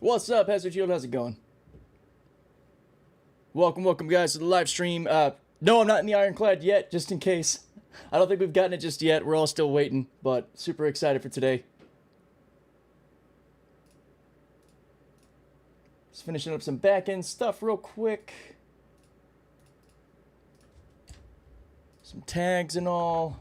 What's up, Hazard Shield? How's it going? Welcome, guys, to the live stream. No, I'm not in the Ironclad yet, just in case. I don't think we've gotten it just yet. We're all still waiting, but super excited for today. Just finishing up some back-end stuff real quick. Some tags and all.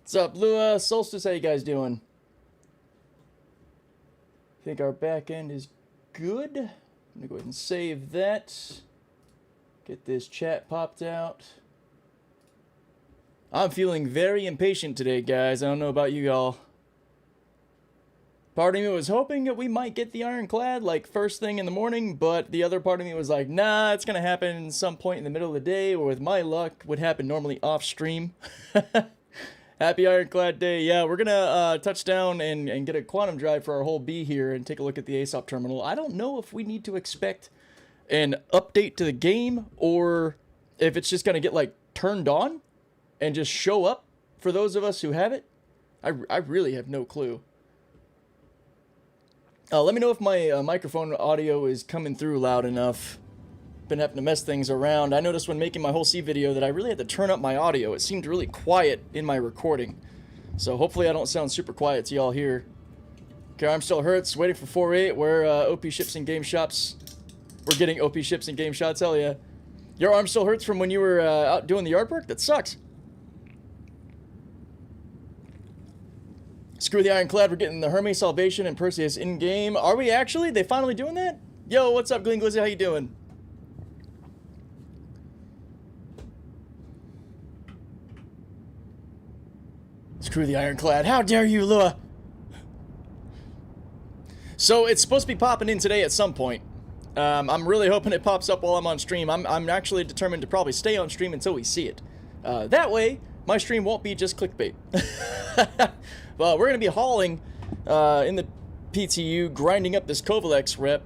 What's up, Lua? Solstice, how you guys doing? I think our back end is good. I'm gonna go ahead and save that. Get this chat popped out. I'm feeling very impatient today, guys. I don't know about you all. Part of me was hoping that we might get the Ironclad like first thing in the morning, but the other part of me was like, nah, it's gonna happen some point in the middle of the day, or with my luck, would happen normally off stream. Happy Ironclad Day. Yeah, we're gonna touch down and get a quantum drive for our whole B here and take a look at the ASOP terminal. I don't know if we need to expect an update to the game or if it's just gonna get like turned on and just show up for those of us who have it. I really have no clue. Let me know if my microphone audio is coming through loud enough. Been having to mess things around. I noticed when making my whole C video that I really had to turn up my audio. It seemed really quiet in my recording. So hopefully I don't sound super quiet to y'all here. Okay, arm still hurts. Waiting for 4.8 where OP ships in game shops. We're getting OP ships in game shots. Hell yeah. Your arm still hurts from when you were out doing the yard work? That sucks. Screw the Ironclad. We're getting the Hermes Salvation and Perseus in-game. Are we actually? They finally doing that? Yo, what's up, Glenn Glizzy? How you doing? Screw the Ironclad. How dare you, Lua? So it's supposed to be popping in today at some point. I'm really hoping it pops up while I'm on stream. I'm actually determined to probably stay on stream until we see it. That way, my stream won't be just clickbait. Well, we're going to be hauling in the PTU, grinding up this Kovalex rep.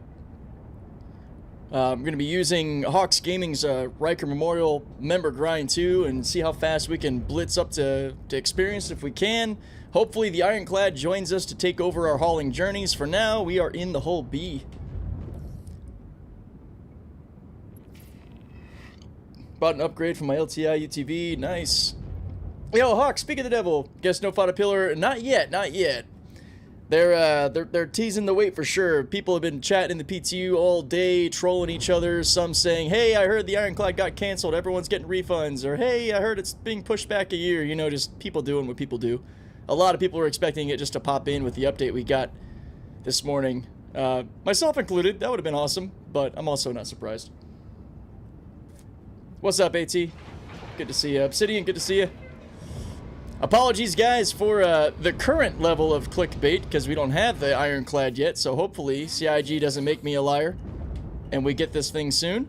I'm going to be using Hawks Gaming's Riker Memorial member grind too, and see how fast we can blitz up to experience if we can. Hopefully the Ironclad joins us to take over our hauling journeys. For now, we are in the whole B. Bought an upgrade from my LTI UTV. Nice. Yo, Hawk, speak of the devil. Guess no fought a pillar. Not yet, not yet. They're teasing the wait for sure. People have been chatting in the PTU all day, trolling each other. Some saying, hey, I heard the Ironclad got canceled. Everyone's getting refunds. Or, hey, I heard it's being pushed back a year. You know, just people doing what people do. A lot of people were expecting it just to pop in with the update we got this morning. Myself included. That would have been awesome, but I'm also not surprised. What's up, AT? Good to see you. Obsidian, good to see you. Apologies, guys, for the current level of clickbait, because we don't have the Ironclad yet, so hopefully CIG doesn't make me a liar, and we get this thing soon.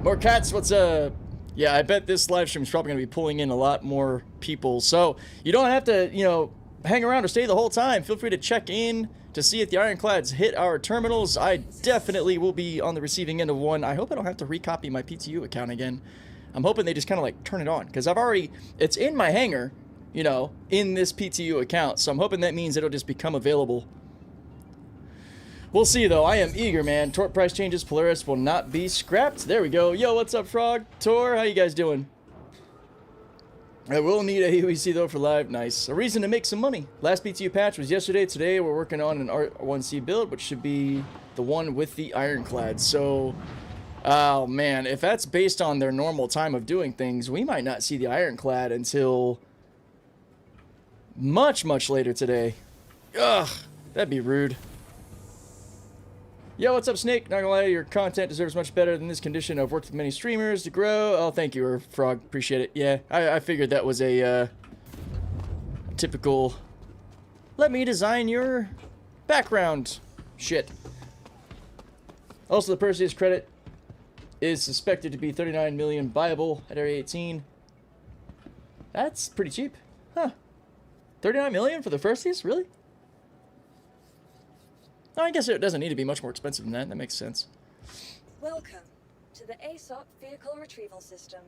More cats, what's up? Yeah, I bet this live stream is probably going to be pulling in a lot more people, so you don't have to, you know, hang around or stay the whole time. Feel free to check in to see if the Ironclads hit our terminals. I definitely will be on the receiving end of one. I hope I don't have to recopy my PTU account again. I'm hoping they just kind of like turn it on, because I've already, it's in my hangar, you know, in this PTU account, so I'm hoping that means it'll just become available. We'll see, though. I am eager, man. Torque price changes. Polaris will not be scrapped. There we go. Yo, what's up, Frog? Tor, how you guys doing? I will need a UEC, though, for live. Nice. A reason to make some money. Last PTU patch was yesterday. Today, we're working on an R1C build, which should be the one with the Ironclad. So, oh, man. If that's based on their normal time of doing things, we might not see the Ironclad until much, much later today. Ugh, that'd be rude. Yo, what's up, Snake? Not gonna lie, your content deserves much better than this condition. I've worked with many streamers to grow. Oh, thank you, Frog. Appreciate it. Yeah, I figured that was a typical let me design your background shit. Also, the Perseus credit is suspected to be 39 million buyable at Area 18. That's pretty cheap. Huh. 39 million for the firsties? Really? No, I guess it doesn't need to be much more expensive than that. That makes sense. Welcome to the ASOP vehicle retrieval system.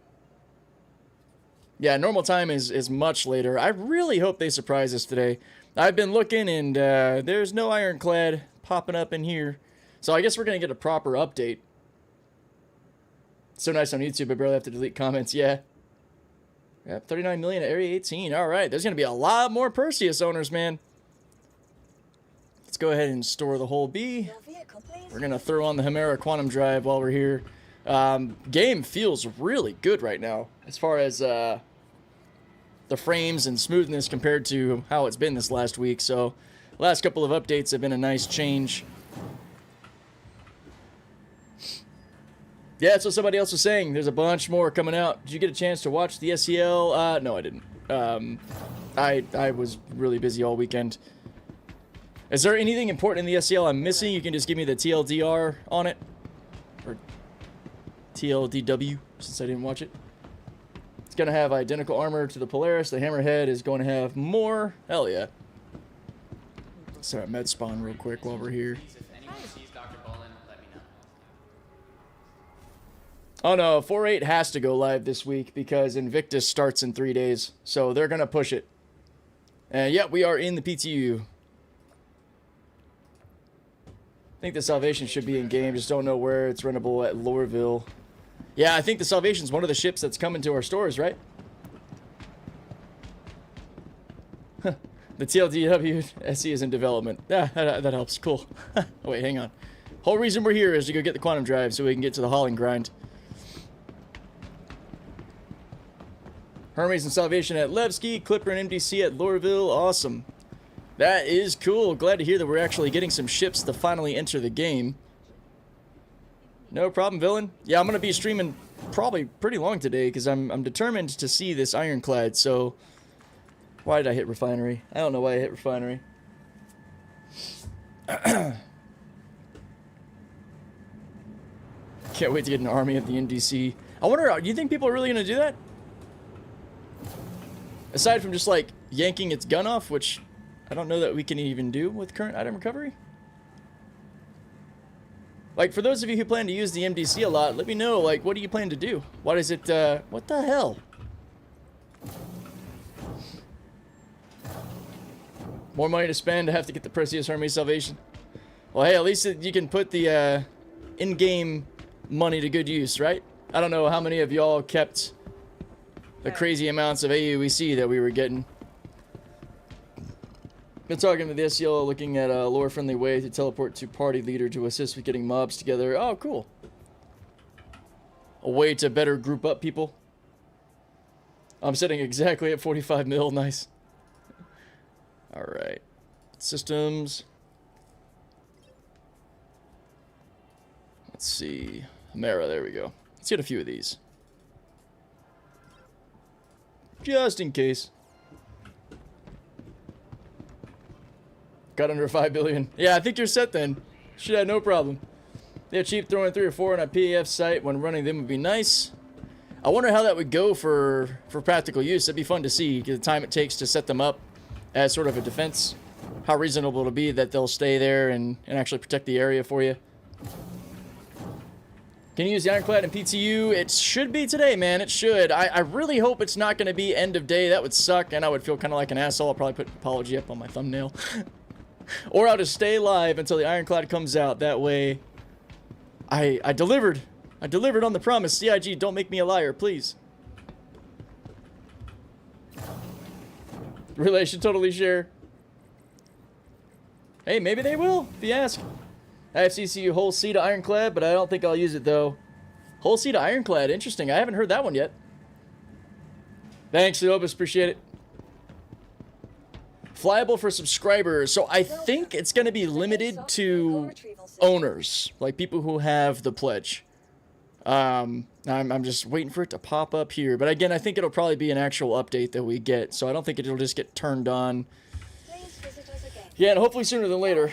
Yeah, normal time is much later. I really hope they surprise us today. I've been looking, and there's no Ironclad popping up in here. So I guess we're going to get a proper update. So nice on YouTube, I barely have to delete comments. Yeah. Yep, 39 million at Area 18. All right, there's going to be a lot more Perseus owners, man. Let's go ahead and store the whole B. We're going to throw on the Hemera Quantum Drive while we're here. Game feels really good right now as far as the frames and smoothness compared to how it's been this last week. So last couple of updates have been a nice change. Yeah, that's what somebody else was saying. There's a bunch more coming out. Did you get a chance to watch the SEL? No, I didn't. I was really busy all weekend. Is there anything important in the SEL I'm missing? You can just give me the TLDR on it. Or TLDW, since I didn't watch it. It's going to have identical armor to the Polaris. The Hammerhead is going to have more. Hell yeah. Sorry, med spawn real quick while we're here. Oh no, 4.8 has to go live this week because Invictus starts in 3 days. So they're going to push it. And yeah, we are in the PTU. I think the Salvation should be in game. Just don't know where it's rentable at Loreville. Yeah, I think the Salvation's one of the ships that's coming to our stores, right? The TLDW SE is in development. Yeah, that helps. Cool. Oh, wait, hang on. Whole reason we're here is to go get the Quantum Drive so we can get to the hauling grind. Hermes and Salvation at Levski, Clipper and MDC at Loreville. Awesome. That is cool. Glad to hear that we're actually getting some ships to finally enter the game. No problem, villain. Yeah, I'm going to be streaming probably pretty long today because I'm determined to see this Ironclad. So, why did I hit Refinery? I don't know why I hit Refinery. Can't wait to get an army at the NDC. I wonder, do you think people are really going to do that? Aside from just, like, yanking its gun off, which I don't know that we can even do with current item recovery. Like, for those of you who plan to use the MDC a lot, let me know, like, what do you plan to do? What is it, what the hell? More money to spend to have to get the Perseus Hermes Salvation. Well, hey, at least you can put the, in-game money to good use, right? I don't know how many of y'all kept the crazy amounts of AUEC that we were getting. Been talking to the SEL, looking at a lore-friendly way to teleport to party leader to assist with getting mobs together. Oh, cool. A way to better group up people. I'm sitting exactly at 45 mil. Nice. Alright. Systems. Let's see. Mara, there we go. Let's get a few of these. Just in case. Got under 5 billion. Yeah, I think you're set then. Should have no problem. They're cheap, throwing 3 or 4 on a PAF site when running them would be nice. I wonder how that would go for practical use. That'd be fun to see the time it takes to set them up as sort of a defense. How reasonable it'll be that they'll stay there and actually protect the area for you. Can you use the Ironclad in PTU? It should be today, man. It should. I really hope it's not going to be end of day. That would suck, and I would feel kind of like an asshole. I'll probably put apology up on my thumbnail. Or I'll just stay live until the Ironclad comes out. That way, I delivered. I delivered on the promise. CIG, don't make me a liar, please. Relay should totally share. Hey, maybe they will, if you ask. I have CCU Whole C to Ironclad, but I don't think I'll use it, though. Whole C to Ironclad. Interesting. I haven't heard that one yet. Thanks, Leobus. Appreciate it. Flyable for subscribers. So I think it's going to be limited to owners, like people who have the pledge. I'm just waiting for it to pop up here. But again, I think it'll probably be an actual update that we get. So I don't think it'll just get turned on. Yeah, and hopefully sooner than later.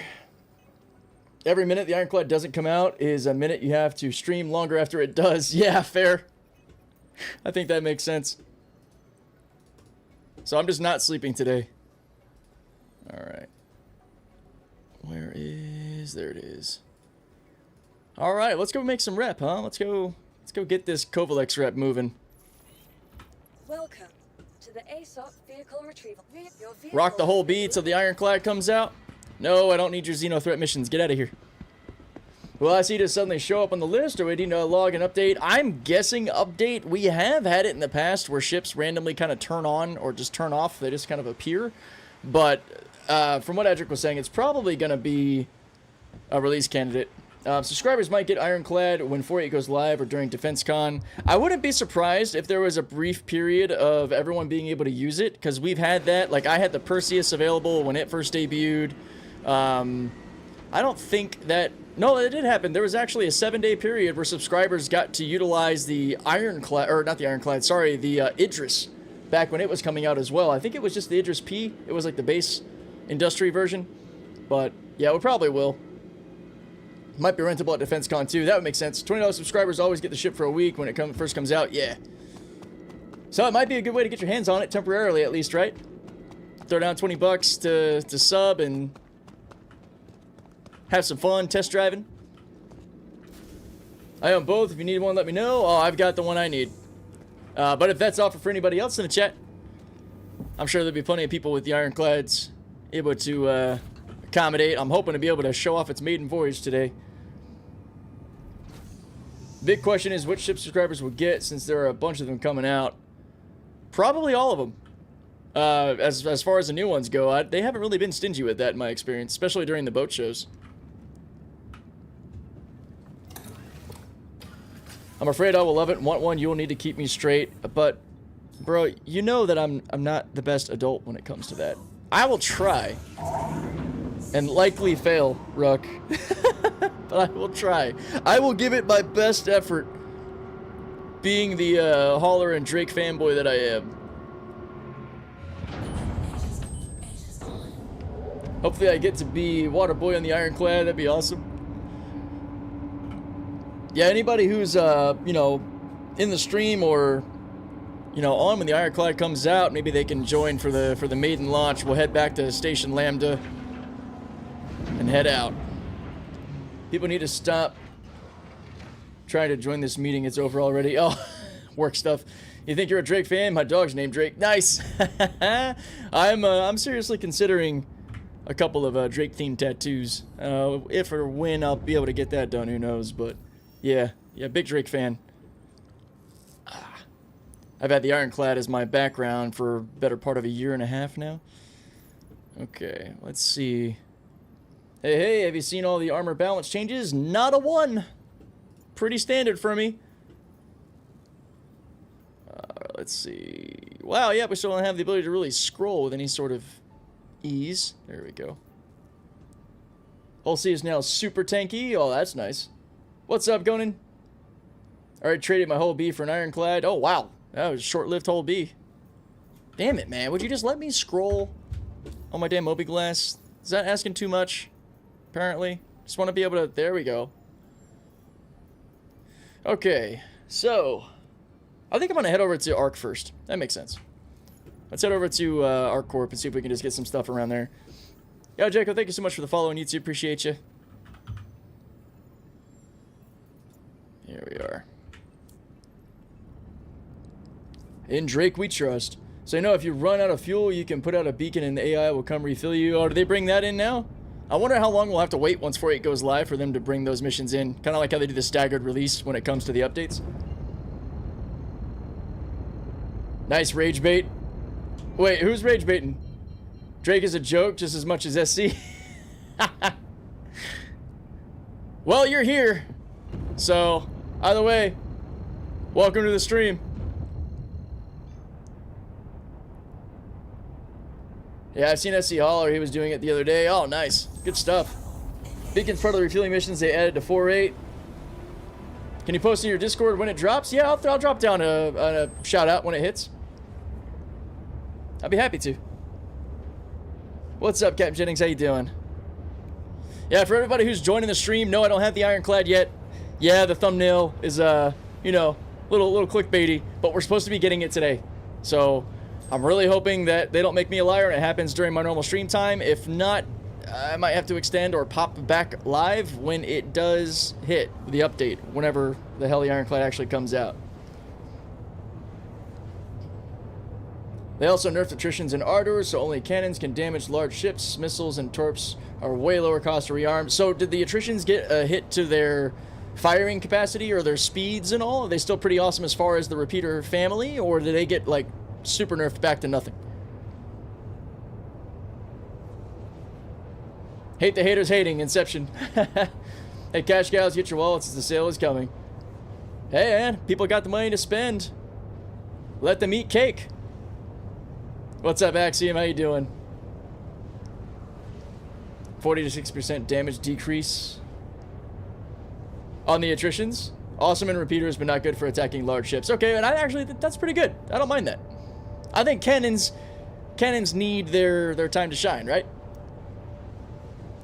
Every minute the Ironclad doesn't come out is a minute you have to stream longer after it does. Yeah, fair. I think that makes sense. So I'm just not sleeping today. Alright. Where is... There it is. Alright, let's go make some rep, huh? Let's go get this Kovalex rep moving. Welcome to the ASOP vehicle retrieval. Your vehicle Rock the whole beat till the Ironclad comes out. No, I don't need your Xeno threat missions. Get out of here. Will I see to suddenly show up on the list, or we need to log an update? I'm guessing update. We have had it in the past where ships randomly kind of turn on or just turn off. They just kind of appear. But from what Edric was saying, it's probably going to be a release candidate. Subscribers might get Ironclad when 4.8 goes live or during DefenseCon. I wouldn't be surprised if there was a brief period of everyone being able to use it, because we've had that. Like, I had the Perseus available when it first debuted. I don't think that... No, it did happen. There was actually a 7-day period where subscribers got to utilize the Ironclad, or not the Ironclad, sorry, the Idris, back when it was coming out as well. I think it was just the Idris P. It was like the base industry version. But, yeah, we probably will. Might be rentable at DefenseCon too. That would make sense. $20 subscribers always get the ship for a week when it first comes out. Yeah. So it might be a good way to get your hands on it temporarily, at least, right? Throw down 20 bucks to sub and have some fun test driving. I own both. If you need one, let me know. Oh, I've got the one I need. But if that's offered for anybody else in the chat, I'm sure there'll be plenty of people with the Ironclads able to accommodate. I'm hoping to be able to show off its maiden voyage today. Big question is which ship subscribers will get, since there are a bunch of them coming out. Probably all of them. As far as the new ones go, they haven't really been stingy with that in my experience, especially during the boat shows. I'm afraid I will love it and want one. You will need to keep me straight. But, bro, you know that I'm not the best adult when it comes to that. I will try. And likely fail, Ruck. But I will try. I will give it my best effort, being the Hauler and Drake fanboy that I am. Hopefully I get to be Waterboy on the Ironclad. That'd be awesome. Yeah, anybody who's, you know, in the stream or, you know, on when the Ironclad comes out, maybe they can join for the maiden launch. We'll head back to Station Lambda and head out. People need to stop trying to join this meeting. It's over already. Oh, work stuff. You think you're a Drake fan? My dog's named Drake. Nice. I'm seriously considering a couple of Drake-themed tattoos. If or when I'll be able to get that done, who knows? But yeah, big Drake fan. I've had the Ironclad as my background for a better part of a year and a half now. Okay, let's see. Hey, have you seen all the armor balance changes? Not a one. Pretty standard for me. Let's see. Wow, yeah, we still don't have the ability to really scroll with any sort of ease. There we go. Hull C is now super tanky. Oh, that's nice. What's up, Gonin? Alright, traded my Hull B for an Ironclad. Oh, wow. That was a short-lived Hull B. Damn it, man. Would you just let me scroll on my damn Mobi-Glass? Is that asking too much? Apparently. Just want to be able to... There we go. Okay. So, I think I'm going to head over to Arc first. That makes sense. Let's head over to Arc Corp and see if we can just get some stuff around there. Yo, Jacob, thank you so much for the follow on YouTube. Appreciate you. Here we are. In Drake we trust. So, you know, if you run out of fuel, you can put out a beacon and the AI will come refill you. Oh, do they bring that in now? I wonder how long we'll have to wait once 4.8 goes live for them to bring those missions in. Kind of like how they do the staggered release when it comes to the updates. Nice rage bait. Wait, who's rage baiting? Drake is a joke just as much as SC. Well, you're here. So, either way, welcome to the stream. Yeah, I've seen SC Holler. He was doing it the other day. Oh, nice. Good stuff. Beacon's part of the refueling missions they added to 4.8. Can you post in your Discord when it drops? Yeah, I'll drop down a shout out when it hits. I'd be happy to. What's up, Captain Jennings? How you doing? Yeah, for everybody who's joining the stream, no, I don't have the Ironclad yet. Yeah, the thumbnail is, you know, little clickbaity, but we're supposed to be getting it today. So I'm really hoping that they don't make me a liar and it happens during my normal stream time. If not, I might have to extend or pop back live when it does hit the update, whenever the hell the Ironclad actually comes out. They also nerfed attritions in Ardor, so only cannons can damage large ships. Missiles and torps are way lower cost to rearm. So did the attritions get a hit to their firing capacity or their speeds and all? Are they still pretty awesome as far as the repeater family, or did they get, like, super nerfed back to nothing? Hate the haters hating, Inception. Hey, cash cows, get your wallets as the sale is coming. Hey, man, people got the money to spend. Let them eat cake. What's up, Axiom? How you doing? 40 to 60% damage decrease on the attritions. Awesome in repeaters, but not good for attacking large ships. Okay, and I actually think that's pretty good. I don't mind that. I think cannons need their time to shine, right?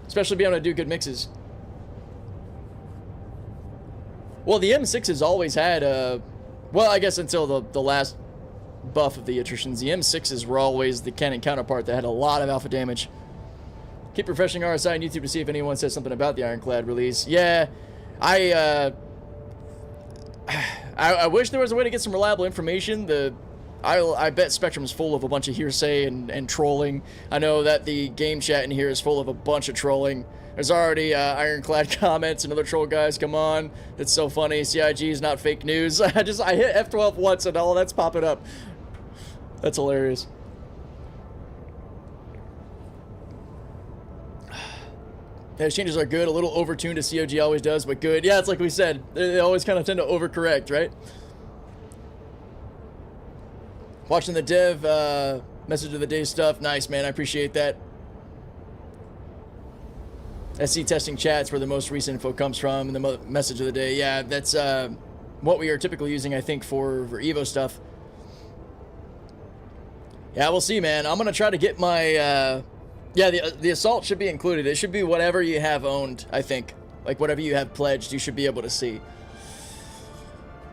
Especially being able to do good mixes. Well, the M6 has always had well, I guess until the last buff of the attritions, the M6s were always the cannon counterpart that had a lot of alpha damage. Keep refreshing RSI on YouTube to see if anyone says something about the Ironclad release. Yeah, I wish there was a way to get some reliable information. I bet Spectrum's full of a bunch of hearsay and trolling. I know that the game chat in here is full of a bunch of trolling. There's already Ironclad comments and other troll guys. Come on, that's so funny. CIG is not fake news. I hit F12 once and all that's popping up. That's hilarious. Yeah, exchanges are good. A little overtuned as COG always does, but good. Yeah, it's like we said. They always kind of tend to overcorrect, right? Watching the dev message of the day stuff. Nice, man. I appreciate that. SC testing chats where the most recent info comes from and the message of the day. Yeah, that's what we are typically using, I think, for Evo stuff. Yeah, we'll see, man. I'm going to try to get my... yeah, the Assault should be included. It should be whatever you have owned, I think. Like, whatever you have pledged, you should be able to see.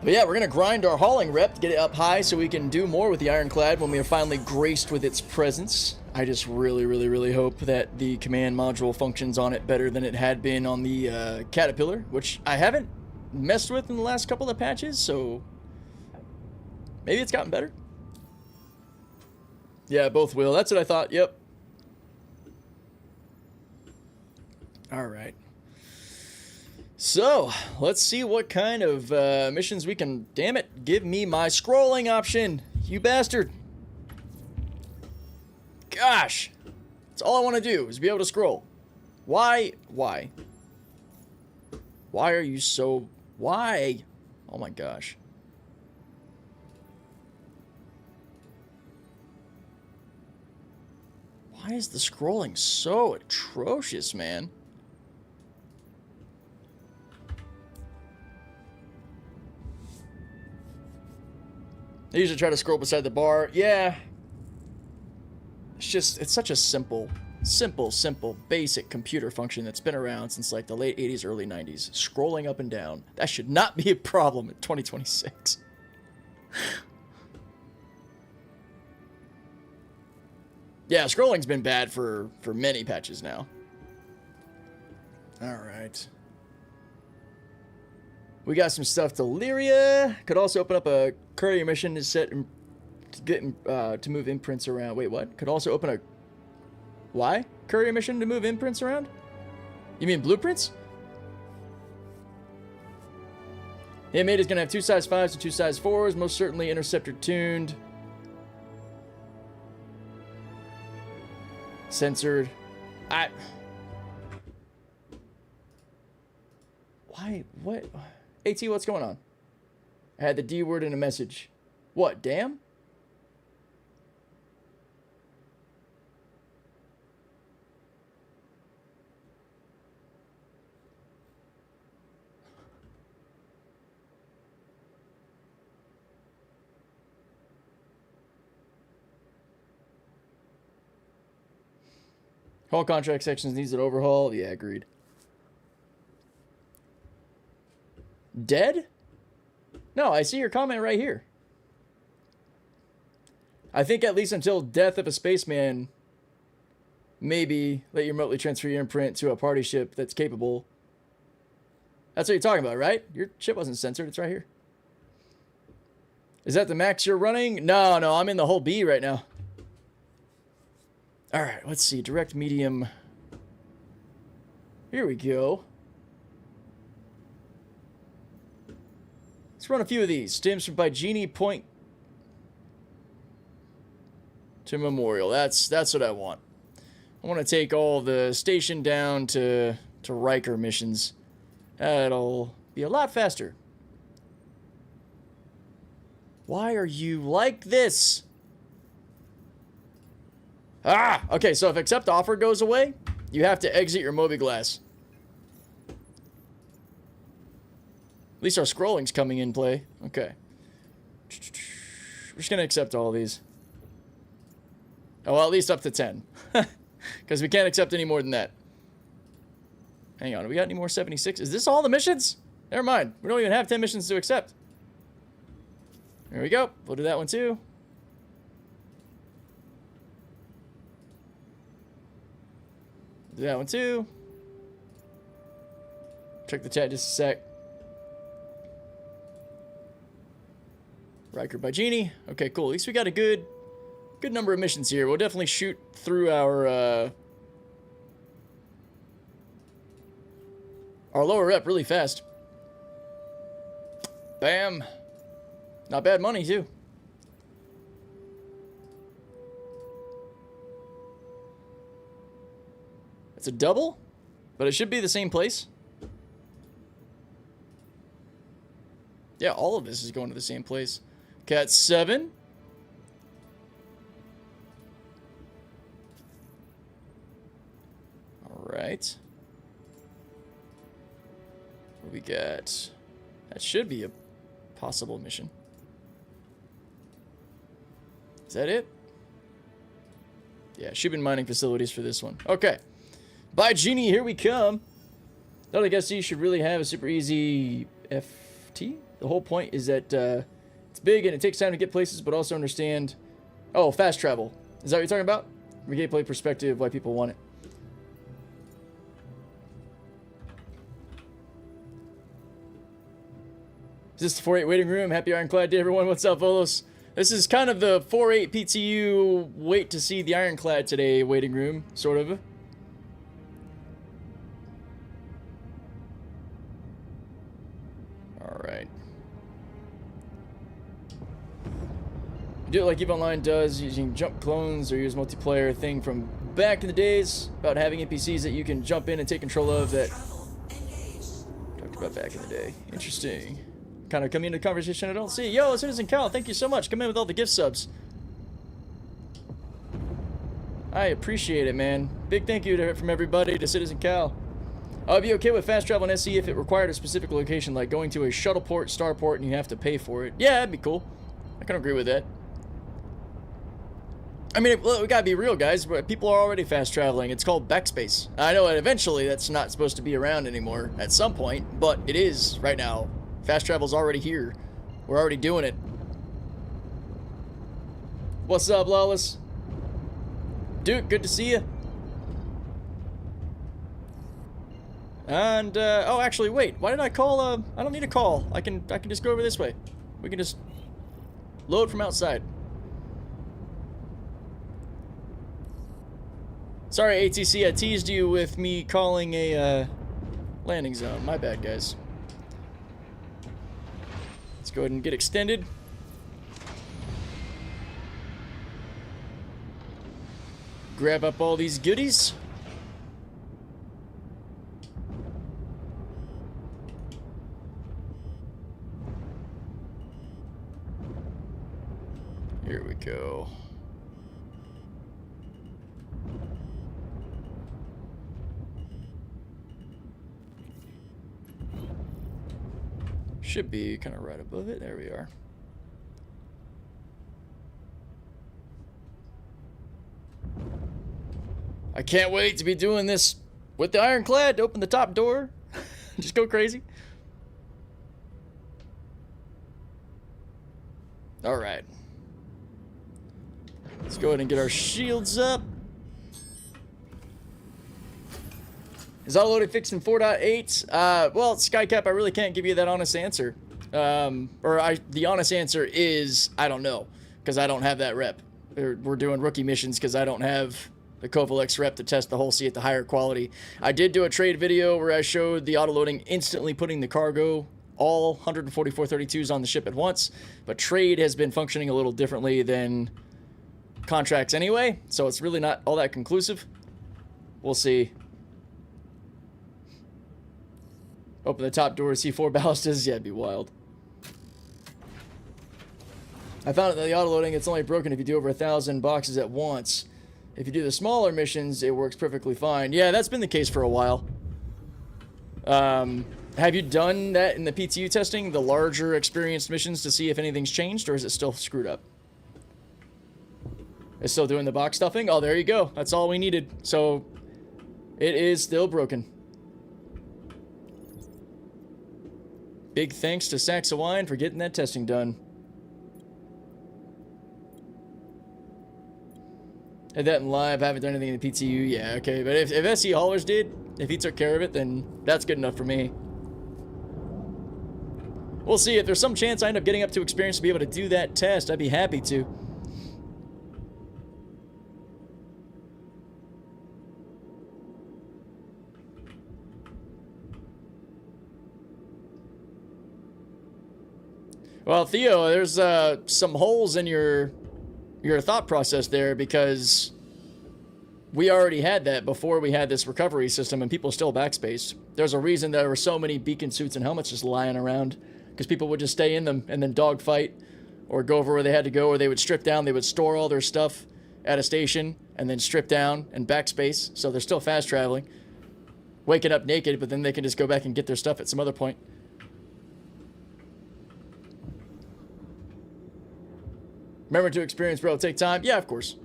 But yeah, we're going to grind our hauling rep to get it up high so we can do more with the Ironclad when we are finally graced with its presence. I just really hope that the command module functions on it better than it had been on the Caterpillar, which I haven't messed with in the last couple of patches, so maybe it's gotten better. Yeah, both will. That's what I thought. Yep. All right. So, let's see what kind of missions we can... Damn it, give me my scrolling option, you bastard. Gosh. That's all I want to do, is be able to scroll. Why? Why? Why are you so... Why? Oh my gosh. Why is the scrolling so atrocious, man? I usually try to scroll beside the bar. Yeah. It's such a simple, basic computer function that's been around since like the late 80s, early 90s. Scrolling up and down. That should not be a problem in 2026. Yeah, scrolling's been bad for many patches now. Alright. We got some stuff to Lyria. Could also open up a courier mission to set to move imprints around. Wait, what? Could also open a... Why? Courier mission to move imprints around? You mean blueprints? The M8 is going to have 2 size 5s and 2 size 4s. Most certainly interceptor tuned. Censored. Why? What? AT, what's going on? I had the D word in a message. What, damn? All contract sections needs an overhaul. Yeah, agreed. Dead? No, I see your comment right here. I think at least until death of a spaceman, maybe let you remotely transfer your imprint to a party ship that's capable. That's what you're talking about, right? Your ship wasn't censored. It's right here. Is that the max you're running? No, I'm in the whole B right now. All right, let's see. Direct medium. Here we go. Let's run a few of these. Stems from by Genie Point to Memorial. That's what I want. I want to take all the station down to Riker missions. That'll be a lot faster. Why are you like this? Ah! Okay, so if accept offer goes away, you have to exit your Mobiglass. At least our scrolling's coming in play. Okay. We're just going to accept all of these. Oh, well, at least up to 10. Because we can't accept any more than that. Hang on, do we got any more 76? Is this all the missions? Never mind. We don't even have 10 missions to accept. There we go. We'll do that one too. Do that one too. Check the chat just a sec. Riker by Genie. Okay, cool. At least we got a good number of missions here. We'll definitely shoot through our lower rep really fast. Bam. Not bad money, too. It's a double, but it should be the same place. Yeah, all of this is going to the same place. Cat 7. All right. What we got? That should be a possible mission. Is that it? Yeah, shipment mining facilities for this one. Okay. By Genie, here we come. Thought I guess you should really have a super easy FT. The whole point is that it's big and it takes time to get places, but also understand... Oh, fast travel. Is that what you're talking about? From a gameplay perspective, why people want it. Is this the 4.8 waiting room? Happy Ironclad Day, everyone. What's up, Volos? This is kind of the 4.8 PTU wait to see the Ironclad today waiting room, sort of. Alright. Do it like EVE Online does, using jump clones or use multiplayer thing from back in the days about having NPCs that you can jump in and take control of that talked about back in the day. Interesting. Kind of coming into the conversation I don't see. Yo, Citizen Cal, thank you so much. Come in with all the gift subs. I appreciate it, man. Big thank you from everybody to Citizen Cal. I'd be okay with fast travel in SE if it required a specific location, like going to a shuttle port, starport, and you have to pay for it. Yeah, that'd be cool. I can agree with that. I mean, we gotta be real, guys. People are already fast traveling. It's called backspace. I know that eventually that's not supposed to be around anymore at some point, but it is right now. Fast travel's already here. We're already doing it. What's up, Lawless? Dude, good to see you. And, oh, actually, wait. Why did I call, I don't need a call. I can just go over this way. We can just load from outside. Sorry, ATC, I teased you with me calling a, landing zone. My bad, guys. Let's go ahead and get extended. Grab up all these goodies. Here we go. Should be kind of right above it. There we are. I can't wait to be doing this with the Ironclad to open the top door. Just go crazy. All right. Let's go ahead and get our shields up. Is autoloading fixed in 4.8? Well, Skycap, I really can't give you that honest answer. The honest answer is, I don't know, because I don't have that rep. We're doing rookie missions because I don't have the Covalex rep to test the whole C at the higher quality. I did do a trade video where I showed the autoloading instantly putting the cargo, all 144 32s on the ship at once, but trade has been functioning a little differently than contracts anyway, so it's really not all that conclusive. We'll see. Open the top door, see 4 ballistas. Yeah, it'd be wild. I found that the autoloading, it's only broken if you do over 1,000 boxes at once. If you do the smaller missions, it works perfectly fine. Yeah, that's been the case for a while. Have you done that in the PTU testing, the larger experienced missions, to see if anything's changed, or is it still screwed up? It's still doing the box stuffing? Oh, there you go. That's all we needed. So, it is still broken. Big thanks to Saxa Wine for getting that testing done. Had that in live, haven't done anything in the PTU. Yeah, okay. But if SE Haulers did, if he took care of it, then that's good enough for me. We'll see. If there's some chance I end up getting up to experience to be able to do that test, I'd be happy to. Well, Theo, there's some holes in your thought process there, because we already had that before we had this recovery system, and people still backspaced. There's a reason there were so many beacon suits and helmets just lying around, because people would just stay in them and then dogfight or go over where they had to go, or they would strip down. They would store all their stuff at a station and then strip down and backspace, so they're still fast traveling, waking up naked, but then they can just go back and get their stuff at some other point. Remember to experience, bro. Take time. Yeah, of course.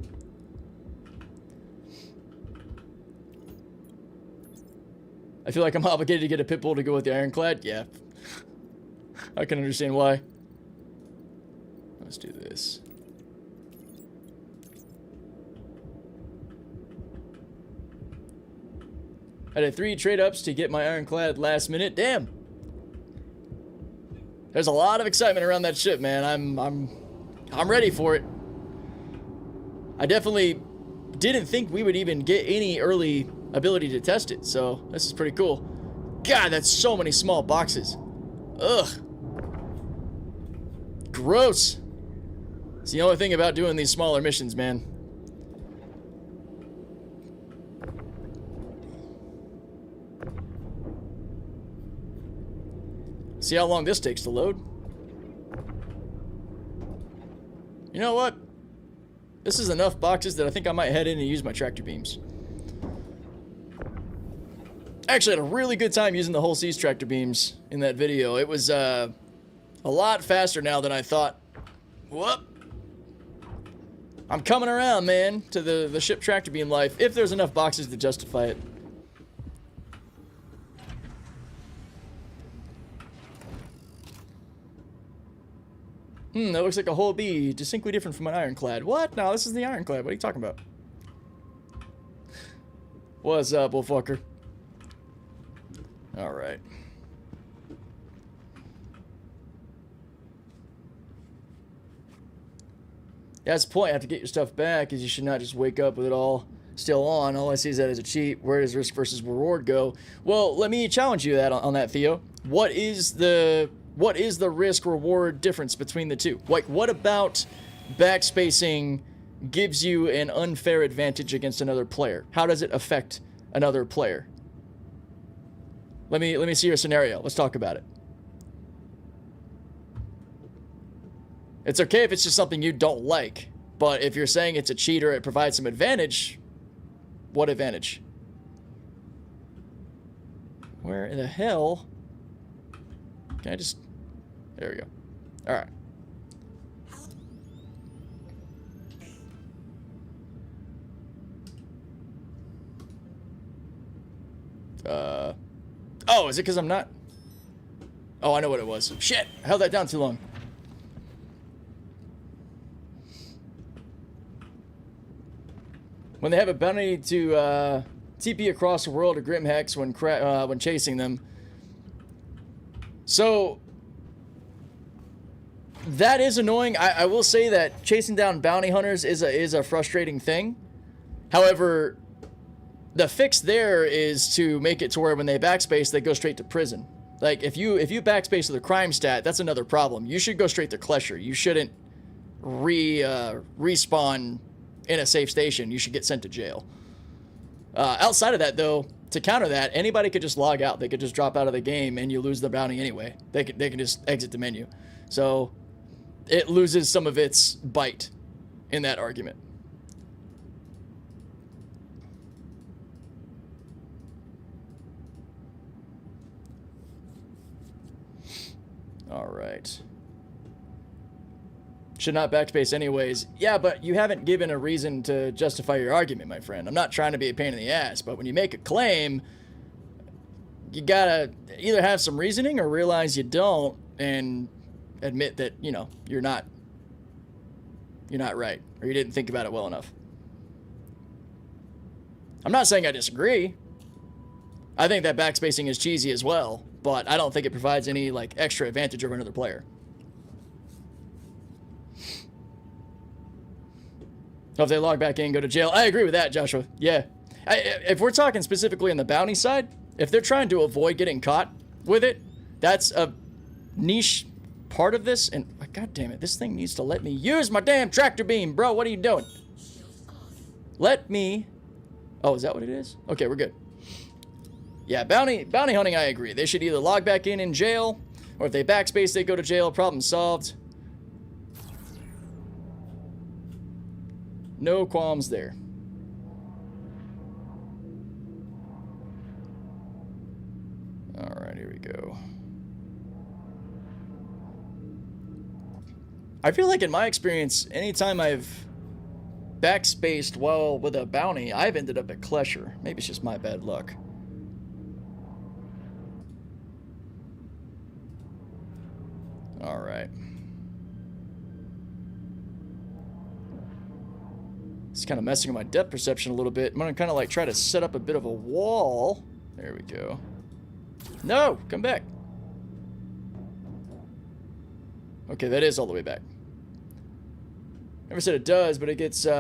I feel like I'm obligated to get a pit bull to go with the Ironclad. Yeah. I can understand why. Let's do this. I did 3 trade-ups to get my Ironclad last minute. Damn. There's a lot of excitement around that ship, man. I'm ready for it. I definitely didn't think we would even get any early ability to test it, so this is pretty cool. God, that's so many small boxes. Ugh. Gross. It's the only thing about doing these smaller missions, man. See how long this takes to load. You know what? This is enough boxes that I think I might head in and use my tractor beams. I actually had a really good time using the whole Seas tractor beams in that video. It was a lot faster now than I thought. Whoop! I'm coming around, man, to the ship tractor beam life, if there's enough boxes to justify it. That looks like a whole B, distinctly different from an Ironclad. What? No, this is the Ironclad. What are you talking about? What's up, bullfucker? Alright. That's the point. You have to get your stuff back, is you should not just wake up with it all still on. All I see is that as a cheat. Where does risk versus reward go? Well, let me challenge you on that, Theo. What is the risk-reward difference between the two? Like, what about backspacing gives you an unfair advantage against another player? How does it affect another player? Let me see your scenario. Let's talk about it. It's okay if it's just something you don't like, but if you're saying it's a cheat or it provides some advantage, what advantage? Where in the hell? Can I just... There we go. Alright. Oh, is it because I'm not... Oh, I know what it was. Shit! I held that down too long. When they have a bounty to TP across the world or Grim Hex when chasing them. So that is annoying. I will say that chasing down bounty hunters is a frustrating thing. However, the fix there is to make it to where when they backspace, they go straight to prison. Like if you backspace with a crime stat, that's another problem. You should go straight to Klesher. You shouldn't respawn in a safe station. You should get sent to jail. Outside of that, though, to counter that, anybody could just log out. They could just drop out of the game, and you lose the bounty anyway. They can just exit the menu. So it loses some of its bite in that argument. All right. Should not backspace anyways. Yeah, but you haven't given a reason to justify your argument, my friend. I'm not trying to be a pain in the ass, but when you make a claim, you gotta either have some reasoning or realize you don't and admit that, you know, you're not right, or you didn't think about it well enough. I'm not saying I disagree. I think that backspacing is cheesy as well, but I don't think it provides any, like, extra advantage over another player. So if they log back in, go to jail. I agree with that, Joshua. Yeah. If we're talking specifically on the bounty side, if they're trying to avoid getting caught with it, that's a niche part of this. And God damn it, this thing needs to let me use my damn tractor beam, bro. What are you doing? Let me. Oh, is that what it is? Okay, we're good. Yeah, bounty hunting, I agree. They should either log back in jail, or if they backspace, they go to jail. Problem solved. No qualms there. All right, here we go. I feel like in my experience, anytime I've backspaced while with a bounty, I've ended up at Klesher. Maybe it's just my bad luck. All right. It's kind of messing with my depth perception a little bit. I'm going to kind of like try to set up a bit of a wall. There we go. No, come back. Okay, that is all the way back. Never said it does, but it gets rid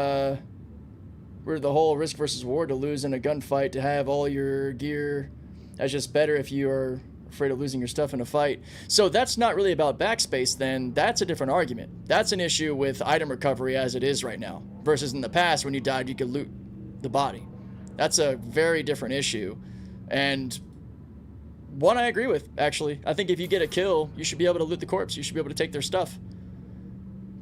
of the whole risk versus reward to lose in a gunfight, to have all your gear. That's just better if you are afraid of losing your stuff in a fight. So that's not really about backspace then. That's a different argument. That's an issue with item recovery as it is right now. Versus in the past, when you died, you could loot the body. That's a very different issue. And one I agree with, actually. I think if you get a kill, you should be able to loot the corpse. You should be able to take their stuff.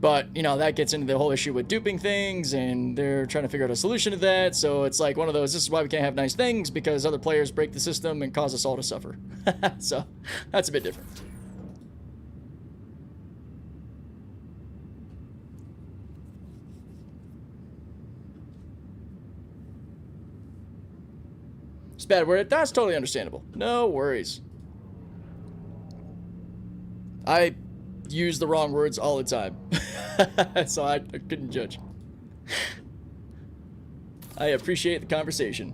But, you know, that gets into the whole issue with duping things, and they're trying to figure out a solution to that. So it's like one of those, this is why we can't have nice things, because other players break the system and cause us all to suffer. So that's a bit different. It's a bad word. That's totally understandable. No worries. I use the wrong words all the time. So I couldn't judge. I appreciate the conversation.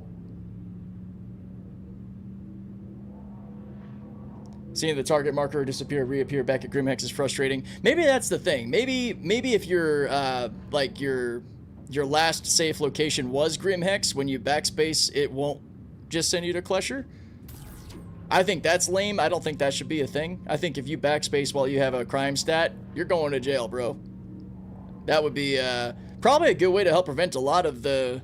Seeing the target marker disappear, reappear back at Grimhex is frustrating. Maybe that's the thing. Maybe if your like your last safe location was Grimhex, when you backspace, it won't just send you to Klesher. I think that's lame. I don't think that should be a thing. I think if you backspace while you have a crime stat, you're going to jail, bro. That would be probably a good way to help prevent a lot of the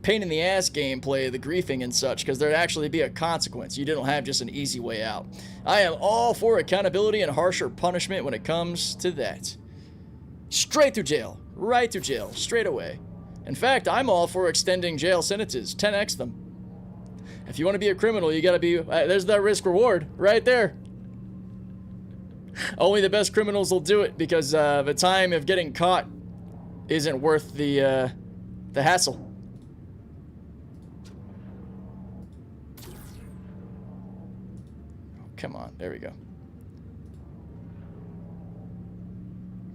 pain-in-the-ass gameplay, the griefing and such, because there'd actually be a consequence. You don't have just an easy way out. I am all for accountability and harsher punishment when it comes to that. Straight through jail. Right through jail. Straight away. In fact, I'm all for extending jail sentences. 10x them. If you want to be a criminal, you gotta be... there's that risk reward right there. Only the best criminals will do it, because the time of getting caught isn't worth the hassle. Oh, come on, there we go.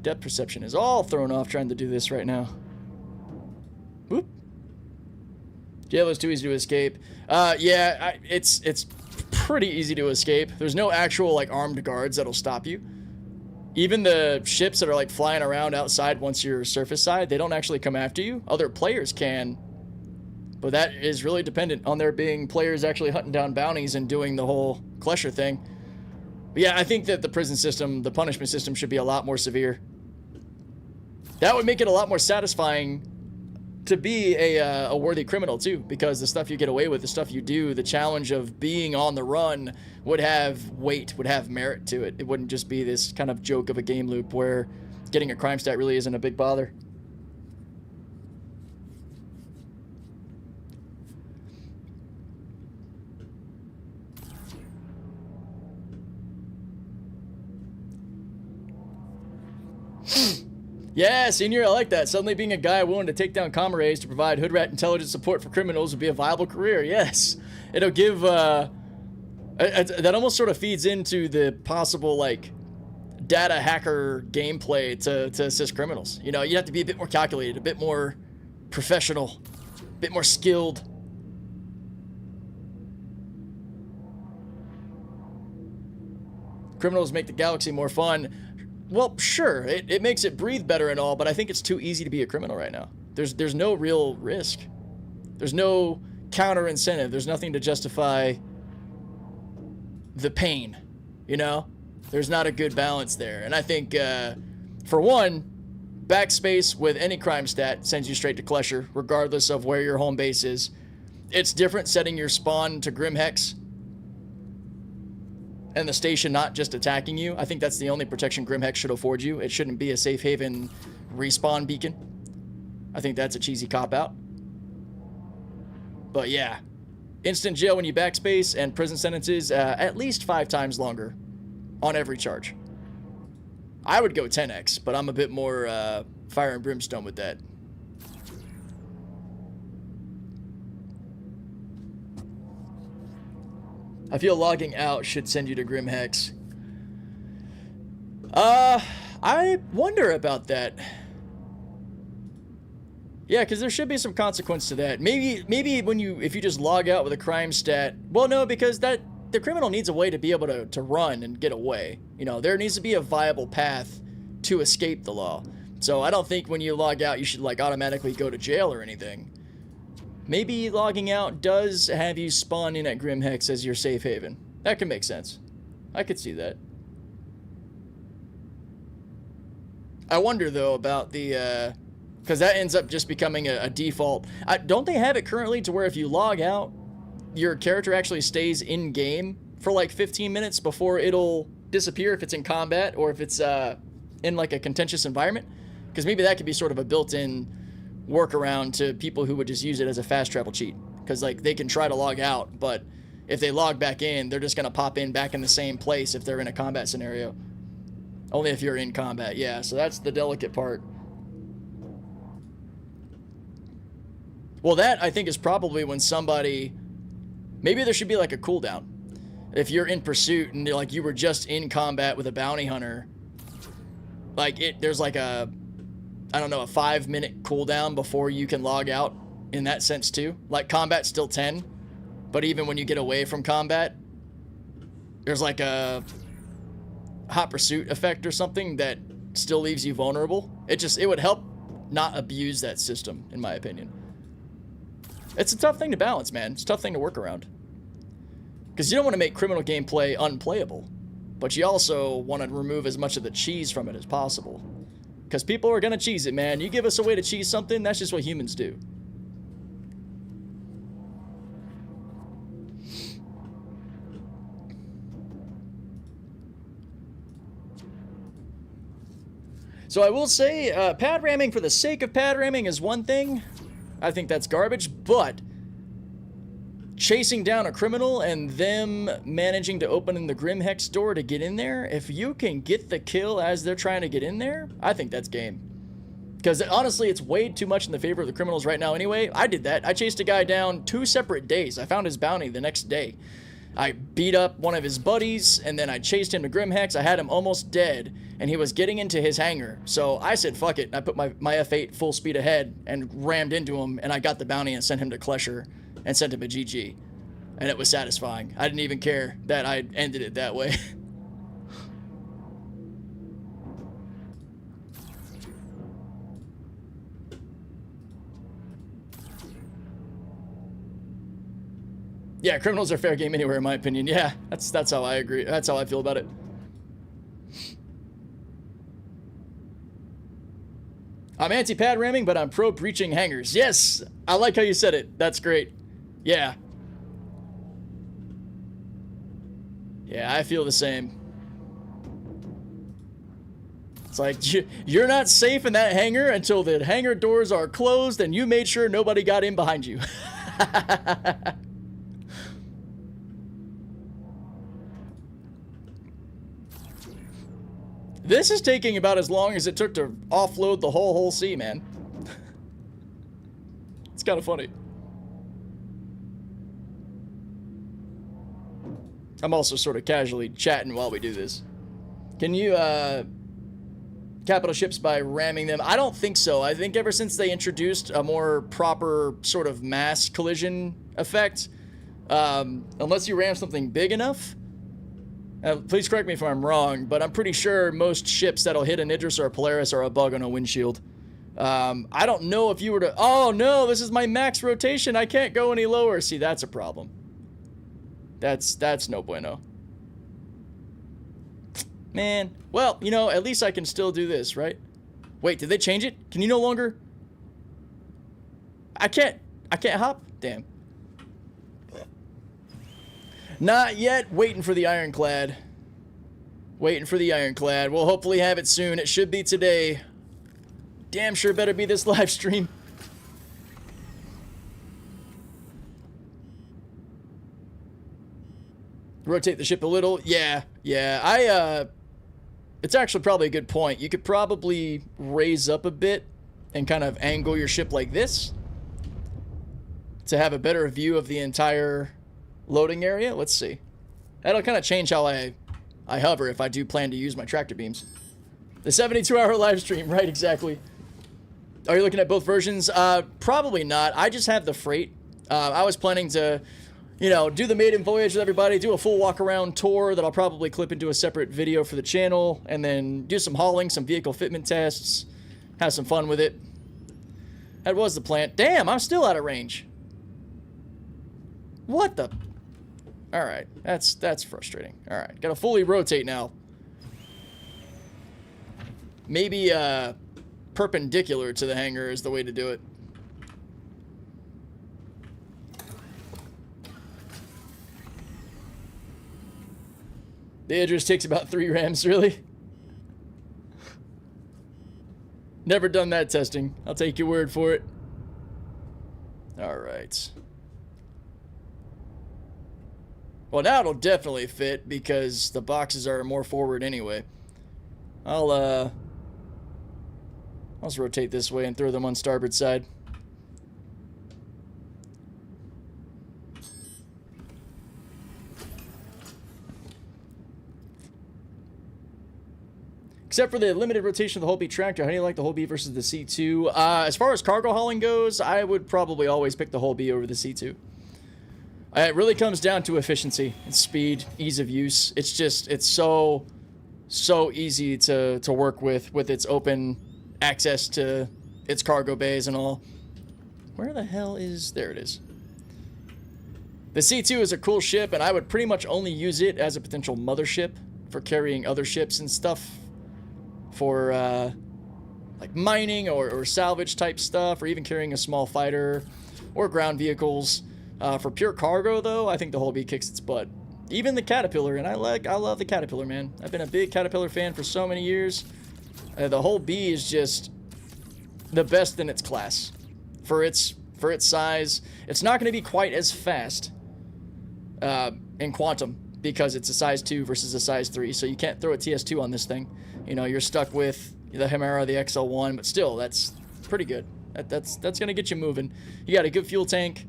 Depth perception is all thrown off trying to do this right now. Whoop. Jail is too easy to escape. Yeah, it's pretty easy to escape. There's no actual like armed guards that'll stop you. Even the ships that are like flying around outside once you're surface side, they don't actually come after you. Other players can, but that is really dependent on there being players actually hunting down bounties and doing the whole Klesher thing. But yeah, I think that the prison system, the punishment system should be a lot more severe. That would make it a lot more satisfying to be a worthy criminal too, because the stuff you get away with, the stuff you do, the challenge of being on the run would have weight, would have merit to it. It wouldn't just be this kind of joke of a game loop where getting a crime stat really isn't a big bother. Yeah, Senior, I like that. Suddenly being a guy willing to take down comrades to provide hood rat intelligence support for criminals would be a viable career. Yes. It'll give, that almost sort of feeds into the possible, like, data hacker gameplay to assist criminals. You know, you have to be a bit more calculated, a bit more professional, a bit more skilled. Criminals make the galaxy more fun. Well, sure, it makes it breathe better and all, but I think it's too easy to be a criminal right now. There's no real risk. There's no counter incentive. There's nothing to justify the pain, you know? There's not a good balance there. And I think, for one, backspace with any crime stat sends you straight to Klesher, regardless of where your home base is. It's different setting your spawn to Grim Hex and the station not just attacking you. I think that's the only protection Grim Hex should afford you. It shouldn't be a safe haven respawn beacon. I think that's a cheesy cop-out. But yeah, instant jail when you backspace and prison sentences at least 5 times longer on every charge. I would go 10x, but I'm a bit more fire and brimstone with that. I feel logging out should send you to Grim Hex. I wonder about that. Yeah, because there should be some consequence to that. Maybe if you just log out with a crime stat. Well, no, because the criminal needs a way to be able to run and get away. You know, there needs to be a viable path to escape the law. So I don't think when you log out, you should like automatically go to jail or anything. Maybe logging out does have you spawn in at Grim Hex as your safe haven. That can make sense. I could see that. I wonder, though, about the... because that ends up just becoming a default. Don't they have it currently to where if you log out, your character actually stays in-game for like 15 minutes before it'll disappear if it's in combat or if it's in like a contentious environment? Because maybe that could be sort of a built-in workaround to people who would just use it as a fast travel cheat, because like they can try to log out, but if they log back in, they're just going to pop in back in the same place if they're in a combat scenario. Only if you're in combat. Yeah, so that's the delicate part. Well, that I think is probably when somebody, maybe there should be like a cooldown. If you're in pursuit and like you were just in combat with a bounty hunter, like there's like a, I don't know, a 5-minute cooldown before you can log out in that sense too. Like combat's still 10, but even when you get away from combat, there's like a hot pursuit effect or something that still leaves you vulnerable. It would help not abuse that system, in my opinion. It's a tough thing to balance, man. It's a tough thing to work around. Because you don't want to make criminal gameplay unplayable, but you also want to remove as much of the cheese from it as possible. Because people are going to cheese it, man. You give us a way to cheese something, that's just what humans do. So I will say, pad ramming for the sake of pad ramming is one thing. I think that's garbage, but chasing down a criminal and them managing to open the Grim Hex door to get in there, if you can get the kill as they're trying to get in there, I think that's game. Because honestly, it's way too much in the favor of the criminals right now anyway. I did that. I chased a guy down 2 separate days. I found his bounty the next day. I beat up one of his buddies, and then I chased him to Grimhex. I had him almost dead, and he was getting into his hangar. So I said, fuck it. I put my F8 full speed ahead and rammed into him, and I got the bounty and sent him to Klesher and sent him a GG. And it was satisfying. I didn't even care that I ended it that way. Yeah, criminals are fair game anywhere, in my opinion. Yeah, that's how I agree. That's how I feel about it. I'm anti-pad ramming, but I'm pro breaching hangars. Yes, I like how you said it. That's great. Yeah. Yeah, I feel the same. It's like, you're not safe in that hangar until the hangar doors are closed and you made sure nobody got in behind you. This is taking about as long as it took to offload the whole sea, man. It's kind of funny. I'm also sort of casually chatting while we do this. Can you, capital ships by ramming them? I don't think so. I think ever since they introduced a more proper sort of mass collision effect, unless you ram something big enough, please correct me if I'm wrong, but I'm pretty sure most ships that'll hit an Idris or a Polaris are a bug on a windshield. I don't know if you were to... Oh, no, this is my max rotation. I can't go any lower. See, that's a problem. That's no bueno. Man. Well, you know, at least I can still do this, right? Wait, did they change it? Can you no longer... I can't hop? Damn. Not yet. Waiting for the Ironclad. Waiting for the Ironclad. We'll hopefully have it soon. It should be today. Damn sure better be this live stream. Rotate the ship a little. Yeah. It's actually probably a good point. You could probably raise up a bit and kind of angle your ship like this to have a better view of the entire loading area. Let's see. That'll kind of change how I hover if I do plan to use my tractor beams. The 72-hour live stream, right? Exactly. Are you looking at both versions? Probably not. I just have the freight. I was planning to, you know, do the maiden voyage with everybody, do a full walk-around tour that I'll probably clip into a separate video for the channel, and then do some hauling, some vehicle fitment tests, have some fun with it. That was the plan. Damn, I'm still out of range. What the... Alright, that's frustrating. Alright, gotta fully rotate now. Maybe, perpendicular to the hangar is the way to do it. The Idris takes about 3 rams, really? Never done that testing. I'll take your word for it. Alright. Well, now it'll definitely fit because the boxes are more forward anyway. I'll just rotate this way and throw them on starboard side. Except for the limited rotation of the whole B tractor, how do you like the whole B versus the C2? As far as cargo hauling goes, I would probably always pick the whole B over the C2. It really comes down to efficiency and speed, ease of use. It's just, it's so easy to work with its open access to its cargo bays and all. Where the hell is... There it is. The C2 is a cool ship, and I would pretty much only use it as a potential mothership for carrying other ships and stuff for, like mining or salvage type stuff, or even carrying a small fighter or ground vehicles. For pure cargo, though, I think the whole B kicks its butt. Even the Caterpillar, and I love the Caterpillar, man. I've been a big Caterpillar fan for so many years. The whole B is just the best in its class. For its size, it's not going to be quite as fast in quantum because it's a size 2 versus a size 3, so you can't throw a TS2 on this thing. You know, you're stuck with the Hemera, the XL1, but still, that's pretty good. That's going to get you moving. You got a good fuel tank.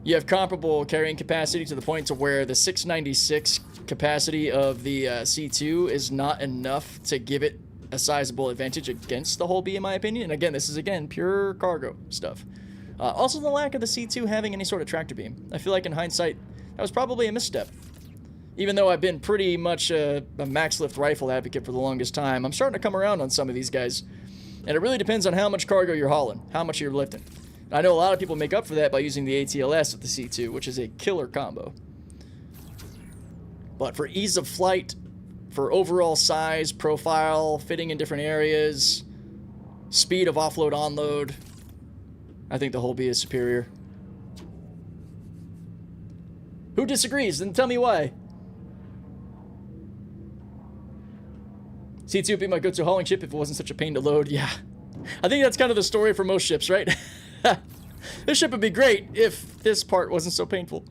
you have comparable carrying capacity to the point to where the 696 capacity of the C2 is not enough to give it a sizable advantage against the whole B, in my opinion. And again, this is, again, pure cargo stuff. Also, the lack of the C2 having any sort of tractor beam. I feel like in hindsight, that was probably a misstep. Even though I've been pretty much a max lift rifle advocate for the longest time, I'm starting to come around on some of these guys. And it really depends on how much cargo you're hauling, how much you're lifting. I know a lot of people make up for that by using the ATLS with the C2, which is a killer combo. But for ease of flight, for overall size, profile, fitting in different areas, speed of offload, onload, I think the whole B is superior. Who disagrees? Then tell me why. C2 would be my go-to hauling ship if it wasn't such a pain to load. Yeah. I think that's kind of the story for most ships, right? This ship would be great if this part wasn't so painful.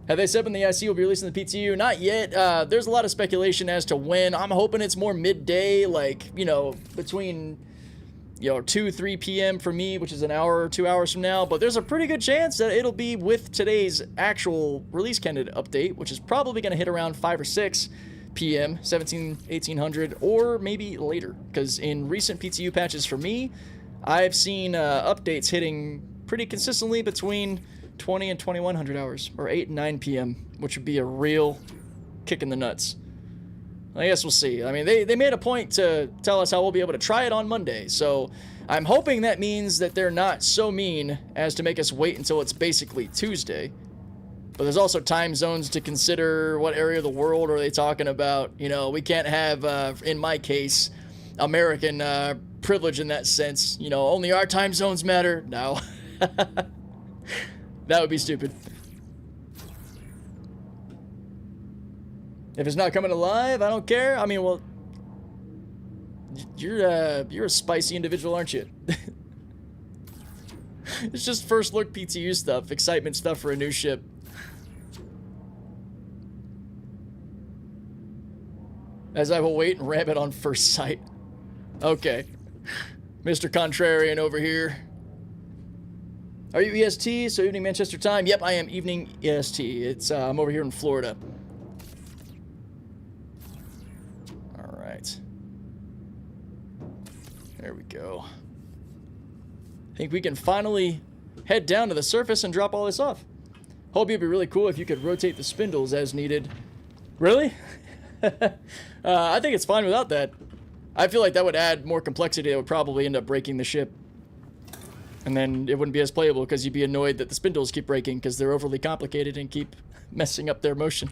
Have they said when the IC will be releasing the PTU? Not yet. There's a lot of speculation as to when. I'm hoping it's more midday, like, you know, between, you know, 2, 3 p.m. for me, which is an hour or 2 hours from now. But there's a pretty good chance that it'll be with today's actual release candidate update, which is probably going to hit around 5 or 6 p.m., 1800, or maybe later. Because in recent PTU patches for me, I've seen updates hitting pretty consistently between 20 and 2100 hours, or 8 and 9 p.m., which would be a real kick in the nuts. I guess we'll see. I mean, they made a point to tell us how we'll be able to try it on Monday, so I'm hoping that means that they're not so mean as to make us wait until it's basically Tuesday. But there's also time zones to consider. What area of the world are they talking about? You know, we can't have, in my case, American privilege in that sense. You know, only our time zones matter. No. That would be stupid. If it's not coming alive, I don't care. I mean, well, you're a spicy individual, aren't you? It's just first look PTU stuff, excitement stuff for a new ship. As I will wait and ram it on first sight. Okay. Mr. Contrarian over here. Are you EST? So evening Manchester time? Yep, I am evening EST. It's I'm over here in Florida. All right. There we go. I think we can finally head down to the surface and drop all this off. Hope it'd be really cool if you could rotate the spindles as needed. Really? I think it's fine without that. I feel like that would add more complexity. That would probably end up breaking the ship. And then it wouldn't be as playable because you'd be annoyed that the spindles keep breaking because they're overly complicated and keep messing up their motion.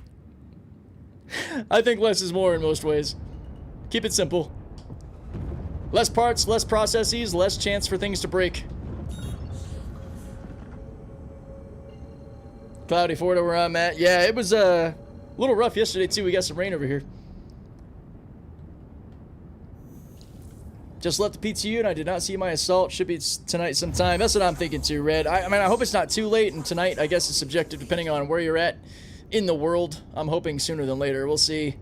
I think less is more in most ways. Keep it simple. Less parts, less processes, less chance for things to break. Cloudy Florida where I'm at. Yeah, it was a little rough yesterday too. We got some rain over here. Just left the PTU and I did not see my assault. Should be tonight sometime. That's what I'm thinking too, Red. I mean, I hope it's not too late, and tonight, I guess, is subjective depending on where you're at in the world. I'm hoping sooner than later. We'll see.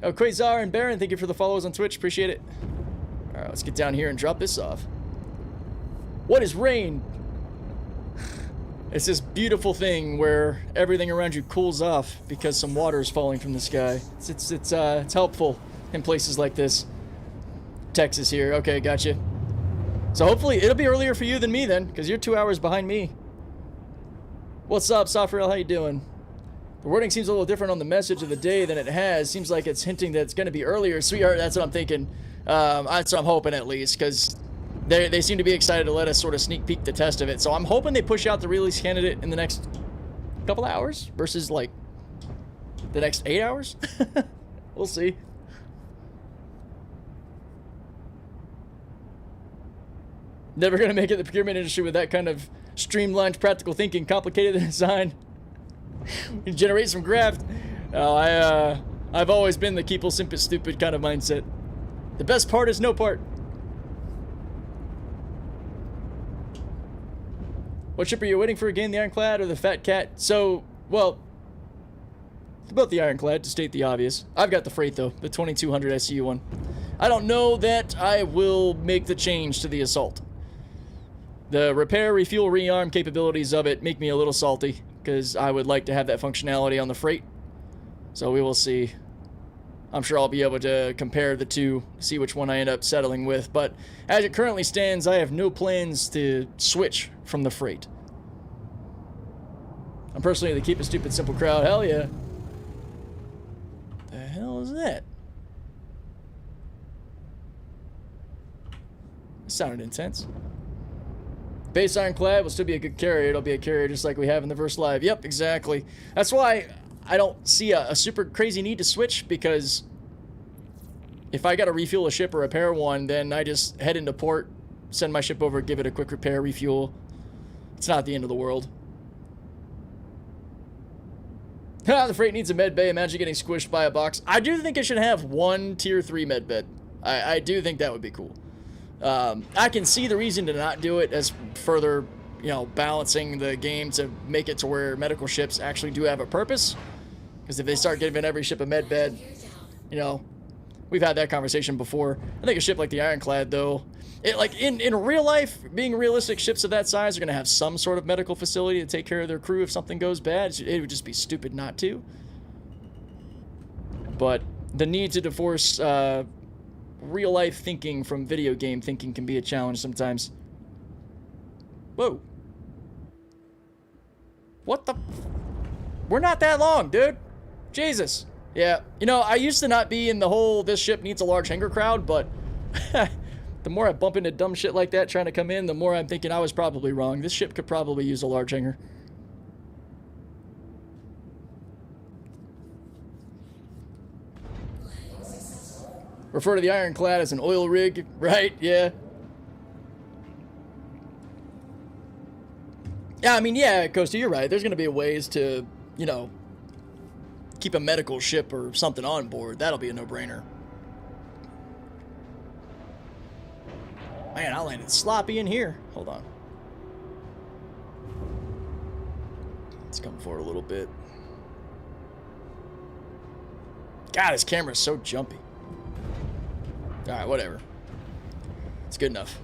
Oh, Quasar and Baron, thank you for the follows on Twitch. Appreciate it. All right, let's get down here and drop this off. What is rain? It's this beautiful thing where everything around you cools off because some water is falling from the sky. It's helpful in places like this. Texas here. Okay, gotcha. So hopefully it'll be earlier for you than me then, because you're 2 hours behind me. What's up, Sofrail? How you doing? The wording seems a little different on the message of the day than it has. Seems like it's hinting that it's going to be earlier. Sweetheart, that's what I'm thinking. That's what I'm hoping at least, because they seem to be excited to let us sort of sneak peek the test of it. So I'm hoping they push out the release candidate in the next couple hours versus like the next 8 hours. We'll see. Never going to make it in the procurement industry with that kind of streamlined practical thinking, complicated design. You generate some graft. I've always been the keep simple stupid kind of mindset. The best part is no part. What ship are you waiting for again, the Ironclad or the Fat Cat? So, well, both the Ironclad, to state the obvious. I've got the freight though, the 2200 SCU one. I don't know that I will make the change to the Assault. The repair, refuel, rearm capabilities of it make me a little salty, because I would like to have that functionality on the freight. So we will see. I'm sure I'll be able to compare the two, see which one I end up settling with. But as it currently stands, I have no plans to switch from the freight. I'm personally the keep it stupid simple crowd. Hell yeah. The hell is that? That sounded intense. Base Ironclad will still be a good carrier. It'll be a carrier just like we have in the Verse Live. Yep, exactly. That's why I don't see a super crazy need to switch, because if I got to refuel a ship or repair one, then I just head into port, send my ship over, give it a quick repair, refuel. It's not the end of the world. The freight needs a med bay. Imagine getting squished by a box. I do think it should have one tier 3 med bed. I do think that would be cool. I can see the reason to not do it as further, you know, balancing the game to make it to where medical ships actually do have a purpose. Because if they start giving every ship a med bed, you know, we've had that conversation before. I think a ship like the Ironclad, though, it, like in real life, being realistic, ships of that size are going to have some sort of medical facility to take care of their crew if something goes bad. It would just be stupid not to. But the need to divorce real life thinking from video game thinking can be a challenge sometimes. Whoa. What the? We're not that long, dude. Jesus. Yeah. You know, I used to not be in the whole this ship needs a large hangar crowd, but the more I bump into dumb shit like that trying to come in, the more I'm thinking I was probably wrong. This ship could probably use a large hangar. Refer to the Ironclad as an oil rig, right? Yeah. Yeah, I mean, yeah, Costa, you're right. There's going to be ways to, you know, keep a medical ship or something on board. That'll be a no-brainer. Man, I landed sloppy in here. Hold on. Let's come forward a little bit. God, this camera's so jumpy. Alright, whatever. It's good enough.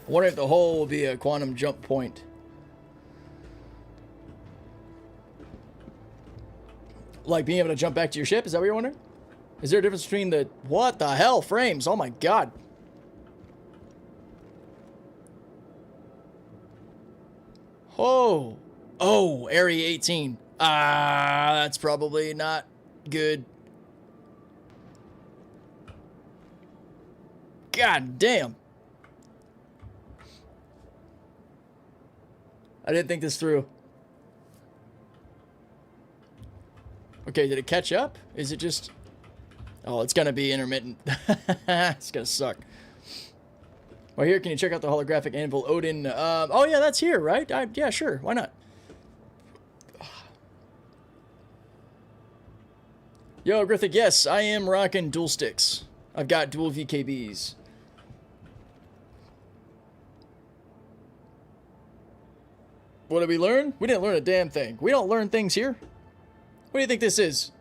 I wonder if the hole will be a quantum jump point. Like being able to jump back to your ship? Is that what you're wondering? Is there a difference between the... What the hell? Frames. Oh my god. Oh. Oh, Area 18. That's probably not good. God damn. I didn't think this through. Okay, did it catch up? Is it just... Oh, it's gonna be intermittent. It's gonna suck. Well, here, can you check out the holographic anvil Odin? Oh, yeah, that's here, right? Yeah, sure. Why not? Yo, Griffith, yes, I am rocking dual sticks. I've got dual VKBs. What did we learn? We didn't learn a damn thing. We don't learn things here. What do you think this is?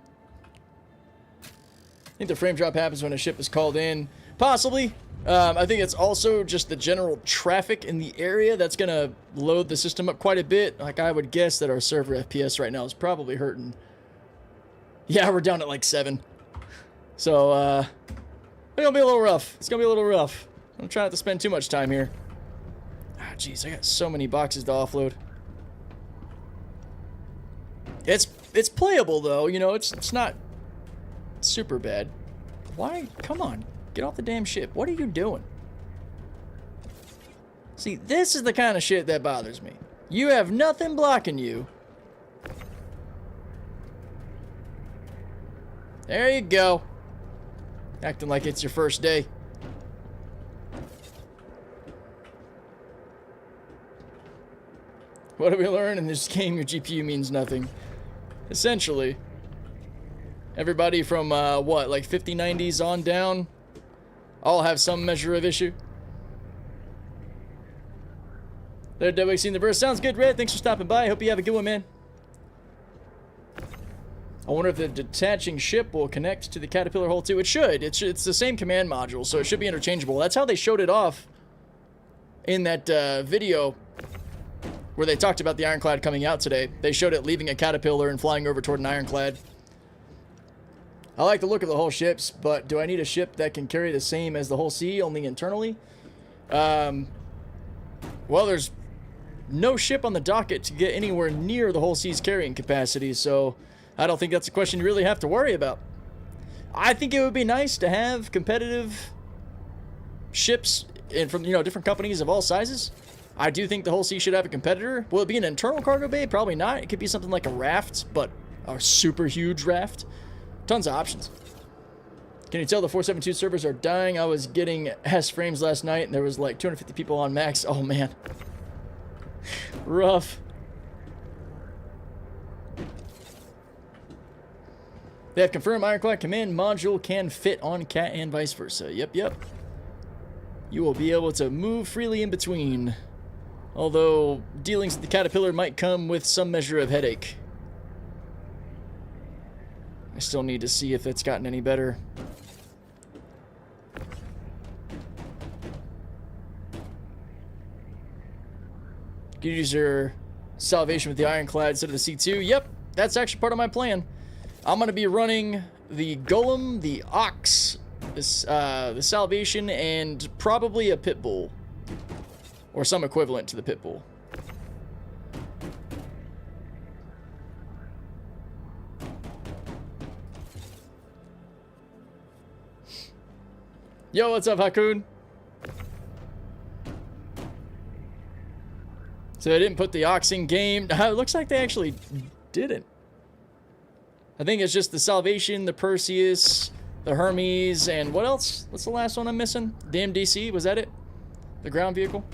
I think the frame drop happens when a ship is called in. Possibly. I think it's also just the general traffic in the area that's going to load the system up quite a bit. Like, I would guess that our server FPS right now is probably hurting. Yeah, we're down at like 7. So, it's going to be a little rough. It's going to be a little rough. I'm trying not to spend too much time here. Ah, jeez, I got so many boxes to offload. It's playable, though. You know, it's not super bad. Why? Come on. Get off the damn ship. What are you doing? See, this is the kind of shit that bothers me. You have nothing blocking you. There you go. Acting like it's your first day. What do we learn in this game? Your GPU means nothing. Essentially. Everybody from, what, like 5090s on down, all have some measure of issue. There, Deadwake seen the verse. Sounds good, Red. Thanks for stopping by. Hope you have a good one, man. I wonder if the detaching ship will connect to the Caterpillar hull too. It should. It's the same command module, so it should be interchangeable. That's how they showed it off in that video where they talked about the Ironclad coming out today. They showed it leaving a Caterpillar and flying over toward an Ironclad. I like the look of the whole ships, but do I need a ship that can carry the same as the whole sea, only internally? Well, there's no ship on the docket to get anywhere near the whole sea's carrying capacity, so I don't think that's a question you really have to worry about. I think it would be nice to have competitive ships from, different companies of all sizes. I do think the whole sea should have a competitor. Will it be an internal cargo bay? Probably not. It could be something like a raft, but a super huge raft. Tons of options. Can you tell the 472 servers are dying? I was getting S frames last night, and there was like 250 people on max. Oh, man. Rough. They have confirmed Ironclad command module can fit on Cat and vice versa. Yep. You will be able to move freely in between. Although dealings with the Caterpillar might come with some measure of headache. I still need to see if it's gotten any better. You use your salvation with the Ironclad instead of the C2. Yep, that's actually part of my plan. I'm going to be running the Golem, the Ox, the salvation, and probably a Pitbull. Or some equivalent to the Pitbull. Yo, what's up, Hakun? So they didn't put the Ox in game. It looks like they actually didn't. I think it's just the Salvation, the Perseus, the Hermes, and what else? What's the last one I'm missing? The MDC, was that it? The ground vehicle?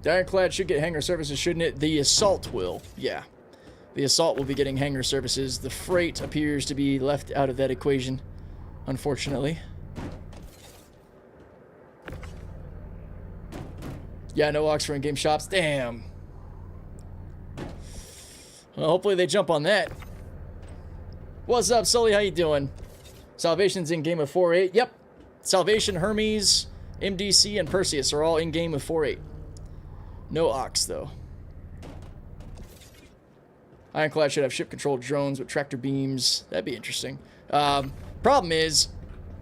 The Ironclad should get hangar services, shouldn't it? The Assault will, yeah. The Assault will be getting hangar services. The Freight appears to be left out of that equation, unfortunately. Yeah, no Ox for in-game shops. Damn. Well, hopefully they jump on that. What's up, Sully? How you doing? Salvation's in game with 4.8. Yep. Salvation, Hermes, MDC, and Perseus are all in game with 4.8. No Ox, though. Ironclad should have ship-controlled drones with tractor beams. That'd be interesting. Problem is,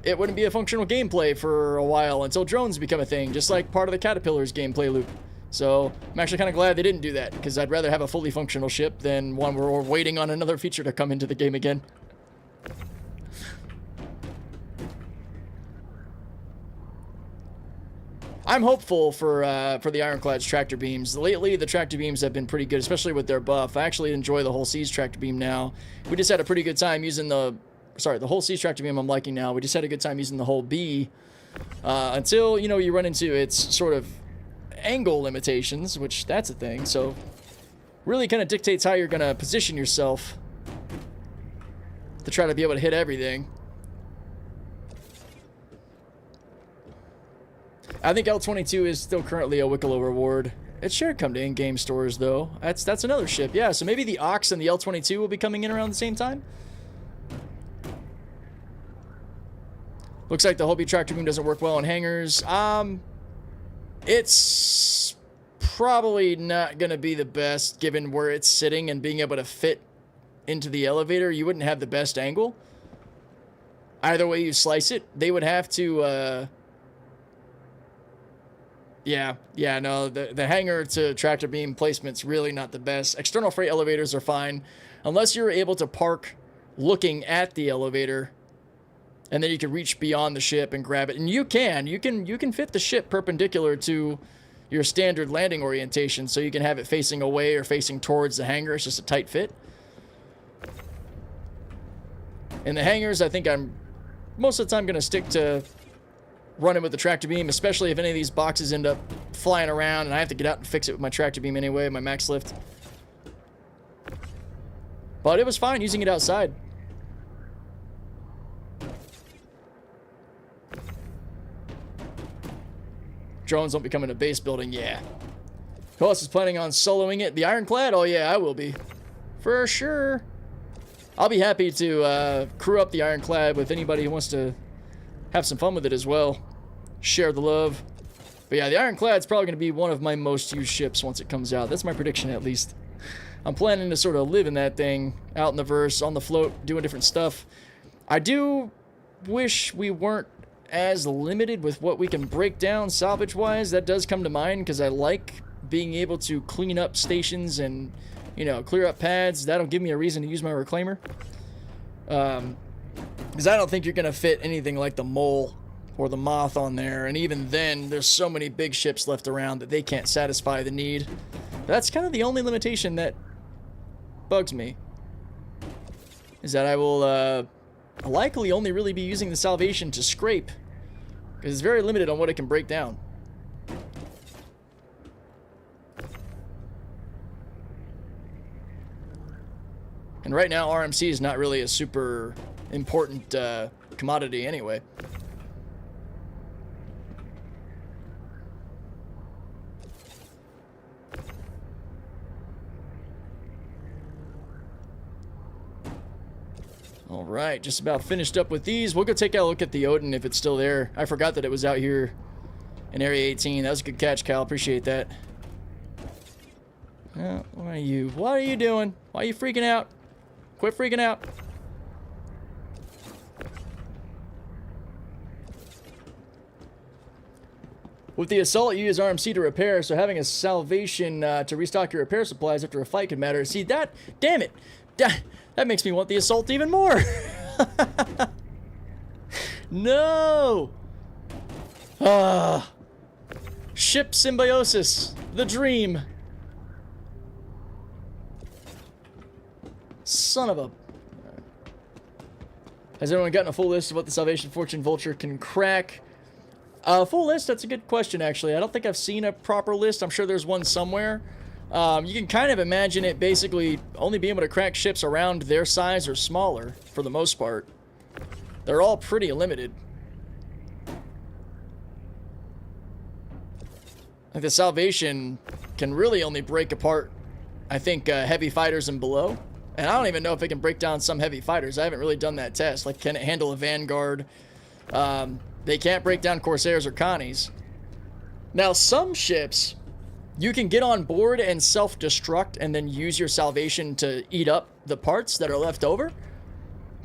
it wouldn't be a functional gameplay for a while until drones become a thing, just like part of the Caterpillar's gameplay loop. So, I'm actually kind of glad they didn't do that, because I'd rather have a fully functional ship than one where we're waiting on another feature to come into the game again. I'm hopeful for the Ironclad's tractor beams. Lately, the tractor beams have been pretty good, especially with their buff. I actually enjoy the whole Seas tractor beam now. We just had a pretty good time using the whole Seas tractor beam I'm liking now. We just had a good time using the whole B until, you run into its sort of angle limitations, which that's a thing. So, really kind of dictates how you're going to position yourself to try to be able to hit everything. I think L22 is still currently a Wicklow reward. It should come to in-game stores, though. That's another ship. Yeah, so maybe the Ox and the L22 will be coming in around the same time. Looks like the Hobie tractor beam doesn't work well on hangars. It's probably not going to be the best, given where it's sitting and being able to fit into the elevator. You wouldn't have the best angle. Either way you slice it, they would have to... Yeah, no, the hangar to tractor beam placement's really not the best. External freight elevators are fine, unless you're able to park looking at the elevator, and then you can reach beyond the ship and grab it. And you can fit the ship perpendicular to your standard landing orientation, so you can have it facing away or facing towards the hangar. It's just a tight fit. In the hangars, I think I'm most of the time going to stick to running with the tractor beam, especially if any of these boxes end up flying around and I have to get out and fix it with my tractor beam anyway, my max lift. But it was fine using it outside. Drones won't be coming to base building, yeah. Who else is planning on soloing it? The Ironclad? Oh yeah, I will be. For sure. I'll be happy to crew up the Ironclad with anybody who wants to have some fun with it as well. Share the love. But yeah, the Ironclad's probably going to be one of my most used ships once it comes out. That's my prediction, at least. I'm planning to sort of live in that thing, out in the verse, on the float, doing different stuff. I do wish we weren't as limited with what we can break down salvage-wise. That does come to mind, because I like being able to clean up stations and, you know, clear up pads. That'll give me a reason to use my reclaimer. Because I don't think you're going to fit anything like the Mole or the Moth on there, and even then, there's so many big ships left around that they can't satisfy the need. That's kind of the only limitation that bugs me, is that I will likely only really be using the Salvation to scrape, because it's very limited on what it can break down. And right now, RMC is not really a super important commodity anyway. Alright, just about finished up with these. We'll go take a look at the Odin if it's still there. I forgot that it was out here in Area 18. That was a good catch, Cal. Appreciate that. What are you? What are you doing? Why are you freaking out? Quit freaking out. With the Assault, you use RMC to repair, so having a Salvation to restock your repair supplies after a fight could matter. See, that... Damn it! That makes me want the Assault even more! No! Ship symbiosis. The dream. Son of a... Has everyone gotten a full list of what the Salvation Fortune Vulture can crack? Full list? That's a good question, actually. I don't think I've seen a proper list. I'm sure there's one somewhere. You can kind of imagine it basically only being able to crack ships around their size or smaller, for the most part. They're all pretty limited. Like the Salvation can really only break apart, I think, heavy fighters and below. And I don't even know if it can break down some heavy fighters. I haven't really done that test. Like, can it handle a Vanguard? They can't break down Corsairs or Connies. Now, some ships... You can get on board and self-destruct and then use your Salvation to eat up the parts that are left over.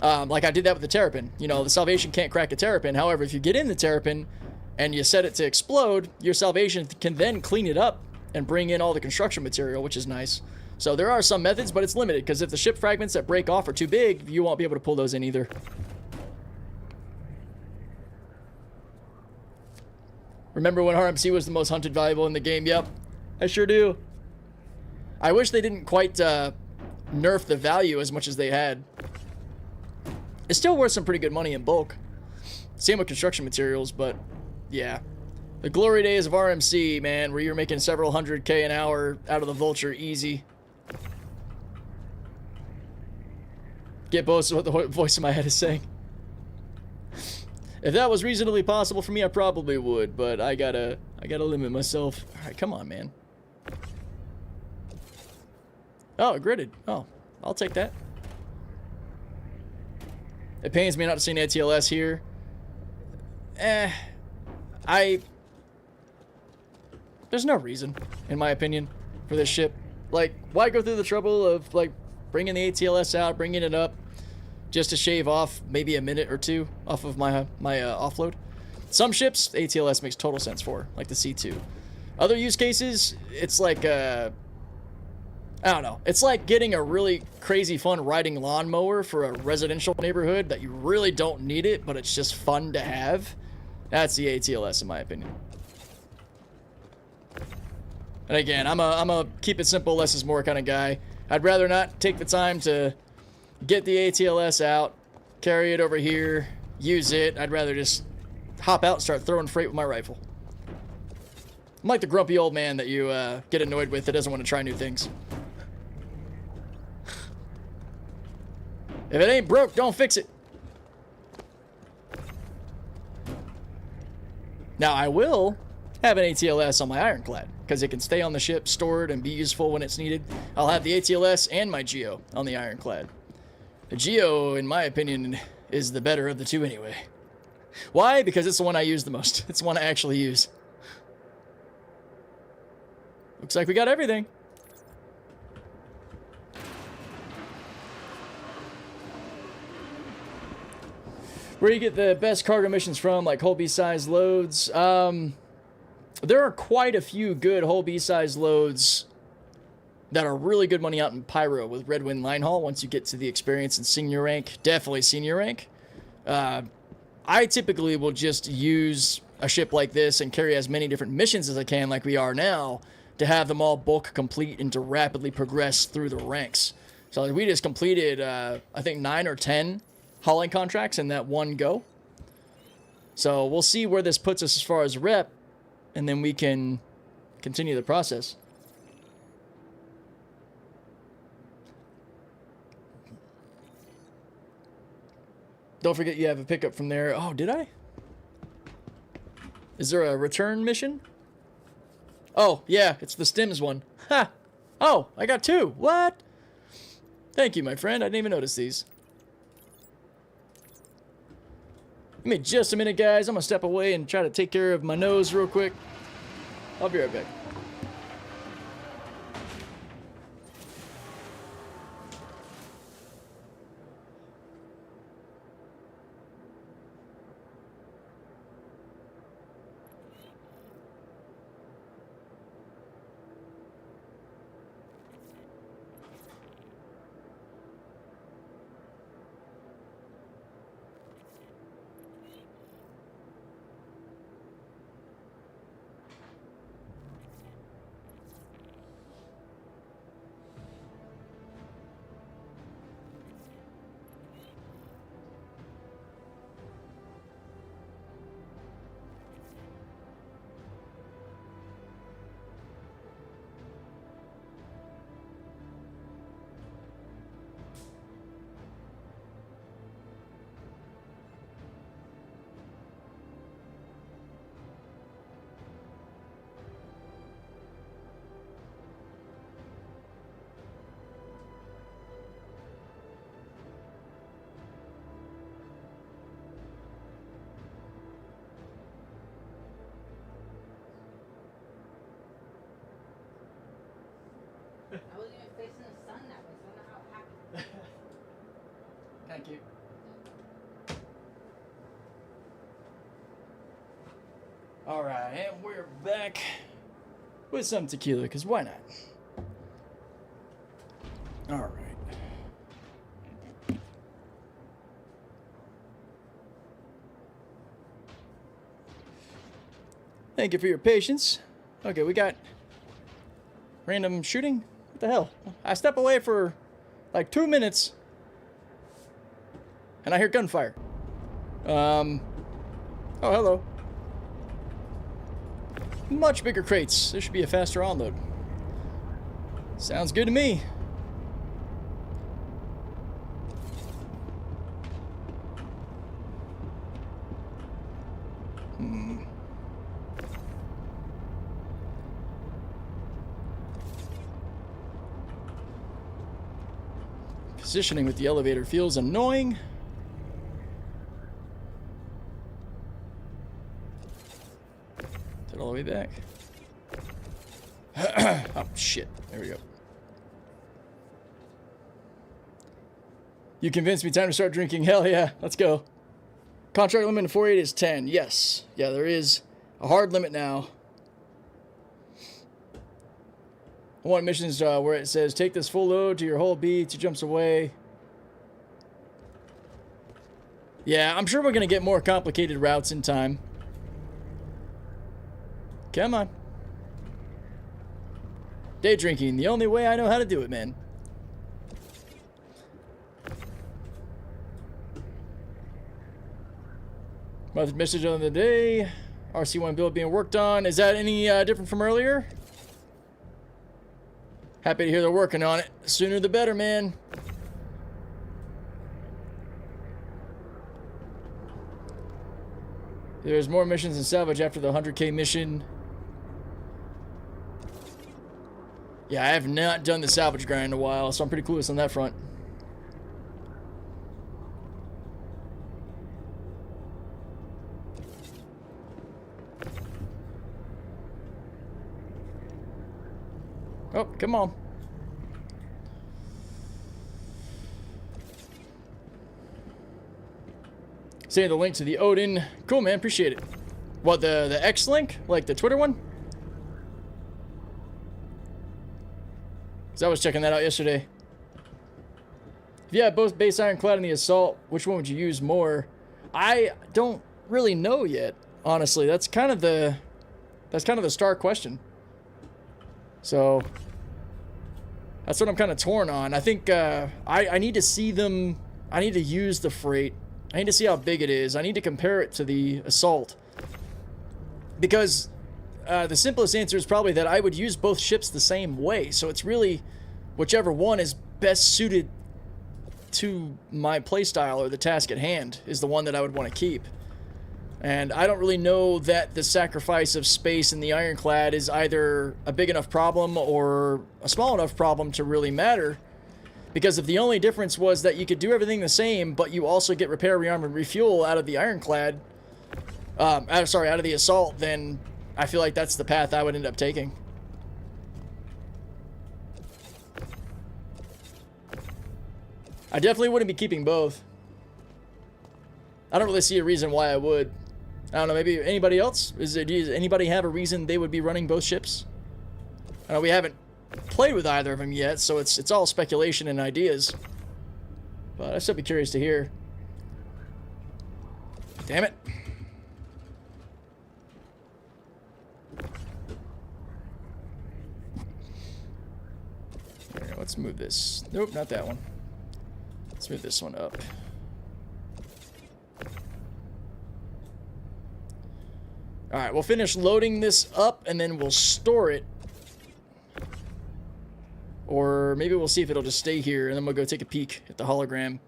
Like I did that with the Terrapin. You know, the Salvation can't crack a Terrapin. However, if you get in the Terrapin and you set it to explode, your Salvation can then clean it up and bring in all the construction material, which is nice. So there are some methods, but it's limited, because if the ship fragments that break off are too big, you won't be able to pull those in either. Remember when RMC was the most hunted valuable in the game? Yep. I sure do. I wish they didn't quite nerf the value as much as they had. It's still worth some pretty good money in bulk. Same with construction materials, but yeah. The glory days of RMC, man, where you're making several $100K an hour out of the Vulture easy. Get both what the voice in my head is saying. If that was reasonably possible for me, I probably would, but I gotta limit myself. All right, come on, man. Oh, gridded. Oh, I'll take that. It pains me not to see an ATLS here. There's no reason, in my opinion, for this ship. Like, why go through the trouble of, like, bringing the ATLS out, bringing it up, just to shave off maybe a minute or two off of my offload? Some ships, ATLS makes total sense for, like the C2. Other use cases, it's like, I don't know. It's like getting a really crazy fun riding lawnmower for a residential neighborhood that you really don't need it, but it's just fun to have. That's the ATLS, in my opinion. And again, I'm a keep it simple, less is more kind of guy. I'd rather not take the time to get the ATLS out, carry it over here, use it. I'd rather just hop out and start throwing freight with my rifle. I'm like the grumpy old man that you get annoyed with that doesn't want to try new things. If it ain't broke, don't fix it. Now, I will have an ATLS on my Ironclad, because it can stay on the ship, stored, and be useful when it's needed. I'll have the ATLS and my Geo on the Ironclad. The Geo, in my opinion, is the better of the two anyway. Why? Because it's the one I use the most. It's the one I actually use. Looks like we got everything. Where you get the best cargo missions from, like whole B-size loads. There are quite a few good whole B-size loads that are really good money out in Pyro with Red Wind Line Haul once you get to the experience and senior rank. Definitely senior rank. I typically will just use a ship like this and carry as many different missions as I can, like we are now, to have them all bulk complete and to rapidly progress through the ranks. So like, we just completed, I think 9 or 10 hauling contracts in that one go. So we'll see where this puts us as far as rep, and then we can continue the process. Don't forget you have a pickup from there. Oh, did I? Is there a return mission? Oh, yeah, it's the Stims one. Ha! Oh, I got 2. What? Thank you, my friend. I didn't even notice these. Give me just a minute, guys. I'm going to step away and try to take care of my nose real quick. I'll be right back. I wasn't even facing the sun that way, so I don't know how it happened. Thank you. Alright, and we're back with some tequila, because why not? Alright. Thank you for your patience. Okay, we got random shooting. What the hell? I step away for like 2 minutes and I hear gunfire. Oh, hello. Much bigger crates. This should be a faster onload. Sounds good to me. Positioning with the elevator feels annoying. Is it all the way back? Oh, shit. There we go. You convinced me. Time to start drinking. Hell yeah. Let's go. Contract limit in 48 is 10. Yes. Yeah, there is a hard limit now. I want missions where it says, take this full load to your whole B. 2 jumps away. Yeah, I'm sure we're going to get more complicated routes in time. Come on. Day drinking, the only way I know how to do it, man. Message of the day. RC1 build being worked on. Is that any different from earlier? Happy to hear they're working on it. Sooner the better, man. There's more missions in salvage after the 100k mission. Yeah, I have not done the salvage grind in a while, so I'm pretty clueless on that front. Oh, come on. Send the link to the Odin. Cool, man. Appreciate it. What, the X link? Like the Twitter one? Because I was checking that out yesterday. If you had both base Ironclad and the Assault, which one would you use more? I don't really know yet, honestly. That's kind of the star question. So that's what I'm kind of torn on. I think I need to see them. I need to use the freight. I need to see how big it is. I need to compare it to the Assault. Because the simplest answer is probably that I would use both ships the same way. So it's really whichever one is best suited to my playstyle or the task at hand is the one that I would want to keep. And I don't really know that the sacrifice of space in the Ironclad is either a big enough problem or a small enough problem to really matter. Because if the only difference was that you could do everything the same, but you also get repair, rearm, and refuel out of the Ironclad, out of the Assault, then I feel like that's the path I would end up taking. I definitely wouldn't be keeping both. I don't really see a reason why I would. I don't know, maybe anybody else? Does anybody have a reason they would be running both ships? I know we haven't played with either of them yet, so it's all speculation and ideas. But I'd still be curious to hear. Damn it. Here, let's move this. Nope, not that one. Let's move this one up. Alright, we'll finish loading this up and then we'll store it. Or maybe we'll see if it'll just stay here and then we'll go take a peek at the hologram.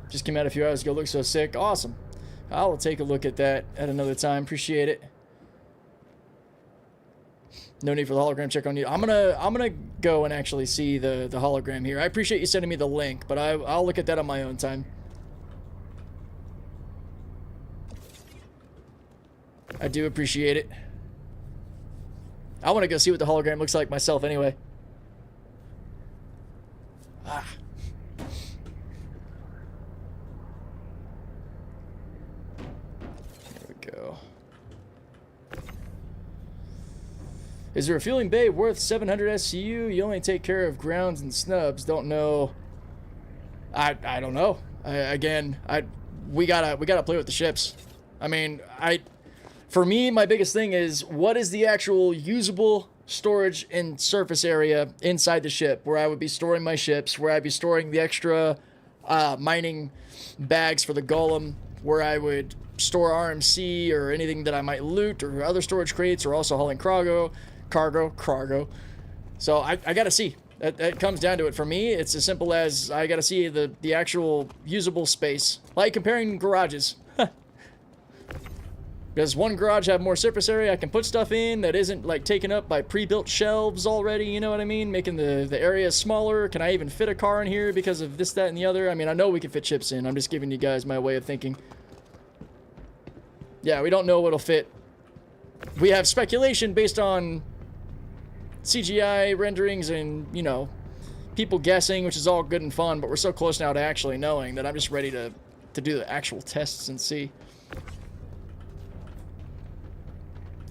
Just came out a few hours ago. Looks so sick. Awesome. I will take a look at that at another time. Appreciate it. No need for the hologram check on you. I'm gonna go and actually see the hologram here. I appreciate you sending me the link, but I'll look at that on my own time. I do appreciate it. I want to go see what the hologram looks like myself anyway. Ah. There we go. Is a refueling bay worth 700 SCU? You only take care of grounds and snubs. Don't know. I don't know. We gotta play with the ships. I mean, for me, my biggest thing is what is the actual usable storage and surface area inside the ship where I would be storing my ships, where I'd be storing the extra mining bags for the golem, where I would store RMC or anything that I might loot or other storage crates, or also hauling cargo. So I gotta see. That comes down to it. For me, it's as simple as I gotta see the actual usable space. Like comparing garages. Does one garage have more surface area I can put stuff in that isn't like taken up by pre-built shelves already, you know what I mean? Making the area smaller. Can I even fit a car in here because of this, that, and the other? I mean, I know we can fit chips in. I'm just giving you guys my way of thinking. Yeah, we don't know what'll fit. We have speculation based on CGI renderings and, you know, people guessing, which is all good and fun, but we're so close now to actually knowing that I'm just ready to do the actual tests and see.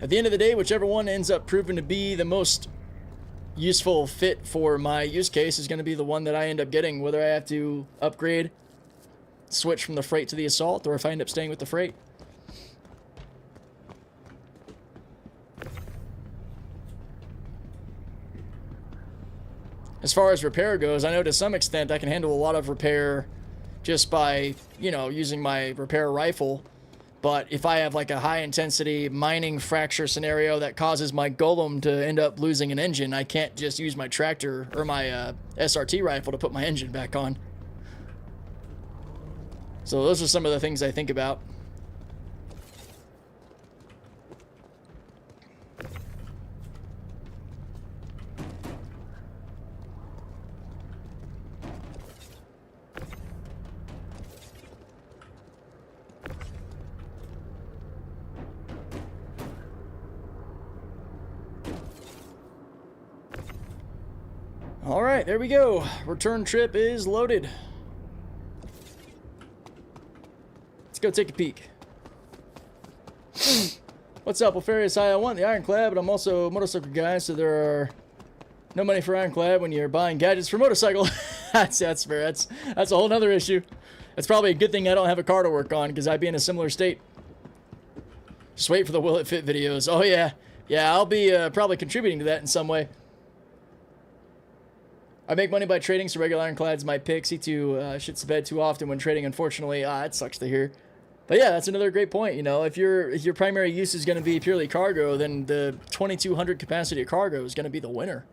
At the end of the day, whichever one ends up proving to be the most useful fit for my use case is going to be the one that I end up getting, whether I have to upgrade, switch from the freight to the Assault, or if I end up staying with the freight. As far as repair goes, I know to some extent I can handle a lot of repair just by, you know, using my repair rifle. But if I have like a high intensity mining fracture scenario that causes my golem to end up losing an engine, I can't just use my tractor or my SRT rifle to put my engine back on. So those are some of the things I think about. Alright, there we go. Return trip is loaded. Let's go take a peek. What's up, Alfarius? I want the Ironclad, but I'm also a motorcycle guy, so there are no money for Ironclad when you're buying gadgets for motorcycle. that's fair. That's a whole nother issue. It's probably a good thing I don't have a car to work on, because I'd be in a similar state. Just wait for the Will It Fit videos. Oh, yeah. Yeah, I'll be probably contributing to that in some way. I make money by trading, so regular Ironclad's my pick. C2 shits the bed too often when trading, unfortunately. It sucks to hear. But yeah, that's another great point. You know, if your primary use is going to be purely cargo, then the 2200 capacity of cargo is going to be the winner.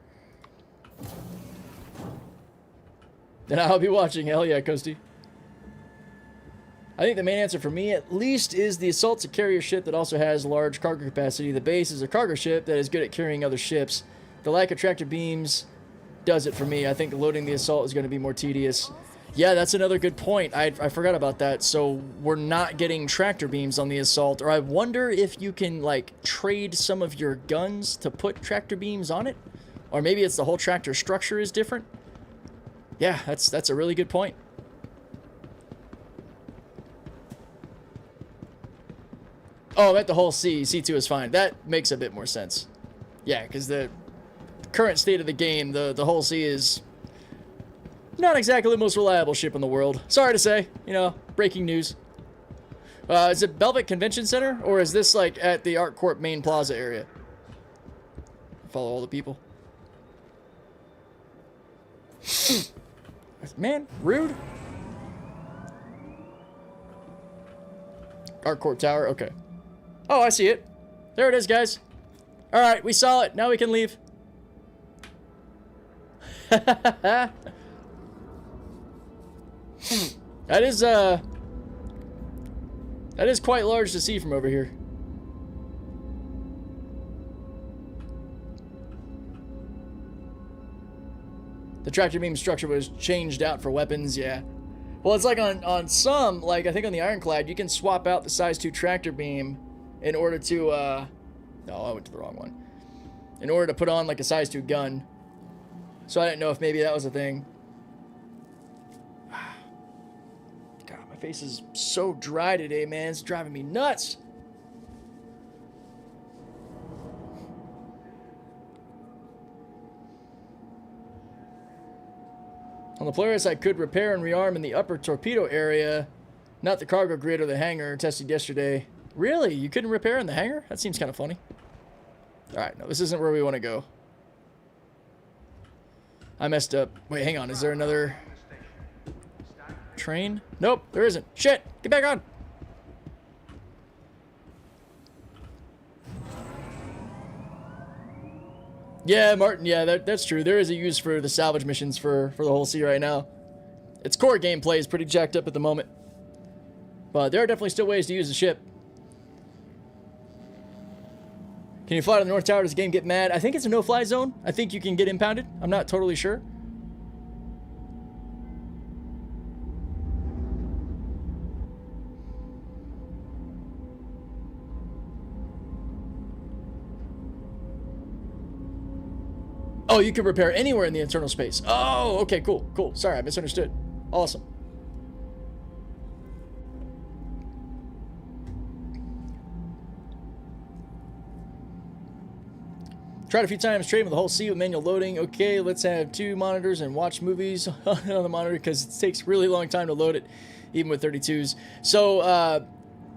Then I'll be watching. Hell yeah, Coasty. I think the main answer for me, at least, is the Assault's a carrier ship that also has large cargo capacity. The base is a cargo ship that is good at carrying other ships. The lack of tractor beams does it for me. I think loading the Assault is going to be more tedious. Yeah, that's another good point. I forgot about that. So we're not getting tractor beams on the Assault. Or I wonder if you can, like, trade some of your guns to put tractor beams on it. Or maybe it's the whole tractor structure is different. Yeah, that's a really good point. Oh, I meant the whole C. C2 is fine. That makes a bit more sense. Yeah, because the current state of the game, the whole C is not exactly the most reliable ship in the world. Sorry to say, you know, breaking news. Is it Belvic Convention Center, or is this like at the Art Corp main plaza area? Follow all the people. Man, rude. Art Corp Tower, okay. Oh, I see it. There it is, guys. All right, we saw it. Now we can leave. That is quite large to see from over here. The tractor beam structure was changed out for weapons, yeah. Well, it's like on some, like I think on the Ironclad, you can swap out the size 2 tractor beam in order to, no, I went to the wrong one. In order to put on like a size 2 gun. So I didn't know if maybe that was a thing. God, my face is so dry today, man. It's driving me nuts. On the Polaris, I could repair and rearm in the upper torpedo area, not the cargo grid or the hangar. Tested yesterday. Really? You couldn't repair in the hangar? That seems kind of funny. Alright, no, this isn't where we want to go. I messed up. Wait, hang on. Is there another train? Nope, there isn't. Shit! Get back on! Yeah, Martin, yeah, that's true. There is a use for the salvage missions for the whole sea right now. Its core gameplay is pretty jacked up at the moment. But there are definitely still ways to use the ship. Can you fly to the North Tower? Does the game get mad? I think it's a no-fly zone. I think you can get impounded. I'm not totally sure. Oh, you can repair anywhere in the internal space. Oh, okay, cool, cool. Sorry, I misunderstood. Awesome. Tried a few times trading with the whole sea with manual loading. Okay, let's have 2 monitors and watch movies on the monitor because it takes a really long time to load it, even with 32s. So,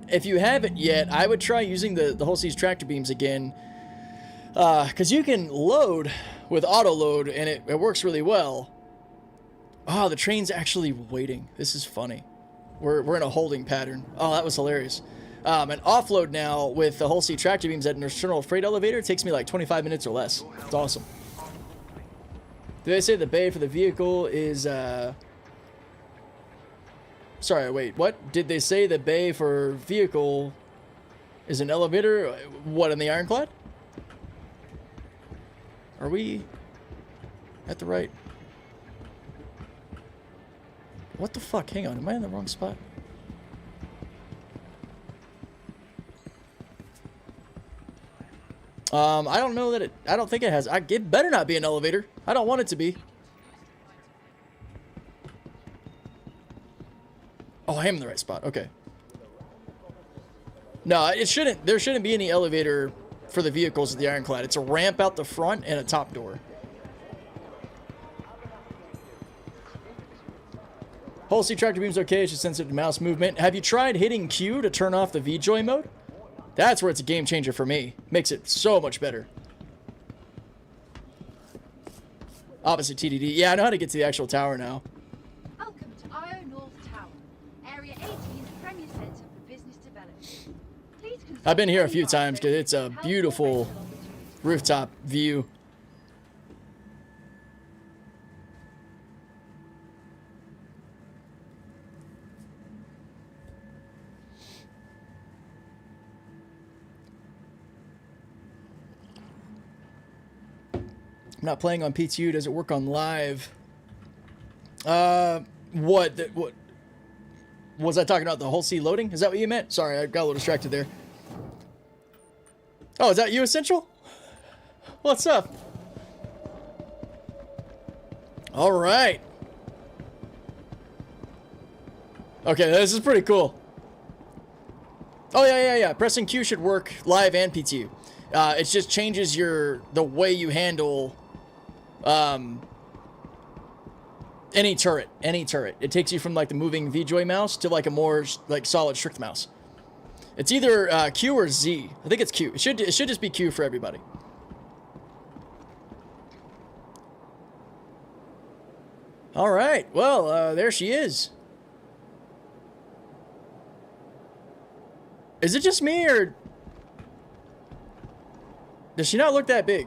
if you haven't yet, I would try using the whole sea's tractor beams again. Because you can load with auto load and it works really well. Oh, the train's actually waiting. This is funny. We're in a holding pattern. Oh, that was hilarious. And offload now with the whole sea tractor beams at an external freight elevator, it takes me like 25 minutes or less. It's awesome. Did they say the bay for the vehicle is, Sorry, wait, what? Did they say the bay for vehicle is an elevator? What, in the Ironclad? Are we at the right? What the fuck? Hang on, am I in the wrong spot? I don't know that I don't think it has. It better not be an elevator. I don't want it to be. Oh, I am in the right spot. Okay. No, it shouldn't. There shouldn't be any elevator for the vehicles of the Ironclad. It's a ramp out the front and a top door. Whole C tractor beam's okay. It's just sensitive to mouse movement. Have you tried hitting Q to turn off the VJoy mode? That's where it's a game changer for me. Makes it so much better. Opposite TDD. Yeah, I know how to get to the actual tower now. Welcome to IO North Tower, Area 18's Premier Centre for Business Development. Please consider I've been here a few times because it's a beautiful rooftop view. I'm not playing on PTU. Does it work on live? What was I talking about? The whole C loading? Is that what you meant? Sorry, I got a little distracted there. Oh, is that you, Essential? What's up? All right. Okay, this is pretty cool. Oh, yeah. Pressing Q should work live and PTU. It just changes the way you handle any turret. It takes you from like the moving VJoy mouse to like a more like solid strict mouse. It's either Q or Z. I think it's Q. It should just be Q for everybody. All right. Well, there she is. Is it just me, or does she not look that big?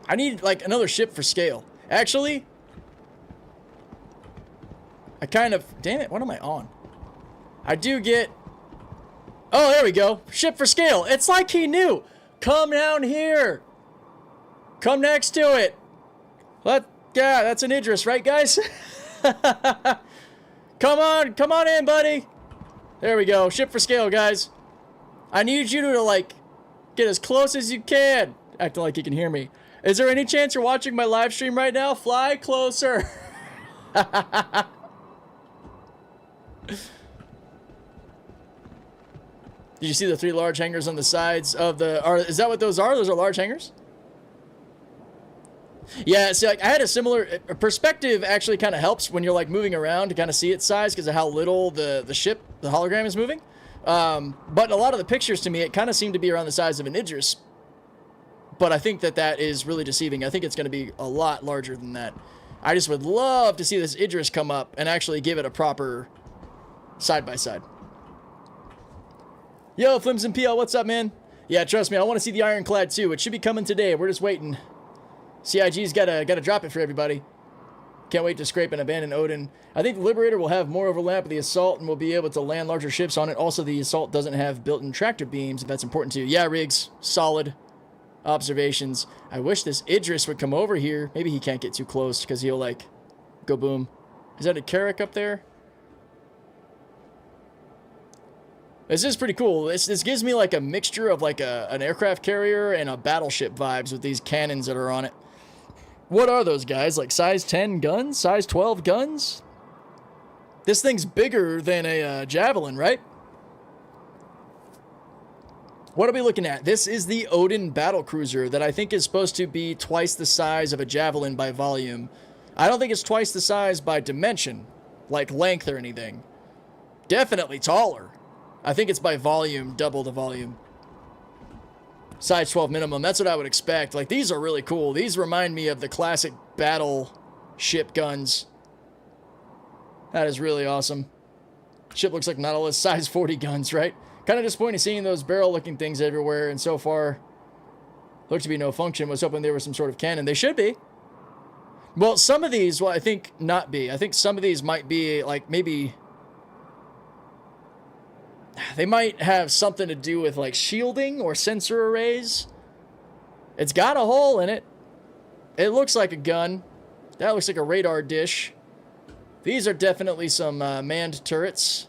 I need like another ship for scale. Actually, I kind of, damn it, what am I on? I do get, oh, there we go. Ship for scale. It's like he knew. Come down here. Come next to it. Yeah, that's an Idris, right, guys? Come on in, buddy. There we go. Ship for scale, guys. I need you to, like, get as close as you can. Acting like you can hear me. Is there any chance you're watching my live stream right now? Fly closer. Did you see the 3 large hangars on the sides of the... is that what those are? Those are large hangars? Yeah, see, like, I had a similar... perspective actually kind of helps when you're, like, moving around to kind of see its size because of how little the ship, the hologram, is moving. But a lot of the pictures to me, it kind of seemed to be around the size of an Idris. But I think that is really deceiving. I think it's going to be a lot larger than that. I just would love to see this Idris come up and actually give it a proper side-by-side. Yo, Flims and PL, what's up, man? Yeah, trust me, I want to see the Ironclad too. It should be coming today. We're just waiting. CIG's gotta drop it for everybody. Can't wait to scrape and abandon Odin. I think the Liberator will have more overlap with the Assault and will be able to land larger ships on it. Also, the Assault doesn't have built-in tractor beams, if that's important to you. Yeah, Riggs, solid observations. I wish this Idris would come over here. Maybe he can't get too close because he'll, like, go boom. Is that a Carrack up there? This is pretty cool. This gives me, like, a mixture of, like, an aircraft carrier and a battleship vibes with these cannons that are on it. What are those guys? Like size 10 guns? Size 12 guns? This thing's bigger than a Javelin, right? What are we looking at? This is the Odin battlecruiser that I think is supposed to be twice the size of a Javelin by volume. I don't think it's twice the size by dimension, like length or anything. Definitely taller. I think it's by volume, double the volume. Size 12 minimum, that's what I would expect. Like, these are really cool. These remind me of the classic battleship guns. That is really awesome. Ship looks like Nautilus, size 40 guns, right? Kind of disappointing seeing those barrel-looking things everywhere, and so far, look to be no function. Was hoping they were some sort of cannon. They should be. Well, some of these, well, I think not be. I think some of these might be, like, maybe... They might have something to do with, like, shielding or sensor arrays. It's got a hole in it. It looks like a gun. That looks like a radar dish. These are definitely some manned turrets.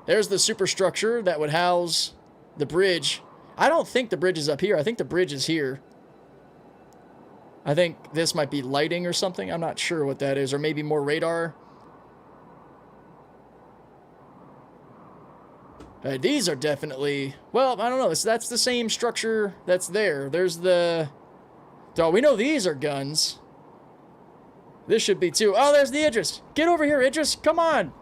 There's the superstructure that would house the bridge. I don't think the bridge is up here. I think the bridge is here. I think this might be lighting or something. I'm not sure what that is. Or maybe more radar. These are definitely... Well, I don't know. That's the same structure that's there. There's the... Oh, we know these are guns. This should be too. Oh, there's the Idris. Get over here, Idris. Come on.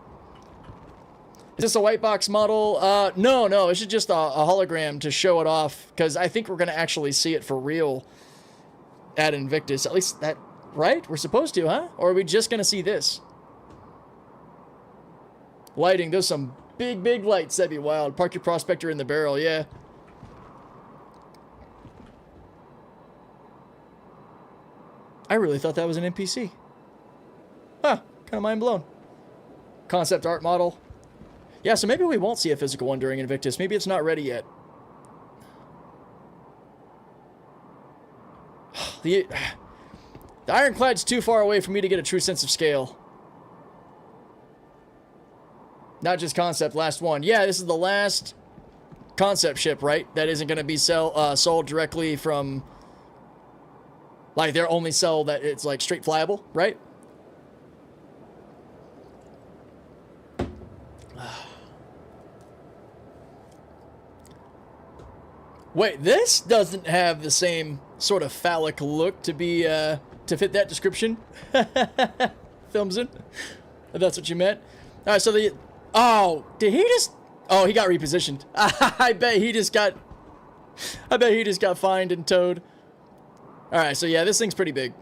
Is this a white box model? No. It's just a hologram to show it off. Because I think we're going to actually see it for real at Invictus. At least that... Right? We're supposed to, huh? Or are we just going to see this? Lighting. There's some big lights. That'd be wild. Park your prospector in the barrel. Yeah. I really thought that was an NPC. Huh. Kind of mind blown. Concept art model. Yeah, so maybe we won't see a physical one during Invictus. Maybe it's not ready yet. The Ironclad's too far away for me to get a true sense of scale. Not just concept, last one. Yeah, this is the last concept ship, right? That isn't going to be sold directly from... Like, they're only sell that it's, like, straight flyable, right? Wait, this doesn't have the same sort of phallic look to be, to fit that description. Films in. If that's what you meant. All right, so the... Oh, did he just... Oh, he got repositioned. I bet he just got fined and towed. All right, so yeah, this thing's pretty big.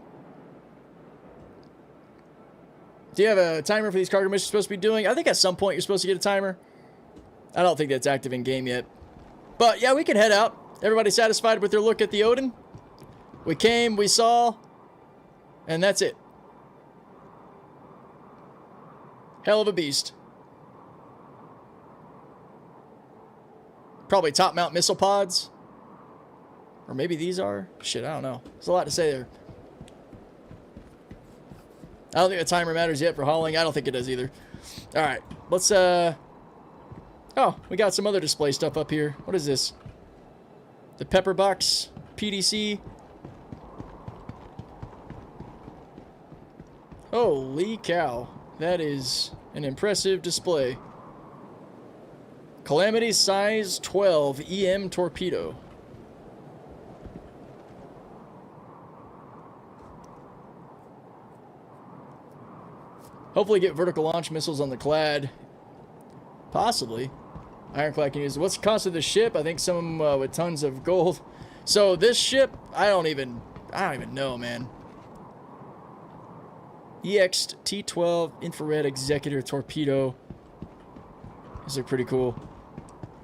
Do you have a timer for these cargo missions you're supposed to be doing? I think at some point you're supposed to get a timer. I don't think that's active in game yet. But yeah, we can head out. Everybody satisfied with their look at the Odin? We came, we saw, and that's it. Hell of a beast. Probably top mount missile pods. Or maybe these are? Shit, I don't know. There's a lot to say there. I don't think the timer matters yet for hauling. I don't think it does either. Alright, let's, Oh, we got some other display stuff up here. What is this? The Pepper Box PDC. Holy cow. That is an impressive display. Calamity size 12 EM torpedo. Hopefully get vertical launch missiles on the Clad. Possibly. Ironclad can use it. What's the cost of the ship? I think some with tons of gold. So this ship, I don't even know, man. EX T12 infrared executor torpedo. These are pretty cool.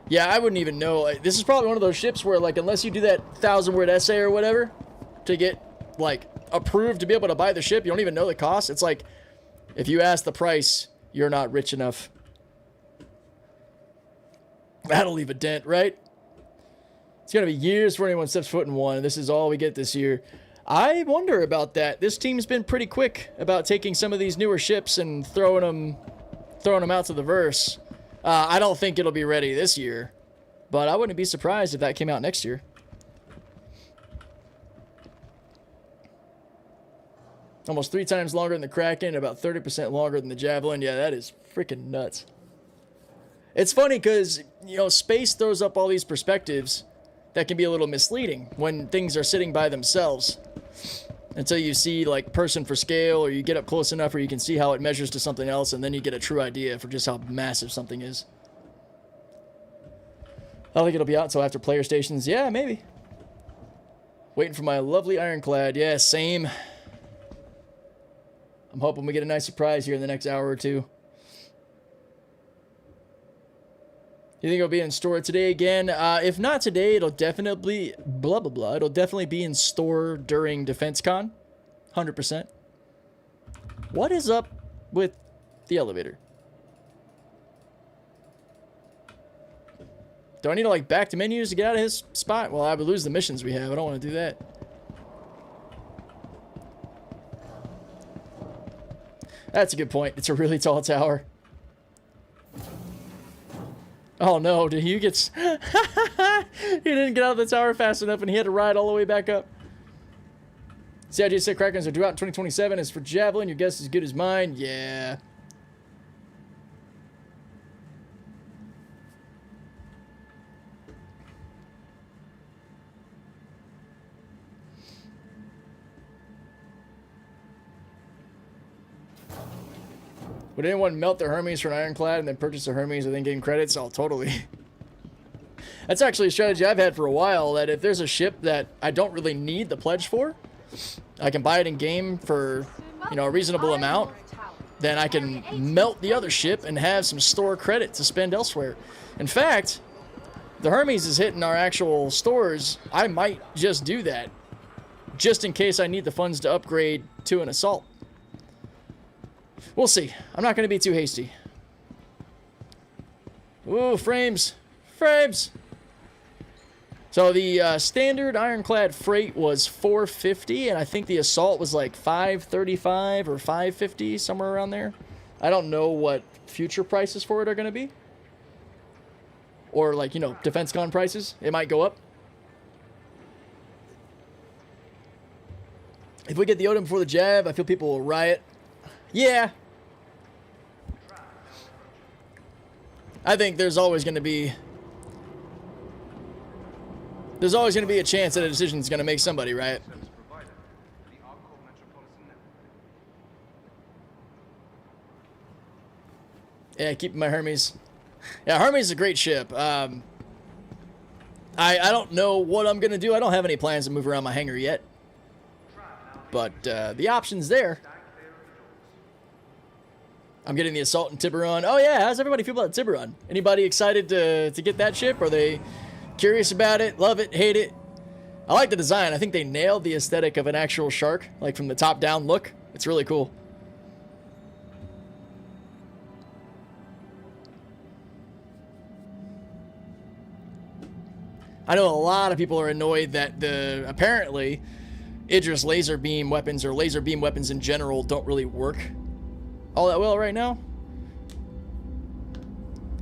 Yeah, I wouldn't even know. This is probably one of those ships where, like, unless you do that 1,000-word essay or whatever to get, like, approved to be able to buy the ship, you don't even know the cost. It's like, if you ask the price, you're not rich enough. That'll leave a dent, right? It's going to be years before anyone steps foot in one, and this is all we get this year. I wonder about that. This team's been pretty quick about taking some of these newer ships and throwing them out to the verse. I don't think it'll be ready this year, but I wouldn't be surprised if that came out next year. Almost 3 times longer than the Kraken, about 30% longer than the Javelin. Yeah, that is freaking nuts. It's funny because, you know, space throws up all these perspectives that can be a little misleading when things are sitting by themselves. Until you see, like, person for scale, or you get up close enough where you can see how it measures to something else, and then you get a true idea for just how massive something is. I don't think it'll be out until after player stations. Yeah, maybe. Waiting for my lovely Ironclad. Yeah, same. I'm hoping we get a nice surprise here in the next hour or two. You think it'll be in store today again? If not today, it'll definitely blah blah blah. It'll definitely be in store during DefenseCon, 100%. What is up with the elevator? Do I need to like back to menus to get out of his spot? Well, I would lose the missions we have. I don't want to do that. That's a good point. It's a really tall tower. Oh no, did he get... he didn't get out of the tower fast enough and he had to ride all the way back up. CIG said Krakens are due out in 2027. As for Javelin, your guess is as good as mine. Yeah. Would anyone melt their Hermes for an Ironclad and then purchase the Hermes and then gain credits? Oh, totally. That's actually a strategy I've had for a while, that if there's a ship that I don't really need the pledge for, I can buy it in game for, you know, a reasonable amount, then I can melt the other ship and have some store credit to spend elsewhere. In fact, the Hermes is hitting our actual stores. I might just do that, just in case I need the funds to upgrade to an assault. We'll see. I'm not going to be too hasty. Ooh, frames. Frames! So the standard Ironclad freight was $450, and I think the assault was like $535 or $550, somewhere around there. I don't know what future prices for it are going to be. Or like, you know, DefenseCon prices. It might go up. If we get the Odin before the jab, I feel people will riot. Yeah. I think there's always going to be... There's always going to be a chance that a decision is going to make somebody riot. Yeah, keeping my Hermes. Yeah, Hermes is a great ship. I don't know what I'm going to do. I don't have any plans to move around my hangar yet. But the option's there. I'm getting the Assault in Tiburon. Oh, yeah. How's everybody feel about Tiburon? Anybody excited to get that ship? Are they curious about it? Love it? Hate it? I like the design. I think they nailed the aesthetic of an actual shark, like from the top-down look. It's really cool. I know a lot of people are annoyed that apparently Idris laser beam weapons or laser beam weapons in general don't really work all that well right now.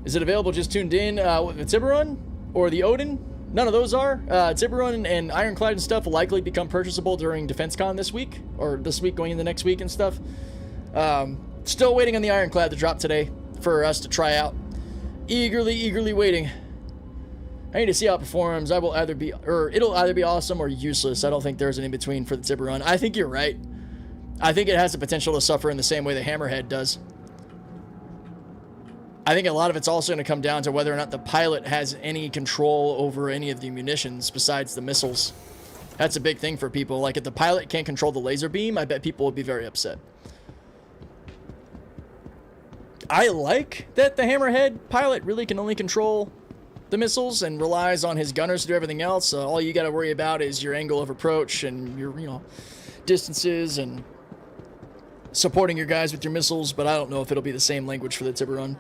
Is it available just tuned in with the Tiburon or the Odin? None of those are. Tiburon and Ironclad and stuff will likely become purchasable during DefenseCon this week, or this week going into next week and stuff. Still waiting on the Ironclad to drop today for us to try out. Eagerly waiting. I need to see how it performs. It'll either be awesome or useless. I don't think there's an in-between for the Tiburon. I think you're right. I think it has the potential to suffer in the same way the Hammerhead does. I think a lot of it's also going to come down to whether or not the pilot has any control over any of the munitions besides the missiles. That's a big thing for people. Like, if the pilot can't control the laser beam, I bet people would be very upset. I like that the Hammerhead pilot really can only control the missiles and relies on his gunners to do everything else. All you got to worry about is your angle of approach and your, distances and supporting your guys with your missiles, but I don't know if it'll be the same language for the Tiburon.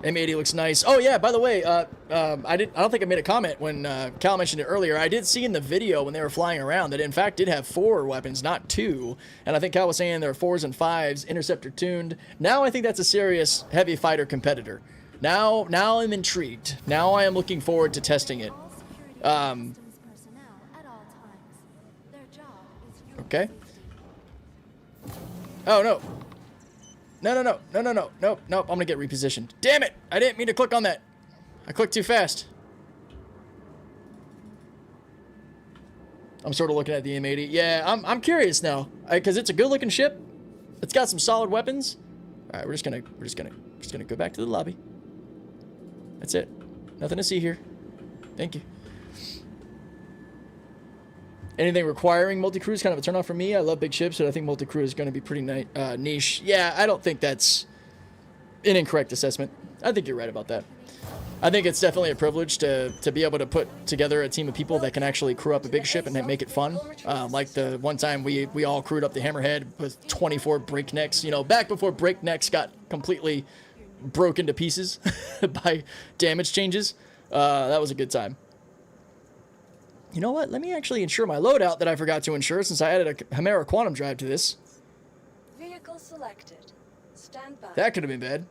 M80 looks nice. Oh yeah, by the way, I don't think I made a comment when Cal mentioned it earlier. I did see in the video when they were flying around that it in fact did have 4 weapons, not 2. And I think Cal was saying there are 4s and 5s, interceptor tuned. Now I think that's a serious heavy fighter competitor. Now I'm intrigued. Now I am looking forward to testing it. Okay. Oh, no. No. Nope. I'm gonna get repositioned. Damn it! I didn't mean to click on that. I clicked too fast. I'm sort of looking at the M80. Yeah, I'm curious now. Because it's a good looking ship. It's got some solid weapons. Alright, we're just gonna go back to the lobby. That's it. Nothing to see here. Thank you. Anything requiring multi-crew is kind of a turn-off for me. I love big ships, but I think multi-crew is going to be pretty niche. Yeah, I don't think that's an incorrect assessment. I think you're right about that. I think it's definitely a privilege to be able to put together a team of people that can actually crew up a big ship and make it fun. Like the one time we all crewed up the Hammerhead with 24 breaknecks. Back before breaknecks got completely broken to pieces by damage changes. That was a good time. You know what? Let me actually insure my loadout that I forgot to insure since I added a Chimera quantum drive to this. Vehicle selected. Stand by. That could have been bad.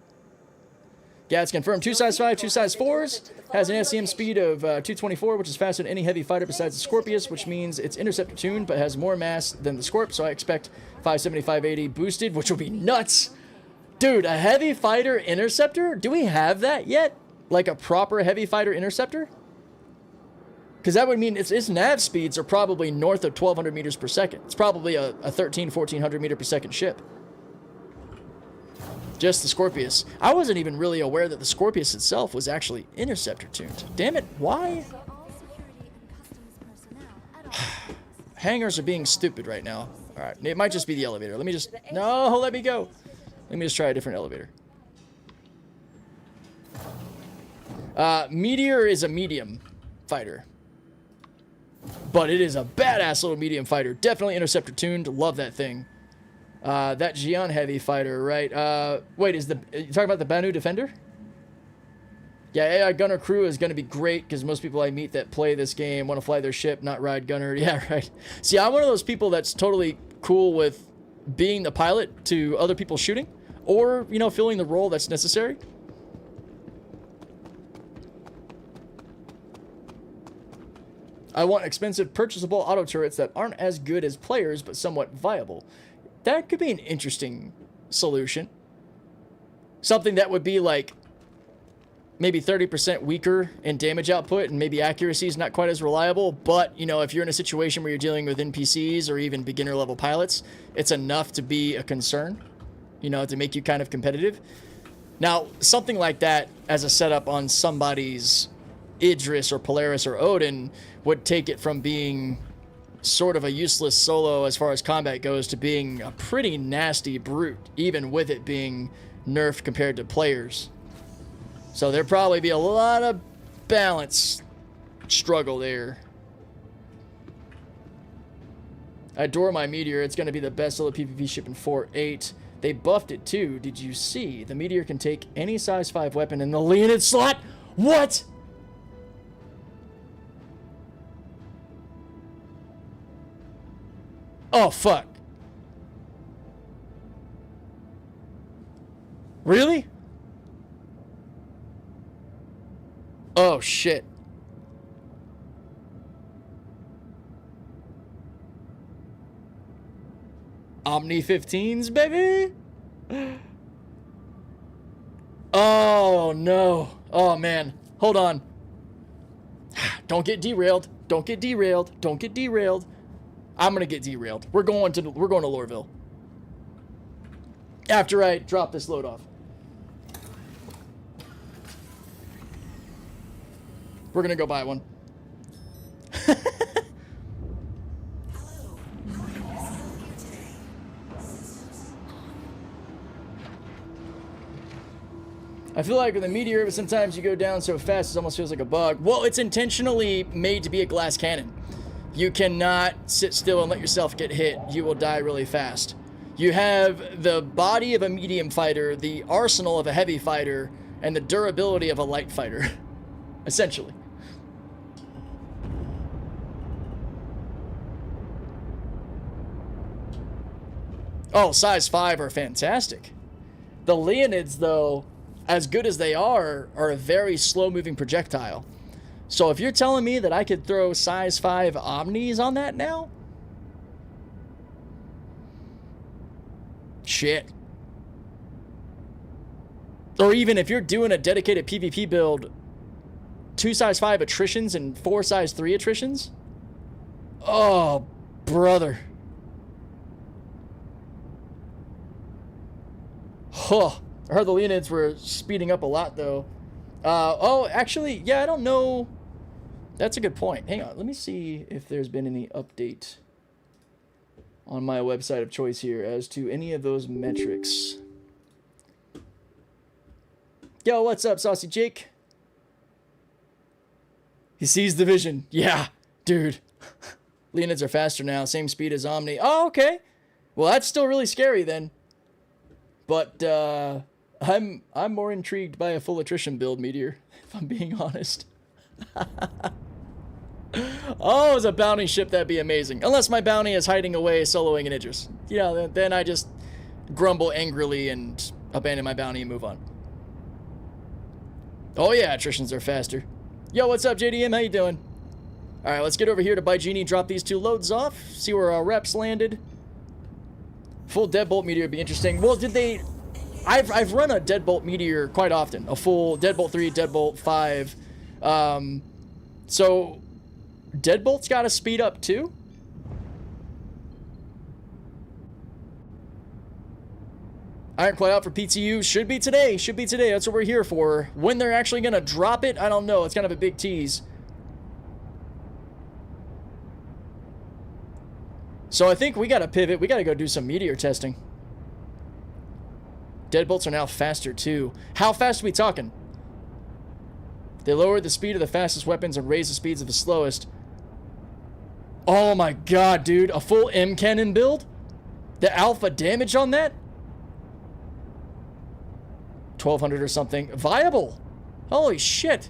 Yeah, it's confirmed. 2 size 5, 2 size 4s. Has an SCM speed of 224, which is faster than any heavy fighter besides the Scorpius, which means it's interceptor tuned, but has more mass than the Scorp, so I expect 570, 580 boosted, which will be nuts. Dude, a heavy fighter interceptor? Do we have that yet? Like a proper heavy fighter interceptor? Because that would mean its nav speeds are probably north of 1,200 meters per second. It's probably a 1,1400 meter per second ship. Just the Scorpius. I wasn't even really aware that the Scorpius itself was actually interceptor tuned. Damn it, why? Hangars are being stupid right now. Alright, it might just be the elevator. Let me just... No, let me go. Let me just try a different elevator. Meteor is a medium fighter. But it is a badass little medium fighter. Definitely interceptor tuned. Love that thing. That Xi'an heavy fighter, right? Wait, you talking about the Banu Defender? Yeah, AI Gunner crew is going to be great because most people I meet that play this game want to fly their ship, not ride Gunner. Yeah, right. See, I'm one of those people that's totally cool with being the pilot to other people shooting or, you know, filling the role that's necessary. I want expensive purchasable auto turrets that aren't as good as players but somewhat viable. That could be an interesting solution. Something that would be like maybe 30% weaker in damage output and maybe accuracy is not quite as reliable, but, you know, if you're in a situation where you're dealing with NPCs or even beginner level pilots, it's enough to be a concern, you know, to make you kind of competitive. Now, something like that as a setup on somebody's Idris or Polaris or Odin would take it from being sort of a useless solo as far as combat goes to being a pretty nasty brute, even with it being nerfed compared to players. So there'd probably be a lot of balance struggle there. I adore my Meteor. It's going to be the best solo PvP ship in 4.8. They buffed it too. Did you see? The Meteor can take any size 5 weapon in the Leonid slot. What? Oh, fuck. Really? Oh, shit. Omni 15s, baby? Oh, no. Oh, man. Hold on. Don't get derailed. Don't get derailed. Don't get derailed. I'm gonna get derailed. We're going to Lorville. After I drop this load off. We're gonna go buy one. I feel like with a Meteor, sometimes you go down so fast it almost feels like a bug. Well, it's intentionally made to be a glass cannon. You cannot sit still and let yourself get hit. You will die really fast. You have the body of a medium fighter, the arsenal of a heavy fighter, and the durability of a light fighter. Essentially. Oh, size 5 are fantastic. The Leonids, though, as good as they are a very slow-moving projectile. So if you're telling me that I could throw size 5 Omnis on that now? Shit. Or even if you're doing a dedicated PvP build, 2 size 5 attritions and 4 size 3 attritions? Oh, brother. Huh. I heard the Leonids were speeding up a lot, though. Oh, actually, yeah, I don't know. That's a good point. Hang on. Let me see if there's been any update on my website of choice here as to any of those metrics. Yo, what's up, Saucy Jake? He sees the vision. Yeah, dude. Leonids are faster now. Same speed as Omni. Oh, okay. Well, that's still really scary then. But, I'm more intrigued by a full attrition build, Meteor, if I'm being honest. Oh, as a bounty ship, that'd be amazing. Unless my bounty is hiding away, soloing in Idris. You know, then I just grumble angrily and abandon my bounty and move on. Oh yeah, attritions are faster. Yo, what's up, JDM? How you doing? Alright, let's get over here to Buy Genie, drop these 2 loads off, see where our reps landed. Full Deadbolt Meteor would be interesting. Well, did they... I've run a Deadbolt Meteor quite often. A full Deadbolt 3, Deadbolt 5. So, Deadbolt's got to speed up too? Ironclad out for PTU. Should be today. Should be today. That's what we're here for. When they're actually going to drop it, I don't know. It's kind of a big tease. So I think we got to pivot. We got to go do some meteor testing. Deadbolts are now faster too. How fast are we talking? They lowered the speed of the fastest weapons and raised the speeds of the slowest. Oh my god, dude. A full M cannon build? The alpha damage on that? 1200 or something. Viable. Holy shit.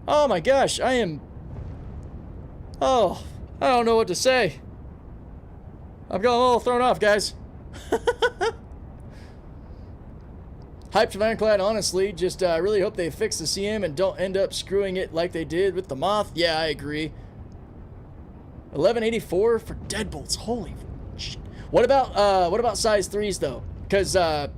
Oh my gosh. I am... Oh, I don't know what to say. I'm getting a little thrown off, guys. Hyped for Ironclad, honestly. Just really hope they fix the CM and don't end up screwing it like they did with the Moth. Yeah, I agree. 1184 for Deadbolts. Holy shit. What about size 3s, though? Because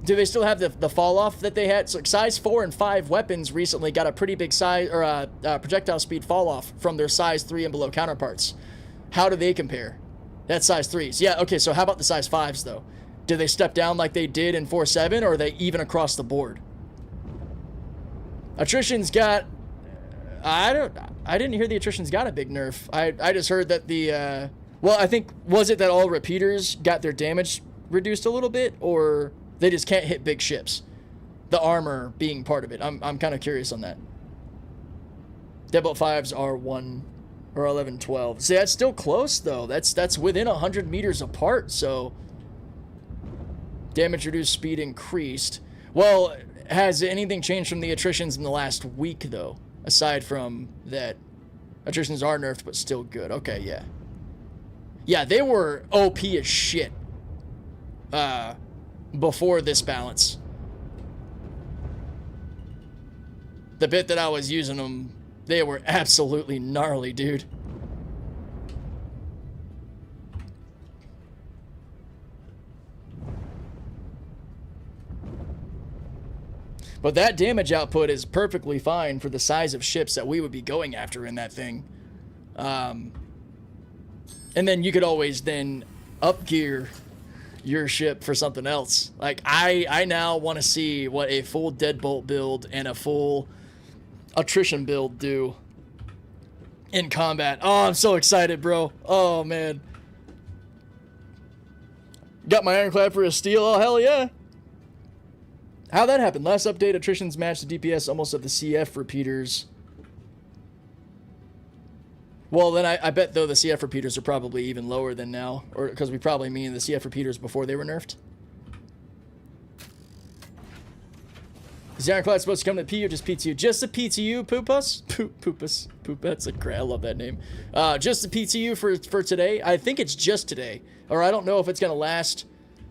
do they still have the fall off that they had? So size 4 and 5 weapons recently got a pretty big size or projectile speed fall off from their size 3 and below counterparts. How do they compare? That's size 3s. Yeah, okay, so how about the size 5s, though? Do they step down like they did in 4.7, or are they even across the board? Attrition's got... I didn't hear the attrition's got a big nerf. I just heard that the... well, I think... Was it that all repeaters got their damage reduced a little bit, or they just can't hit big ships? The armor being part of it. I'm kind of curious on that. Deadbolt 5s are 1 or 1112. See, that's still close, though. That's within 100 meters apart, so... Damage reduced, speed increased. Well, has anything changed from the attritions in the last week, though? Aside from that, attritions are nerfed, but still good. Okay, yeah. Yeah, they were OP as shit before this balance. The bit that I was using them, they were absolutely gnarly, dude. But that damage output is perfectly fine for the size of ships that we would be going after in that thing. And then you could always then up-gear your ship for something else. Like, I now want to see what a full Deadbolt build and a full attrition build do in combat. Oh, I'm so excited, bro. Oh, man. Got my Ironclad for a steal. Oh, hell yeah. How'd that happen? Last update, attritions matched the DPS almost of the CF repeaters. Well, then I bet, though, the CF repeaters are probably even lower than now. Or because we probably mean the CF repeaters before they were nerfed. Is the Ironclad supposed to come to the PU or just PTU? Just the PTU, Poopus? Poopus. Poop, that's a great, I love that name. Just the PTU for today. I think it's just today. Or I don't know if it's going to last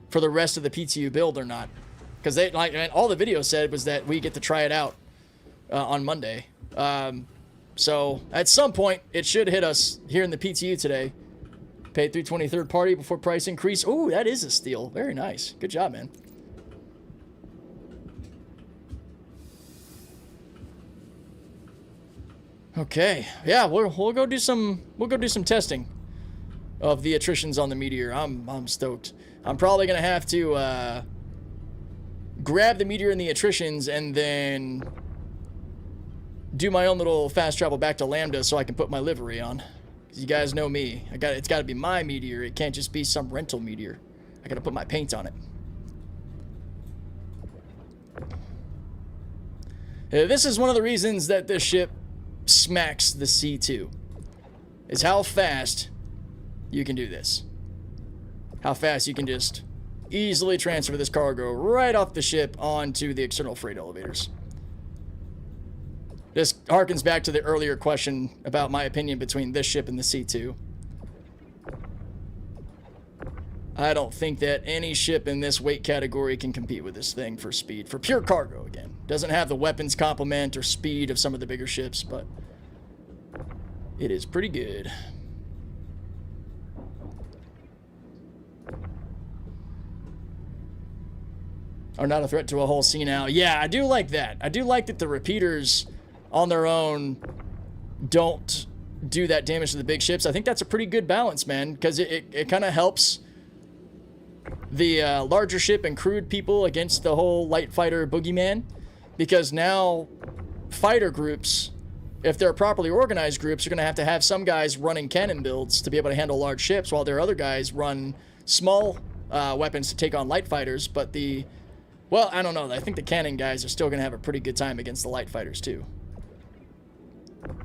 for the rest of the PTU build or not. Because they, like, man, all the video said was that we get to try it out on Monday. So at some point, it should hit us here in the PTU today. Paid $320 third party before price increase. Ooh, that is a steal. Very nice. Good job, man. Okay. Yeah, we'll go do some testing of the attritions on the Meteor. I'm stoked. I'm probably gonna have to grab the Meteor and the attritions and then do my own little fast travel back to Lambda so I can put my livery on. Because you guys know me. It's got to be my Meteor. It can't just be some rental Meteor. I got to put my paint on it. This is one of the reasons that this ship smacks the C2. Is how fast you can do this. How fast you can just easily transfer this cargo right off the ship onto the external freight elevators. This harkens back to the earlier question about my opinion between this ship and the C2. I don't think that any ship in this weight category can compete with this thing for speed. For pure cargo, again. Doesn't have the weapons complement or speed of some of the bigger ships, but it is pretty good. Are not a threat to a whole sea now. Yeah, I do like that. I do like that the repeaters on their own don't do that damage to the big ships. I think that's a pretty good balance, man, because it kind of helps the larger ship and crewed people against the whole light fighter boogeyman, because now fighter groups, if they're properly organized groups, are going to have some guys running cannon builds to be able to handle large ships, while their other guys run small weapons to take on light fighters. But well, I don't know. I think the cannon guys are still going to have a pretty good time against the light fighters too.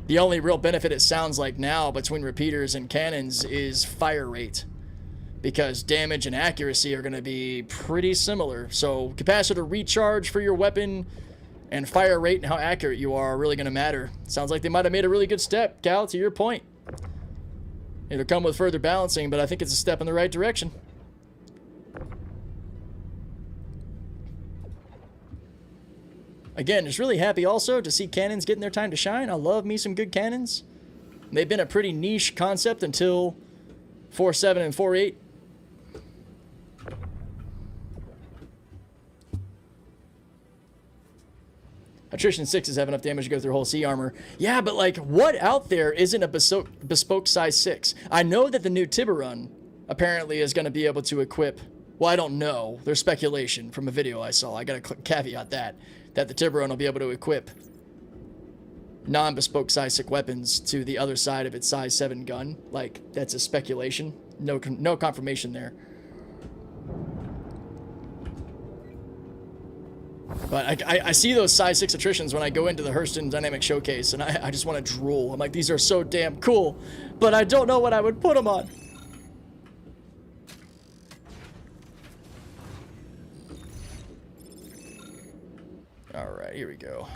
The only real benefit, it sounds like now, between repeaters and cannons is fire rate, because damage and accuracy are going to be pretty similar. So capacitor recharge for your weapon and fire rate and how accurate you are really going to matter. Sounds like they might have made a really good step, Cal, to your point. It'll come with further balancing, but I think it's a step in the right direction. Again, just really happy also to see cannons getting their time to shine. I love me some good cannons. They've been a pretty niche concept until 4.7 and 4.8. Attrition 6s have enough damage to go through whole sea armor. Yeah, but like, what out there isn't a bespoke size 6? I know that the new Tiburon apparently is going to be able to equip... Well, I don't know. There's speculation from a video I saw. I got to caveat that the Tiburon will be able to equip non-bespoke size 6 weapons to the other side of its size 7 gun. Like, that's a speculation. No confirmation there. But I see those size 6 attritions when I go into the Hurston Dynamic Showcase, and I just want to drool. I'm like, these are so damn cool, but I don't know what I would put them on. Alright, here we go.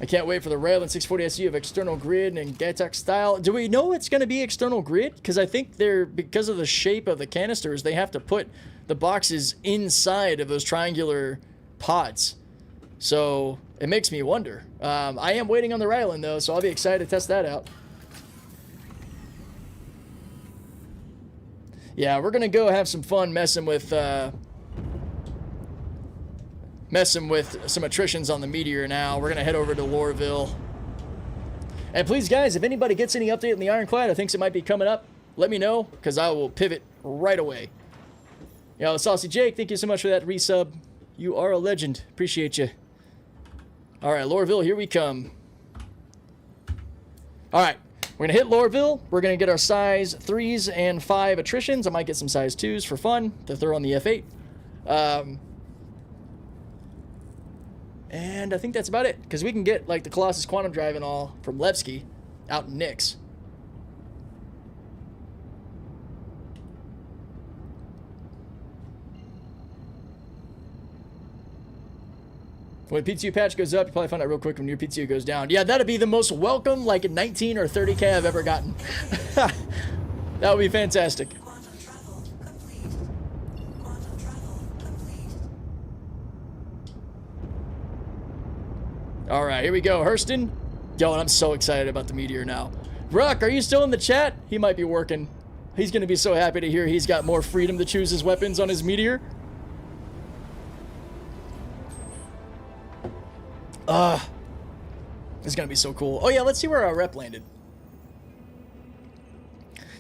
I can't wait for the Ryzen 640 SU of external grid and Gatak style. Do we know it's going to be external grid? Because I think because of the shape of the canisters, they have to put the boxes inside of those triangular pods. So it makes me wonder. I am waiting on the Ryzen though, so I'll be excited to test that out. Yeah, we're going to go have some fun messing with some attritions on the Meteor now. We're going to head over to Lorville. And please, guys, if anybody gets any update on the Ironclad or thinks it might be coming up, let me know, because I will pivot right away. Yo, Saucy Jake, thank you so much for that resub. You are a legend. Appreciate you. All right, Lorville, here we come. All right, we're going to hit Lorville. We're going to get our size 3s and 5 attritions. I might get some size 2s for fun to throw on the F8. And I think that's about it, because we can get like the Colossus Quantum Drive and all from Levski out in Nix. When PTU patch goes up, you probably find out real quick when your PTU goes down. Yeah, that'd be the most welcome, like 19 or 30K I've ever gotten. That would be fantastic. All right, here we go, Hurston. Yo, and I'm so excited about the Meteor now. Ruck, are you still in the chat? He might be working. He's going to be so happy to hear he's got more freedom to choose his weapons on his Meteor. It's going to be so cool. Oh, yeah, let's see where our rep landed.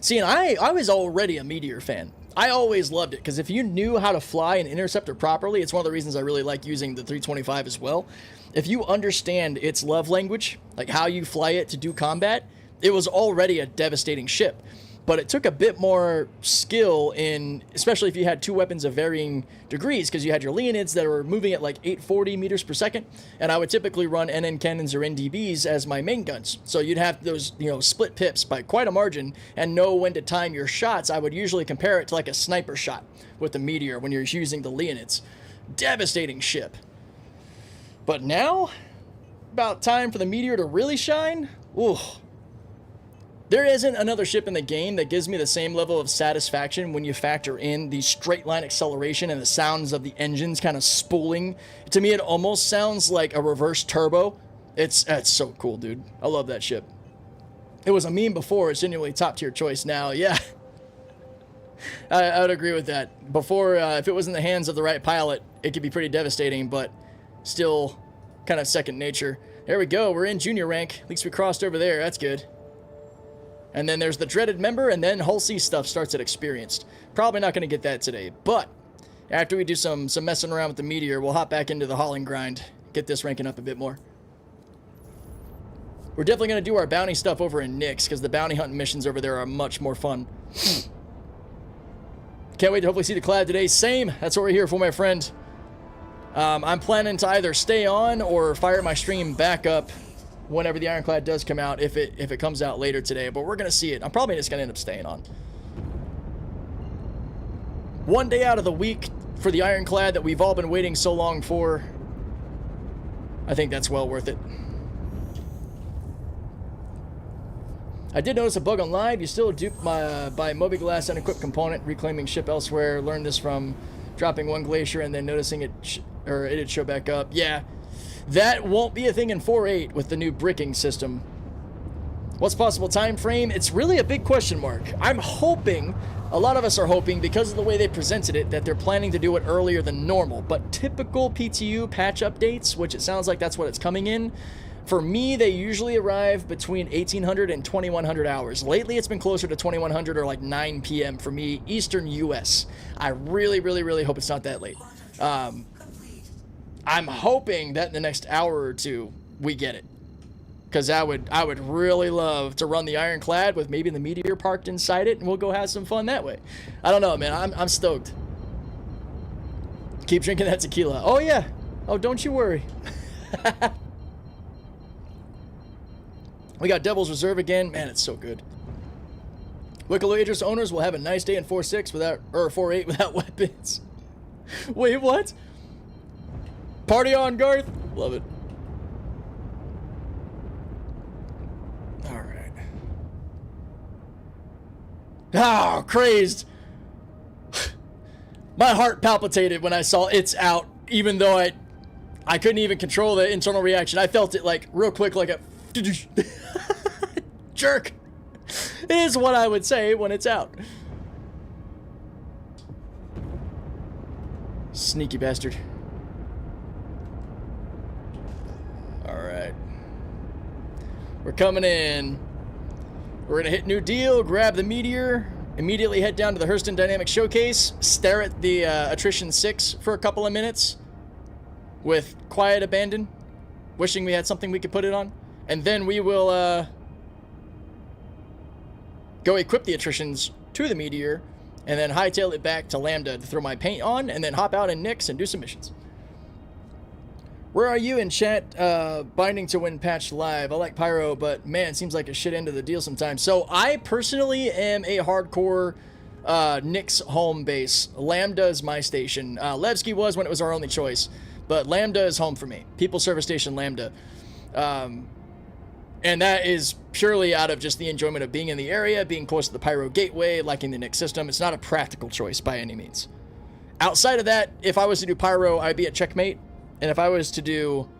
See, and I was already a Meteor fan. I always loved it, because if you knew how to fly an interceptor properly, it's one of the reasons I really like using the 325 as well. If you understand its love language, like how you fly it to do combat, it was already a devastating ship. But it took a bit more skill in, especially if you had two weapons of varying degrees, because you had your Leonids that were moving at like 840 meters per second, and I would typically run NN cannons or NDBs as my main guns. So you'd have those, split pips by quite a margin and know when to time your shots. I would usually compare it to like a sniper shot with the Meteor when you're using the Leonids. Devastating ship. But now, about time for the Meteor to really shine. Ooh. There isn't another ship in the game that gives me the same level of satisfaction when you factor in the straight line acceleration and the sounds of the engines kind of spooling. To me, it almost sounds like a reverse turbo. It's so cool, dude. I love that ship. It was a meme before. It's genuinely top tier choice now. Yeah. I would agree with that. Before, if it was in the hands of the right pilot, it could be pretty devastating, but still kind of second nature. There we go. We're in junior rank. At least we crossed over there. That's good. And then there's the dreaded member, and then Hull C stuff starts at experienced. Probably not going to get that today, but after we do some messing around with the meteor, we'll hop back into the hauling grind, get this ranking up a bit more. We're definitely going to do our bounty stuff over in Nyx, because the bounty hunting missions over there are much more fun. Can't wait to hopefully see the Clad today. Same. That's what we're here for, my friend. I'm planning to either stay on or fire my stream back up whenever the Ironclad does come out, if it comes out later today. But we're going to see it. I'm probably just going to end up staying on. One day out of the week for the Ironclad that we've all been waiting so long for. I think that's well worth it. I did notice a bug on live. You still duped by Moby-Glass unequipped component, reclaiming ship elsewhere. Learned this from dropping one glacier and then noticing it'd show back up. Yeah, that won't be a thing in 4.8 with the new bricking system. What's possible time frame? It's really a big question mark. I'm hoping, a lot of us are hoping, because of the way they presented it, that they're planning to do it earlier than normal. But typical PTU patch updates, which it sounds like that's what it's coming in, for me, they usually arrive between 1800 and 2100 hours. Lately, it's been closer to 2100 or like 9 p.m. for me, Eastern U.S. I really, really, really hope it's not that late. I'm hoping that in the next hour or two, we get it. Because I would really love to run the Ironclad with maybe the meteor parked inside it, and we'll go have some fun that way. I don't know, man. I'm stoked. Keep drinking that tequila. Oh, yeah. Oh, don't you worry. We got Devil's Reserve again. Man, it's so good. Wicklow Aegis owners will have a nice day in 4.6 without, or 4.8 without weapons. Wait, what? Party on, Garth. Love it. All right. Oh, crazed. My heart palpitated when I saw it's out, even though I couldn't even control the internal reaction. I felt it like real quick, like a jerk is what I would say when it's out. Sneaky bastard. Alright. We're coming in. We're gonna hit new deal, grab the meteor, immediately head down to the Hurston Dynamics Showcase, stare at the Attrition 6 for a couple of minutes with quiet abandon, wishing we had something we could put it on. And then we will go equip the Attritions to the meteor, and then hightail it back to Lambda to throw my paint on, and then hop out in Nyx and do some missions. Where are you in chat? Binding to win patch live. I like Pyro, but man, it seems like a shit end of the deal sometimes. So I personally am a hardcore Nyx home base. Lambda is my station. Levski was when it was our only choice, but Lambda is home for me. People Service Station Lambda. And that is purely out of just the enjoyment of being in the area, being close to the Pyro Gateway, liking the Nyx system. It's not a practical choice by any means. Outside of that, if I was to do Pyro, I'd be at Checkmate. And if I was to do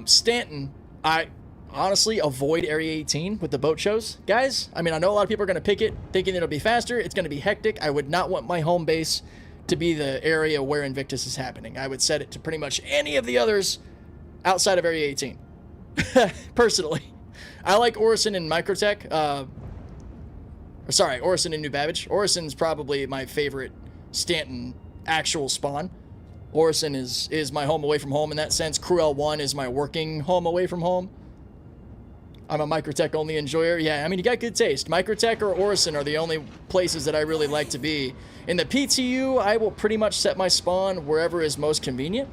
Stanton, I honestly avoid Area 18 with the boat shows. Guys, I mean, I know a lot of people are going to pick it, thinking it'll be faster. It's going to be hectic. I would not want my home base to be the area where Invictus is happening. I would set it to pretty much any of the others outside of Area 18. Personally. I like Orison and Microtech. Orison and New Babbage. Orison's probably my favorite Stanton actual spawn. Orison is my home away from home in that sense. Cruel 1 is my working home away from home. I'm a Microtech only enjoyer. Yeah, I mean, you got good taste. Microtech or Orison are the only places that I really like to be. In the PTU, I will pretty much set my spawn wherever is most convenient.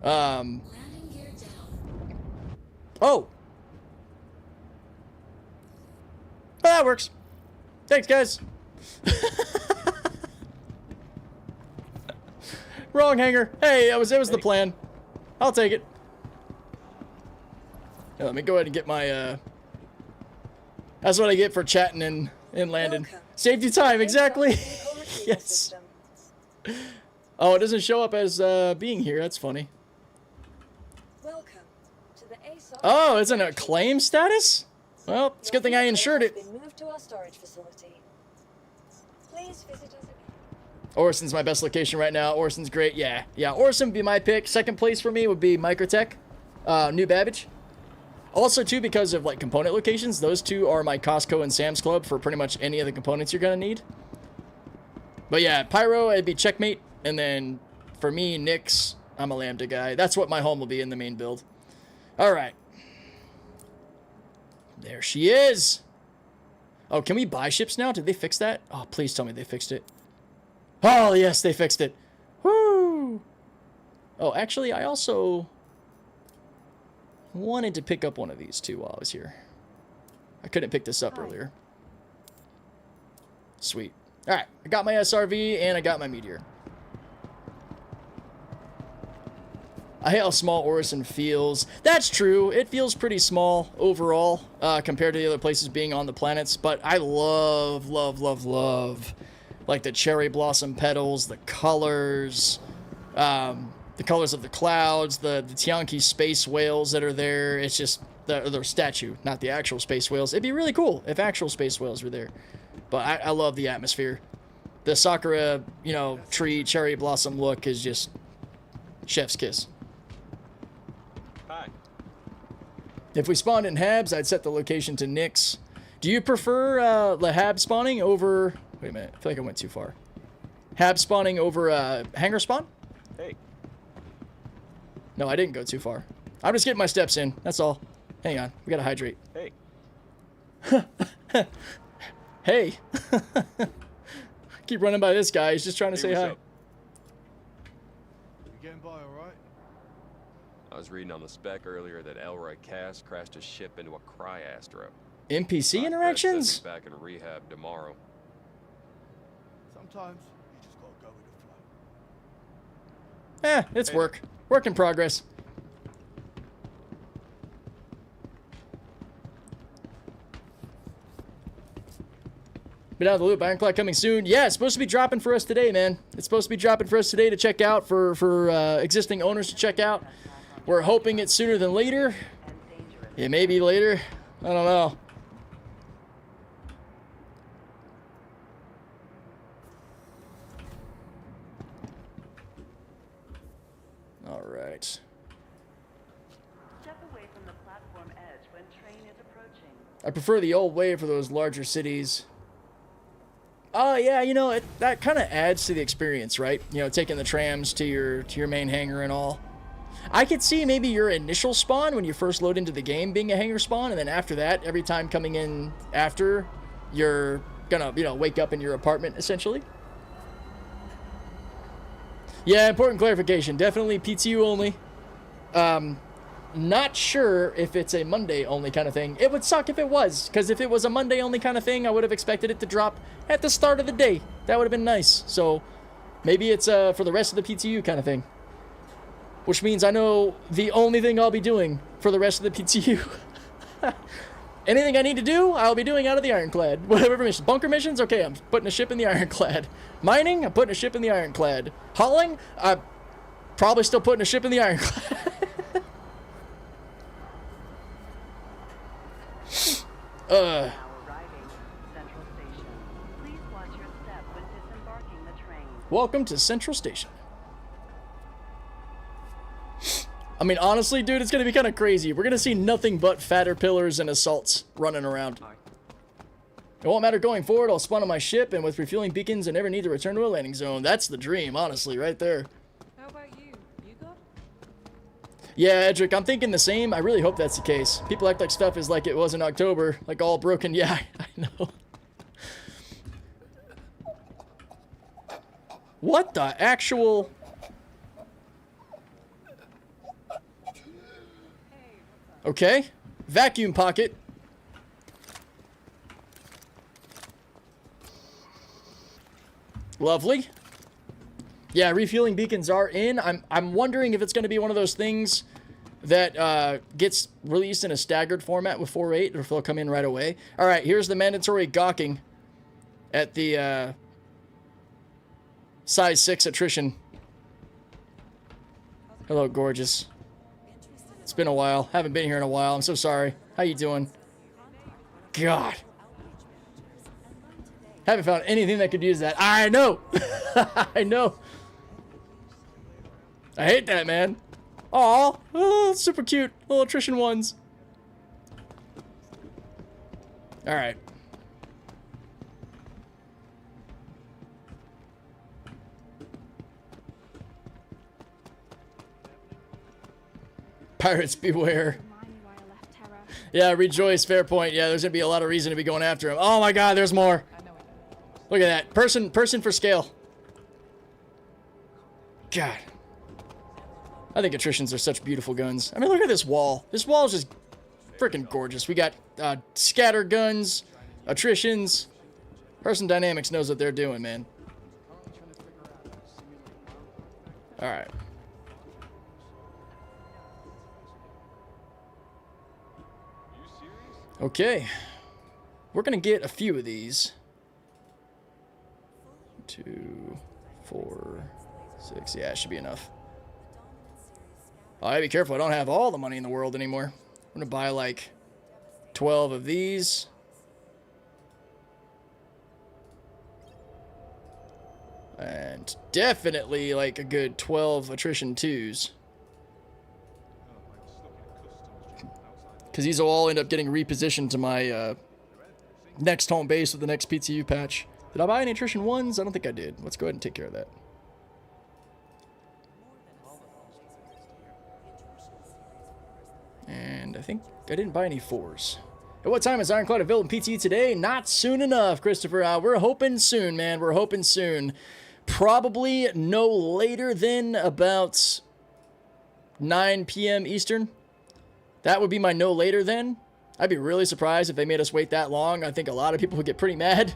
Oh! Well, that works. Thanks, guys. Wrong hanger. Hey, it was the plan. I'll take it. Yeah, let me go ahead and get my, that's what I get for chatting in Landon. Saved you time, exactly. Yes. Oh, it doesn't show up as, being here. That's funny. Welcome to the ASOC. Oh, it's an acclaim status? Well, it's a good thing I insured it. Been moved to our storage facility. Please visit us again. Orison's my best location right now. Orison's great. Yeah, Orison would be my pick. Second place for me would be Microtech. New Babbage. Also, too, because of, like, component locations, those two are my Costco and Sam's Club for pretty much any of the components you're going to need. But, yeah, Pyro, it'd be Checkmate. And then, for me, Nyx, I'm a Lambda guy. That's what my home will be in the main build. All right. There she is. Oh, can we buy ships now? Did they fix that? Oh, please tell me they fixed it. Oh, yes, they fixed it. Woo! Oh, actually, I also wanted to pick up one of these, too, while I was here. I couldn't pick this up earlier. Sweet. All right, I got my SRV, and I got my Meteor. I hate how small Orison feels. That's true. It feels pretty small overall compared to the other places being on the planets. But I love, like the cherry blossom petals, the colors of the clouds, the Tianqi space whales that are there. It's just their statue, not the actual space whales. It'd be really cool if actual space whales were there. But I love the atmosphere. The Sakura, you know, tree cherry blossom look is just chef's kiss. If we spawned in Habs, I'd set the location to Nyx. Do you prefer the Hab spawning over... Wait a minute. I feel like I went too far. Hab spawning over hangar spawn? Hey. No, I didn't go too far. I'm just getting my steps in. That's all. Hang on. We gotta hydrate. Hey. Hey. Keep running by this guy. He's just trying to say hi. Up? You getting by all right? I was reading on the spec earlier that Elroy Cass crashed his ship into a cryastro. NPC interactions? He's back in rehab tomorrow. Sometimes you just gotta go with the flow. It's work. Work in progress. Been out of the loop. Ironclad coming soon. Yeah, it's supposed to be dropping for us today, man. It's supposed to be dropping for us today to check out for existing owners to check out. We're hoping it's sooner than later. It may be later. I don't know. All right. Step away from the platform edge when train is approaching. I prefer the old way for those larger cities. Oh yeah, you know, that kind of adds to the experience, right? You know, taking the trams to your main hangar and all. I could see maybe your initial spawn when you first load into the game being a hangar spawn, and then after that, every time coming in after, you're gonna, you know, wake up in your apartment essentially. Yeah, important clarification. Definitely PTU only. Not sure if it's a Monday only kind of thing. It would suck if it was, because if it was a Monday only kind of thing, I would have expected it to drop at the start of the day. That would have been nice. So maybe it's for the rest of the PTU kind of thing. Which means I know the only thing I'll be doing for the rest of the PTU. Anything I need to do, I'll be doing out of the Ironclad. Whatever missions. Bunker missions? Okay, I'm putting a ship in the Ironclad. Mining? I'm putting a ship in the Ironclad. Hauling? I'm probably still putting a ship in the Ironclad. Now arriving Central Station. Please watch your step when disembarking the train. Welcome to Central Station. I mean, honestly, dude, it's going to be kind of crazy. We're going to see nothing but fatter pillars and assaults running around. It won't matter going forward. I'll spawn on my ship, and with refueling beacons, I never need to return to a landing zone. That's the dream, honestly, right there. How about you? You good? Yeah, Edric, I'm thinking the same. I really hope that's the case. People act like stuff is like it was in October, like all broken. Yeah, I know. What the actual... Okay. Vacuum pocket. Lovely. Yeah, refueling beacons are in. I'm wondering if it's going to be one of those things that gets released in a staggered format with 4.8, or if they'll come in right away. All right, here's the mandatory gawking at the size 6 attrition. Hello, gorgeous. It's been a while. Haven't been here in a while. I'm so sorry. How you doing? God. Haven't found anything that could use that. I know. I know. I hate that, man. Aw. Oh, super cute. Little attrition ones. All right. Pirates beware. Remind me why I left Terra. Yeah, rejoice. Fair point. Yeah, there's gonna be a lot of reason to be going after him. Oh my God, there's more. Look at that. Person for scale. God. I think attritions are such beautiful guns. I mean, look at this wall. This wall is just freaking gorgeous. We got scatter guns, attritions. Person Dynamics knows what they're doing, man. All right. Okay. We're going to get a few of these. 2, 4, 6. Yeah, it should be enough. Oh, I gotta be careful. I don't have all the money in the world anymore. I'm going to buy like 12 of these. And definitely like a good 12 attrition 2s. Because these will all end up getting repositioned to my next home base with the next PTU patch. Did I buy any attrition 1s? I don't think I did. Let's go ahead and take care of that. And I think I didn't buy any 4s. At what time is Ironclad available in PTU today? Not soon enough, Christopher. We're hoping soon, man. We're hoping soon. Probably no later than about 9 p.m. Eastern. That would be my no later than. I'd be really surprised if they made us wait that long. I think a lot of people would get pretty mad.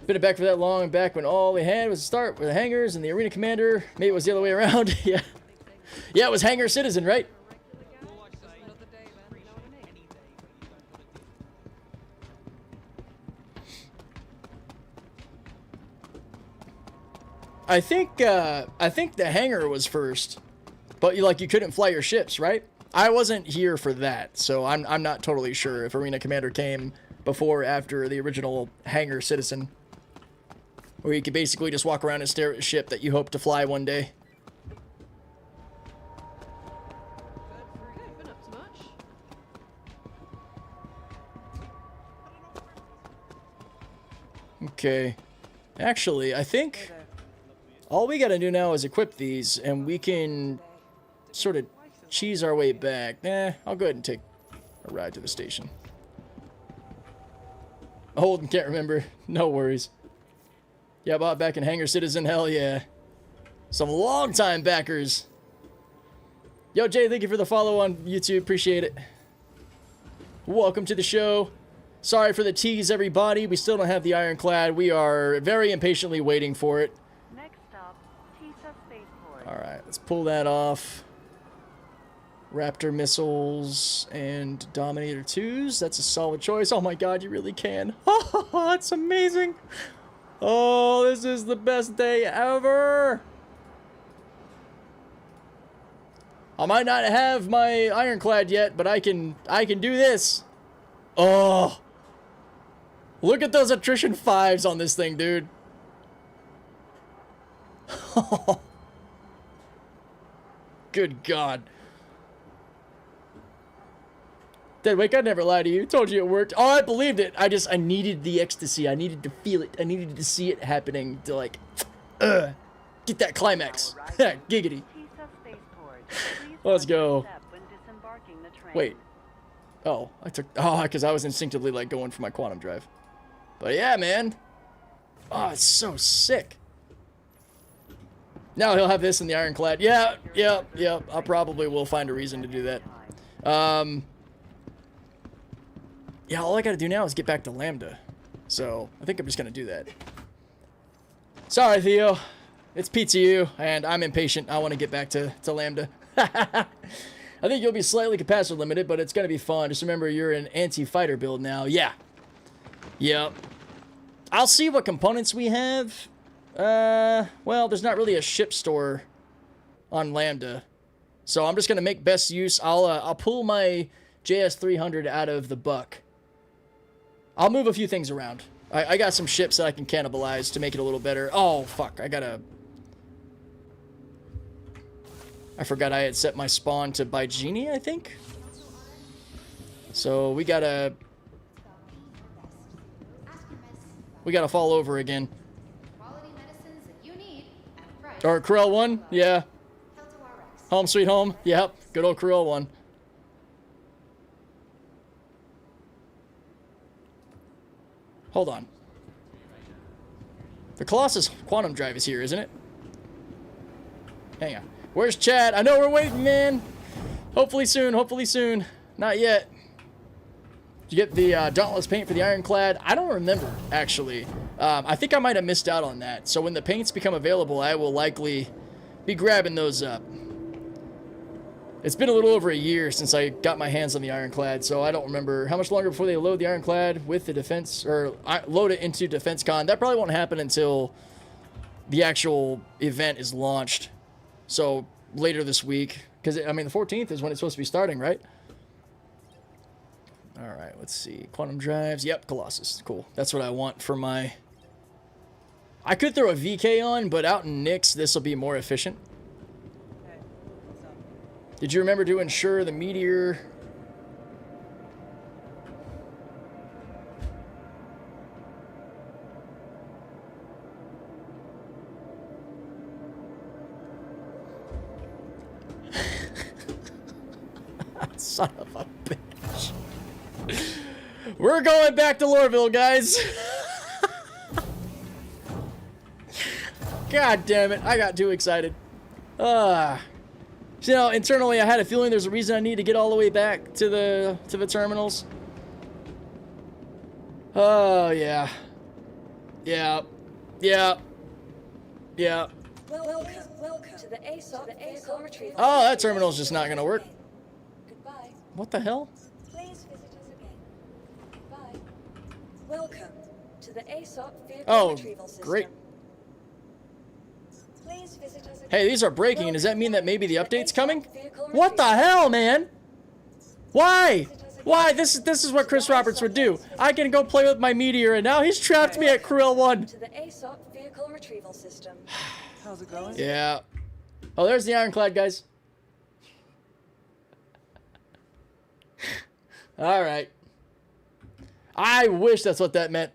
Been it back for that long, back when all they had was a start with the hangars and the arena commander. Maybe it was the other way around. Yeah. Yeah, it was Hangar Citizen, right? I think the hangar was first, but you couldn't fly your ships, right? I wasn't here for that, so I'm not totally sure if Arena Commander came before or after the original Hangar Citizen, where you could basically just walk around and stare at a ship that you hope to fly one day. Okay, actually, I think all we gotta do now is equip these, and we can sort of cheese our way back. I'll go ahead and take a ride to the station. Old and can't remember. No worries. Yeah, bought back in Hangar Citizen. Hell yeah. Some long-time backers. Yo, Jay, thank you for the follow on YouTube. Appreciate it. Welcome to the show. Sorry for the tease, everybody. We still don't have the Ironclad. We are very impatiently waiting for it. Next stop, Tisa Spaceport. Alright, let's pull that off. Raptor missiles and Dominator 2s. That's a solid choice. Oh my god, you really can. That's amazing. Oh, this is the best day ever. I might not have my Ironclad yet, but I can do this. Oh. Look at those attrition 5s on this thing, dude. Good god. Deadwake, I never lied to you. Told you it worked. Oh, I believed it. I needed the ecstasy. I needed to feel it. I needed to see it happening to get that climax. Giggity. Let's go. Wait. Oh, because I was instinctively going for my quantum drive. But yeah, man. Oh, it's so sick. Now he'll have this in the Ironclad. Yeah. I probably will find a reason to do that. Yeah, all I gotta do now is get back to Lambda. So, I think I'm just gonna do that. Sorry, Theo. It's PTU, and I'm impatient. I want to get back to Lambda. I think you'll be slightly capacitor limited, but it's gonna be fun. Just remember, you're an anti-fighter build now. Yeah. Yep. I'll see what components we have. Well, there's not really a ship store on Lambda. So, I'm just gonna make best use. I'll pull my JS300 out of the buck. I'll move a few things around. I got some ships that I can cannibalize to make it a little better. Oh, fuck. I forgot I had set my spawn to Baijini, I think? So we gotta fall over again. Or Corel 1? Yeah. Home sweet home. Yep. Good old Corel 1. Hold on. The Colossus quantum drive is here, isn't it? Hang on. Where's Chad? I know we're waiting, man. Hopefully soon. Hopefully soon. Not yet. Did you get the Dauntless paint for the Ironclad? I don't remember, actually. I think I might have missed out on that. So when the paints become available, I will likely be grabbing those up. It's been a little over a year since I got my hands on the Ironclad, so I don't remember how much longer before they load the Ironclad with the defense, or load it into Defense Con. That probably won't happen until the actual event is launched. So later this week, because I mean the 14th is when it's supposed to be starting, right? All right, let's see. Quantum drives. Yep, Colossus. Cool. That's what I want for my... I could throw a VK on, but out in Nix, this will be more efficient. Did you remember to ensure the meteor... Son of a bitch. We're going back to Lorville, guys. God damn it. I got too excited. You know, internally I had a feeling there's a reason I need to get all the way back to the terminals. Oh, yeah. Yeah. Yeah. Yeah. Welcome to the ASOP vehicle retrieval. Oh, that terminal's just not gonna work. Goodbye. What the hell? Please visit us again. Goodbye. Welcome to the ASOP vehicle Oh, retrieval system. great. Please visit us again. Hey, these are breaking. Does that mean that maybe the update's coming? What the hell, man? Why? Why? This is what Chris Roberts would do. I can go play with my meteor, and now he's trapped me at Corel 1. To the ASOP vehicle retrieval system. How's it going? Yeah. Oh, there's the Ironclad, guys. All right. I wish that's what that meant.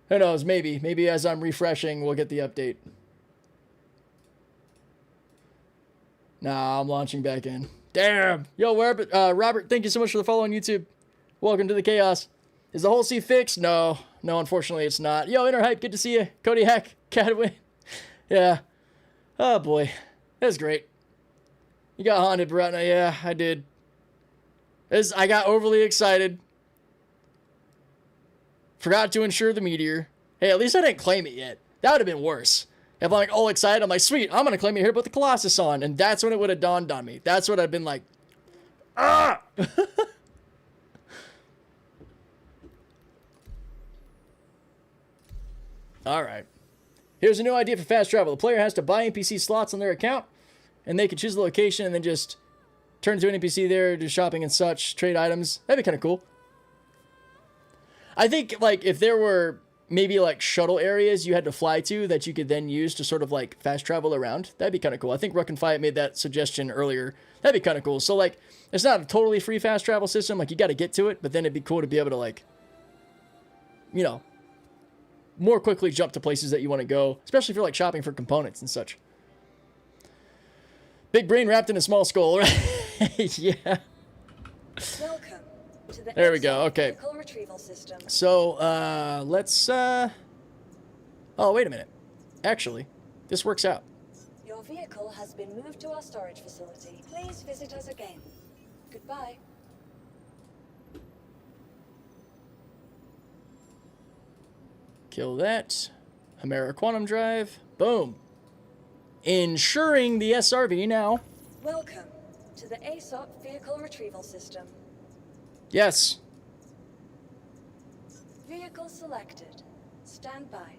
Who knows? Maybe. Maybe as I'm refreshing, we'll get the update. Nah, I'm launching back in. Damn. Yo, Robert, thank you so much for the follow on YouTube. Welcome to the chaos. Is the whole C fixed? No. No, unfortunately, it's not. Yo, Interhype, good to see you. Cody Hack, Catwin. Yeah. Oh, boy. That's great. You got haunted, Baratna. Yeah, I did. I got overly excited. Forgot to insure the meteor. Hey, at least I didn't claim it yet. That would have been worse. If I'm like all excited, I'm like, sweet, I'm going to claim it here, put the Colossus on. And that's when it would have dawned on me. That's what I've been like, ah! All right. Here's a new idea for fast travel. The player has to buy NPC slots on their account, and they can choose the location and then just turn to an NPC there, do shopping and such, trade items. That'd be kind of cool. I think, like, if there were maybe, like, shuttle areas you had to fly to that you could then use to sort of, like, fast travel around, that'd be kind of cool. I think Ruck and Fight made that suggestion earlier. That'd be kind of cool. So, like, it's not a totally free fast travel system. Like, you got to get to it, but then it'd be cool to be able to, like, you know, more quickly jump to places that you want to go, especially if you're, like, shopping for components and such. Big brain wrapped in a small skull, right? Yeah. Welcome to the There we go. Okay. vehicle retrieval system. So, let's, oh, wait a minute. Actually, this works out. Your vehicle has been moved to our storage facility. Please visit us again. Goodbye. Kill that. Hemera Quantum Drive. Boom. Insuring the SRV now. Welcome to the ASOP vehicle retrieval system. Yes. Vehicle selected. Stand by.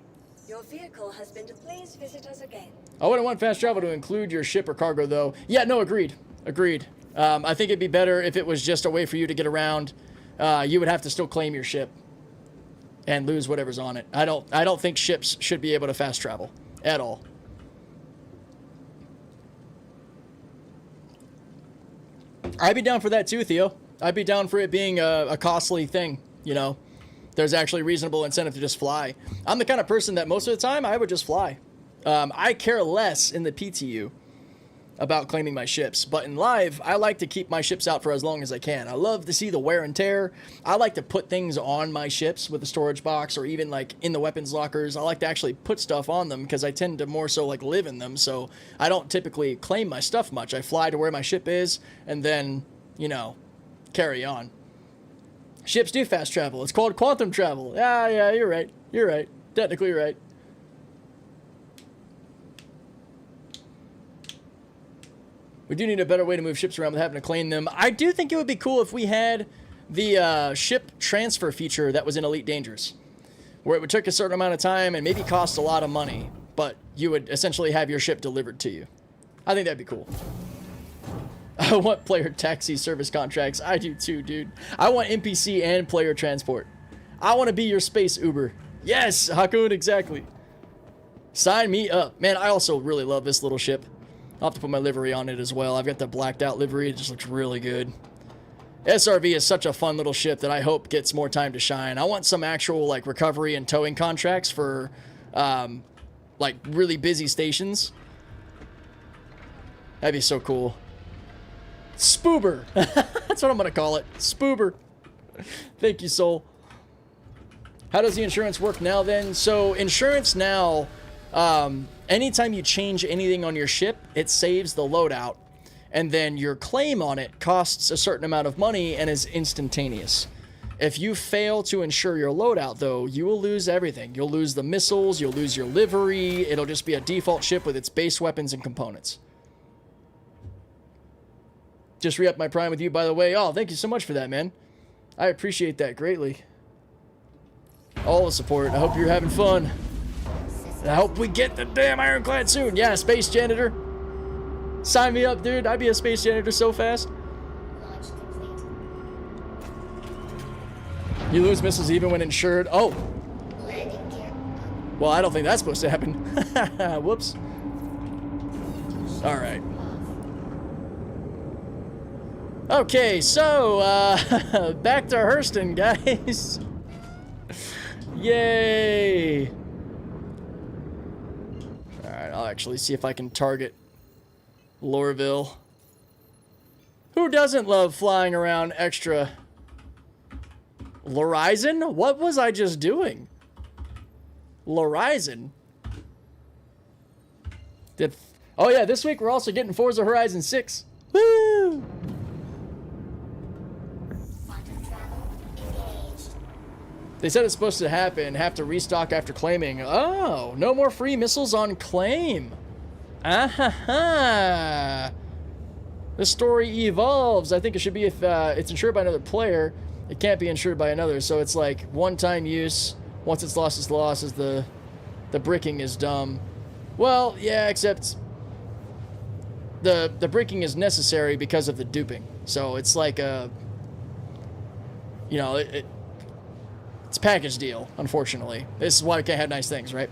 Your vehicle has been to please visit us again. I wouldn't want fast travel to include your ship or cargo, though. Yeah, no, agreed. Agreed. I think it'd be better if it was just a way for you to get around. You would have to still claim your ship and lose whatever's on it. I don't think ships should be able to fast travel at all. I'd be down for that too, Theo. I'd be down for it being a costly thing, you know. There's actually reasonable incentive to just fly. I'm the kind of person that most of the time I would just fly. I care less in the PTU about claiming my ships, but in live, I like to keep my ships out for as long as I can. I love to see the wear and tear. I like to put things on my ships with the storage box or even like in the weapons lockers. I like to actually put stuff on them because I tend to more so like live in them, so I don't typically claim my stuff much. I fly to where my ship is and then, you know, carry on. Ships do fast travel. It's called quantum travel. Yeah, you're right. You're right. Technically right. We do need a better way to move ships around without having to claim them. I do think it would be cool if we had the ship transfer feature that was in Elite Dangerous, where it would take a certain amount of time and maybe cost a lot of money, but you would essentially have your ship delivered to you. I think that'd be cool. I want player taxi service contracts. I do too, dude. I want NPC and player transport. I want to be your space Uber. Yes, Hakun, exactly. Sign me up. Man, I also really love this little ship. I'll have to put my livery on it as well. I've got the blacked out livery. It just looks really good. SRV is such a fun little ship that I hope gets more time to shine. I want some actual like recovery and towing contracts for like really busy stations. That'd be so cool. Spoober. That's what I'm going to call it. Spoober. Thank you, Soul. How does the insurance work now then? So insurance now, anytime you change anything on your ship, it saves the loadout. And then your claim on it costs a certain amount of money and is instantaneous. If you fail to insure your loadout, though, you will lose everything. You'll lose the missiles, you'll lose your livery, it'll just be a default ship with its base weapons and components. Just re-upped my Prime with you, by the way. Oh, thank you so much for that, man. I appreciate that greatly. All the support. I hope you're having fun. And I hope we get the damn Ironclad soon. Yeah, Space Janitor. Sign me up, dude. I'd be a Space Janitor so fast. You lose missiles even when insured. Oh. Well, I don't think that's supposed to happen. Whoops. All right. Okay, so, back to Hurston, guys. Yay. Alright, I'll actually see if I can target Lorville. Who doesn't love flying around extra? Ryzen? What was I just doing? Ryzen? Oh yeah, this week we're also getting Forza Horizon 6. Woo! They said it's supposed to happen, have to restock after claiming. Oh, no more free missiles on claim. Ah-ha-ha. The story evolves. I think it should be if it's insured by another player, it can't be insured by another. So it's like one-time use. Once it's lost, is the bricking is dumb. Well, yeah, except the bricking is necessary because of the duping. So it's like a, you know, it's a package deal, unfortunately. This is why we can't have nice things, right?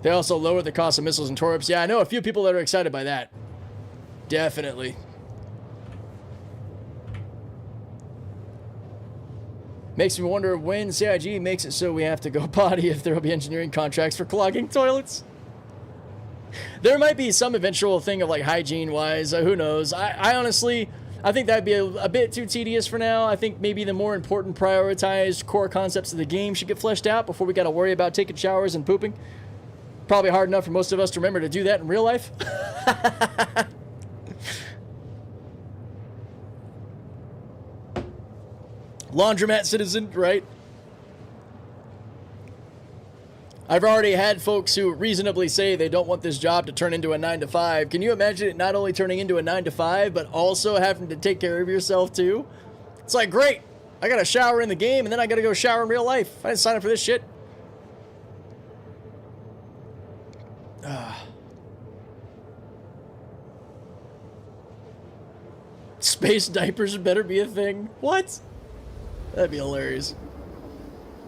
They also lowered the cost of missiles and torps. Yeah, I know a few people that are excited by that. Definitely. Makes me wonder when CIG makes it so we have to go potty if there will be engineering contracts for clogging toilets. There might be some eventual thing of like hygiene-wise. Who knows? I honestly, I think that'd be a bit too tedious for now. I think maybe the more important prioritized core concepts of the game should get fleshed out before we got to worry about taking showers and pooping. Probably hard enough for most of us to remember to do that in real life. Laundromat citizen, right? I've already had folks who reasonably say they don't want this job to turn into a 9-to-5. Can you imagine it not only turning into a 9-to-5, but also having to take care of yourself too? It's like, great, I gotta shower in the game, and then I gotta go shower in real life. I didn't sign up for this shit. Space diapers better be a thing. What? That'd be hilarious.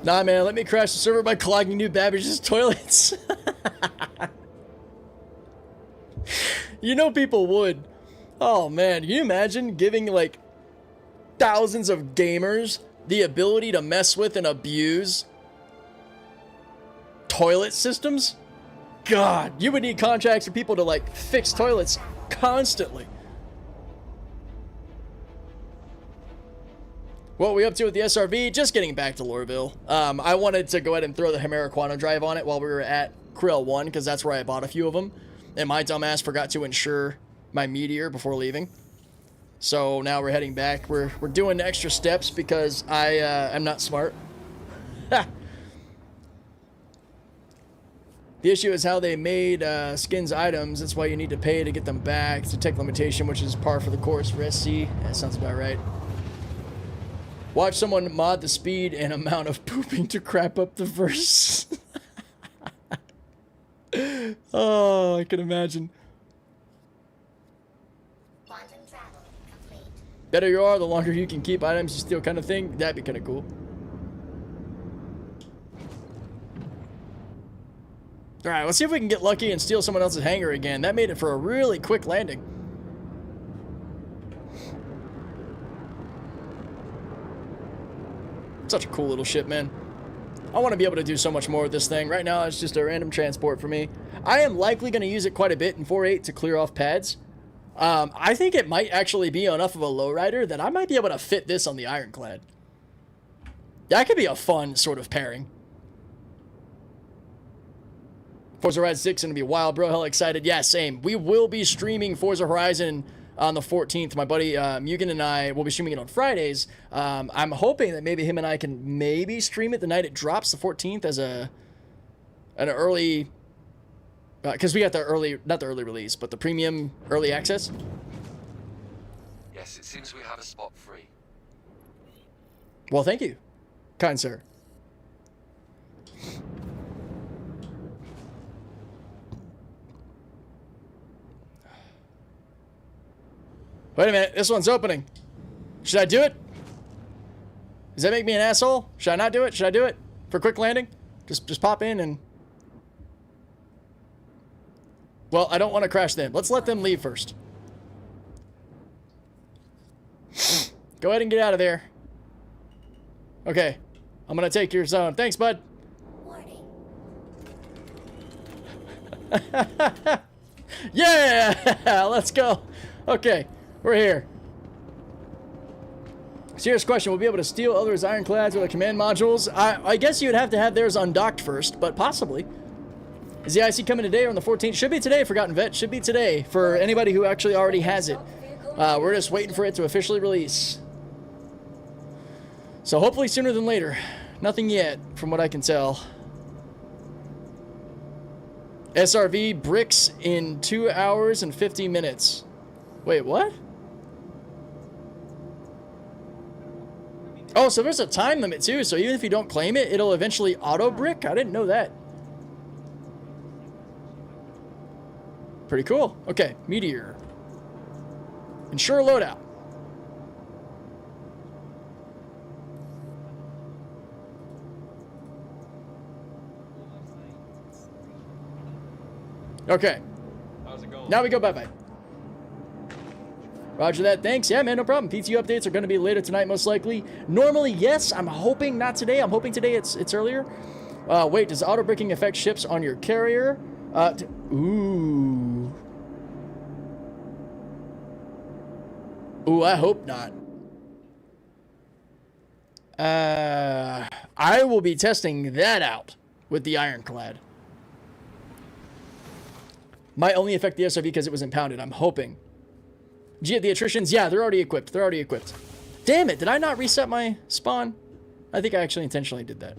Nah, man, let me crash the server by clogging new Babbage's toilets. You know people would. Oh, man, can you imagine giving, like, thousands of gamers the ability to mess with and abuse toilet systems? God, you would need contracts for people to, like, fix toilets constantly. What are we up to with the SRV? Just getting back to Lorville. I wanted to go ahead and throw the Hemera Quantum Drive on it while we were at Krill 1, because that's where I bought a few of them. And my dumbass forgot to insure my Meteor before leaving. So now we're heading back. We're doing extra steps because I'm not smart. The issue is how they made skins items. That's why you need to pay to get them back. It's a tech limitation, which is par for the course for SC. That sounds about right. Watch someone mod the speed and amount of pooping to crap up the verse. Oh, I can imagine. Better you are, the longer you can keep items you steal kind of thing. That'd be kind of cool. Alright, let's see if we can get lucky and steal someone else's hangar again. That made it for a really quick landing. Such a cool little ship, man. I want to be able to do so much more with this thing. Right now, it's just a random transport for me. I am likely going to use it quite a bit in 4.8 to clear off pads. I think it might actually be enough of a lowrider that I might be able to fit this on the Ironclad. That could be a fun sort of pairing. Forza Horizon 6 is going to be wild, bro. Hell excited. Yeah, same. We will be streaming Forza Horizon on the 14th. My buddy Mugen and I will be streaming it on Fridays. I'm hoping that maybe him and I can maybe stream it the night it drops, the 14th, as an early... because we got the early, not the early release, but the premium early access. Yes, it seems we have a spot free. Well, thank you, kind sir. Wait a minute, this one's opening. Should I do it? Does that make me an asshole? Should I not do it? Should I do it for quick landing? Just pop in and... Well, I don't want to crash them. Let's let them leave first. Go ahead and get out of there. Okay. I'm going to take your zone. Thanks, bud. Warning. Yeah! Let's go. Okay. We're here. Serious question. We'll be able to steal others' ironclads with the command modules. I guess you'd have to have theirs undocked first, but possibly. Is the IC coming today or on the 14th? Should be today, Forgotten Vet. Should be today for anybody who actually already has it. We're just waiting for it to officially release. So hopefully sooner than later. Nothing yet, from what I can tell. SRV bricks in 2 hours and 50 minutes. Wait, what? Oh, so there's a time limit too, so even if you don't claim it, it'll eventually auto-brick? I didn't know that. Pretty cool. Okay, Meteor. Ensure loadout. Okay. How's it going? Now we go bye-bye. Roger that. Thanks. Yeah, man, no problem. PTU updates are going to be later tonight, most likely. Normally, yes. I'm hoping not today. I'm hoping today it's earlier. Wait, does auto-bricking affect ships on your carrier? Ooh. Ooh, I hope not. I will be testing that out with the Ironclad. Might only affect the SRV because it was impounded. I'm hoping. The attritions, yeah, they're already equipped. They're already equipped. Damn it, did I not reset my spawn? I think I actually intentionally did that.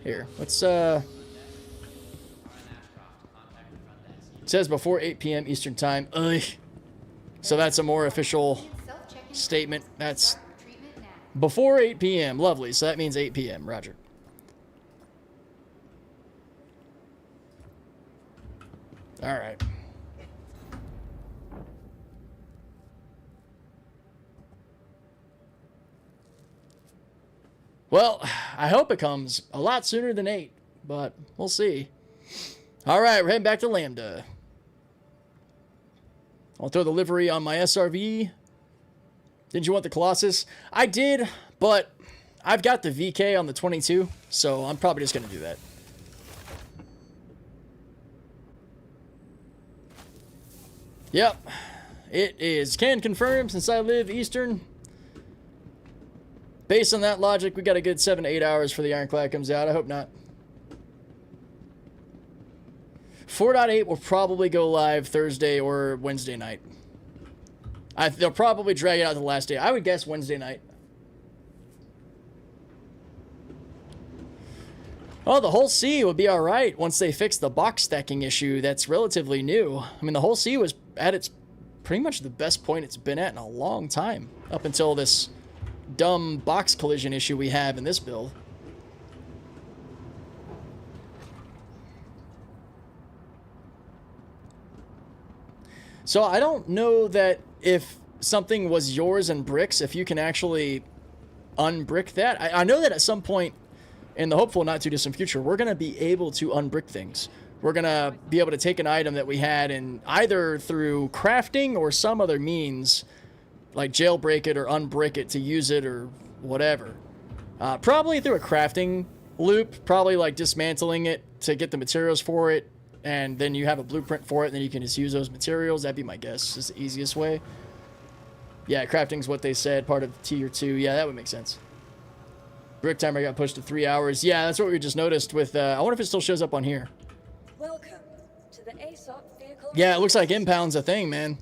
Here, let's, it says before 8 p.m. Eastern Time. Ugh. So that's a more official statement. That's before 8 p.m. Lovely. So that means 8 p.m. Roger. All right. Well, I hope it comes a lot sooner than 8, but we'll see. All right, we're heading back to Lambda. I'll throw the livery on my SRV. Didn't you want the Colossus? I did, but I've got the VK on the 22, so I'm probably just going to do that. Yep, it is. Can confirm since I live Eastern. Based on that logic, we got a good 7 to 8 hours for the Ironclad comes out. I hope not. 4.8 will probably go live Thursday or Wednesday night. They'll probably drag it out to the last day. I would guess Wednesday night. Oh, the whole C will be alright once they fix the box stacking issue that's relatively new. I mean, the whole C was at its pretty much the best point it's been at in a long time. Up until this dumb box collision issue we have in this build. So I don't know that if something was yours in bricks, if you can actually unbrick that. I know that at some point in the hopeful not too distant future, we're going to be able to unbrick things. We're going to be able to take an item that we had and either through crafting or some other means, like jailbreak it or unbrick it to use it or whatever. Probably through a crafting loop, probably like dismantling it to get the materials for it, and then you have a blueprint for it, and then you can just use those materials. That'd be my guess. Is the easiest way. Yeah, crafting's what they said, part of tier 2. Yeah, that would make sense. Brick timer got pushed to 3 hours. Yeah, that's what we just noticed with, I wonder if it still shows up on here. Welcome to the ASOP vehicle. Yeah, it looks like impound's a thing, man.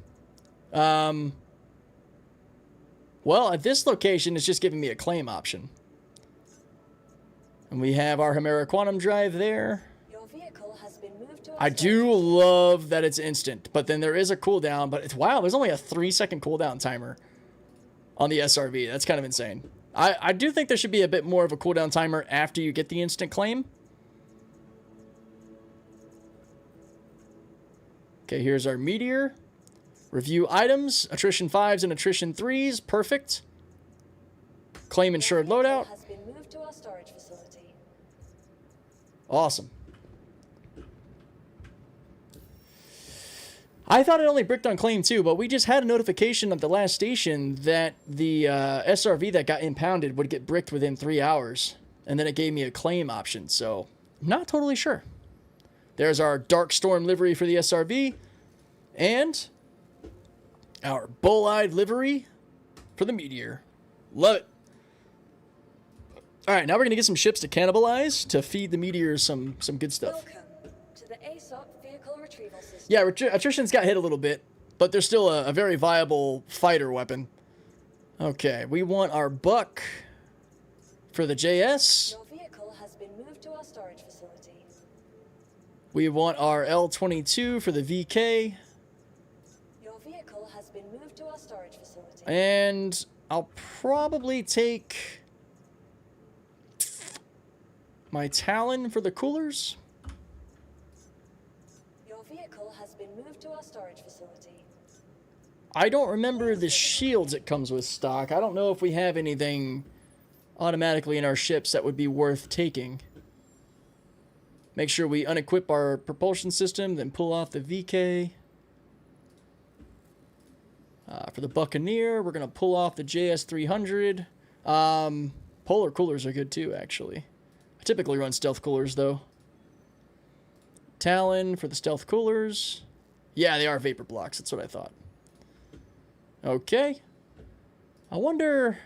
Well, at this location, it's just giving me a claim option. And we have our Hemera Quantum Drive there. Your vehicle has been moved to I do love that it's instant, but then there is a cooldown, but it's, wow, there's only a 3-second cooldown timer on the SRV. That's kind of insane. I do think there should be a bit more of a cooldown timer after you get the instant claim. Okay, here's our Meteor. Review items, attrition 5s and attrition 3s, perfect. Claim insured loadout. Has been moved to our storage facility. Awesome. I thought it only bricked on claim 2, but we just had a notification at the last station that the SRV that got impounded would get bricked within 3 hours. And then it gave me a claim option, so I'm not totally sure. There's our Dark Storm livery for the SRV. And our bull-eyed livery for the Meteor. Love it. All right, now we're going to get some ships to cannibalize to feed the Meteor some good stuff. Welcome to the ASOP vehicle retrieval system. Yeah, attrition's got hit a little bit, but they're still a very viable fighter weapon. Okay, we want our Buck for the JS. Your vehicle has been moved to our storage facility. We want our L22 for the VK. Your vehicle has been moved to our storage facility. And I'll probably take my Talon for the coolers. Your vehicle has been moved to our storage facility. I don't remember the shields it comes with stock. I don't know if we have anything automatically in our ships that would be worth taking. Make sure we unequip our propulsion system, then pull off the VK. For the Buccaneer, we're going to pull off the JS300. Polar coolers are good too, actually. I typically run stealth coolers, though. Talon for the stealth coolers. Yeah, they are vapor blocks. That's what I thought. Okay. I wonder...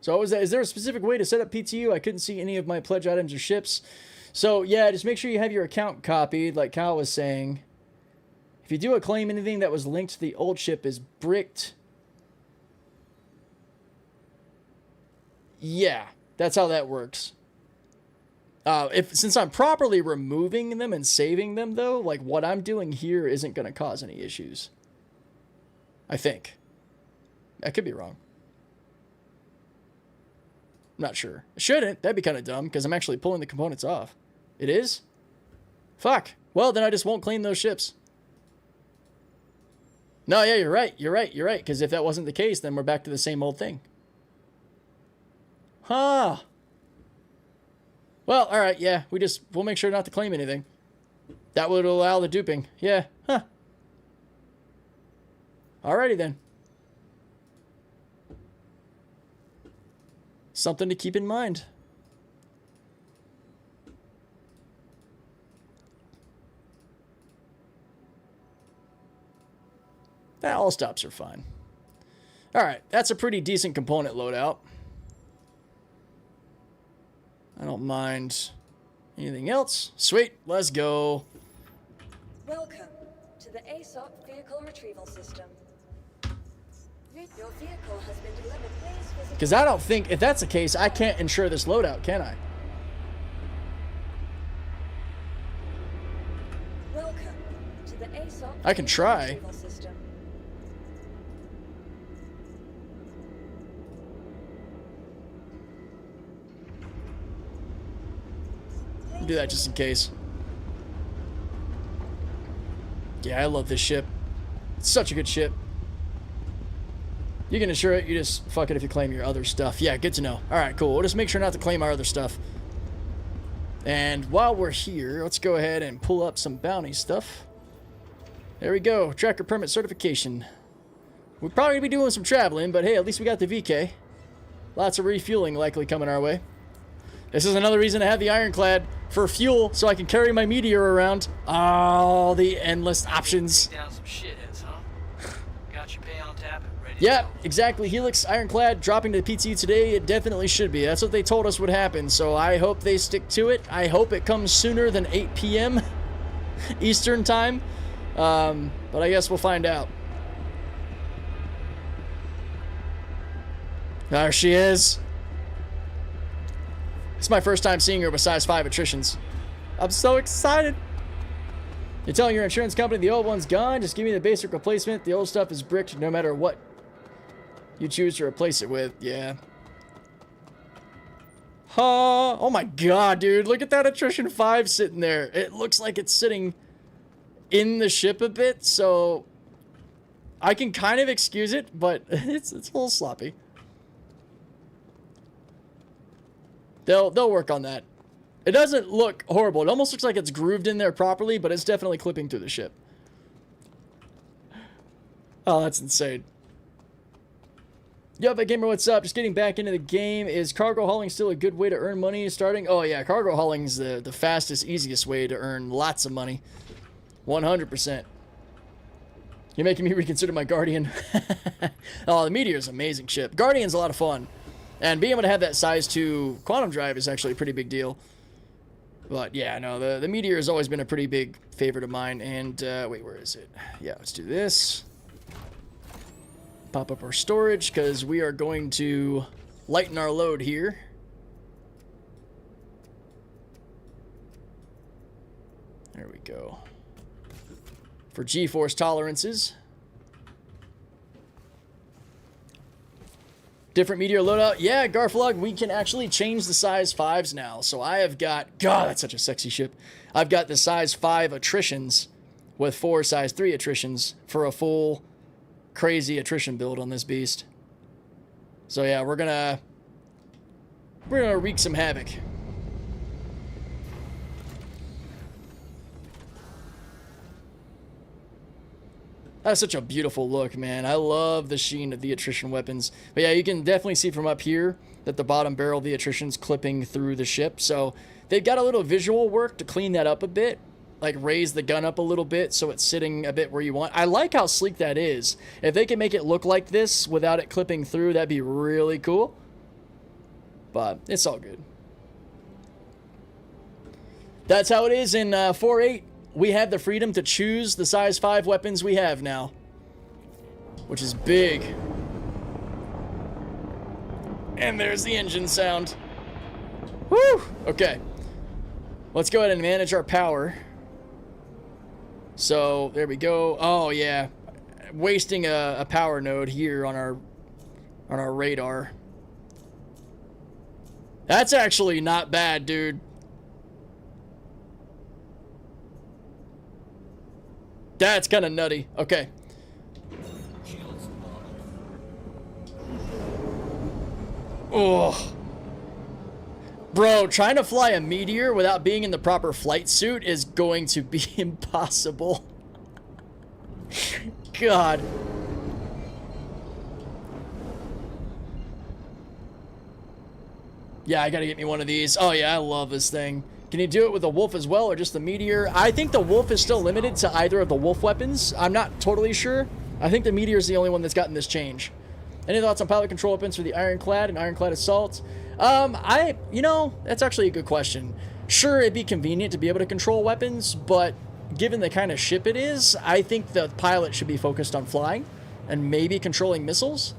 So is there a specific way to set up PTU? I couldn't see any of my pledge items or ships. So yeah, just make sure you have your account copied, like Kyle was saying. If you do a claim, anything that was linked to the old ship is bricked. Yeah, that's how that works. Since I'm properly removing them and saving them, though, like what I'm doing here isn't going to cause any issues. I think. I could be wrong. Not sure. It shouldn't. That'd be kind of dumb because I'm actually pulling the components off. It is? Fuck. Well, then I just won't claim those ships. No, yeah, you're right. You're right. You're right. Because if that wasn't the case, then we're back to the same old thing. Huh. Well, all right. Yeah, we'll make sure not to claim anything. That would allow the duping. Yeah. Huh. Alrighty then. Something to keep in mind. All stops are fine. Alright, that's a pretty decent component loadout. I don't mind anything else. Sweet, let's go. Welcome to the ASOP vehicle retrieval system. Your vehicle has been delivered. Please visit. Because I don't think, if that's the case, I can't insure this loadout, can I? Welcome to the ASOP I can try. retrieval system. Do that just in case. Yeah, I love this ship. It's such a good ship. You can insure it. You just fuck it if you claim your other stuff. Yeah, good to know. All right, cool. We'll just make sure not to claim our other stuff. And while we're here, let's go ahead and pull up some bounty stuff. There we go. Tracker permit certification. We're probably going to be doing some traveling, but hey, at least we got the VK. Lots of refueling likely coming our way. This is another reason to have the Ironclad for fuel, so I can carry my meteor around. Oh, the endless options. Down some shitheads, huh? Got your pay on tap and ready to Yeah, go. exactly. Helix Ironclad dropping to the PT today. It definitely should be. That's what they told us would happen, so I hope they stick to it. I hope it comes sooner than 8 p.m. Eastern time, but I guess we'll find out. There she is. It's my first time seeing her with size 5 attritions. I'm so excited. You're telling your insurance company the old one's gone? Just give me the basic replacement. The old stuff is bricked no matter what you choose to replace it with. Yeah. Oh my god, dude. Look at that attrition 5 sitting there. It looks like it's sitting in the ship a bit, so I can kind of excuse it, but it's a little sloppy. They'll work on that. It doesn't look horrible. It almost looks like it's grooved in there properly, but it's definitely clipping through the ship. Oh, that's insane. Yo, Gamer, what's up? Just getting back into the game. Is cargo hauling still a good way to earn money starting? Oh, yeah. Cargo hauling is the fastest, easiest way to earn lots of money. 100%. You're making me reconsider my Guardian. Oh, the Meteor is an amazing ship. Guardian's a lot of fun. And being able to have that size 2 quantum drive is actually a pretty big deal. But yeah, no, the Meteor has always been a pretty big favorite of mine. And, wait, where is it? Yeah, let's do this. Pop up our storage, because we are going to lighten our load here. There we go. For GeForce tolerances. Different Meteor loadout. Yeah, Garflog, we can actually change the size 5s now. So I have got, God, that's such a sexy ship. I've got the size 5 attritions with 4 size 3 attritions for a full crazy attrition build on this beast. So yeah, we're gonna wreak some havoc. That's such a beautiful look, man. I love the sheen of the attrition weapons. But yeah, you can definitely see from up here that the bottom barrel of the attrition's clipping through the ship. So they've got a little visual work to clean that up a bit. Like raise the gun up a little bit so it's sitting a bit where you want. I like how sleek that is. If they can make it look like this without it clipping through, that'd be really cool. But it's all good. That's how it is in 4.8. We have the freedom to choose the size 5 weapons we have now, which is big. And there's the engine sound. Woo! Okay. Let's go ahead and manage our power. So, there we go. Oh, yeah. Wasting a power node here on our radar. That's actually not bad, dude. That's kind of nutty. Okay. Oh. Bro, trying to fly a meteor without being in the proper flight suit is going to be impossible. God. Yeah, I gotta get me one of these. Oh yeah, I love this thing. Can you do it with the wolf as well, or just the meteor? I think the wolf is still limited to either of the wolf weapons. I'm not totally sure. I think the meteor is the only one that's gotten this change. Any thoughts on pilot control weapons for the Ironclad and Ironclad Assault? You know, that's actually a good question. Sure, it'd be convenient to be able to control weapons, but given the kind of ship it is, I think the pilot should be focused on flying and maybe controlling missiles.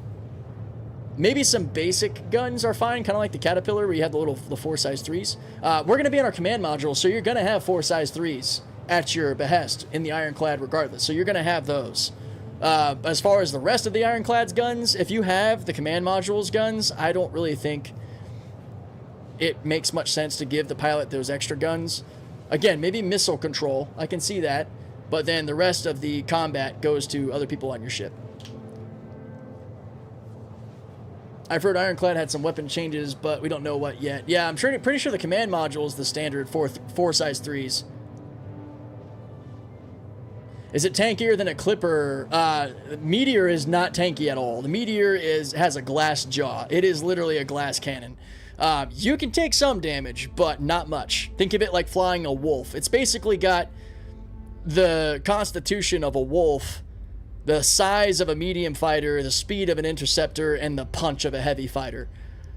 Maybe some basic guns are fine, kind of like the Caterpillar where you have the 4.3s. We're going to be in our command module, so you're going to have 4.3s at your behest in the Ironclad regardless. So you're going to have those. As far as the rest of the Ironclad's guns, if you have the command module's guns, I don't really think it makes much sense to give the pilot those extra guns. Again, maybe missile control, I can see that, but then the rest of the combat goes to other people on your ship. I've heard Ironclad had some weapon changes, but we don't know what yet. Yeah, I'm pretty sure the command module is the standard 4.3s. Is it tankier than a Clipper? Meteor is not tanky at all. The Meteor has a glass jaw. It is literally a glass cannon. You can take some damage, but not much. Think of it like flying a wolf. It's basically got the constitution of a wolf, the size of a medium fighter, the speed of an interceptor, and the punch of a heavy fighter.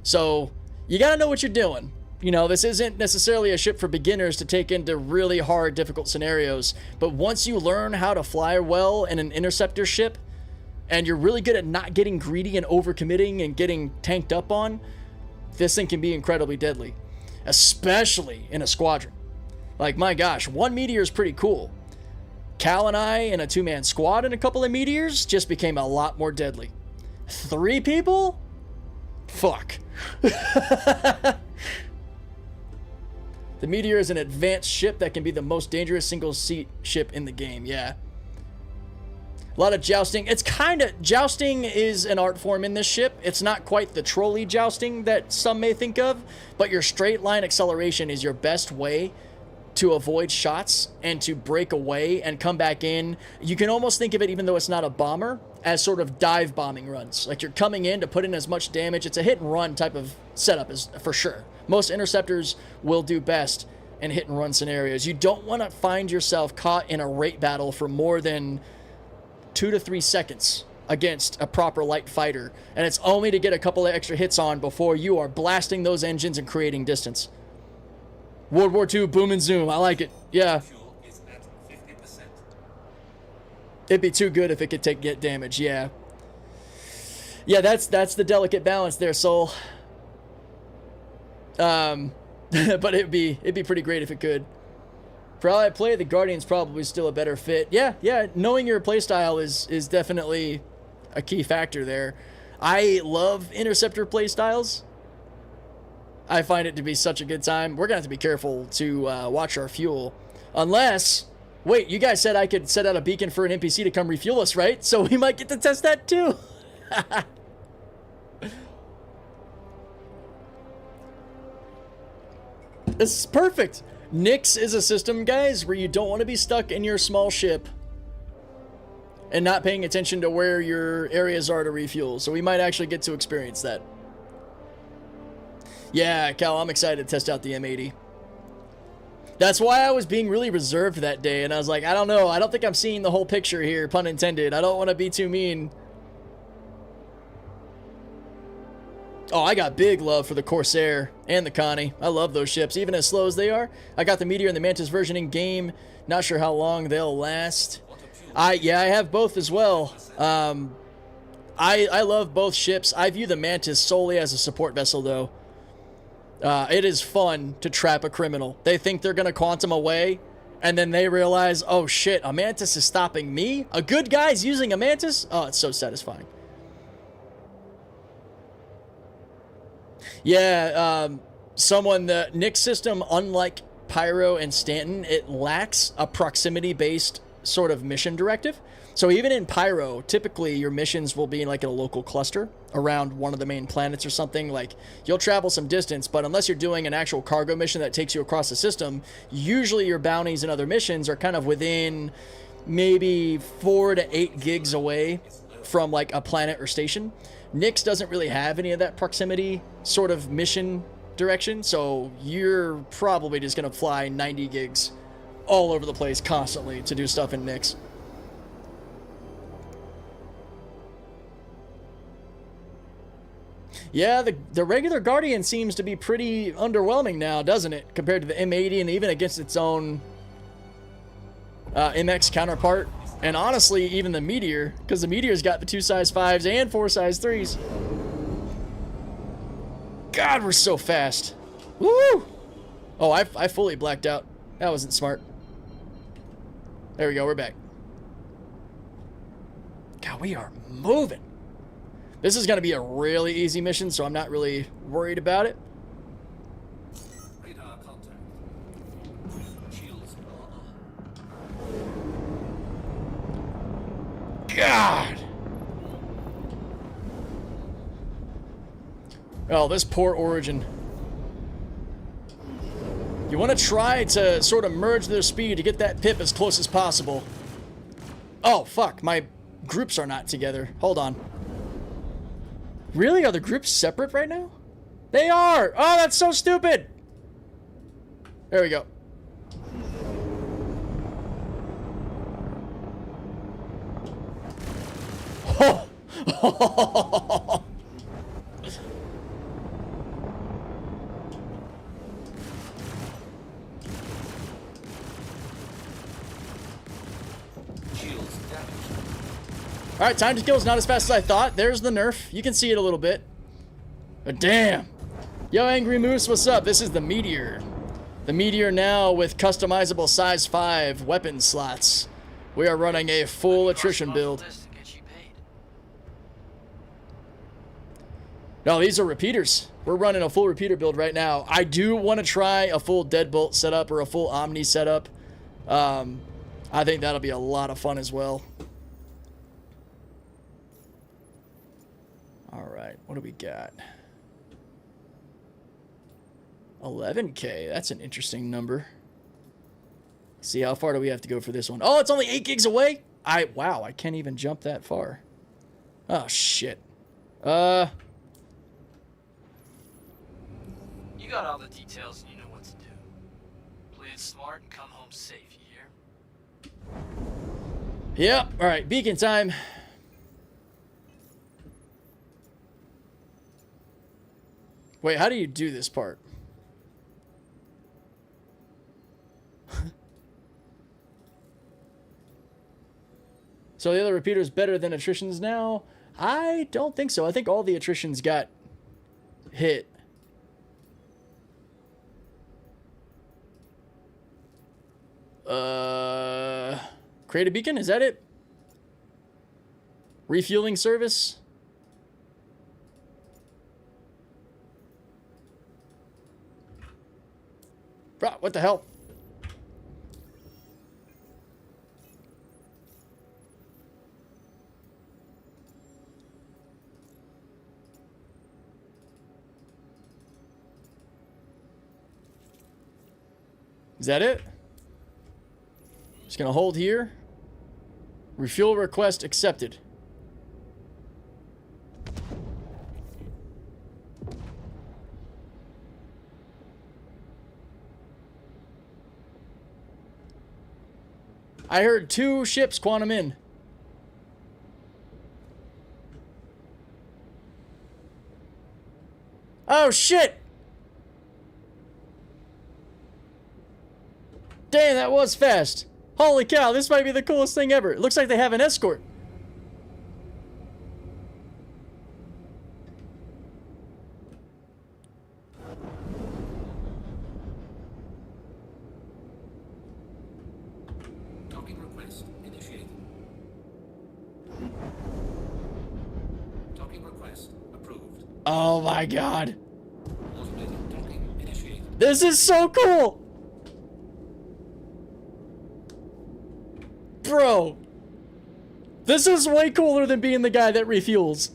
So you gotta know what you're doing. You know, this isn't necessarily a ship for beginners to take into really hard, difficult scenarios, but once you learn how to fly well in an interceptor ship, and you're really good at not getting greedy and overcommitting and getting tanked up on, this thing can be incredibly deadly, especially in a squadron. Like, my gosh, one meteor is pretty cool. Cal and I in a two-man squad and a couple of meteors just became a lot more deadly. 3 people? Fuck. The Meteor is an advanced ship that can be the most dangerous single-seat ship in the game, yeah. A lot of jousting. Jousting is an art form in this ship. It's not quite the trolley jousting that some may think of, but your straight line acceleration is your best way to avoid shots and to break away and come back in. You can almost think of it, even though it's not a bomber, as sort of dive bombing runs. Like, you're coming in to put in as much damage. It's a hit and run type of setup, is for sure. Most interceptors will do best in hit and run scenarios. You don't want to find yourself caught in a rate battle for more than 2 to 3 seconds against a proper light fighter, and it's only to get a couple of extra hits on before you are blasting those engines and creating distance. World War II, boom and zoom. I like it. Yeah. It'd be too good if it could get damage. Yeah. Yeah, that's the delicate balance there, Soul. But it'd be pretty great if it could. For how I play, the Guardian's probably still a better fit. Yeah. Knowing your playstyle is definitely a key factor there. I love interceptor playstyles. I find it to be such a good time. We're going to have to be careful to watch our fuel. Unless... Wait, you guys said I could set out a beacon for an NPC to come refuel us, right? So we might get to test that too. This is perfect. Nyx is a system, guys, where you don't want to be stuck in your small ship and not paying attention to where your areas are to refuel. So we might actually get to experience that. Yeah, Cal, I'm excited to test out the M80. That's why I was being really reserved that day, and I was like, I don't know. I don't think I'm seeing the whole picture here, pun intended. I don't want to be too mean. Oh, I got big love for the Corsair and the Connie. I love those ships, even as slow as they are. I got the Meteor and the Mantis version in game. Not sure how long they'll last. I have both as well. I love both ships. I view the Mantis solely as a support vessel, though. It is fun to trap a criminal. They think they're going to quantum away, and then they realize, oh shit, a Mantis is stopping me? A good guy's using a Mantis? Oh, it's so satisfying. Yeah, the Nyx system, unlike Pyro and Stanton, it lacks a proximity-based sort of mission directive. So even in Pyro, typically your missions will be in like a local cluster around one of the main planets or something. Like you'll travel some distance, but unless you're doing an actual cargo mission that takes you across the system, usually your bounties and other missions are kind of within maybe 4 to 8 gigs away from like a planet or station. Nyx doesn't really have any of that proximity sort of mission direction, so you're probably just going to fly 90 gigs all over the place constantly to do stuff in Nyx. Yeah, the regular Guardian seems to be pretty underwhelming now, doesn't it? Compared to the M80 and even against its own MX counterpart. And honestly, even the Meteor, because the Meteor's got the 2 size 5s and 4 size 3s. God, we're so fast. Woo! Oh, I fully blacked out. That wasn't smart. There we go, we're back. God, we are moving. This is going to be a really easy mission, so I'm not really worried about it. Radar contact. Shields. God! Oh, this poor Origin. You want to try to sort of merge their speed to get that pip as close as possible. Oh, fuck. My groups are not together. Hold on. Really? Are the groups separate right now? They are! Oh, that's so stupid! There we go. Oh! Alright, time to kill is not as fast as I thought. There's the nerf. You can see it a little bit. But damn. Yo, Angry Moose, what's up? This is the Meteor. The Meteor now with customizable size 5 weapon slots. We are running a full attrition build. No, these are repeaters. We're running a full repeater build right now. I do want to try a full Deadbolt setup or a full Omni setup. I think that'll be a lot of fun as well. Alright, what do we got? 11K, that's an interesting number. See, how far do we have to go for this one? Oh, it's only 8 gigs away? Wow, I can't even jump that far. Oh, shit. You got all the details and you know what to do. Play it smart and come home safe, you hear? Yep, alright, beacon time. Wait, how do you do this part? So the other repeater is better than attritions now? I don't think so. I think all the attritions got hit. Create a beacon? Is that it? Refueling service? Bro, what the hell? Is that it? Just gonna hold here. Refuel request accepted. I heard 2 ships quantum in. Oh, shit! Damn, that was fast. Holy cow, this might be the coolest thing ever. It looks like they have an escort. Docking request initiated. Docking request approved. Oh my god. Automated docking initiated. This is so cool! Bro. This is way cooler than being the guy that refuels.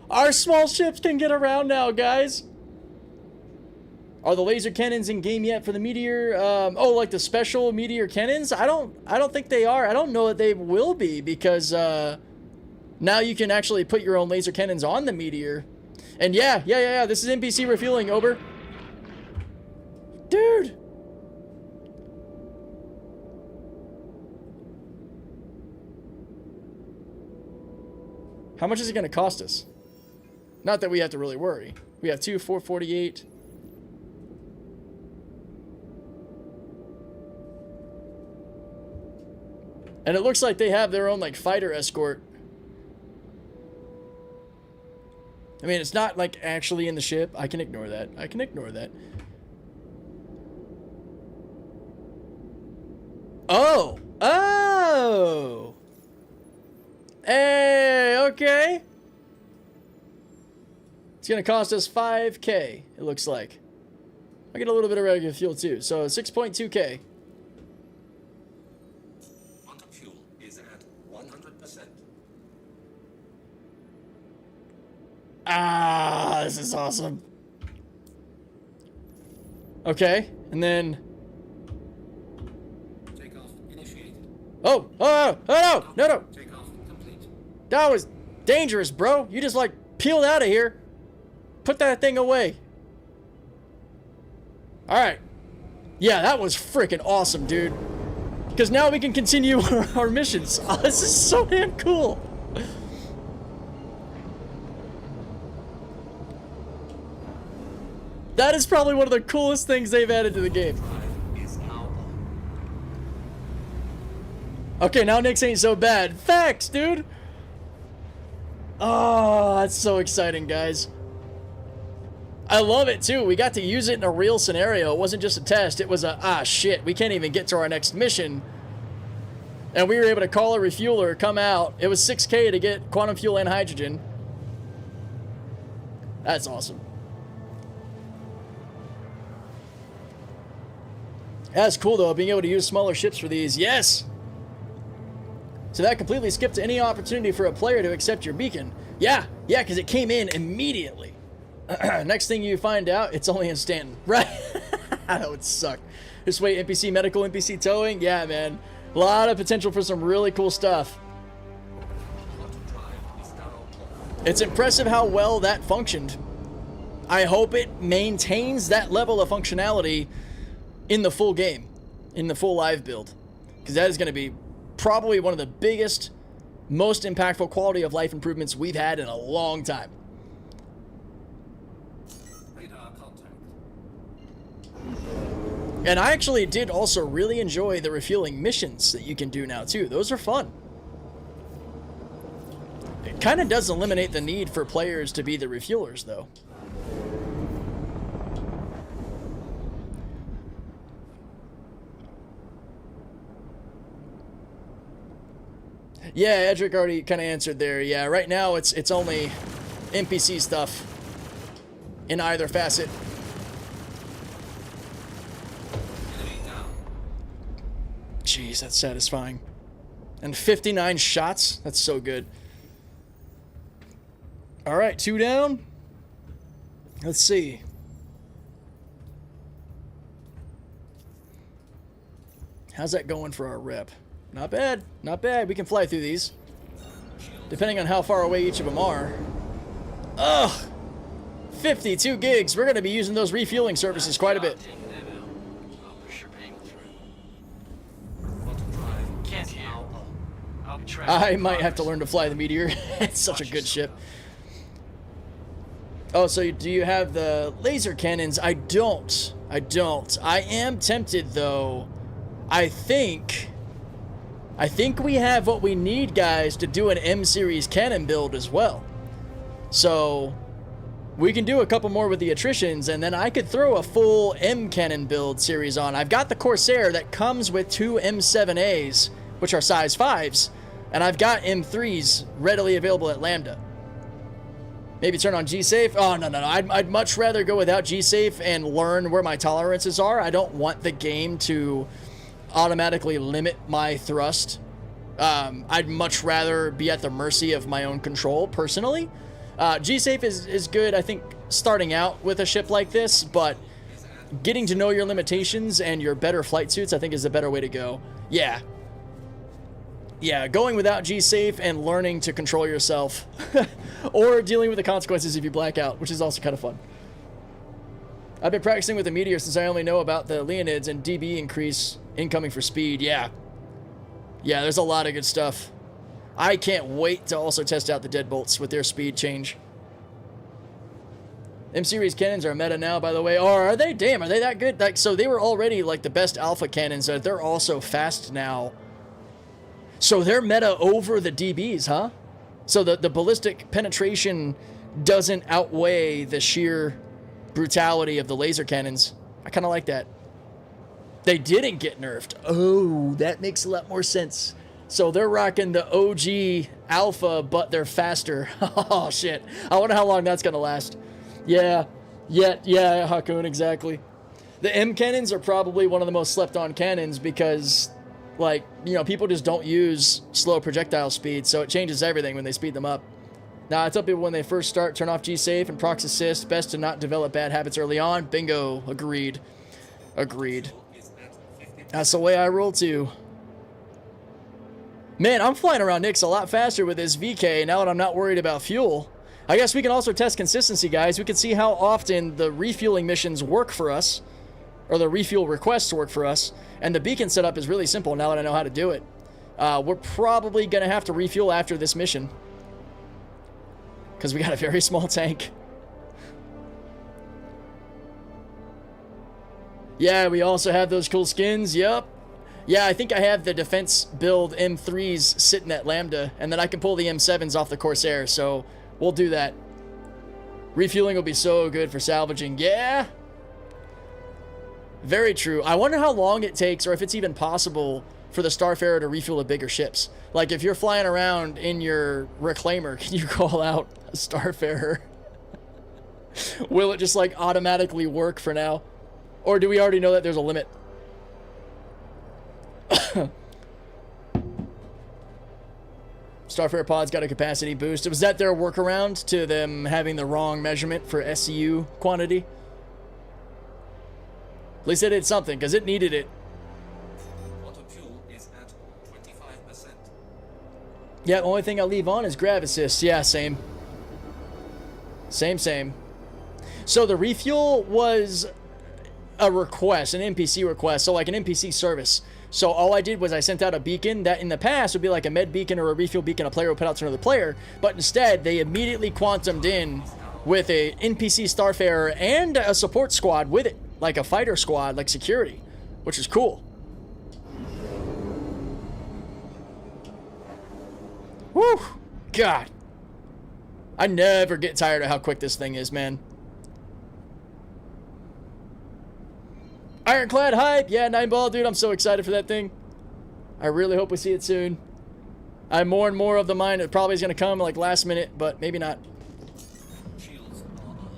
Our small ships can get around now, guys. Are the laser cannons in game yet for the meteor? Oh, like the special meteor cannons? I don't think they are. I don't know that they will be because now you can actually put your own laser cannons on the meteor. And yeah. This is NPC refueling, Ober. Dude. How much is it going to cost us? Not that we have to really worry. We have 448. And it looks like they have their own, like, fighter escort. I mean, it's not, like, actually in the ship. I can ignore that. I can ignore that. Oh! Oh! Hey, okay. It's going to cost us 5K, it looks like. I get a little bit of regular fuel, too. So, 6.2K. Fuel is at 100%. Ah, this is awesome. Okay, and then... Takeoff initiated. Oh, no. Takeoff complete. That was dangerous, bro. You just, like, peeled out of here. Put that thing away. Alright. Yeah, that was freaking awesome, dude. Because now we can continue our missions. Oh, this is so damn cool. That is probably one of the coolest things they've added to the game. Okay, now Nyx ain't so bad. Facts, dude. Oh, that's so exciting, guys. I love it, too. We got to use it in a real scenario. It wasn't just a test. It was a, shit, we can't even get to our next mission. And we were able to call a refueler, come out. It was 6K to get quantum fuel and hydrogen. That's awesome. That's cool, though, being able to use smaller ships for these. Yes! So that completely skipped any opportunity for a player to accept your beacon. Yeah, because it came in immediately. Next thing you find out, it's only in Stanton. Right? That would suck. Just wait, NPC medical, NPC towing? Yeah, man. A lot of potential for some really cool stuff. It's impressive how well that functioned. I hope it maintains that level of functionality in the full game, in the full live build. Because that is going to be probably one of the biggest, most impactful quality of life improvements we've had in a long time. And I actually did also really enjoy the refueling missions that you can do now, too. Those are fun. It kind of does eliminate the need for players to be the refuelers, though. Yeah, Edric already kind of answered there. Yeah, right now it's only NPC stuff in either facet. Jeez, that's satisfying. And 59 shots? That's so good. Alright, 2 down. Let's see. How's that going for our rep? Not bad. Not bad. We can fly through these. Depending on how far away each of them are. Ugh! 52 gigs. We're going to be using those refueling services quite a bit. I might have to learn to fly the Meteor. It's such a good ship. Oh, so do you have the laser cannons? I don't. I am tempted, though. I think we have what we need, guys, to do an M-series cannon build as well. So we can do a couple more with the attritions, and then I could throw a full M-cannon build series on. I've got the Corsair that comes with 2 M7As, which are size 5s, and I've got M3s readily available at Lambda. Maybe turn on G-Safe? Oh, no. I'd much rather go without G-Safe and learn where my tolerances are. I don't want the game to automatically limit my thrust I'd much rather be at the mercy of my own control, personally. G-Safe is good, I think, starting out with a ship like this, but getting to know your limitations and your better flight suits, I think, is the better way to go. Yeah. Yeah, going without G-Safe and learning to control yourself. Or dealing with the consequences if you black out, which is also kind of fun. I've been practicing with the Meteor since I only know about the Leonids and DB increase incoming for speed. Yeah. Yeah, there's a lot of good stuff. I can't wait to also test out the Deadbolts with their speed change. M-Series cannons are meta now, by the way. Oh, are they? Damn, are they that good? Like, so they were already like the best alpha cannons. They're also fast now. So they're meta over the DBs, huh? So the ballistic penetration doesn't outweigh the sheer brutality of the laser cannons. I kind of like that. They didn't get nerfed. Oh, that makes a lot more sense. So they're rocking the OG alpha, but they're faster. Oh, shit. I wonder how long that's going to last. Yeah, Hakun, exactly. The M cannons are probably one of the most slept on cannons because, like, you know, people just don't use slow projectile speed, so it changes everything when they speed them up. Now, I tell people when they first start, turn off G-Safe and proc assist. Best to not develop bad habits early on. Bingo. Agreed. Agreed. That's the way I roll, too. Man, I'm flying around Nyx a lot faster with this VK now that I'm not worried about fuel. I guess we can also test consistency, guys. We can see how often the refueling missions work for us, or the refuel requests work for us. And the beacon setup is really simple now that I know how to do it. We're probably going to have to refuel after this mission, because we got a very small tank. Yeah, we also have those cool skins. Yep. Yeah, I think I have the defense build M3s sitting at Lambda, and then I can pull the M7s off the Corsair, so we'll do that. Refueling will be so good for salvaging. Yeah. Very true. I wonder how long it takes, or if it's even possible, for the Starfarer to refuel the bigger ships. Like, if you're flying around in your Reclaimer, can you call out a Starfarer? Will it just, like, automatically work for now? Or do we already know that there's a limit? Starfarer pods got a capacity boost. Was that their workaround to them having the wrong measurement for SCU quantity? At least they did something, because it needed it. Auto fuel is at 25%. Yeah, the only thing I leave on is grav assist. Yeah, same. Same. So the refuel was a request, an NPC request, so like an NPC service. So all I did was I sent out a beacon that in the past would be like a med beacon or a refuel beacon a player would put out to another player, but instead they immediately quantumed in with a NPC Starfarer and a support squad with it, like a fighter squad, like security, which is cool. Whew, God. I never get tired of how quick this thing is, man. Ironclad hype! Yeah, 9-ball, dude, I'm so excited for that thing. I really hope we see it soon. I'm more and more of the mind it probably is going to come like last minute, but maybe not. Shields are on.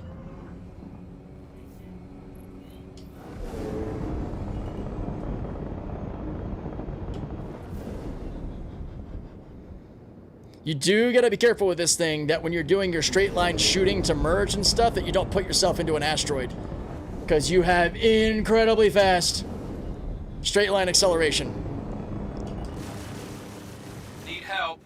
You do got to be careful with this thing that when you're doing your straight line shooting to merge and stuff that you don't put yourself into an asteroid. Because you have incredibly fast straight line acceleration. Need help.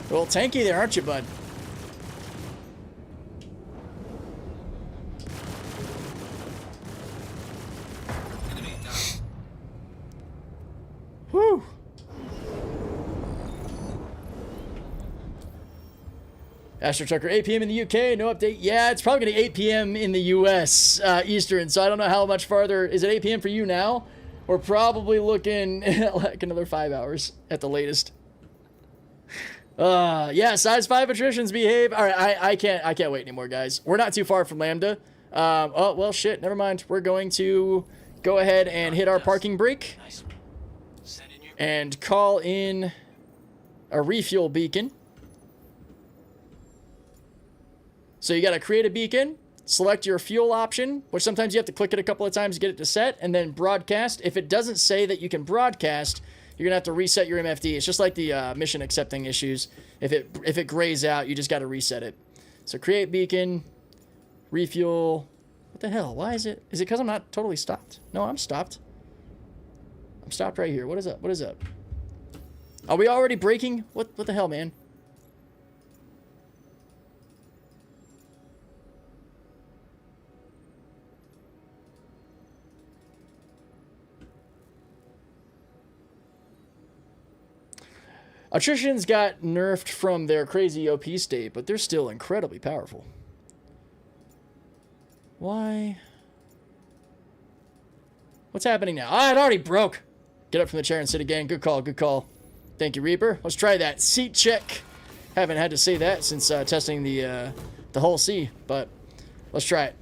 A little tanky there, aren't you, bud? Enemy down. Whew. Astro Trucker, 8 p.m. in the UK, no update. Yeah, it's probably going to be 8 p.m. in the US, Eastern, so I don't know how much farther. Is it 8 p.m. for you now? We're probably looking at like another 5 hours at the latest. Yeah, size 5 attritions behave. All right, I can't wait anymore, guys. We're not too far from Lambda. Oh, well, shit, never mind. We're going to go ahead and hit our parking brake Nice. Send in your and call in a refuel beacon. So you got to create a beacon, select your fuel option, which sometimes you have to click it a couple of times to get it to set, and then broadcast. If it doesn't say that you can broadcast, you're going to have to reset your MFD. It's just like the mission accepting issues. If it grays out, you just got to reset it. So create beacon, refuel. What the hell? Why is it? Is it because I'm not totally stopped? No, I'm stopped. I'm stopped right here. What is up? What is up? Are we already breaking? What the hell, man? Attritions got nerfed from their crazy OP state, but they're still incredibly powerful. Why? What's happening now? Ah, it already broke. Get up from the chair and sit again. Good call, good call. Thank you, Reaper. Let's try that. Seat check. Haven't had to say that since testing the whole C, but let's try it.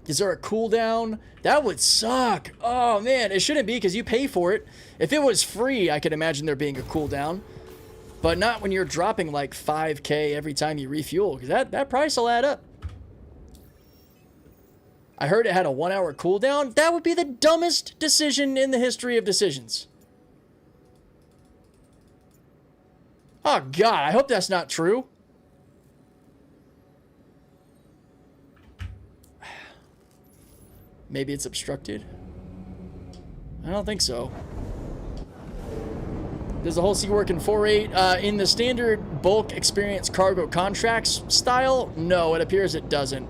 Is there a cooldown? That would suck. Oh, man. It shouldn't be because you pay for it. If it was free, I could imagine there being a cooldown. But not when you're dropping like 5K every time you refuel, because that price will add up. I heard it had a 1 hour cooldown. That would be the dumbest decision in the history of decisions. Oh, God. I hope that's not true. Maybe it's obstructed. I don't think so. Does the whole C work in 4.8? In the standard bulk experience cargo contracts style? No, it appears it doesn't.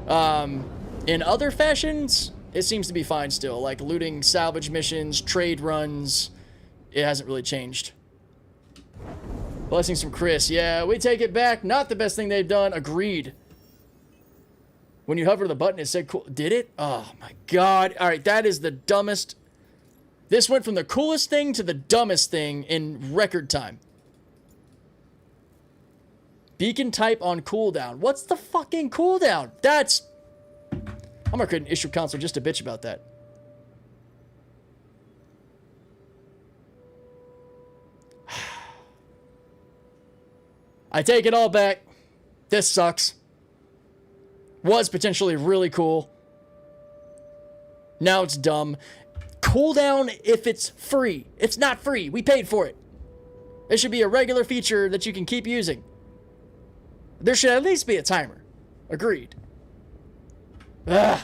In other fashions, it seems to be fine still. Like looting, salvage missions, trade runs. It hasn't really changed. Blessings from Chris. Yeah, we take it back. Not the best thing they've done. Agreed. When you hover the button, it said cool. Did it? Oh, my God. All right, that is the dumbest. This went from the coolest thing to the dumbest thing in record time. Beacon type on cooldown. What's the fucking cooldown? That's... I'm going to create an issue console just to bitch about that. I take it all back. This sucks. Was potentially really cool. Now it's dumb. Cooldown if it's free. It's not free. We paid for it. It should be a regular feature that you can keep using. There should at least be a timer. Agreed. Ugh.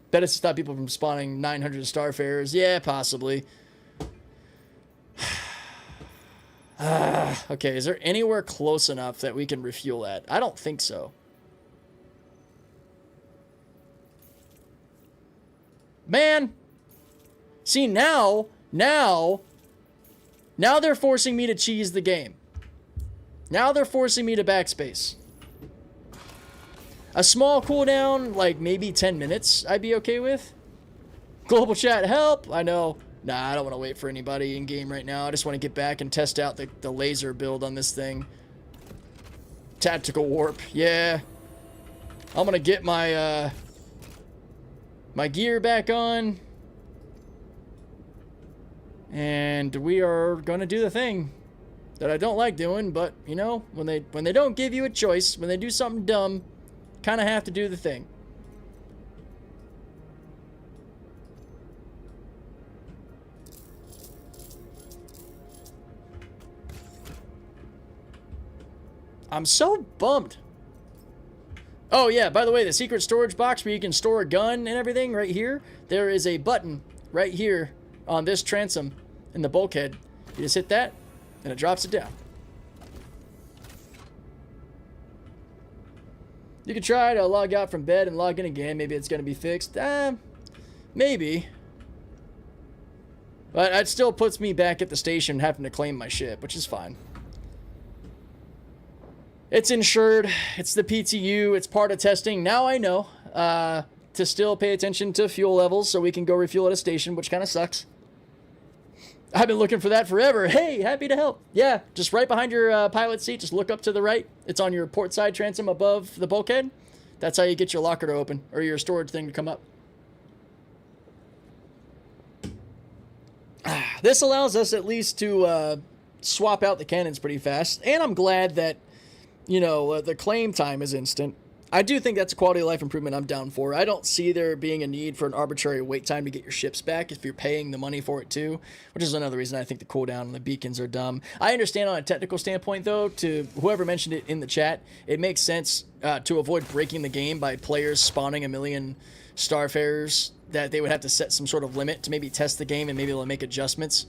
Bet it's to stop people from spawning 900 Starfarers. Yeah, possibly. Okay, is there anywhere close enough that we can refuel at? I don't think so. Man. See, now they're forcing me to cheese the game. Now they're forcing me to backspace. A small cooldown, like maybe 10 minutes, I'd be okay with. Global chat, help! I know. Nah, I don't want to wait for anybody in game right now. I just want to get back and test out the laser build on this thing. Tactical warp, yeah. I'm gonna get my my gear back on. And we are gonna do the thing that I don't like doing, but you know, when they don't give you a choice, when they do something dumb, kind of have to do the thing. I'm so bummed. Oh yeah, by the way, the secret storage box where you can store a gun and everything right here, there is a button right here on this transom in the bulkhead. You just hit that and it drops it down. You could try to log out from bed and log in again. Maybe it's going to be fixed. Maybe. But it still puts me back at the station having to claim my ship, which is fine. It's insured. It's the PTU. It's part of testing. Now I know to still pay attention to fuel levels so we can go refuel at a station, which kind of sucks. I've been looking for that forever. Hey, happy to help. Yeah, just right behind your pilot seat. Just look up to the right. It's on your port side transom above the bulkhead. That's how you get your locker to open or your storage thing to come up. This allows us at least to swap out the cannons pretty fast. And I'm glad that you know, the claim time is instant. I do think that's a quality of life improvement I'm down for. I don't see there being a need for an arbitrary wait time to get your ships back if you're paying the money for it too, which is another reason I think the cooldown and the beacons are dumb. I understand on a technical standpoint, though, to whoever mentioned it in the chat, it makes sense to avoid breaking the game by players spawning a million Starfarers, that they would have to set some sort of limit to maybe test the game and maybe they'll make adjustments.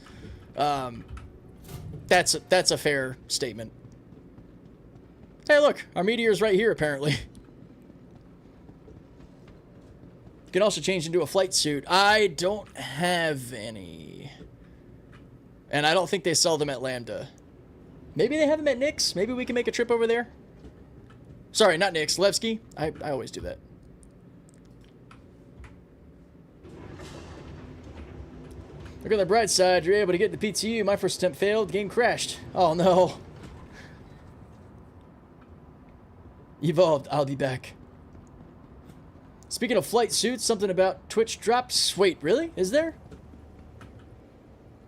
That's a fair statement. Hey, look, our meteor's right here, apparently. You can also change into a flight suit. I don't have any. And I don't think they sell them at Lambda. Maybe they have them at Nick's. Maybe we can make a trip over there. Sorry, not Nick's. Levski. I always do that. Look on the bright side. You're able to get the PTU. My first attempt failed. The game crashed. Oh, no. Evolved. I'll be back. Speaking of flight suits, something about Twitch drops. Wait, really? Is there?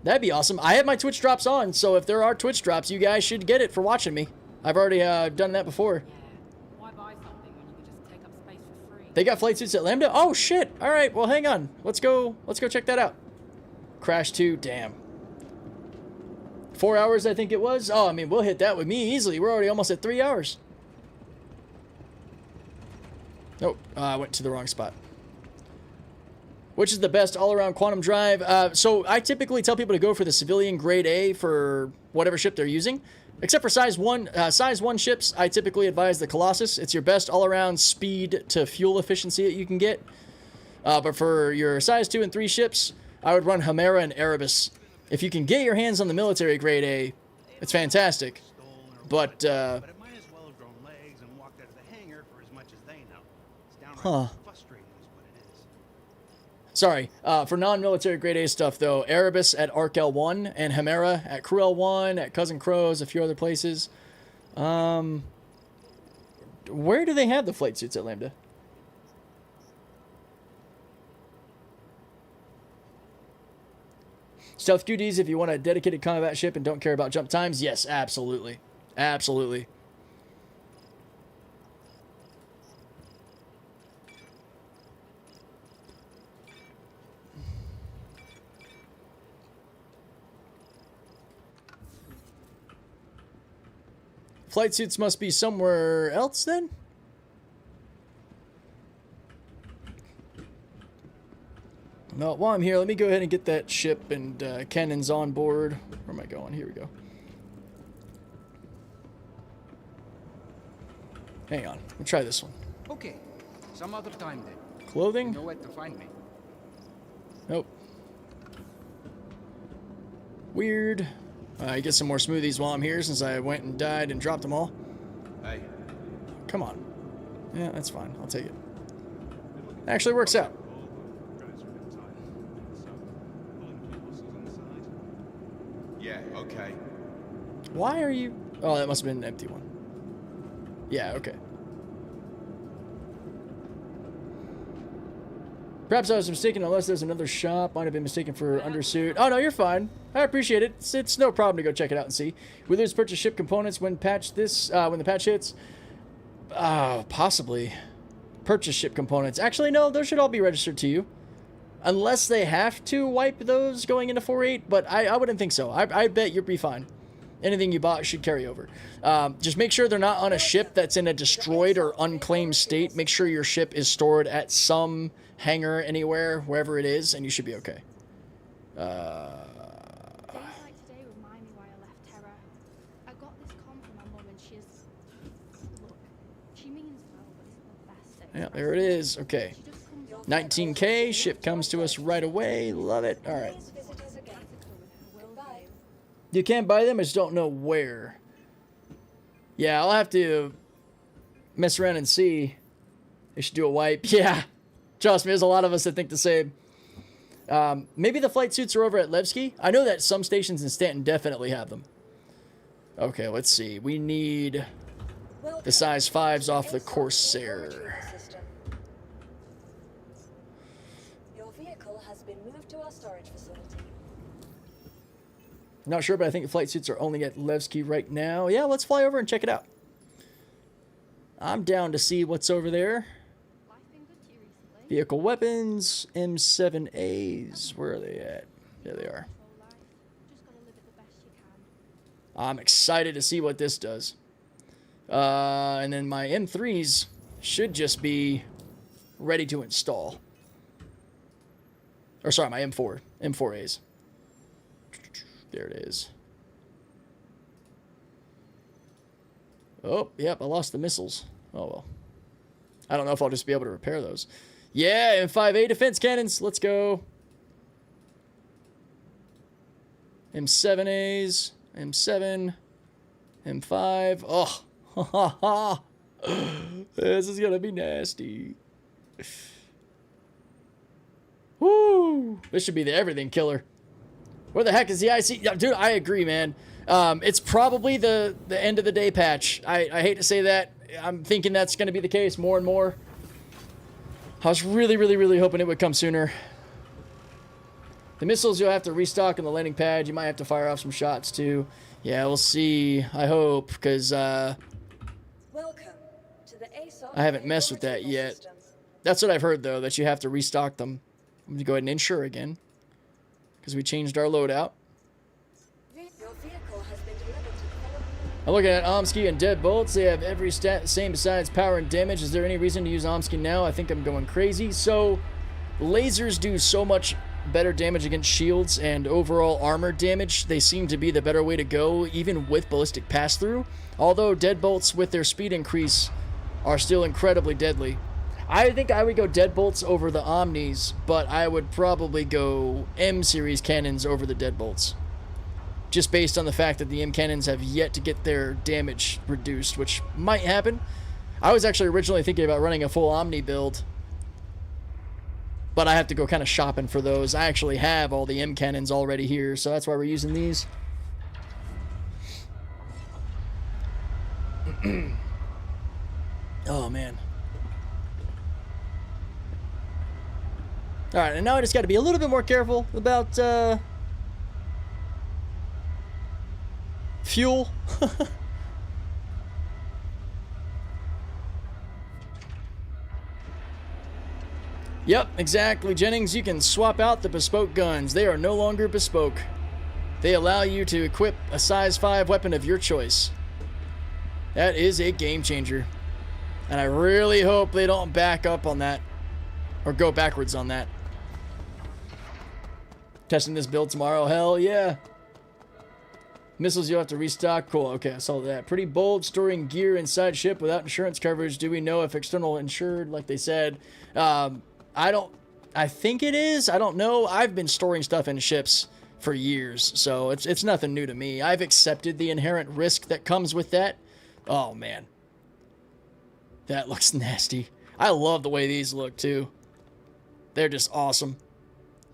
That'd be awesome. I have my Twitch drops on, so if there are Twitch drops, you guys should get it for watching me. I've already done that before. Yeah. Why buy something when you can just take up space for free? They got flight suits at Lambda? Oh, shit. All right, well, hang on. Let's go check that out. Crash 2, damn. 4 hours, I think it was. Oh, I mean, we'll hit that with me easily. We're already almost at 3 hours. Nope, I went to the wrong spot. Which is the best all-around quantum drive? So I typically tell people to go for the civilian grade A for whatever ship they're using. Except for size 1 ships, I typically advise the Colossus. It's your best all-around speed to fuel efficiency that you can get. But for your size 2 and 3 ships, I would run Chimera and Erebus. If you can get your hands on the military grade A, it's fantastic. But But it might as well have grown legs and walked out of the hangar for as much as they know. It's downright frustrating is what it is. sorry, for non-military grade A stuff though, Erebus at Arc L1 and Chimera at Crew L1, at Cousin Crow's, a few other places. Where do they have the flight suits at Lambda? Stealth QDs if you want a dedicated combat ship and don't care about jump times. Yes, absolutely. Absolutely. Flight suits must be somewhere else then? No, while I'm here, let me go ahead and get that ship and cannons on board. Where am I going? Here we go. Hang on. We'll try this one. Okay, some other time then. Clothing? You know where to find me. Nope. Weird. I get some more smoothies while I'm here since I went and died and dropped them all. Hey. Come on. Yeah, that's fine. I'll take it. Actually works out. Yeah, okay. Why are you... Oh, that must have been an empty one. Yeah, okay. Perhaps I was mistaken unless there's another shop. Might have been mistaken for undersuit. Oh, no, you're fine. I appreciate it. It's no problem to go check it out and see. We lose purchase ship components when when the patch hits. Possibly. Purchase ship components. Actually, no, those should all be registered to you. Unless they have to wipe those going into 4.8, but I wouldn't think so. I bet you'll be fine. Anything you bought should carry over. Just make sure they're not on a ship that's in a destroyed or unclaimed state. Make sure your ship is stored at some hangar anywhere, wherever it is, and you should be okay. Days like today remind me why I left Terra. I got this com from my mum and look, she means well, but it's the best at Yeah, there it is. Okay. 19K, ship comes to us right away. Love it. All right. Please visit us again. Goodbye. You can buy them, I just don't know where. Yeah, I'll have to mess around and see. They should do a wipe. Yeah. Trust me, there's a lot of us that think the same. Maybe the flight suits are over at Levski. I know that some stations in Stanton definitely have them. Okay, let's see. We need the size 5s off the Corsair. Your vehicle has been moved to our storage facility. Not sure, but I think the flight suits are only at Levski right now. Yeah, let's fly over and check it out. I'm down to see what's over there. Life been good to you recently? Vehicle weapons, M7As. Where are they at? There they are. Control life. Just gotta live it the best you can. I'm excited to see what this does. And then my M3s should just be ready to install. Or sorry, my M4As. There it is. Oh, yep, I lost the missiles. Oh, well. I don't know if I'll just be able to repair those. Yeah, M5A defense cannons. Let's go. M7As. M7. M5. Oh, ha ha ha. This is going to be nasty. Woo! This should be the everything killer. Where the heck is the IC? Yeah, dude, I agree, man. It's probably the end of the day patch. I hate to say that. I'm thinking that's going to be the case more and more. I was really, really, really hoping it would come sooner. The missiles you'll have to restock on the landing pad. You might have to fire off some shots too. Yeah, we'll see. I hope, because Welcome to the ASOP I haven't messed with that yet. systems. That's what I've heard, though, that you have to restock them. I'm going to go ahead and insure again, because we changed our loadout. Your vehicle has been delivered to I'm looking at Omsky and Deadbolts. They have every stat the same besides power and damage. Is there any reason to use Omsky now? I think I'm going crazy. So, lasers do so much better damage against shields and overall armor damage. They seem to be the better way to go, even with ballistic pass-through. Although Deadbolts, with their speed increase, are still incredibly deadly. I think I would go Deadbolts over the Omnis, but I would probably go M-series cannons over the Deadbolts. Just based on the fact that the M cannons have yet to get their damage reduced, which might happen. I was actually originally thinking about running a full Omni build, but I have to go kind of shopping for those. I actually have all the M cannons already here, so that's why we're using these. Oh, man. Alright, and now I just got to be a little bit more careful about fuel. Yep, exactly, Jennings. You can swap out the bespoke guns. They are no longer bespoke. They allow you to equip a size 5 weapon of your choice. That is a game changer. And I really hope they don't back up on that. Or go backwards on that. Testing this build tomorrow. Hell yeah. Missiles you'll have to restock. Cool. Okay, I saw that. Pretty bold. Storing gear inside ship without insurance coverage. Do we know if external insured, like they said? I think it is. I don't know. I've been storing stuff in ships for years, so it's nothing new to me. I've accepted the inherent risk that comes with that. Oh, man. That looks nasty. I love the way these look, too. They're just awesome.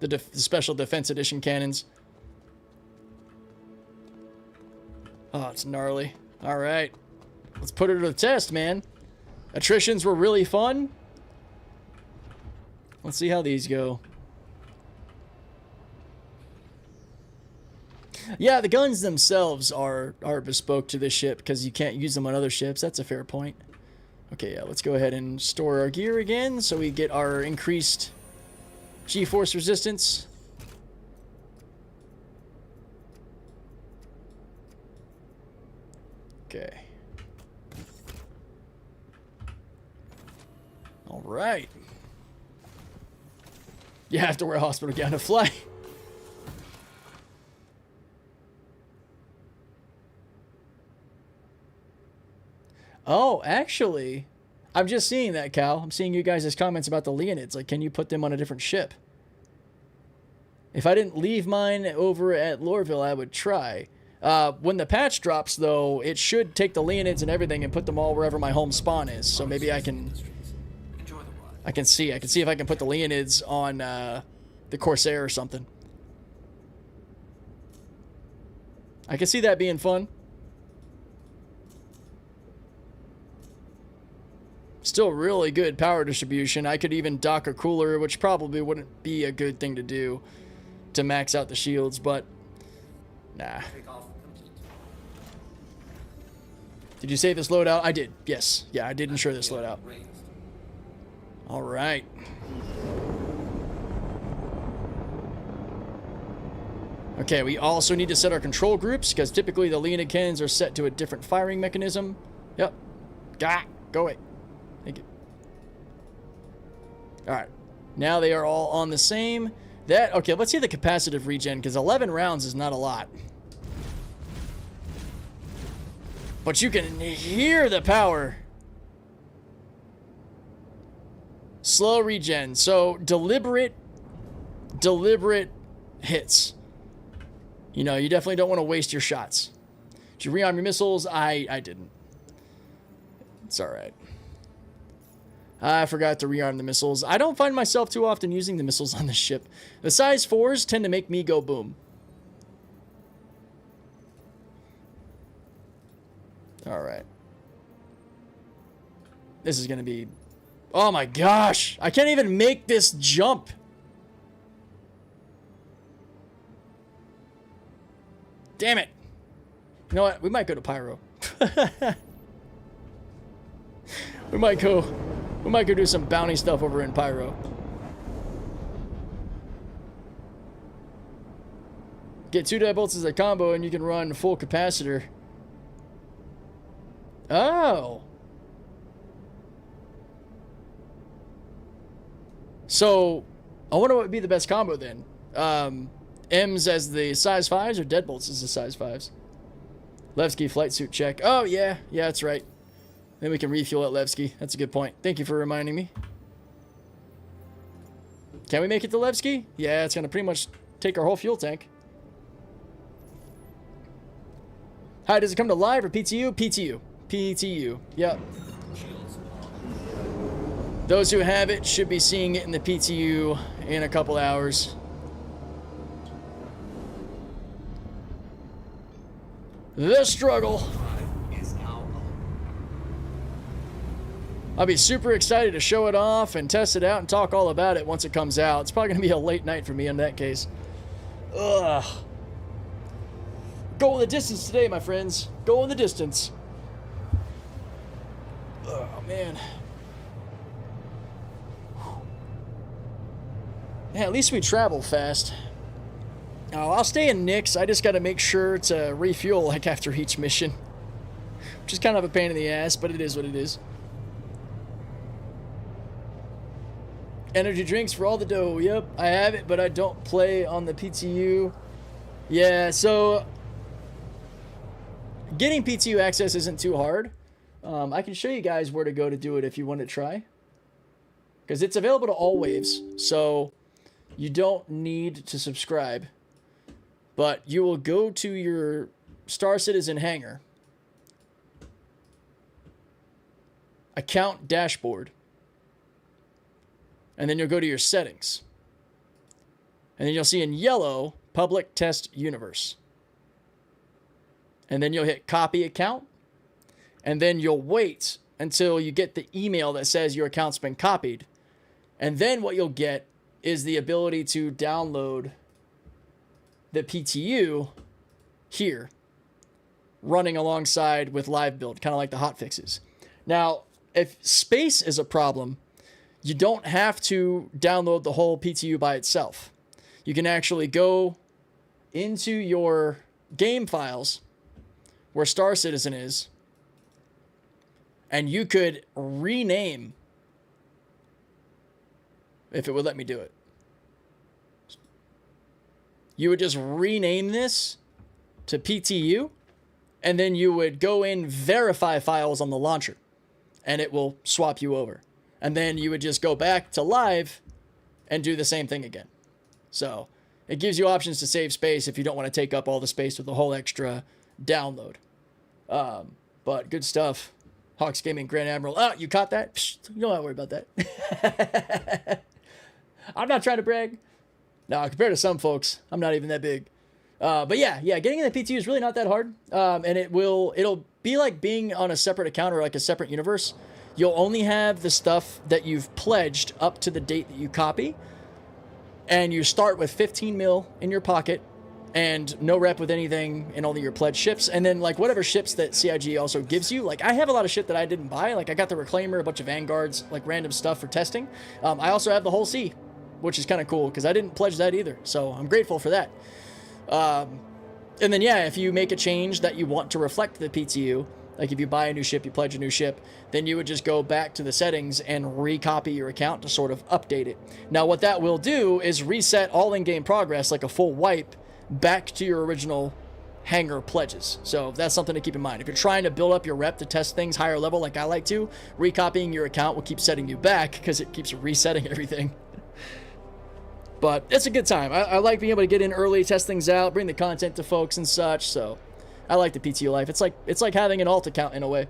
The Special Defense Edition cannons. Oh, it's gnarly. All right. Let's put it to the test, man. Attritions were really fun. Let's see how these go. Yeah, the guns themselves are bespoke to this ship because you can't use them on other ships. That's a fair point. Okay, yeah, let's go ahead and store our gear again so we get our increased GeForce resistance. Okay. All right. You have to wear a hospital gown to fly. Oh, actually, I'm just seeing that, Cal. I'm seeing you guys' comments about the Leonids. Like, can you put them on a different ship? If I didn't leave mine over at Lorville, I would try. When the patch drops, though, it should take the Leonids and everything and put them all wherever my home spawn is. So maybe I can see if I can put the Leonids on the Corsair or something. I can see that being fun. Still really good power distribution. I could even dock a cooler, which probably wouldn't be a good thing to do to max out the shields, but nah. Did you save this loadout? I did. Yes. Yeah, I did ensure this loadout. Raised. All right. Okay, we also need to set our control groups because typically the Leonidkins are set to a different firing mechanism. Yep. Go away. Thank you. All right. Now they are all on the same. Okay, let's see the capacitive regen because 11 rounds is not a lot. But you can hear the power. Slow regen. So deliberate hits. You know, you definitely don't want to waste your shots. Did you rearm your missiles? I didn't. It's all right. I forgot to rearm the missiles. I don't find myself too often using the missiles on the ship. The size 4s tend to make me go boom. All right. This is going to be... Oh my gosh! I can't even make this jump! Damn it! You know what? We might go to Pyro. We might go do some bounty stuff over in Pyro. Get 2 deadbolts as a combo and you can run full capacitor. Oh! So, I wonder what would be the best combo then. M's as the size 5s or deadbolts as the size 5s? Levski flight suit check. Oh, yeah. Yeah, that's right. Then we can refuel at Levski. That's a good point. Thank you for reminding me. Can we make it to Levski? Yeah, it's going to pretty much take our whole fuel tank. Hi, does it come to live or PTU? PTU. PTU. Yep. Those who have it should be seeing it in the PTU in a couple hours. The struggle. I'll be super excited to show it off and test it out and talk all about it once it comes out. It's probably going to be a late night for me in that case. Ugh. Go the distance today, my friends. Go the distance. Oh, man. Yeah, at least we travel fast. Oh, I'll stay in Nix. I just got to make sure to refuel like after each mission. Which is kind of a pain in the ass, but it is what it is. Energy drinks for all the dough. Yep, I have it, but I don't play on the PTU. Yeah, so getting PTU access isn't too hard. I can show you guys where to go to do it if you want to try. Because it's available to all waves, so you don't need to subscribe. But you will go to your Star Citizen hangar. Account dashboard. And then you'll go to your settings. And then you'll see in yellow, public test universe. And then you'll hit copy account. And then you'll wait until you get the email that says your account's been copied. And then what you'll get is the ability to download the PTU here, running alongside with live build, kind of like the hotfixes. Now, if space is a problem, you don't have to download the whole PTU by itself. You can actually go into your game files where Star Citizen is, and you could rename, if it would let me do it. You would just rename this to PTU, and then you would go in, verify files on the launcher, and it will swap you over. And then you would just go back to live and do the same thing again. So it gives you options to save space if you don't want to take up all the space with the whole extra download. But good stuff. Hawks Gaming Grand Admiral. Oh, you caught that? Psh, you don't have to worry about that. I'm not trying to brag. No, compared to some folks, I'm not even that big. But yeah, getting in the PTU is really not that hard. And it'll be like being on a separate account or like a separate universe. You'll only have the stuff that you've pledged up to the date that you copy. And you start with 15 mil in your pocket. and no rep with anything in all of your pledge ships. And then like whatever ships that CIG also gives you, like I have a lot of shit that I didn't buy. Like I got the Reclaimer, a bunch of Vanguards, like random stuff for testing. I also have the Hull C, which is kind of cool because I didn't pledge that either. So I'm grateful for that. And then, yeah, if you make a change that you want to reflect the PTU, like if you buy a new ship, you pledge a new ship, then you would just go back to the settings and recopy your account to sort of update it. Now, what that will do is reset all in-game progress, like a full wipe, back to your original hangar pledges. So that's something to keep in mind. If you're trying to build up your rep to test things higher level like I like to, recopying your account will keep setting you back because it keeps resetting everything. But it's a good time. I like being able to get in early, test things out, bring the content to folks and such. So I like the PTU life. It's like having an alt account in a way.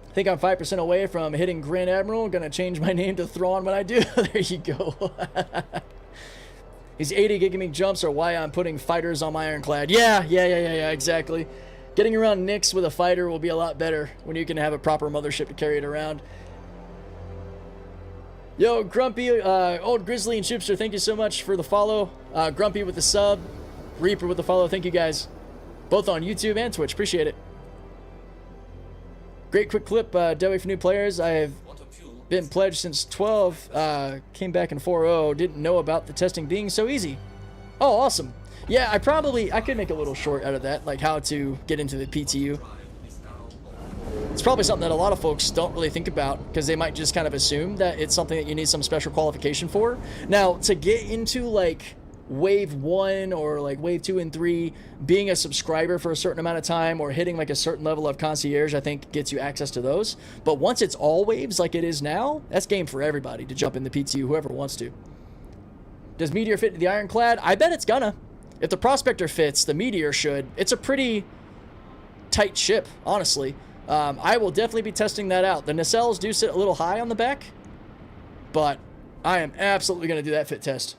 I think I'm 5% away from hitting Grand Admiral. Gonna change my name to Thrawn when I do. There you go. These 80 gigabit jumps are why I'm putting fighters on my Ironclad. Yeah, exactly. Getting around Nyx with a fighter will be a lot better when you can have a proper mothership to carry it around. Yo, Grumpy, Old Grizzly and Chipster, thank you so much for the follow. Grumpy with the sub, Reaper with the follow. Thank you guys. Both on YouTube and Twitch. Appreciate it. Great quick clip, Deadwake for new players. I have been pledged since 12. Came back in 4.0. Didn't know about the testing being so easy. Oh, awesome. Yeah, I could make a little short out of that, like how to get into the PTU. It's probably something that a lot of folks don't really think about because they might just kind of assume that it's something that you need some special qualification for. Now, to get into like wave 1 or like wave 2 and 3, being a subscriber for a certain amount of time or hitting like a certain level of concierge, I think gets you access to those. But once it's all waves like it is now, that's game for everybody to jump in the PTU, whoever wants to. Does Meteor fit the Ironclad? I bet it's gonna. If the Prospector fits, the Meteor should. It's a pretty tight ship, honestly. I will definitely be testing that out. The nacelles do sit a little high on the back, but I am absolutely going to do that fit test.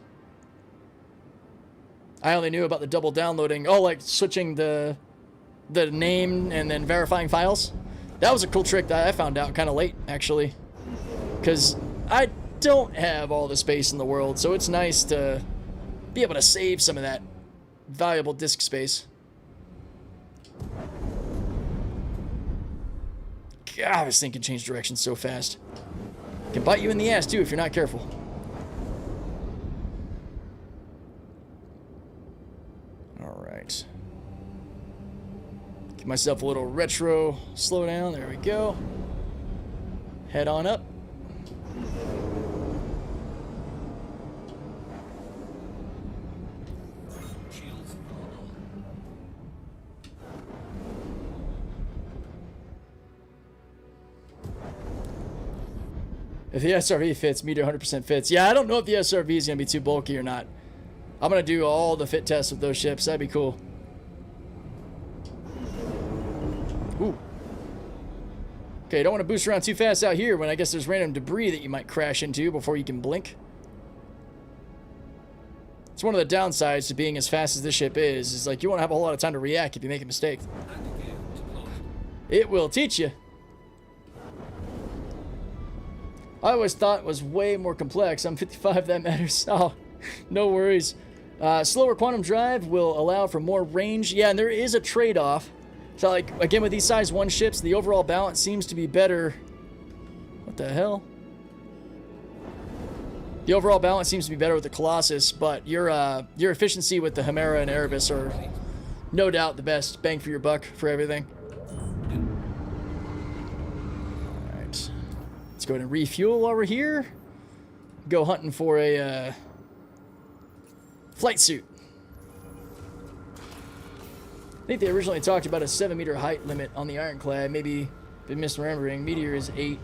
I only knew about the double downloading. Oh, like switching the name and then verifying files. That was a cool trick that I found out kind of late, actually, because I don't have all the space in the world, so it's nice to be able to save some of that valuable disk space. God, this thing can change direction so fast. It can bite you in the ass, too, if you're not careful. Alright. Give myself a little retro slowdown. There we go. Head on up. If the SRV fits, Meteor 100% fits. Yeah, I don't know if the SRV is going to be too bulky or not. I'm going to do all the fit tests with those ships. That'd be cool. Ooh. Okay, don't want to boost around too fast out here when I guess there's random debris that you might crash into before you can blink. It's one of the downsides to being as fast as this ship is like you won't have a whole lot of time to react if you make a mistake. It will teach you. I always thought it was way more complex. I'm 55, that matters. Oh, no worries. Slower quantum drive will allow for more range. Yeah, and there is a trade-off. So, like, again, with these size 1 ships, the overall balance seems to be better. What the hell? The overall balance seems to be better with the Colossus, but your efficiency with the Hemera and Erebus are no doubt the best bang for your buck for everything. Let's go ahead and refuel while we're here. Go hunting for a flight suit. I think they originally talked about a 7-meter height limit on the Ironclad. Maybe been misremembering. Meteor is 8.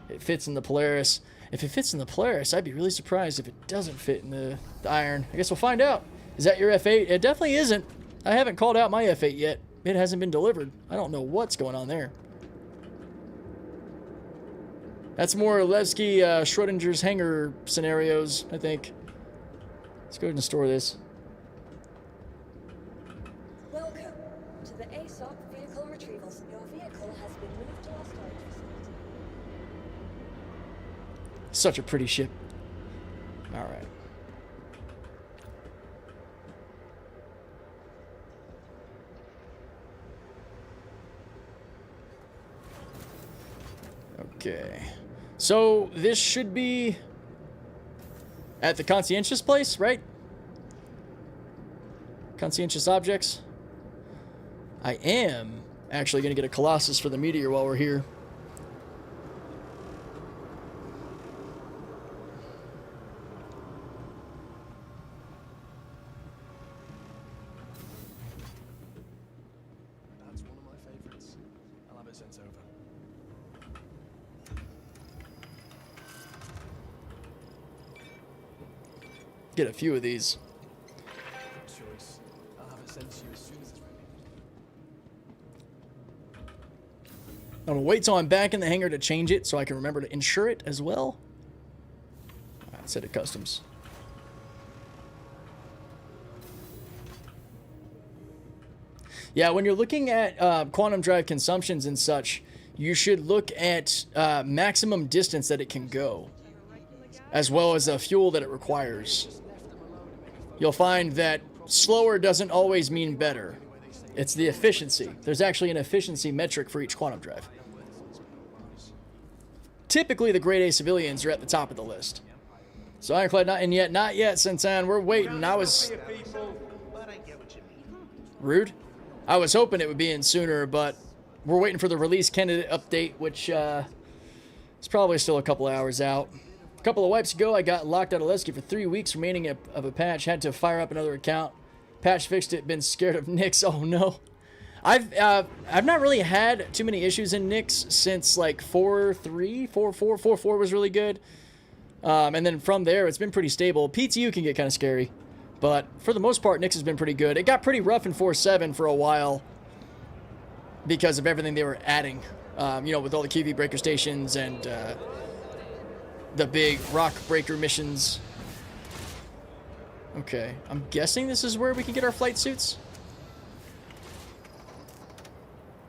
It fits in the Polaris. If it fits in the Polaris, I'd be really surprised if it doesn't fit in the Iron. I guess we'll find out. Is that your F8? It definitely isn't. I haven't called out my F8 yet. It hasn't been delivered. I don't know what's going on there. That's more Levski, Schrodinger's hangar scenarios, I think. Let's go ahead and store this. Welcome to the ASOC vehicle retrievals. Your vehicle has been moved to our storage facility. Such a pretty ship. All right. Okay. So this should be at the conscientious place, right? Conscientious objects. I am actually going to get a Colossus for the meteor while we're here. That's one of my favorites. I'll have it sent over. Get a few of these. Good choice. I'll have it sent to you as soon as it's ready. I'm gonna wait till I'm back in the hangar to change it so I can remember to insure it as well. Alright, set of customs. Yeah, when you're looking at quantum drive consumptions and such, you should look at maximum distance that it can go, as well as the fuel that it requires. You'll find that slower doesn't always mean better. It's the efficiency. There's actually an efficiency metric for each quantum drive. Typically, the grade A civilians are at the top of the list. So Ironclad, not yet, Sentan. We're waiting. I was rude. I was hoping it would be in sooner, but we're waiting for the release candidate update, which is probably still a couple hours out. A couple of wipes ago, I got locked out of Lesky for 3 weeks remaining of a patch. Had to fire up another account. Patch fixed it. Been scared of Nix. Oh no. I've not really had too many issues in Nix since like 4.3, 4.4, 4.4 was really good. And then from there, it's been pretty stable. PTU can get kind of scary, but for the most part, Nix has been pretty good. It got pretty rough in 4.7 for a while because of everything they were adding. You know, with all the Kiwi breaker stations and the big rock breaker missions. Okay, I'm guessing this is where we can get our flight suits.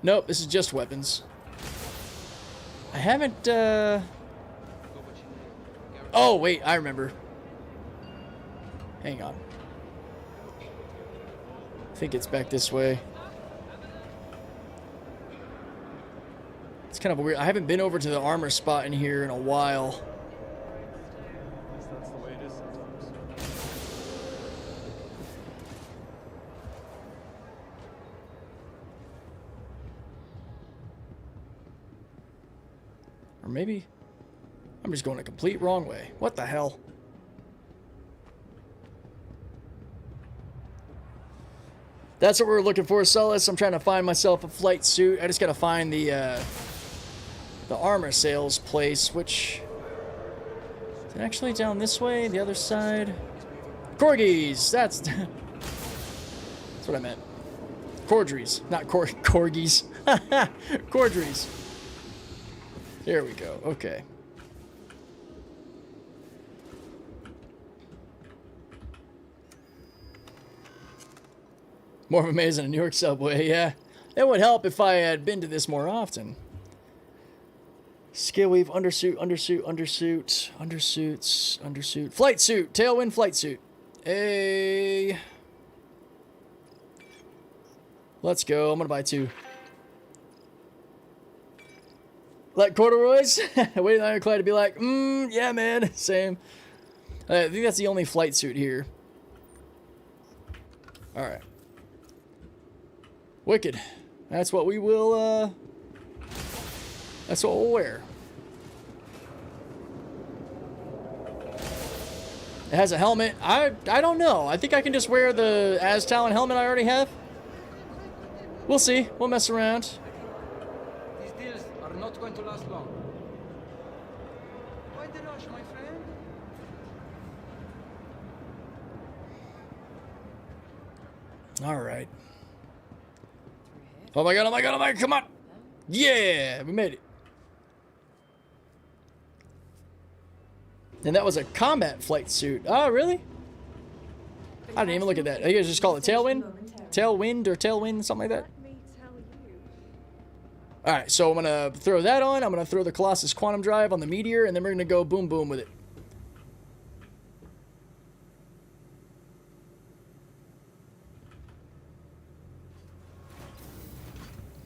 Nope, this is just weapons. I haven't, Oh, wait, I remember. Hang on. I think it's back this way. It's kind of weird. I haven't been over to the armor spot in here in a while. That's the way it is sometimes. Or maybe I'm just going a complete wrong way. What the hell? That's what we're looking for, Solus. I'm trying to find myself a flight suit. I just got to find the armor sales place, which is it actually down this way, the other side. Corgis. That's what I meant. Cordries, not corgis. Cordries. There we go. Okay. More of a maze than a New York subway, yeah. It would help if I had been to this more often. Scale weave, undersuit, undersuit, undersuit, undersuits, undersuit. Flight suit, tailwind flight suit. Hey. Let's go. I'm going to buy 2. Like corduroys? Waiting on Ironclad to be like, yeah, man. Same. I think that's the only flight suit here. Alright. Wicked. That's what we will, that's what we'll wear. It has a helmet. I don't know. I think I can just wear the Talon helmet I already have. We'll see. We'll mess around. These deals are not going to last long. Why the rush, my friend? All right. Oh my god, oh my god, oh my god, come on! Yeah, we made it. And that was a combat flight suit. Oh, really? I didn't even look at that. You guys just call it tailwind? Tailwind or tailwind, something like that? Alright, so I'm going to throw that on. I'm going to throw the Colossus Quantum Drive on the Meteor, and then we're going to go boom boom with it.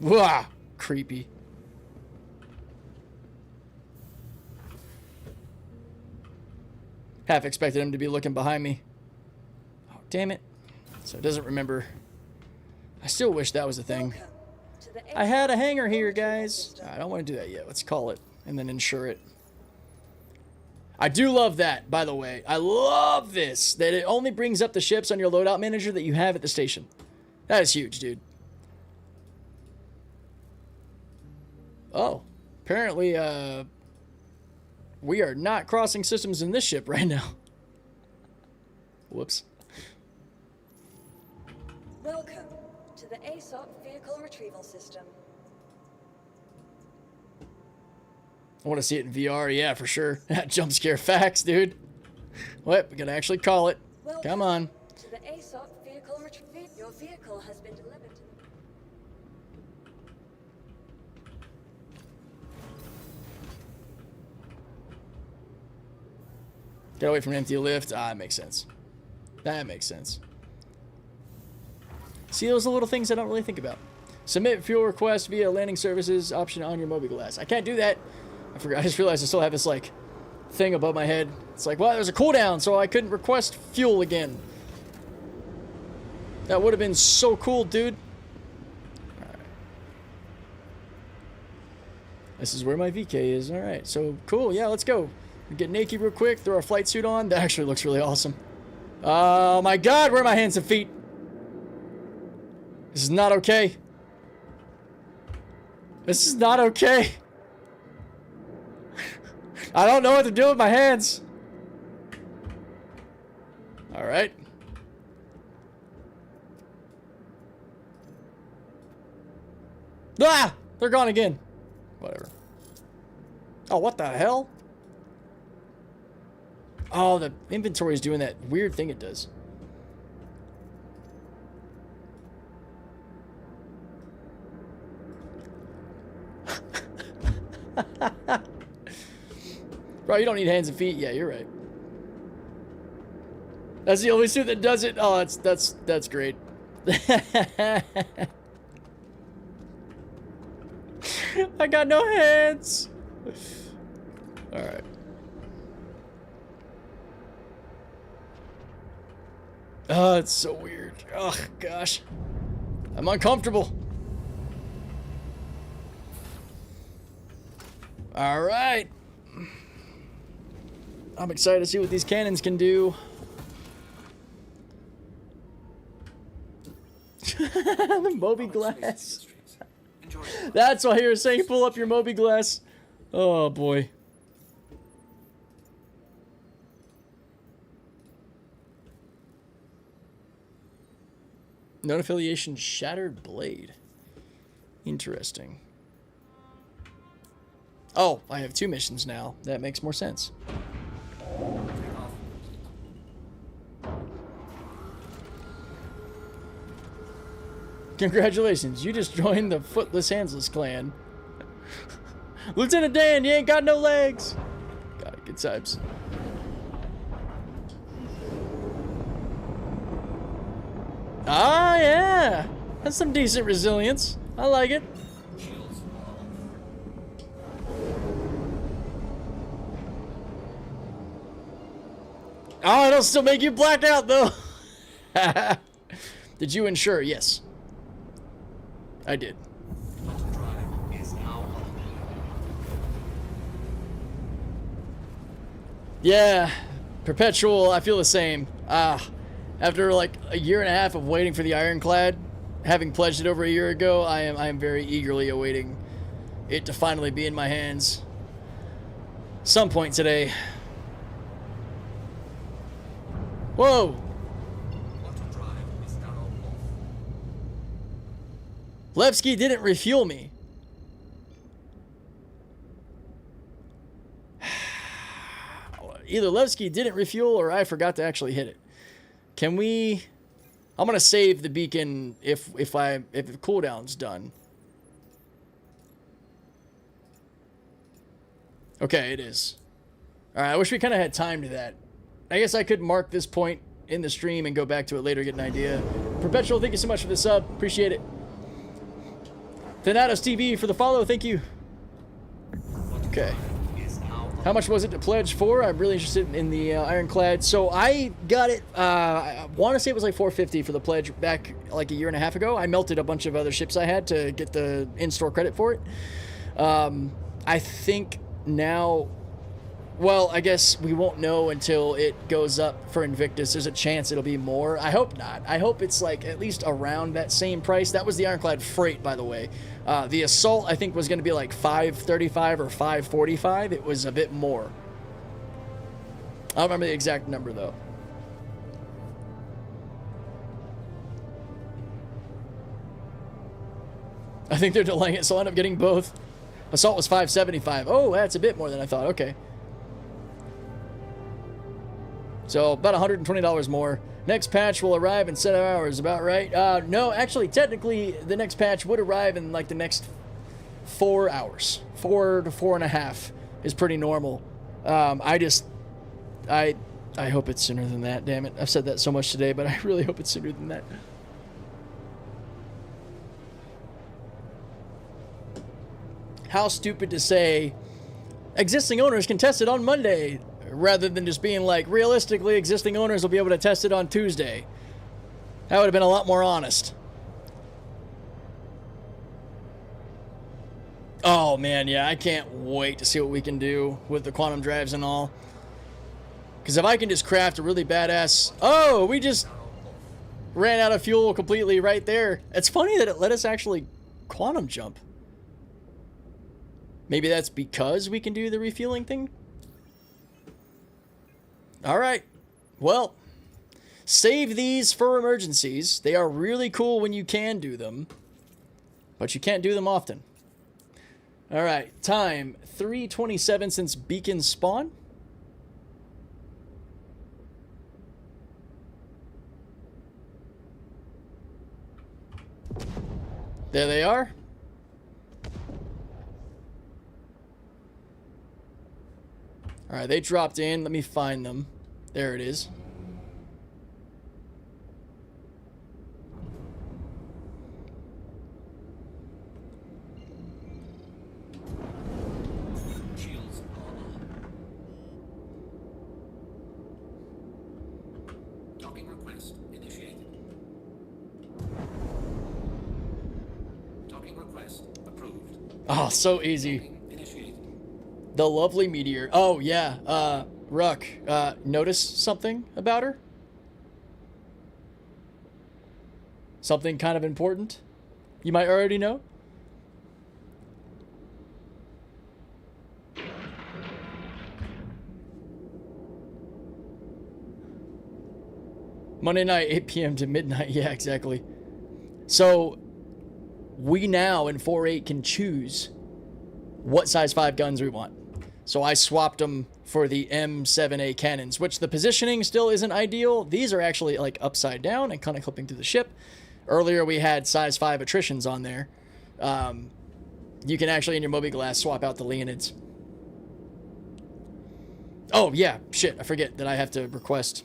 Wah! Creepy. Half expected him to be looking behind me. Oh, damn it. So it doesn't remember. I still wish that was a thing. I had a hanger here, guys. I don't want to do that yet. Let's call it and then insure it. I do love that, by the way. I love this, that it only brings up the ships on your loadout manager that you have at the station. That is huge, dude. Oh, apparently, we are not crossing systems in this ship right now. Whoops. Welcome to the ASOP Vehicle Retrieval System. I want to see it in VR. Yeah, for sure. Jump scare facts, dude. What? We gotta actually call it. Welcome Come on. to the ASOP Vehicle Retrieval. Your vehicle has been delivered. Get away from an empty lift. Ah, that makes sense. That makes sense. See, those are little things I don't really think about. Submit fuel request via landing services option on your mobiGlass. I can't do that. I forgot. I just realized I still have this, like, thing above my head. It's like, well, there's a cooldown, so I couldn't request fuel again. That would have been so cool, dude. Alright. This is where my VK is. Alright, so cool. Yeah, let's go. Get naked real quick, throw our flight suit on. That actually looks really awesome. Oh my god, where are my hands and feet? This is not okay. This is not okay. I don't know what to do with my hands. Alright. Ah! They're gone again. Whatever. Oh, what the hell? Oh, the inventory is doing that weird thing it does. Bro, you don't need hands and feet. Yeah, you're right. That's the only suit that does it. Oh, that's great. I got no hands. All right. Oh, it's so weird. Oh, gosh. I'm uncomfortable. All right. I'm excited to see what these cannons can do. The mobiGlass. That's why you were saying pull up your mobiGlass. Oh, boy. Known affiliation Shattered Blade. Interesting. Oh, I have 2 missions now. That makes more sense. Congratulations, you just joined the Footless Handless clan. Lieutenant Dan, you ain't got no legs. Got it, good times. Ah, yeah. That's some decent resilience. I like it. Oh, it'll still make you black out, though. Did you insure? Yes. I did. Yeah. Perpetual, I feel the same. After like a year and a half of waiting for the Ironclad, having pledged it over a year ago, I am very eagerly awaiting it to finally be in my hands. Some point today. Whoa! Levski didn't refuel me. Either Levski didn't refuel or I forgot to actually hit it. Can we... I'm going to save the beacon if the cooldown's done. Okay, it is. Alright, I wish we kind of had time to that. I guess I could mark this point in the stream and go back to it later, get an idea. Perpetual, thank you so much for the sub. Appreciate it. Thanatos TV for the follow, thank you. Okay. How much was it to pledge for? I'm really interested in the Ironclad. So I got it, I want to say it was like $450 for the pledge back like a year and a half ago. I melted a bunch of other ships I had to get the in-store credit for it. I think now, well, I guess we won't know until it goes up for Invictus. There's a chance it'll be more. I hope not. I hope it's like at least around that same price. That was the Ironclad freight, by the way. The Assault, I think, was going to be like $535 or $545. It was a bit more. I don't remember the exact number, though. I think they're delaying it, so I'll end up getting both. Assault was $575. Oh, that's a bit more than I thought. Okay. So, about $120 more. Next patch will arrive in 7 hours, about right? No, actually, technically, the next patch would arrive in, like, the next 4 hours. 4 to 4.5 is pretty normal. I hope it's sooner than that, damn it. I've said that so much today, but I really hope it's sooner than that. How stupid to say, existing owners can test it on Monday, rather than just being like, realistically, existing owners will be able to test it on Tuesday. That would have been a lot more honest. Oh, man, yeah, I can't wait to see what we can do with the quantum drives and all. Because if I can just craft a really badass... Oh, we just ran out of fuel completely right there. It's funny that it let us actually quantum jump. Maybe that's because we can do the refueling thing? All right. Well, save these for emergencies. They are really cool when you can do them, but you can't do them often. All right. Time 3:27 since beacon spawn. There they are. All right, they dropped in. Let me find them. There it is. Shields on. Docking request initiated. Docking request approved. Oh, so easy. Docking initiated. The lovely meteor. Oh, yeah. Ruck, notice something about her? Something kind of important? You might already know? Monday night, 8 p.m. to midnight. Yeah, exactly. So, we now in 4.8 can choose what size 5 guns we want. So I swapped them for the M7A cannons, which the positioning still isn't ideal. These are actually like upside down and kind of clipping to the ship. Earlier we had size 5 attritions on there. You can actually in your Mobi-Glass swap out the Leonids. Oh yeah, shit, I forget that I have to request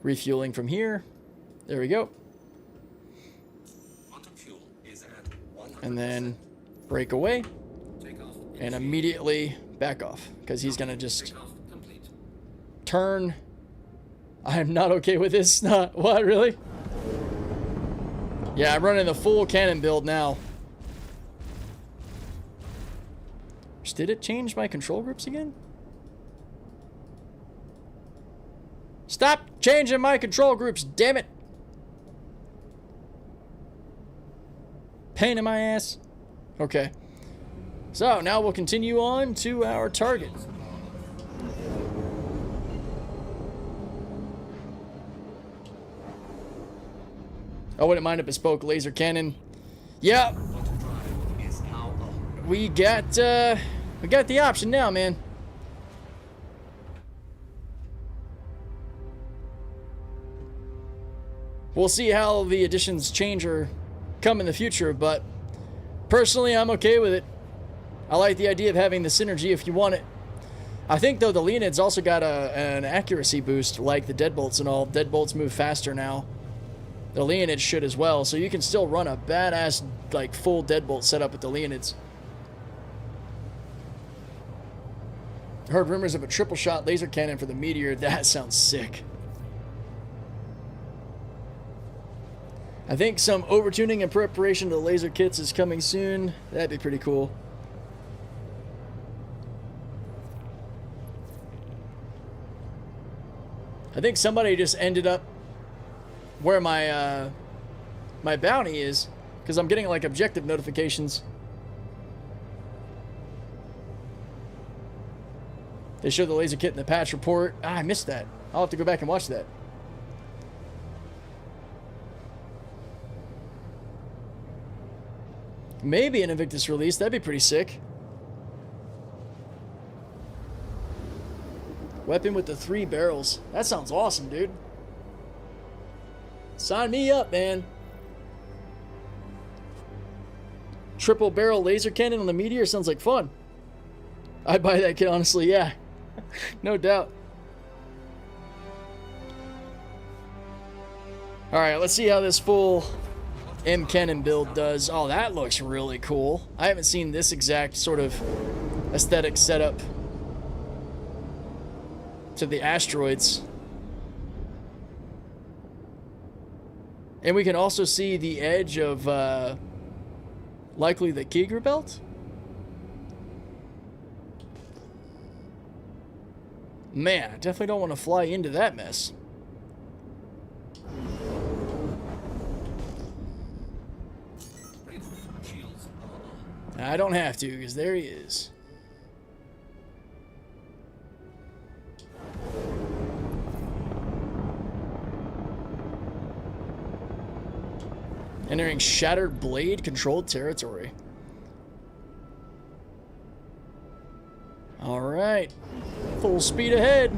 refueling from here. There we go. Quantum fuel is at 100%. And then break away and immediately back off, because he's gonna just turn. I am not okay with this. Not what, really? Yeah, I'm running the full cannon build now. Did it change my control groups again? Stop changing my control groups, damn it! Pain in my ass. Okay. So, now we'll continue on to our target. I wouldn't mind a bespoke laser cannon. Yeah. We got the option now, man. We'll see how the additions change or come in the future, but personally, I'm okay with it. I like the idea of having the synergy if you want it. I think, though, the Leonids also got an accuracy boost, like the Deadbolts and all. Deadbolts move faster now. The Leonids should as well, so you can still run a badass, like, full Deadbolt setup with the Leonids. Heard rumors of a triple shot laser cannon for the Meteor. That sounds sick. I think some overtuning and preparation to the laser kits is coming soon. That'd be pretty cool. I think somebody just ended up where my my bounty is, because I'm getting like objective notifications. They showed the laser kit in the patch report. Ah, I missed that. I'll have to go back and watch that. Maybe an Invictus release. That'd be pretty sick. Weapon with the 3 barrels. That sounds awesome, dude. Sign me up, man. Triple barrel laser cannon on the Meteor sounds like fun. I'd buy that kit, honestly, yeah. No doubt. Alright, let's see how this full M cannon build does. Oh, that looks really cool. I haven't seen this exact sort of aesthetic setup to the asteroids. And we can also see the edge of likely the Kiwi belt. Man, I definitely don't want to fly into that mess. I don't have to, because there he is. Entering Shattered Blade controlled territory. All right, full speed ahead.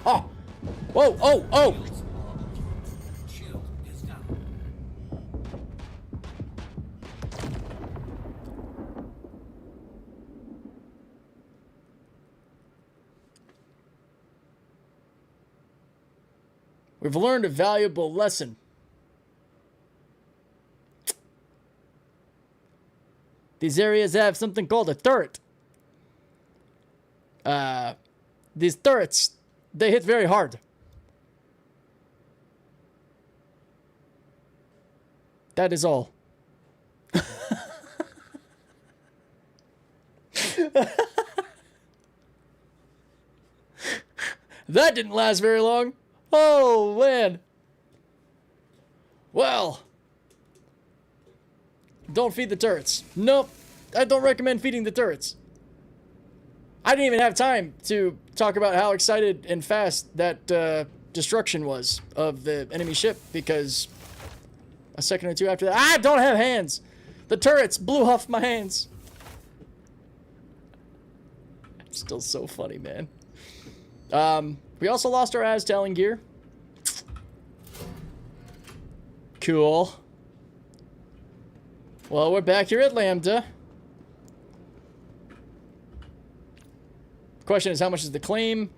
Oh! Whoa! Oh! Oh! Shield is down. We've learned a valuable lesson. These areas have something called a turret. These turrets, they hit very hard. That is all. That didn't last very long. Oh, man. Well. Don't feed the turrets. Nope. I don't recommend feeding the turrets. I didn't even have time to talk about how excited and fast that destruction was of the enemy ship, because a second or two after that, I don't have hands. The turrets blew off my hands. It's still so funny, man. We also lost our Aztalon gear. Cool. Well, we're back here at Lambda. Question is, how much is the claim?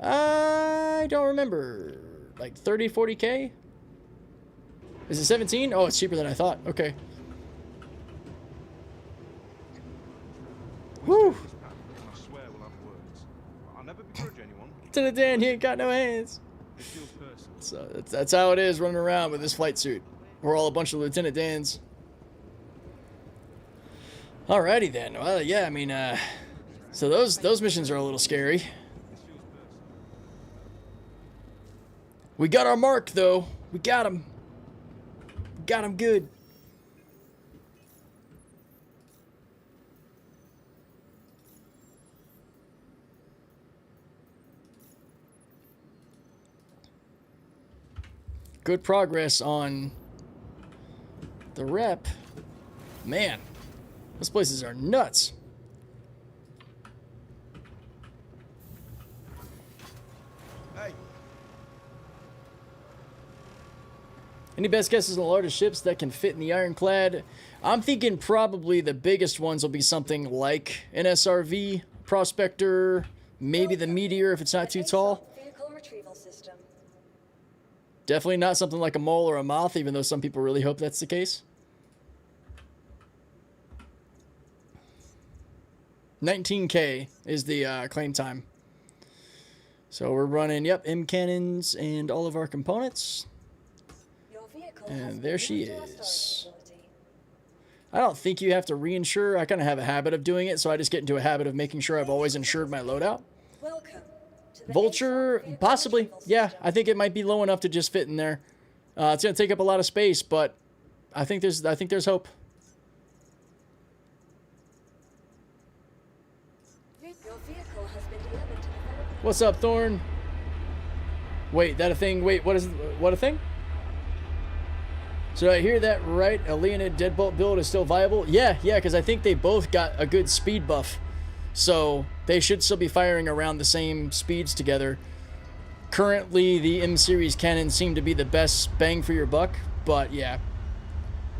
I don't remember. Like 30, 40K? Is it 17? Oh, it's cheaper than I thought. Okay. Whew. I swear we'll have words. I'll never begrudge anyone. To the Dan, he ain't got no hands. It feels personal. So that's how it is running around with this flight suit. We're all a bunch of Lieutenant Dans. Alrighty then. Well, yeah, I mean, so those missions are a little scary. We got our mark, though. We got him. We got him good. Good progress on the rep. Man, those places are nuts. way. Any best guesses on the largest ships that can fit in the Ironclad? I'm thinking probably the biggest ones will be something like an SRV, Prospector, maybe the Meteor if it's not too tall. Vehicle retrieval system. Definitely not something like a Mole or a Moth, even though some people really hope that's the case. 19K is the claim time. So we're running, yep, M cannons and all of our components. And there she is. I don't think you have to reinsure. I kind of have a habit of doing it, so I just get into a habit of making sure I've always insured my loadout. Vulture, possibly. Yeah, I think it might be low enough to just fit in there. It's going to take up a lot of space, but I think there's hope. What's up, Thorn? Wait, that a thing? Wait, what a thing? So I hear that right? A Leonid Deadbolt build is still viable? Yeah, because I think they both got a good speed buff. So they should still be firing around the same speeds together. Currently, the M-series cannons seem to be the best bang for your buck, but yeah.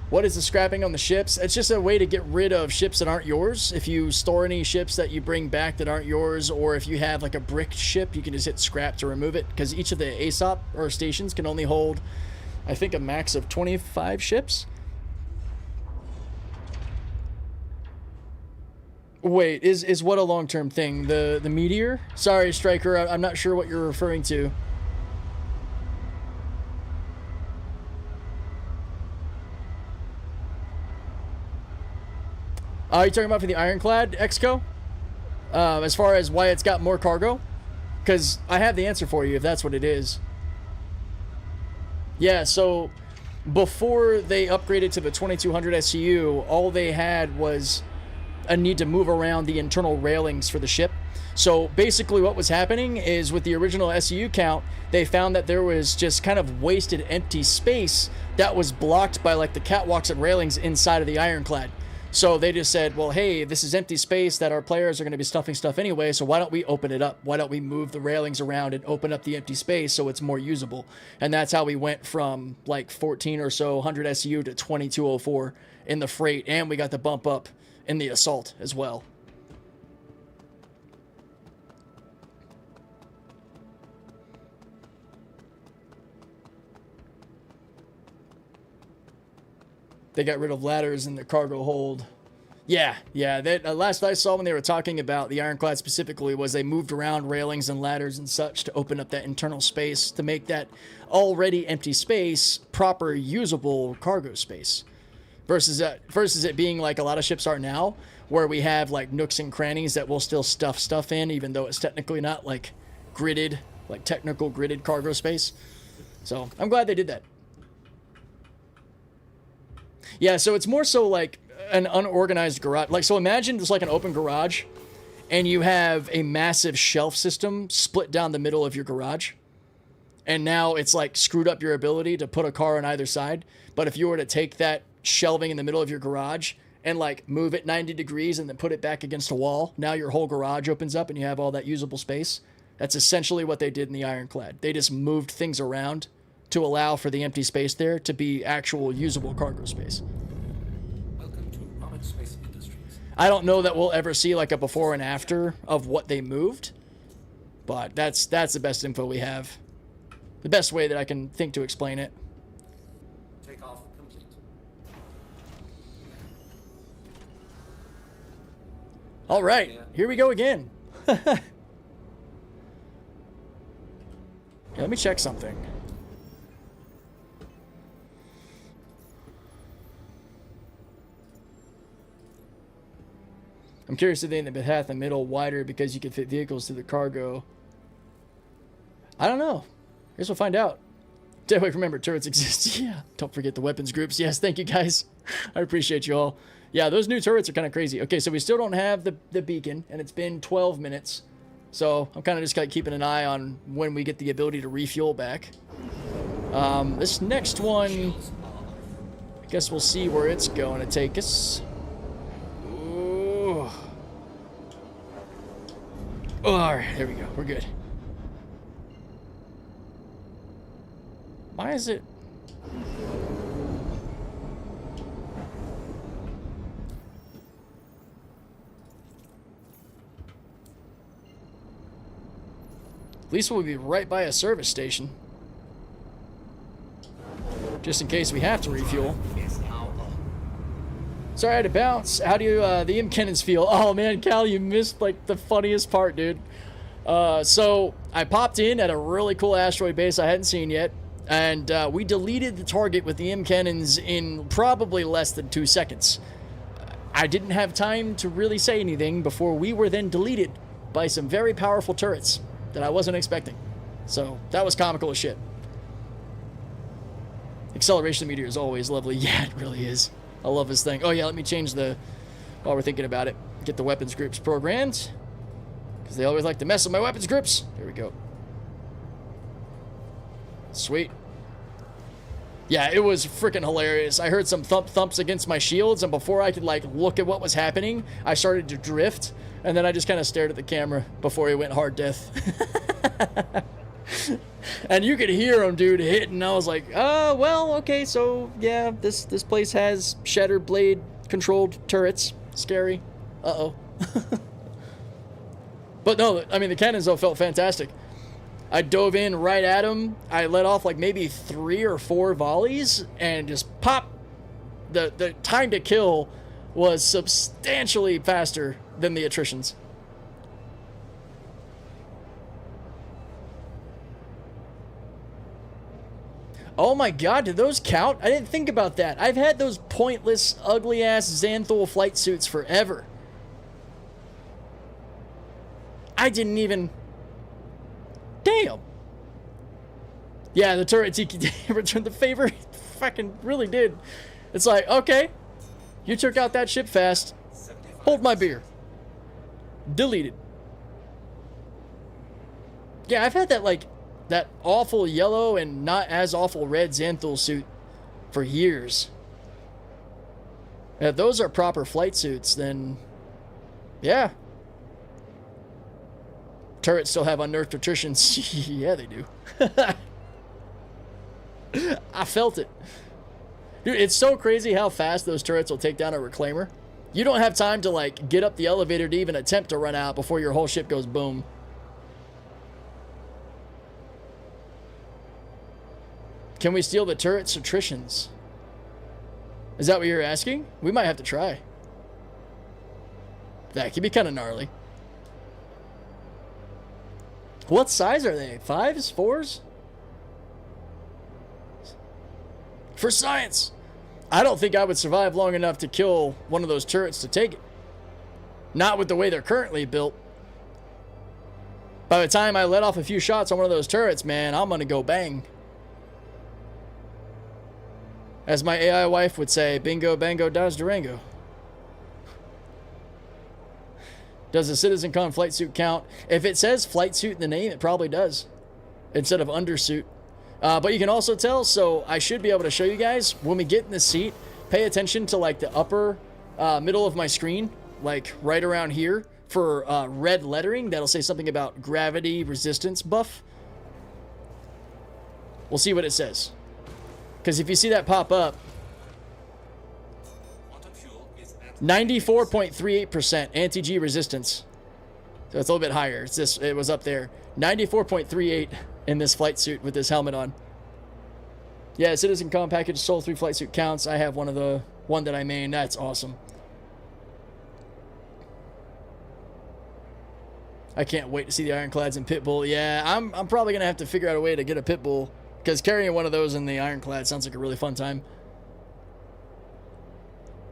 What is the scrapping on the ships? It's just a way to get rid of ships that aren't yours. If you store any ships that you bring back that aren't yours, or if you have like a brick ship, you can just hit scrap to remove it, because each of the ASOP or stations can only hold, I think, a max of 25 ships. Wait, is what a long-term thing? The Meteor? Sorry, Striker, I'm not sure what you're referring to. Are you talking about for the Ironclad Exco? As far as why it's got more cargo? Because I have the answer for you if that's what it is. Yeah, so before they upgraded to the 2200 SCU, all they had was a need to move around the internal railings for the ship. So basically what was happening is with the original SCU count, they found that there was just kind of wasted empty space that was blocked by like the catwalks and railings inside of the Ironclad. So they just said, well, hey, this is empty space that our players are going to be stuffing stuff anyway, so why don't we open it up? Why don't we move the railings around and open up the empty space so it's more usable? And that's how we went from like 14 or so 100 SU to 2204 in the freight, and we got the bump up in the assault as well. They got rid of ladders in the cargo hold. Yeah. That last I saw when they were talking about the Ironclad specifically was they moved around railings and ladders and such to open up that internal space to make that already empty space proper usable cargo space. Versus it being like a lot of ships are now, where we have like nooks and crannies that will still stuff stuff in, even though it's technically not like gridded, like technical gridded cargo space. So I'm glad they did that. Yeah, so it's more so like an unorganized garage. Like, so imagine it's like an open garage, and you have a massive shelf system split down the middle of your garage. And now it's like screwed up your ability to put a car on either side. But if you were to take that shelving in the middle of your garage and like move it 90 degrees and then put it back against a wall, now your whole garage opens up and you have all that usable space. That's essentially what they did in the Ironclad. They just moved things around to allow for the empty space there to be actual usable cargo space. Welcome to Rocket Space Industries. I don't know that we'll ever see like a before and after of what they moved, but that's the best info we have. The best way that I can think to explain it. Takeoff complete. All right, here we go again. Yeah, let me check something. I'm curious if they made the path in the middle wider because you could fit vehicles to the cargo. I don't know. I guess we'll find out. Deadwake, remember, turrets exist. Yeah. Don't forget the weapons groups. Yes, thank you, guys. I appreciate you all. Yeah, those new turrets are kind of crazy. Okay, so we still don't have the beacon, and it's been 12 minutes. So I'm kind of just keeping an eye on when we get the ability to refuel back. This next one, I guess we'll see where it's going to take us. Ooh. All right, there we go. We're good. Why is it? At least we'll be right by a service station. Just in case we have to refuel. Sorry I had to bounce. How do you, the M cannons feel? Oh man, Cal, you missed like the funniest part, dude. So I popped in at a really cool asteroid base I hadn't seen yet. And we deleted the target with the M cannons in probably less than 2 seconds. I didn't have time to really say anything before we were then deleted by some very powerful turrets that I wasn't expecting. So that was comical as shit. Acceleration meteor is always lovely. Yeah, it really is. I love this thing. Oh yeah, let me change the, while we're thinking about it, get the weapons groups programmed. Because they always like to mess with my weapons groups. There we go. Sweet. Yeah, it was freaking hilarious. I heard some thumps against my shields, and before I could like look at what was happening, I started to drift, and then I just kind of stared at the camera before he went hard death. And you could hear him, dude, hitting. And I was like, oh, well, okay, so yeah, this place has shatter blade controlled turrets. Scary. Uh-oh. But no, I mean, the cannons though felt fantastic. I dove in right at him. I let off like maybe 3 or 4 volleys and just pop. The time to kill was substantially faster than the attritions. Oh my god, did those count? I didn't think about that. I've had those pointless, ugly-ass Xanthul flight suits forever. I didn't even... Damn. Yeah, the turret Tiki returned the favor. It fucking really did. It's like, okay, you took out that ship fast. Hold my beer. Deleted. Yeah, I've had that, like, that awful yellow and not as awful red Xanthul suit for years. If those are proper flight suits, then yeah. Turrets still have unnerved attritions. Yeah, they do. I felt it. Dude, it's so crazy how fast those turrets will take down a reclaimer. You don't have time to, like, get up the elevator to even attempt to run out before your whole ship goes boom. Can we steal the turret's attritions? Is that what you're asking? We might have to try. That could be kind of gnarly. What size are they? 5s? 4s? For science! I don't think I would survive long enough to kill one of those turrets to take it. Not with the way they're currently built. By the time I let off a few shots on one of those turrets, man, I'm gonna go bang. As my AI wife would say, bingo, bango, dodge Durango. Does a Citizen Con flight suit count? If it says flight suit in the name, it probably does. Instead of undersuit. But you can also tell, so I should be able to show you guys, when we get in the seat, pay attention to like the upper middle of my screen, like right around here, for red lettering. That'll say something about gravity resistance buff. We'll see what it says. Because if you see that pop up, 94.38% anti-G resistance. So it's a little bit higher. It's this. It was up there. 94.38 in this flight suit with this helmet on. Yeah, Citizen Com package Soul 3 flight suit counts. I have one that I main. That's awesome. I can't wait to see the Ironclads and Pitbull. Yeah, I'm probably gonna have to figure out a way to get a Pitbull. Because carrying one of those in the Ironclad sounds like a really fun time.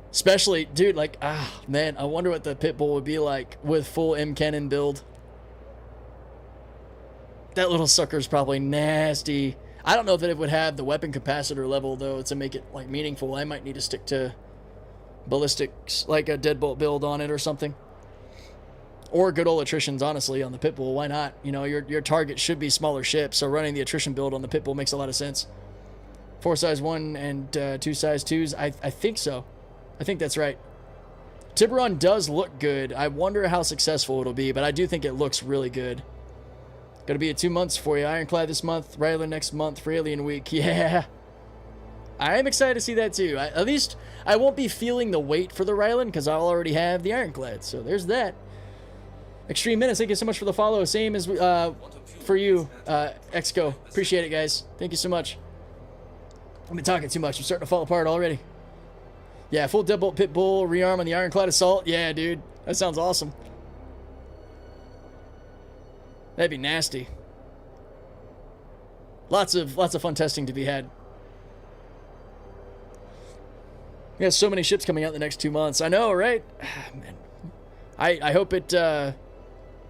Especially, dude, like, man, I wonder what the Pitbull would be like with full M cannon build. That little sucker's probably nasty. I don't know if it would have the weapon capacitor level, though, to make it, like, meaningful. I might need to stick to ballistics, like a deadbolt build on it or something. Or good old attritions, honestly, on the Pitbull. Why not? You know, your target should be smaller ships, so running the attrition build on the Pitbull makes a lot of sense. 4 size 1 and 2 size 2s. I think so. I think that's right. Tiburon does look good. I wonder how successful it'll be, but I do think it looks really good. Gonna be 2 months for you. Ironclad this month, Ryler next month for Alien Week. Yeah. I am excited to see that too. At least I won't be feeling the wait for the Rylan because I'll already have the Ironclad. So there's that. Extreme Minutes, thank you so much for the follow. Same as for you, Exco. Appreciate it, guys. Thank you so much. I've been talking too much. I'm starting to fall apart already. Yeah, full Deadbolt Pitbull rearm on the Ironclad Assault. Yeah, dude. That sounds awesome. That'd be nasty. Lots of fun testing to be had. We have so many ships coming out in the next 2 months. I know, right? Man. I hope it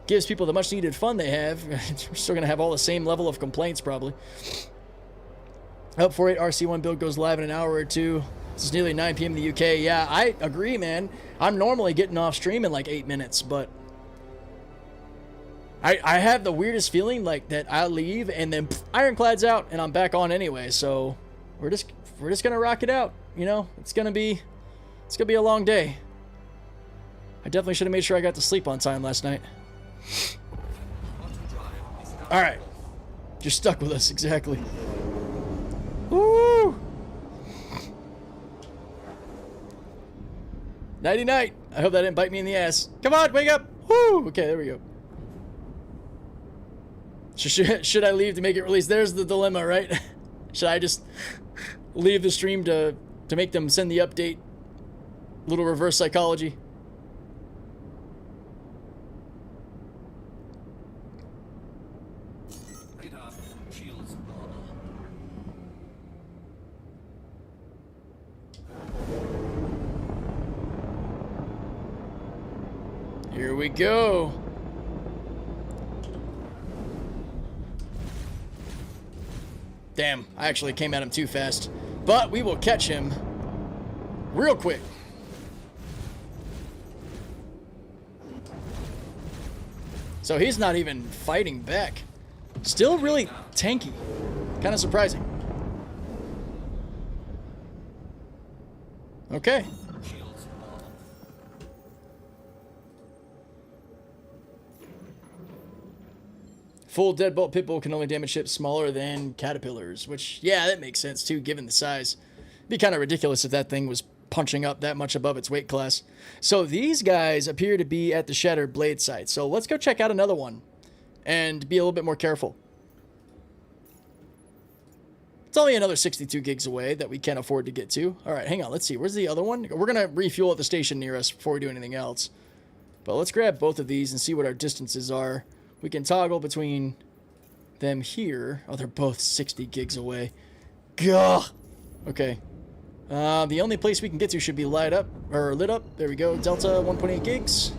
gives people the much needed fun they have. We're still going to have all the same level of complaints, probably. Up 48 RC1 build goes live in an hour or two. It's nearly 9 p.m. in the UK. Yeah, I agree, man. I'm normally getting off stream in like 8 minutes, but I have the weirdest feeling like that I'll leave and then Ironclad's out and I'm back on anyway. So we're just gonna rock it out. You know, it's gonna be a long day. I definitely should have made sure I got to sleep on time last night. All right, you're stuck with us exactly. Woo! Nighty night. I hope that didn't bite me in the ass. Come on, wake up. Woo! Okay, there we go. Should I leave to make it release? There's the dilemma, right? Should I just leave the stream to make them send the update? Little reverse psychology. Here we go. Damn, I actually came at him too fast. But we will catch him real quick. So he's not even fighting back. Still really tanky. Kind of surprising. Okay. Full Deadbolt Pitbull can only damage ships smaller than Caterpillars, which, yeah, that makes sense too, given the size. It'd be kind of ridiculous if that thing was punching up that much above its weight class. So these guys appear to be at the Shattered Blade site. So let's go check out another one and be a little bit more careful. It's only another 62 gigs away that we can't afford to get to. All right, hang on. Let's see. Where's the other one? We're going to refuel at the station near us before we do anything else. But let's grab both of these and see what our distances are. We can toggle between them here. Oh, they're both 60 gigs away. Gah! Okay. The only place we can get to should be lit up. There we go. Delta 1.8 gigs.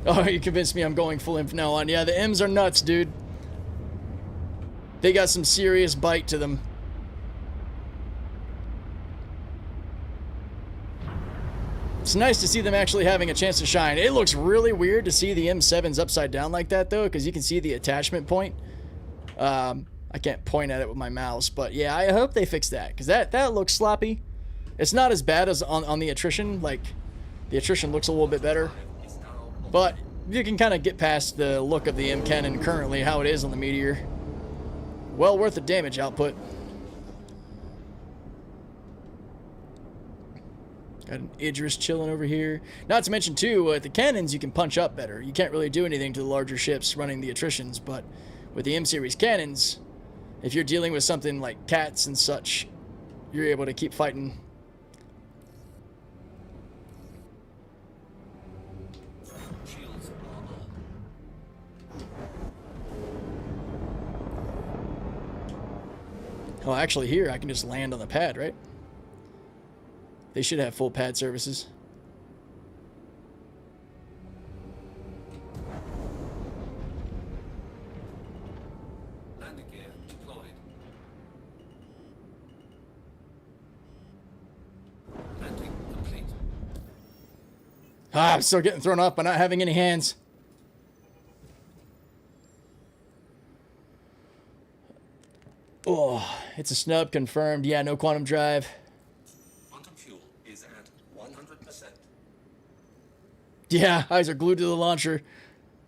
Oh, you convinced me I'm going full in from now on. Yeah, the M's are nuts, dude. They got some serious bite to them. It's nice to see them actually having a chance to shine. It looks really weird to see the M7s upside down like that, though, because you can see the attachment point. I can't point at it with my mouse, but yeah, I hope they fix that, because that looks sloppy. It's not as bad as on the attrition. Like, the attrition looks a little bit better. But you can kind of get past the look of the M cannon currently, how it is on the Meteor. Well worth the damage output. Got an Idris chilling over here. Not to mention, too, at the cannons, you can punch up better. You can't really do anything to the larger ships running the attritions, but with the M-series cannons, if you're dealing with something like cats and such, you're able to keep fighting. Oh, actually here, I can just land on the pad, right? They should have full pad services. Landing gear deployed. Landing complete. Ah, I'm still getting thrown off by not having any hands. Oh, it's a snub confirmed. Yeah, no quantum drive. Quantum 100%. Yeah, eyes are glued to the launcher.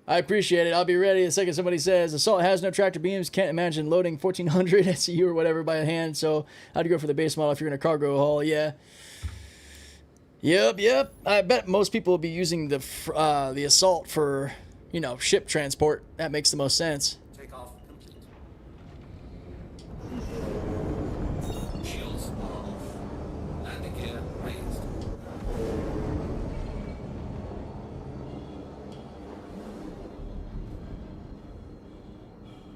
I appreciate it. I'll be ready the second somebody says Assault has no tractor beams. Can't imagine loading 1400 SCU or whatever by hand. So how'd you go for the base model if you're in a cargo haul? Yeah. Yep. I bet most people will be using the Assault for, you know, ship transport. That makes the most sense. Takeoff complete. Shields off. Landing gear raised.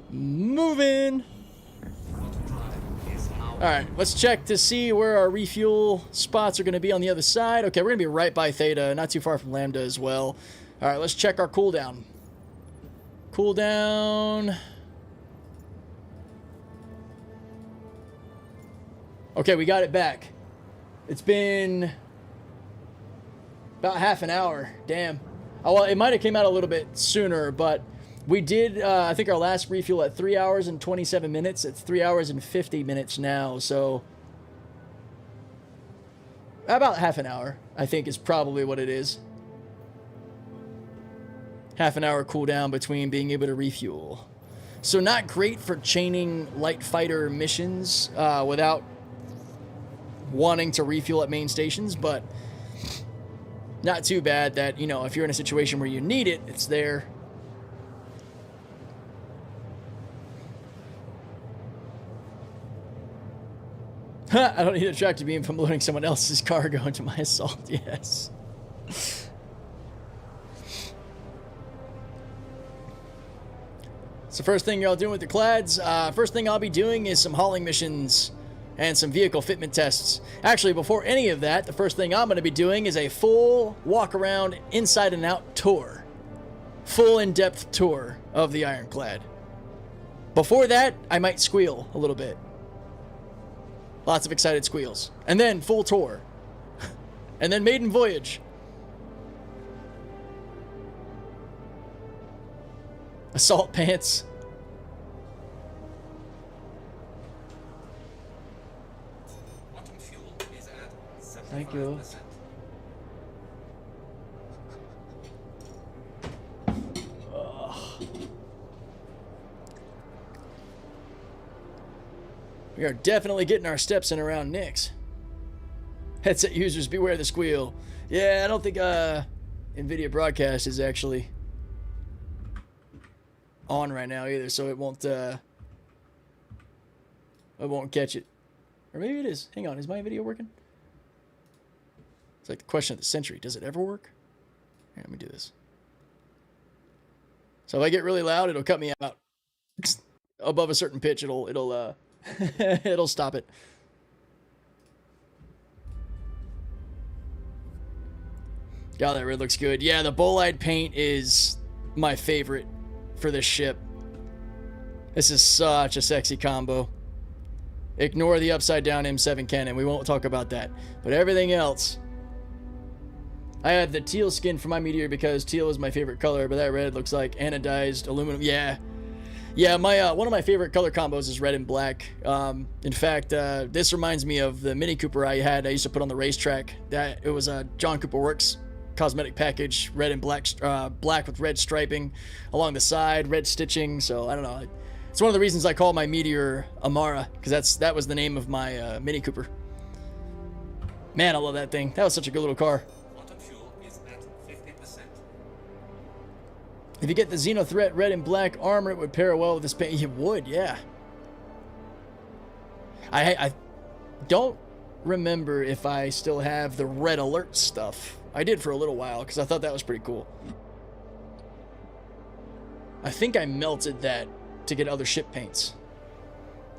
Moving. Alright, let's check to see where our refuel spots are going to be on the other side. Okay, we're going to be right by Theta, not too far from Lambda as well. Alright, let's check our cooldown. Cooldown. Okay, we got it back. It's been about half an hour. Damn. Oh, well, it might have came out a little bit sooner, but we did, I think, our last refuel at 3 hours and 27 minutes. It's 3 hours and 50 minutes now, so about half an hour, I think, is probably what it is. Half an hour cooldown between being able to refuel. So not great for chaining light fighter missions without wanting to refuel at main stations, but not too bad that, you know, if you're in a situation where you need it, it's there. I don't need a tractor beam from loading someone else's cargo into my Assault. Yes. So first thing y'all doing with the clads, first thing I'll be doing is some hauling missions and some vehicle fitment tests. Actually, before any of that, the first thing I'm going to be doing is a full walk around inside and out tour. Full in-depth tour of the Ironclad. Before that, I might squeal a little bit. Lots of excited squeals. And then full tour. And then maiden voyage. Assault pants. Quantum fuel is at 75%. Thank you. We are definitely getting our steps in around Nyx. Headset users, beware the squeal. Yeah, I don't think Nvidia broadcast is actually on right now either, so it won't catch it. Or maybe it is. Hang on, is my video working? It's like the question of the century. Does it ever work? Here, let me do this. So if I get really loud, it'll cut me out. Above a certain pitch, it'll it'll stop it. God, that red looks good. Yeah, the bolide paint is my favorite for this ship. This is such a sexy combo. Ignore the upside down M7 cannon. We won't talk about that. But everything else. I had the teal skin for my Meteor because teal is my favorite color, but that red looks like anodized aluminum. Yeah. Yeah, my one of my favorite color combos is red and black. In fact, this reminds me of the Mini Cooper I used to put on the racetrack. It was a John Cooper Works cosmetic package, red and black, black with red striping along the side, red stitching. So I don't know. It's one of the reasons I call my Meteor Amara, because that was the name of my Mini Cooper. Man, I love that thing. That was such a good little car. Quantum fuel is at 50%. If you get the Xenothreat red and black armor, it would pair well with this paint. It would, yeah. I don't remember if I still have the red alert stuff. I did for a little while because I thought that was pretty cool. I think I melted that to get other ship paints.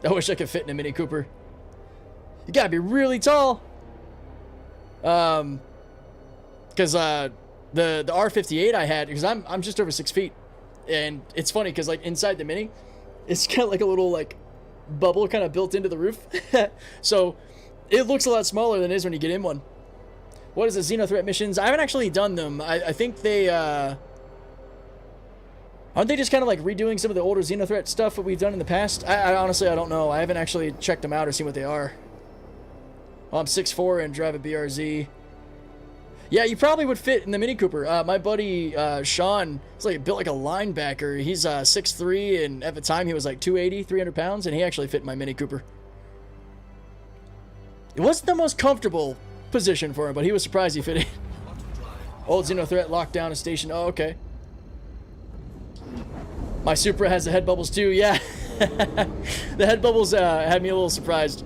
I wish I could fit in a Mini Cooper. You gotta be really tall. Because the R58 I had, because I'm just over 6 feet, and it's funny because like inside the Mini, it's got like a little like bubble kind of built into the roof, so it looks a lot smaller than it is when you get in one. What is the Xenothreat missions? I haven't actually done them. I think they aren't they just kind of like redoing some of the older Xenothreat stuff that we've done in the past? I honestly I don't know. I haven't actually checked them out or seen what they are. Well, I'm 6'4" and drive a BRZ. Yeah, you probably would fit in the Mini Cooper. My buddy Sean, he's like built like a linebacker. He's 6'3", and at the time he was like 280, 300 pounds, and he actually fit in my Mini Cooper. It wasn't the most comfortable position for him, but he was surprised he fit in. Old Xeno threat locked down a station. Oh, okay. My Supra has the head bubbles too. Yeah, the head bubbles had me a little surprised.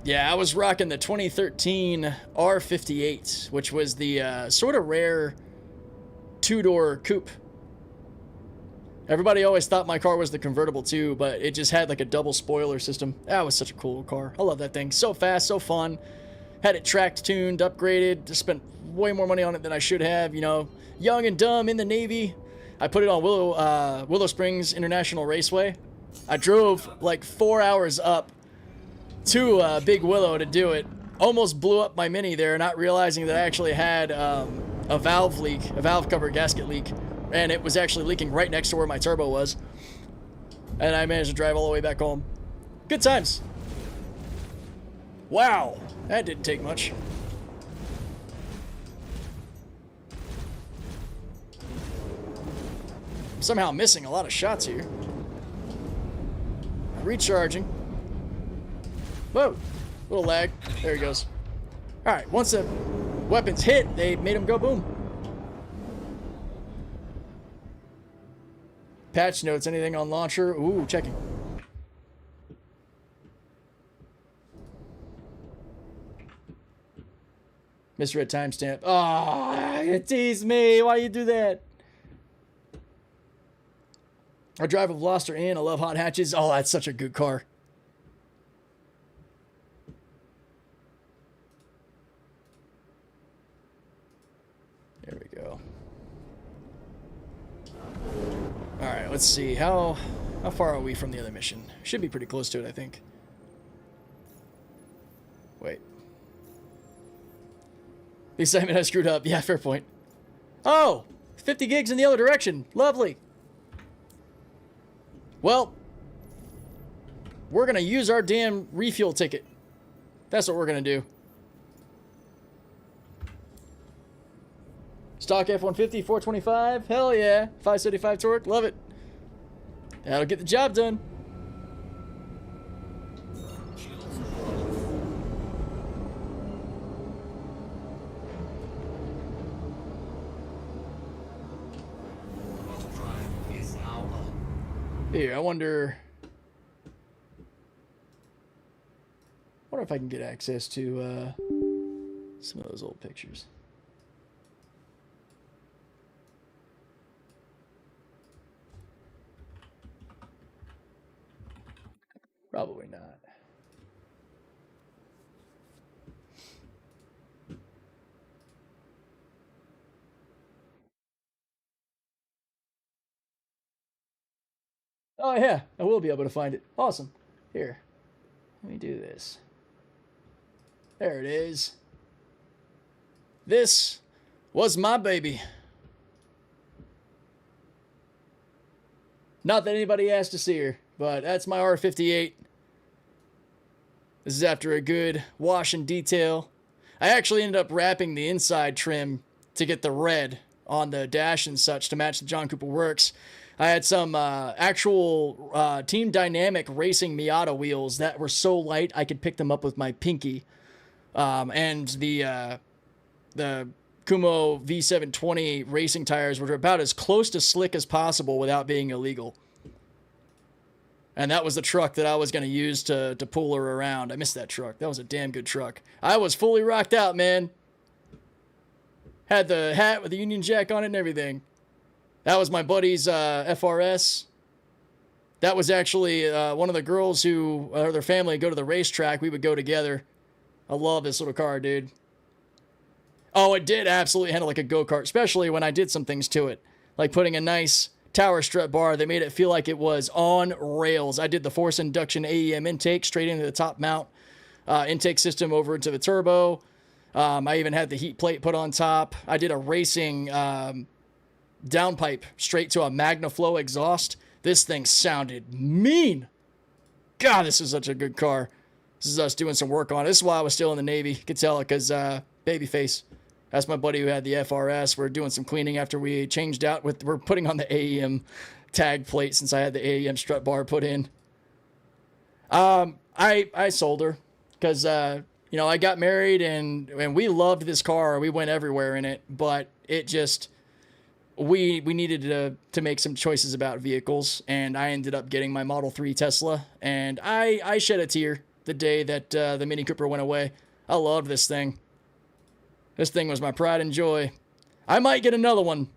Yeah, I was rocking the 2013 R58, which was the sort of rare two-door coupe. Everybody always thought my car was the convertible too, but it just had like a double spoiler system. That was such a cool car. I love that thing. So fast, so fun. Had it tracked, tuned, upgraded. Just spent way more money on it than I should have. You know, young and dumb in the Navy. I put it on Willow Springs International Raceway. I drove like 4 hours up to Big Willow to do it. Almost blew up my Mini there, not realizing that I actually had a valve leak, a valve cover gasket leak, and it was actually leaking right next to where my turbo was. And I managed to drive all the way back home. Good times. Wow, that didn't take much. I'm somehow missing a lot of shots here. Recharging. Whoa, little lag. There he goes. All right, once the weapons hit, they made him go boom. Patch notes, anything on launcher? Ooh, checking. Misread timestamp. Oh, you tease me. Why you do that? I drive a Veloster in. I love hot hatches. Oh, that's such a good car. There we go. All right, let's see. How far are we from the other mission? Should be pretty close to it, I think. Wait. The assignment I screwed up. Yeah, fair point. Oh, 50 gigs in the other direction. Lovely. Well, we're going to use our damn refuel ticket. That's what we're going to do. Stock F-150, 425. Hell yeah. 575 torque. Love it. That'll get the job done. Here, I wonder if I can get access to some of those old pictures. Probably not. Oh yeah, I will be able to find it. Awesome. Here, let me do this. There it is. This was my baby. Not that anybody asked to see her, but that's my R58. This is after a good wash and detail. I actually ended up wrapping the inside trim to get the red on the dash and such to match the John Cooper Works. I had some actual Team Dynamic Racing Miata wheels that were so light I could pick them up with my pinky. And the Kumo V720 racing tires were about as close to slick as possible without being illegal. And that was the truck that I was going to use to pull her around. I missed that truck. That was a damn good truck. I was fully rocked out, man. Had the hat with the Union Jack on it and everything. That was my buddy's FRS. That was actually one of the girls who, or their family, go to the racetrack. We would go together. I love this little car, dude. Oh, it did absolutely handle like a go-kart, especially when I did some things to it. Like putting a nice tower strut bar that made it feel like it was on rails. I did the force induction AEM intake straight into the top mount intake system over into the turbo. I even had the heat plate put on top. I did a racing downpipe straight to a MagnaFlow exhaust. This thing sounded mean. God, this is such a good car. This is us doing some work on it. This is why I was still in the Navy. Could tell it because Babyface. That's my buddy who had the FRS. We're doing some cleaning after we changed out with. We're putting on the AEM tag plate since I had the AEM strut bar put in. I sold her because you know, I got married and we loved this car. We went everywhere in it, but it just we needed to make some choices about vehicles, and I ended up getting my Model 3 Tesla, and I shed a tear the day that the Mini Cooper went away. I loved this thing. This thing was my pride and joy. I might get another one.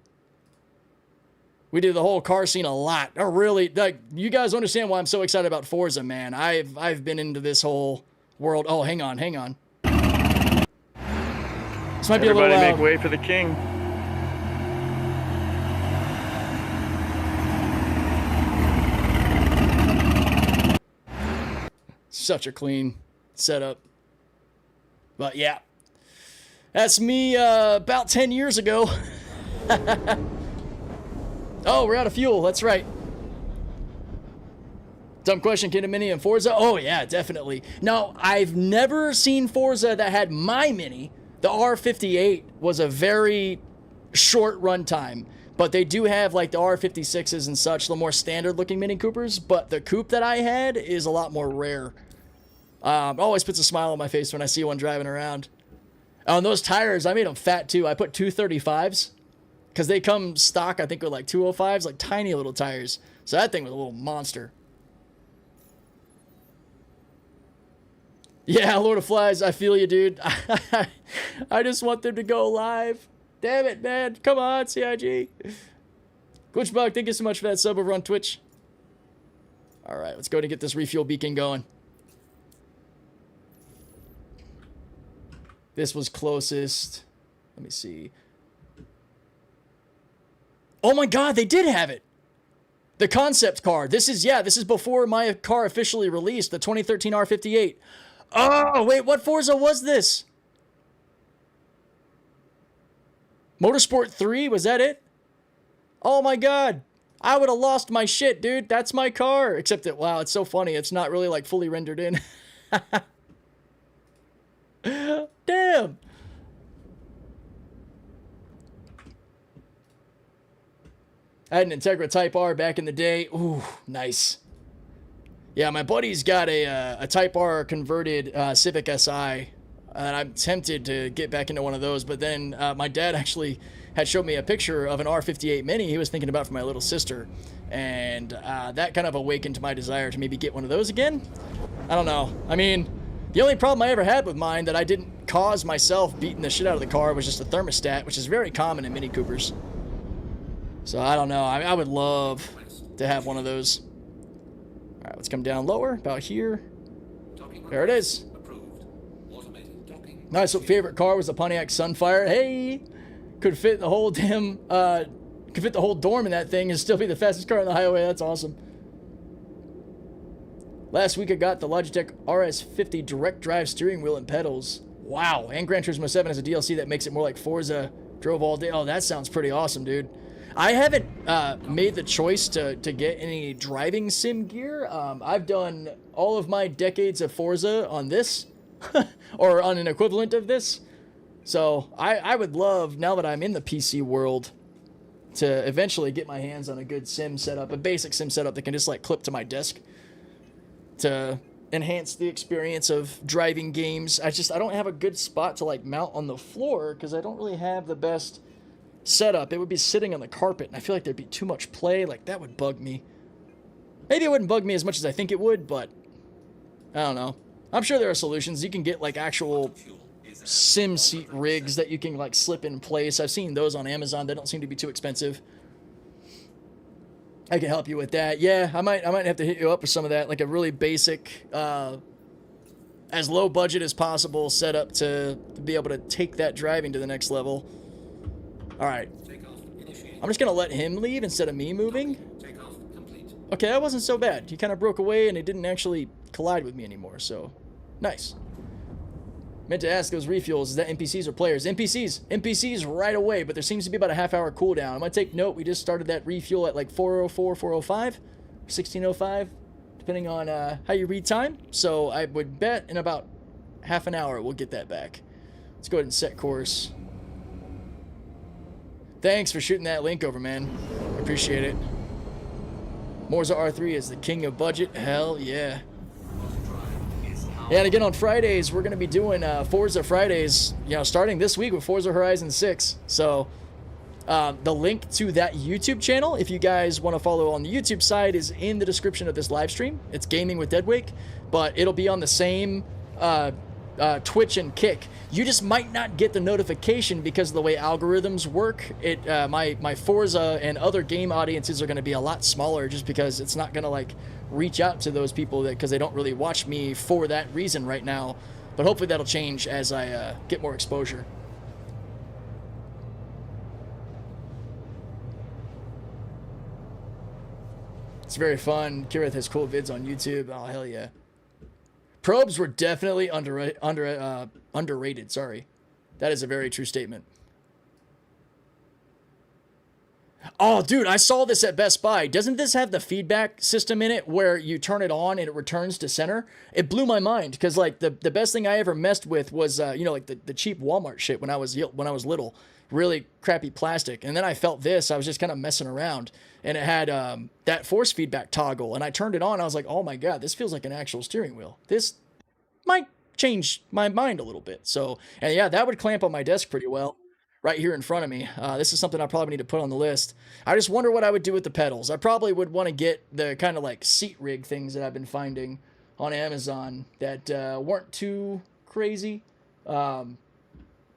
We did the whole car scene a lot. I really, like, you guys understand why I'm so excited about Forza, man. I've been into this whole world. Oh, hang on. This might be a little loud. Everybody make way for the king. Such a clean setup. But yeah. That's me about 10 years ago. Oh, we're out of fuel. That's right. Dumb question, Kingdom Mini and Forza? Oh, yeah, definitely. Now, I've never seen Forza that had my Mini. The R58 was a very short runtime, but they do have, like, the R56s and such, the more standard-looking Mini Coopers, but the coupe that I had is a lot more rare. Always puts a smile on my face when I see one driving around. On those tires, I made them fat, too. I put 235s. Because they come stock, I think, with like 205s, like tiny little tires. So that thing was a little monster. Yeah, Lord of Flies, I feel you, dude. I just want them to go live. Damn it, man. Come on, CIG. Glitchbug, thank you so much for that sub over on Twitch. All right, let's go ahead and get this refuel beacon going. This was closest. Let me see. Oh my God, they did have it. The concept car. This is before my car officially released, the 2013 R58. Oh, wait, what Forza was this? Motorsport 3, was that it? Oh my God. I would have lost my shit, dude. That's my car. Except that, wow, it's so funny. It's not really like fully rendered in. Damn. I had an Integra Type R back in the day. Ooh, nice. Yeah, my buddy's got a Type R converted Civic Si, and I'm tempted to get back into one of those, but then my dad actually had showed me a picture of an R58 Mini he was thinking about for my little sister, and that kind of awakened my desire to maybe get one of those again. I don't know. I mean, the only problem I ever had with mine that I didn't cause myself beating the shit out of the car was just the thermostat, which is very common in Mini Coopers. So I don't know. I would love to have one of those. All right, let's come down lower, about here. There it is. Nice. Favorite car was the Pontiac Sunfire. Hey, could fit the whole damn, could fit the whole dorm in that thing and still be the fastest car on the highway. That's awesome. Last week I got the Logitech RS50 direct drive steering wheel and pedals. Wow. And Gran Turismo 7 has a DLC that makes it more like Forza. Drove all day. Oh, that sounds pretty awesome, dude. I haven't made the choice to get any driving sim gear. I've done all of my decades of Forza on this, or on an equivalent of this. So I would love, now that I'm in the PC world, to eventually get my hands on a good sim setup, a basic sim setup that can just like clip to my desk to enhance the experience of driving games. I don't have a good spot to like mount on the floor because I don't really have the best setup. It would be sitting on the carpet, and I feel like there'd be too much play. Like, that would bug me. Maybe it wouldn't bug me as much as I think it would, but I don't know. I'm sure there are solutions. You can get like actual sim seat rigs that you can like slip in place. I've seen those on Amazon. They don't seem to be too expensive. I can help you with that. Yeah, I might have to hit you up with some of that, like a really basic, as low budget as possible setup to be able to take that driving to the next level. All right. I'm just going to let him leave instead of me moving. Okay, that wasn't so bad. He kind of broke away and it didn't actually collide with me anymore, so nice. Meant to ask those refuels, is that NPCs or players? NPCs right away, but there seems to be about a half-hour cooldown. I'm going to take note, we just started that refuel at like 4:04, 4:05, 16:05, depending on how you read time. So I would bet in about half an hour we'll get that back. Let's go ahead and set course. Thanks for shooting that link over, man. Appreciate it. Morza R3 is the king of budget. Hell yeah. And again, on Fridays, we're going to be doing Forza Fridays, you know, starting this week with Forza Horizon 6. So the link to that YouTube channel, if you guys want to follow on the YouTube side, is in the description of this live stream. It's Gaming with Deadwake, but it'll be on the same Twitch and Kick. You just might not get the notification because of the way algorithms work. My Forza and other game audiences are going to be a lot smaller just because it's not going to like reach out to those people because they don't really watch me for that reason right now. But hopefully that'll change as I get more exposure. It's very fun. Kirith has cool vids on YouTube. Oh, hell yeah. Probes were definitely underrated. Sorry. That is a very true statement. Oh, dude, I saw this at Best Buy. Doesn't this have the feedback system in it where you turn it on and it returns to center? It blew my mind because, like, the best thing I ever messed with was, you know, like the cheap Walmart shit when I was little. Really crappy plastic. And then I felt this. I was just kind of messing around. And it had that force feedback toggle. And I turned it on. I was like, oh, my God, this feels like an actual steering wheel. This might change my mind a little bit. So, and yeah, that would clamp on my desk pretty well. Right here in front of me. This is something I probably need to put on the list. I just wonder what I would do with the pedals. I probably would want to get the kind of like seat rig things that I've been finding on Amazon that weren't too crazy. I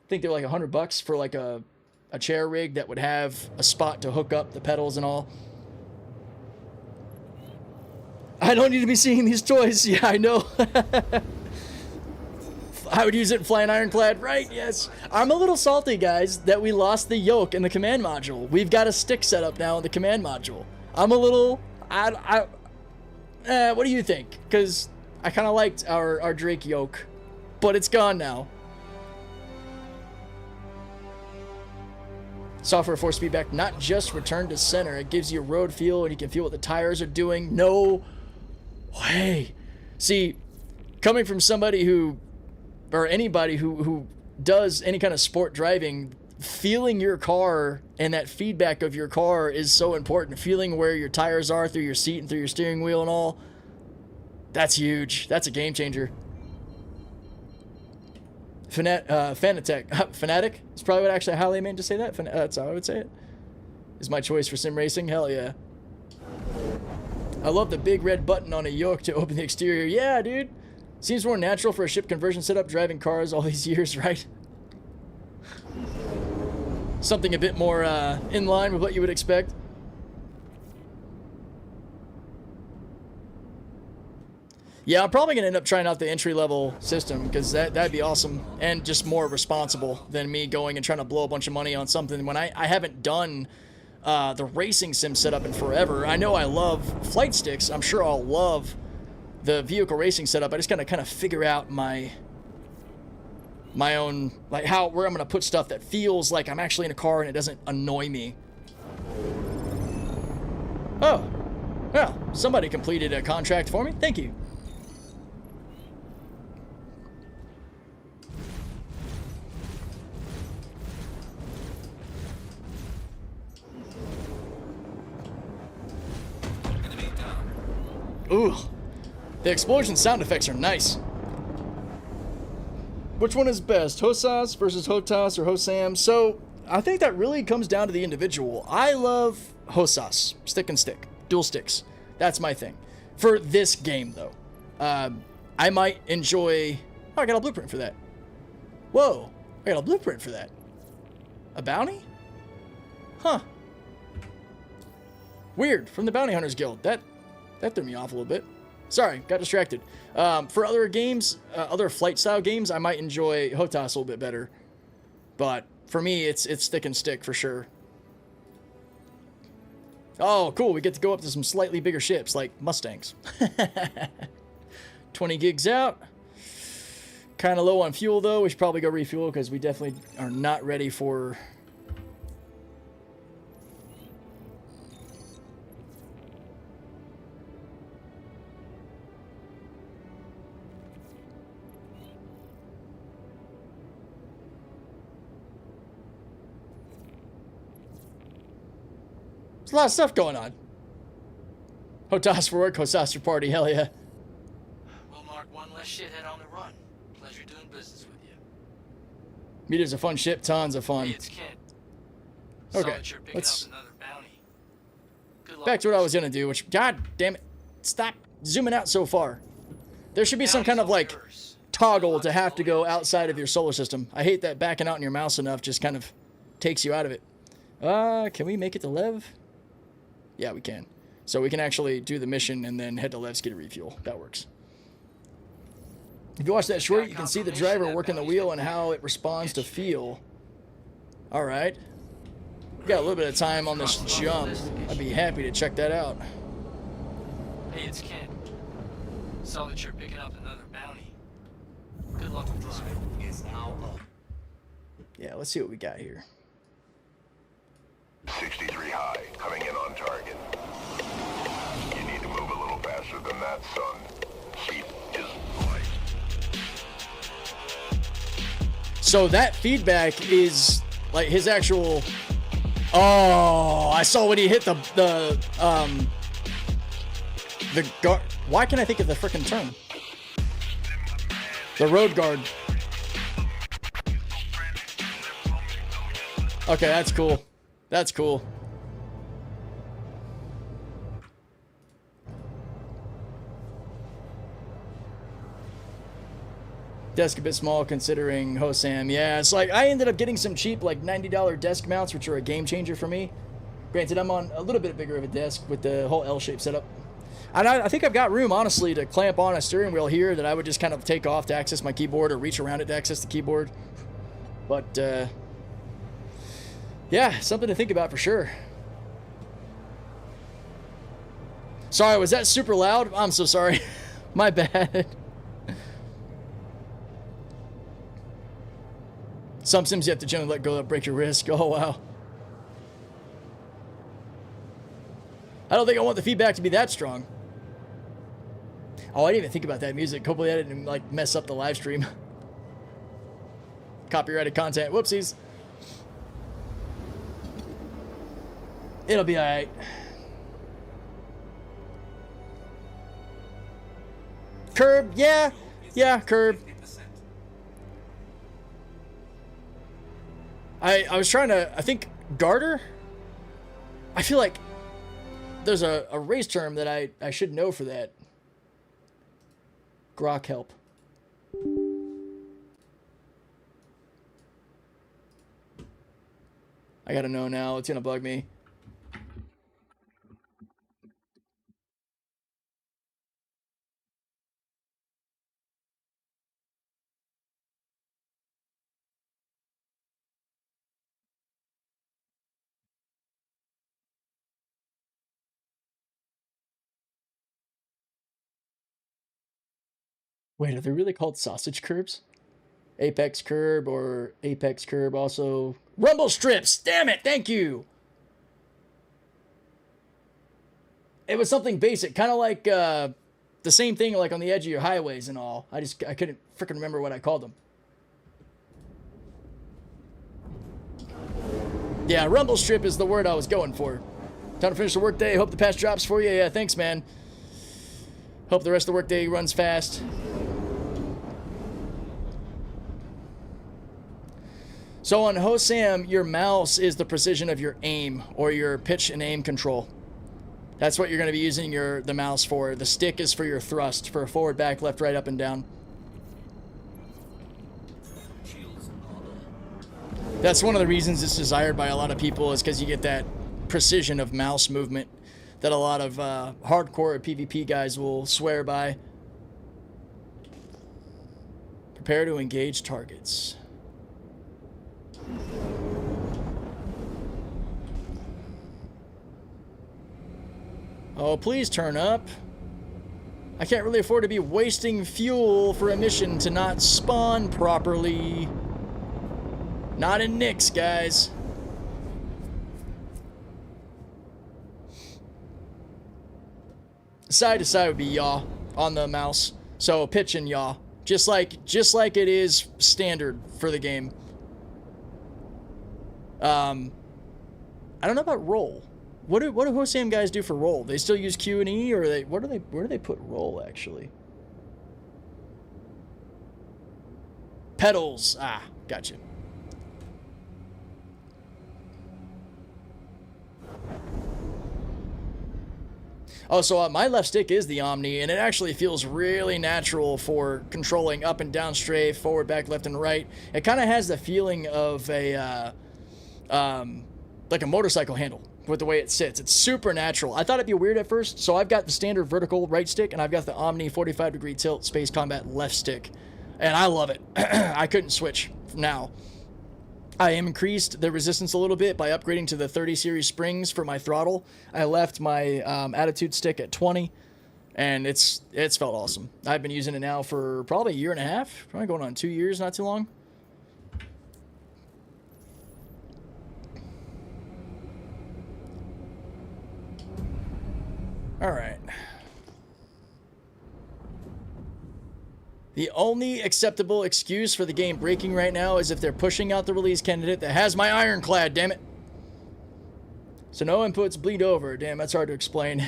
think they're like $100 for like a chair rig that would have a spot to hook up the pedals and all. I don't need to be seeing these toys. Yeah, I know. I would use it in Flying Ironclad, right? Yes. I'm a little salty, guys, that we lost the yoke in the command module. We've got a stick set up now in the command module. I'm a little... what do you think? Because I kind of liked our Drake yoke, but it's gone now. Software force feedback, not just return to center. It gives you road feel, and you can feel what the tires are doing. No way. See, coming from somebody who... or anybody who does any kind of sport driving, feeling your car and that feedback of your car is so important. Feeling where your tires are through your seat and through your steering wheel and all. That's huge. That's a game changer. Fanatic is probably what actually how they meant to say that. That's how I would say it. Is my choice for sim racing. Hell yeah. I love the big red button on a yoke to open the exterior. Yeah, dude. Seems more natural for a ship conversion setup driving cars all these years, right? Something a bit more in line with what you would expect. Yeah, I'm probably going to end up trying out the entry-level system because that'd be awesome and just more responsible than me going and trying to blow a bunch of money on something when I haven't done the racing sim setup in forever. I know I love flight sticks. I'm sure I'll love the vehicle racing setup. I just gotta kind of figure out my own, like where I'm gonna put stuff that feels like I'm actually in a car and it doesn't annoy me. Oh, well, somebody completed a contract for me. Thank you. Ooh. The explosion sound effects are nice. Which one is best, Hosas versus Hotas or Hosam? So, I think that really comes down to the individual. I love Hosas, stick and stick, dual sticks. That's my thing. For this game, though, I might enjoy... Oh, I got a blueprint for that. Whoa, I got a blueprint for that. A bounty? Huh. Weird, from the Bounty Hunters Guild. That threw me off a little bit. Sorry, got distracted. For other games, other flight style games, I might enjoy Hotas a little bit better. But for me, it's stick and stick for sure. Oh, cool. We get to go up to some slightly bigger ships like Mustangs. 20 gigs out. Kind of low on fuel though. We should probably go refuel because we definitely are not ready for... There's a lot of stuff going on. Hotas for work, Hostas for party, hell yeah. We'll mark one less shithead on the run. Pleasure doing business with you. Meter's a fun ship, tons of fun. Hey, it's Kent. Okay, Saw that you're picking let's up another bounty. Good luck back to with what I this. was gonna do, which, god damn it, stop zooming out so far. There should be some kind of like toggle to have to go outside of your solar system. I hate that backing out on your mouse enough just kind of takes you out of it. Can we make it to Lev? Yeah, we can. So we can actually do the mission and then head to Lev's, get a refuel. That works. If you watch that short, you can see the driver working the wheel and how it responds to feel. All right. We got a little bit of time on this jump. I'd be happy to check that out. Hey, it's Kent. Saw that you're picking up another bounty. Good luck with this one. Is now up. Yeah, let's see what we got here. 63 high, coming in on target. You need to move a little faster than that, son. Seat is light. So that feedback is like his actual... Oh, I saw when he hit the guard. Why can't I think of the frickin' term? The road guard. Okay, that's cool. That's cool. Desk a bit small considering Hosam. Yeah, it's like I ended up getting some cheap like $90 desk mounts, which are a game changer for me. Granted, I'm on a little bit bigger of a desk with the whole L-shaped setup. And I think I've got room, honestly, to clamp on a steering wheel here that I would just kind of take off to access my keyboard or reach around it to access the keyboard. But, yeah, something to think about for sure. Sorry, was that super loud? I'm so sorry. My bad. Some sims you have to generally let go, break your wrist. Oh, wow. I don't think I want the feedback to be that strong. Oh, I didn't even think about that music. Hopefully I didn't, like, mess up the live stream. Copyrighted content. Whoopsies. It'll be alright. Curb, yeah. Yeah, curb. I was trying to, I think, garter? I feel like there's a race term that I should know for that. Grok help. I gotta know now. It's gonna bug me. Wait, are they really called sausage curbs? Apex curb or Apex curb also. Rumble strips! Damn it! Thank you! It was something basic, kind of like the same thing like on the edge of your highways and all. I couldn't freaking remember what I called them. Yeah, rumble strip is the word I was going for. Time to finish the workday. Hope the patch drops for you. Yeah, thanks, man. Hope the rest of the workday runs fast. So on Hosam, your mouse is the precision of your aim or your pitch and aim control. That's what you're going to be using the mouse for. The stick is for your thrust, for forward, back, left, right, up, and down. That's one of the reasons it's desired by a lot of people is because you get that precision of mouse movement that a lot of hardcore PvP guys will swear by. Prepare to engage targets. Oh, please turn up. I can't really afford to be wasting fuel for a mission to not spawn properly. Not in Nyx, guys. Side to side would be yaw on the mouse. So pitch and yaw. Just like it is standard for the game. I don't know about roll. What do Hosam guys do for roll? They still use Q and E, or where do they put roll actually? Pedals. Ah, gotcha. Oh, so my left stick is the Omni, and it actually feels really natural for controlling up and down strafe, forward, back, left, and right. It kind of has the feeling of a, like a motorcycle handle with the way it sits. It's super natural. I thought it'd be weird at first, so I've got the standard vertical right stick, and I've got the Omni 45-degree tilt Space Combat left stick, and I love it. I couldn't switch now. I increased the resistance a little bit by upgrading to the 30 series springs for my throttle. I left my Attitude stick at 20, and it's felt awesome. I've been using it now for probably a year and a half, probably going on 2 years, not too long. All right. The only acceptable excuse for the game breaking right now is if they're pushing out the release candidate that has my Ironclad, damn it. So no inputs bleed over. Damn, that's hard to explain.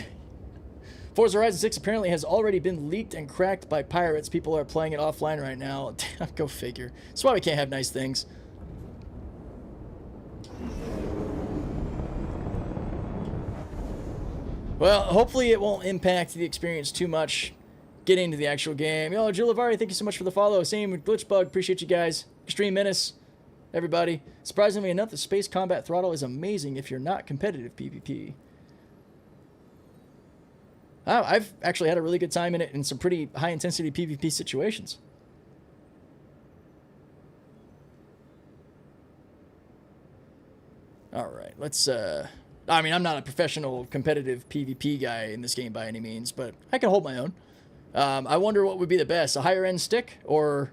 Forza Horizon 6 apparently has already been leaked and cracked by pirates. People are playing it offline right now. Go figure. That's why we can't have nice things. Well, hopefully it won't impact the experience too much. Get into the actual game. Yo, Julivari, thank you so much for the follow. Same with Glitchbug. Appreciate you guys. Extreme Menace. Everybody. Surprisingly enough, the Space Combat throttle is amazing if you're not competitive PvP. I've actually had a really good time in it in some pretty high-intensity PvP situations. All right, let's... I mean, I'm not a professional competitive PvP guy in this game by any means, but I can hold my own. I wonder what would be the best, a higher end stick or...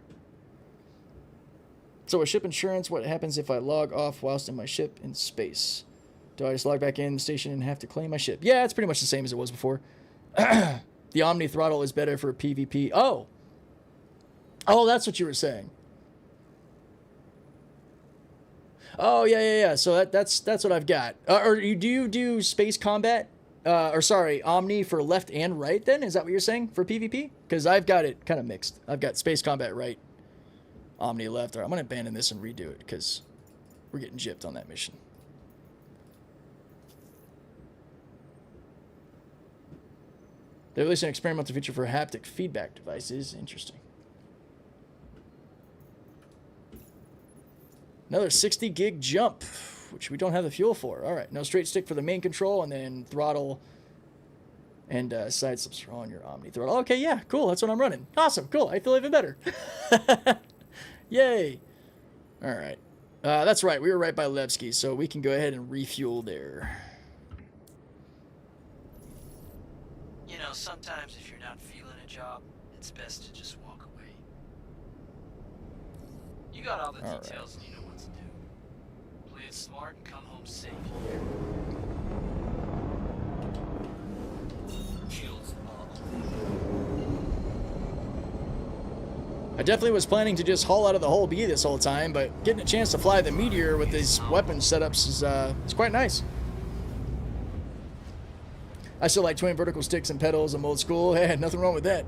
So with ship insurance, what happens if I log off whilst in my ship in space? Do I just log back in the station and have to claim my ship? Yeah, it's pretty much the same as it was before. The Omni throttle is better for PvP. Oh! Oh, that's what you were saying. Oh, yeah. So that's what I've got. Or do you do Space Combat? Or sorry, Omni for left and right then? Is that what you're saying for PvP? Because I've got it kind of mixed. I've got Space Combat right, Omni left. All right, I'm going to abandon this and redo it because we're getting gypped on that mission. They released an experimental feature for haptic feedback devices. Interesting. Another 60 gig jump, which we don't have the fuel for. All right, no straight stick for the main control, and then throttle and side slips are on your Omni throttle. Okay, yeah, cool. That's what I'm running. Awesome, cool. I feel even better. Yay. All right. That's right. We were right by Levski, so we can go ahead and refuel there. You know, sometimes if you're not feeling a job, it's best to just walk away. You got all the details and you know what to do. Play it smart and come home safe. I definitely was planning to just haul out of the whole B this whole time, but getting a chance to fly the Meteor with these weapon setups is quite nice. I still like twin vertical sticks and pedals. I'm old school. Hey, nothing wrong with that.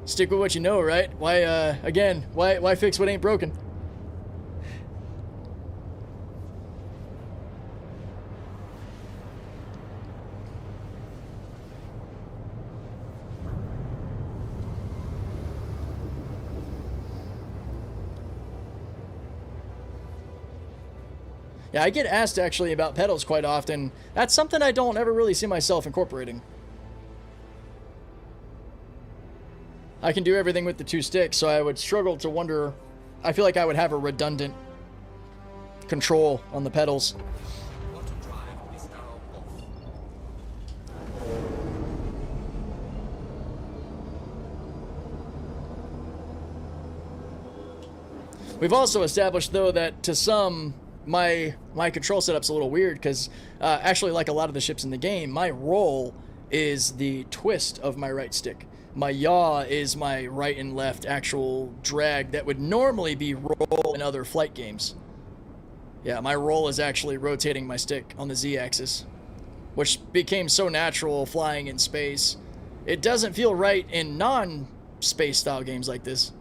Stick with what you know, right? Why, again, why fix what ain't broken? Yeah, I get asked actually about pedals quite often. That's something I don't ever really see myself incorporating. I can do everything with the two sticks, so I would struggle to wonder. I feel like I would have a redundant control on the pedals. We've also established, though, that to some, my control setup's a little weird because actually, like a lot of the ships in the game, my roll is the twist of my right stick. My yaw is my right and left actual drag that would normally be roll in other flight games. Yeah, my roll is actually rotating my stick on the Z-axis, which became so natural flying in space. It doesn't feel right in non-space style games like this.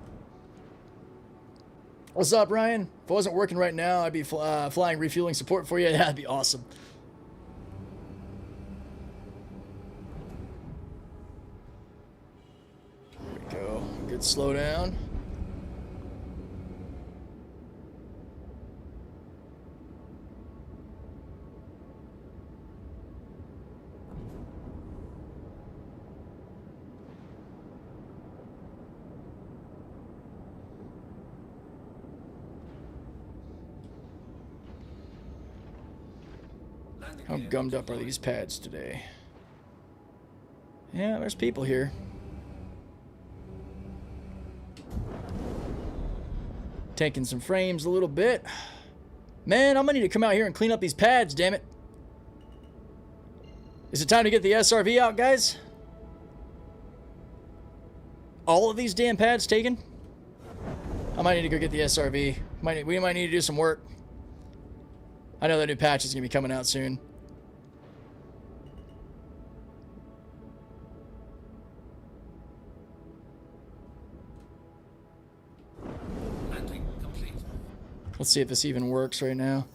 What's up, Ryan? If it wasn't working right now, I'd be flying refueling support for you. That'd be awesome. There we go. Good slowdown. How gummed up are these pads today? Yeah, there's people here. Taking some frames a little bit. Man, I'm gonna need to come out here and clean up these pads, damn it. Is it time to get the SRV out, guys? All of these damn pads taken? I might need to go get the SRV. We might need to do some work. I know that new patch is gonna be coming out soon. Let's see if this even works right now.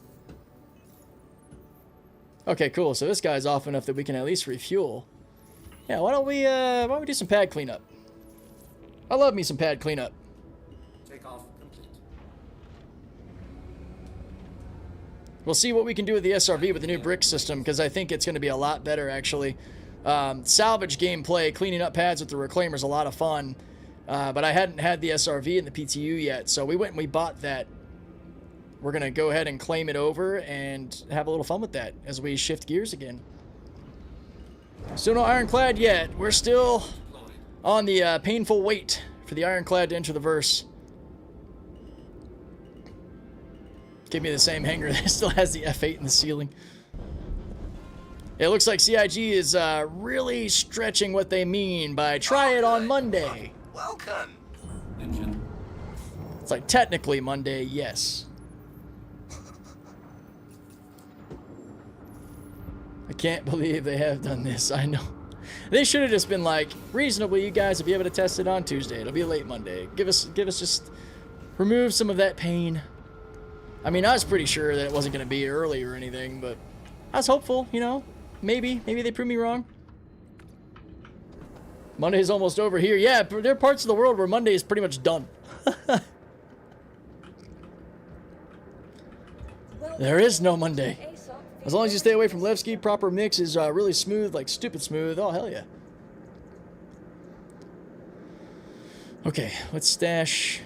Okay, cool. So this guy's off enough that we can at least refuel. Yeah, why don't we do some pad cleanup? I love me some pad cleanup. Take off complete. We'll see what we can do with the SRV with the new brick system, because I think it's going to be a lot better, actually. Salvage gameplay, cleaning up pads with the reclaimer is a lot of fun. But I hadn't had the SRV in the PTU yet, so we went and we bought that. We're going to go ahead and claim it over and have a little fun with that as we shift gears again. Still no Ironclad yet. We're still on the painful wait for the Ironclad to enter the verse. Give me the same hanger that still has the F8 in the ceiling. It looks like CIG is really stretching what they mean by try it on Monday. Welcome. It's like technically Monday, yes. I can't believe they have done this. I know. They should have just been like, reasonably, you guys will be able to test it on Tuesday. It'll be a late Monday. Give us just remove some of that pain. I mean, I was pretty sure that it wasn't going to be early or anything, but I was hopeful, you know. Maybe they prove me wrong. Monday's almost over here. Yeah, there are parts of the world where Monday is pretty much done. There is no Monday. As long as you stay away from Levski, proper mix is really smooth, like stupid smooth. Oh, hell yeah. Okay, let's stash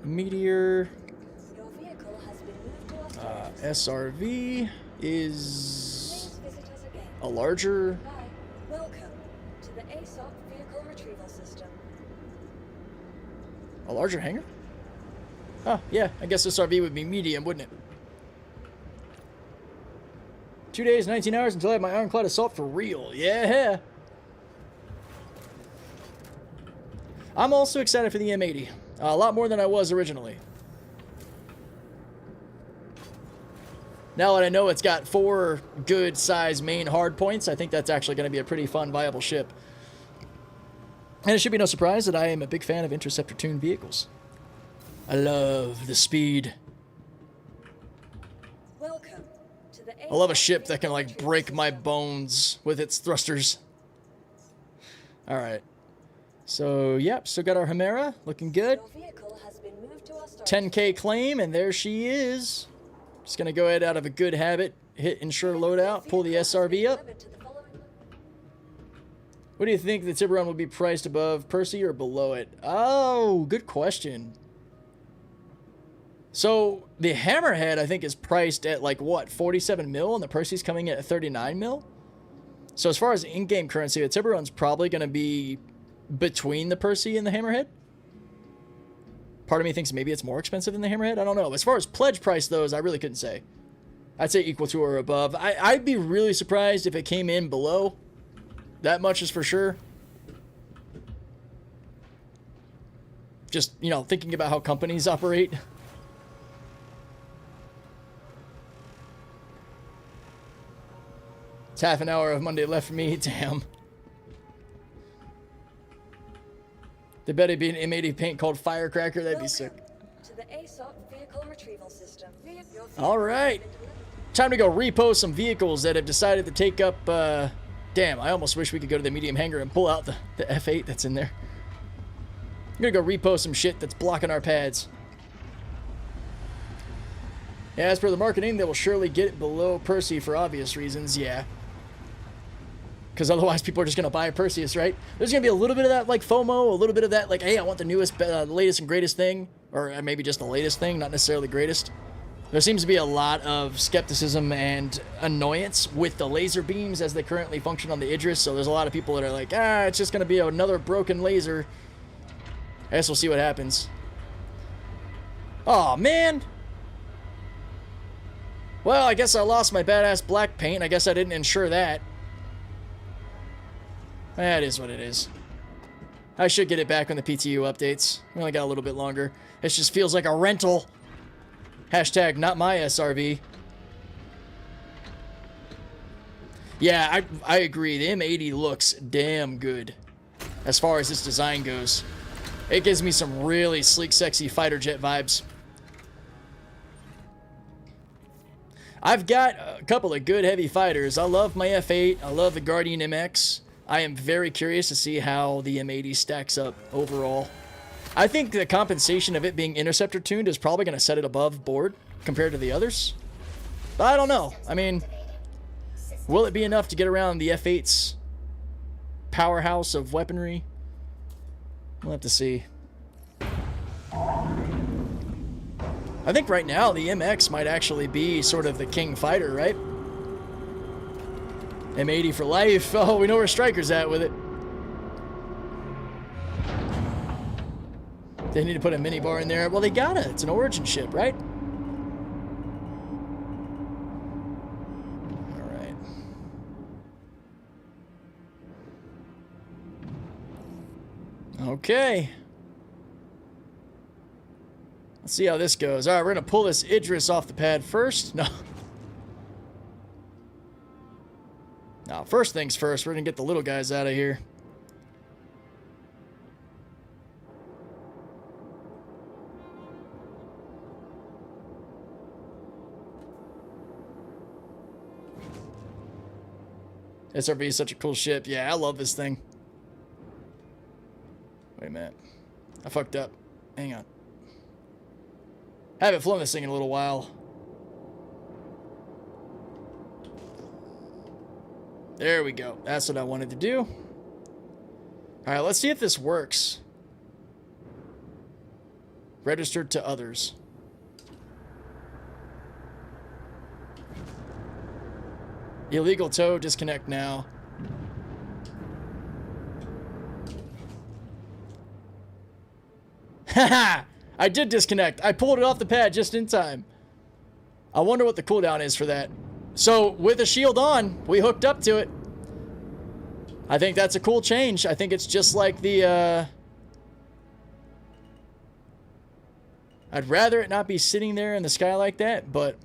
Meteor. SRV is a larger. Welcome to the ASOP vehicle retrieval system. A larger hangar? Oh, yeah, I guess SRV would be medium, wouldn't it? 2 days, 19 hours until I have my Ironclad assault for real. Yeah. I'm also excited for the M80. A lot more than I was originally. Now that I know it's got 4 good size main hard points, I think that's actually going to be a pretty fun, viable ship. And it should be no surprise that I am a big fan of interceptor-tuned vehicles. I love the speed. Welcome to the I love a ship that can, like, break my bones with its thrusters. Alright. So, yep, still got our Chimera. Looking good. 10K claim, and there she is. Just going to go ahead out of a good habit, hit ensure loadout, pull the SRV up. What do you think the Tiburon will be priced above Percy or below it? Oh, good question. So, the Hammerhead, I think, is priced at, like, what, 47 mil, and the Percy's coming in at 39 mil? So, as far as in-game currency, the Tiburon's probably going to be between the Percy and the Hammerhead. Part of me thinks maybe it's more expensive than the Hammerhead. I don't know. As far as pledge price, though, I really couldn't say. I'd say equal to or above. I'd be really surprised if it came in below. That much is for sure. Just, you know, thinking about how companies operate. It's half an hour of Monday left for me. Damn. There better be an M80 paint called Firecracker. That'd be sick. To the ASOP vehicle retrieval system. All right. Time to go repo some vehicles that have decided to take up... damn, I almost wish we could go to the medium hangar and pull out the F8 that's in there. I'm gonna go repo some shit that's blocking our pads. Yeah, as per the marketing, they will surely get it below Percy for obvious reasons, yeah. Because otherwise people are just going to buy a Perseus, right? There's going to be a little bit of that, like, FOMO, a little bit of that, like, hey, I want the newest, latest and greatest thing. Or maybe just the latest thing, not necessarily the greatest. There seems to be a lot of skepticism and annoyance with the laser beams as they currently function on the Idris. So there's a lot of people that are like, it's just going to be another broken laser. I guess we'll see what happens. Oh man! Well, I guess I lost my badass black paint. I guess I didn't insure that. That is what it is. I should get it back when the PTU updates. We only got a little bit longer. It just feels like a rental. Hashtag not my SRV. Yeah, I agree. The M80 looks damn good as far as its design goes. It gives me some really sleek, sexy fighter jet vibes. I've got a couple of good heavy fighters. I love my F8. I love the Guardian MX. I am very curious to see how the M80 stacks up overall. I think the compensation of it being interceptor tuned is probably going to set it above board compared to the others. But I don't know. I mean, will it be enough to get around the F8's powerhouse of weaponry? We'll have to see. I think right now the MX might actually be sort of the king fighter, right? M80 for life. Oh, we know where Striker's at with it. They need to put a mini bar in there. Well, they gotta. It's an origin ship, right? All right. Okay. Let's see how this goes. All right, we're gonna pull this Idris off the pad first. No. Now, first things first, we're gonna get the little guys out of here. SRV is such a cool ship. Yeah, I love this thing. Wait a minute. I fucked up. Hang on. I haven't flown this thing in a little while. There we go. That's what I wanted to do. Alright, let's see if this works. Registered to others. Illegal tow, disconnect now. Haha! I did disconnect. I pulled it off the pad just in time. I wonder what the cooldown is for that. So, with the shield on, we hooked up to it. I think that's a cool change. I think it's just like the, I'd rather it not be sitting there in the sky like that, but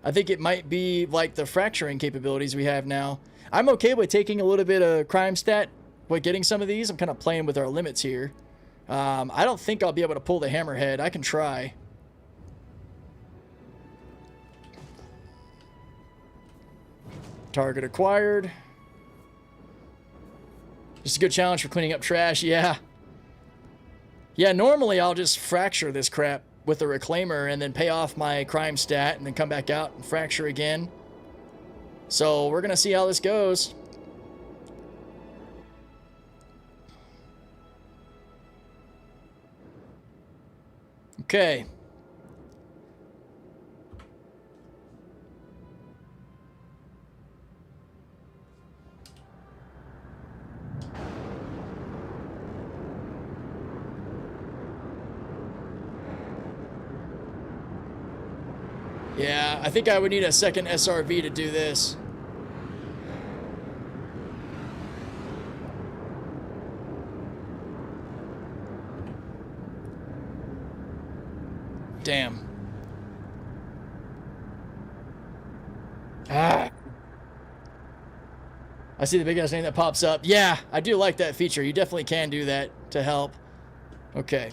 I think it might be like the fracturing capabilities we have now. I'm okay with taking a little bit of crime stat with getting some of these. I'm kind of playing with our limits here. I don't think I'll be able to pull the hammerhead. I can try. Target acquired. Just a good challenge for cleaning up trash, yeah. Yeah, normally I'll just fracture this crap with a reclaimer and then pay off my crime stat and then come back out and fracture again. So we're going to see how this goes. Okay. Yeah, I think I would need a second SRV to do this. Damn. Ah. I see the big ass name that pops up. Yeah, I do like that feature. You definitely can do that to help. Okay.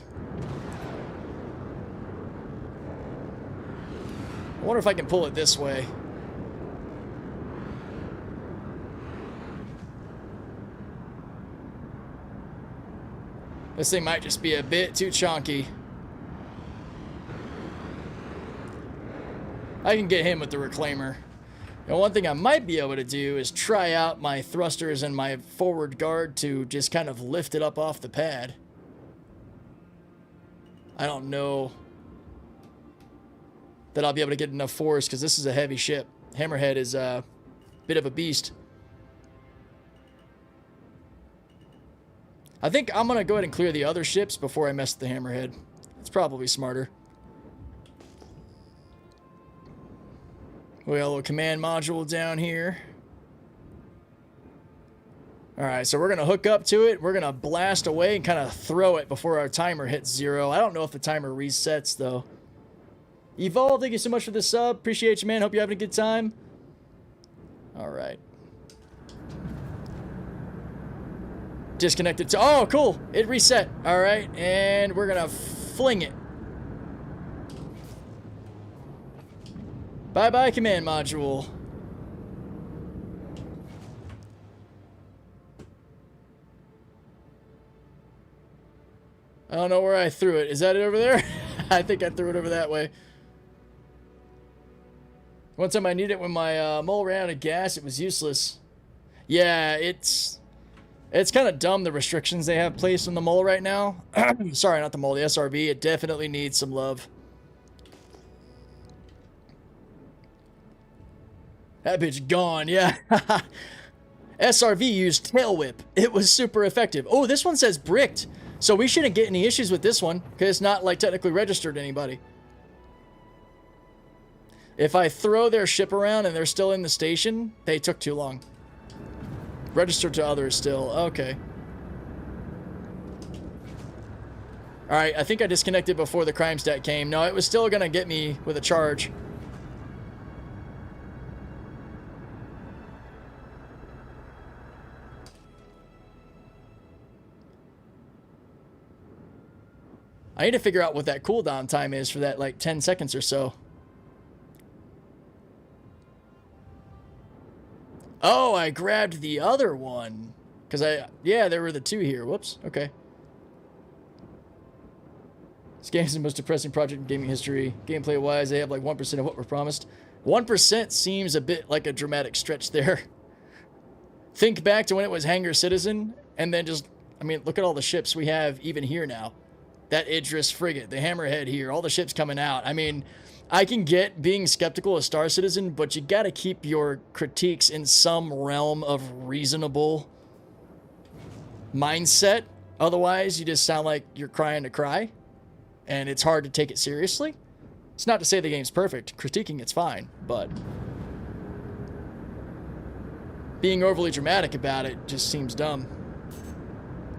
I wonder if I can pull it this way. This thing might just be a bit too chunky. I can get him with the reclaimer. Now, one thing I might be able to do is try out my thrusters and my forward guard to just kind of lift it up off the pad. I don't know that I'll be able to get enough force because this is a heavy ship. Hammerhead is a bit of a beast. I think I'm going to go ahead and clear the other ships before I mess with the Hammerhead. It's probably smarter. We got a little command module down here. Alright, so we're going to hook up to it. We're going to blast away and kind of throw it before our timer hits 0. I don't know if the timer resets, though. Evolve, thank you so much for the sub. Appreciate you, man. Hope you're having a good time. Alright. Disconnected to... Oh, cool. It reset. Alright, and we're going to fling it. Bye-bye, command module. I don't know where I threw it. Is that it over there? I think I threw it over that way. One time I needed it when my mole ran out of gas. It was useless. Yeah, it's kind of dumb, the restrictions they have placed on the mole right now. Sorry, not the mole, the SRV. It definitely needs some love. That bitch gone, yeah. SRV used Tail Whip. It was super effective. Oh, this one says bricked. So we shouldn't get any issues with this one, because it's not, like, technically registered to anybody. If I throw their ship around and they're still in the station, they took too long. Registered to others still. Okay. Alright, I think I disconnected before the crime stat came. No, it was still going to get me with a charge. I need to figure out what that cooldown time is for that, like, 10 seconds or so. Oh, I grabbed the other one. Because yeah, there were the two here. Whoops. Okay. This game is the most depressing project in gaming history. Gameplay-wise, they have like 1% of what we're promised. 1% seems a bit like a dramatic stretch there. Think back to when it was Hangar Citizen, and then just, I mean, look at all the ships we have even here now. That Idris frigate, the Hammerhead here, all the ships coming out. I mean, I can get being skeptical of Star Citizen, but you gotta keep your critiques in some realm of reasonable mindset. Otherwise, you just sound like you're crying to cry, and it's hard to take it seriously. It's not to say the game's perfect. Critiquing it's fine, but being overly dramatic about it just seems dumb.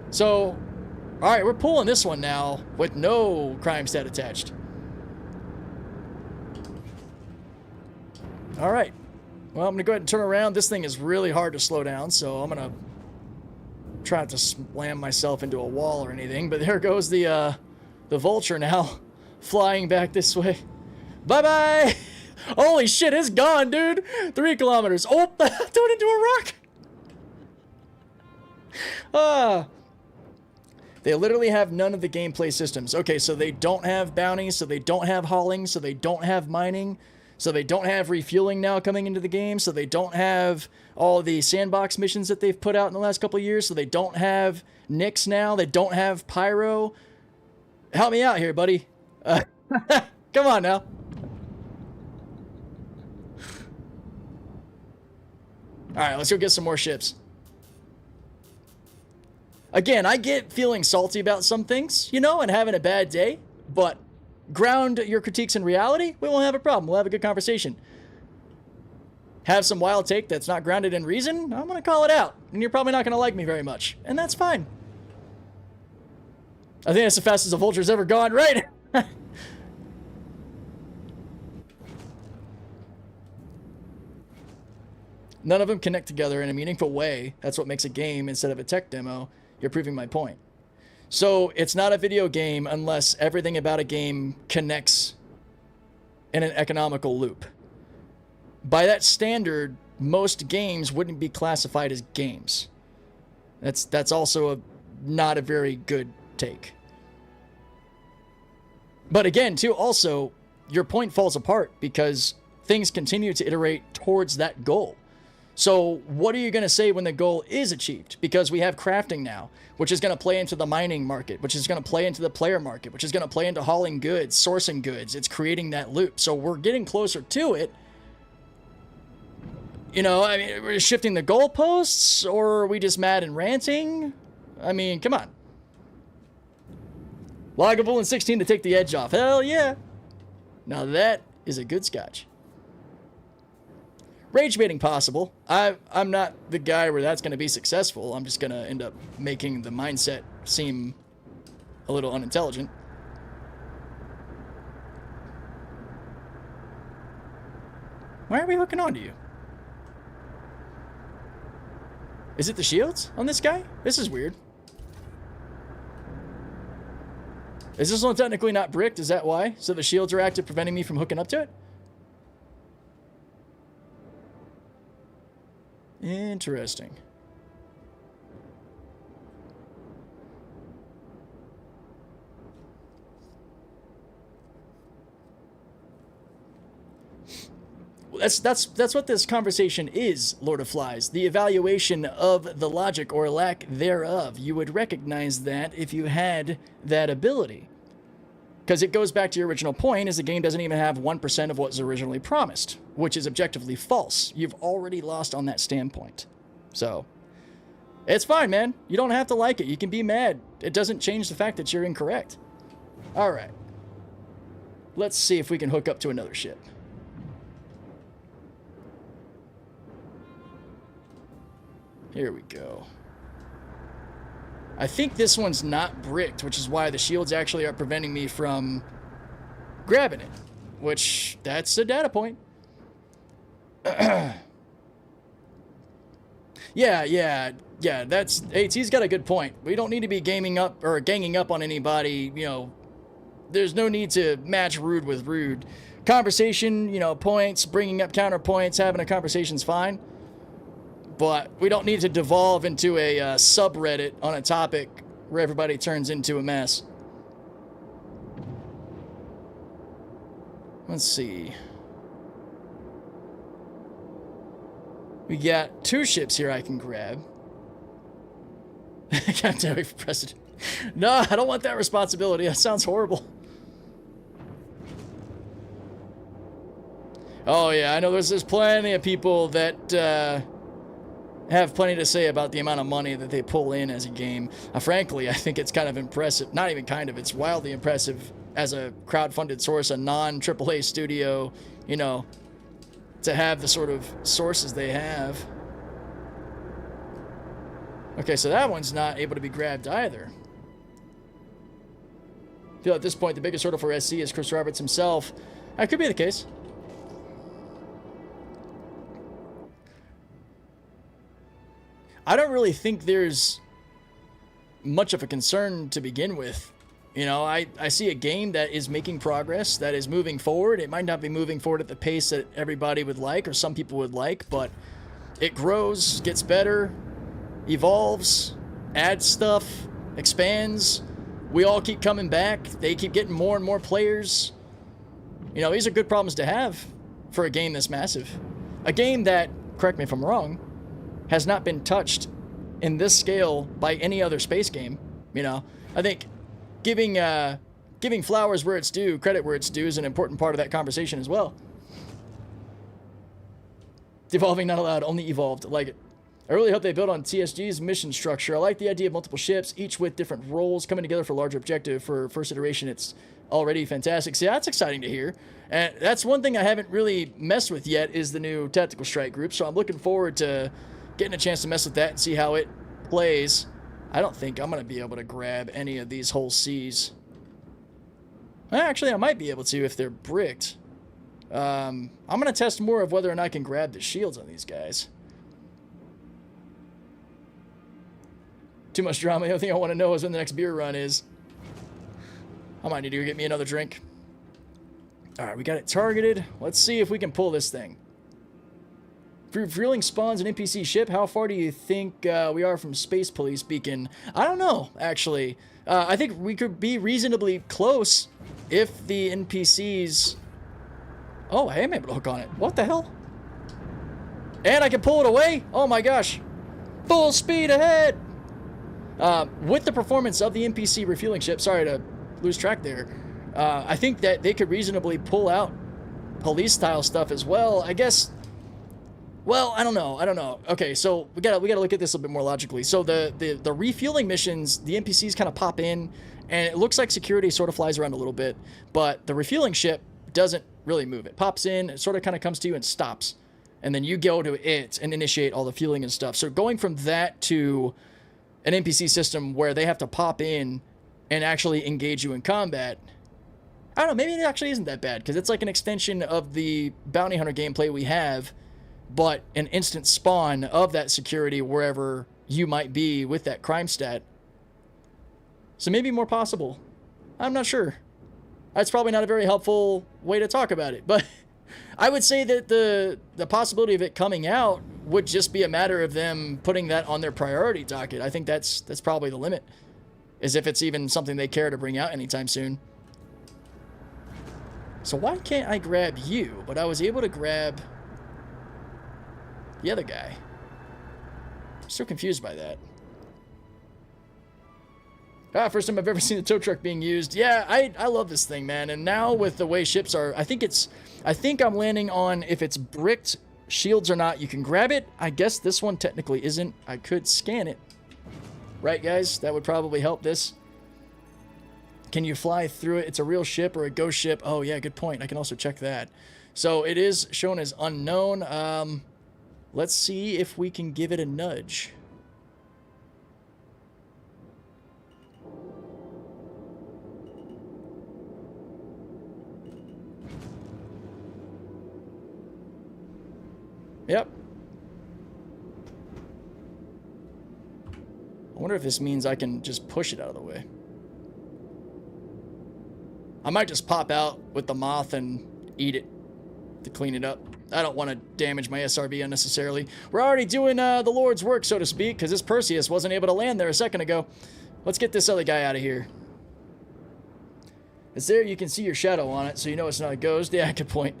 So, alright, we're pulling this one now with no crime stat attached. Alright. Well, I'm going to go ahead and turn around. This thing is really hard to slow down, so I'm going to try not to slam myself into a wall or anything. But there goes the Vulture now, flying back this way. Bye-bye! Holy shit, it's gone, dude! 3 kilometers. Oh, threw it into a rock! They literally have none of the gameplay systems. Okay, so they don't have bounties, so they don't have hauling, so they don't have mining, so they don't have refueling now coming into the game, so they don't have all the sandbox missions that they've put out in the last couple of years, so they don't have Nyx now, they don't have Pyro. Help me out here, buddy. Come on now. Alright, let's go get some more ships. Again, I get feeling salty about some things, you know, and having a bad day, but ground your critiques in reality, we won't have a problem. We'll have a good conversation. Have some wild take that's not grounded in reason, I'm going to call it out. And you're probably not going to like me very much. And that's fine. I think that's the fastest a Vulture's ever gone, right? None of them connect together in a meaningful way. That's what makes a game instead of a tech demo. You're proving my point. So it's not a video game unless everything about a game connects in an economical loop. By that standard, most games wouldn't be classified as games. That's also not a very good take. But again, too, also, your point falls apart because things continue to iterate towards that goal. So what are you going to say when the goal is achieved? Because we have crafting now, which is going to play into the mining market, which is going to play into the player market, which is going to play into hauling goods, sourcing goods. It's creating that loop. So we're getting closer to it. You know, I mean, we're shifting the goalposts, or are we just mad and ranting? I mean, come on. Loggable in 16 to take the edge off. Hell yeah. Now that is a good scotch. Rage baiting possible. I'm not the guy where that's going to be successful. I'm just going to end up making the mindset seem a little unintelligent. Why are we hooking on to you? Is it the shields on this guy? This is weird. Is this one technically not bricked? Is that why? So the shields are active, preventing me from hooking up to it? Interesting. That's what this conversation is, Lord of Flies. The evaluation of the logic or lack thereof. You would recognize that if you had that ability. Because it goes back to your original point, is the game doesn't even have 1% of what was originally promised, which is objectively false. You've already lost on that standpoint. So, it's fine, man. You don't have to like it. You can be mad. It doesn't change the fact that you're incorrect. Alright. Let's see if we can hook up to another ship. Here we go. I think this one's not bricked, which is why the shields actually are preventing me from grabbing it. Which, that's a data point. Yeah, that's... AT's got a good point. We don't need to be ganging up on anybody, you know. There's no need to match rude with rude. Conversation, you know, points, bringing up counterpoints, having a conversation's fine. But we don't need to devolve into a subreddit on a topic where everybody turns into a mess. Let's see. We got 2 ships here I can grab. Captain Deadwake for president. No, I don't want that responsibility. That sounds horrible. Oh yeah, I know there's plenty of people that have plenty to say about the amount of money that they pull in as a game. Frankly, I think it's kind of impressive. Not even kind of, it's wildly impressive as a crowd-funded source, a non-AAA studio, you know, to have the sort of sources they have. Okay, so that one's not able to be grabbed either. I feel at this point the biggest hurdle for SC is Chris Roberts himself. That could be the case. I don't really think there's much of a concern to begin with. You know, I see a game that is making progress, that is moving forward. It might not be moving forward at the pace that everybody would like or some people would like, but it grows, gets better, evolves, adds stuff, expands. We all keep coming back. They keep getting more and more players. You know, these are good problems to have for a game this massive. A game that, correct me if I'm wrong, has not been touched in this scale by any other space game. You know, I think giving flowers where it's due, credit where it's due, is an important part of that conversation as well. Devolving not allowed, only evolved. I like it. I really hope they build on TSG's mission structure. I like the idea of multiple ships, each with different roles coming together for a larger objective. For first iteration, it's already fantastic. See, that's exciting to hear. And that's one thing I haven't really messed with yet, is the new Tactical Strike group. So I'm looking forward to getting a chance to mess with that and see how it plays. I don't think I'm going to be able to grab any of these whole C's. Actually, I might be able to if they're bricked. I'm going to test more of whether or not I can grab the shields on these guys. Too much drama. The only thing I want to know is when the next beer run is. I might need to go get me another drink. Alright, we got it targeted. Let's see if we can pull this thing. Refueling spawns an NPC ship. How far do you think we are from Space Police Beacon? I don't know, actually. I think we could be reasonably close if the NPCs... Oh, I am able to hook on it. What the hell? And I can pull it away? Oh my gosh. Full speed ahead! With the performance of the NPC refueling ship, sorry to lose track there, I think that they could reasonably pull out police-style stuff as well. I guess... Well, I don't know. Okay, so we gotta look at this a little bit more logically. So the refueling missions, the NPCs kind of pop in, and it looks like security sort of flies around a little bit, but the refueling ship doesn't really move. It pops in, it sort of kind of comes to you and stops, and then you go to it and initiate all the fueling and stuff. So going from that to an NPC system where they have to pop in and actually engage you in combat, I don't know, maybe it actually isn't that bad, because it's like an extension of the bounty hunter gameplay we have, but an instant spawn of that security wherever you might be with that crime stat. So maybe more possible. I'm not sure. That's probably not a very helpful way to talk about it, but I would say that the possibility of it coming out would just be a matter of them putting that on their priority docket. I think that's probably the limit, as if it's even something they care to bring out anytime soon. So why can't I grab you, but I was able to grab the other guy? I'm so confused by that. First time I've ever seen a tow truck being used. Yeah, I love this thing, man. And now with the way ships are, I think I'm landing on if it's bricked shields or not. You can grab it. I guess this one technically isn't. I could scan it. Right, guys? That would probably help this. Can you fly through it? It's a real ship or a ghost ship? Oh, yeah, good point. I can also check that. So it is shown as unknown. Let's see if we can give it a nudge. Yep. I wonder if this means I can just push it out of the way. I might just pop out with the moth and eat it to clean it up. I don't want to damage my SRB unnecessarily. We're already doing the Lord's work, so to speak, because this Perseus wasn't able to land there a second ago. Let's get this other guy out of here. It's there, you can see your shadow on it, so you know it's not a ghost. Yeah, good point.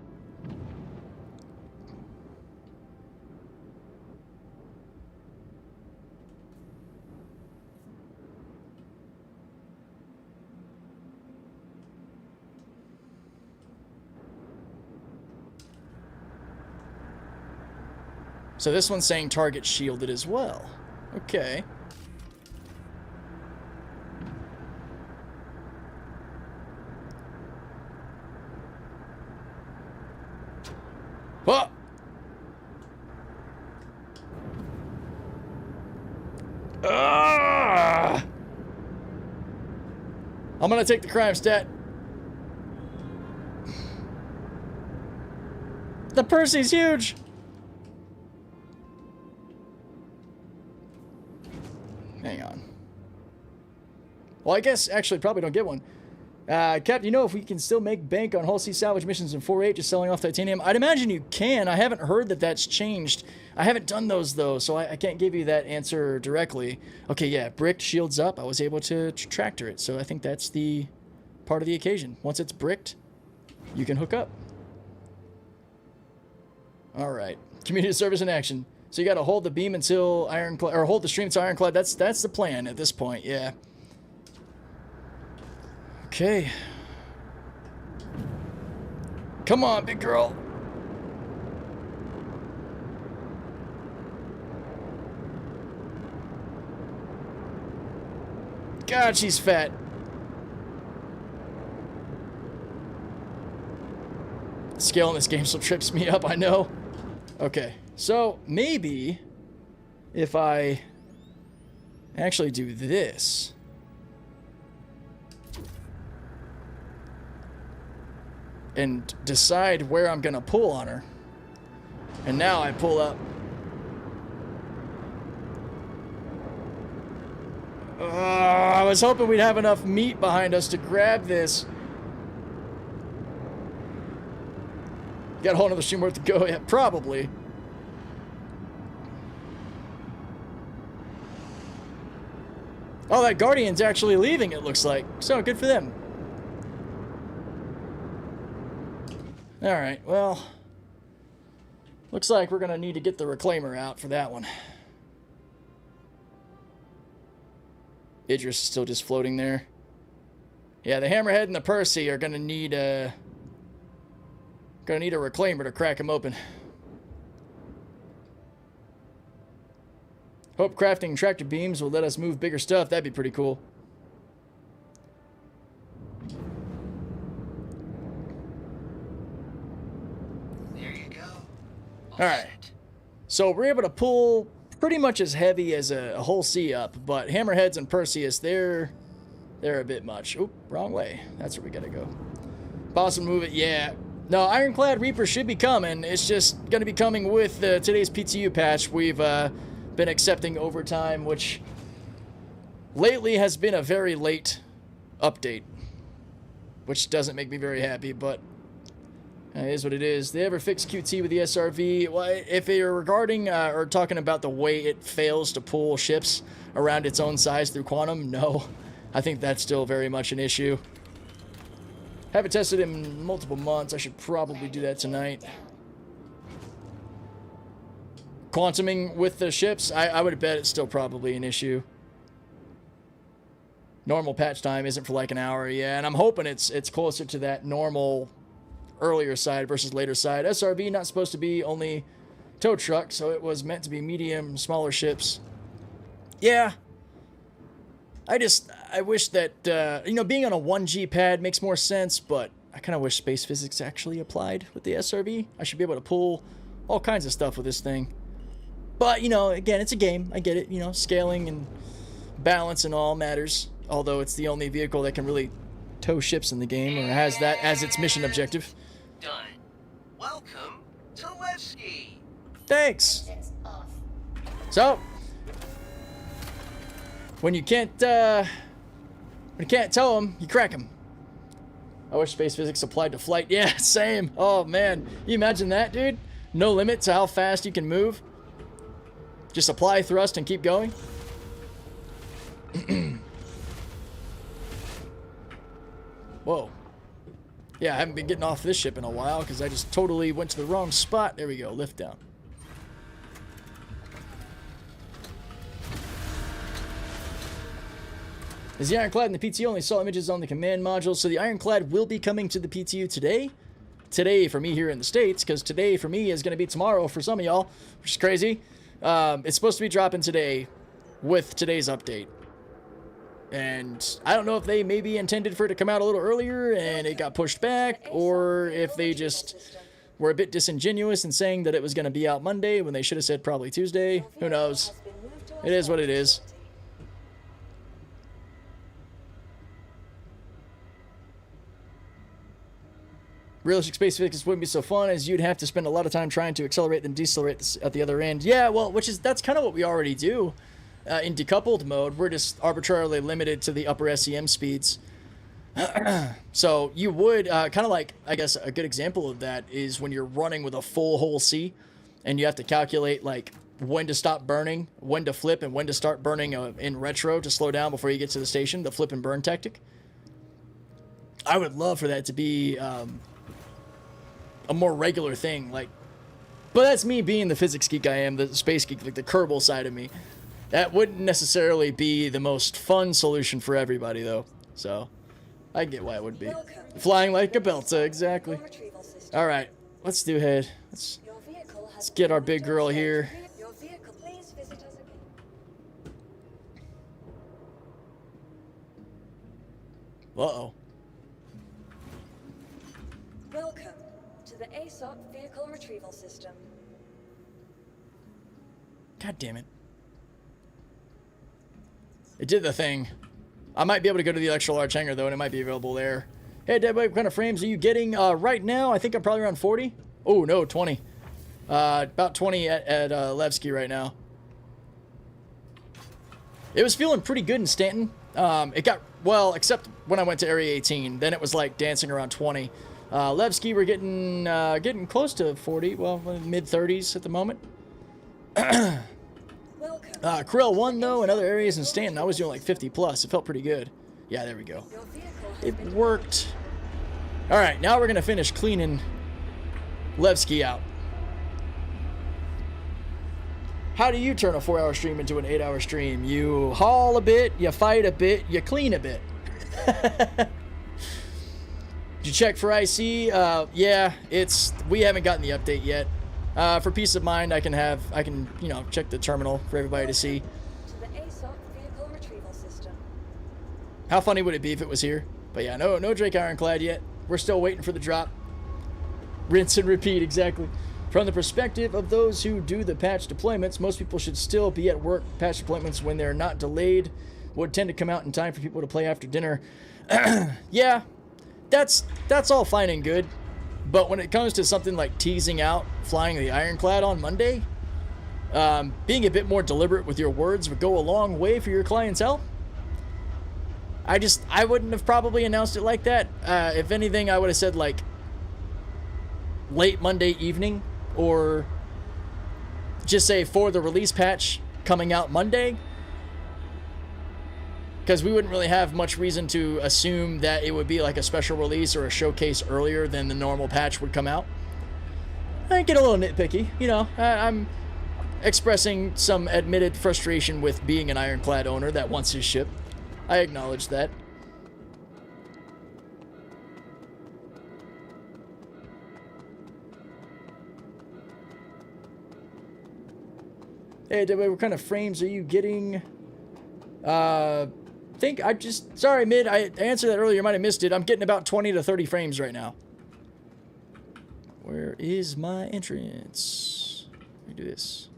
So this one's saying target shielded as well. Okay. Whoa! Ah! I'm gonna take the crime stat. The Percy's huge! Hang on. Well, I guess, actually, probably don't get one. Cap, you know if we can still make bank on whole sea salvage missions in 4.8 just selling off titanium? I'd imagine you can. I haven't heard that that's changed. I haven't done those, though, so I can't give you that answer directly. Okay, yeah, bricked shields up. I was able to tractor it, so I think that's the part of the occasion. Once it's bricked, you can hook up. All right. Community service in action. So you got to hold the beam until Ironclad, or hold the stream until Ironclad. That's the plan at this point, yeah. Okay. Come on, big girl. God, she's fat. Scale in this game still trips me up, I know. Okay. So, maybe if I actually do this. And decide where I'm going to pull on her. And now I pull up. I was hoping we'd have enough meat behind us to grab this. Got a whole nother stream worth to go. Yeah, probably. Oh, that Guardian's actually leaving, it looks like. So, good for them. Alright, well. Looks like we're going to need to get the reclaimer out for that one. Idris is still just floating there. Yeah, the Hammerhead and the Percy are going to need a reclaimer to crack them open. Hope crafting tractor beams will let us move bigger stuff. That'd be pretty cool. There you go. Alright. So we're able to pull pretty much as heavy as a whole sea up, but Hammerheads and Perseus, they're a bit much. Oop, wrong way. That's where we gotta go. Possible move it, yeah. No, Ironclad Reaper should be coming. It's just gonna be coming with today's PTU patch. We've been accepting overtime, which lately has been a very late update, which doesn't make me very happy, but it is what it is. They ever fix QT with the SRV? Well, if you're regarding or talking about the way it fails to pull ships around its own size through quantum, no. I think that's still very much an issue. Haven't tested it in multiple months. I should probably do that tonight. Quantuming with the ships, I would bet it's still probably an issue. Normal patch time isn't for like an hour, yeah, and I'm hoping it's closer to that normal earlier side versus later side. SRV not supposed to be only tow truck, so it was meant to be medium, smaller ships. Yeah. I wish that, you know, being on a 1G pad makes more sense, but I kind of wish space physics actually applied with the SRV. I should be able to pull all kinds of stuff with this thing. But, you know, again, it's a game. I get it. You know, scaling and balance and all matters. Although it's the only vehicle that can really tow ships in the game, or has that as its mission objective. Done. Welcome to Levski. Thanks. So, when you can't tow them, you crack them. I wish space physics applied to flight. Yeah, same. Oh man, you imagine that, dude? No limit to how fast you can move. Just apply thrust and keep going. Whoa. Yeah, I haven't been getting off this ship in a while because I just totally went to the wrong spot. There we go, lift down. Is the Ironclad and the PTU? Only saw images on the command module, so the Ironclad will be coming to the PTU today. Today for me here in the States, because today for me is going to be tomorrow for some of y'all, which is crazy. It's supposed to be dropping today with today's update. And I don't know if they maybe intended for it to come out a little earlier and it got pushed back, or if they just were a bit disingenuous in saying that it was going to be out Monday when they should have said probably Tuesday. Who knows? It is what it is. Realistic space physics wouldn't be so fun, as you'd have to spend a lot of time trying to accelerate and decelerate at the other end. Yeah, well, that's kind of what we already do. In decoupled mode, we're just arbitrarily limited to the upper SEM speeds. So you would, kind of like, I guess a good example of that is when you're running with a full whole C, and you have to calculate like when to stop burning, when to flip, and when to start burning in retro to slow down before you get to the station, the flip and burn tactic. I would love for that to be a more regular thing, like, but that's me being the physics geek I am, the space geek, like the Kerbal side of me. That wouldn't necessarily be the most fun solution for everybody, though. So, I get why it would be. Flying like a Belta, exactly. All right, let's do head. Let's get our big girl here. Uh-oh. Welcome to the ASOC Vehicle Retrieval System. God damn it. It did the thing. I might be able to go to the extra large hangar, though, and it might be available there. Hey, Deadwake, what kind of frames are you getting right now? I think I'm probably around 40. Oh, no, 20. About 20 at Levski right now. It was feeling pretty good in Stanton. It got, well, except when I went to Area 18. Then it was like dancing around 20. Levski, we're getting close to 40. Well, mid-30s at the moment. Krill 1, though, in other areas in Stanton, I was doing like 50 plus. It felt pretty good. Yeah, there we go. It worked. All right, now we're going to finish cleaning Levski out. How do you turn a 4-hour stream into an 8-hour stream? You haul a bit, you fight a bit, you clean a bit. Did you check for IC? Yeah, we haven't gotten the update yet. For peace of mind, I can check the terminal for everybody to see. To the ASOC vehicle retrieval system. How funny would it be if it was here? But yeah, no Drake Ironclad yet. We're still waiting for the drop. Rinse and repeat, exactly. From the perspective of those who do the patch deployments, most people should still be at work. Patch deployments, when they're not delayed, would tend to come out in time for people to play after dinner. Yeah, that's all fine and good. But when it comes to something like teasing out flying the Ironclad on Monday, being a bit more deliberate with your words would go a long way for your clientele. I wouldn't have probably announced it like that. If anything, I would have said like late Monday evening, or just say for the release patch coming out Monday, because we wouldn't really have much reason to assume that it would be like a special release or a showcase earlier than the normal patch would come out. I get a little nitpicky, you know. I'm expressing some admitted frustration with being an Ironclad owner that wants his ship. I acknowledge that. Hey, Deadwake, what kind of frames are you getting? Sorry, Mid, I answered that earlier, you might have missed it. I'm getting about 20 to 30 frames right now. Where is my entrance? Let me do this.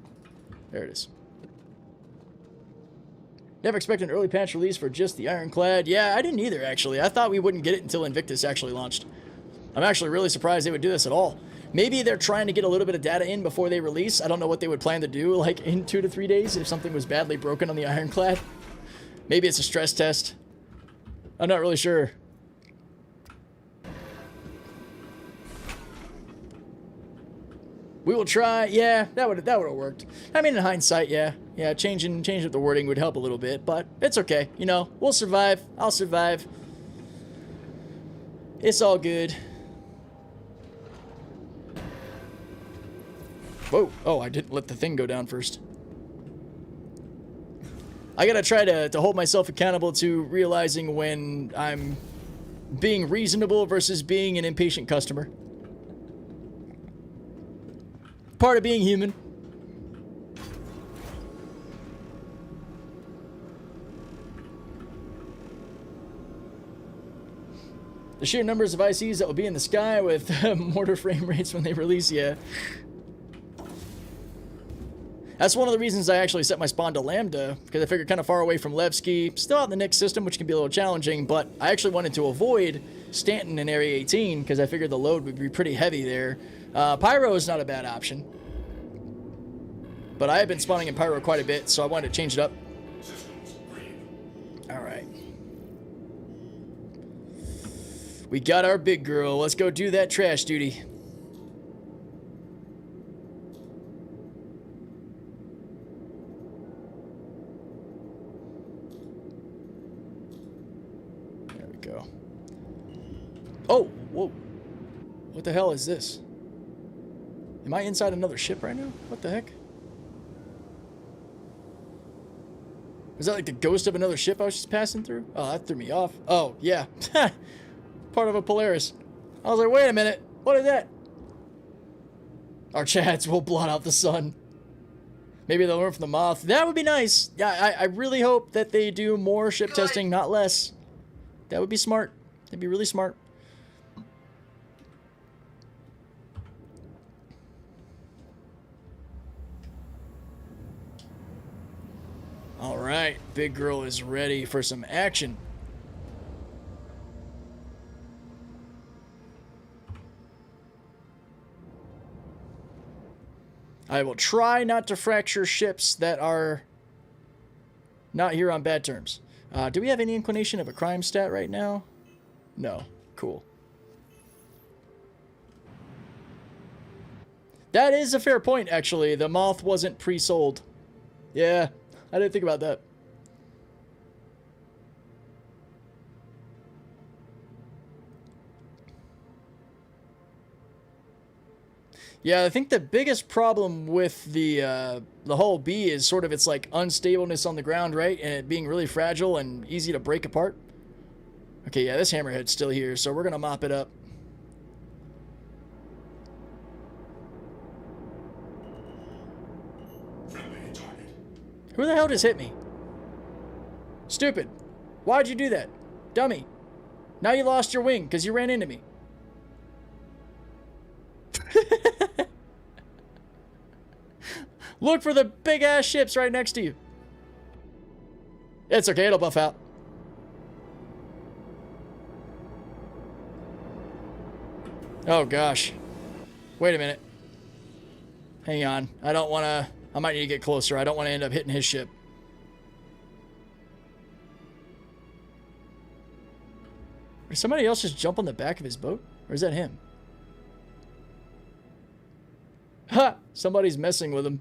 There it is. Never expected an early patch release for just the Ironclad. Yeah, I didn't either, actually. I thought we wouldn't get it until Invictus actually launched. I'm actually really surprised they would do this at all. Maybe they're trying to get a little bit of data in before they release. I don't know what they would plan to do, like, in 2 to 3 days if something was badly broken on the Ironclad. Maybe it's a stress test. I'm not really sure. We will try. Yeah, that would have worked. I mean, in hindsight, yeah. Yeah, changing up the wording would help a little bit, but it's okay. You know, we'll survive. I'll survive. It's all good. Whoa. Oh, I didn't let the thing go down first. I gotta try to hold myself accountable to realizing when I'm being reasonable versus being an impatient customer. Part of being human. The sheer numbers of ICs that will be in the sky with mortar frame rates when they release, yeah. That's one of the reasons I actually set my spawn to Lambda, because I figured kind of far away from Levski, still out in the Nix system, which can be a little challenging, but I actually wanted to avoid Stanton in Area 18, because I figured the load would be pretty heavy there. Pyro is not a bad option, but I have been spawning in Pyro quite a bit, so I wanted to change it up. Alright. We got our big girl. Let's go do that trash duty. There we go. Oh, whoa. What the hell is this? Am I inside another ship right now? What the heck? Was that like the ghost of another ship I was just passing through? Oh, that threw me off. Oh, yeah. Part of a Polaris. I was like, wait a minute. What is that? Our chads will blot out the sun. Maybe they'll learn from the moth. That would be nice. Yeah, I really hope that they do more ship testing, not less. That would be smart. That'd be really smart. All right, big girl is ready for some action. I will try not to fracture ships that are Not here on bad terms. Do we have any inclination of a crime stat right now? No. Cool. That is a fair point, actually. The moth wasn't pre-sold. Yeah, I didn't think about that. Yeah, I think the biggest problem with the whole bee is sort of its like unstableness on the ground, right? And it being really fragile and easy to break apart. Okay, yeah, this hammerhead's still here, so we're gonna mop it up. Who the hell just hit me? Stupid. Why'd you do that? Dummy. Now you lost your wing because you ran into me. Look for the big ass ships right next to you. It's okay, it'll buff out. Oh gosh. Wait a minute. Hang on. I don't want to... I might need to get closer. I don't want to end up hitting his ship. Did somebody else just jump on the back of his boat? Or is that him? Ha! Somebody's messing with him.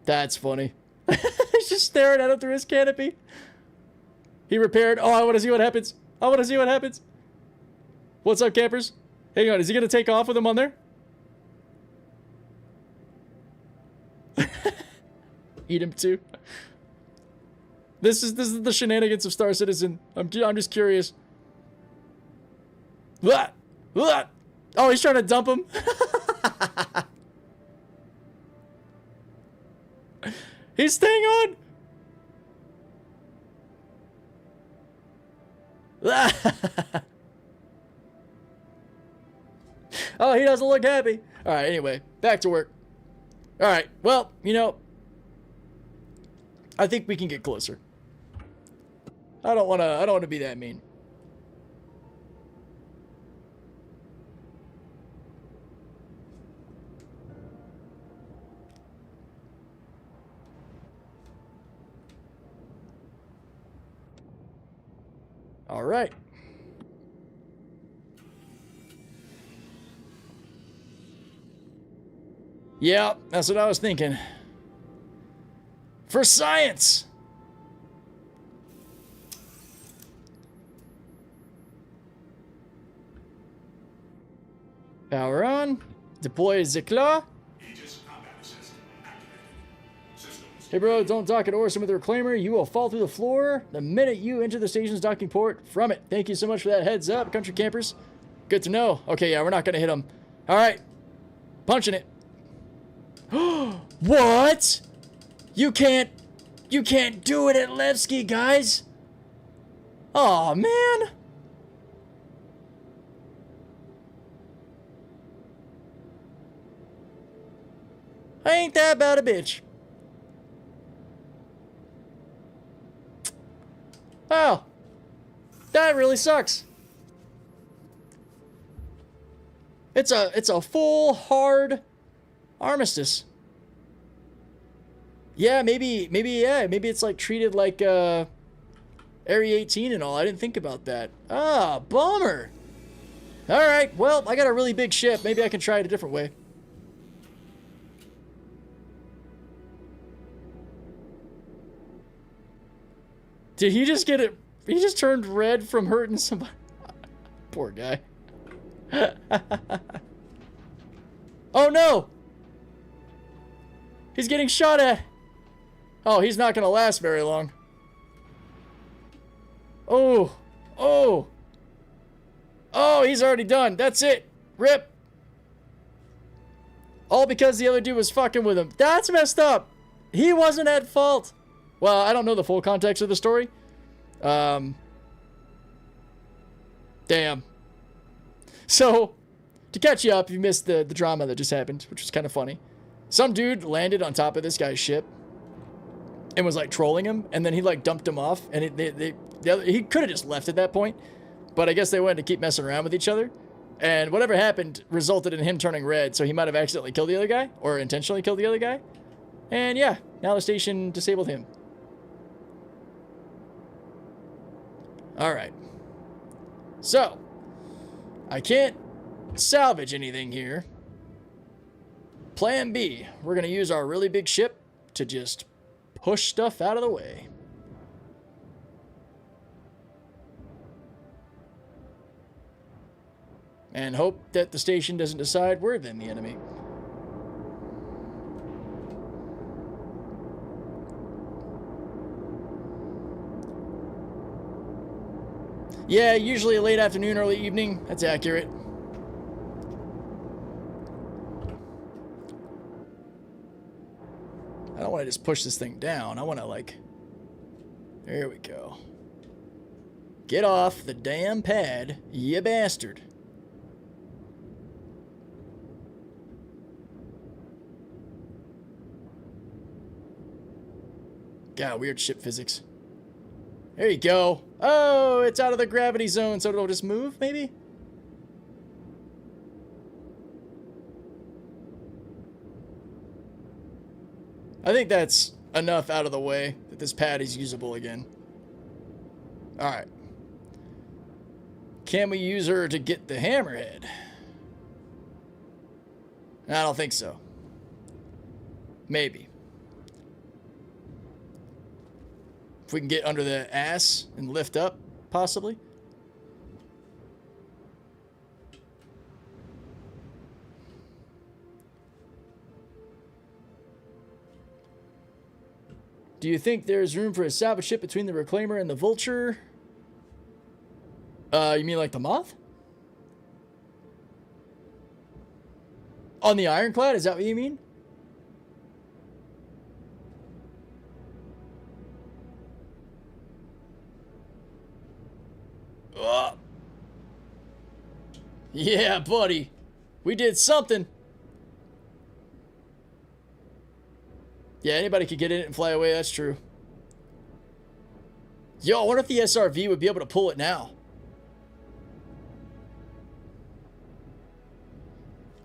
That's funny. He's just staring at him through his canopy. He repaired. Oh, I want to see what happens. I want to see what happens. What's up, campers? Hang on. Is he going to take off with him on there? Eat him too. This is the shenanigans of Star Citizen. I'm just curious. Oh, he's trying to dump him. He's staying on. Oh, he doesn't look happy. All right, anyway, back to work. All right, well, you know, I think we can get closer. I don't want to be that mean. All right. Yeah, that's what I was thinking. For science! Power on. Deploy the claw. Hey bro, don't dock at Orson with a reclaimer. You will fall through the floor the minute you enter the station's docking port from it. Thank you so much for that heads up, country campers. Good to know. Okay, yeah, we're not gonna hit them. All right, punching it. What? You can't do it at Levski, guys. Aw, man. Ain't that about a bitch? Oh, that really sucks. It's a full hard armistice. Yeah, maybe it's like treated like Area 18 and all. I didn't think about that. Ah, bummer. All right, well, I got a really big ship. Maybe I can try it a different way. Did he just get it? He just turned red from hurting somebody. Poor guy. Oh no! He's getting shot at. Oh, he's not gonna last very long. Oh, oh, oh! He's already done. That's it. Rip. All because the other dude was fucking with him. That's messed up. He wasn't at fault. Well, I don't know the full context of the story. Damn. So, to catch you up, you missed the drama that just happened, which was kind of funny. Some dude landed on top of this guy's ship and was like trolling him, and then he like dumped him off, and he could have just left at that point, but I guess they wanted to keep messing around with each other, and whatever happened resulted in him turning red, so he might have accidentally killed the other guy, or intentionally killed the other guy. And yeah, now the station disabled him. Alright. So, I can't salvage anything here. Plan B, we're going to use our really big ship to just push stuff out of the way. And hope that the station doesn't decide we're then the enemy. Yeah, usually late afternoon, early evening. That's accurate. I don't want to just push this thing down. I want to, like... There we go. Get off the damn pad, you bastard. God, weird ship physics. There you go. Oh, it's out of the gravity zone, so it'll just move, maybe? I think that's enough out of the way that this pad is usable again. Alright. Can we use her to get the hammerhead? I don't think so. Maybe. If we can get under the ass and lift up, possibly. Do you think there's room for a salvage ship between the Reclaimer and the Vulture? You mean like the Moth? On the Ironclad? Is that what you mean? Yeah, buddy. We did something. Yeah, anybody could get in it and fly away. That's true. Yo, I wonder if the SRV would be able to pull it now.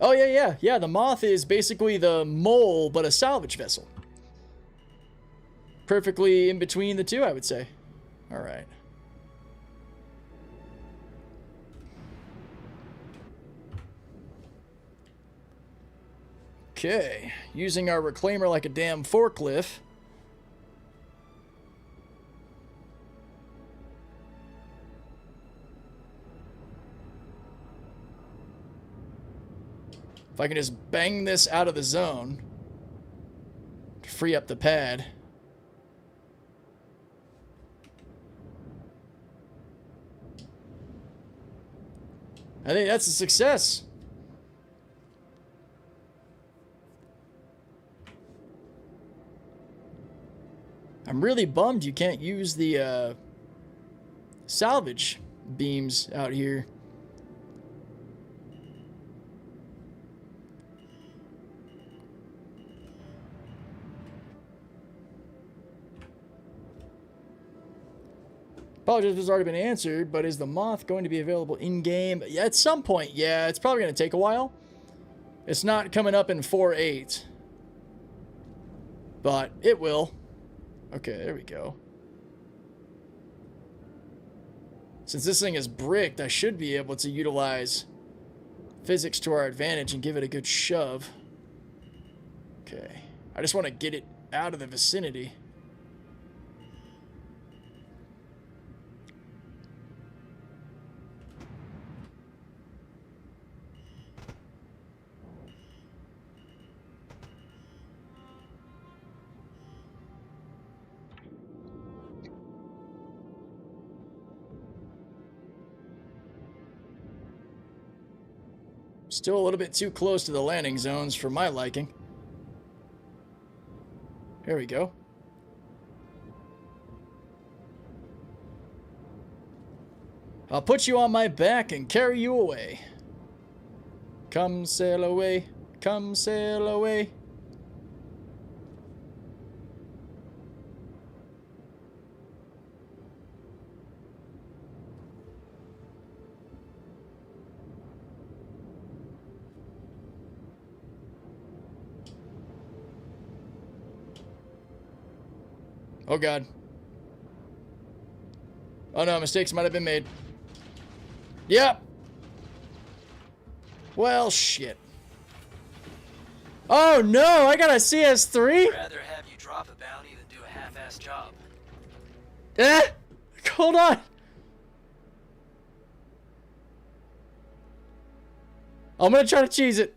Oh, yeah. Yeah, the Moth is basically the Mole, but a salvage vessel. Perfectly in between the two, I would say. All right. Okay, using our Reclaimer like a damn forklift. If I can just bang this out of the zone to free up the pad. I think that's a success. I'm really bummed you can't use the salvage beams out here. Apologies if it's already been answered, but is the Moth going to be available in-game? Yeah, at some point, yeah. It's probably going to take a while. It's not coming up in 4.8. But it will. Okay, there we go. Since this thing is bricked, I should be able to utilize physics to our advantage and give it a good shove. Okay. I just want to get it out of the vicinity. Still a little bit too close to the landing zones for my liking. Here we go. I'll put you on my back and carry you away. Come sail away, come sail away. Oh, God. Oh, no. Mistakes might have been made. Yep. Well, shit. Oh, no. I got a CS3? I'd rather have you drop a bounty than do a half-assed job. Eh? Hold on. I'm gonna try to cheese it.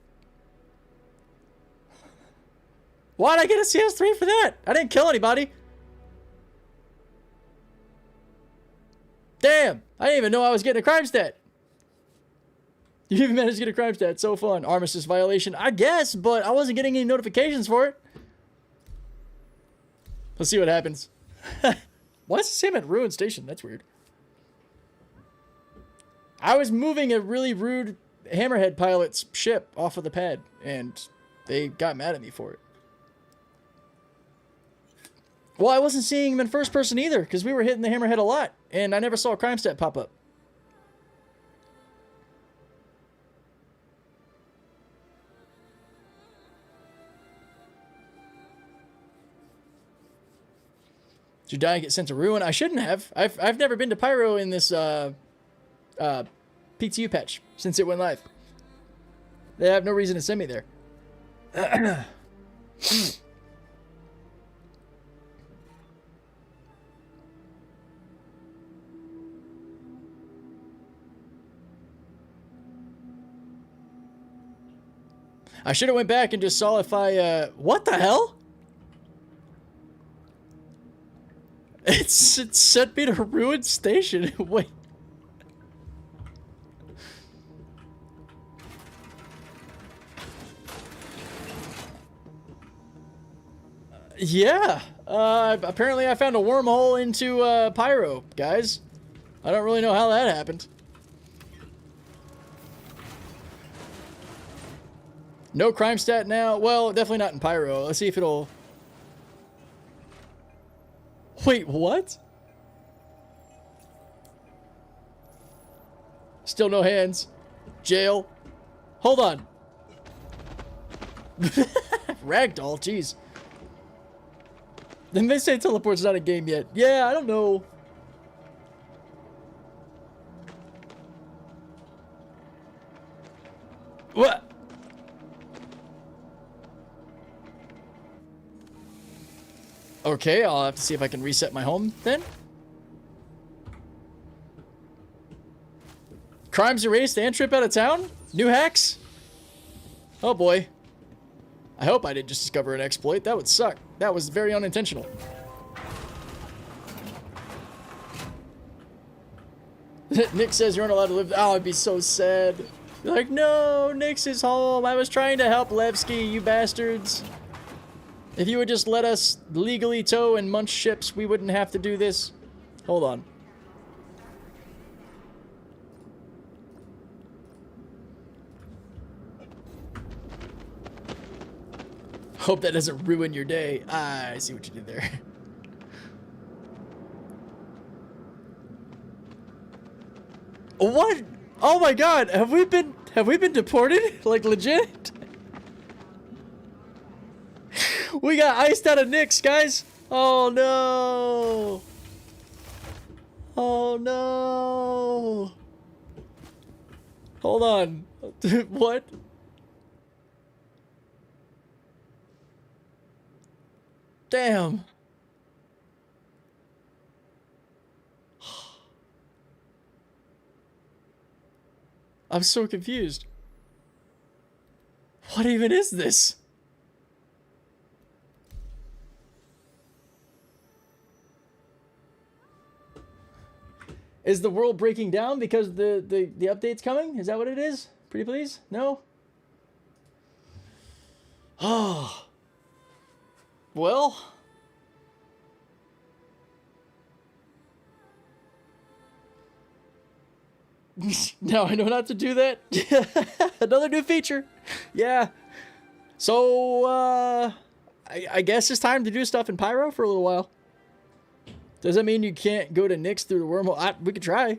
Why'd I get a CS3 for that? I didn't kill anybody. Damn. I didn't even know I was getting a crime stat. You even managed to get a crime stat. So fun. Armistice violation, I guess, but I wasn't getting any notifications for it. Let's see what happens. Why is the same at Ruin Station? That's weird. I was moving a really rude Hammerhead pilot's ship off of the pad, and they got mad at me for it. Well, I wasn't seeing him in first person either, because we were hitting the Hammerhead a lot, and I never saw a crime stat pop up. Did you die and get sent to Ruin? I shouldn't have. I've never been to Pyro in this PTU patch since it went live. They have no reason to send me there. I should have went back and just saw if I what the hell? It sent me to Ruin Station. Wait. Yeah. Apparently I found a wormhole into Pyro, guys. I don't really know how that happened. No crime stat now. Well, definitely not in Pyro. Let's see if it'll... Wait, what? Still no hands. Jail. Hold on. Ragdoll, jeez. Then they say teleport's not a game yet. Yeah, I don't know. What? Okay, I'll have to see if I can reset my home then. Crimes erased and trip out of town? New hacks? Oh boy. I hope I didn't just discover an exploit. That would suck. That was very unintentional. Nick says you aren't allowed to live. Oh, I'd be so sad. You're like, no, Nick's is home. I was trying to help Levski, you bastards. If you would just let us legally tow and munch ships, we wouldn't have to do this. Hold on. Hope that doesn't ruin your day. Ah, I see what you did there. What? Oh my god, have we been deported? Like legit? We got iced out of Nick's, guys. Oh no. Oh no. Hold on. What? Damn. I'm so confused. What even is this? Is the world breaking down because the update's coming? Is that what it is? Pretty please? No? Oh. Well. Now I know not to do that. Another new feature. Yeah. So, I guess it's time to do stuff in Pyro for a little while. Does that mean you can't go to Nick's through the wormhole? We could try. I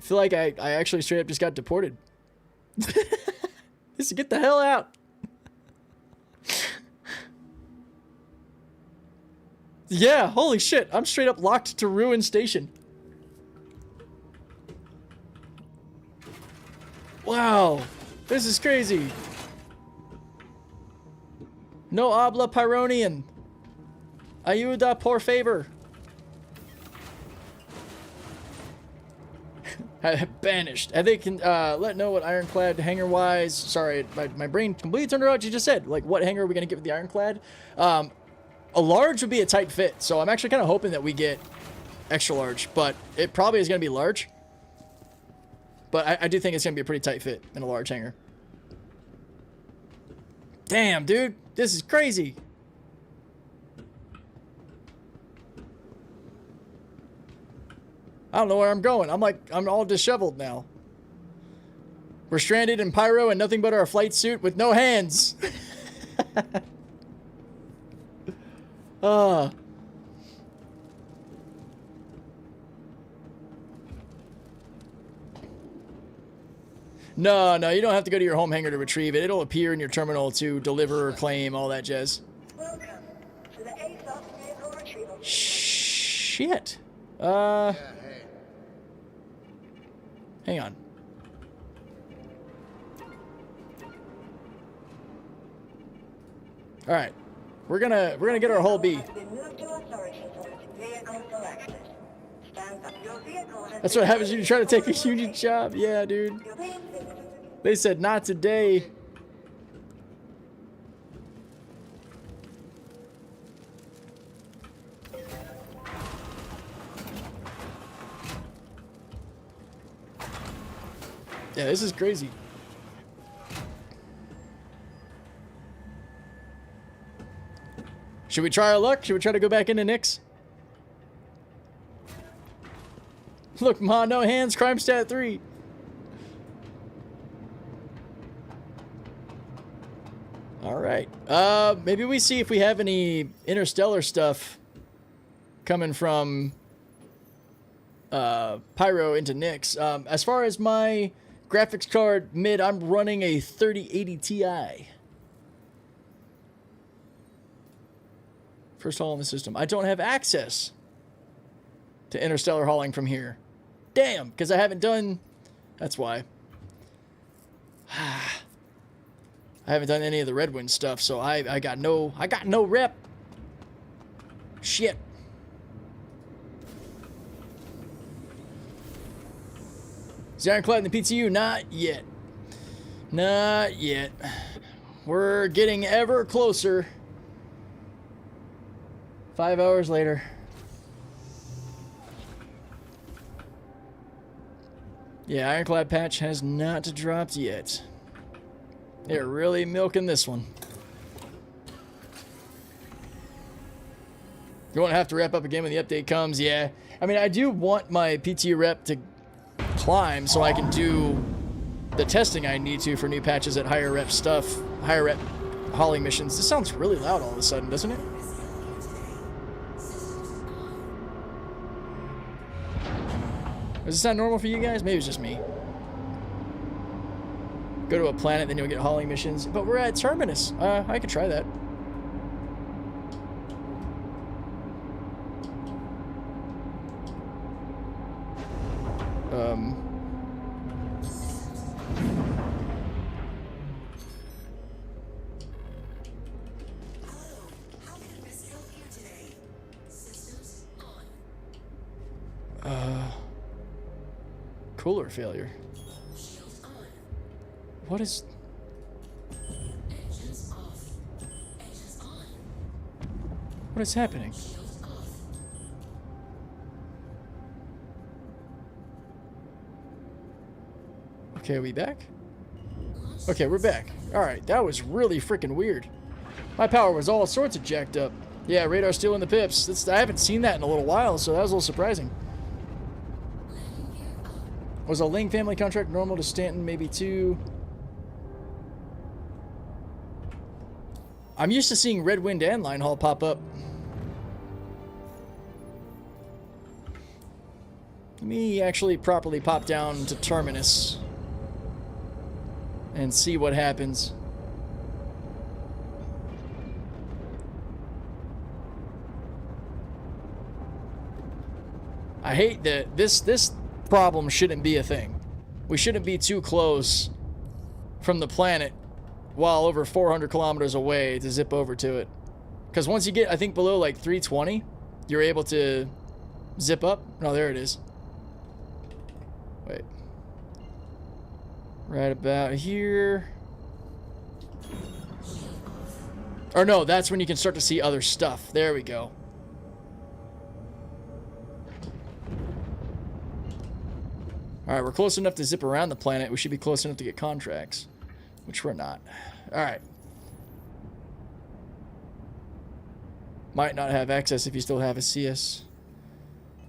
feel like I actually straight up just got deported. Just get the hell out. Yeah, holy shit. I'm straight up locked to Ruin Station. Wow. This is crazy. No habla Pyronian. Ayuda por favor. Banished. And they can let know what Ironclad hangar-wise. Sorry, my brain completely turned around what you just said. Like, what hangar are we going to get with the Ironclad? A large would be a tight fit, so I'm actually kind of hoping that we get extra large, but it probably is going to be large. But I do think it's going to be a pretty tight fit in a large hangar. Damn, dude. This is crazy. I don't know where I'm going. I'm all disheveled now. We're stranded in Pyro and nothing but our flight suit with no hands. No, you don't have to go to your home hangar to retrieve it. It'll appear in your terminal to deliver or claim, all that jazz. Welcome to the ASOP vehicle retrieval. Shit. Hang on. All right. We're gonna get our whole B. That's what happens when you try to take a union job. Yeah, dude. They said not today. Yeah, this is crazy. Should we try our luck? Should we try to go back into Nyx? Look, Ma, no hands, crime stat 3. All right. Maybe we see if we have any interstellar stuff coming from Pyro into Nyx. As far as my graphics card mid, I'm running a 3080 Ti. First haul in the system. I don't have access to interstellar hauling from here. Damn, because I haven't done... That's why. I haven't done any of the Redwind stuff, so I got no rep. Shit. Is the Ironclad in the PTU? Not yet. Not yet. We're getting ever closer. 5 hours later. Yeah, Ironclad patch has not dropped yet. They're really milking this one. You won't have to wrap up again when the update comes. Yeah. I mean, I do want my PTU rep to climb so I can do the testing I need to for new patches at higher rep stuff, higher rep hauling missions. This sounds really loud all of a sudden, doesn't it? Does this sound normal for you guys? Maybe it's just me. Go to a planet, then you'll get hauling missions. But we're at Terminus. I could try that. Cooler failure. What is... What is happening? Okay, are we back? Okay, we're back. Alright, that was really freaking weird. My power was all sorts of jacked up. Yeah, radar's still in the pips. I haven't seen that in a little while, so that was a little surprising. Was a Ling family contract normal to Stanton? Maybe 2. I'm used to seeing Red Wind and Line Haul pop up. Let me actually properly pop down to Terminus and see what happens. I hate that this problem shouldn't be a thing. We shouldn't be too close from the planet while over 400 kilometers away to zip over to it. Because once you get, I think, below like 320, you're able to zip up. No, there it is. Wait. Right about here. Or no, that's when you can start to see other stuff. There we go. Alright, we're close enough to zip around the planet. We should be close enough to get contracts. Which we're not. Alright. Might not have access if you still have a CS.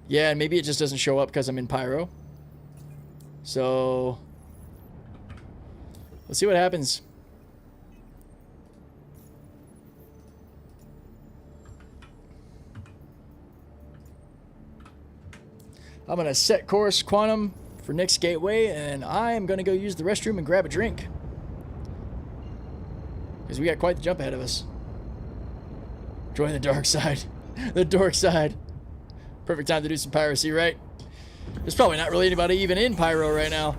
Yeah, and maybe it just doesn't show up because I'm in Pyro. So... let's see what happens. I'm going to set course Quantum for next gateway, and I am going to go use the restroom and grab a drink. Because we got quite the jump ahead of us. Join the dark side. The dork side. Perfect time to do some piracy, right? There's probably not really anybody even in Pyro right now.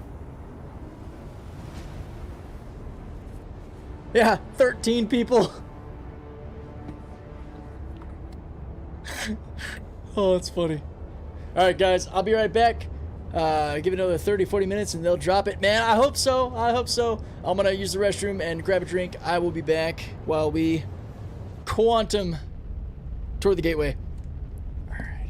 Yeah, 13 people. Oh, that's funny. Alright, guys, I'll be right back. Give it another 30-40 minutes and they'll drop it. Man, I hope so. I hope so. I'm going to use the restroom and grab a drink. I will be back while we quantum toward the gateway. Alright.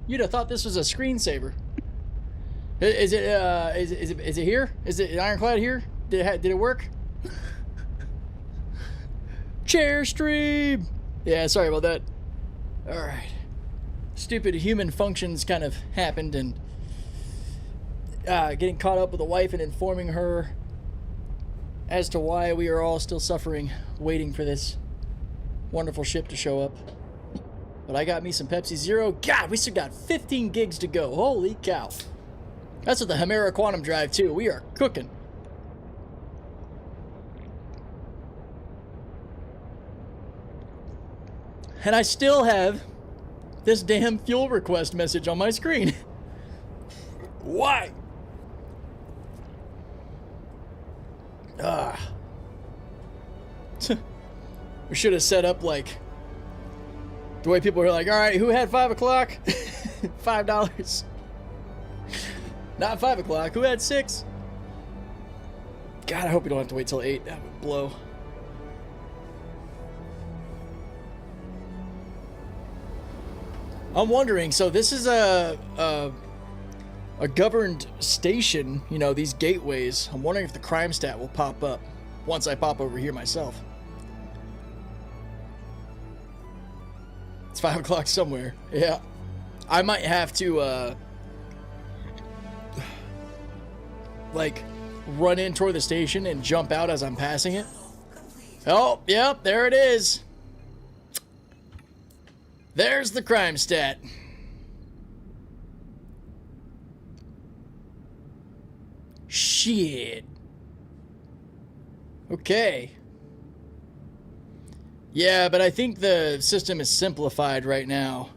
You'd have thought this was a screensaver. Is it here? Is it Ironclad here? Did it work? Chair stream. Yeah, sorry about that. All right. Stupid human functions kind of happened, and getting caught up with a wife and informing her as to why we are all still suffering, waiting for this wonderful ship to show up. But I got me some Pepsi Zero. God, we still got 15 gigs to go. Holy cow. That's with the Hemera Quantum Drive, too. We are cooking. And I still have this damn fuel request message on my screen. Why? We should have set up like the way people are like, all right, who had 5 o'clock? $5. Not 5 o'clock. Who had 6? God, I hope we don't have to wait till 8. That would blow. I'm wondering, so this is a governed station, you know, these gateways. I'm wondering if the crime stat will pop up once I pop over here myself. It's 5 o'clock somewhere. Yeah. I might have to, like, run in toward the station and jump out as I'm passing it. Oh, yep, there it is. There's the crime stat. Shit. Okay. Yeah, but I think the system is simplified right now.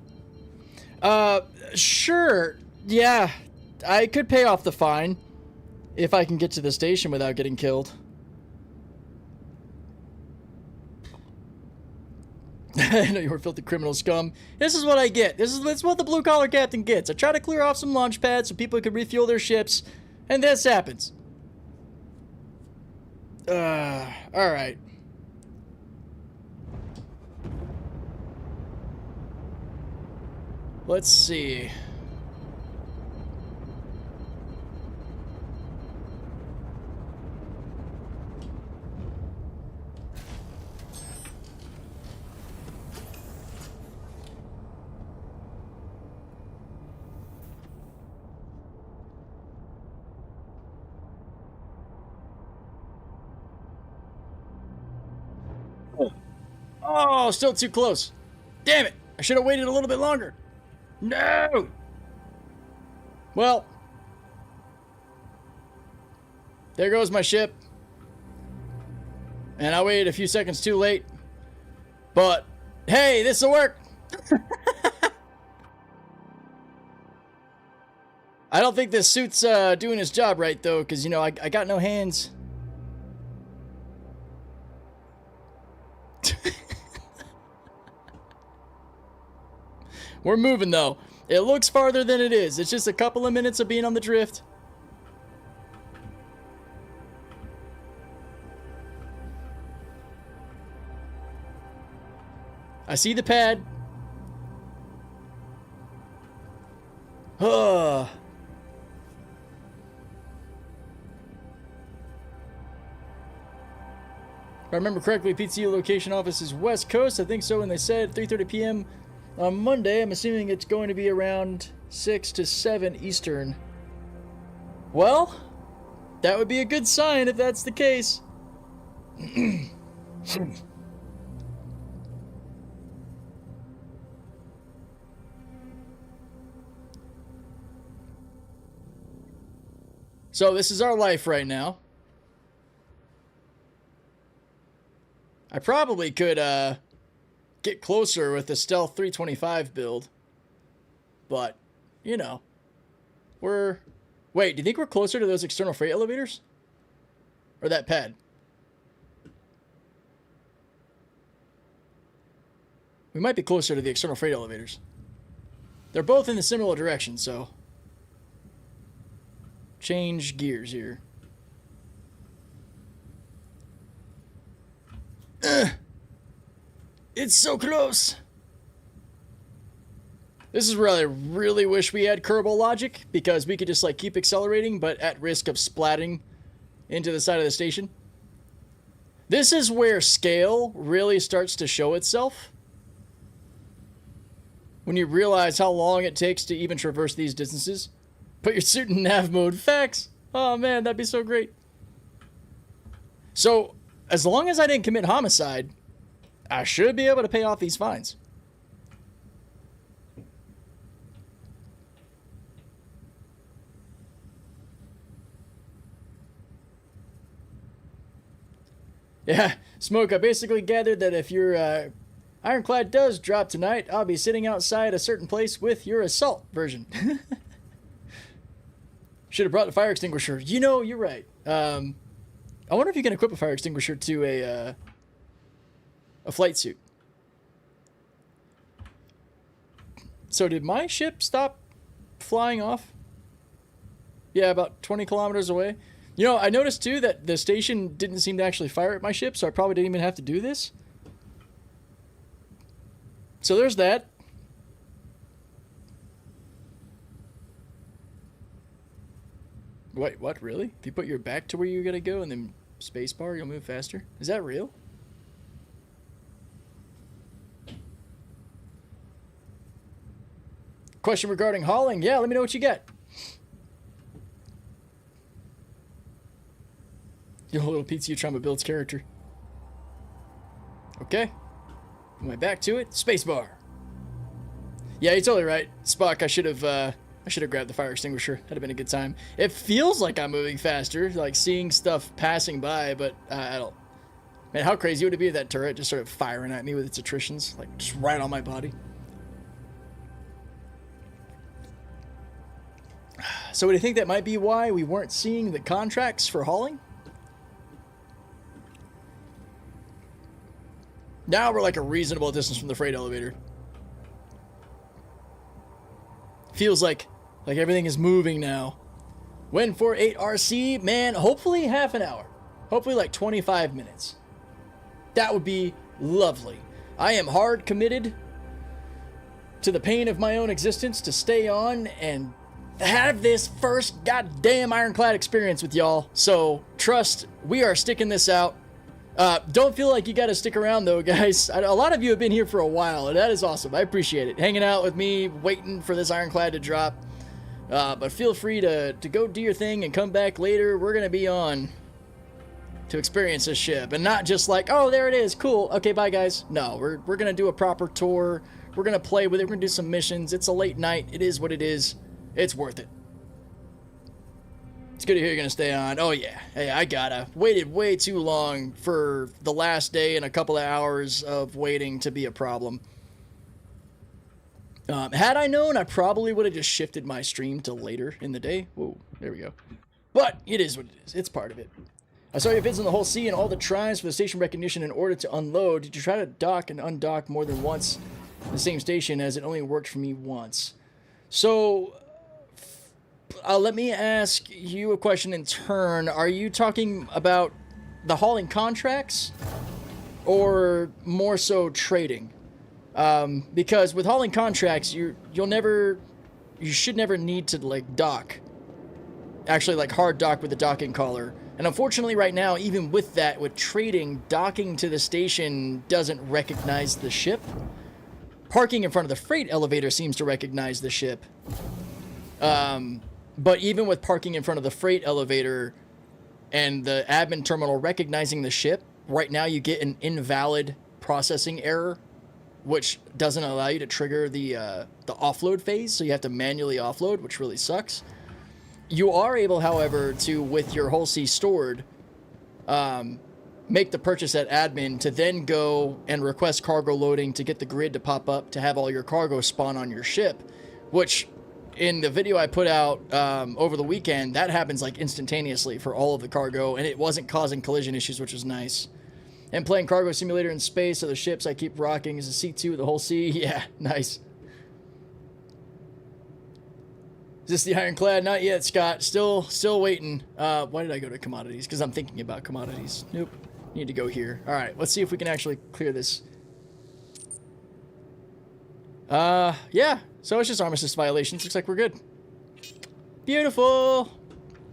Sure. Yeah, I could pay off the fine if I can get to the station without getting killed. I know you're a filthy criminal scum. This is what I get. This is what the blue-collar captain gets. I try to clear off some launch pads so people can refuel their ships, and this happens. Alright. Let's see. Oh, still too close. Damn it. I should have waited a little bit longer. No! Well, there goes my ship. And I waited a few seconds too late. But, hey, this'll work. I don't think this suit's doing his job right, though, because, you know, I got no hands. We're moving, though. It looks farther than it is. It's just a couple of minutes of being on the drift. I see the pad. If I remember correctly, PTU location office is West Coast. I think so when they said 3:30 p.m. on Monday. I'm assuming it's going to be around 6 to 7 Eastern. Well, that would be a good sign if that's the case. So this is our life right now. I probably could get closer with the Stealth 325 build. But, you know, wait, do you think we're closer to those external freight elevators? Or that pad? We might be closer to the external freight elevators. They're both in the similar direction, so change gears here. It's so close. This is where I really wish we had Kerbal logic, because we could just like keep accelerating, but at risk of splatting into the side of the station. This is where scale really starts to show itself. When you realize how long it takes to even traverse these distances. Put your suit in nav mode. Facts. Oh man, that'd be so great. So, as long as I didn't commit homicide, I should be able to pay off these fines. Yeah, Smoke, I basically gathered that if your Ironclad does drop tonight, I'll be sitting outside a certain place with your assault version. Should have brought the fire extinguisher. You know, you're right. I wonder if you can equip a fire extinguisher to a flight suit. So did my ship stop flying off? Yeah, about 20 kilometers away. You know, I noticed too that the station didn't seem to actually fire at my ship, so I probably didn't even have to do this. So there's that. Wait, what, really? If you put your back to where you're gonna go and then spacebar, you'll move faster? Is that real? Question regarding hauling. Yeah, let me know what you get. Your little pizza trauma builds character. Okay. Went back to it. Spacebar. Yeah, you're totally right. Spock, I should have grabbed the fire extinguisher. That'd have been a good time. It feels like I'm moving faster, like seeing stuff passing by, but I don't. Man, how crazy would it be if that turret just started firing at me with its attritions, like just right on my body? So do you think that might be why we weren't seeing the contracts for hauling? Now we're like a reasonable distance from the freight elevator. Feels like everything is moving now. When for 8RC, man, hopefully half an hour. Hopefully like 25 minutes. That would be lovely. I am hard committed to the pain of my own existence to stay on and have this first goddamn Ironclad experience with y'all. So trust, we are sticking this out. Don't feel like you got to stick around though, guys. A lot of you have been here for a while, and that is awesome. I appreciate it. Hanging out with me, waiting for this Ironclad to drop. But feel free to go do your thing and come back later. We're going to be on to experience this ship. And not just like, oh, there it is. Cool. Okay, bye, guys. No, we're going to do a proper tour. We're going to play with it. We're going to do some missions. It's a late night. It is what it is. It's worth it. It's good to hear you're going to stay on. Oh, yeah. Hey, I gotta. Waited way too long for the last day and a couple of hours of waiting to be a problem. Had I known, I probably would have just shifted my stream to later in the day. Whoa, there we go. But it is what it is. It's part of it. I saw your vids on the whole sea and all the tries for the station recognition in order to unload. Did you try to dock and undock more than once in the same station, as it only worked for me once? So... let me ask you a question in turn. Are you talking about the hauling contracts or more so trading? Because with hauling contracts, you should never need to like dock. Actually, like hard dock with the docking collar. And unfortunately right now, even with that, with trading, docking to the station doesn't recognize the ship. Parking in front of the freight elevator seems to recognize the ship. But even with parking in front of the freight elevator and the admin terminal recognizing the ship, right now you get an invalid processing error, which doesn't allow you to trigger the offload phase, so you have to manually offload, which really sucks. You are able, however, to, with your whole sea stored, make the purchase at admin to then go and request cargo loading to get the grid to pop up to have all your cargo spawn on your ship, which... in the video I put out over the weekend, that happens like instantaneously for all of the cargo, and it wasn't causing collision issues, which was nice. And playing Cargo Simulator in space, so the ships I keep rocking is a C2, the whole sea. Yeah, nice. Is this the Ironclad? Not yet, Scott. Still waiting. Why did I go to commodities? Because I'm thinking about commodities. Nope. Need to go here. All right, let's see if we can actually clear this. Yeah. So it's just armistice violations. Looks like we're good. Beautiful.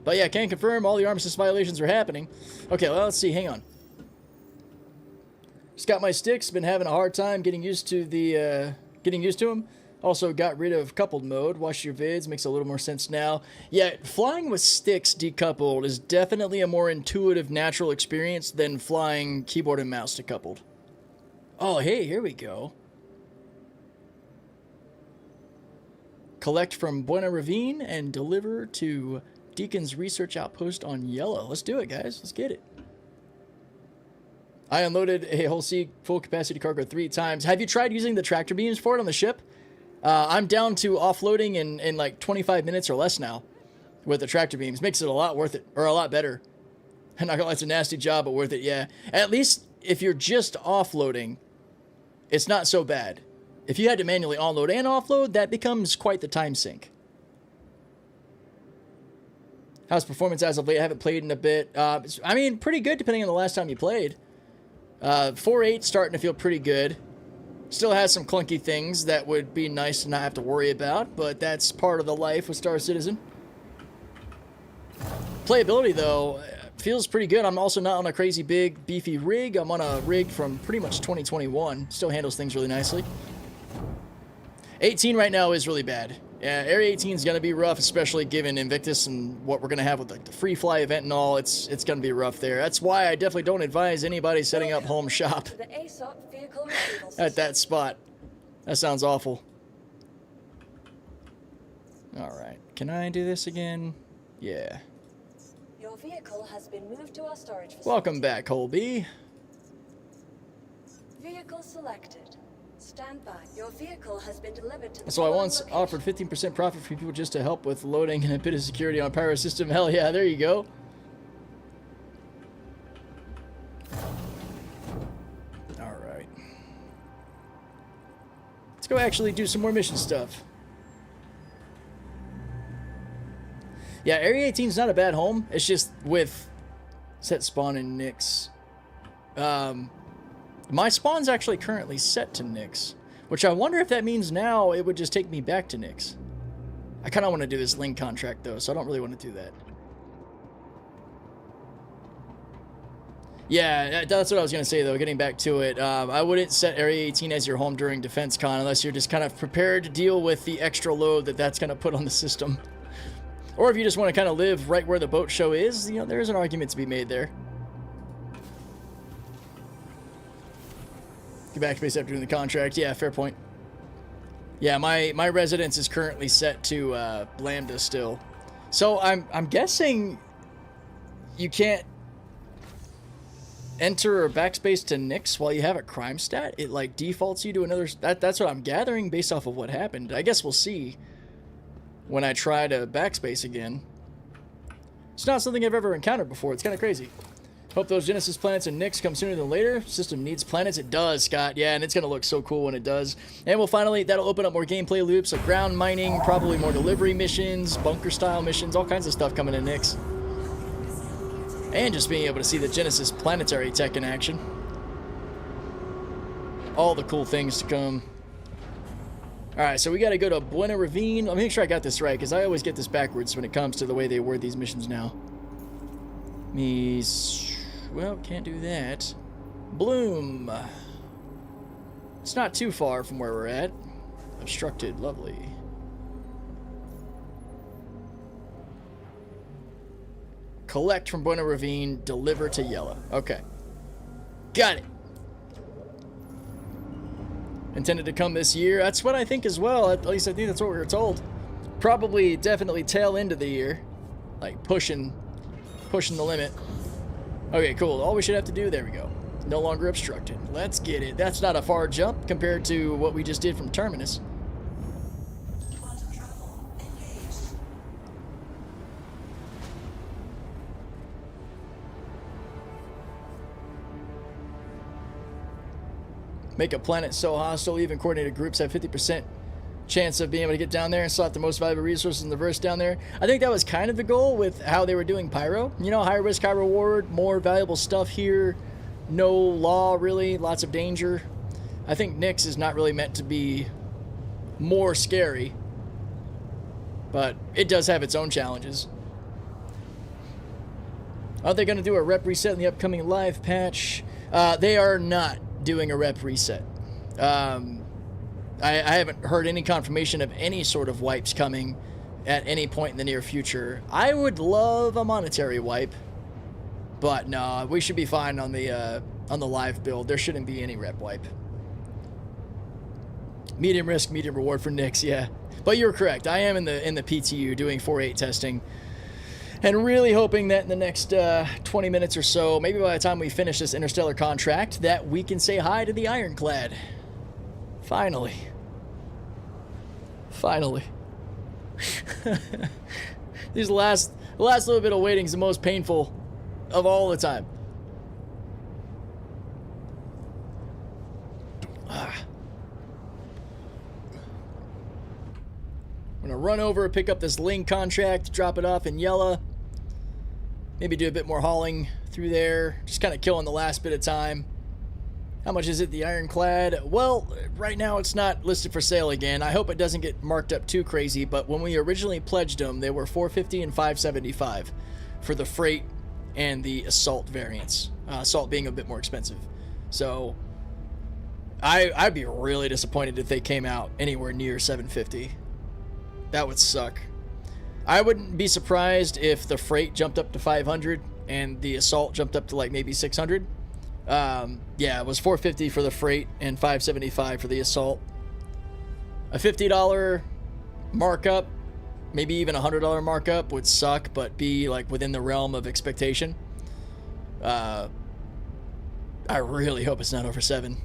But yeah, can confirm all the armistice violations are happening. Okay, well, let's see. Hang on. Just got my sticks. Been having a hard time getting used to them. Also got rid of coupled mode. Watch your vids. Makes a little more sense now. Yeah, flying with sticks decoupled is definitely a more intuitive, natural experience than flying keyboard and mouse decoupled. Oh, hey, here we go. Collect from Buena Ravine and deliver to Deacon's Research Outpost on Yellow. Let's do it, guys. Let's get it. I unloaded a whole C full capacity cargo 3 times. Have you tried using the tractor beams for it on the ship? I'm down to offloading in like 25 minutes or less now with the tractor beams. Makes it a lot worth it, or a lot better. I'm not gonna lie, it's a nasty job, but worth it, yeah. At least if you're just offloading, it's not so bad. If you had to manually onload and offload, that becomes quite the time sink. How's performance as of late? I haven't played in a bit. I mean, pretty good depending on the last time you played. 4.8 starting to feel pretty good. Still has some clunky things that would be nice to not have to worry about, but that's part of the life with Star Citizen. Playability, though, feels pretty good. I'm also not on a crazy big, beefy rig. I'm on a rig from pretty much 2021. Still handles things really nicely. 18 right now is really bad. Yeah, Area 18 is going to be rough, especially given Invictus and what we're going to have with like the free fly event and all. It's going to be rough there. That's why I definitely don't advise anybody setting up home shop at that spot. That sounds awful. All right. Can I do this again? Yeah. Your vehicle has been moved to our storage facility. Welcome back, Colby. Vehicle selected. Stand by. Your vehicle has been delivered to the So I once offered 15% profit for people just to help with loading and a bit of security on Pyro system. Hell yeah, there you go. Alright. Let's go actually do some more mission stuff. Yeah, Area 18 is not a bad home. It's just with set spawn and Nyx. My spawn's actually currently set to Nyx, which I wonder if that means now it would just take me back to Nyx. I kind of want to do this link contract, though, so I don't really want to do that. Yeah, that's what I was going to say, though, getting back to it. I wouldn't set Area 18 as your home during DefenseCon unless you're just kind of prepared to deal with the extra load that's going to put on the system. Or if you just want to kind of live right where the boat show is, you know, there's an argument to be made there. Get back to base after doing the contract. Yeah, fair point. Yeah, my residence is currently set to Lambda still. So I'm guessing you can't enter or backspace to Nyx while you have a crime stat. It like defaults you to another. That's what I'm gathering based off of what happened. I guess we'll see when I try to backspace again. It's not something I've ever encountered before. It's kind of crazy. Hope those Genesis planets and Nyx come sooner than later. System needs planets. It does, Scott. Yeah, and it's going to look so cool when it does. And that'll open up more gameplay loops, like ground mining, probably more delivery missions, bunker-style missions, all kinds of stuff coming in Nyx. And just being able to see the Genesis planetary tech in action. All the cool things to come. Alright, so we got to go to Buena Ravine. Let me make sure I got this right, because I always get this backwards when it comes to the way they word these missions now. Well, can't do that. Bloom. It's not too far from where we're at. Obstructed, lovely. Collect from Buena Ravine, deliver to Yellow. Okay. Got it. Intended to come this year. That's what I think as well. At least I think that's what we were told. Probably, definitely tail end of the year. Like pushing the limit. Okay, cool. All we should have to do, there we go. No longer obstructed. Let's get it. That's not a far jump compared to what we just did from Terminus. Make a planet so hostile, even coordinated groups have 50% chance of being able to get down there and slot the most valuable resources in the verse down there. I think that was kind of the goal with how they were doing Pyro. You know, high risk, high reward, more valuable stuff here. No law, really. Lots of danger. I think Nyx is not really meant to be more scary. But it does have its own challenges. Are they going to do a rep reset in the upcoming live patch? They are not doing a rep reset. I haven't heard any confirmation of any sort of wipes coming at any point in the near future. I would love a monetary wipe, but no, we should be fine on the live build. There shouldn't be any rep wipe. Medium risk, medium reward for Nyx, yeah. But you're correct. I am in the PTU doing 4.8 testing, and really hoping that in the next 20 minutes or so, maybe by the time we finish this interstellar contract, that we can say hi to the Ironclad. Finally. Finally. These last little bit of waiting is the most painful of all the time. I'm gonna run over, pick up this Ling contract, drop it off in Yella. Maybe do a bit more hauling through there. Just kind of killing the last bit of time. How much is it, the Ironclad? Well, right now it's not listed for sale again. I hope it doesn't get marked up too crazy, but when we originally pledged them, they were $450 and $575 for the freight and the assault variants. Assault being a bit more expensive. So I'd be really disappointed if they came out anywhere near $750. That would suck. I wouldn't be surprised if the freight jumped up to $500 and the assault jumped up to like maybe $600. Yeah, it was $450 for the freight and $575 for the assault. A $50 markup, maybe even a $100 markup would suck, but be like within the realm of expectation. I really hope it's not over $7.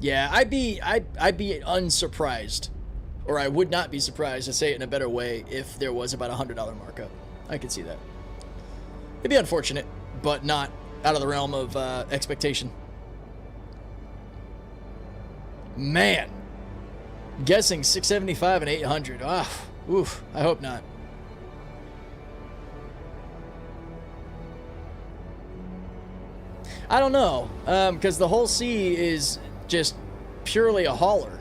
Yeah, I'd be unsurprised, or I would not be surprised, to say it in a better way, if there was about a $100 markup. I could see that. It'd be unfortunate, but not out of the realm of expectation. Man, guessing 675 and 800. Ah, oof. I hope not. I don't know, because the whole C is just purely a hauler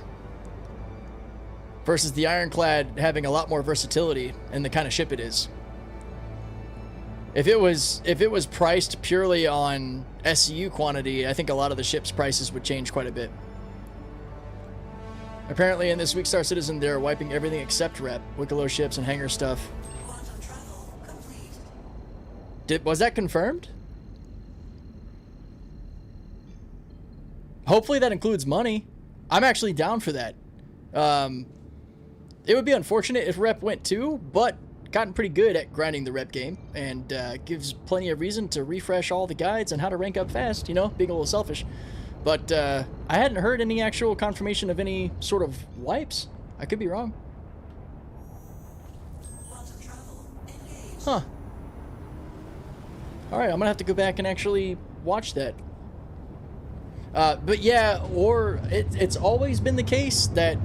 versus the Ironclad having a lot more versatility in the kind of ship it is. If it was priced purely on SCU quantity, I think a lot of the ship's prices would change quite a bit. Apparently in this week's Star Citizen, they're wiping everything except rep, Wicklow ships and hangar stuff. Was that confirmed? Hopefully that includes money. I'm actually down for that. It would be unfortunate if rep went too, but gotten pretty good at grinding the rep game, and gives plenty of reason to refresh all the guides on how to rank up fast, you know, being a little selfish. But I hadn't heard any actual confirmation of any sort of wipes. I could be wrong. Huh. Alright, I'm gonna have to go back and actually watch that. But yeah, or it's always been the case that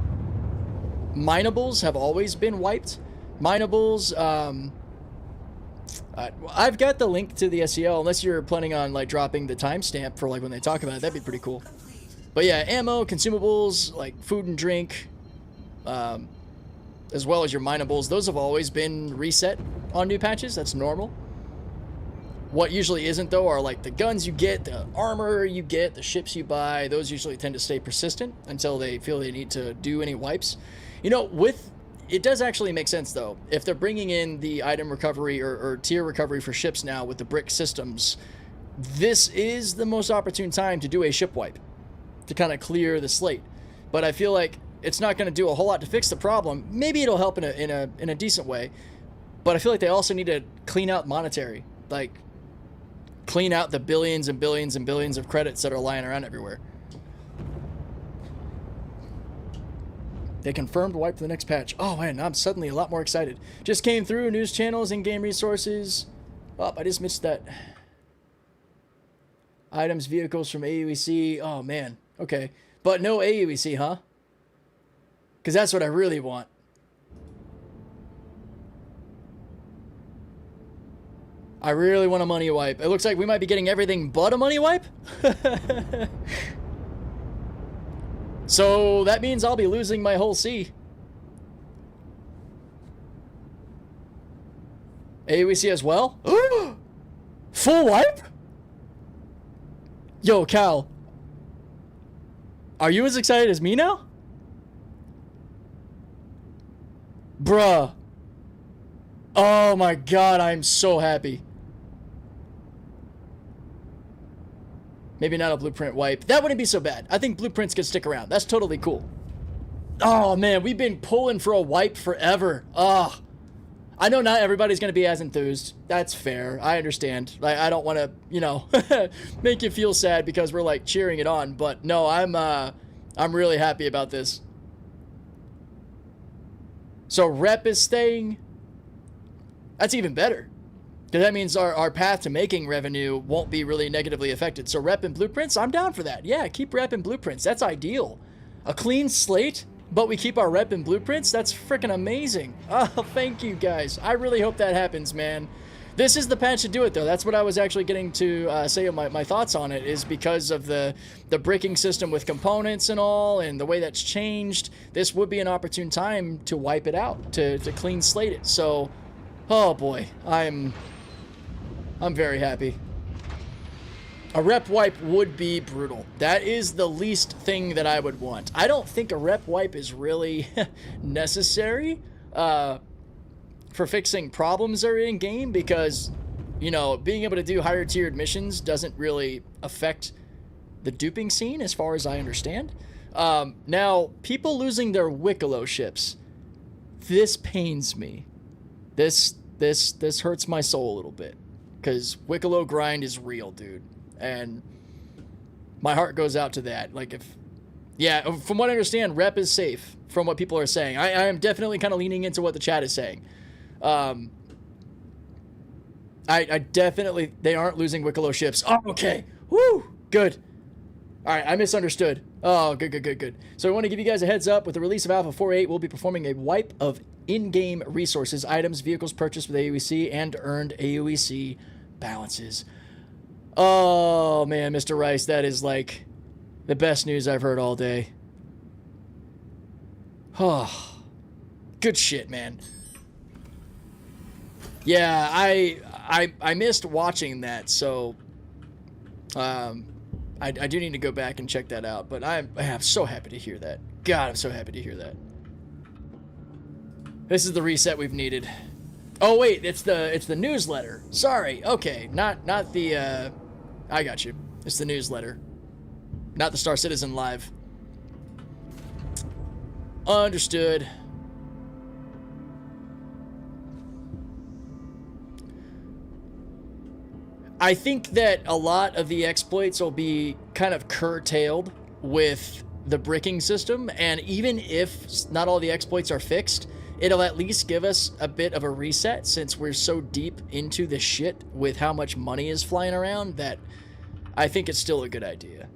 minables have always been wiped. Minables, I've got the link to the SEL, unless you're planning on like dropping the timestamp for like when they talk about it. That'd be pretty cool. But yeah, ammo, consumables, like food and drink, as well as your minables, those have always been reset on new patches. That's normal. What usually isn't, though, are like the guns you get, the armor you get, the ships you buy. Those usually tend to stay persistent until they feel they need to do any wipes. You know, it does actually make sense, though. If they're bringing in the item recovery or tier recovery for ships now with the brick systems, this is the most opportune time to do a ship wipe to kind of clear the slate. But I feel like it's not going to do a whole lot to fix the problem. Maybe it'll help in a decent way, but I feel like they also need to clean out monetary, like clean out the billions and billions and billions of credits that are lying around everywhere. They confirmed wipe for the next patch. Oh man, I'm suddenly a lot more excited. Just came through, news channels, in-game resources. Oh, I just missed that. Items, vehicles from AUEC. Oh man, okay. But no AUEC, huh? Because that's what I really want. I really want a money wipe. It looks like we might be getting everything but a money wipe. So that means I'll be losing my whole C. AOEC as well? Full wipe? Yo, Cal. Are you as excited as me now? Bruh. Oh my god, I'm so happy. Maybe not a blueprint wipe. That wouldn't be so bad. I think blueprints could stick around. That's totally cool. Oh man, we've been pulling for a wipe forever. Ugh. I know not everybody's going to be as enthused. That's fair. I understand. I don't want to, you know, make you feel sad because we're like cheering it on. But no, I'm really happy about this. So rep is staying. That's even better. Because that means our path to making revenue won't be really negatively affected. So rep and blueprints, I'm down for that. Yeah, keep rep and blueprints. That's ideal. A clean slate, but we keep our rep and blueprints? That's freaking amazing. Oh, thank you guys. I really hope that happens, man. This is the patch to do it, though. That's what I was actually getting to say my thoughts on it, is because of the bricking system with components and all, and the way that's changed. This would be an opportune time to wipe it out, to clean slate it. So, oh boy, I'm very happy. A rep wipe would be brutal. That is the least thing that I would want. I don't think a rep wipe is really necessary for fixing problems that are in game, because, you know, being able to do higher tiered missions doesn't really affect the duping scene as far as I understand. Now, people losing their Wicklow ships. This pains me. This hurts my soul a little bit, because Wicklow grind is real, dude. And my heart goes out to that. Like, if, yeah, from what I understand, rep is safe from what people are saying. I am definitely kind of leaning into what the chat is saying. I definitely, they aren't losing Wicklow ships. Oh, okay. Woo, good. All right, I misunderstood. Oh, good. So I want to give you guys a heads up. With the release of Alpha 4.8, we'll be performing a wipe of in-game resources, items, vehicles purchased with AOEC, and earned AOEC balances. Oh, man, Mr. Rice, that is, like, the best news I've heard all day. Oh, good shit, man. Yeah, I missed watching that, so I do need to go back and check that out. But I'm so happy to hear that. God, I'm so happy to hear that. This is the reset we've needed. Oh wait, it's the newsletter. Sorry. Okay, not the. I got you. It's the newsletter, not the Star Citizen Live. Understood. I think that a lot of the exploits will be kind of curtailed with the bricking system, and even if not all the exploits are fixed, it'll at least give us a bit of a reset, since we're so deep into the shit with how much money is flying around, that I think it's still a good idea.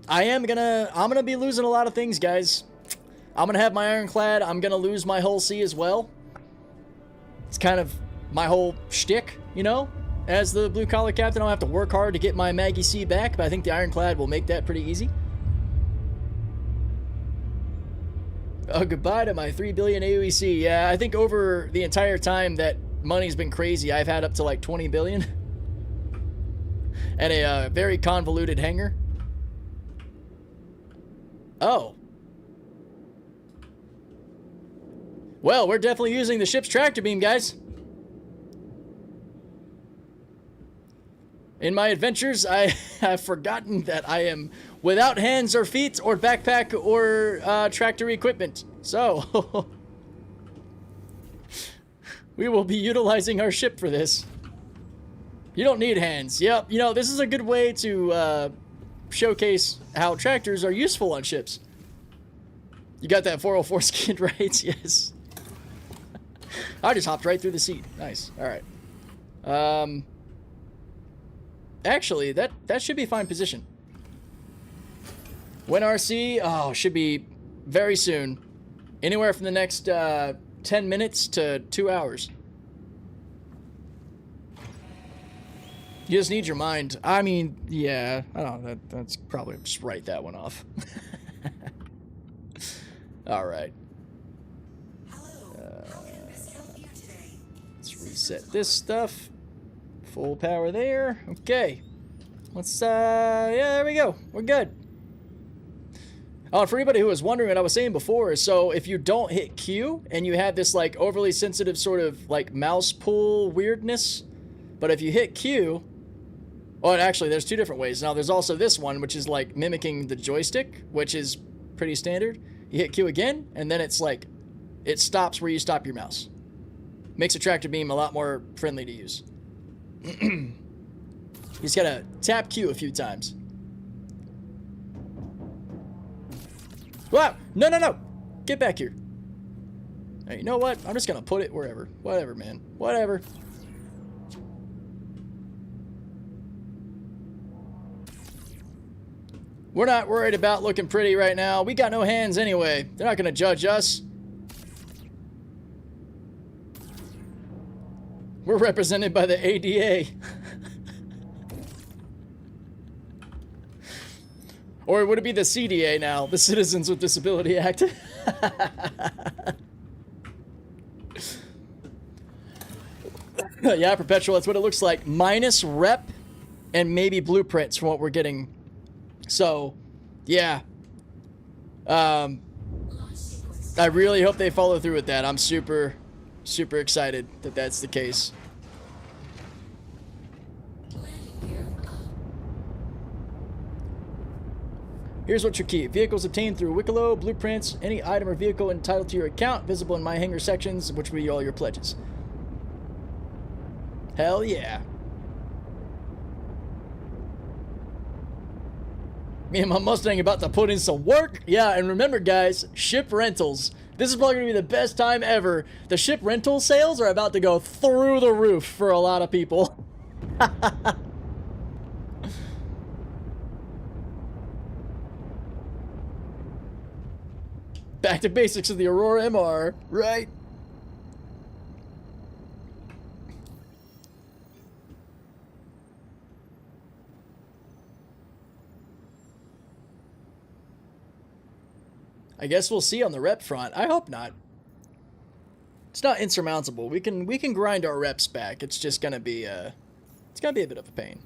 I'm gonna be losing a lot of things, guys. I'm gonna have my Ironclad. I'm gonna lose my hull C as well. It's kind of my whole shtick, you know? As the blue-collar captain, I'll have to work hard to get my Maggie C back, but I think the Ironclad will make that pretty easy. Oh, goodbye to my 3 billion AOEC. Yeah, I think over the entire time that money's been crazy, I've had up to like 20 billion. And a very convoluted hangar. Oh. Well, we're definitely using the ship's tractor beam, guys. In my adventures, I have forgotten that I am without hands or feet or backpack or tractor equipment. So, we will be utilizing our ship for this. You don't need hands. Yep, you know, this is a good way to showcase how tractors are useful on ships. You got that 404 skin, right? Yes. I just hopped right through the seat. Nice. All right. Actually, that should be fine position. When RC? Oh, should be very soon. Anywhere from the next 10 minutes to 2 hours. You just need your mind. I mean, yeah, I don't know. That's probably just write that one off. All right. Let's reset this stuff. Full power there. Okay. Let's, yeah, there we go. We're good. For anybody who was wondering what I was saying before, so if you don't hit Q and you have this like overly sensitive sort of like mouse pull weirdness, but if you hit Q, oh, and actually there's two different ways. Now there's also this one, which is like mimicking the joystick, which is pretty standard. You hit Q again, and then it's like, it stops where you stop your mouse. Makes a tractor beam a lot more friendly to use. You just gotta tap Q a few times. Wow! No, no, no! Get back here. Hey, you know what? I'm just gonna put it wherever. Whatever, man. Whatever. We're not worried about looking pretty right now. We got no hands anyway. They're not gonna judge us. We're represented by the ADA. Or would it be the CDA now? The Citizens with Disability Act. Yeah, Perpetual, that's what it looks like. Minus rep and maybe blueprints from what we're getting. So, yeah. I really hope they follow through with that. I'm super, super excited that that's the case. Here's what you keep. Vehicles obtained through Wicklow, blueprints, any item or vehicle entitled to your account, visible in my hangar sections, which will be all your pledges. Hell yeah. Me and my Mustang about to put in some work. Yeah, and remember guys, ship rentals. This is probably going to be the best time ever. The ship rental sales are about to go through the roof for a lot of people. Back to basics of the Aurora MR, right? I guess we'll see on the rep front. I hope not. It's not insurmountable. We can grind our reps back. It's just gonna be it's gonna be a bit of a pain.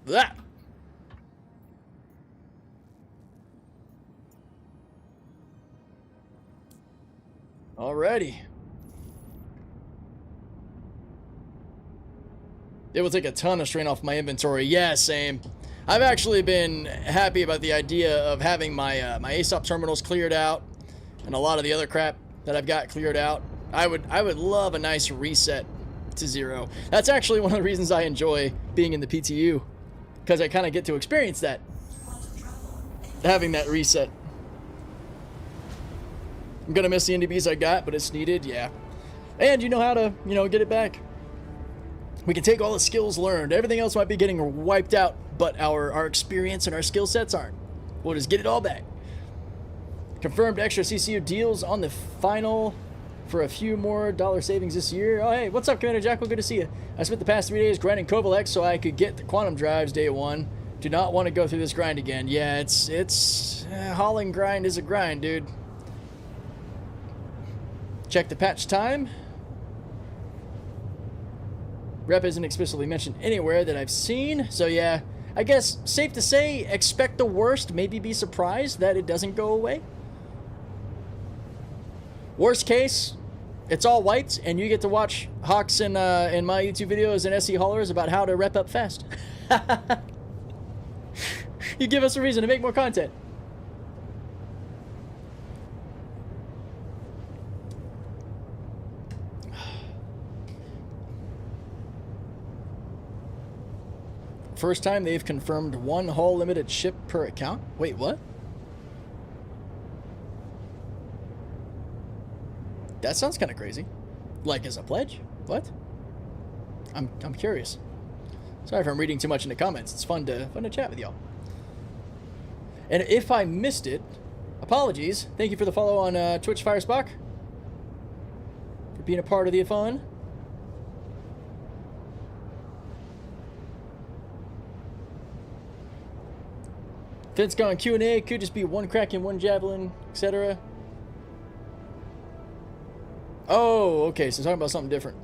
That. Alrighty. It will take a ton of strain off my inventory. Yeah, same. I've actually been happy about the idea of having my my ASOP terminals cleared out and a lot of the other crap that I've got cleared out. I would love a nice reset to 0. That's actually one of the reasons I enjoy being in the PTU, because I kind of get to experience that, having that reset. I'm gonna miss the NDBs I got, but it's needed, yeah. And you know how to, you know, get it back. We can take all the skills learned. Everything else might be getting wiped out, but our experience and our skill sets aren't. We'll just get it all back. Confirmed extra CCU deals on the final for a few more dollar savings this year. Oh, hey, what's up, Commander Jackal? Good to see you. I spent the past 3 days grinding Kovalex so I could get the quantum drives day 1. Do not want to go through this grind again. Yeah, it's hauling grind is a grind, dude. Check the patch time. Rep isn't explicitly mentioned anywhere that I've seen. So yeah, I guess safe to say, expect the worst, maybe be surprised that it doesn't go away. Worst case, it's all wiped and you get to watch Hawks in my YouTube videos and SE haulers about how to rep up fast. You give us a reason to make more content. First time they've confirmed 1 hull limited ship per account. Wait, what? That sounds kind of crazy. Like as a pledge? What? I'm curious. Sorry if I'm reading too much in the comments. It's fun to chat with y'all. And if I missed it, apologies. Thank you for the follow on Twitch, Firespock, for being a part of the fun. Fence gone Q&A. Could just be one Kraken, one Javelin, etc. Oh, okay. So talking about something different.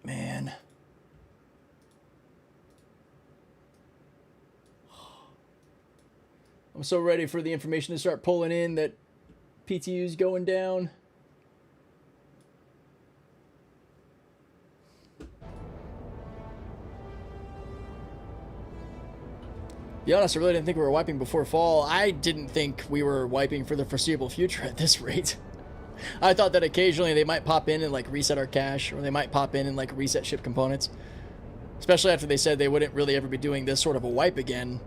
Man. I'm so ready for the information to start pulling in that PTU's going down. Be honest, I really didn't think we were wiping before fall. I didn't think we were wiping for the foreseeable future at this rate. I thought that occasionally they might pop in and like reset our cache, or they might pop in and like reset ship components. Especially after they said they wouldn't really ever be doing this sort of a wipe again.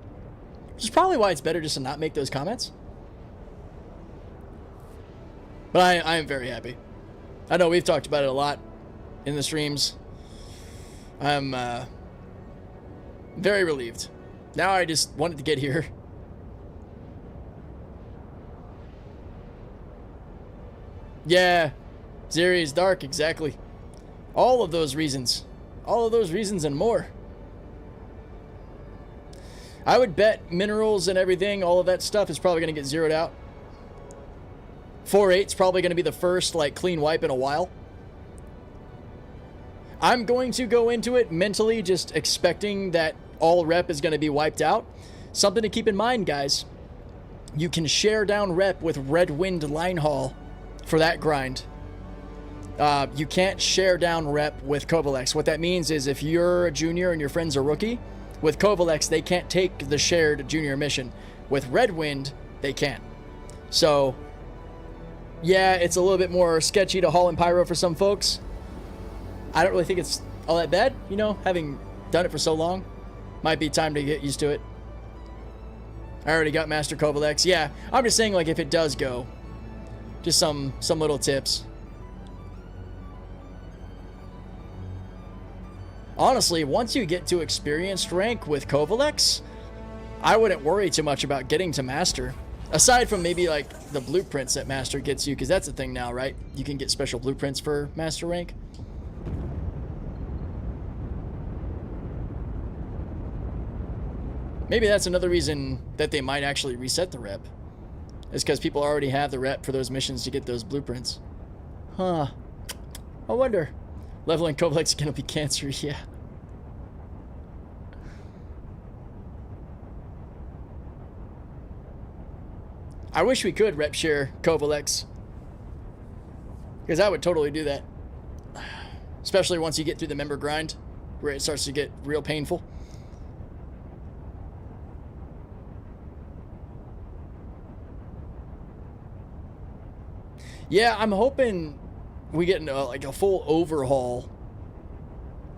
Which is probably why it's better just to not make those comments. But I am very happy. I know we've talked about it a lot in the streams. I'm very relieved. Now I just wanted to get here. Yeah, Zeri's dark, exactly. All of those reasons. All of those reasons and more. I would bet minerals and everything, all of that stuff is probably going to get zeroed out. 4.8 is probably going to be the first like clean wipe in a while. I'm going to go into it mentally just expecting that all rep is going to be wiped out. Something to keep in mind, guys. You can share down rep with Red Wind line haul for that grind. You can't share down rep with Kovalex. What that means is if you're a junior and your friend's a rookie, with Kovalex, they can't take the shared junior mission. With Red Wind, they can. So, yeah, it's a little bit more sketchy to haul in Pyro for some folks. I don't really think it's all that bad, you know, having done it for so long. Might be time to get used to it. I already got Master Kovalex. Yeah, I'm just saying, like, if it does go, just some little tips. Honestly, once you get to experienced rank with Kovalex, I wouldn't worry too much about getting to Master. Aside from maybe, like, the blueprints that Master gets you, because that's the thing now, right? You can get special blueprints for Master rank. Maybe that's another reason that they might actually reset the rep. Is because people already have the rep for those missions to get those blueprints. Huh. I wonder. Leveling Kovalex is going to be cancer, yeah. I wish we could rep share Kovalex. Because I would totally do that. Especially once you get through the member grind, where it starts to get real painful. Yeah, I'm hoping we get like a full overhaul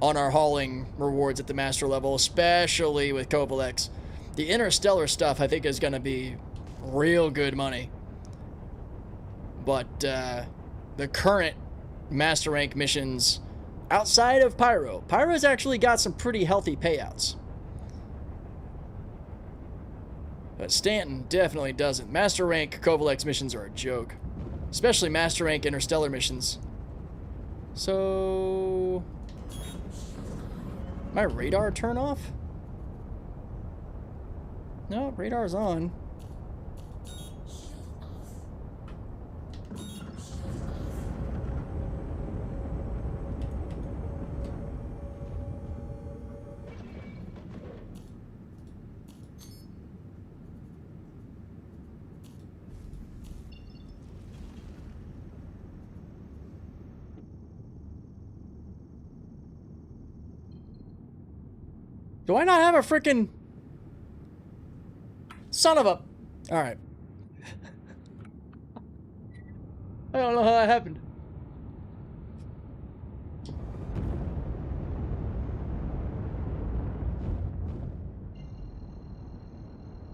on our hauling rewards at the master level, especially with Kovalex. The interstellar stuff I think is going to be real good money. But the current master rank missions outside of Pyro's actually got some pretty healthy payouts. But Stanton definitely doesn't. Master rank Kovalex missions are a joke. Especially Master Rank Interstellar missions. So... my radar turn off? No, radar's on. Do I not have a freaking son of a... Alright. I don't know how that happened.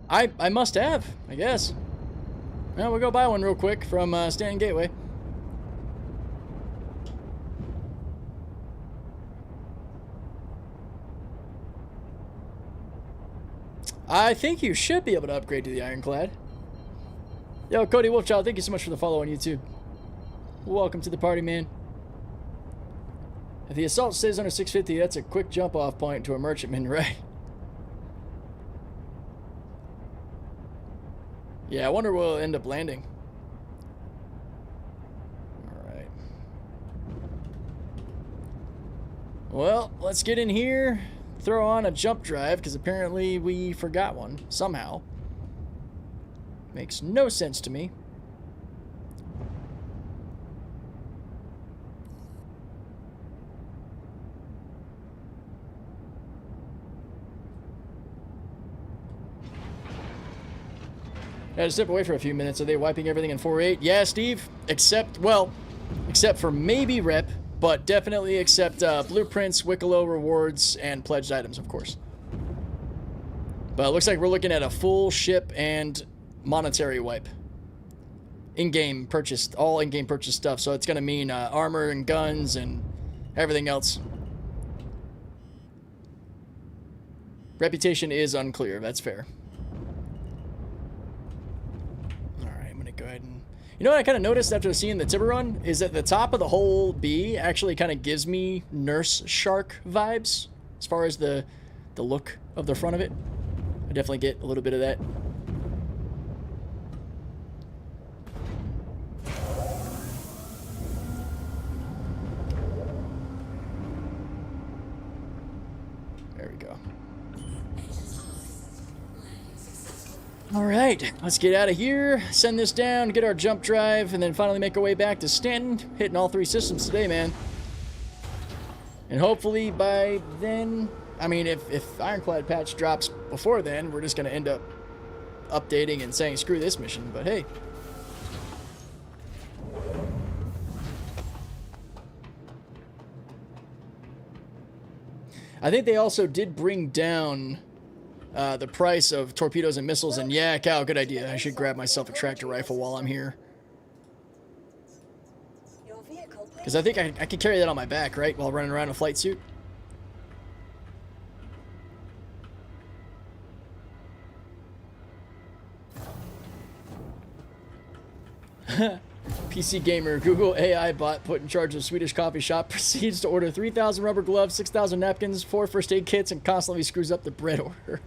I must have, I guess. Well, we'll go buy one real quick from Stanton Gateway. I think you should be able to upgrade to the Ironclad. Yo, Cody Wolfchild, thank you so much for the follow on YouTube. Welcome to the party, man. If the assault stays under 650, that's a quick jump off point to a merchantman, right? Yeah, I wonder where we'll end up landing. Alright. Well, let's get in here. Throw on a jump drive, because apparently we forgot one. Somehow. Makes no sense to me. I had to step away for a few minutes. Are they wiping everything in 4.8? Yeah, Steve. Except for maybe rep, but definitely except blueprints, Wicklow rewards, and pledged items, of course. But it looks like we're looking at a full ship and monetary wipe. In-game purchased, all in-game purchase stuff. So it's going to mean armor and guns and everything else. Reputation is unclear. That's fair. Go ahead and... You know what I kind of noticed after seeing the Tiburon? Is that the top of the whole B actually kind of gives me Nurse Shark vibes. As far as the look of the front of it. I definitely get a little bit of that. There we go. Alright, let's get out of here, send this down, get our jump drive, and then finally make our way back to Stanton. Hitting all 3 systems today, man. And hopefully by then, I mean, if Ironclad patch drops before then, we're just going to end up updating and saying screw this mission, but hey. I think they also did bring down... the price of torpedoes and missiles, and yeah, Cal, good idea. I should grab myself a tractor rifle while I'm here. Because I think I can carry that on my back, right, while running around in a flight suit. PC gamer, Google AI bot put in charge of Swedish coffee shop proceeds to order 3,000 rubber gloves, 6,000 napkins, 4 first aid kits, and constantly screws up the bread order.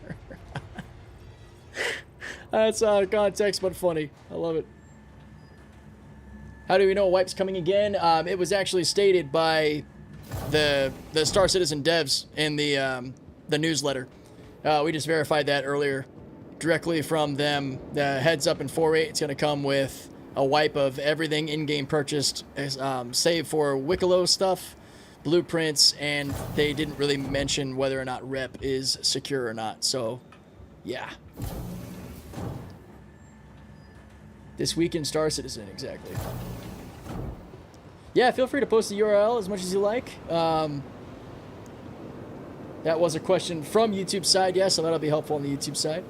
That's out of context, but funny. I love it. How do we know wipe's coming again? It was actually stated by the Star Citizen devs in the newsletter. We just verified that earlier, directly from them. The heads up in 4.8, it's going to come with a wipe of everything in-game purchased, save for Wicklow stuff, blueprints, and they didn't really mention whether or not rep is secure or not. So, yeah. This week in Star Citizen, exactly. Yeah, feel free to post the URL as much as you like. That was a question from YouTube side, yeah, so that'll be helpful on the YouTube side.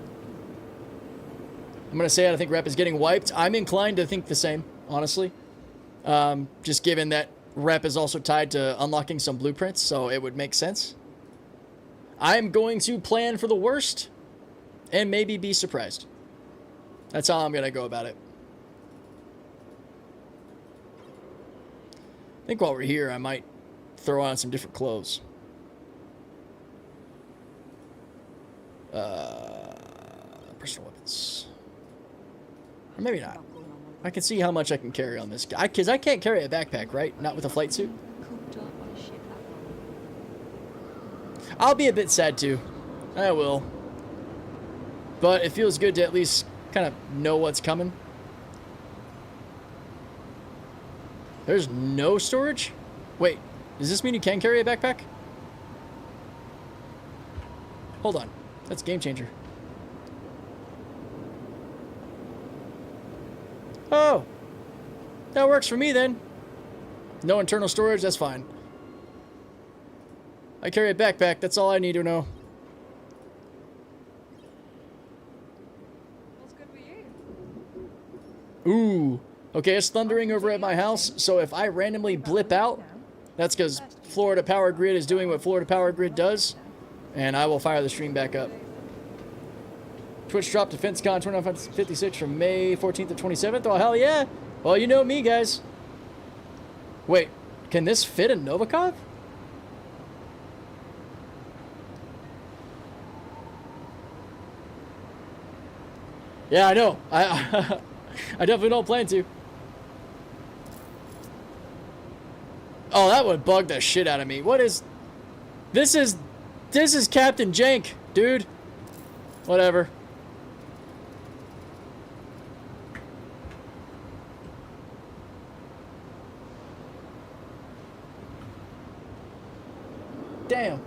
I'm going to say I think rep is getting wiped. I'm inclined to think the same, honestly. Just given that rep is also tied to unlocking some blueprints, so it would make sense. I'm going to plan for the worst and maybe be surprised. That's how I'm going to go about it. I think while we're here, I might throw on some different clothes. Personal weapons. Or maybe not. I can see how much I can carry on this guy. Because I can't carry a backpack, right? Not with a flight suit. I'll be a bit sad too. I will. But it feels good to at least kind of know what's coming. There's no storage? Wait, does this mean you can carry a backpack? Hold on. That's a game changer. Oh! That works for me then. No internal storage, that's fine. I carry a backpack, that's all I need to know. What's good for you? Ooh. Okay, it's thundering over at my house, so if I randomly blip out, that's because Florida Power Grid is doing what Florida Power Grid does, and I will fire the stream back up. Twitch dropped DefenseCon 2956 from May 14th to 27th. Oh, hell yeah. Well, you know me, guys. Wait, can this fit a Novikov? Yeah, I know. I definitely don't plan to. Oh, that would bug the shit out of me. What is... This is Captain Jank, dude. Whatever. Damn.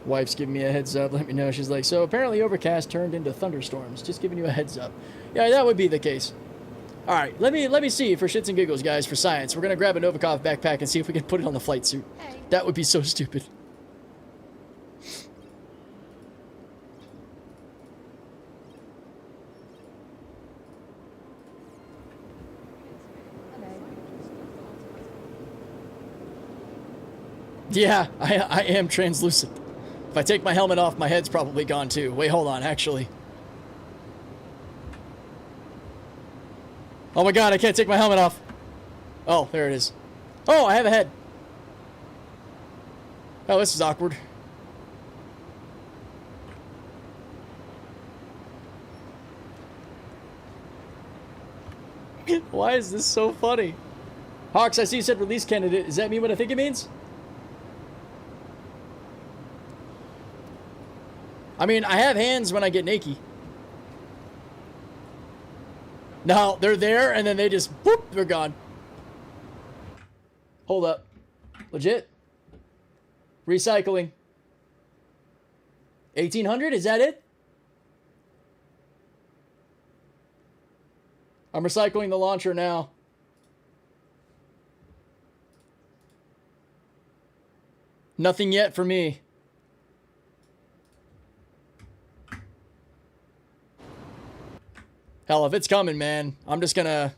Wife's giving me a heads up. Let me know. She's like, so apparently overcast turned into thunderstorms. Just giving you a heads up. Yeah, that would be the case. All right, let me see for shits and giggles, guys, for science. We're gonna grab a Novikov backpack and see if we can put it on the flight suit. Hey. That would be so stupid. Yeah, I am translucent. If I take my helmet off, my head's probably gone too. Wait, hold on, actually. Oh my god, I can't take my helmet off. Oh, there it is. Oh, I have a head. Oh, this is awkward. Why is this so funny? Hawks, I see you said release candidate. Does that mean what I think it means? I mean, I have hands when I get naked. No, they're there, and then they just, whoop, they're gone. Hold up. Legit? Recycling. 1800, is that it? I'm recycling the launcher now. Nothing yet for me. Hell, if it's coming, man, I'm just gonna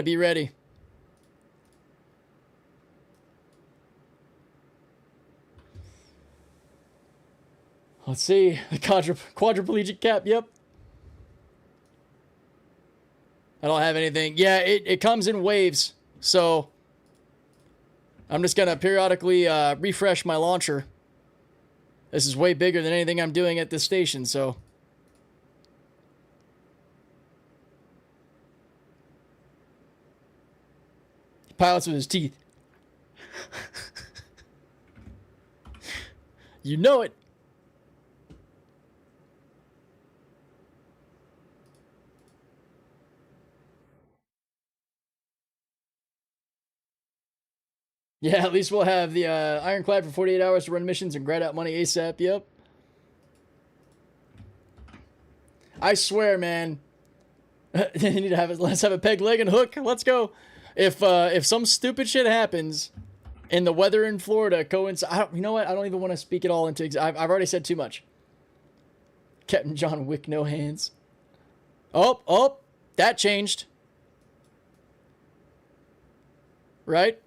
be ready. Let's see, the quadriplegic cap, yep. I don't have anything. Yeah, it comes in waves, so I'm just gonna periodically refresh my launcher. This is way bigger than anything I'm doing at this station, so. Pilots with his teeth. You know it. Yeah, at least we'll have the Ironclad for 48 hours to run missions and grind out money ASAP. Yep. I swear, man. You need to have it. Let's have a peg leg and hook. Let's go. If some stupid shit happens and the weather in Florida coincides, you know what? I don't even want to speak it all into. I've already said too much. Captain John Wick, no hands. Oh, that changed. Right?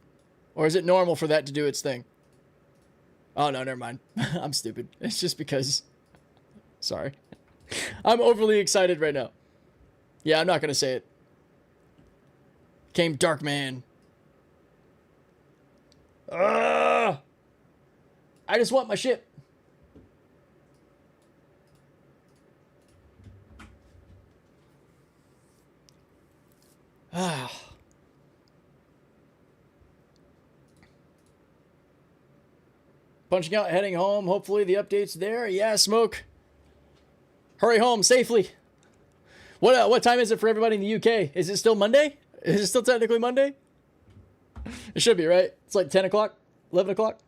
Or is it normal for that to do its thing? Oh no, never mind. I'm stupid. It's just because. Sorry. I'm overly excited right now. Yeah, I'm not gonna say it. Came Dark Man. I just want my ship. Punching out, heading home. Hopefully the update's there. Yeah, Smoke. Hurry home safely. What time is it for everybody in the UK? Is it still Monday? Is it still technically Monday? It should be, right? It's like 10 o'clock? 11 o'clock?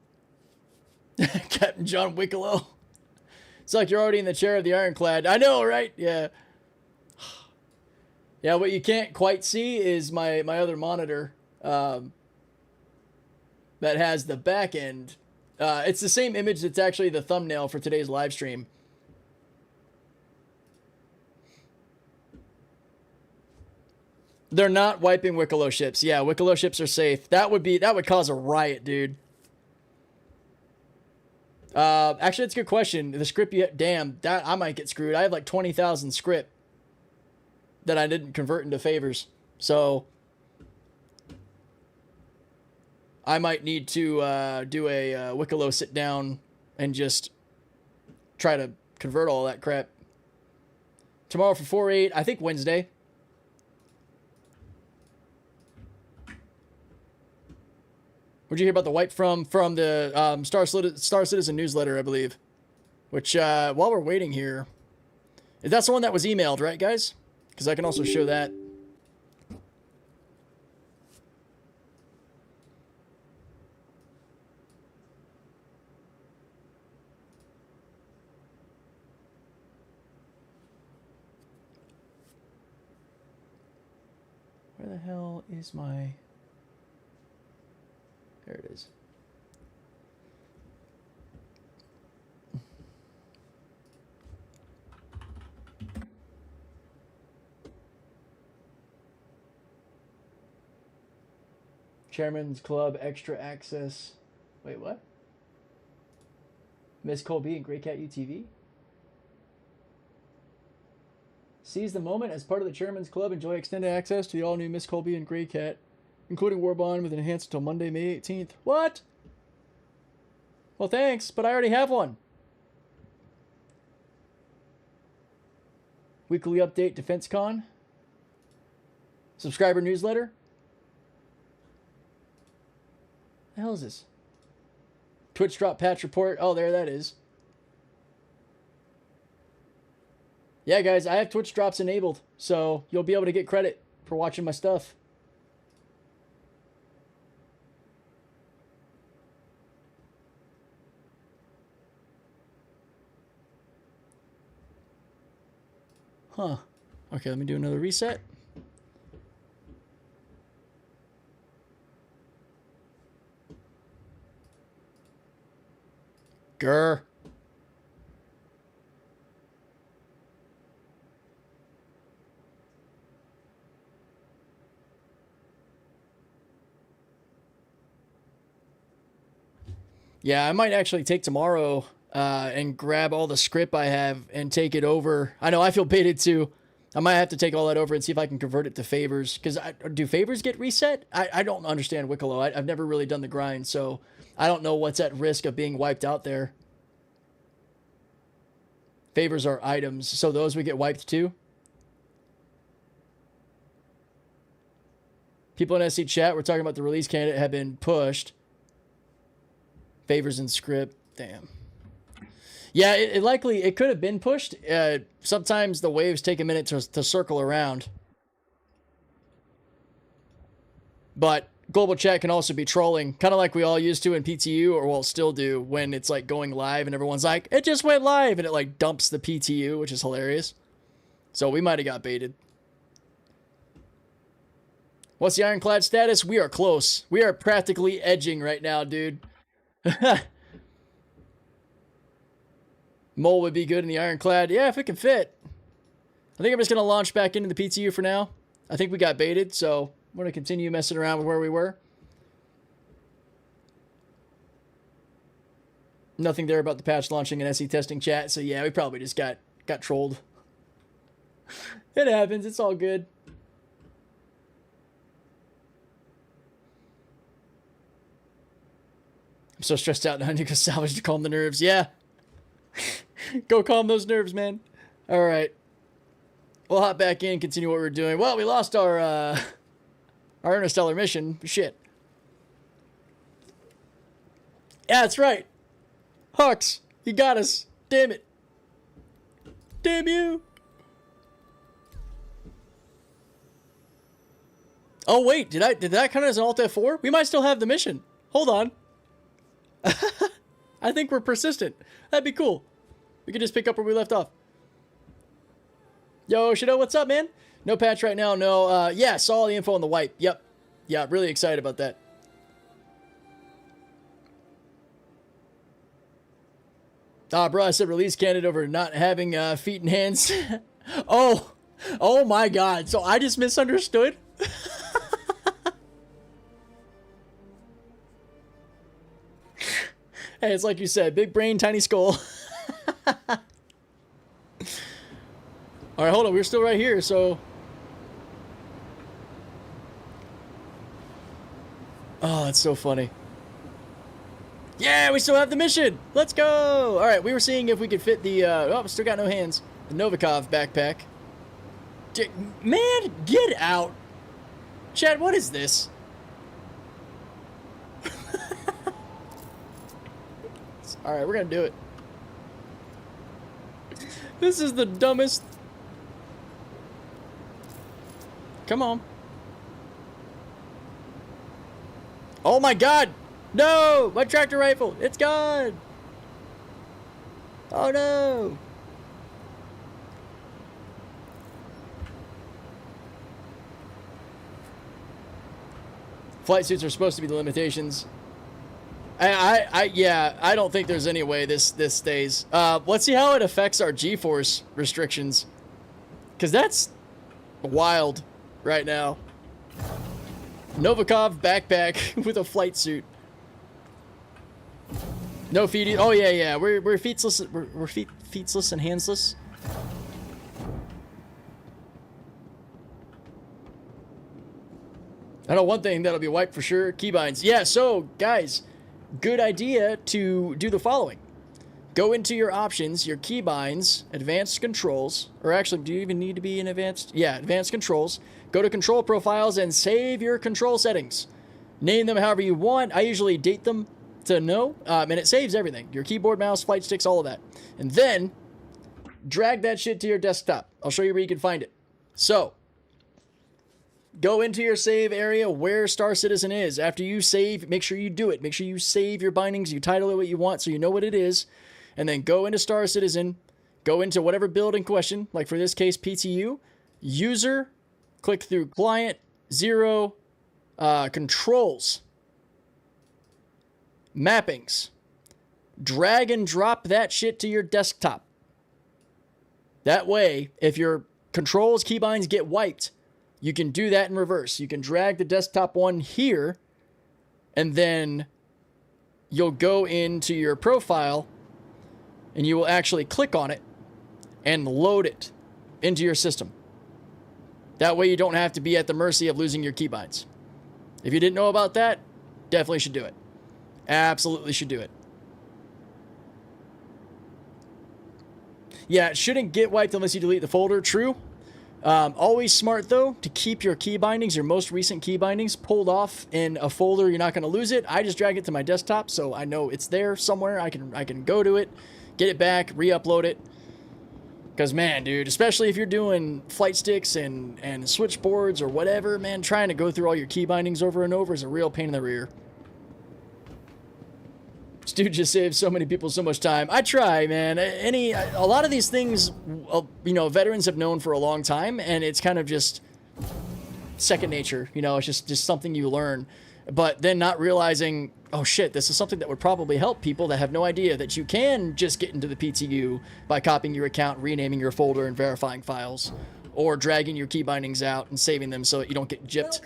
Captain John Wicklow. It's like you're already in the chair of the Ironclad. I know, right? Yeah. Yeah, what you can't quite see is my other monitor that has the back end. It's the same image that's actually the thumbnail for today's live stream. They're not wiping Wicklow ships. Yeah, Wicklow ships are safe. That would cause a riot, dude. Actually, that's a good question. The script damn, I might get screwed. I have like 20,000 script that I didn't convert into favors. So I might need to do a Wicklow sit down and just try to convert all that crap. Tomorrow for 4-8, I think Wednesday. What'd you hear about the wipe from the Star Citizen newsletter, I believe? Which, while we're waiting here, that's the one that was emailed, right, guys? Because I can also show that. Where the hell is my... There it is. Chairman's Club Extra Access. Wait, what? Miss Colby and Grey Cat UTV? Seize the moment as part of the Chairman's Club. Enjoy extended access to the all-new Miss Colby and Grey Cat, including Warbond with enhanced until Monday, May 18th. What? Well, thanks, but I already have one. Weekly update DefenseCon. Subscriber newsletter. The hell is this? Twitch drop patch report. Oh, there that is. Yeah, guys, I have Twitch drops enabled, so you'll be able to get credit for watching my stuff. Huh. Okay, let me do another reset. Grr. Yeah, I might actually take tomorrow and grab all the script I have and take it over. I know I feel baited too. I might have to take all that over and see if I can convert it to favors. Because do favors get reset? I don't understand Wicklow. I've never really done the grind, so I don't know what's at risk of being wiped out there. Favors are items, so those would get wiped too. People in SC chat were talking about the release candidate have been pushed. Favors and script. Damn. Yeah, it could have been pushed. Sometimes the waves take a minute to circle around. But global chat can also be trolling, kind of like we all used to in PTU, or well, still do when it's like going live and everyone's like, it just went live, and it like dumps the PTU, which is hilarious. So we might have got baited. What's the Ironclad status? We are close. We are practically edging right now, dude. Mole would be good in the Ironclad. Yeah, if it can fit. I think I'm just going to launch back into the PTU for now. I think we got baited, so we're going to continue messing around with where we were. Nothing there about the patch launching in SE testing chat, so yeah, we probably just got trolled. It happens. It's all good. I'm so stressed out now. I need to go salvage to calm the nerves. Yeah. Go calm those nerves, man. All right. We'll hop back in and continue what we're doing. Well, we lost our interstellar mission. Shit. Yeah, that's right. Hux, he got us. Damn it. Damn you. Oh, wait. Did that count as an Alt F4? We might still have the mission. Hold on. I think we're persistent. That'd be cool. We could just pick up where we left off. Yo, Shadow, what's up, man? No patch right now, no. Yeah, saw all the info on the wipe. Yep. Yeah, really excited about that. Bro, I said release candidate over not having feet and hands. Oh my God. So I just misunderstood? Hey, it's like you said, big brain, tiny skull. All right, hold on. We're still right here, so... Oh, that's so funny. Yeah, we still have the mission. Let's go. All right, we were seeing if we could fit the, oh, still got no hands. The Novikov backpack. Man, get out. Chad, what is this? All right, we're going to do it. This is the dumbest. Come on. Oh my God. No, my tractor rifle. It's gone. Oh no. Flight suits are supposed to be the limitations. Yeah, I don't think there's any way this stays. Let's see how it affects our GeForce restrictions, because that's wild right now. Novikov backpack with a flight suit. No feet. Oh yeah. We're feetsless. We're feetsless and handsless. I know one thing that'll be wiped for sure. Keybinds. Yeah. So guys, good idea to do the following. Go into your options, your keybinds, advanced controls, or actually, do you even need to be in advanced? Yeah, advanced controls. Go to control profiles and save your control settings. Name them however you want. I usually date them to know, and it saves everything. Your keyboard, mouse, flight sticks, all of that. And then drag that shit to your desktop. I'll show you where you can find it. So go into your save area where Star Citizen is. After you save, make sure you do it. Make sure you save your bindings. You title it what you want so you know what it is. And then go into Star Citizen. Go into whatever build in question. Like for this case, PTU. User. Click through Client. 0. Controls. Mappings. Drag and drop that shit to your desktop. That way, if your controls keybinds get wiped, you can do that in reverse. You can drag the desktop one here, and then you'll go into your profile, and you will actually click on it and load it into your system. That way you don't have to be at the mercy of losing your keybinds. If you didn't know about that, definitely should do it. Absolutely should do it. Yeah, it shouldn't get wiped unless you delete the folder. True. Always smart, though, to keep your key bindings, your most recent key bindings, pulled off in a folder. You're not going to lose it. I just drag it to my desktop, so I know it's there somewhere. I can go to it, get it back, re-upload it. Because, man, dude, especially if you're doing flight sticks and switchboards or whatever, man, trying to go through all your key bindings over and over is a real pain in the rear. This dude just saves so many people so much time. I try, man. A lot of these things, you know, veterans have known for a long time, and it's kind of just second nature. You know, it's just something you learn. But then not realizing, oh shit, this is something that would probably help people that have no idea that you can just get into the PTU by copying your account, renaming your folder, and verifying files, or dragging your key bindings out and saving them so that you don't get gypped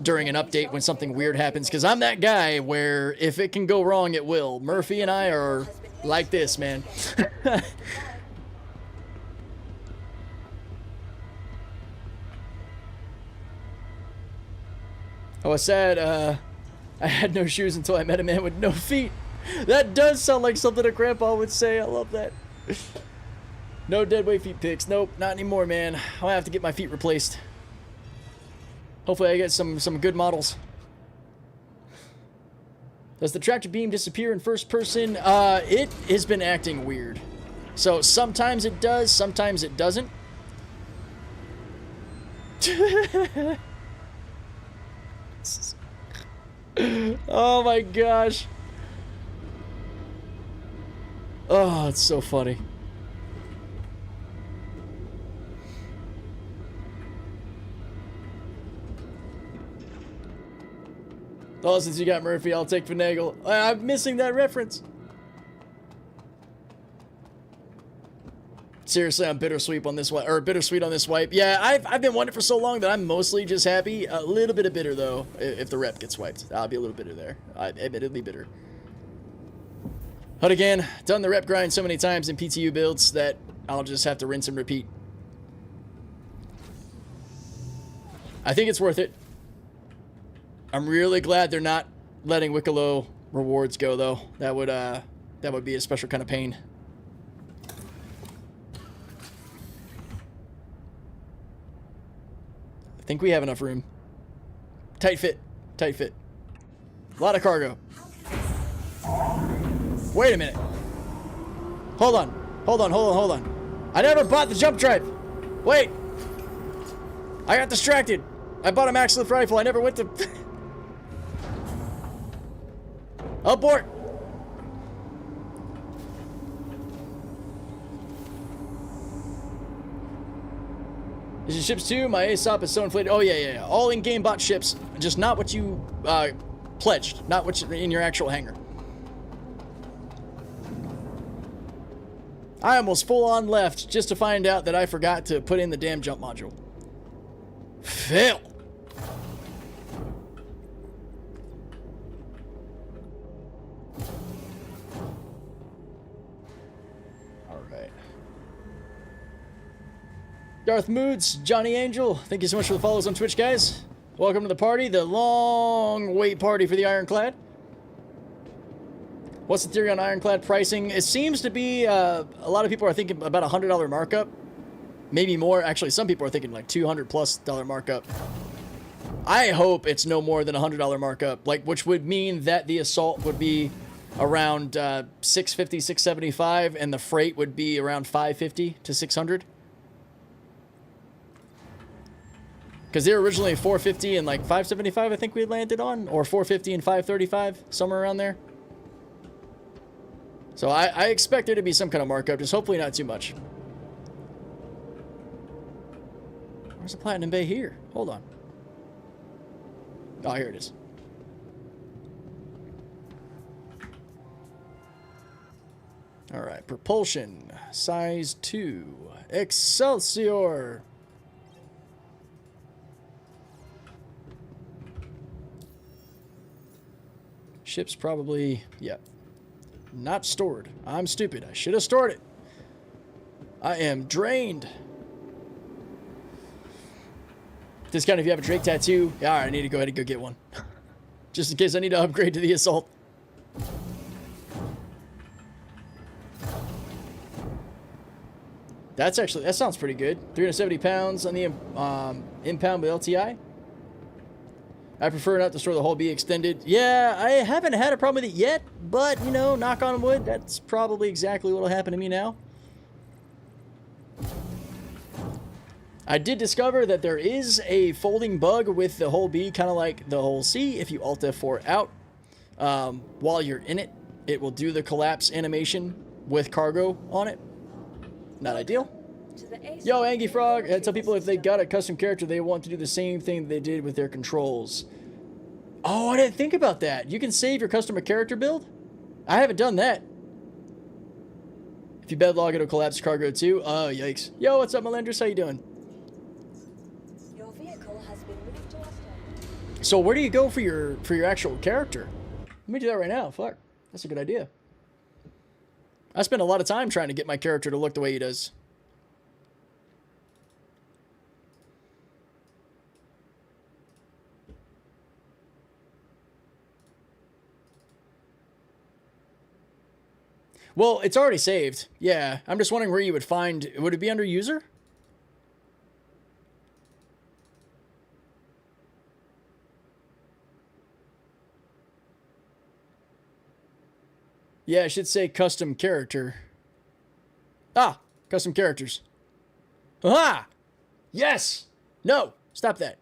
during an update when something weird happens. Because I'm that guy where if it can go wrong, it will. Murphy and I are like this, man. I was sad, I had no shoes until I met a man with no feet. That does sound like something a grandpa would say. I love that. No Deadwake feet pics. Nope, not anymore, man. I'll have to get my feet replaced. Hopefully I get some good models. Does the tractor beam disappear in first person? It has been acting weird. So sometimes it does, sometimes it doesn't. Oh my gosh. Oh, it's so funny. Oh, since you got Murphy, I'll take Finagle. I'm missing that reference. Seriously, I'm bittersweet on this one, or bittersweet on this wipe. Yeah, I've been wanting it for so long that I'm mostly just happy. A little bit of bitter though, if the rep gets wiped. I'll be a little bitter there. Admittedly bitter. But again, done the rep grind so many times in PTU builds that I'll just have to rinse and repeat. I think it's worth it. I'm really glad they're not letting Wicklow rewards go, though. That would be a special kind of pain. I think we have enough room. Tight fit. Tight fit. A lot of cargo. Wait a minute. Hold on. Hold on, hold on, hold on. I never bought the jump drive. Wait. I got distracted. I bought a max lift rifle. I never went to... Abort. Is it ships too? My ASOP is so inflated. Oh, yeah, yeah, yeah. All in-game bot ships. Just not what you pledged. Not what's in your actual hangar. I almost full-on left just to find out that I forgot to put in the damn jump module. Fail. Alright. Darth Moods, Johnny Angel, thank you so much for the follows on Twitch, guys. Welcome to the party, the long wait party for the Ironclad. What's the theory on Ironclad pricing? It seems to be, a lot of people are thinking about a $100 markup. Maybe more. Actually, some people are thinking like $200+ markup. I hope it's no more than a $100 markup, like, which would mean that the assault would be around $650, $675, and the freight would be around $550 to $600. Because they're originally $450 and like $575, I think we landed on, or $450 and $535, somewhere around there. So I expect there to be some kind of markup, just hopefully not too much. Where's the Platinum Bay here? Hold on. Oh, here it is. All right, propulsion, size 2, Excelsior. Ship's probably, yeah, not stored. I'm stupid. I should have stored it. I am drained. Discount if you have a Drake tattoo. Yeah, all right, I need to go ahead and go get one. Just in case I need to upgrade to the assault. That's actually, that sounds pretty good. 370 pounds on the impound with LTI. I prefer not to store the whole B extended. Yeah, I haven't had a problem with it yet, but, you know, knock on wood, that's probably exactly what will happen to me now. I did discover that there is a folding bug with the whole B, kind of like the whole C. If you Alt F4 out, while you're in it, it will do the collapse animation with cargo on it. Not ideal. Yo, Angie Frog, I tell people if they got a custom character, they want to do the same thing they did with their controls. Oh, I didn't think about that. You can save your customer character build? I haven't done that. If you bedlog, it'll collapse cargo too. Oh, yikes. Yo, what's up, Melendrus? How you doing? Your vehicle has been moved to a So where do you go for your actual character? Let me do that right now. Fuck. That's a good idea. I spend a lot of time trying to get my character to look the way he does. Well, it's already saved. Yeah, I'm just wondering where you would find... Would it be under user? Yeah, it should say custom character. Ah, custom characters. Aha! Yes! No! Stop that.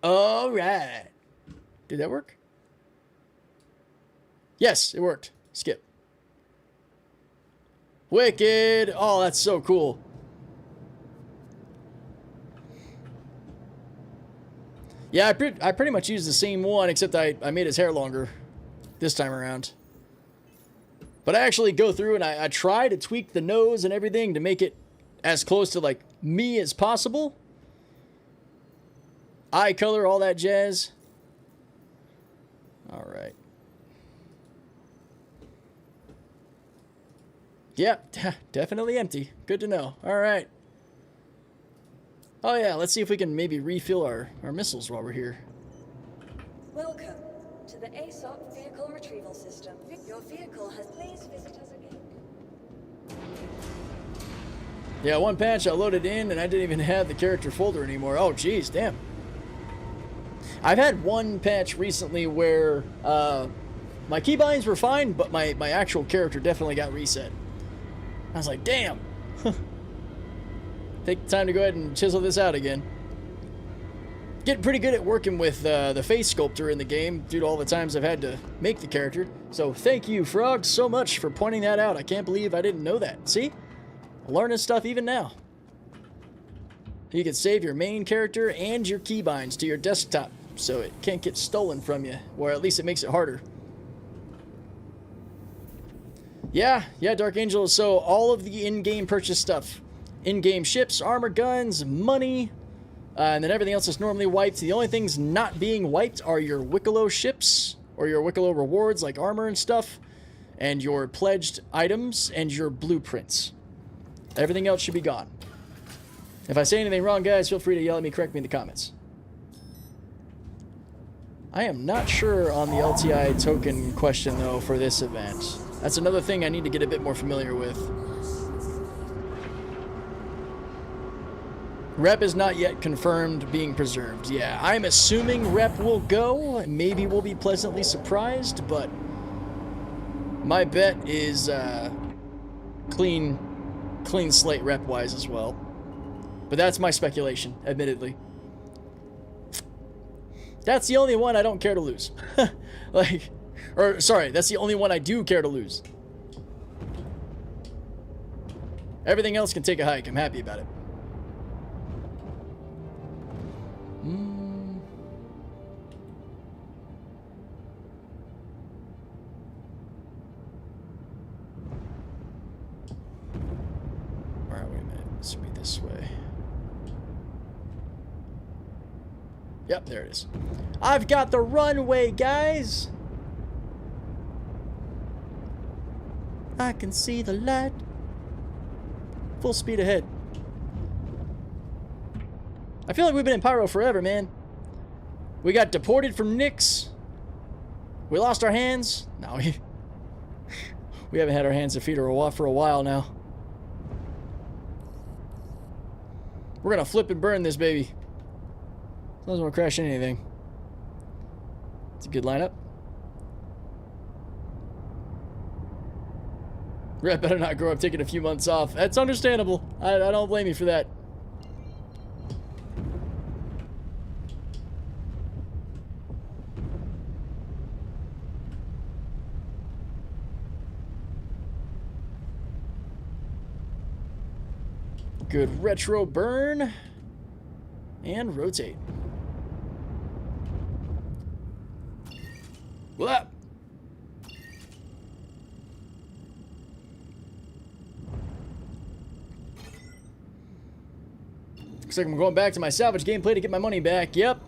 All right. Did that work? Yes, it worked. Skip. Wicked. Oh, that's so cool. Yeah, I pretty much used the same one, except I made his hair longer this time around. But I actually go through and I try to tweak the nose and everything to make it as close to, like, me as possible. Eye color, all that jazz. All right. Yep, definitely empty. Good to know. All right. Oh yeah, let's see if we can maybe refill our missiles while we're here. Welcome to the ASOP Vehicle Retrieval System. Your vehicle has... Please visit us again. Yeah, one patch I loaded in and I didn't even have the character folder anymore. Oh geez, damn. I've had one patch recently where my keybinds were fine, but my actual character definitely got reset. I was like, damn. Take the time to go ahead and chisel this out again. Getting pretty good at working with the face sculptor in the game due to all the times I've had to make the character. So thank you, Frog, so much for pointing that out. I can't believe I didn't know that. See? Learning stuff even now. You can save your main character and your keybinds to your desktop so it can't get stolen from you, or at least it makes it harder. Yeah, Dark Angel. So all of the in-game purchase stuff. In-game ships, armor, guns, money, and then everything else is normally wiped. The only things not being wiped are your Wicklow ships, or your Wicklow rewards like armor and stuff, and your pledged items, and your blueprints. Everything else should be gone. If I say anything wrong, guys, feel free to yell at me, correct me in the comments. I am not sure on the LTI token question, though, for this event. That's another thing I need to get a bit more familiar with. Rep is not yet confirmed being preserved. Yeah, I'm assuming Rep will go. Maybe we'll be pleasantly surprised, but my bet is clean slate Rep-wise as well. But that's my speculation, admittedly. That's the only one I don't care to lose. Sorry, that's the only one I do care to lose. Everything else can take a hike. I'm happy about it. Alright, wait a minute. This should be this way. Yep, there it is. I've got the runway, guys! I can see the light. Full speed ahead. I feel like we've been in Pyro forever, man. We got deported from Nyx. We lost our hands. No, we haven't had our hands and feet for a while now. We're gonna flip and burn this baby. As long as we don't crash anything. It's a good lineup. Red better not grow up taking a few months off. That's understandable. I don't blame you for that. Good retro burn. And rotate. Blah. Looks like I'm going back to my salvage gameplay to get my money back. Yep.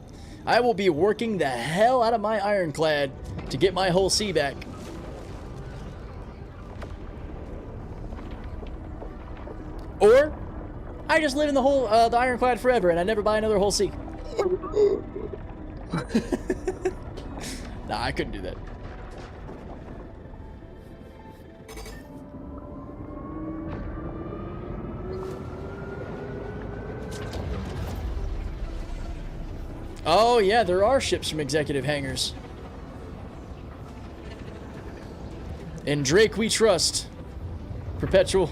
I will be working the hell out of my Ironclad to get my whole C back. Or I just live in the whole the Ironclad forever and I never buy another whole C. Nah, I couldn't do that. Oh yeah, there are ships from executive hangars. In Drake we trust. Perpetual.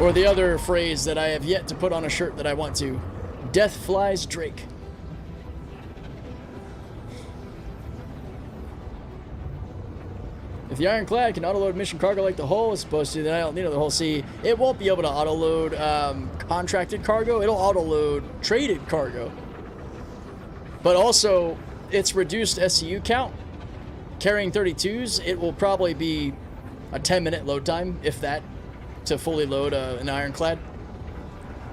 Or the other phrase that I have yet to put on a shirt that I want to. Death flies Drake. If the Ironclad can autoload mission cargo like the hull is supposed to, then I don't need another hull C. It won't be able to autoload contracted cargo. It'll autoload traded cargo. But also, its reduced SCU count, carrying 32s, it will probably be a 10-minute load time, if that, to fully load an Ironclad.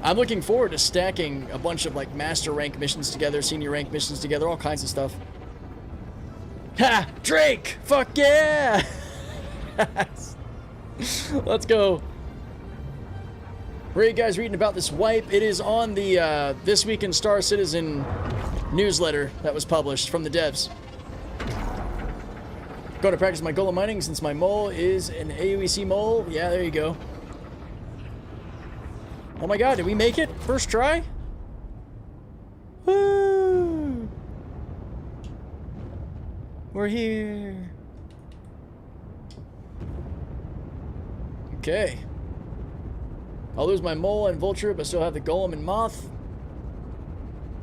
I'm looking forward to stacking a bunch of like master rank missions together, senior rank missions together, all kinds of stuff. Ha! Drake! Fuck yeah! Let's go. Where are you guys reading about this wipe? It is on the This Week in Star Citizen newsletter that was published from the devs. Going to practice my golem mining since my mole is an AUEC mole. Yeah, there you go. Oh my god, did we make it? First try? Woo! We're here. Okay. I'll lose my mole and vulture, but still have the golem and moth.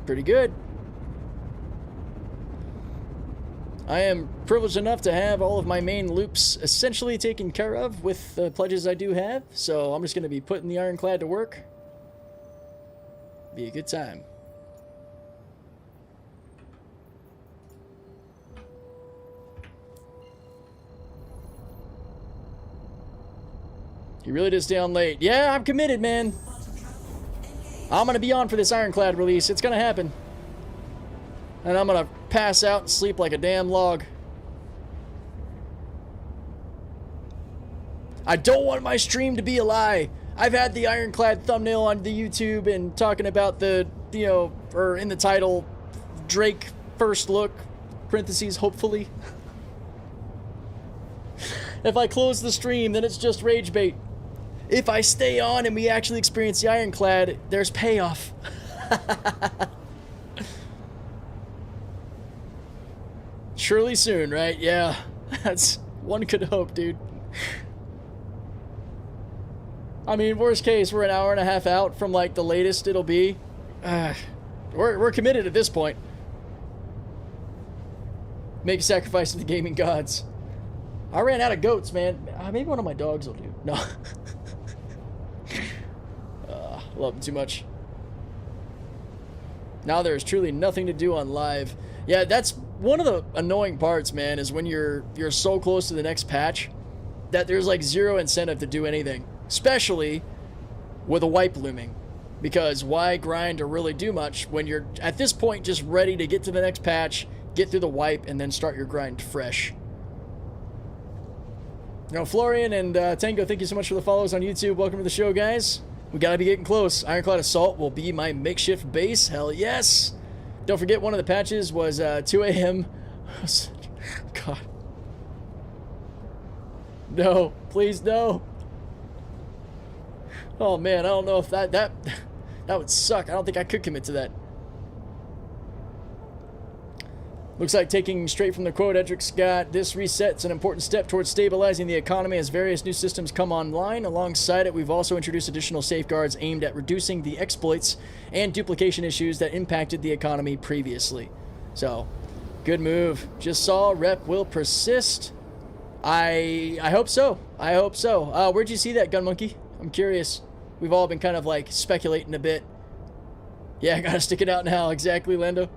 Pretty good. I am privileged enough to have all of my main loops essentially taken care of with the pledges I do have, so I'm just going to be putting the Ironclad to work. Be a good time. He really did stay on late. Yeah, I'm committed, man. I'm going to be on for this Ironclad release. It's going to happen. And I'm going to pass out and sleep like a damn log. I don't want my stream to be a lie. I've had the Ironclad thumbnail on the YouTube and talking about the, you know, or in the title, Drake first look, parentheses, hopefully. If I close the stream, then it's just rage bait. If I stay on and we actually experience the Ironclad, there's payoff. Surely soon, right? Yeah, that's one could hope, dude. I mean, worst case, we're an hour and a half out from like the latest it'll be. We're committed at this point. Make a sacrifice to the gaming gods. I ran out of goats, man. Maybe one of my dogs will do. No. Love them too much. Now there's truly nothing to do on live. Yeah, that's one of the annoying parts, man, is when you're so close to the next patch that there's like zero incentive to do anything, especially with a wipe looming. Because why grind or really do much when you're at this point just ready to get to the next patch, get through the wipe, and then start your grind fresh. You know, Florian and Tango, thank you so much for the follows on YouTube. Welcome to the show, guys. We gotta be getting close. Ironclad Assault will be my makeshift base. Hell yes. Don't forget, one of the patches was 2 a.m. God. No, please no. Oh man, I don't know if that would suck. I don't think I could commit to that. Looks like taking straight from the quote Edric's got, this reset's an important step towards stabilizing the economy as various new systems come online. Alongside it, we've also introduced additional safeguards aimed at reducing the exploits and duplication issues that impacted the economy previously. So, good move. Just saw rep will persist. I hope so. I hope so. Where'd you see that, Gun Monkey? I'm curious. We've all been kind of like speculating a bit. Yeah, I gotta stick it out now. Exactly, Lando.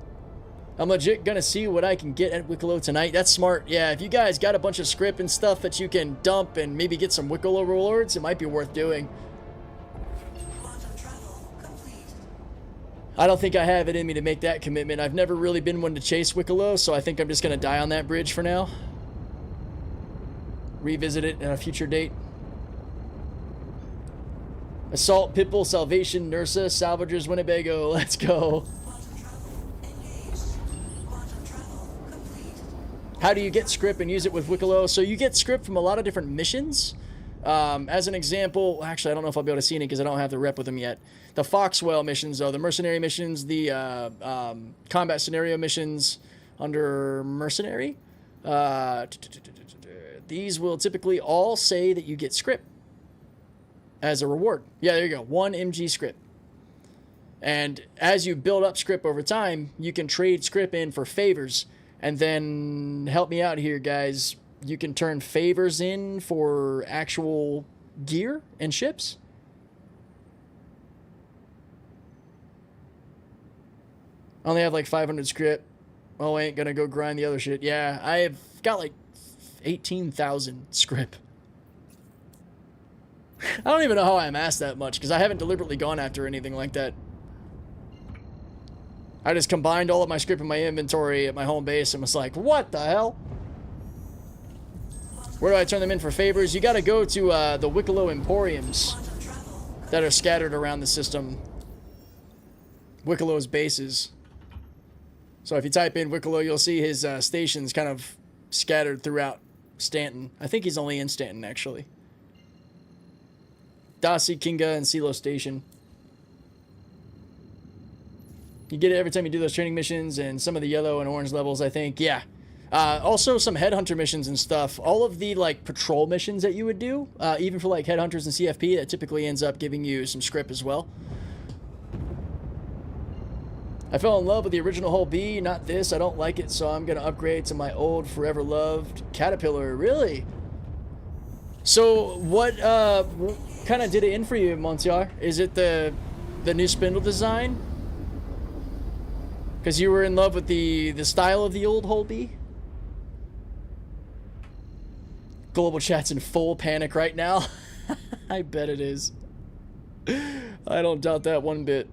I'm legit gonna see what I can get at Wicklow tonight. That's smart. Yeah, if you guys got a bunch of script and stuff that you can dump and maybe get some Wicklow rewards, it might be worth doing. I don't think I have it in me to make that commitment. I've never really been one to chase Wicklow, so I think I'm just gonna die on that bridge for now. Revisit it at a future date. Assault, Pitbull, Salvation, Nursa, Salvagers, Winnebago. Let's go. How do you get script and use it with Wicklow? So you get script from a lot of different missions. As an example, actually, I don't know if I'll be able to see any because I don't have the rep with them yet. The Foxwell missions, though, the mercenary missions, the combat scenario missions under mercenary. These will typically all say that you get script as a reward. Yeah, there you go. 1 MG script. And as you build up script over time, you can trade script in for favors. And then, help me out here, guys, you can turn favors in for actual gear and ships. I only have like 500 script. Oh, I ain't gonna go grind the other shit. Yeah, I've got like 18,000 script. I don't even know how I amassed that much, because I haven't deliberately gone after anything like that. I just combined all of my script in my inventory at my home base and was like, what the hell? Where do I turn them in for favors? You got to go to the Wicklow Emporiums that are scattered around the system. Wicklow's bases. So if you type in Wicklow, you'll see his stations kind of scattered throughout Stanton. I think he's only in Stanton, actually. Dasi, Kinga, and Silo Station. You get it every time you do those training missions and some of the yellow and orange levels, I think. Yeah. Also some headhunter missions and stuff. All of the like patrol missions that you would do, even for like headhunters and CFP, that typically ends up giving you some script as well. I fell in love with the original Hull B, not this. I don't like it, so I'm going to upgrade to my old, forever loved Caterpillar. Really? So what kind of did it in for you, Monsieur? Is it the new spindle design? Because you were in love with the style of the old Hull B? Global chat's in full panic right now. I bet it is. I don't doubt that one bit.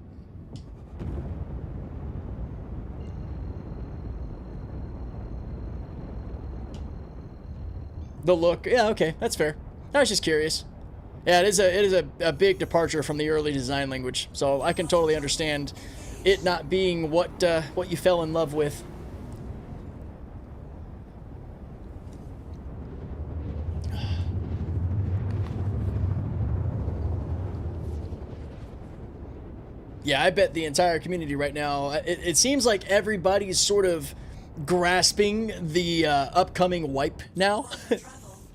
The look, yeah, okay, that's fair. I was just curious. Yeah, it is a big departure from the early design language, so I can totally understand it not being what you fell in love with. Yeah, I bet the entire community right now, it seems like everybody's sort of grasping the upcoming wipe now.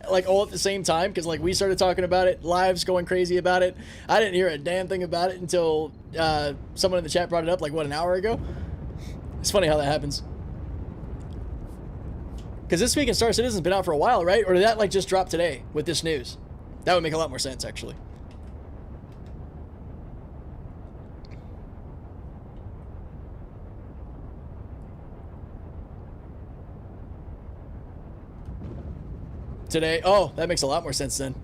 Like all at the same time, because like we started talking about it, Live's going crazy about it. I didn't hear a damn thing about it until someone in the chat brought it up like, what, an hour ago? It's funny how that happens. Because this week in Star Citizen's been out for a while, right? Or did that like just drop today with this news? That would make a lot more sense, actually. Today. Oh, that makes a lot more sense then.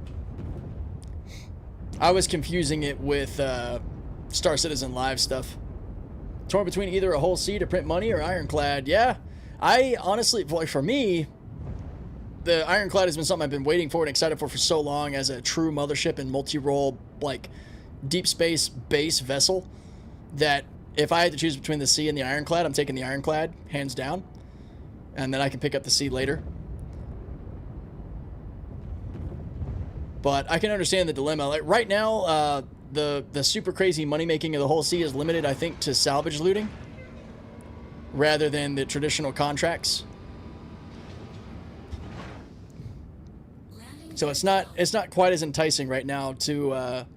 I was confusing it with Star Citizen Live stuff. Torn between either a whole C to print money or Ironclad. Yeah, I honestly, like for me, the Ironclad has been something I've been waiting for and excited for so long as a true mothership and multi-role, like, deep space base vessel, that if I had to choose between the C and the Ironclad, I'm taking the Ironclad, hands down. And then I can pick up the C later. But I can understand the dilemma. Like right now, the super crazy money making of the whole sea is limited, I think, to salvage looting rather than the traditional contracts. So it's not quite as enticing right now to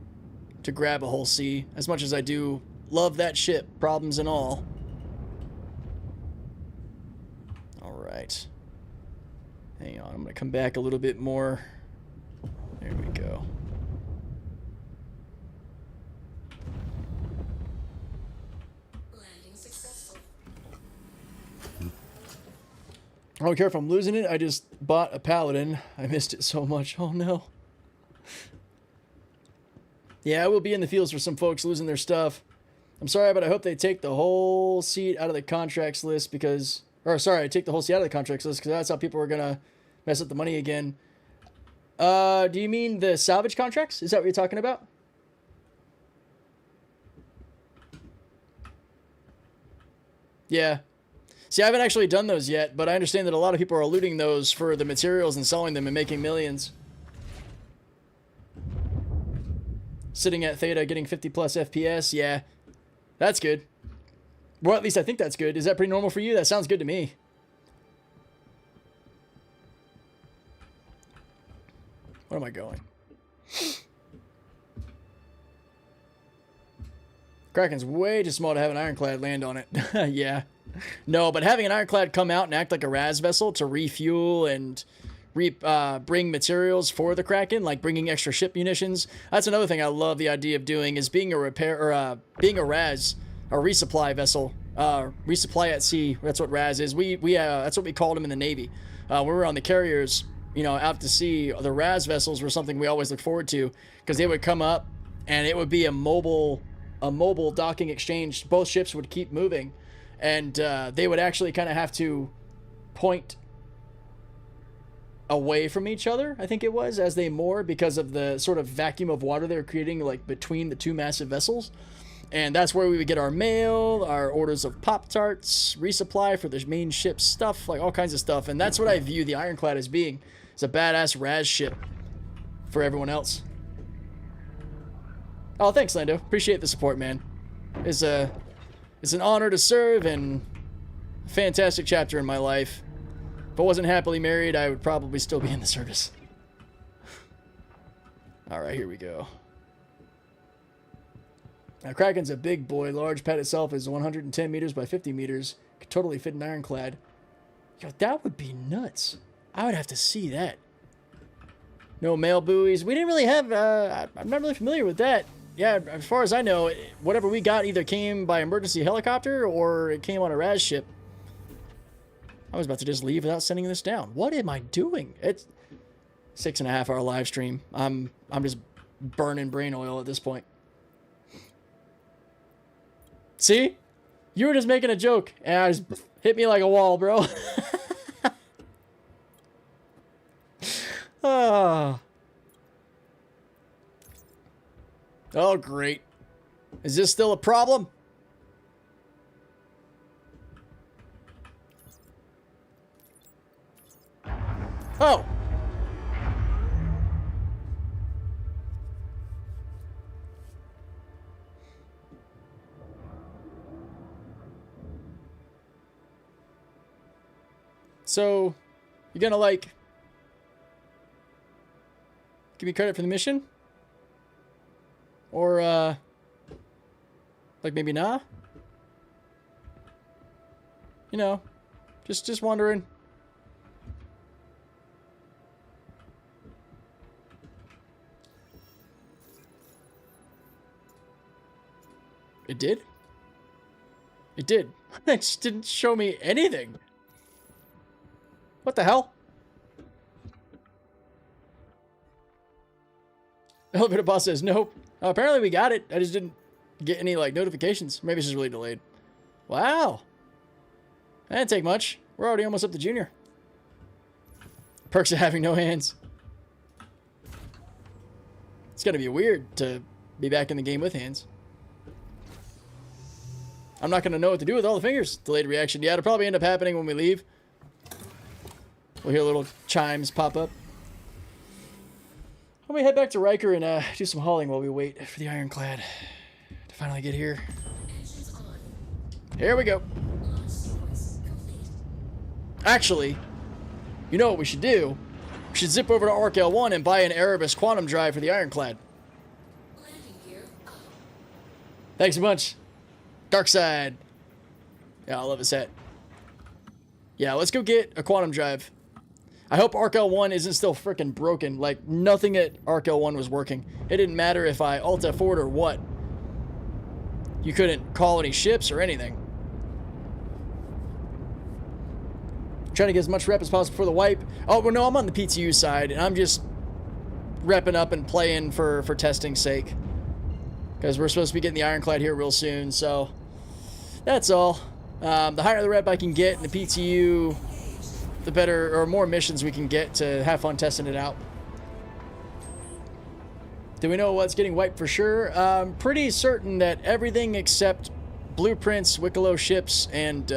grab a whole sea, as much as I do love that ship, problems and all. All right. Hang on, I'm gonna come back a little bit more. There we go. Landing successful. I don't care if I'm losing it. I just bought a Paladin. I missed it so much. Oh no. Yeah, I will be in the fields for some folks losing their stuff. I'm sorry, but I hope they take the whole seat out of the contracts list because... Or sorry, take the whole seat out of the contracts list because that's how people are going to mess up the money again. Do you mean the salvage contracts? Is that what you're talking about? Yeah. See, I haven't actually done those yet, but I understand that a lot of people are looting those for the materials and selling them and making millions. Sitting at Theta, getting 50 plus FPS. Yeah, that's good. Well, at least I think that's good. Is that pretty normal for you? That sounds good to me. Where am I going? Kraken's way too small to have an Ironclad land on it. Yeah. No, but having an Ironclad come out and act like a Raz vessel to refuel and bring materials for the Kraken, like bringing extra ship munitions. That's another thing I love the idea of doing, is being a repair or being a Raz, a resupply vessel, resupply at sea. That's what Raz is. That's what we called them in the Navy. When we were on the carriers, you know, out to sea, the Raz vessels were something we always looked forward to because they would come up and it would be a mobile docking exchange. Both ships would keep moving and they would actually kind of have to point away from each other, I think it was, as they moor, because of the sort of vacuum of water they were creating like between the two massive vessels. And that's where we would get our mail, our orders of Pop-Tarts, resupply for the main ship's stuff, like all kinds of stuff. And that's what I view the Ironclad as being. It's a badass Raz ship for everyone else. Oh, thanks, Lando. Appreciate the support, man. It's an honor to serve and a fantastic chapter in my life. If I wasn't happily married, I would probably still be in the service. Alright, here we go. Now, Kraken's a big boy. Large pad itself is 110 meters by 50 meters. Could totally fit an Ironclad. Yo, that would be nuts. I would have to see that. No mail buoys. We didn't really have... I'm not really familiar with that. Yeah, as far as I know, whatever we got either came by emergency helicopter or it came on a Raz ship. I was about to just leave without sending this down. What am I doing? It's 6.5 hour live stream. I'm just burning brain oil at this point. See? You were just making a joke and I just hit me like a wall, bro. Oh. Oh, great. Is this still a problem? Oh. So, you're gonna, like, give me credit for the mission? Or, like, maybe nah? You know, just wondering. It did? It did. It just didn't show me anything. What the hell? Elevator boss says nope. Oh, apparently we got it. I just didn't get any like notifications. Maybe it's just really delayed. Wow. That didn't take much. We're already almost up to junior. Perks of having no hands. It's gonna be weird to be back in the game with hands. I'm not gonna know what to do with all the fingers. Delayed reaction. Yeah, it'll probably end up happening when we leave. We'll hear little chimes pop up. Let me head back to Riker and do some hauling while we wait for the Ironclad to finally get here. Here we go. Actually, you know what we should do? We should zip over to Arc L1 and buy an Erebus quantum drive for the Ironclad. Thanks a bunch. Dark side. Yeah, I love his hat. Yeah, let's go get a quantum drive. I hope Arc L1 isn't still freaking broken. Like, nothing at Arc L1 was working. It didn't matter if I Alt F4'd or what. You couldn't call any ships or anything. Trying to get as much rep as possible for the wipe. Oh, well, no, I'm on the PTU side, and I'm just repping up and playing for testing's sake. Because we're supposed to be getting the Ironclad here real soon, so that's all. The higher the rep I can get in the PTU, the better or more missions we can get to have fun testing it out. Do we know what's getting wiped for sure? Pretty certain that everything except blueprints, Wicklow ships, and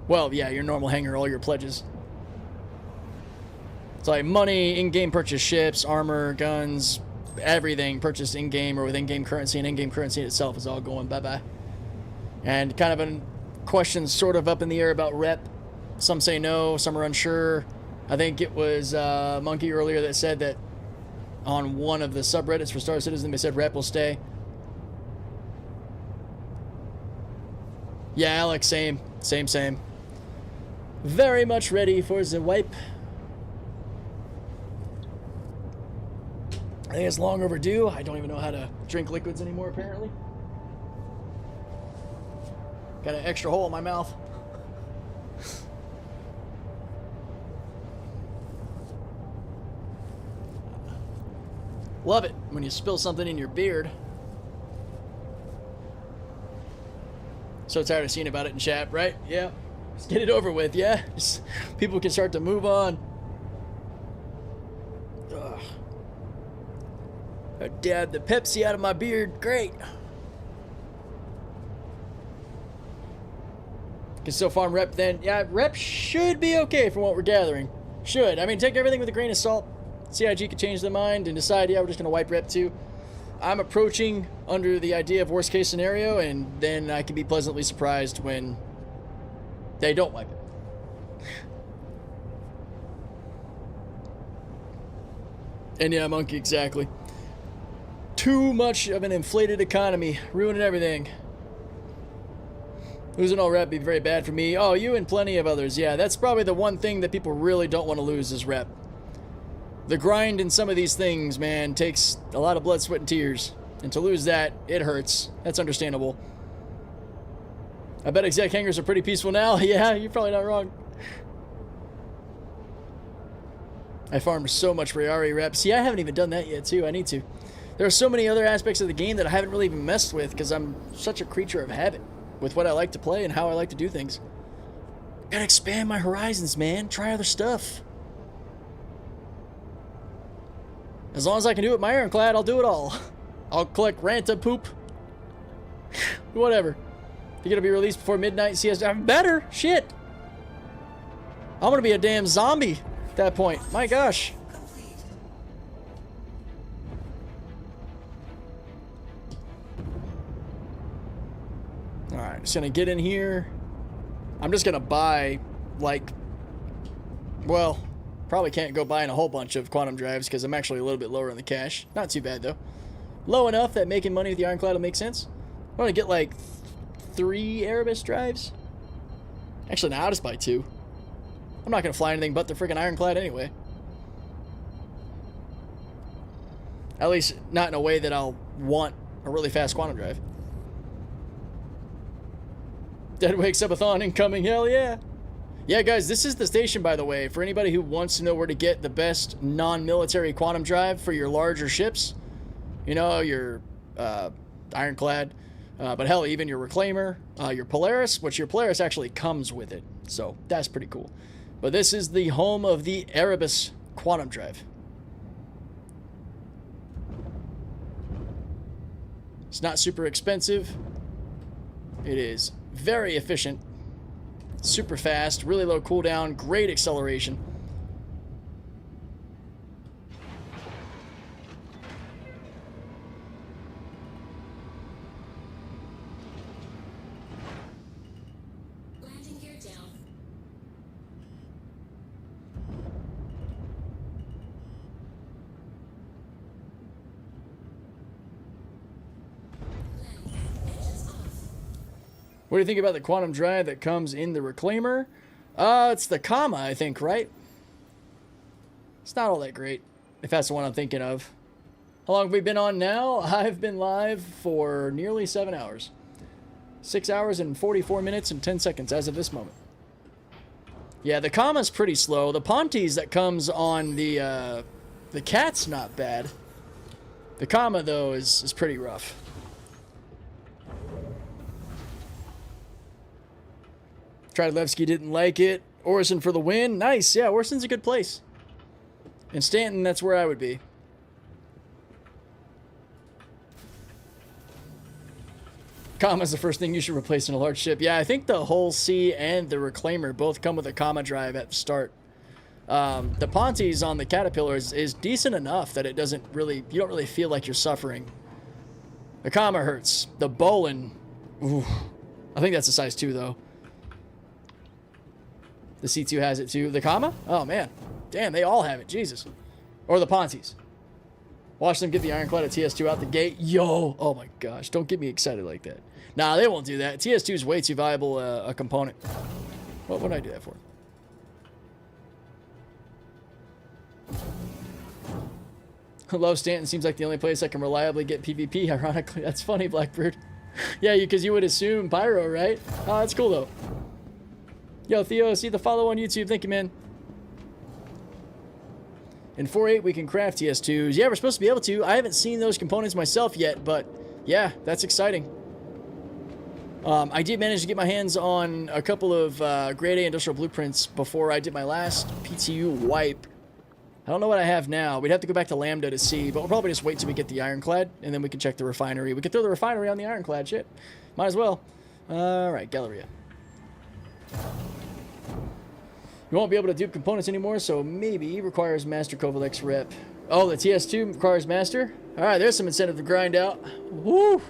well, yeah, your normal hangar, all your pledges. It's like money, in-game purchase ships, armor, guns, everything purchased in-game or with in-game currency, and in-game currency itself is all going bye-bye. And kind of a question sort of up in the air about rep. Some say no, some are unsure. I think it was Monkey earlier that said that on one of the subreddits for Star Citizen, they said rep will stay. Yeah, Alex, same. Very much ready for the wipe. I think it's long overdue. I don't even know how to drink liquids anymore, apparently. Got an extra hole in my mouth. Love it when you spill something in your beard. So tired of seeing about it in chat, right? Yeah. Just get it over with, yeah? Just, people can start to move on. Ugh. I dabbed the Pepsi out of my beard. Great. Can still farm rep then. Yeah, rep should be okay from what we're gathering. Should. I mean, take everything with a grain of salt. CIG could change their mind and decide, yeah, we're just going to wipe rep 2. I'm approaching under the idea of worst case scenario, and then I can be pleasantly surprised when they don't wipe it. And yeah, Monkey, exactly. Too much of an inflated economy, ruining everything. Losing all rep would be very bad for me. Oh, you and plenty of others. Yeah, that's probably the one thing that people really don't want to lose is rep. The grind in some of these things, man, takes a lot of blood, sweat, and tears. And to lose that, it hurts. That's understandable. I bet exec hangers are pretty peaceful now. Yeah, you're probably not wrong. I farmed so much Rayari rep. See, I haven't even done that yet, too. I need to. There are so many other aspects of the game that I haven't really even messed with because I'm such a creature of habit with what I like to play and how I like to do things. Gotta expand my horizons, man. Try other stuff. As long as I can do it with my Ironclad, I'll do it all. I'll collect Ranta poop. Whatever. You're gonna be released before midnight CS. I'm better. Shit. I'm gonna be a damn zombie at that point. My gosh. Alright, just gonna get in here. I'm just gonna buy, like, well, probably can't go buying a whole bunch of quantum drives because I'm actually a little bit lower on the cash. Not too bad, though. Low enough that making money with the Ironclad will make sense. I'm gonna get, like, 3 Erebus drives. Actually, no, I'll just buy 2. I'm not gonna fly anything but the freaking Ironclad anyway. At least, not in a way that I'll want a really fast quantum drive. Deadwake subathon incoming, hell yeah. Yeah, guys, this is the station, by the way, for anybody who wants to know where to get the best non-military quantum drive for your larger ships. You know, your Ironclad, but hell, even your Reclaimer, your Polaris, which your Polaris actually comes with it. So that's pretty cool. But this is the home of the Erebus quantum drive. It's not super expensive. It is very efficient, super fast, really low cooldown, great acceleration. Landing gear down. What do you think about the quantum drive that comes in the Reclaimer? It's the Comma, I think, right? It's not all that great, if that's the one I'm thinking of. How long have we been on now? I've been live for nearly 7 hours. 6 hours and 44 minutes and 10 seconds as of this moment. Yeah, the Comma's pretty slow. The Pontes that comes on the Cat's not bad. The Comma, though, is pretty rough. Tridlevsky didn't like it. Orison for the win. Nice. Yeah, Orison's a good place. In Stanton, that's where I would be. Comma's the first thing you should replace in a large ship. Yeah, I think the Hull C and the Reclaimer both come with a Comma drive at the start. The Pontes on the Caterpillar is decent enough that it doesn't really, you don't really feel like you're suffering. The Comma hurts. The Bolin, ooh, I think that's a size 2 though. The C2 has it too. The Comma? Oh man. Damn, they all have it. Jesus. Or the Pontes. Watch them get the Ironclad at TS2 out the gate. Yo! Oh my gosh. Don't get me excited like that. Nah, they won't do that. TS2 is way too valuable a component. What would I do that for? Low Stanton seems like the only place I can reliably get PvP, ironically. That's funny, Blackbird. Yeah, because you would assume Pyro, right? Oh, that's cool, though. Yo, Theo, see the follow on YouTube. Thank you, man. In 4.8, we can craft TS2s. Yeah, we're supposed to be able to. I haven't seen those components myself yet, but yeah, that's exciting. I did manage to get my hands on a couple of grade A industrial blueprints before I did my last PTU wipe. I don't know what I have now. We'd have to go back to Lambda to see, but we'll probably just wait till we get the Ironclad, and then we can check the refinery. We could throw the refinery on the Ironclad, shit. Might as well. Alright, Galleria. You won't be able to dupe components anymore, so maybe requires Master Kovalek's rep. Oh, the TS2 requires Master? Alright, there's some incentive to grind out. Woo!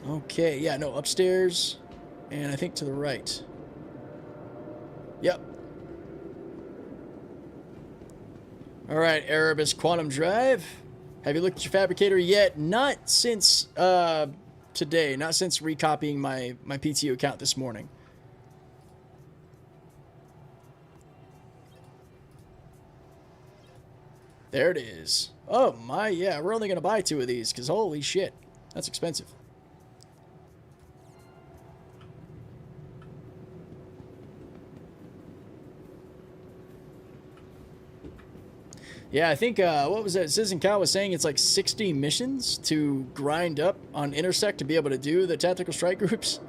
Okay, yeah, no, upstairs, and I think to the right. Yep. Alright, Erebus Quantum Drive. Have you looked at your fabricator yet? Not since today, not since recopying my PTU account this morning. There it is. Oh my, yeah, we're only going to buy 2 of these, because holy shit, that's expensive. Yeah, I think, what was that? Citizen Cow was saying it's like 60 missions to grind up on Intersect to be able to do the tactical strike groups.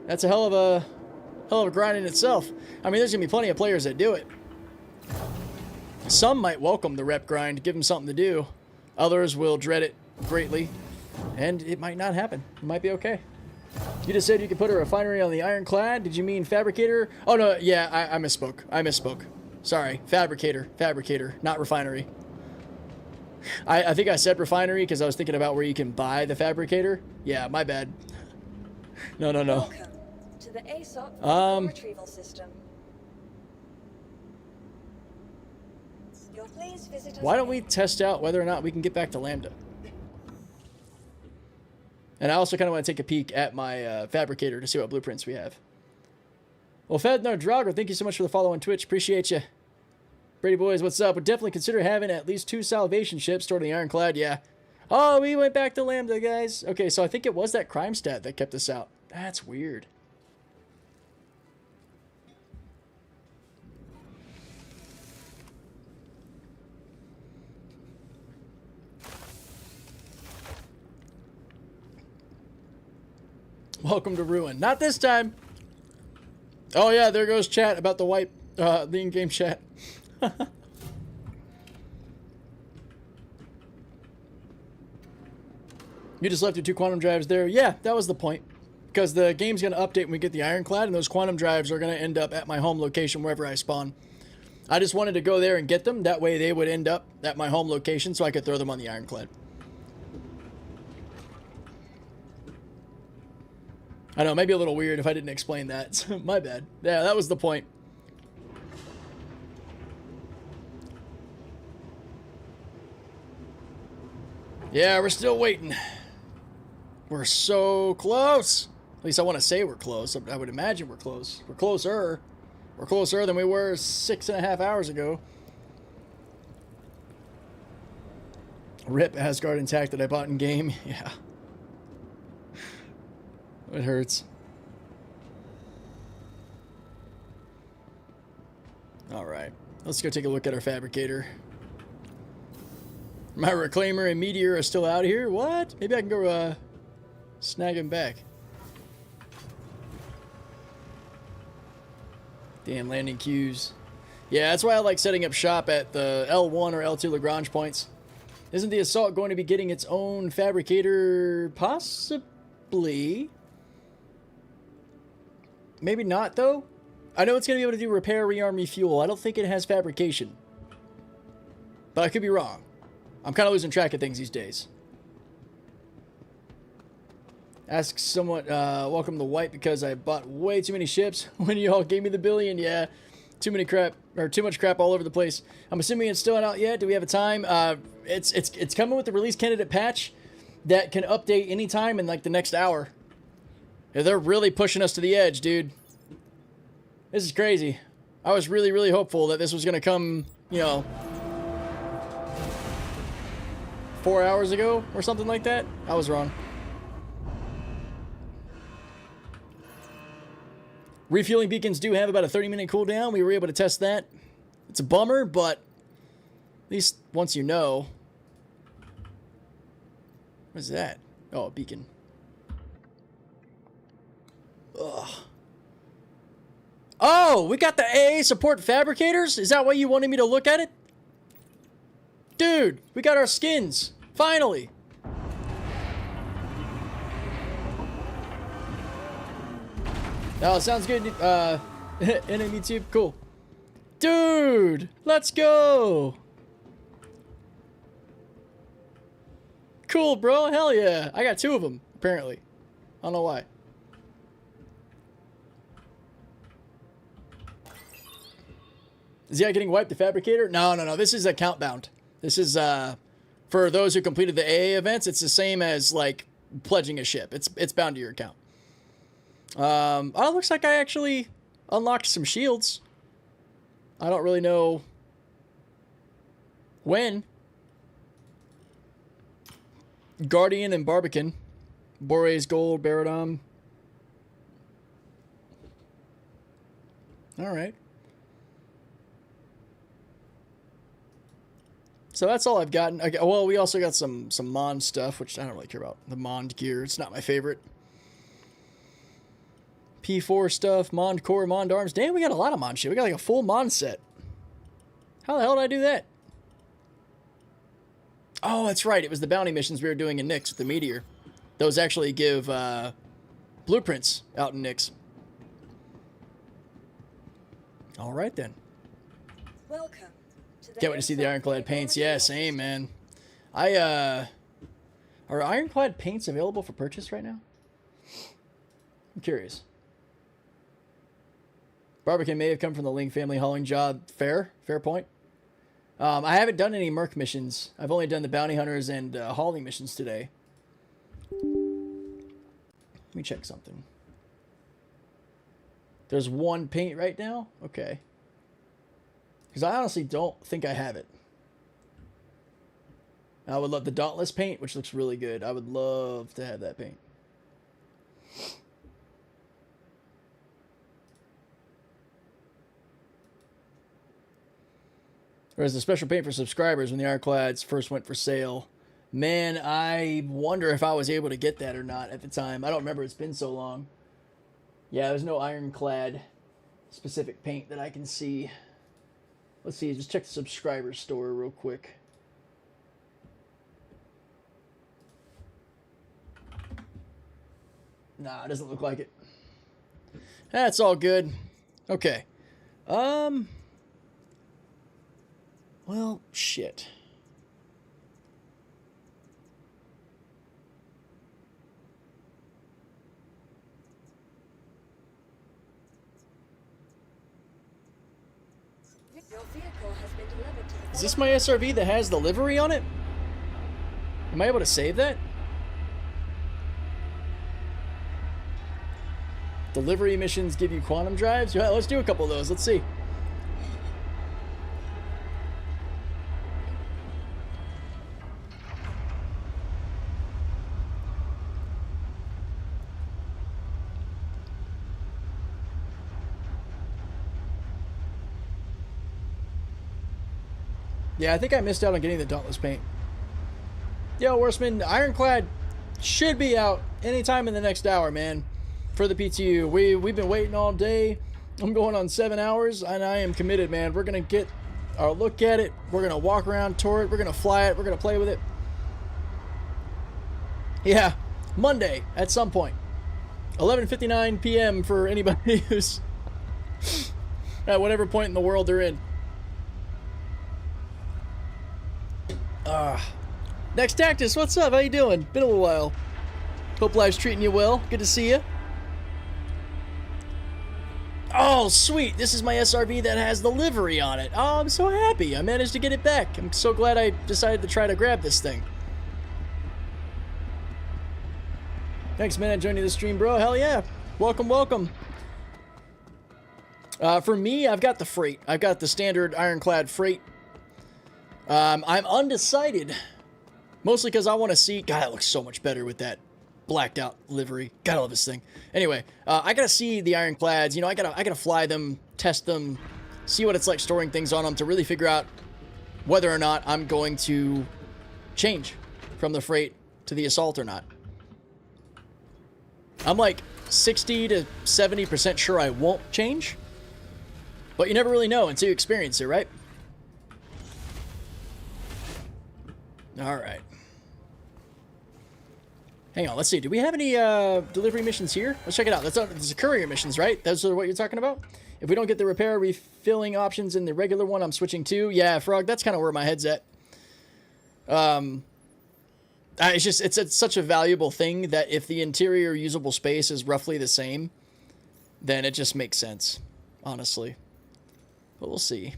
That's a hell of a grind in itself. I mean, there's going to be plenty of players that do it. Some might welcome the rep grind, give them something to do. Others will dread it greatly, and it might not happen. It might be okay. You just said you could put a refinery on the Ironclad. Did you mean fabricator? Oh, no, yeah, I misspoke. I misspoke. Sorry, fabricator, not refinery. I think I said refinery because I was thinking about where you can buy the fabricator. Yeah, my bad. No. Welcome to the ASOP retrieval system. Please visit us. Why don't we test out whether or not we can get back to Lambda? And I also kind of want to take a peek at my fabricator to see what blueprints we have. Well, Fednar Draugr, thank you so much for the follow on Twitch. Appreciate you. Brady boys, what's up? Would definitely consider having at least 2 salvation ships stored in the Ironclad. Yeah. Oh, we went back to Lambda, guys. Okay, so I think it was that crime stat that kept us out. That's weird. Welcome to Ruin. Not this time. Oh yeah, there goes chat about the wipe, the in-game chat. You just left your 2 quantum drives there. Yeah, that was the point. Because the game's going to update when we get the Ironclad, and those quantum drives are going to end up at my home location wherever I spawn. I just wanted to go there and get them. That way they would end up at my home location so I could throw them on the Ironclad. I know, maybe a little weird if I didn't explain that. My bad. Yeah, that was the point. Yeah, we're still waiting. We're so close. At least I want to say we're close. I would imagine we're close. We're closer. We're closer than we were 6.5 hours ago. Rip Asgard intact that I bought in game. Yeah. It hurts. Alright. Let's go take a look at our fabricator. My Reclaimer and Meteor are still out here? What? Maybe I can go snag him back. Damn landing queues. Yeah, that's why I like setting up shop at the L1 or L2 Lagrange points. Isn't the Assault going to be getting its own fabricator? Possibly. Maybe not, though. I know it's going to be able to do repair, rearm, refuel. I don't think it has fabrication. But I could be wrong. I'm kind of losing track of things these days. Ask someone, welcome to White because I bought way too many ships when you all gave me the billion. Yeah, too much crap all over the place. I'm assuming it's still not out yet. Do we have a time? It's coming with the release candidate patch that can update anytime in like the next hour. Yeah, they're really pushing us to the edge, dude. This is crazy. I was really, really hopeful that this was going to come, you know, 4 hours ago or something like that. I was wrong. Refueling beacons do have about a 30-minute cooldown. We were able to test that. It's a bummer, but at least once you know. What is that? Oh, a beacon. Ugh. Oh, we got the AA support fabricators? Is that why you wanted me to look at it? Dude, we got our skins. Finally. Oh, sounds good. Enemy tube, cool. Dude, let's go. Cool, bro. Hell yeah. I got 2 of them, apparently. I don't know why. Is he getting wiped, the fabricator? No, no, no. This is account bound. This is, for those who completed the AA events, it's the same as, like, pledging a ship. It's bound to your account. Oh, it looks like I actually unlocked some shields. I don't really know when. Guardian and Barbican. Bore's Gold, Baradom. Alright. So that's all I've gotten. Okay, well, we also got some Mon stuff, which I don't really care about. The Mon gear. It's not my favorite. P4 stuff, Mond Core, Mond Arms. Damn, we got a lot of Mon shit. We got like a full Mon set. How the hell did I do that? Oh, that's right. It was the bounty missions we were doing in Nyx with the Meteor. Those actually give blueprints out in Nyx. All right, then. Welcome to the Can't wait to see the Ironclad paints. Yeah, same, man. Are Ironclad paints available for purchase right now? I'm curious. Barbican may have come from the Ling family hauling job. Fair point. I haven't done any Merc missions. I've only done the bounty hunters and hauling missions today. Let me check something. There's 1 paint right now? Okay. Because I honestly don't think I have it. I would love the Dauntless paint, which looks really good. I would love to have that paint. Whereas the special paint for subscribers when the Ironclads first went for sale. Man, I wonder if I was able to get that or not at the time. I don't remember. It's been so long. Yeah, there's no Ironclad specific paint that I can see. Let's see. Just check the subscriber store real quick. Nah, it doesn't look like it. That's all good. Okay. Well, shit. Your vehicle has been delivered to the Is this my SRV that has the livery on it? Am I able to save that? Delivery missions give you quantum drives? Yeah, let's do a couple of those. Let's see. Yeah, I think I missed out on getting the Dauntless paint. Yo, Worstman, Ironclad should be out anytime in the next hour, man, for the PTU. We've been waiting all day. I'm going on 7 hours, and I am committed, man. We're going to get our look at it. We're going to walk around, tour it. We're going to fly it. We're going to play with it. Yeah, Monday at some point. 11:59 p.m. for anybody who's at whatever point in the world they're in. Next Tactus, what's up? How you doing? Been a little while. Hope life's treating you well. Good to see you. Oh, sweet. This is my SRV that has the livery on it. Oh, I'm so happy. I managed to get it back. I'm so glad I decided to try to grab this thing. Thanks, man, joining the stream, bro. Hell yeah. Welcome, welcome. For me, I've got the freight. I've got the standard Ironclad freight. I'm undecided, mostly because I want to see. God, it looks so much better with that blacked out livery. Gotta love this thing. Anyway, I gotta see the Ironclads. You know, I gotta fly them, test them, see what it's like storing things on them to really figure out whether or not I'm going to change from the freight to the assault or not. I'm like 60 to 70% sure I won't change. But you never really know until you experience it, right? Alright. Hang on, let's see. Do we have any delivery missions here? Let's check it out. That's courier missions, right? Those are what you're talking about? If we don't get the repair refilling options in the regular one, I'm switching to. Yeah, Frog, that's kind of where my head's at. It's such a valuable thing that if the interior usable space is roughly the same, then it just makes sense, honestly. But we'll see.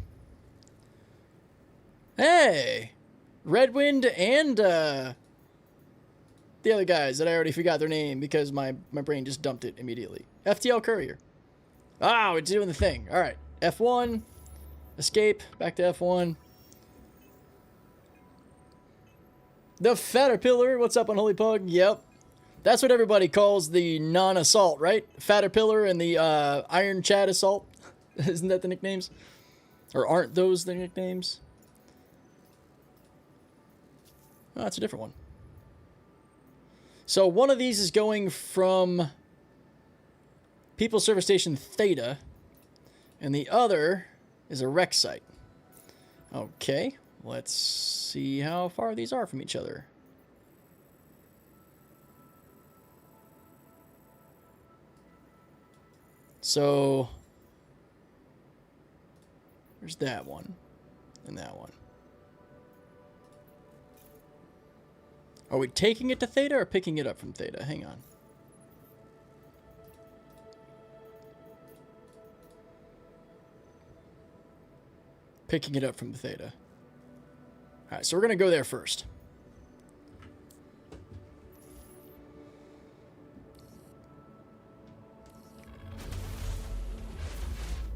Hey! Redwind and the other guys that I already forgot their name because my brain just dumped it immediately. FTL Courier. Ah, we're doing the thing. All right. F1. Escape. Back to F1. The Fatterpillar. What's up, Unholy Pug? Yep. That's what everybody calls the non-assault, right? Fatterpillar and the Iron Chad Assault. Isn't that the nicknames? Or aren't those the nicknames? Oh, that's a different one. So one of these is going from People Service Station Theta, and the other is a rec site. Okay, let's see how far these are from each other. So there's that one and that one. Are we taking it to Theta or picking it up from Theta? Hang on. Picking it up from the Theta. Alright, so we're going to go there first.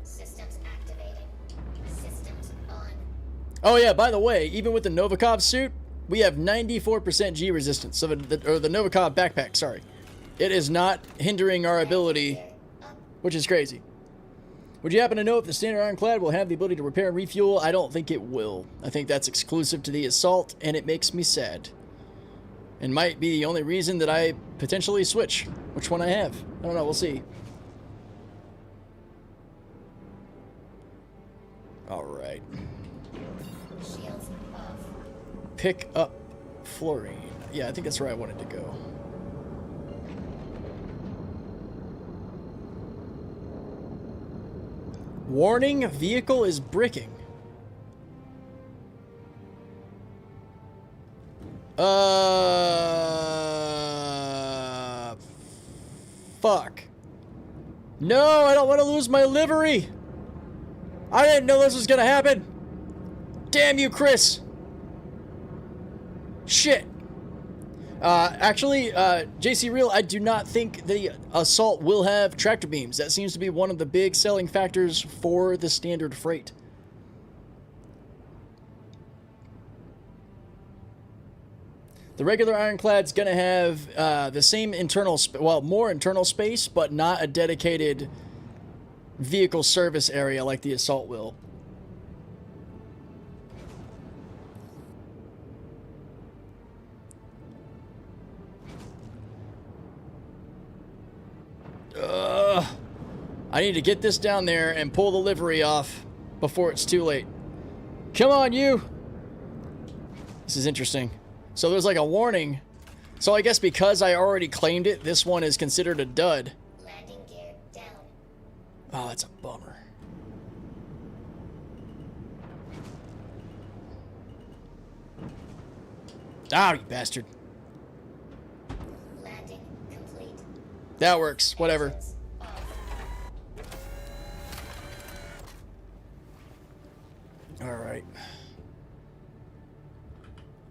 Systems activating. Systems on. Oh yeah, by the way, even with the Novikov suit, we have 94% G resistance, so the Novikov backpack, sorry. It is not hindering our ability, which is crazy. Would you happen to know if the standard Ironclad will have the ability to repair and refuel? I don't think it will. I think that's exclusive to the Assault, and it makes me sad. And might be the only reason that I potentially switch. Which one I have. I don't know, we'll see. Alright. Pick up fluorine. Yeah, I think that's where I wanted to go. Warning, vehicle is bricking. Fuck. No, I don't want to lose my livery. I didn't know this was gonna happen. Damn you, Chris. Shit. Actually, JC Real, I do not think the Assault will have tractor beams. That seems to be one of the big selling factors for the standard freight. The regular Ironclad's gonna have the same internal, more internal space, but not a dedicated vehicle service area like the Assault will. I need to get this down there and pull the livery off before it's too late. Come on, you! This is interesting. So there's like a warning. So I guess because I already claimed it, this one is considered a dud. Landing gear down. Oh, that's a bummer. Ah, you bastard. Landing complete. That works. Whatever. Alright.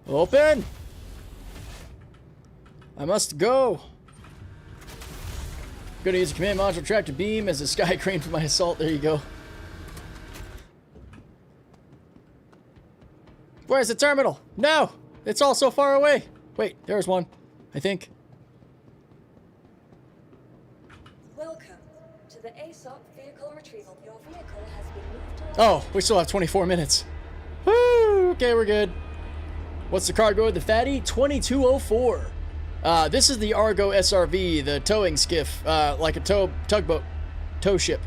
Open! I must go. Gonna use a command module tractor beam as a sky crane for my Assault. There you go. Where's the terminal? No! It's all so far away. Wait, there's one. I think. Welcome to the ASOP vehicle retrieval. Your vehicle has been moved to... Oh, we still have 24 minutes. Woo! Okay, we're good. What's the cargo of the Fatty? 2204. This is the Argo SRV, the towing skiff, like a tugboat, tow ship.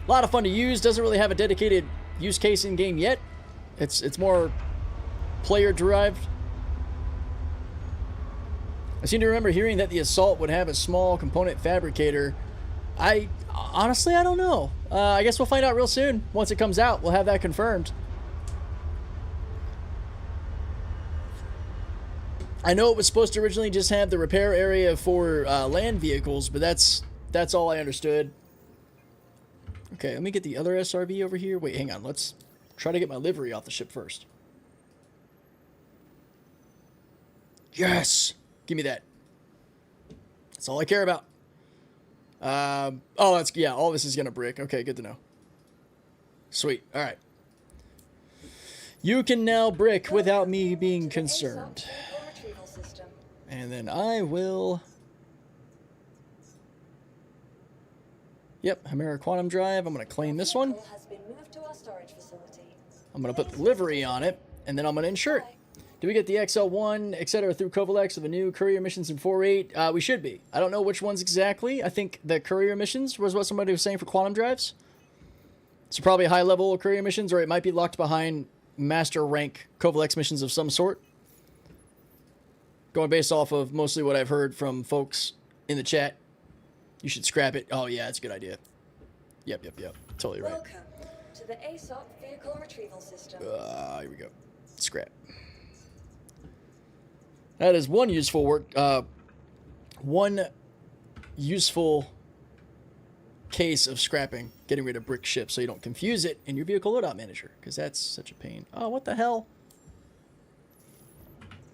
A lot of fun to use. Doesn't really have a dedicated use case in game yet. It's more player derived. I seem to remember hearing that the Assault would have a small component fabricator. Honestly, I don't know. I guess we'll find out real soon. Once it comes out, we'll have that confirmed. I know it was supposed to originally just have the repair area for land vehicles, but that's all I understood. Okay, let me get the other SRV over here. Wait, hang on. Let's try to get my livery off the ship first. Yes! Give me that. That's all I care about. Oh, yeah, all this is gonna brick. Okay, good to know. Sweet, alright. You can now brick without me being concerned. And then I will... Yep, Chimera Quantum Drive. I'm gonna claim this one. I'm gonna put the livery on it, and then I'm gonna insure it. Do we get the XL1, etc. through Covalex of the new courier missions in 4.8? We should be. I don't know which ones exactly. I think the courier missions was what somebody was saying for quantum drives. So probably high-level courier missions, or it might be locked behind master rank Covalex missions of some sort. Going based off of mostly what I've heard from folks in the chat. You should scrap it. Oh yeah, it's a good idea. Yep. Totally right. Welcome to the ASOP vehicle retrieval system. Here we go. Scrap. That is one useful one useful case of scrapping, getting rid of brick ships so you don't confuse it in your vehicle loadout manager, because that's such a pain. Oh, what the hell?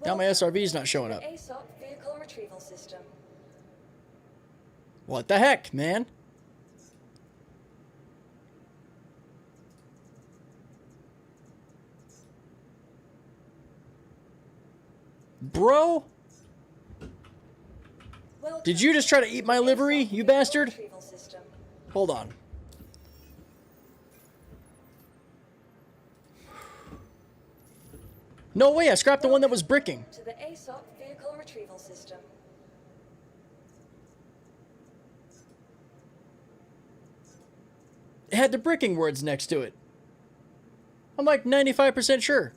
Now my SRV's not showing up. ASOP vehicle retrieval system. What the heck, man? Bro? Did you just try to eat my livery, you bastard? Hold on. No way, I scrapped the one that was bricking. To the ASOP vehicle retrieval system. It had the bricking words next to it. I'm like 95% sure.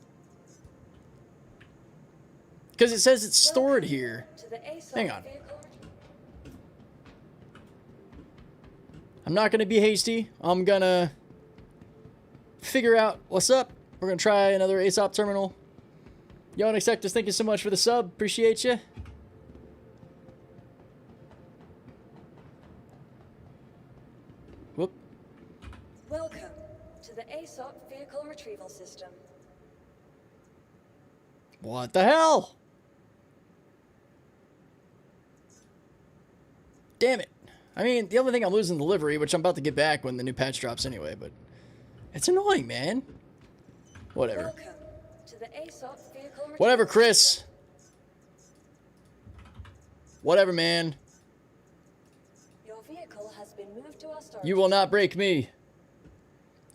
Because it says it's stored here. Hang on. I'm not going to be hasty. I'm going to figure out what's up. We're going to try another ASOP terminal. Yonex Sectors, thank you so much for the sub. Appreciate you. Whoop. Welcome to the ASOP vehicle retrieval system. What the hell? Damn it. I mean, the only thing I'm losing the livery, which I'm about to get back when the new patch drops anyway, but it's annoying, man. Whatever. Welcome to the ASOP vehicle Whatever, Chris. Whatever, man. Your vehicle has been moved to our storage. You will not break me.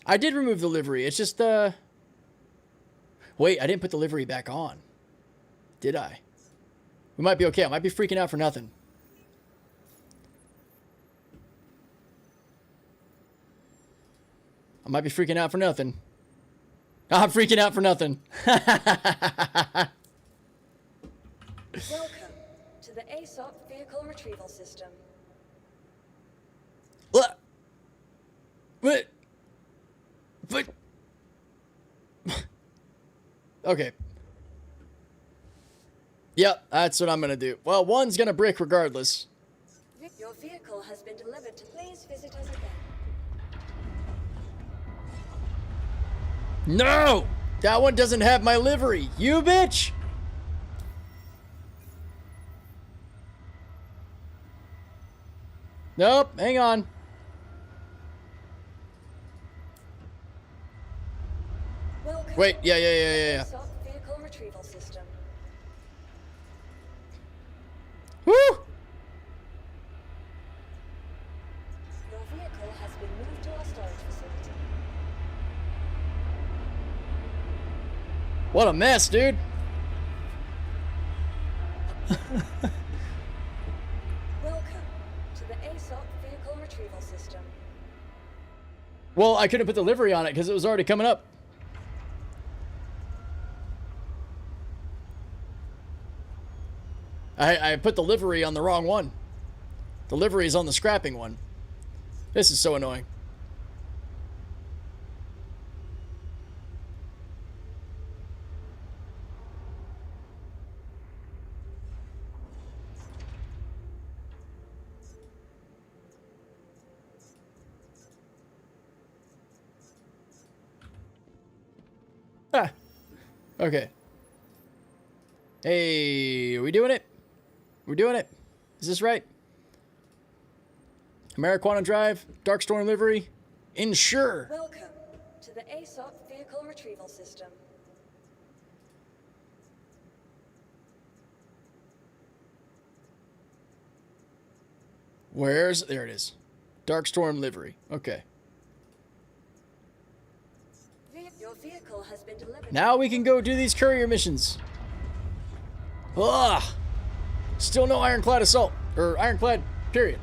I did remove the livery. It's just, wait, I didn't put the livery back on. Did I? We might be okay. I might be freaking out for nothing. I might be freaking out for nothing. I'm freaking out for nothing. Welcome to the ASOP vehicle retrieval system. What? Okay. Yep, that's what I'm gonna do. Well, one's gonna brick regardless. Your vehicle has been delivered. Please visit us again. No! That one doesn't have my livery. You bitch! Nope, hang on. Wait, yeah. ASOP vehicle retrieval system. Woo! Your vehicle has been moved to our storage facility. What a mess, dude. Well, I couldn't put delivery on it because it was already coming up. I put delivery on the wrong one. Delivery is on the scrapping one. This is so annoying. Ah. Okay. Hey, are we doing it? We're doing it. Is this right? Ameriquantum Drive, Darkstorm Livery, Insure. Welcome to the ASOP Vehicle Retrieval System. Where's... There it is. Darkstorm Livery. Okay. Your vehicle has been delivered. Now we can go do these courier missions. Ugh. Still no Ironclad Assault. Or Ironclad, period.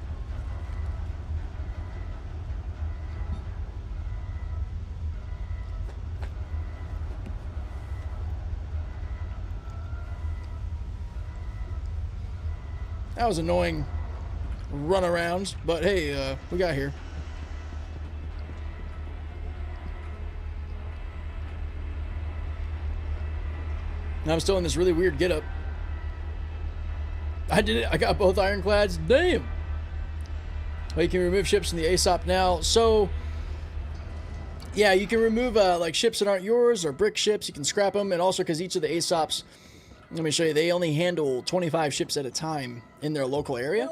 That was annoying runaround, but hey, we got here. And I'm still in this really weird getup. I did it. I got both Ironclads. Damn. Well, you can remove ships from the ASOP now. So, yeah, you can remove like ships that aren't yours or brick ships. You can scrap them, and also because each of the ASOPs, let me show you, they only handle 25 ships at a time in their local area.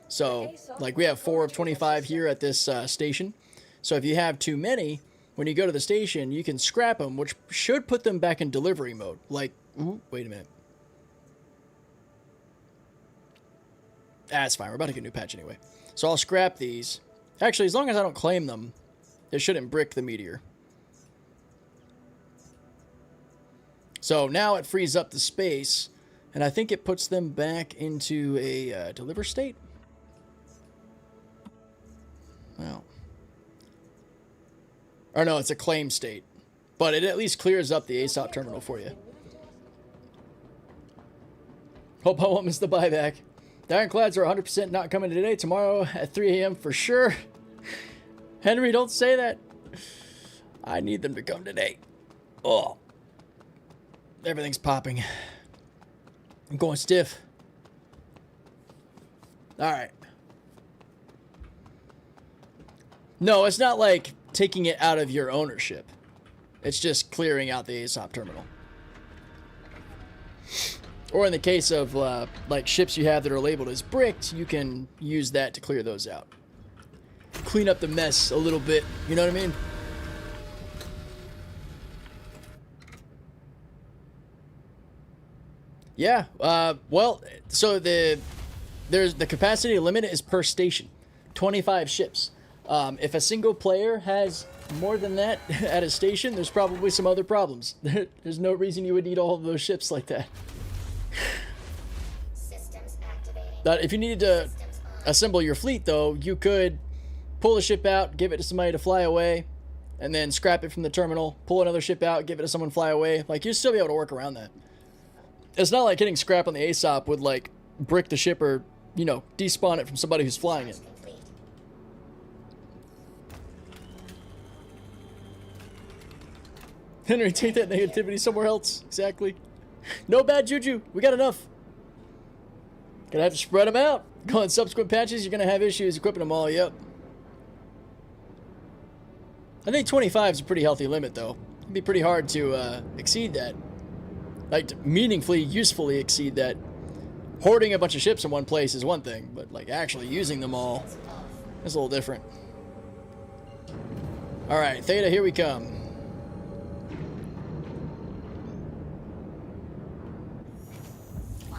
So, like, we have 4 of 25 here at this station. So if you have too many, when you go to the station, you can scrap them, which should put them back in delivery mode. Like, ooh, wait a minute. That's fine. We're about to get a new patch anyway. So I'll scrap these. Actually, as long as I don't claim them, it shouldn't brick the meteor. So now it frees up the space, and I think it puts them back into a deliver state. Well. Or no, it's a claim state. But it at least clears up the ASOP terminal for you. Hope I won't miss the buyback. The Ironclads are 100% not coming today. Tomorrow at 3 a.m. for sure. Henry, don't say that. I need them to come today. Oh. Everything's popping. I'm going stiff. Alright. No, it's not like taking it out of your ownership. It's just clearing out the ASOP terminal. Or in the case of like ships you have that are labeled as bricked, you can use that to clear those out. Clean up the mess a little bit, you know what I mean? Yeah, well, so the capacity limit is per station, 25 ships. If a single player has more than that at a station, there's probably some other problems. There's no reason you would need all of those ships like that. Systems activating. If you needed to assemble your fleet, though, you could pull a ship out, give it to somebody to fly away, and then scrap it from the terminal, pull another ship out, give it to someone, fly away. Like, you'd still be able to work around that. It's not like hitting scrap on the ASOP would, like, brick the ship or, you know, despawn it from somebody who's flying it. Henry, take that negativity somewhere else. Exactly. No bad juju. We got enough. Gonna have to spread them out. Go on subsequent patches, you're gonna have issues equipping them all. Yep. I think 25 is a pretty healthy limit, though. It'd be pretty hard to exceed that. Like, to meaningfully, usefully exceed that. Hoarding a bunch of ships in one place is one thing, but, like, actually using them all is a little different. Alright, Theta, here we come.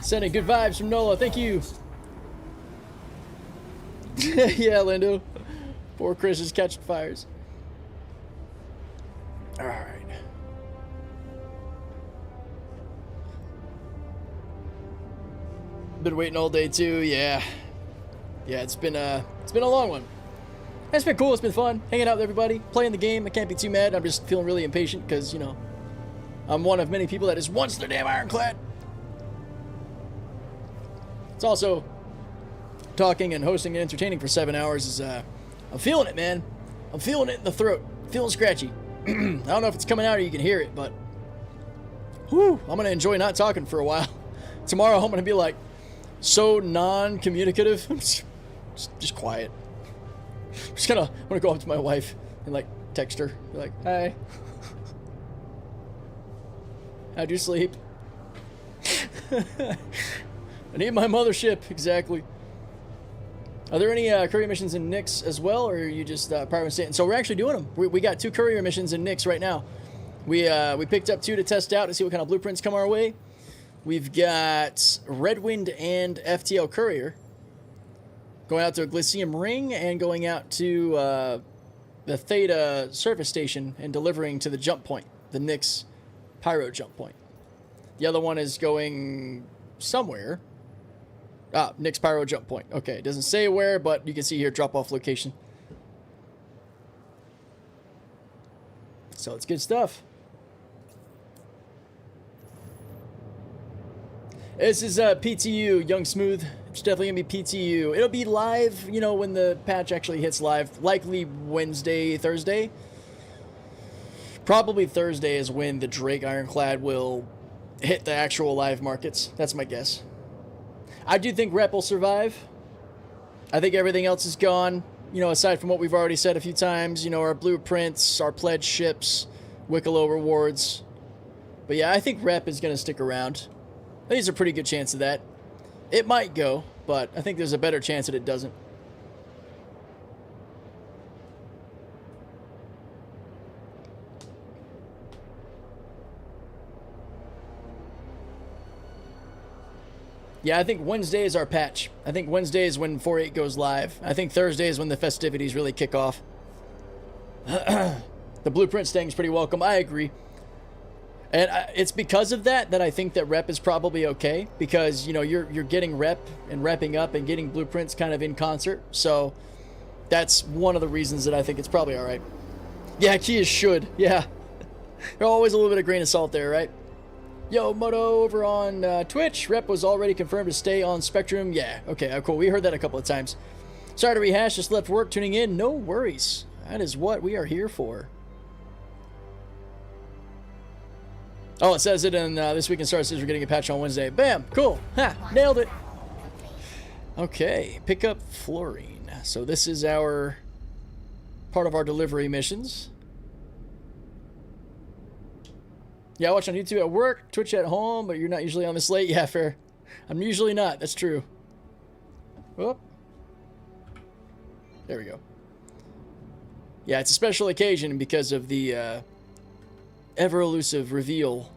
Sending good vibes from Nola, thank you. Yeah, Lindo. Poor Chris is catching fires. Alright. Been waiting all day too, yeah. Yeah, it's been a long one. It's been cool. It's been fun hanging out with everybody, playing the game. I can't be too mad. I'm just feeling really impatient because, you know, I'm one of many people that just wants their damn Ironclad. It's also talking and hosting and entertaining for 7 hours is, I'm feeling it, man. I'm feeling it in the throat. Feeling scratchy. I don't know if it's coming out or you can hear it, but whew, I'm going to enjoy not talking for a while. Tomorrow I'm going to be like so non-communicative. just quiet. I'm gonna go up to my wife and like text her, be like, "Hi, how'd you sleep?" I need my mothership. Exactly. Are there any courier missions in Nix as well, or are you just private state? So we're actually doing them. We got 2 courier missions in Nix right now. We picked up 2 to test out to see what kind of blueprints come our way. We've got Redwind and FTL Courier going out to a Glyceum Ring and going out to the Theta surface station and delivering to the jump point, the Nix Pyro jump point. The other one is going somewhere. Nix Pyro jump point. Okay, it doesn't say where, but you can see here drop-off location. So it's good stuff. This is PTU, Young Smooth. It's definitely going to be PTU. It'll be live, you know, when the patch actually hits live. Likely Wednesday, Thursday. Probably Thursday is when the Drake Ironclad will hit the actual live markets. That's my guess. I do think Rep will survive. I think everything else is gone. You know, aside from what we've already said a few times. You know, our blueprints, our pledge ships, Wicklow rewards. But yeah, I think Rep is going to stick around. I think there's a pretty good chance of that. It might go, but I think there's a better chance that it doesn't. Yeah, I think Wednesday is our patch. I think Wednesday is when 4.8 goes live. I think Thursday is when the festivities really kick off. The blueprint staying is pretty welcome. I agree. And it's because of that I think that Rep is probably okay. Because, you know, you're getting Rep and repping up and getting blueprints kind of in concert. So that's one of the reasons that I think it's probably all right. Yeah, Kia should. Yeah. There's always a little bit of grain of salt there, right? Yo, Moto over on Twitch. Rep was already confirmed to stay on Spectrum. Yeah, okay, cool. We heard that a couple of times. Sorry to rehash, just left work tuning in. No worries. That is what we are here for. Oh, it says it in This Week in Star Citizen. We're getting a patch on Wednesday. Bam, cool. Ha, nailed it. Okay, pick up fluorine. So this is our part of our delivery missions. Yeah, I watch on YouTube at work, Twitch at home, but you're not usually on this late. Yeah, fair. I'm usually not. That's true. Whoop. There we go. Yeah, it's a special occasion because of the ever elusive reveal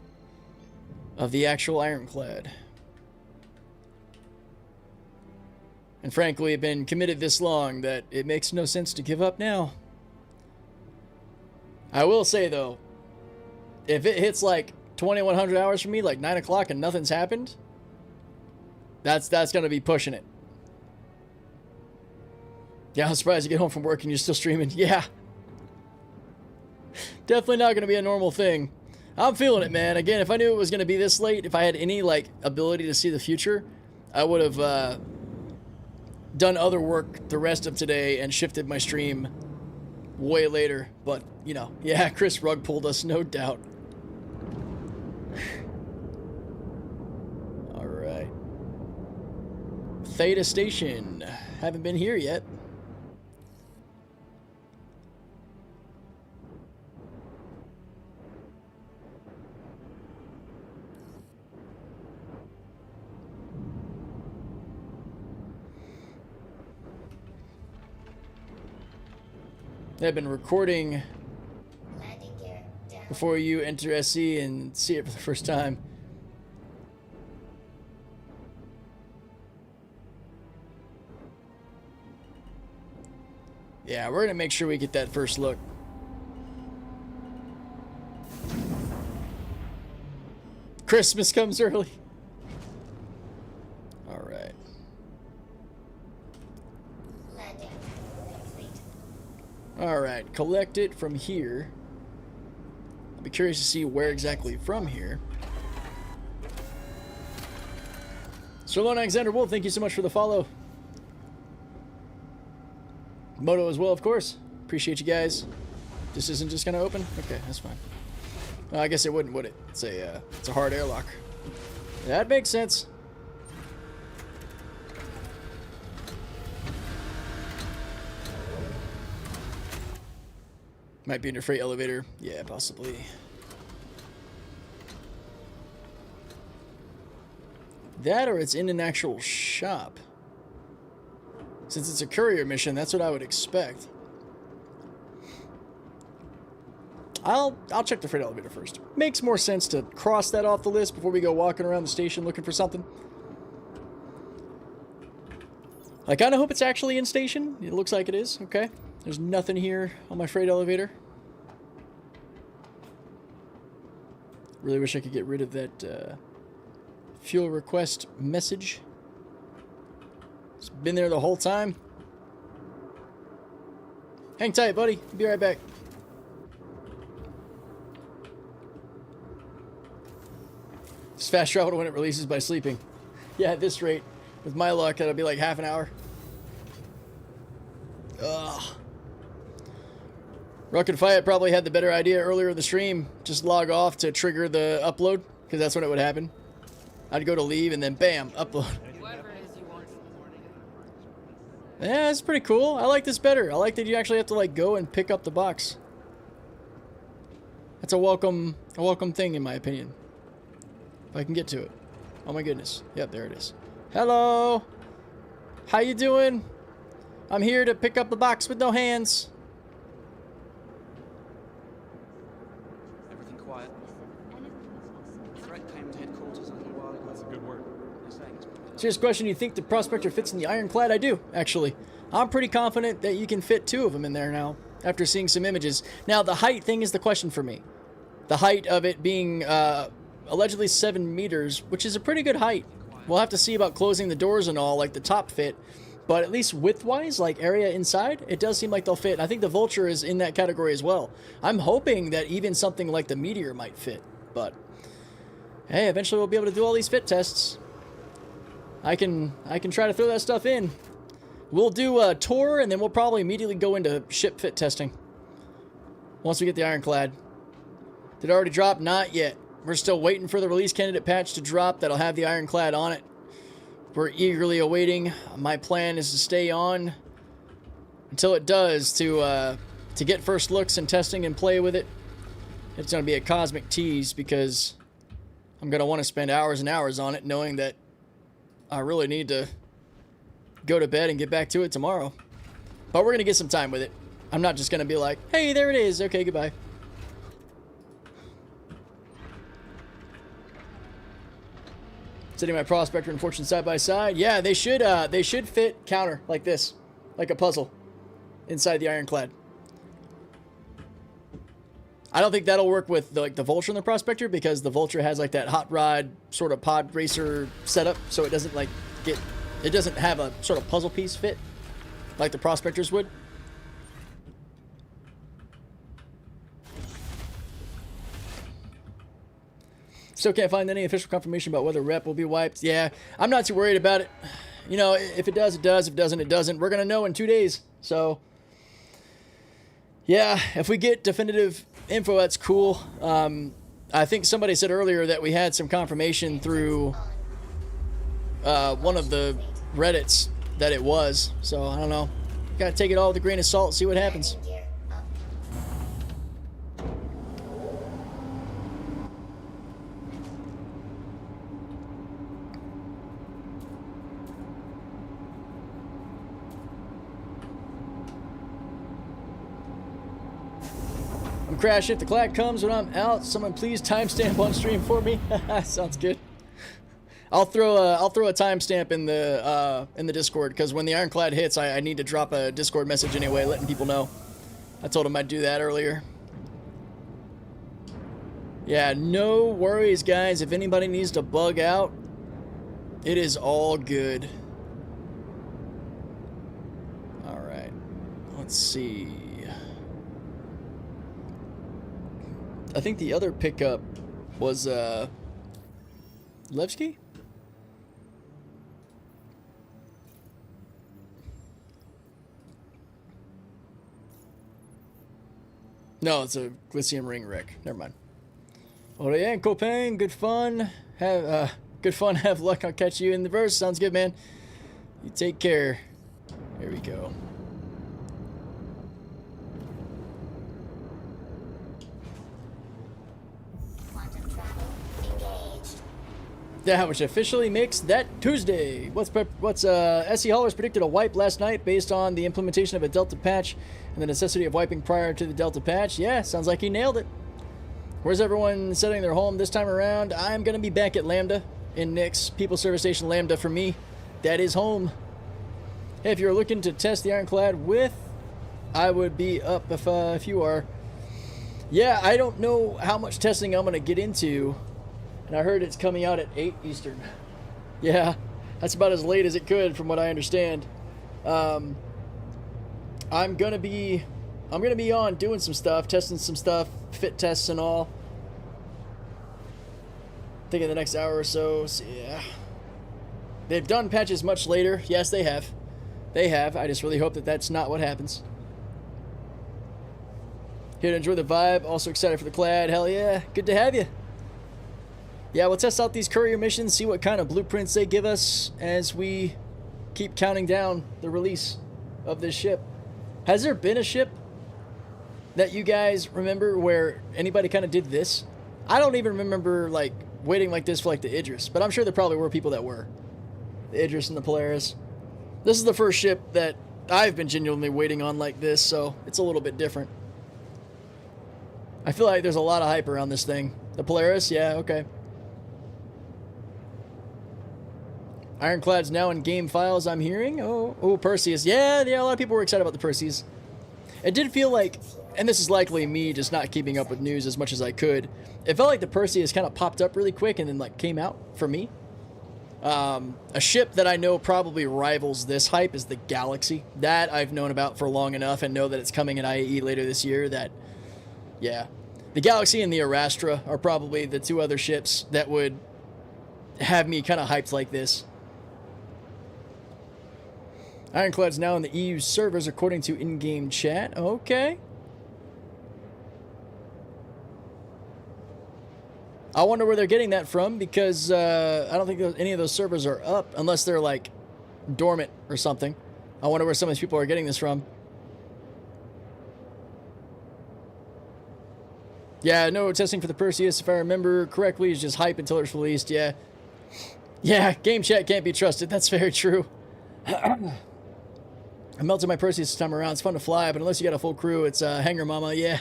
of the actual Ironclad. And frankly, I've been committed this long that it makes no sense to give up now. I will say, though, if it hits like 2100 hours for me, like 9 o'clock and nothing's happened, that's going to be pushing it. Yeah, I'm surprised you get home from work and you're still streaming. Yeah. Definitely not going to be a normal thing. I'm feeling it, man. Again, if I knew it was going to be this late, if I had any like ability to see the future, I would have done other work the rest of today and shifted my stream way later. But, you know, yeah, Chris Rugg pulled us, no doubt. All right. Theta Station. Haven't been here yet. I've been recording before you enter SC and see it for the first time. Yeah, we're gonna make sure we get that first look. Christmas comes early. All right. Alright, collect it from here. I'll be curious to see where exactly from here. Sir Lone Alexander Wolf, thank you so much for the follow. Moto as well, of course. Appreciate you guys. This isn't just gonna open? Okay, that's fine. Well, I guess it wouldn't, would it? It's a hard airlock. That makes sense. Might be in your freight elevator. Yeah, possibly. That or it's in an actual shop. Since it's a courier mission, that's what I would expect. I'll check the freight elevator first. Makes more sense to cross that off the list before we go walking around the station looking for something. I kind of hope it's actually in station. It looks like it is. Okay. There's nothing here on my freight elevator. Really wish I could get rid of that fuel request message. It's been there the whole time. Hang tight, buddy. Be right back. Just fast travel to when it releases by sleeping. Yeah, at this rate, with my luck, that'll be like half an hour. Ugh. Rocket Fiat probably had the better idea earlier in the stream. Just log off to trigger the upload, because that's when it would happen. I'd go to leave and then bam, upload. Yeah, it's pretty cool. I like this better. I like that you actually have to like go and pick up the box. That's a welcome thing in my opinion. If I can get to it. Oh my goodness. Yep, there it is. Hello. How you doing? I'm here to pick up the box with no hands. Everything quiet. Threat came to headquarters a little while ago. That's a good word. Serious question, you think the Prospector fits in the Ironclad? I do, actually. I'm pretty confident that you can fit 2 of them in there now, after seeing some images. Now, the height thing is the question for me. The height of it being allegedly 7 meters, which is a pretty good height. We'll have to see about closing the doors and all, like the top fit. But at least width-wise, like area inside, it does seem like they'll fit. I think the Vulture is in that category as well. I'm hoping that even something like the Meteor might fit. But, hey, eventually we'll be able to do all these fit tests. I can try to throw that stuff in. We'll do a tour, and then we'll probably immediately go into ship fit testing. Once we get the Ironclad. Did it already drop? Not yet. We're still waiting for the release candidate patch to drop that'll have the Ironclad on it. We're eagerly awaiting. My plan is to stay on until it does to get first looks and testing and play with it. It's going to be a cosmic tease because I'm going to want to spend hours and hours on it knowing that I really need to go to bed and get back to it tomorrow. But we're going to get some time with it. I'm not just going to be like, hey, there it is. Okay, goodbye. Sitting my Prospector and Fortune side by side. Yeah, they should fit counter like this, like a puzzle inside the Ironclad. I don't think that'll work with the Vulture and the Prospector because the Vulture has like that hot rod sort of pod racer setup, so it doesn't like it doesn't have a sort of puzzle piece fit like the Prospectors would. Still can't find any official confirmation about whether Rep will be wiped. Yeah, I'm not too worried about it. You know, if it does, it does. If it doesn't, it doesn't. We're going to know in 2 days. So, yeah, if we get definitive info, that's cool. I think somebody said earlier that we had some confirmation through one of the Reddits that it was. So, I don't know. Got to take it all with a grain of salt, see what happens. Crash if the clack comes when I'm out. Someone please timestamp on stream for me. Sounds good. I'll throw a timestamp in the Discord because when the Ironclad hits, I need to drop a Discord message anyway, letting people know. I told him I'd do that earlier. Yeah, no worries, guys. If anybody needs to bug out, it is all good. All right. Let's see. I think the other pickup was Levski? No, it's a Glyceum ring wreck. Never mind. Oh yeah, Copain, good fun. Have good fun. Have luck. I'll catch you in the verse. Sounds good, man. You take care. Here we go. Yeah, which officially makes that Tuesday. What's SE Haulers predicted a wipe last night based on the implementation of a Delta patch and the necessity of wiping prior to the Delta patch. Yeah, sounds like he nailed it. Where's everyone setting their home this time around? I'm going to be back at Lambda in Nick's People Service Station Lambda for me. That is home. Hey, if you're looking to test the Ironclad with, I would be up if you are. Yeah, I don't know how much testing I'm going to get into. And I heard it's coming out at 8 Eastern. Yeah, that's about as late as it could from what I understand. I'm gonna be on doing some stuff, testing some stuff, fit tests and all. I think in the next hour or so, yeah. They've done patches much later. Yes, they have. They have. I just really hope that that's not what happens. Here to enjoy the vibe. Also excited for the clad. Hell yeah. Good to have you. Yeah, we'll test out these courier missions, see what kind of blueprints they give us as we keep counting down the release of this ship. Has there been a ship that you guys remember where anybody kind of did this? I don't even remember, like, waiting like this for, like, the Idris, but I'm sure there probably were people that were. The Idris and the Polaris. This is the first ship that I've been genuinely waiting on like this, so it's a little bit different. I feel like there's a lot of hype around this thing. The Polaris, yeah, okay. Ironclad's now in game files, I'm hearing. Oh, Perseus. Yeah, a lot of people were excited about the Perseus. It did feel like, and this is likely me just not keeping up with news as much as I could, it felt like the Perseus kind of popped up really quick and then like came out for me. A ship that I know probably rivals this hype is the Galaxy. That I've known about for long enough and know that it's coming in IAE later this year. That, yeah. The Galaxy and the Arastra are probably the two other ships that would have me kind of hyped like this. Ironclad's now in the EU servers according to in-game chat. Okay. I wonder where they're getting that from because I don't think any of those servers are up unless they're like dormant or something. I wonder where some of these people are getting this from. Yeah, no testing for the Perseus, if I remember correctly, is just hype until it's released. Yeah. Yeah, game chat can't be trusted. That's very true. I melted my Perseus this time around. It's fun to fly, but unless you got a full crew, it's hangar mama. Yeah.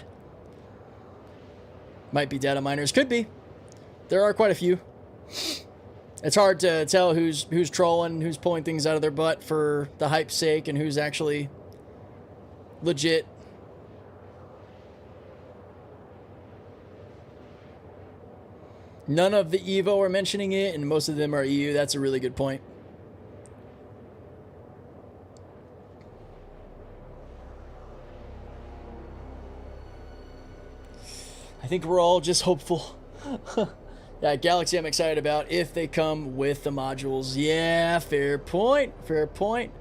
Might be data miners. Could be. There are quite a few. It's hard to tell who's trolling, who's pulling things out of their butt for the hype's sake, and who's actually legit. None of the Evo are mentioning it, and most of them are EU. That's a really good point. I think we're all just hopeful. Yeah, Galaxy I'm excited about if they come with the modules. Yeah, fair point. Fair point.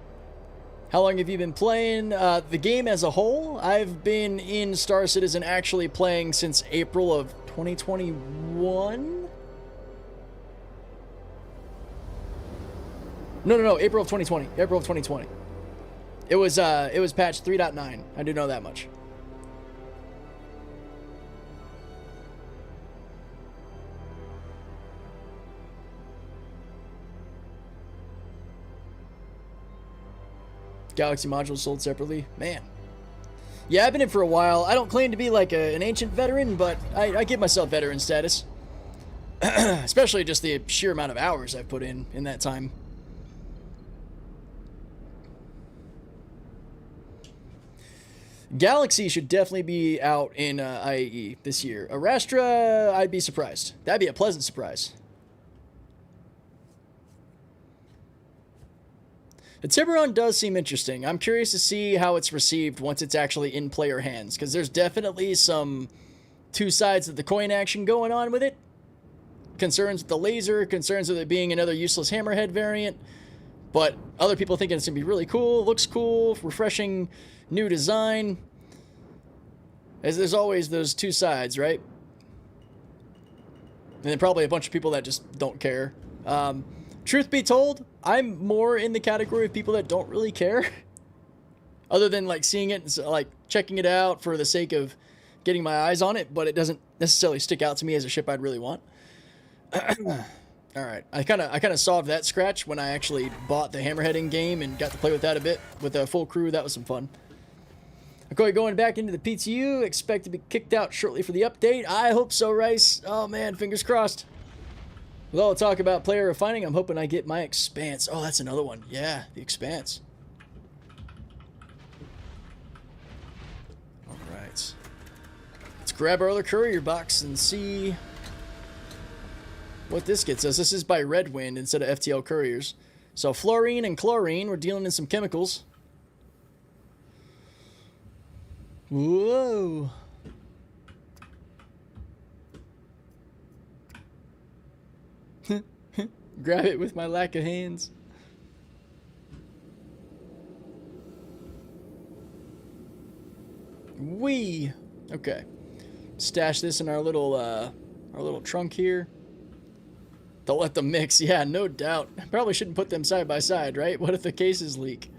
How long have you been playing the game as a whole? I've been in Star Citizen actually playing since April of 2021? No, April of 2020. April of 2020. It was patch 3.9. I do know that much. Galaxy modules sold separately. Man. Yeah, I've been in for a while. I don't claim to be like an ancient veteran, but I give myself veteran status. Especially just the sheer amount of hours I've put in that time. Galaxy should definitely be out in IAE this year. Arastra, I'd be surprised. That'd be a pleasant surprise. The Tiburon does seem interesting. I'm curious to see how it's received once it's actually in player hands, because there's definitely some two sides of the coin action going on with it. Concerns with the laser, concerns with it being another useless hammerhead variant. But other people thinking it's going to be really cool, looks cool, refreshing, new design. As there's always those two sides, right? And then probably a bunch of people that just don't care. Truth be told, I'm more in the category of people that don't really care. Other than like seeing it, like checking it out for the sake of getting my eyes on it, but it doesn't necessarily stick out to me as a ship I'd really want. All right, I kind of solved that scratch when I actually bought the hammerheading game and got to play with that a bit with a full crew. That was some fun. Okay, going back into the PTU, expect to be kicked out shortly for the update. I hope so, Rice. Oh man, fingers crossed. With all the talk about player refining, I'm hoping I get my Expanse. Oh, that's another one. Yeah, the Expanse. All right. Let's grab our other courier box and see what this gets us. This is by Red Wind instead of FTL couriers. So fluorine and chlorine, we're dealing in some chemicals. Whoa. Grab it with my lack of hands. Wee. Okay. Stash this in our little trunk here. Don't let them mix. Yeah, no doubt. Probably shouldn't put them side by side, right? What if the cases leak?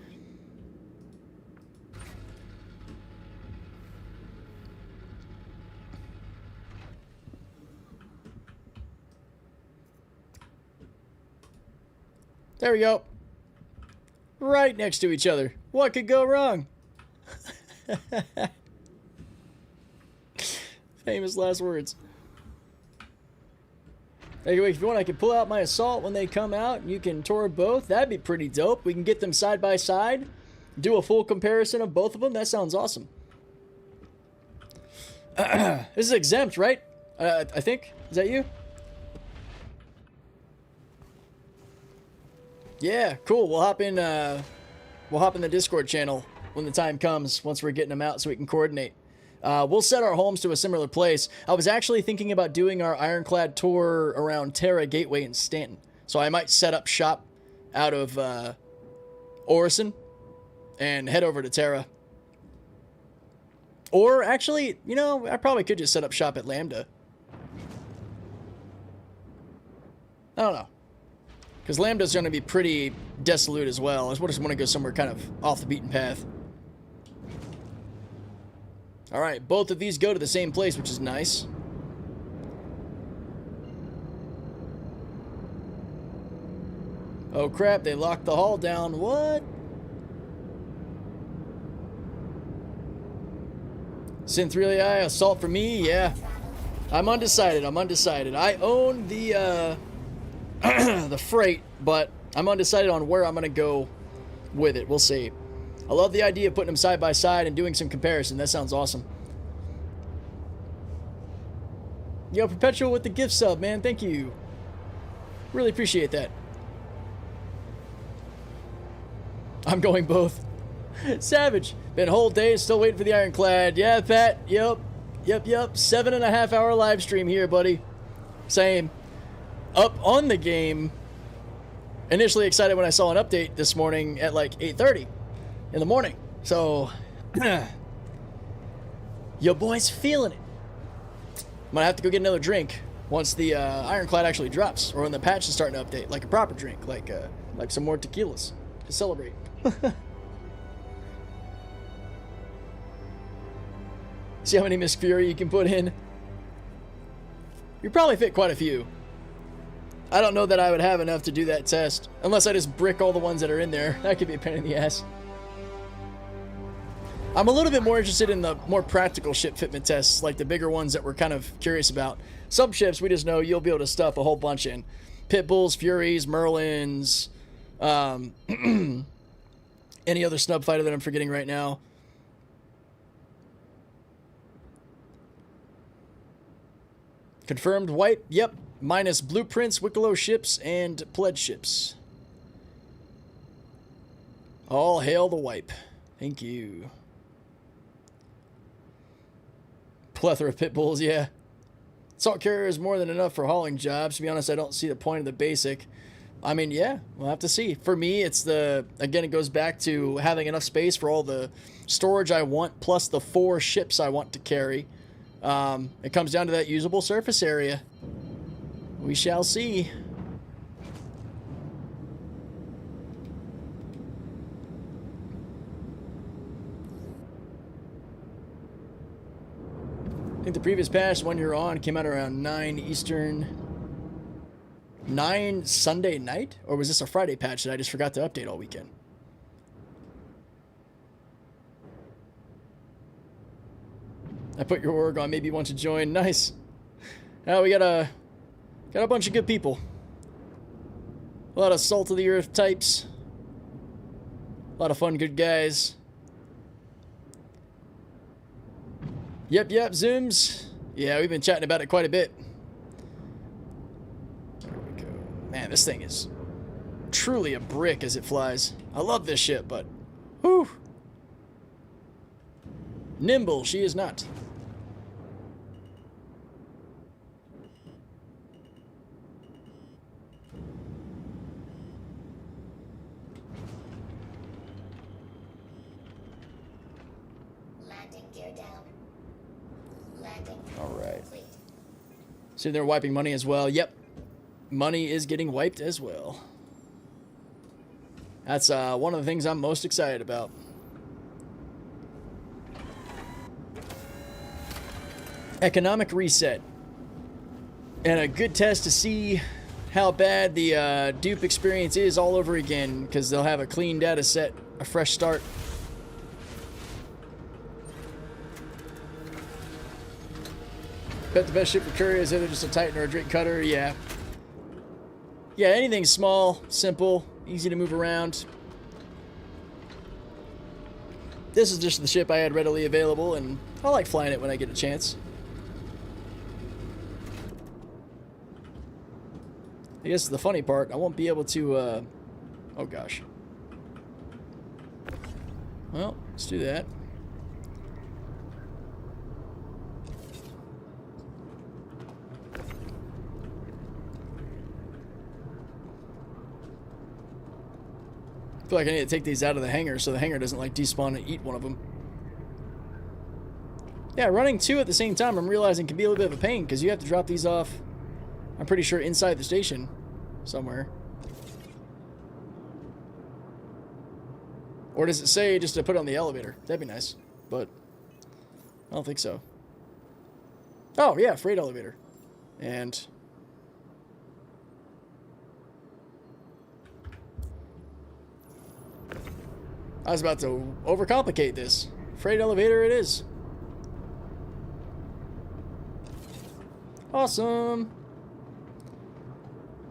There we go. Right next to each other. What could go wrong? Famous last words. Anyway, if you want, I can pull out my Assault when they come out. You can tour both. That'd be pretty dope. We can get them side by side. Do a full comparison of both of them. That sounds awesome. This is exempt, right? I think. Is that you? Yeah, cool. We'll hop in the Discord channel when the time comes, once we're getting them out so we can coordinate. We'll set our homes to a similar place. I was actually thinking about doing our Ironclad tour around Terra Gateway in Stanton. So I might set up shop out of Orison and head over to Terra. Or actually, you know, I probably could just set up shop at Lambda. I don't know. Because Lambda's going to be pretty desolate as well. I just want to go somewhere kind of off the beaten path. Alright, both of these go to the same place, which is nice. Oh crap, they locked the hall down. What? Synth Relay Assault for me? Yeah. I'm undecided. I own the the freight, but I'm undecided on where I'm going to go with it. We'll see. I love the idea of putting them side by side and doing some comparison. That sounds awesome. Yo, Perpetual with the gift sub, man. Thank you. Really appreciate that. I'm going both. Savage. Been a whole day, still waiting for the Ironclad. Yeah, Pat. Yep. 7.5 hour live stream here, buddy. Same. Up on the game. Initially excited when I saw an update this morning at like 8:30 in the morning. So, your boy's feeling it. I'm gonna have to go get another drink once the Ironclad actually drops, or when the patch is starting to update, like a proper drink, like some more tequilas to celebrate. See how many Miss Fury you can put in. You probably fit quite a few. I don't know that I would have enough to do that test, unless I just brick all the ones that are in there. That could be a pain in the ass. I'm a little bit more interested in the more practical ship fitment tests, like the bigger ones that we're kind of curious about. Some ships we just know you'll be able to stuff a whole bunch in. Pitbulls, Furies, Merlins, any other snub fighter that I'm forgetting right now. Confirmed wipe, yep. Minus blueprints, Wicklow ships, and pledge ships. All hail the wipe. Thank you. Plethora of pit bulls, yeah. Salt carrier is more than enough for hauling jobs. To be honest, I don't see the point of the basic. I mean, yeah, we'll have to see. For me, it's again, it goes back to having enough space for all the storage I want, plus the 4 ships I want to carry. It comes down to that usable surface area. We shall see. I think the previous patch, one you're on, came out around 9 Eastern. 9 Sunday night? Or was this a Friday patch that I just forgot to update all weekend? I put your org on, maybe you want to join. Nice. We got a bunch of good people. A lot of salt of the earth types. A lot of fun, good guys. Yep, Zooms. Yeah, we've been chatting about it quite a bit. There we go. Man, this thing is truly a brick as it flies. I love this ship, but whew. Nimble, she is not. Landing gear down. Landing. All right. Complete. So they're wiping money as well. Yep. Money is getting wiped as well. That's one of the things I'm most excited about. Economic reset. And a good test to see how bad the dupe experience is all over again, because they'll have a clean data set, a fresh start. Bet the best ship for courier is either just a Titan or a Drake cutter. Yeah. Yeah, anything small, simple, easy to move around. This is just the ship I had readily available, and I like flying it when I get a chance. I guess the funny part, I won't be able to, oh gosh. Well, let's do that. I feel like I need to take these out of the hangar so the hangar doesn't like despawn and eat one of them. Yeah, running 2 at the same time I'm realizing can be a little bit of a pain because you have to drop these off, I'm pretty sure, inside the station somewhere. Or does it say just to put it on the elevator? That'd be nice, but I don't think so. Oh yeah, freight elevator. And I was about to overcomplicate this. Freight elevator it is. Awesome.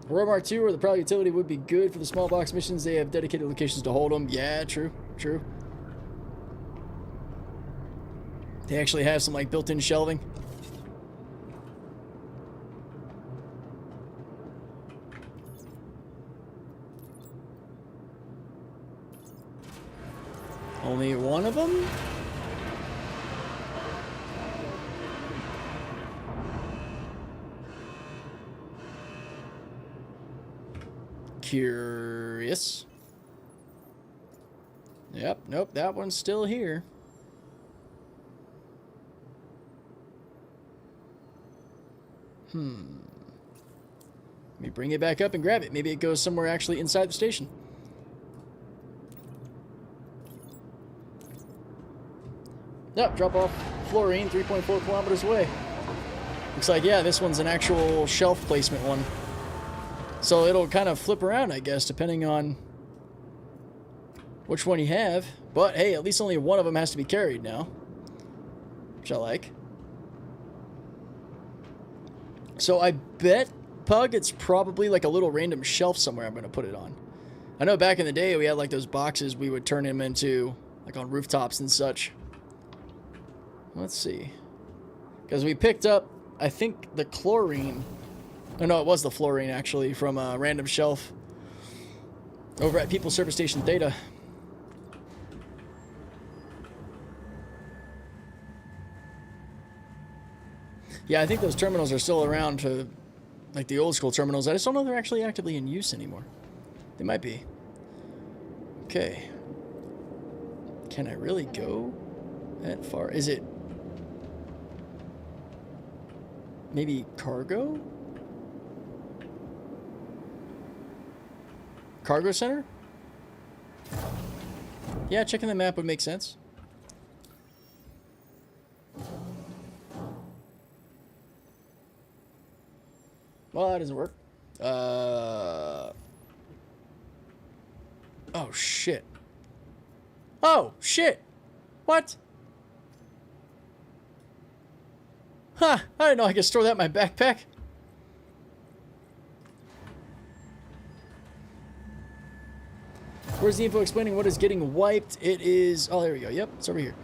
Romar 2 or the Prowl utility would be good for the small box missions. They have dedicated locations to hold them. Yeah, true. They actually have some like built-in shelving. Only one of them? Curious. Yep, nope, that one's still here. Let me bring it back up and grab it. Maybe it goes somewhere actually inside the station. Yep, drop off fluorine 3.4 kilometers away. Looks like, yeah, this one's an actual shelf placement one. So it'll kind of flip around, I guess, depending on which one you have. But hey, at least only one of them has to be carried now, which I like. So I bet, Pug, it's probably like a little random shelf somewhere I'm going to put it on. I know back in the day we had like those boxes we would turn them into, like on rooftops and such. Let's see. Because we picked up, I think, the chlorine. Oh, no, it was the fluorine, actually, from a random shelf over at People's Service Station Theta. Yeah, I think those terminals are still around to, like the old school terminals. I just don't know if they're actually actively in use anymore. They might be. Okay. Can I really go that far? Is it maybe cargo? Cargo center? Yeah, checking the map would make sense. Well, that doesn't work. Oh, shit. Oh, shit. What? Huh, I didn't know I could store that in my backpack. Where's the info explaining what is getting wiped? It is... Oh, there we go. Yep, it's over here.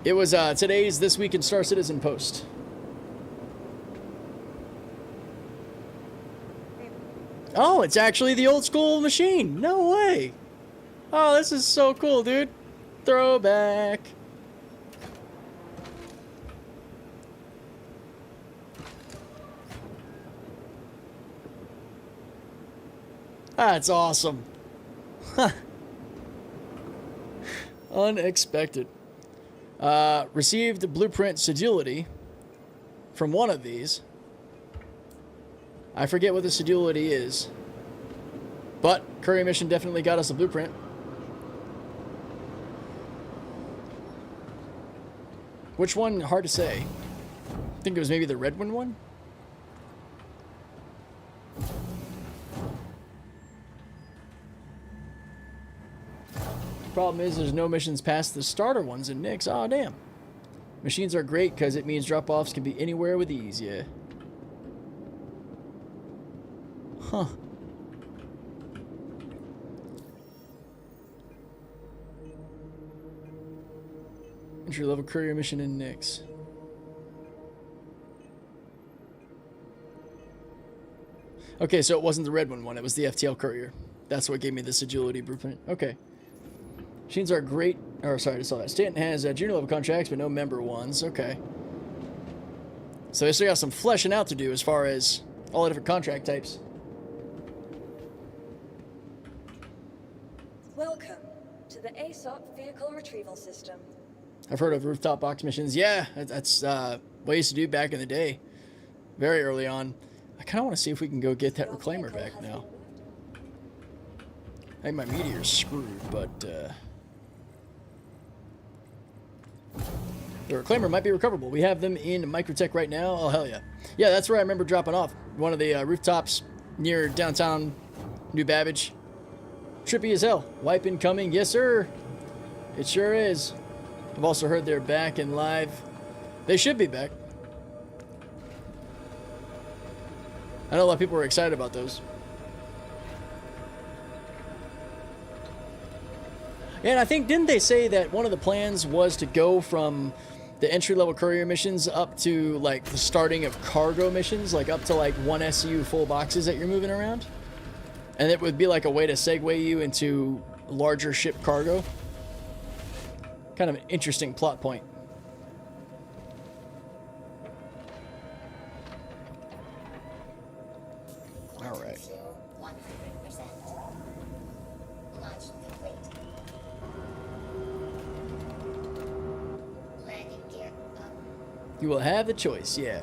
It was today's This Week in Star Citizen post. Oh, it's actually the old school machine. No way. Oh, this is so cool, dude. Throwback. That's awesome. Huh. Unexpected. Received blueprint sedulity from one of these. I forget what the sedulity is. But courier mission definitely got us a blueprint. Which one? Hard to say. I think it was maybe the red one. Problem is there's no missions past the starter ones in Nix. Oh, damn. Machines are great because it means drop-offs can be anywhere with ease, yeah. Huh. Entry-level courier mission in Nix. Okay, so it wasn't the red one. It was the FTL courier. That's what gave me the sedulity blueprint. Okay. Machines are great. Or, sorry, I saw that. Stanton has junior level contracts, but no member ones. Okay. So they still got some fleshing out to do as far as all the different contract types. Welcome to the ASOP Vehicle Retrieval System. I've heard of rooftop box missions. Yeah, that's what I used to do back in the day. Very early on. I kind of want to see if we can go get that reclaimer back now. I think my meteor's screwed, but the reclaimer might be recoverable. We have them in Microtech right now. Oh, hell yeah. Yeah, that's where I remember dropping off. One of the rooftops near downtown New Babbage. Trippy as hell. Wipe incoming. Yes, sir. It sure is. I've also heard they're back and live. They should be back. I know a lot of people were excited about those. And I think, didn't they say that one of the plans was to go from the entry-level courier missions up to, like, the starting of cargo missions? Like, up to, like, 1 SU full boxes that you're moving around? And it would be, like, a way to segue you into larger ship cargo? Kind of an interesting plot point. All right. You will have the choice, yeah.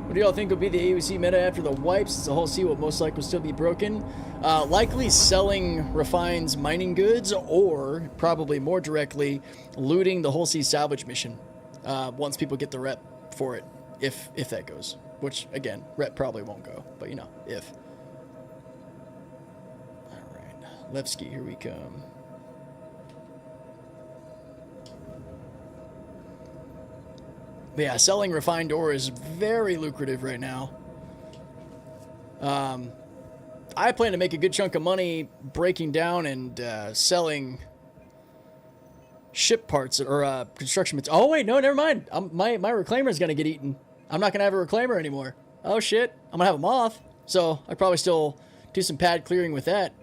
What do y'all think will be the AUC meta after the wipes? Since the whole sea will most likely still be broken. Likely selling Refine's mining goods, or probably more directly, looting the whole sea salvage mission. Once people get the rep for it, if that goes. Which, again, rep probably won't go, but you know, if. Alright, Levski, here we come. But yeah, selling refined ore is very lucrative right now. I plan to make a good chunk of money breaking down and selling ship parts or construction materials. Oh wait, no, never mind. My reclaimer is gonna get eaten. I'm not going to have a reclaimer anymore. Oh, shit. I'm going to have a moth. So I probably still do some pad clearing with that.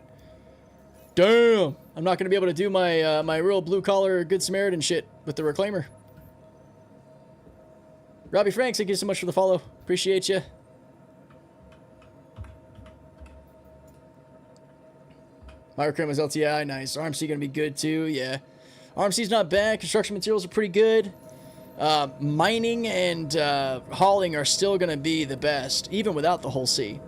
Damn. I'm not going to be able to do my my real blue-collar Good Samaritan shit with the reclaimer. Robbie Franks, thank you so much for the follow. Appreciate you. Microchrome was LTI, nice. RMC gonna be good too, yeah. RMC's not bad. Construction materials are pretty good. Mining and hauling are still gonna be the best, even without the whole C.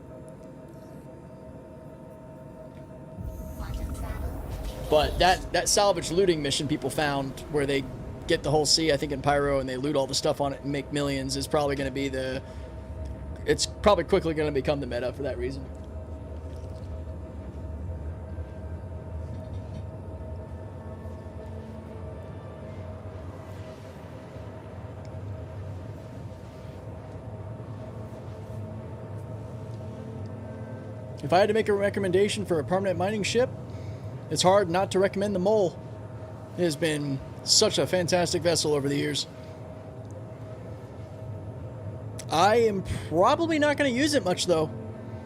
But that salvage looting mission people found where they get the whole C, I think in Pyro, and they loot all the stuff on it and make millions is probably gonna be the... It's probably quickly gonna become the meta for that reason. If I had to make a recommendation for a permanent mining ship, it's hard not to recommend the Mole. It has been such a fantastic vessel over the years. I am probably not going to use it much though,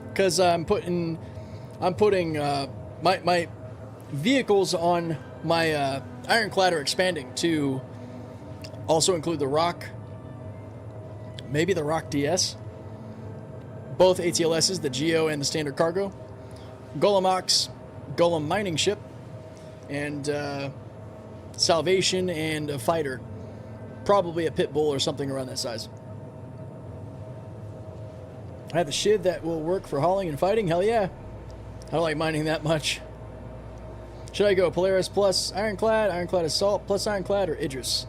because I'm putting my vehicles on my Ironclad are expanding to also include the Rock, maybe the Rock DS. Both ATLSs, the Geo and the standard cargo, Golem Ox, Golem mining ship, and Salvation and a fighter. Probably a Pit Bull or something around that size. I have the Shiv that will work for hauling and fighting. Hell yeah. I don't like mining that much. Should I go Polaris plus Ironclad, Ironclad Assault plus Ironclad, or Idris?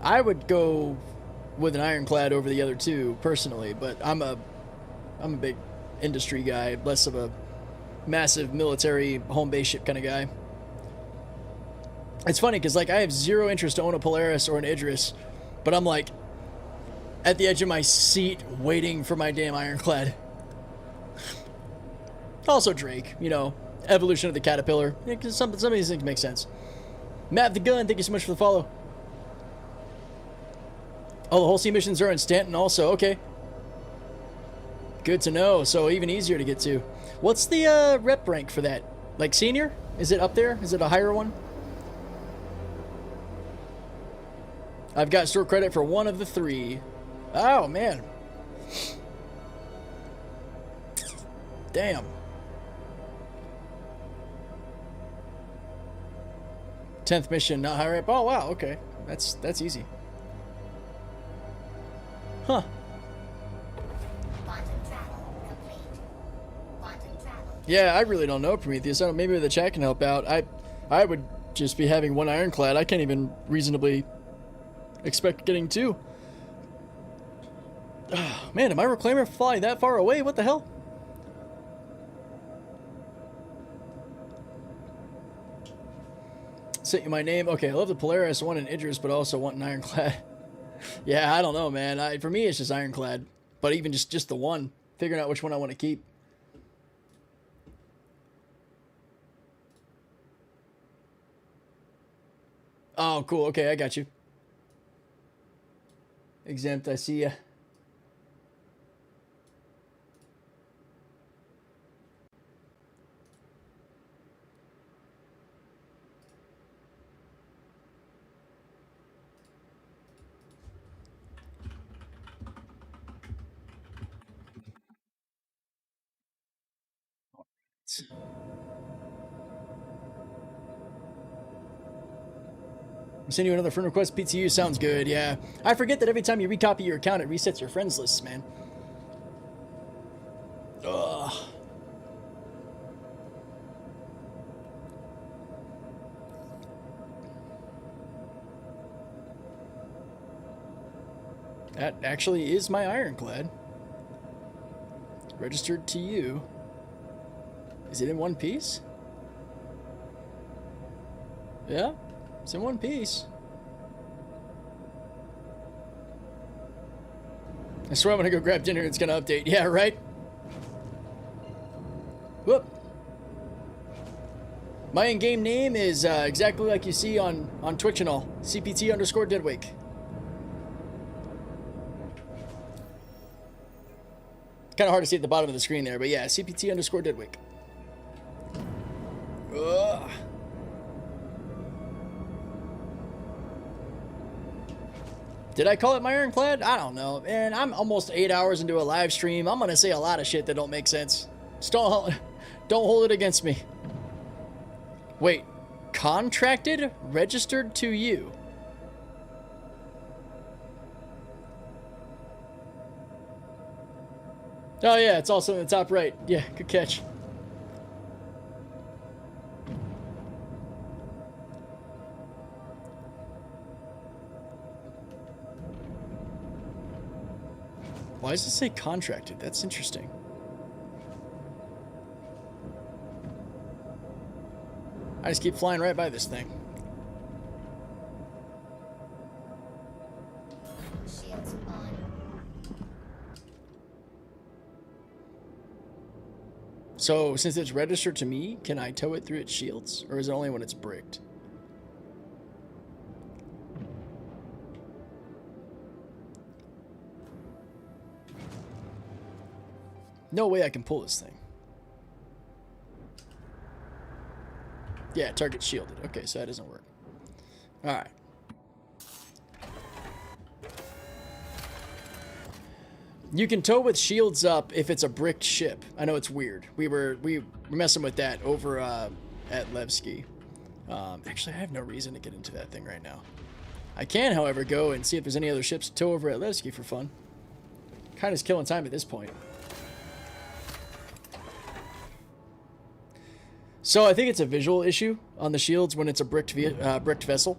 I would go with an Ironclad over the other two, personally, but I'm a big industry guy, less of a massive military home base ship kind of guy. It's funny because like I have zero interest to own a Polaris or an Idris, but I'm like at the edge of my seat waiting for my damn Ironclad. Also Drake, you know, evolution of the Caterpillar. Yeah, 'cause some of these things make sense. Matt the Gun, thank you so much for the follow. Oh, the whole sea missions are in Stanton also. Okay. Good to know. So even easier to get to. What's the rep rank for that? Like senior? Is it up there? Is it a higher one? I've got store credit for one of the three. Oh, man. Damn. Tenth mission, not high rep. Oh, wow. Okay. That's easy. Huh. Yeah, I really don't know, Prometheus. I don't, maybe the chat can help out. I would just be having one Ironclad. I can't even reasonably expect getting two. Oh, man, did my reclaimer fly that far away? What the hell? Sent you my name. Okay, I love the Polaris, one in Idris, but also want an Ironclad. Yeah, I don't know, man. For me, it's just Ironclad. But even just the one. Figuring out which one I want to keep. Oh, cool. Okay, I got you. Exempt, I see ya. Send you another friend request. PTU sounds good, yeah. I forget that every time you recopy your account, it resets your friends lists, man. Ugh. That actually is my Ironclad. Registered to you. Is it in one piece? Yeah. It's in one piece. I swear I'm gonna go grab dinner and it's gonna update. Yeah, right? Whoop. My in-game name is exactly like you see on Twitch and all. CPT_Deadwake. Kind of hard to see at the bottom of the screen there, but yeah, CPT underscore Deadwake. Ugh. Did I call it my Ironclad? I don't know. Man, I'm almost 8 hours into a live stream. I'm going to say a lot of shit that don't make sense. Just don't hold it against me. Wait. Contracted? Registered to you? Oh, yeah. It's also in the top right. Yeah, good catch. Why does it say contracted? That's interesting. I just keep flying right by this thing. Shields on. So, since it's registered to me, can I tow it through its shields? Or is it only when it's bricked? No way I can pull this thing. Yeah, target shielded. Okay, so that doesn't work. Alright. You can tow with shields up if it's a bricked ship. I know it's weird. We were messing with that over at Levski. Actually, I have no reason to get into that thing right now. I can, however, go and see if there's any other ships to tow over at Levski for fun. Kind of is killing time at this point. So I think it's a visual issue on the shields when it's a bricked vessel.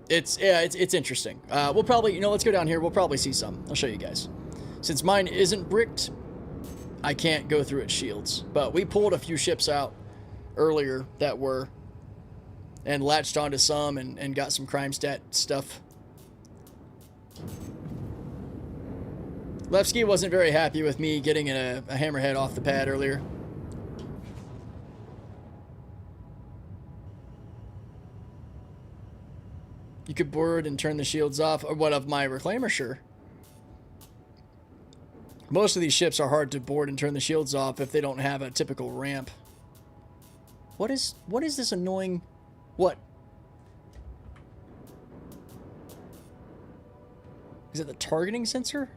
It's interesting. We'll probably, let's go down here. We'll probably see some. I'll show you guys. Since mine isn't bricked, I can't go through its shields. But we pulled a few ships out earlier that were, and latched onto some and got some crime stat stuff. Levski wasn't very happy with me getting a hammerhead off the pad earlier. You could board and turn the shields off. Or what, of my reclaimer? Sure. Most of these ships are hard to board and turn the shields off if they don't have a typical ramp. What is this annoying... What? Is it the targeting sensor?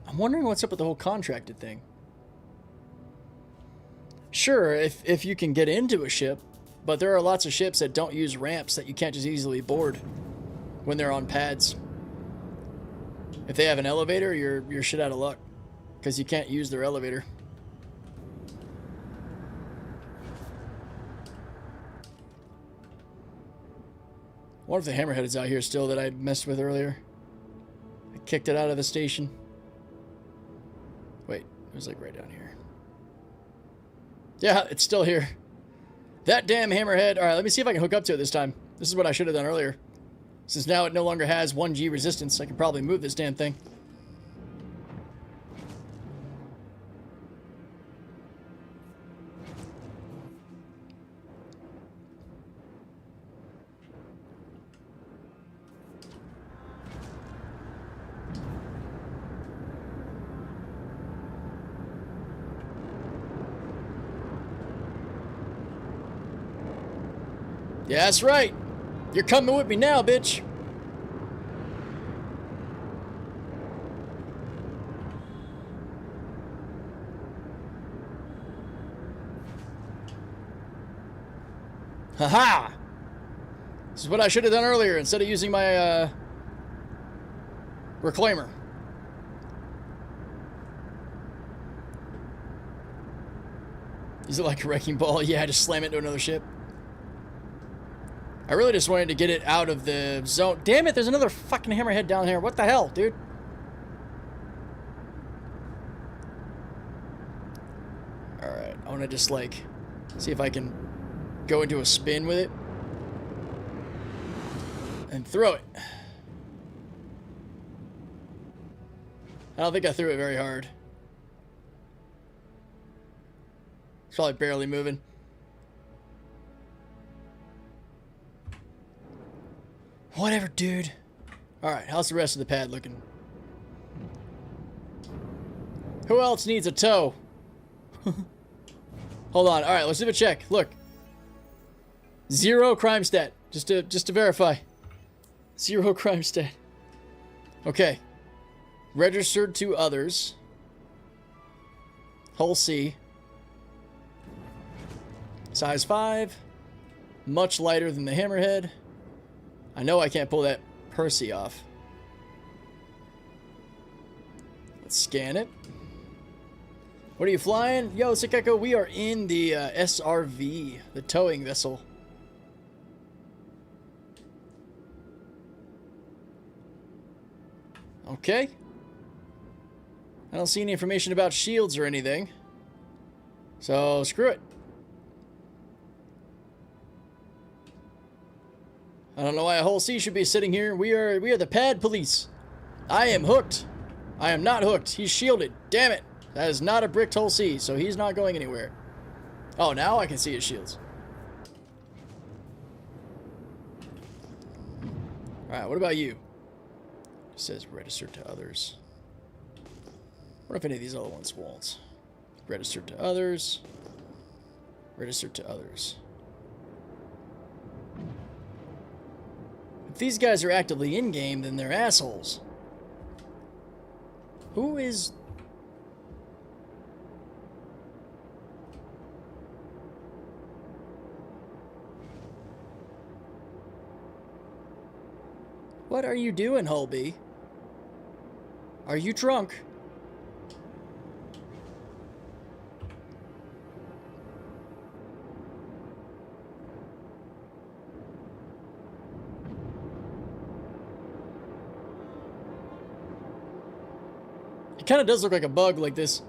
I'm wondering what's up with the whole contracted thing. Sure, if you can get into a ship, but there are lots of ships that don't use ramps that you can't just easily board when they're on pads. If they have an elevator, you're shit out of luck because you can't use their elevator. I wonder if the hammerhead is out here still that I messed with earlier. I kicked it out of the station. Wait, it was like right down here. Yeah, it's still here. That damn hammerhead. All right, let me see if I can hook up to it this time. This is what I should have done earlier. Since now it no longer has 1G resistance, I can probably move this damn thing. Yeah, that's right. You're coming with me now, bitch. Haha! This is what I should have done earlier instead of using my reclaimer. Use it like a wrecking ball. Yeah, just slam it into another ship. I really just wanted to get it out of the zone. Damn it, there's another fucking hammerhead down here. What the hell, dude? Alright, I want to just, like, see if I can go into a spin with it. And throw it. I don't think I threw it very hard. It's probably barely moving. Whatever, dude. Alright, how's the rest of the pad looking? Who else needs a tow? Hold on. Alright, let's do a check. Look. 0 crime stat. Just to verify. 0 crime stat. Okay. Registered to others. Hull C. Size 5. Much lighter than the Hammerhead. I know I can't pull that Percy off. Let's scan it. What are you flying? Yo, Sick Echo, we are in the SRV, the towing vessel. Okay. I don't see any information about shields or anything. So, screw it. I don't know why a whole C should be sitting here. We are the pad police. I am hooked. I am not hooked. He's shielded. Damn it. That is not a bricked whole C, so he's not going anywhere. Oh, now I can see his shields. Alright, what about you? It says registered to others. What if any of these other ones won't? Registered to others. Registered to others. If these guys are actively in-game, then they're assholes. Who is... What are you doing, Holby? Are you drunk? It kind of does look like a bug like this.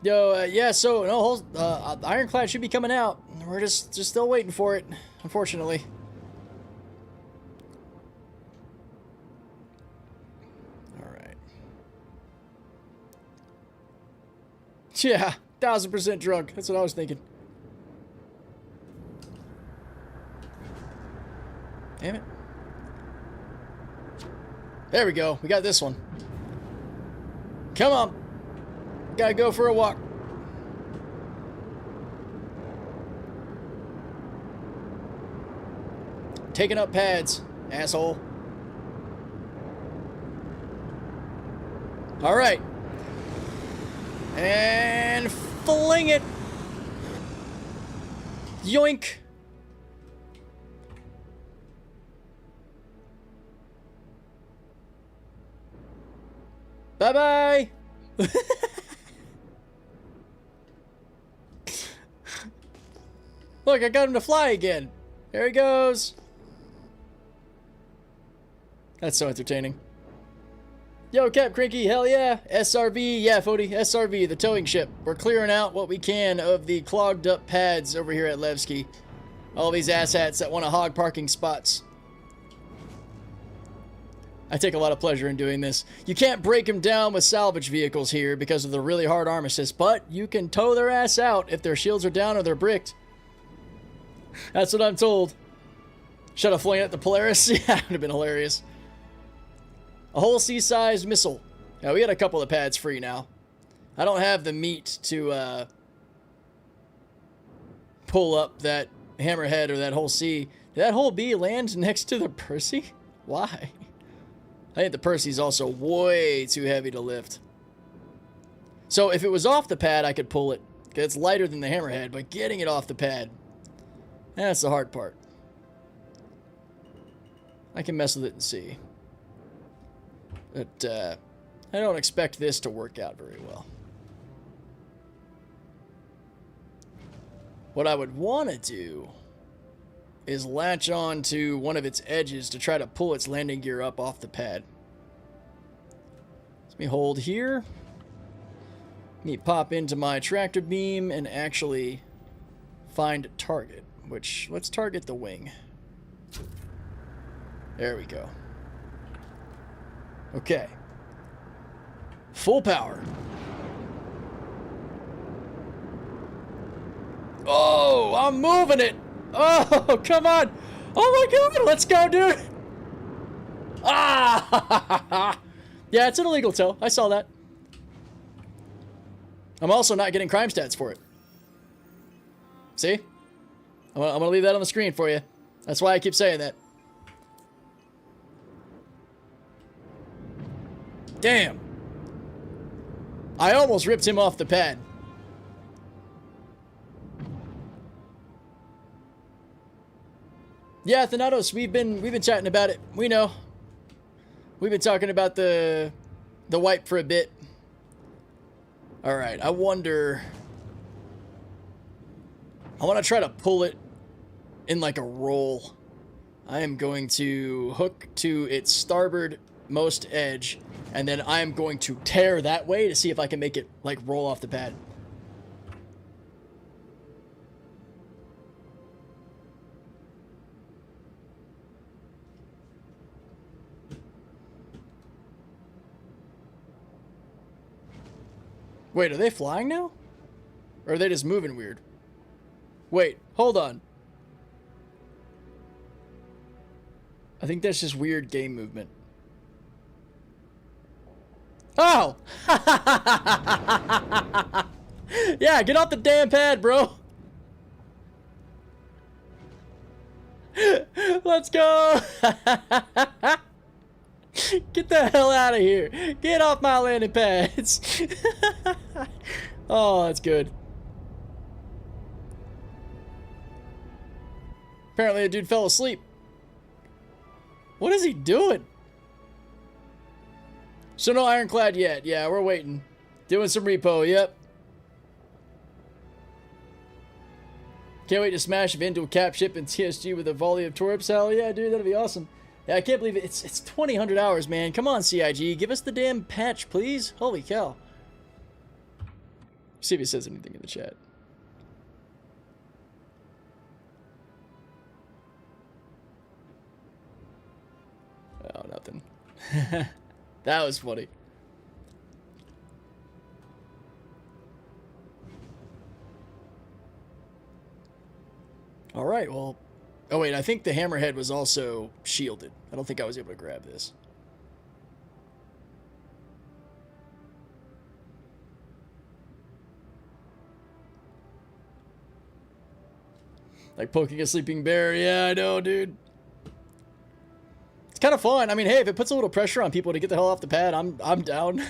Yo, yeah, so, no, Ironclad should be coming out. We're just still waiting for it, unfortunately. Alright. Yeah, 1000% drunk. That's what I was thinking. Damn it. There we go. We got this one. Come on. Gotta go for a walk. Taking up pads, asshole. All right. And fling it. Yoink. Bye-bye. Look, I got him to fly again. There he goes. That's so entertaining. Yo, Cap Cranky, hell yeah. SRV, yeah, Fody, SRV, the towing ship. We're clearing out what we can of the clogged up pads over here at Levski. All these asshats that want to hog parking spots. I take a lot of pleasure in doing this. You can't break them down with salvage vehicles here because of the really hard armistice, but you can tow their ass out if their shields are down or they're bricked. That's what I'm told. Should have flown at the Polaris? Yeah, that would have been hilarious. A whole C-sized missile. Yeah, we got a couple of pads free now. I don't have the meat to pull up that Hammerhead or that whole C. Did that whole B land next to the Percy? Why? I think the Percy's also way too heavy to lift. So if it was off the pad, I could pull it. It's lighter than the Hammerhead, but getting it off the pad, that's the hard part. I can mess with it and see. But I don't expect this to work out very well. What I would want to do is latch on to one of its edges to try to pull its landing gear up off the pad. Let me hold here. Let me pop into my tractor beam and actually find a target, which, let's target the wing. There we go. Okay. Full power. Oh, I'm moving it. Oh, come on. Oh my god, let's go, dude. Ah! Yeah, it's an illegal tow. I saw that. I'm also not getting crime stats for it. See? I'm gonna leave that on the screen for you. That's why I keep saying that. Damn. I almost ripped him off the pad. Yeah, Thanatos, we've been chatting about it. We know. We've been talking about the wipe for a bit. All right, I wonder. I want to try to pull it in like a roll. I am going to hook to its starboard most edge, and then I am going to tear that way to see if I can make it like roll off the pad. Wait, are they flying now? Or are they just moving weird? Wait, hold on. I think that's just weird game movement. Oh! Yeah, get off the damn pad, bro. Let's go. Get the hell out of here. Get off my landing pads. Oh, that's good. Apparently a dude fell asleep. What is he doing? So no Ironclad yet. Yeah, we're waiting. Doing some repo, yep. Can't wait to smash into a cap ship in TSG with a volley of torps. Hell yeah, dude, that'd be awesome. Yeah, I can't believe it. It's 2000 hours, man. Come on, CIG. Give us the damn patch, please. Holy cow. See if he says anything in the chat. Oh, nothing. That was funny. All right, well... Oh, wait, I think the hammerhead was also shielded. I don't think I was able to grab this. Like poking a sleeping bear. Yeah, I know, dude. It's kind of fun. I mean, hey, if it puts a little pressure on people to get the hell off the pad, I'm down.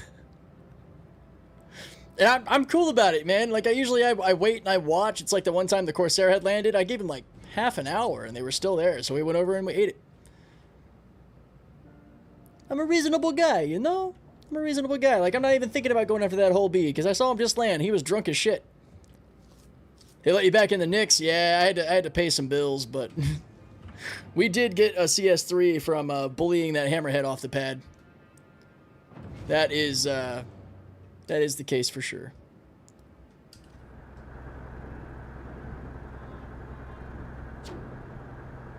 And I'm cool about it, man. Like, I wait and I watch. It's like the one time the Corsair had landed. I gave him, like, half an hour, and they were still there. So we went over and we ate it. I'm a reasonable guy, you know? I'm a reasonable guy. Like, I'm not even thinking about going after that whole bee, because I saw him just land. He was drunk as shit. They let you back in the Knicks. Yeah, I had to pay some bills, but... we did get a CS3 from bullying that hammerhead off the pad. That is the case for sure.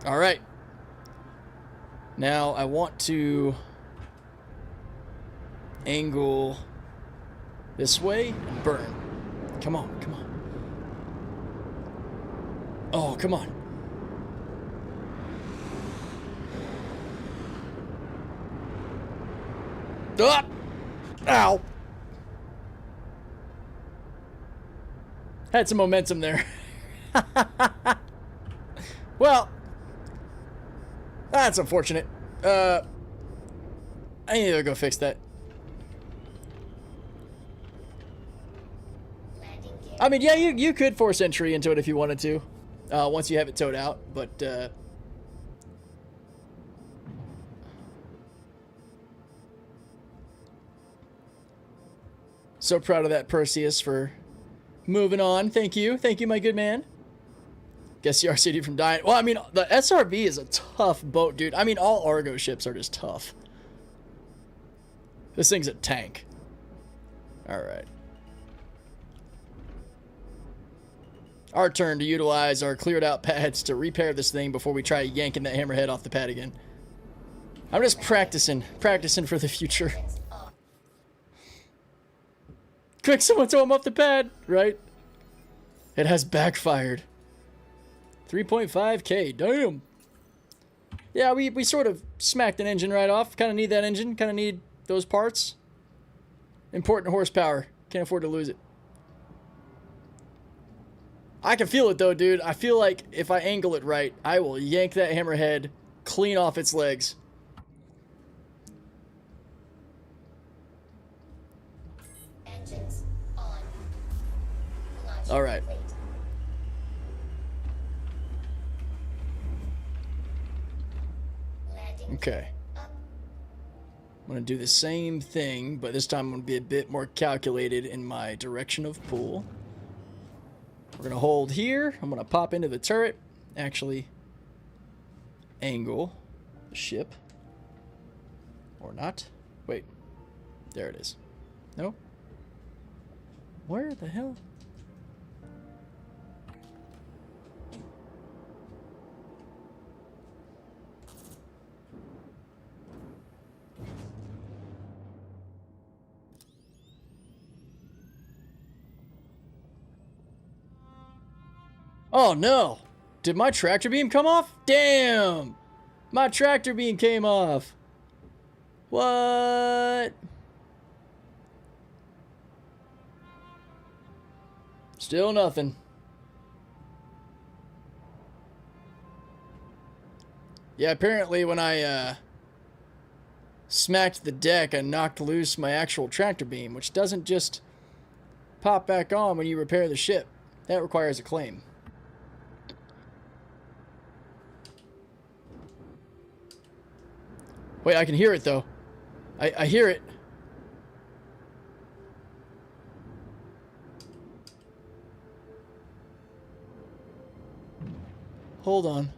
All right. Now I want to angle this way and burn. Come on, come on. Oh, come on. Ah! Ow. Had some momentum there. Well, that's unfortunate. I need to go fix that. I mean, yeah, you could force entry into it if you wanted to, once you have it towed out, but so proud of that Perseus for moving on. Thank you, my good man. Guess the RCD from dying. Well, I mean, the SRV is a tough boat, dude. I mean, all Argo ships are just tough. This thing's a tank. All right. Our turn to utilize our cleared out pads to repair this thing before we try yanking that hammerhead off the pad again. I'm just practicing for the future. Quick, someone throw him off the pad, right? It has backfired. 3.5K. Damn. Yeah, we sort of smacked an engine right off. Kind of need that engine. Kind of need those parts. Important horsepower. Can't afford to lose it. I can feel it though, dude. I feel like if I angle it right, I will yank that hammerhead clean off its legs. Engines on. Launch All right. complete. Landing Okay. up. I'm going to do the same thing, but this time I'm going to be a bit more calculated in my direction of pull. We're going to hold here. I'm going to pop into the turret. Actually, angle the ship. Or not. Wait. There it is. No? Where the hell? Oh no! Did my tractor beam come off? Damn! My tractor beam came off! What? Still nothing. Yeah, apparently when I smacked the deck, I knocked loose my actual tractor beam, which doesn't just pop back on when you repair the ship. That requires a claim. Wait, I can hear it though. I hear it. Hold on.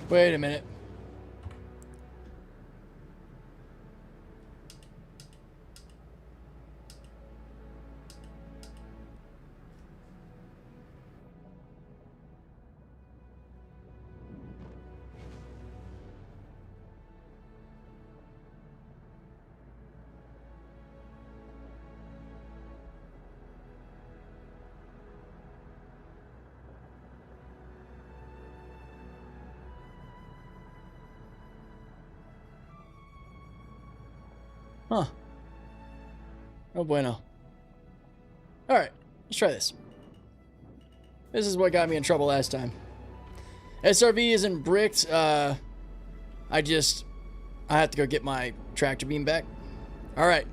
Wait a minute. Huh. Oh bueno. Alright, let's try this. This is what got me in trouble last time. SRV isn't bricked. I have to go get my tractor beam back. Alright.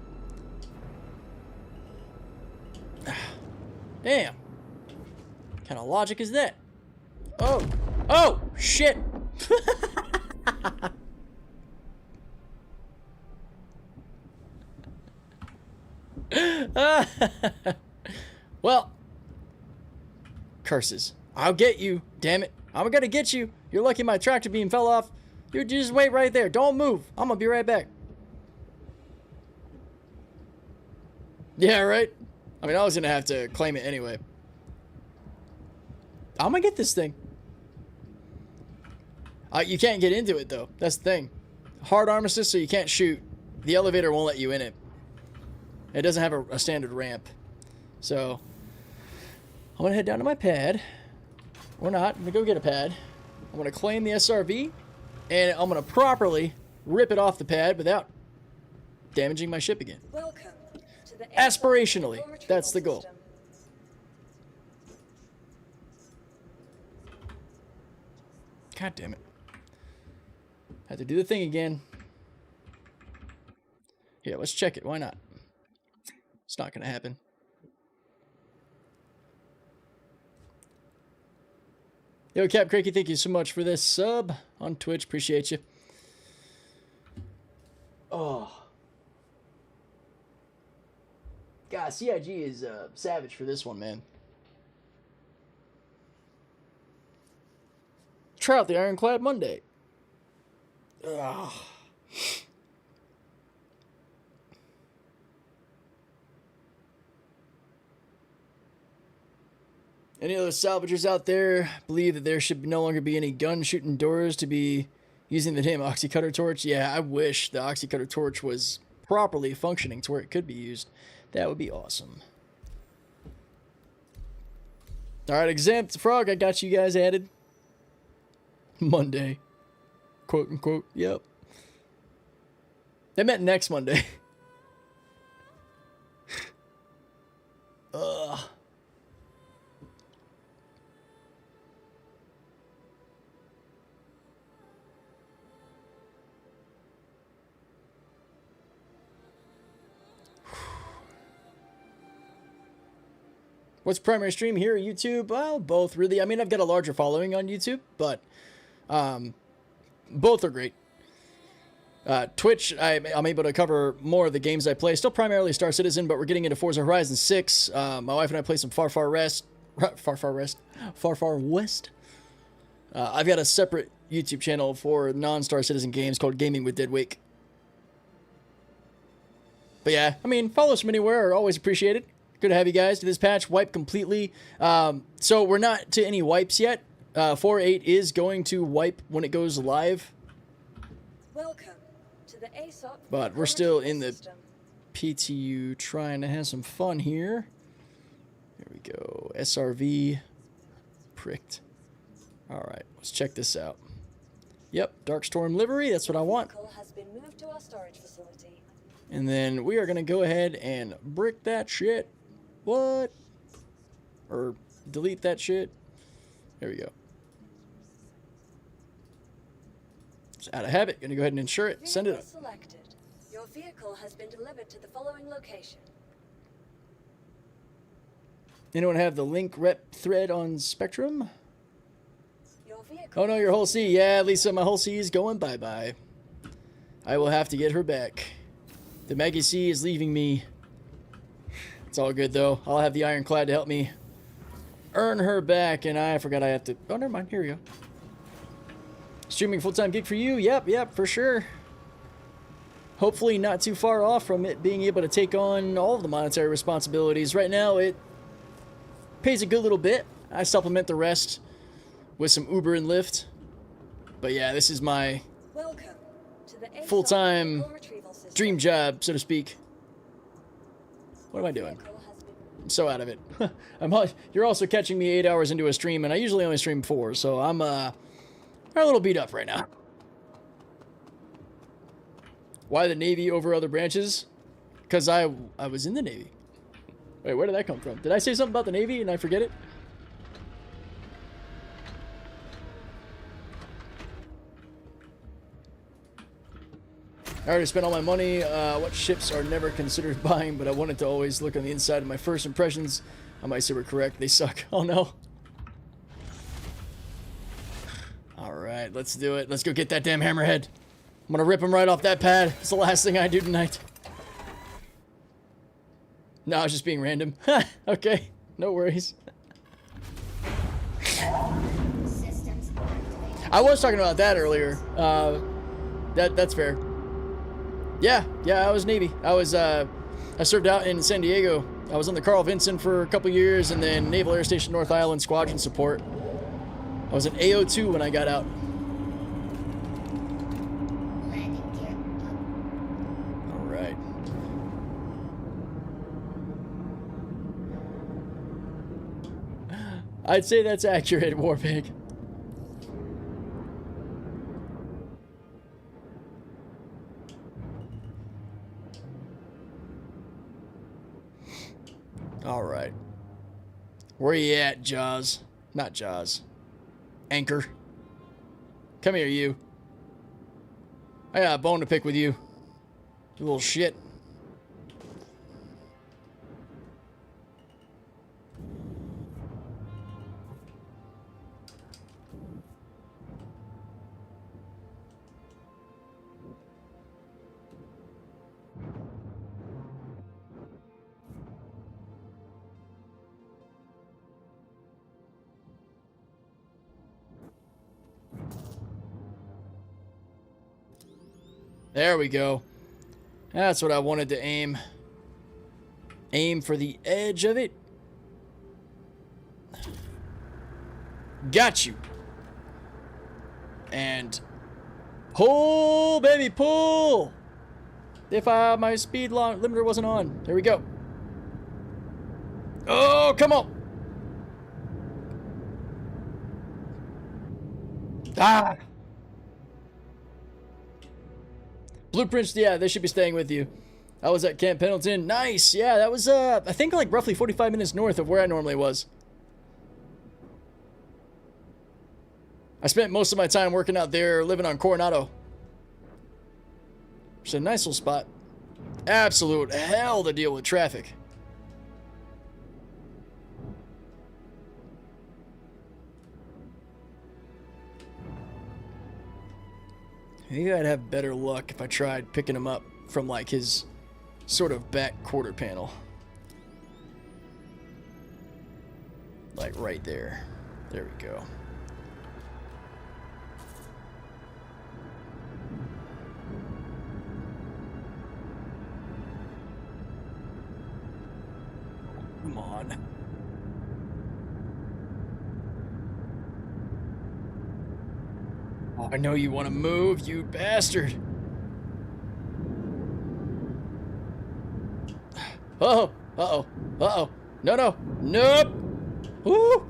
Damn. What kind of logic is that? Oh. Oh, shit. Well, curses. I'll get you, damn it. I'm gonna get you. You're lucky my tractor beam fell off. You just wait right there. Don't move. I'm gonna be right back. Yeah, right? I mean, I was gonna have to claim it anyway. I'm gonna get this thing. You can't get into it, though. That's the thing. Hard armistice, so you can't shoot. The elevator won't let you in it. It doesn't have a standard ramp. So, I'm going to head down to my pad. Or not. I'm going to go get a pad. I'm going to claim the SRV. And I'm going to properly rip it off the pad without damaging my ship again. Welcome to the Aspirationally, that's the goal. God damn it. Had to do the thing again. Here, let's check it. Why not? It's not going to happen. Yo, Cap Cranky, thank you so much for this sub on Twitch. Appreciate you. Oh. God, CIG is savage for this one, man. Try out the Ironclad Monday. Ugh. Any other salvagers out there believe that there should no longer be any gun shooting doors to be using the damn Oxycutter torch? Yeah, I wish the Oxycutter torch was properly functioning to where it could be used. That would be awesome. Alright, Exempt Frog, I got you guys added. Monday. Quote unquote. Yep. They meant next Monday. Ugh. What's primary stream here? YouTube? Well, both really. I mean, I've got a larger following on YouTube, but both are great. Twitch, I'm able to cover more of the games I play. Still primarily Star Citizen, but we're getting into Forza Horizon 6. My wife and I play some Far Far West. I've got a separate YouTube channel for non-Star Citizen games called Gaming with Deadwake. But yeah, I mean, follow us from anywhere are always appreciated. Good to have you guys. Did this patch wipe completely? So we're not to any wipes yet. 4.8 is going to wipe when it goes live. Welcome to the ASOP. But we're still in the PTU trying to have some fun here. Here we go. SRV. Pricked. Alright, let's check this out. Yep, Darkstorm livery. That's what I want. Has been moved to our storage facility. And then we are going to go ahead and brick that shit. What? Or delete that shit. There we go. It's out of habit. Going to go ahead and insure it. Send it up. Selected. Your vehicle has been delivered to the following location. Anyone have the link rep thread on Spectrum? Your vehicle. Oh no, your whole C. Yeah, Lisa, my whole C is going bye-bye. I will have to get her back. The Maggie C is leaving me. It's all good, though. I'll have the Ironclad to help me earn her back, and I forgot I have to... Oh, never mind. Here we go. Streaming full-time gig for you? Yep, for sure. Hopefully not too far off from it being able to take on all of the monetary responsibilities. Right now, it pays a good little bit. I supplement the rest with some Uber and Lyft. But yeah, this is my full-time dream job, so to speak. What am I doing? I'm so out of it. You're also catching me 8 hours into a stream, and I usually only stream 4, so I'm a little beat up right now. Why the Navy over other branches? Because I was in the Navy. Wait, where did that come from? Did I say something about the Navy and I forget it? I already spent all my money. What ships are never considered buying, but I wanted to always look on the inside of my first impressions. I might say we're correct. They suck. Oh no. Alright, let's do it. Let's go get that damn hammerhead. I'm gonna rip him right off that pad. It's the last thing I do tonight. No, I was just being random. Okay, no worries. I was talking about that earlier. That's fair. Yeah, I was Navy. I served out in San Diego. I was on the Carl Vinson for a couple years, and then Naval Air Station North Island Squadron Support. I was an AO2 when I got out. All right. I'd say that's accurate, Warpig. All right. Where you at, Jaws? Not Jaws. Anchor. Come here, you. I got a bone to pick with you. You little shit. There we go. That's what I wanted to aim. Aim for the edge of it. Got you. And pull, baby, pull. If my speed limiter wasn't on. There we go. Oh, come on. Ah. Blueprints, yeah, they should be staying with you. I was at Camp Pendleton. Nice. Yeah, that was, I think, like, roughly 45 minutes north of where I normally was. I spent most of my time working out there, living on Coronado. It's a nice little spot. Absolute hell to deal with traffic. Maybe I'd have better luck if I tried picking him up from, like, his sort of back quarter panel. Like, right there. There we go. Come on. Oh, I know you want to move, you bastard. Uh-oh. Uh-oh. Uh-oh. No, no. Nope. Woo.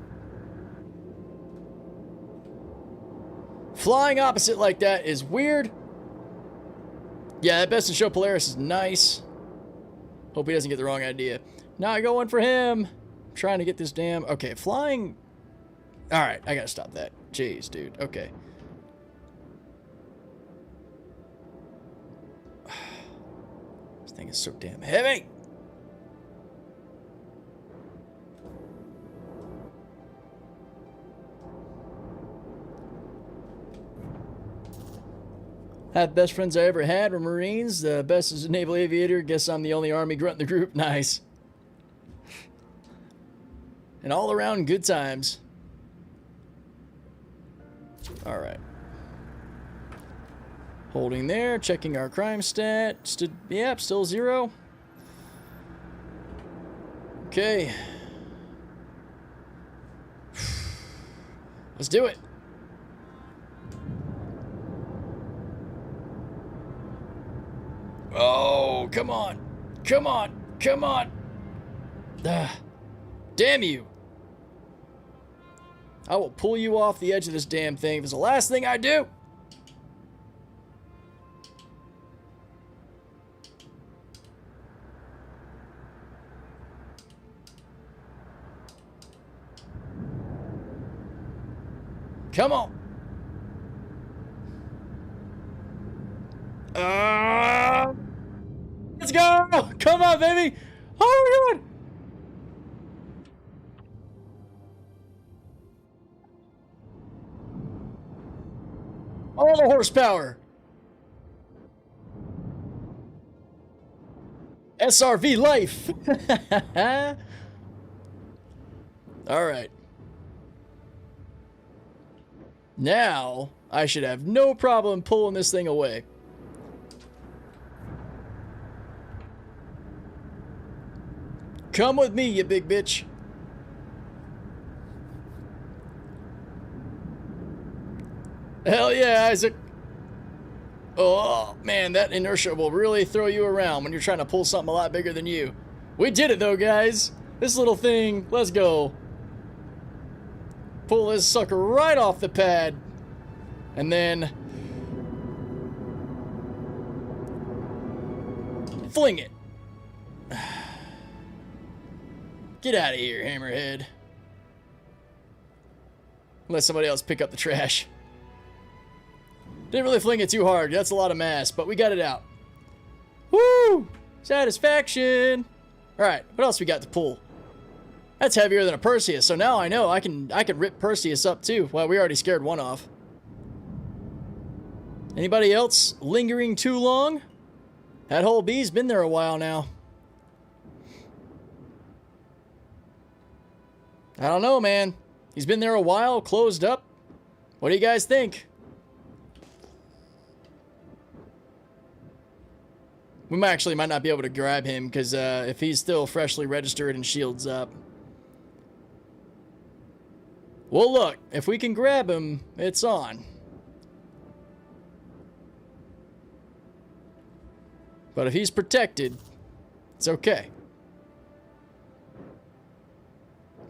Flying opposite like that is weird. Yeah, that Best in Show Polaris is nice. Hope he doesn't get the wrong idea. Not going for him. I'm trying to get this damn... Okay, flying... Alright, I gotta stop that. Jeez, dude. Okay. This thing is so damn heavy. Have best friends I ever had were Marines. The best is a naval aviator. Guess I'm the only Army grunt in the group. Nice. And all around good times. All right. Holding there, checking our crime stat. Yep, still 0. Okay. Let's do it. Oh, come on. Come on. Come on. Damn you. I will pull you off the edge of this damn thing if it's the last thing I do. Come on. Let's go. Come on, baby. Oh, my God. All the horsepower. SRV life. All right. Now, I should have no problem pulling this thing away. Come with me, you big bitch. Hell yeah, Isaac. Oh, man, that inertia will really throw you around when you're trying to pull something a lot bigger than you. We did it, though, guys. This little thing, let's go. Pull this sucker right off the pad. And then... fling it. Get out of here, Hammerhead. Let somebody else pick up the trash. Didn't really fling it too hard. That's a lot of mass, but we got it out. Woo! Satisfaction! Alright, what else we got to pull? That's heavier than a Perseus, so now I know I can rip Perseus up too. Well, we already scared one off. Anybody else lingering too long? That whole bee's been there a while now. I don't know, man. He's been there a while, closed up. What do you guys think? We might not be able to grab him because if he's still freshly registered and shields up. Well, look, if we can grab him, it's on. But if he's protected, it's okay.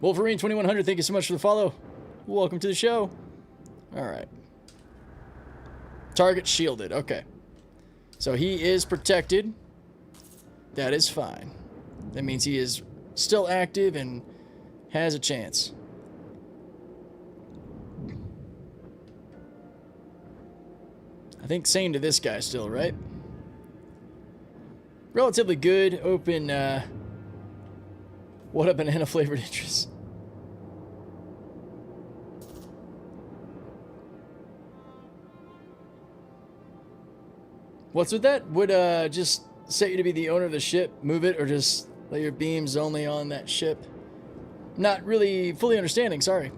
Wolverine 2100, thank you so much for the follow. Welcome to the show. All right. Target shielded. Okay. So he is protected. That is fine. That means he is still active and has a chance. I think same to this guy still, right? Relatively good. Open, what a banana flavored interest. What's with that? Would just set you to be the owner of the ship, move it, or just let your beams only on that ship? Not really fully understanding, sorry.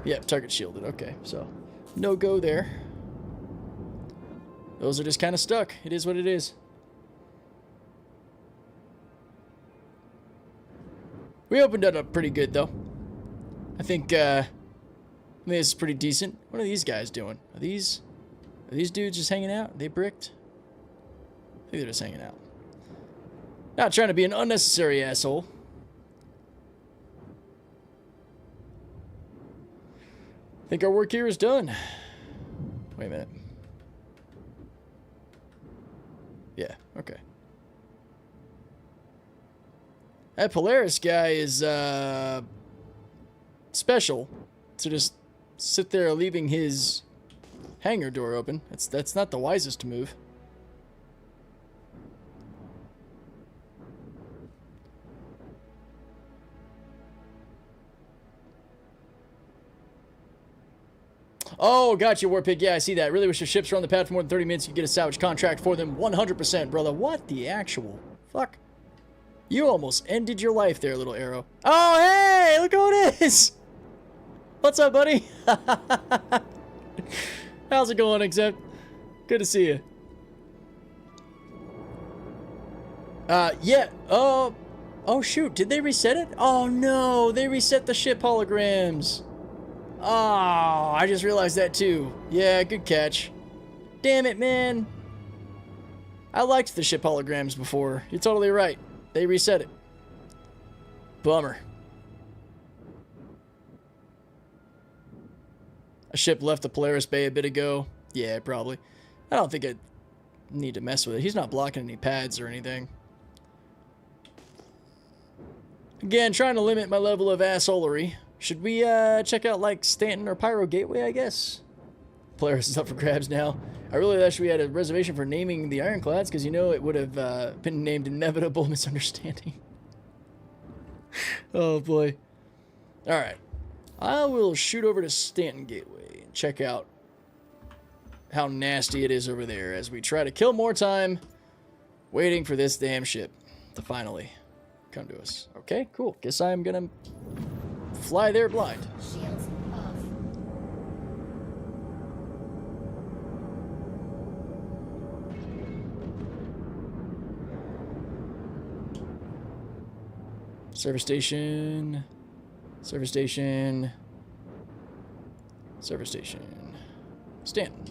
Yep, target shielded. Okay, so no go there. Those are just kind of stuck. It is what it is. We opened it up pretty good, though. I think this is pretty decent. What are these guys doing? Are these dudes just hanging out? Are they bricked? I think they're just hanging out. Not trying to be an unnecessary asshole. I think our work here is done. Wait a minute. Yeah, okay. That Polaris guy is special. So just sit there leaving his hangar door open. That's not the wisest move. Oh, gotcha, Warpig. Yeah, I see that. Really wish your ships were on the pad for more than 30 minutes. You get a salvage contract for them 100%, brother. What the actual fuck? You almost ended your life there, little arrow. Oh, hey! Look who it is! What's up, buddy? How's it going, Except? Good to see you. Yeah. Oh, shoot. Did they reset it? Oh, no. They reset the ship holograms. Oh, I just realized that too. Yeah, good catch. Damn it, man. I liked the ship holograms before. You're totally right. They reset it. Bummer. A ship left the Polaris Bay a bit ago. Yeah, probably. I don't think I need to mess with it. He's not blocking any pads or anything. Again, trying to limit my level of assholery. Should we check out like Stanton or Pyro Gateway, I guess? Polaris is up for grabs now. I really wish we had a reservation for naming the Ironclads, because you know it would have been named Inevitable Misunderstanding. Oh boy. Alright. I will shoot over to Stanton Gateway and check out how nasty it is over there as we try to kill more time waiting for this damn ship to finally come to us. Okay, cool. Guess I'm gonna fly there blind. Shields off. Service station. Service station. Service station. Stanton.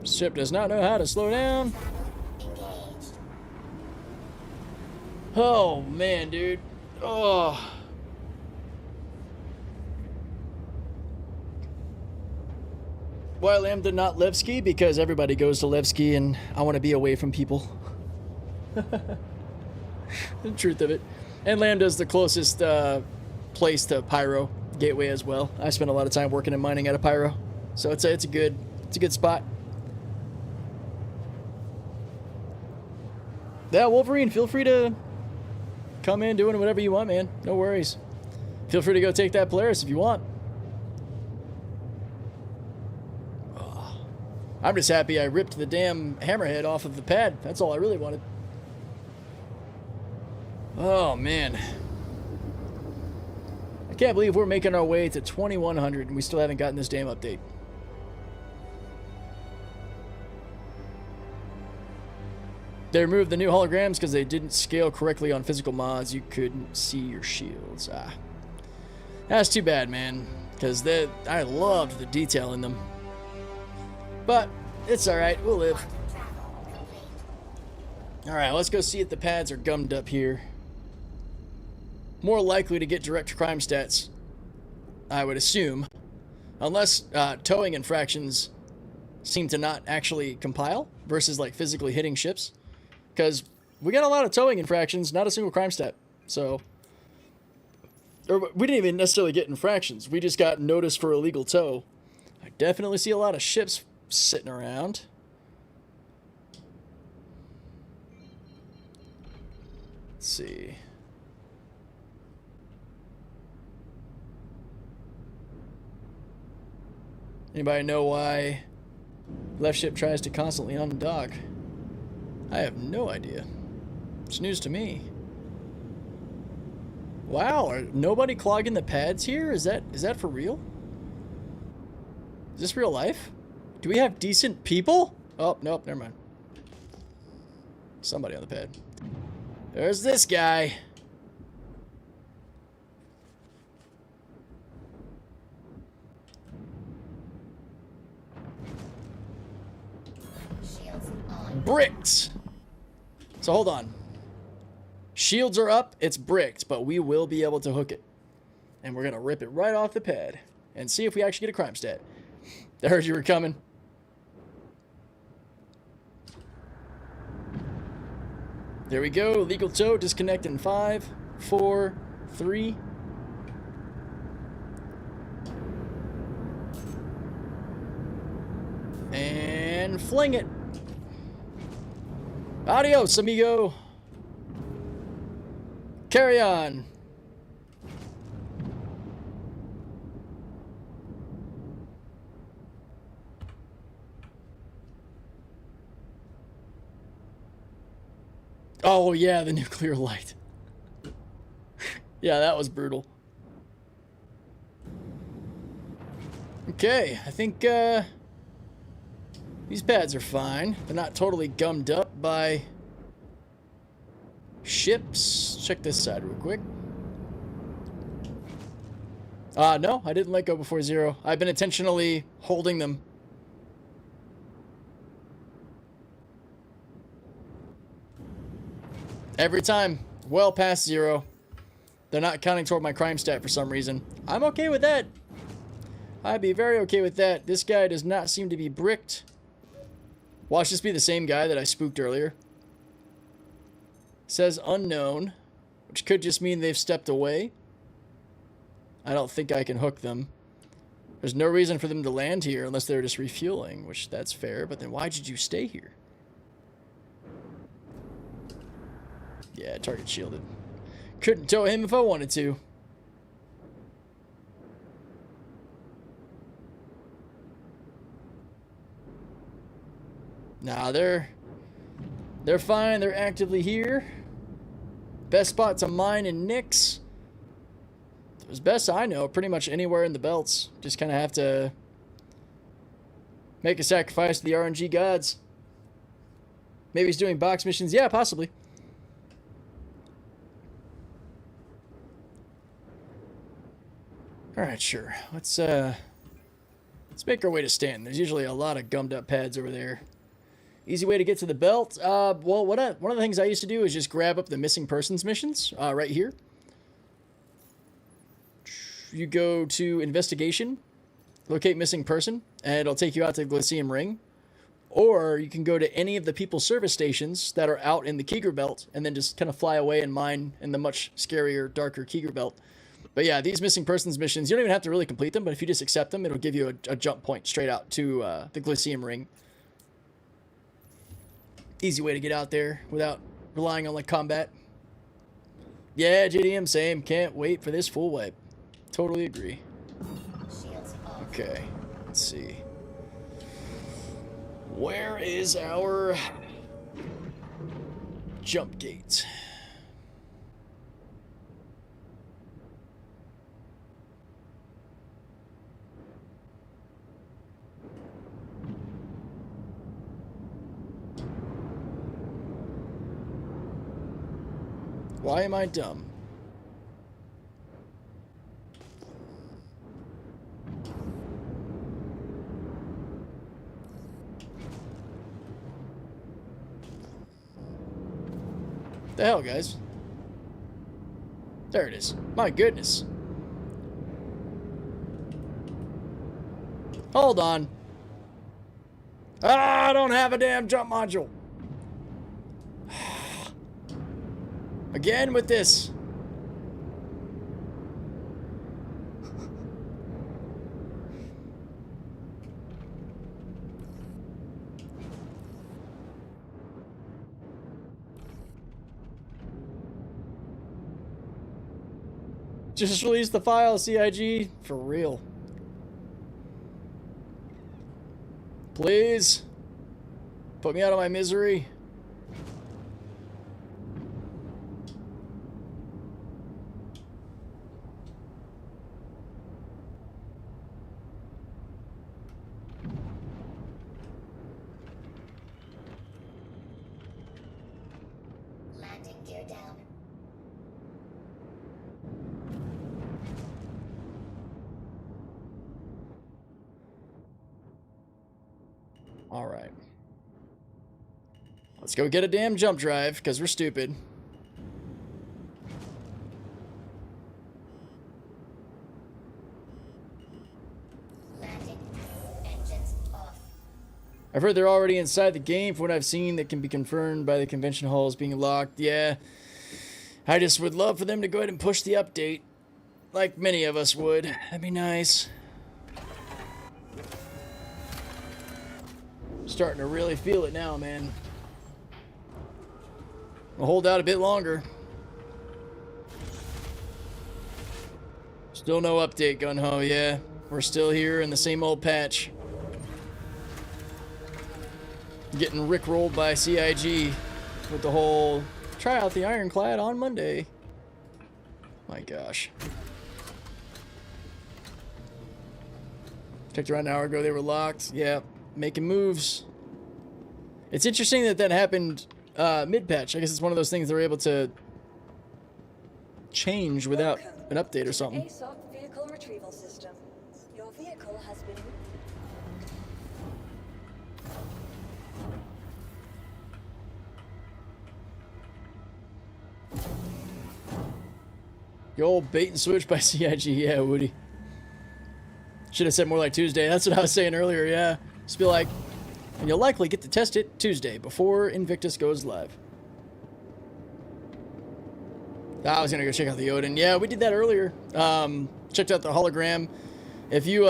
Ship does not know how to slow down. Oh, man, dude. Oh. Why Lambda not Levski? Because everybody goes to Levski and I want to be away from people. The truth of it. And Lambda's the closest place to Pyro Gateway as well. I spend a lot of time working and mining out of Pyro. So it's a good spot. Yeah, Wolverine, feel free to come in doing whatever you want, man. No worries. Feel free to go take that Polaris if you want. Oh, I'm just happy I ripped the damn hammerhead off of the pad. That's all I really wanted. Oh, man. I can't believe we're making our way to 2100 and we still haven't gotten this damn update. They removed the new holograms because they didn't scale correctly on physical mods. You couldn't see your shields. Ah. That's too bad, man. Because I loved the detail in them. But it's alright. We'll live. Alright, let's go see if the pads are gummed up here. More likely to get direct crime stats, I would assume. Unless towing infractions seem to not actually compile versus like physically hitting ships. Because we got a lot of towing infractions, not a single crime stat. So, or we didn't even necessarily get infractions. We just got notice for illegal tow. I definitely see a lot of ships sitting around. Let's see. Anybody know why left ship tries to constantly undock? I have no idea. It's news to me. Wow, are nobody clogging the pads here? Is that for real? Is this real life? Do we have decent people? Oh, nope, never mind. Somebody on the pad. There's this guy. Bricked. So hold on. Shields are up, it's bricked, but we will be able to hook it. And we're going to rip it right off the pad and see if we actually get a crime stat. I heard you were coming. There we go. Legal tow. Disconnect in 5, 4, 3. And fling it. Adios, amigo. Carry on. Oh, yeah, the nuclear light. Yeah, that was brutal. Okay, I think these pads are fine. They're not totally gummed up by ships. Check this side real quick. No, I didn't let go before 0. I've been intentionally holding them. Every time, well past 0. They're not counting toward my crime stat for some reason. I'm okay with that. I'd be very okay with that. This guy does not seem to be bricked. Watch this be the same guy that I spooked earlier. Says unknown, which could just mean they've stepped away. I don't think I can hook them. There's no reason for them to land here unless they're just refueling, which that's fair, but then why did you stay here? Yeah, target shielded. Couldn't tow him if I wanted to. Nah, they're fine. They're actively here. Best spot to mine in Nyx. As best I know, pretty much anywhere in the belts. Just kind of have to make a sacrifice to the RNG gods. Maybe he's doing box missions. Yeah, possibly. All right, sure. Let's make our way to Stanton. There's usually a lot of gummed up pads over there. Easy way to get to the belt. Well, one of the things I used to do is just grab up the missing persons missions right here. You go to investigation, locate missing person, and it'll take you out to the Glyceum Ring. Or you can go to any of the people service stations that are out in the Keeger Belt and then just kind of fly away and mine in the much scarier, darker Keeger Belt. But yeah, these missing persons missions, you don't even have to really complete them, but if you just accept them, it'll give you a jump point straight out to the Glyceum Ring. Easy way to get out there without relying on like combat. Yeah, JDM, same. Can't wait for this full wipe. Totally agree. Okay, let's see. Where is our jump gate? Why am I dumb? The hell, guys? There it is. My goodness. Hold on. Ah, I don't have a damn jump module. Again with this. Just release the file, CIG. For real. Please. Put me out of my misery. Landing gear down. All right. Let's go get a damn jump drive, because we're stupid. Landing. Engines off. I've heard they're already inside the game. From what I've seen, that can be confirmed by the convention halls being locked. Yeah. I just would love for them to go ahead and push the update. Like many of us would. That'd be nice. Starting to really feel it now, man. We'll hold out a bit longer. Still no update, Gun-Ho, yeah. We're still here in the same old patch. Getting rickrolled by CIG with the whole try out the Ironclad on Monday. My gosh. Checked around an hour ago, they were locked. Yeah. Making moves. It's interesting that that happened mid-patch. I guess it's one of those things they're able to change without an update or something. ASOC vehicle retrieval system. Your vehicle has been... The old bait and switch by CIG. Yeah, Woody. Should have said more like Tuesday. That's what I was saying earlier, yeah. Just be like, and you'll likely get to test it Tuesday before Invictus goes live. I was gonna go check out the Odin. Yeah, we did that earlier. Checked out the hologram. If you,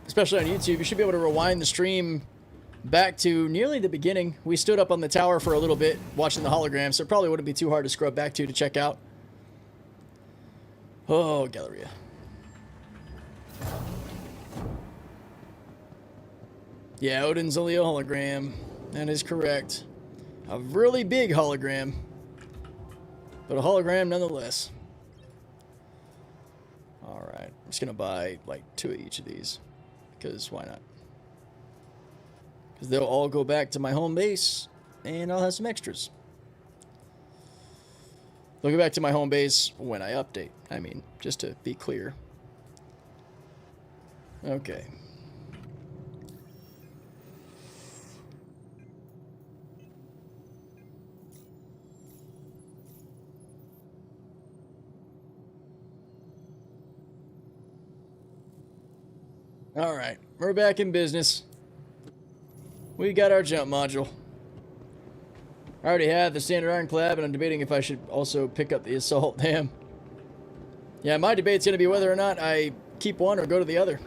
especially on YouTube, you should be able to rewind the stream back to nearly the beginning. We stood up on the tower for a little bit watching the hologram, so it probably wouldn't be too hard to scrub back to check out. Oh, Galleria. Yeah, Odin's only a hologram. That is correct. A really big hologram. But a hologram nonetheless. Alright. I'm just going to buy like 2 of each of these. Because why not? Because they'll all go back to my home base. And I'll have some extras. They'll go back to my home base when I update. I mean, just to be clear. Okay. All right, we're back in business. We got our jump module. I already have the standard Ironclad, but I'm debating if I should also pick up the Assault. Damn. Yeah, my debate's going to be whether or not I keep one or go to the other.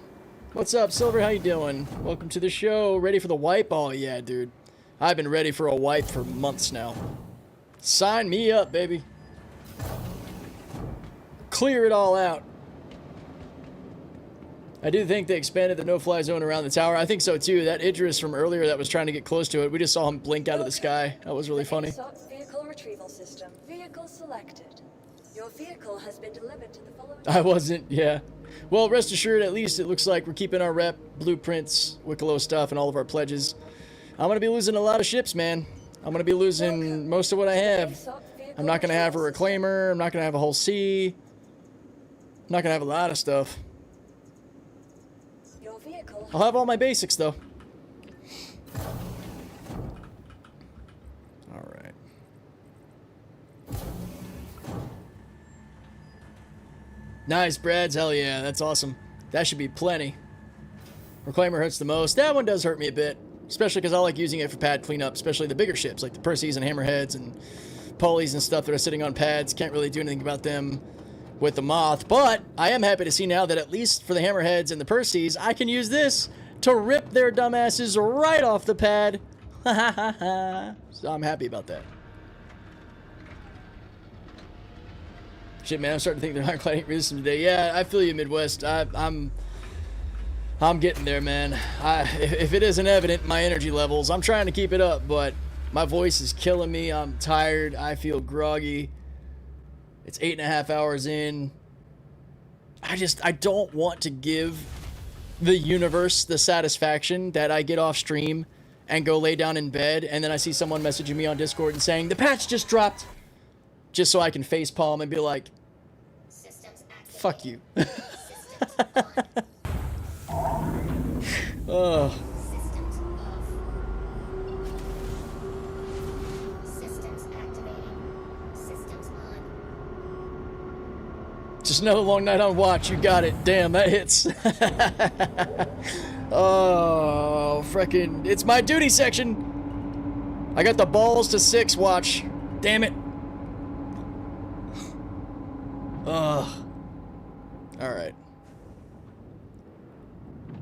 What's up, Silver? How you doing? Welcome to the show. Ready for the wipe? Oh, yeah, dude. I've been ready for a wipe for months now. Sign me up, baby. Clear it all out. I do think they expanded the no-fly zone around the tower. I think so, too. That Idris from earlier that was trying to get close to it, we just saw him blink out of the sky. That was really funny. Vehicle retrieval system. Vehicle selected. Your vehicle has been delivered to the following... I wasn't, yeah. Well, rest assured, at least it looks like we're keeping our rep, blueprints, Wicklow stuff, and all of our pledges. I'm going to be losing a lot of ships, man. I'm going to be losing most of what I have. I'm not going to have a reclaimer. I'm not going to have a whole C. I'm not going to have a lot of stuff. Your vehicle. I'll have all my basics, though. All right. Nice, Brads. Hell yeah, that's awesome. That should be plenty. Reclaimer hurts the most. That one does hurt me a bit, especially because I like using it for pad cleanup, especially the bigger ships like the Perseus and Hammerheads and Polys and stuff that are sitting on pads. Can't really do anything about them with the Moth, but I am happy to see now that at least for the Hammerheads and the Perseus, I can use this to rip their dumbasses right off the pad. So I'm happy about that. Shit, man, I'm starting to think they're Ironclad ain't resistant today. Yeah, I feel you, Midwest. I'm getting there, man. If it isn't evident, my energy levels, I'm trying to keep it up, but my voice is killing me. I'm tired. I feel groggy. It's 8.5 hours in. I don't want to give the universe the satisfaction that I get off stream and go lay down in bed, and then I see someone messaging me on Discord and saying, the patch just dropped, just so I can facepalm and be like, fuck you. Oh. Systems off. Systems activating. Systems on. Just another long night on watch. You got it. Damn, that hits. Oh, frickin'. It's my duty section. I got the balls to 6 watch. Damn it. Ugh. Alright.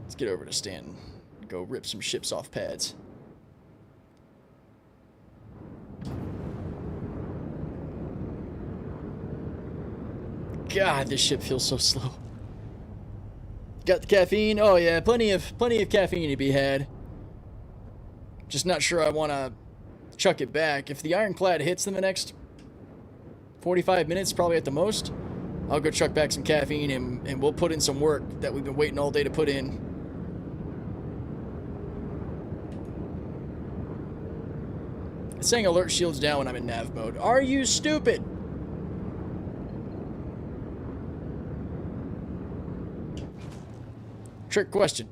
Let's get over to Stanton. Go rip some ships off pads. God, this ship feels so slow. Got the caffeine? Oh yeah, plenty of caffeine to be had. Just not sure I want to chuck it back. If the Ironclad hits in the next 45 minutes, probably at the most, I'll go chuck back some caffeine and we'll put in some work that we've been waiting all day to put in. It's saying alert shields down when I'm in nav mode. Are you stupid? Trick question.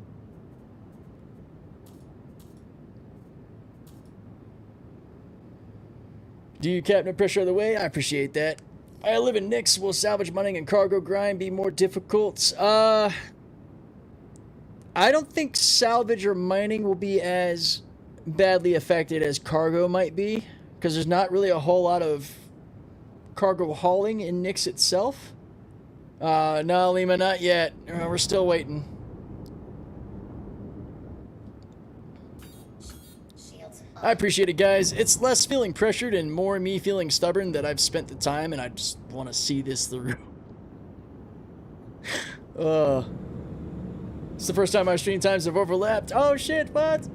Do you captain pressure the way? I appreciate that. I live in Nix. Will salvage mining and cargo grind be more difficult? I don't think salvage or mining will be as badly affected as cargo might be, because there's not really a whole lot of cargo hauling in Nix itself. No, Lima, not yet. We're still waiting. I appreciate it, guys. It's less feeling pressured and more me feeling stubborn that I've spent the time and I just want to see this through. It's the first time my stream times have overlapped. Oh shit, what?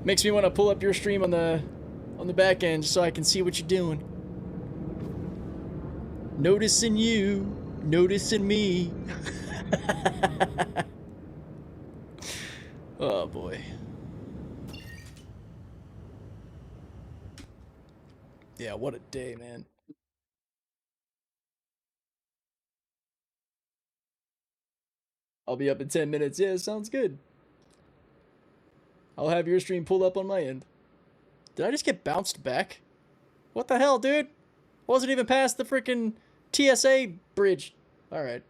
Makes me want to pull up your stream on the back end so I can see what you're doing. Noticing you, noticing me. Oh boy. Yeah, what a day, man. I'll be up in 10 minutes. Yeah, sounds good. I'll have your stream pulled up on my end. Did I just get bounced back? What the hell, dude? Wasn't even past the freaking TSA bridge. Alright.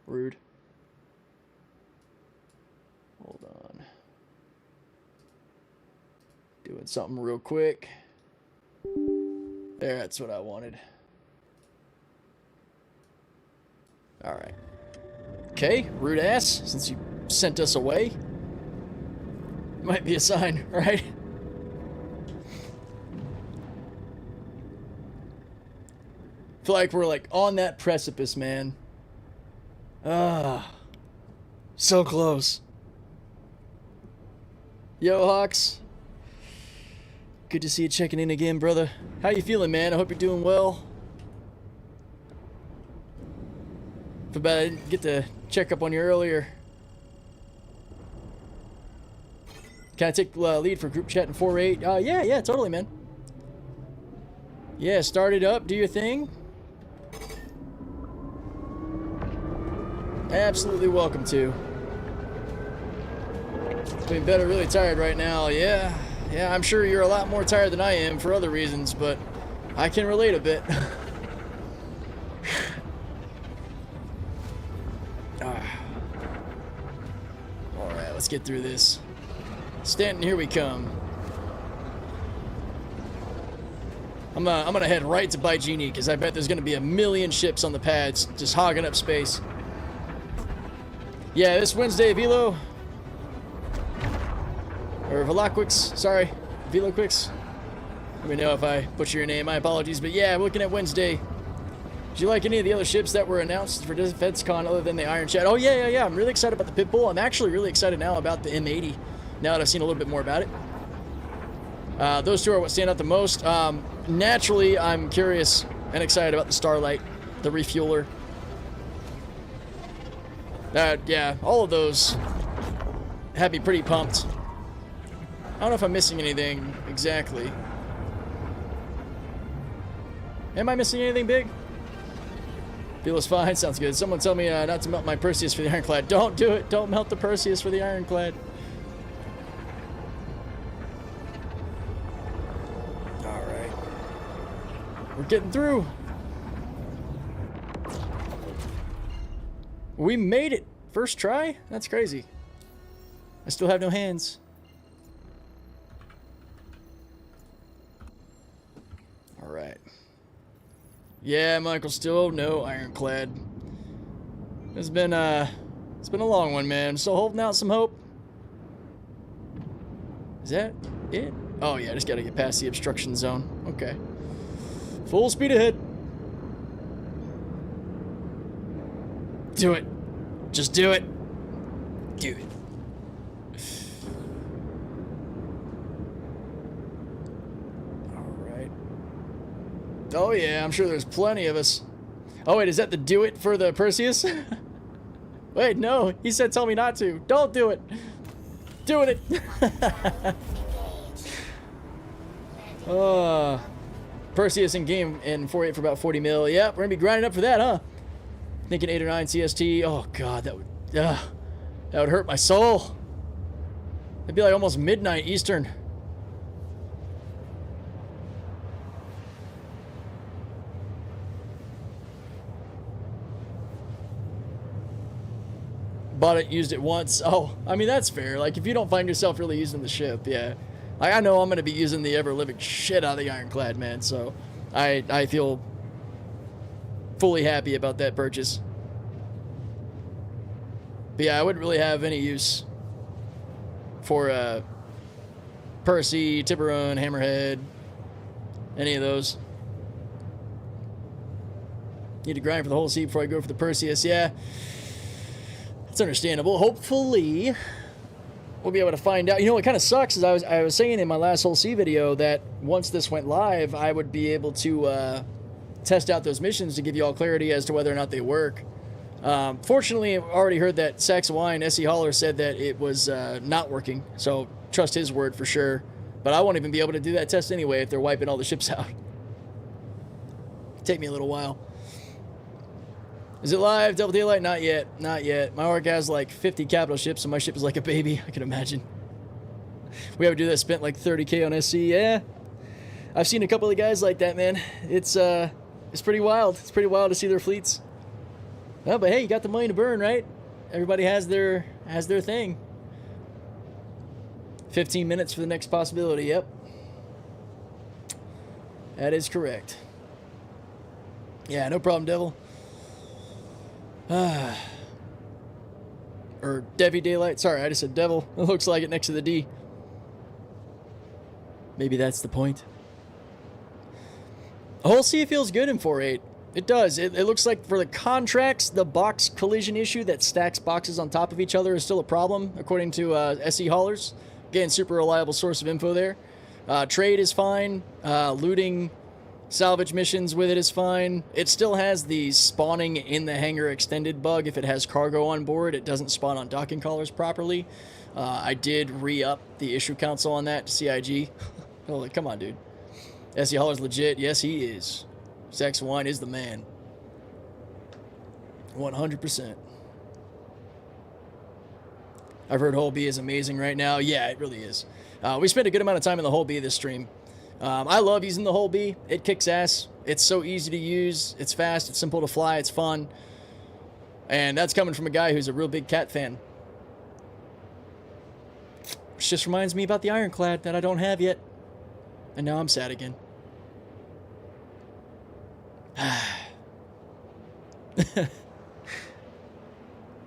Rude. Hold on. Doing something real quick. There, that's what I wanted. Alright. Okay, rude ass, since you sent us away. Might be a sign, right? Feel like we're like on that precipice, man. Ah. So close. Yo, Hawks. Good to see you checking in again, brother. How you feeling, man? I hope you're doing well. Feel bad I didn't get to check up on you earlier. Can I take lead for group chat in 4.8? Yeah, totally, man. Yeah, start it up, do your thing. Absolutely welcome to. Been better, really tired right now. Yeah, I'm sure you're a lot more tired than I am for other reasons, but I can relate a bit. Alright, let's get through this. Stanton, here we come. I'm gonna head right to Baijini, because I bet there's gonna be a million ships on the pads just hogging up space. Yeah, this Wednesday, Velo. Or Veloquix, sorry. Veloquix. Let me know if I butcher your name, my apologies. But yeah, I'm looking at Wednesday. Did you like any of the other ships that were announced for DefenseCon other than the Iron Chat? Oh, yeah. I'm really excited about the Pitbull. I'm actually really excited now about the M80, now that I've seen a little bit more about it. Those two are what stand out the most. Naturally, I'm curious and excited about the Starlight, the Refueler. Yeah, all of those have me pretty pumped. I don't know if I'm missing anything exactly. Am I missing anything big? Feels fine, sounds good. Someone tell me not to melt my Perseus for the Ironclad. Don't do it. Don't melt the Perseus for the Ironclad. Alright. We're getting through. We made it. First try? That's crazy. I still have no hands. Alright. Yeah, Michael, still no Ironclad. It's been a long one, man. I'm still holding out some hope. Is that it? Oh yeah, I just gotta get past the obstruction zone. Okay. Full speed ahead. Do it. Just do it. Do it. Alright. Oh yeah, I'm sure there's plenty of us. Oh wait, is that the do it for the Perseus? Wait, no. He said tell me not to. Don't do it. Doing it. Perseus in game in 4.8 for about 40 mil. Yep, we're gonna be grinding up for that, huh? Thinking 8 or 9 CST. Oh god, that would hurt my soul. It'd be like almost midnight Eastern. Bought it, used it once. Oh, I mean, that's fair. Like, if you don't find yourself really using the ship, yeah. I know I'm going to be using the ever-living shit out of the Ironclad, man, so I feel fully happy about that purchase. But yeah, I wouldn't really have any use for Percy, Tiburon, Hammerhead, any of those. Need to grind for the whole sea before I go for the Perseus. Yeah. It's understandable. Hopefully, we'll be able to find out. You know, what kind of sucks is I was saying in my last whole sea video that once this went live, I would be able to test out those missions to give you all clarity as to whether or not they work. Fortunately, I've already heard that Sax Wine, SE Holler, said that it was not working, so trust his word for sure. But I won't even be able to do that test anyway if they're wiping all the ships out. Take me a little while. Is it live? Double Daylight? Not yet. Not yet. My org has like 50 capital ships, and my ship is like a baby. I can imagine. We ever do that? Spent like 30K on SC. Yeah. I've seen a couple of guys like that, man. It's pretty wild. It's pretty wild to see their fleets. Oh, but hey, you got the money to burn, right? Everybody has their thing. 15 minutes for the next possibility. Yep. That is correct. Yeah, no problem, Devil. Or Devi Daylight. Sorry, I just said Devil. It looks like it next to the D. Maybe that's the point. The whole sea feels good in 4.8. It does. It looks like for the contracts, the box collision issue that stacks boxes on top of each other is still a problem, according to SE Haulers. Again, super reliable source of info there. Trade is fine. Looting Salvage missions with it is fine. It still has the spawning in the hangar extended bug. If it has cargo on board, it doesn't spawn on docking collars properly. I did re-up the issue council on that to CIG. Oh, like, come on, dude. SE Holler's legit. Yes, he is. Sex Wine is the man. 100%. I've heard Whole B is amazing right now. Yeah, it really is. We spent a good amount of time in the Whole B this stream. I love using the Whole B. It kicks ass. It's so easy to use. It's fast. It's simple to fly. It's fun. And that's coming from a guy who's a real big cat fan. Which just reminds me about the Ironclad that I don't have yet. And now I'm sad again.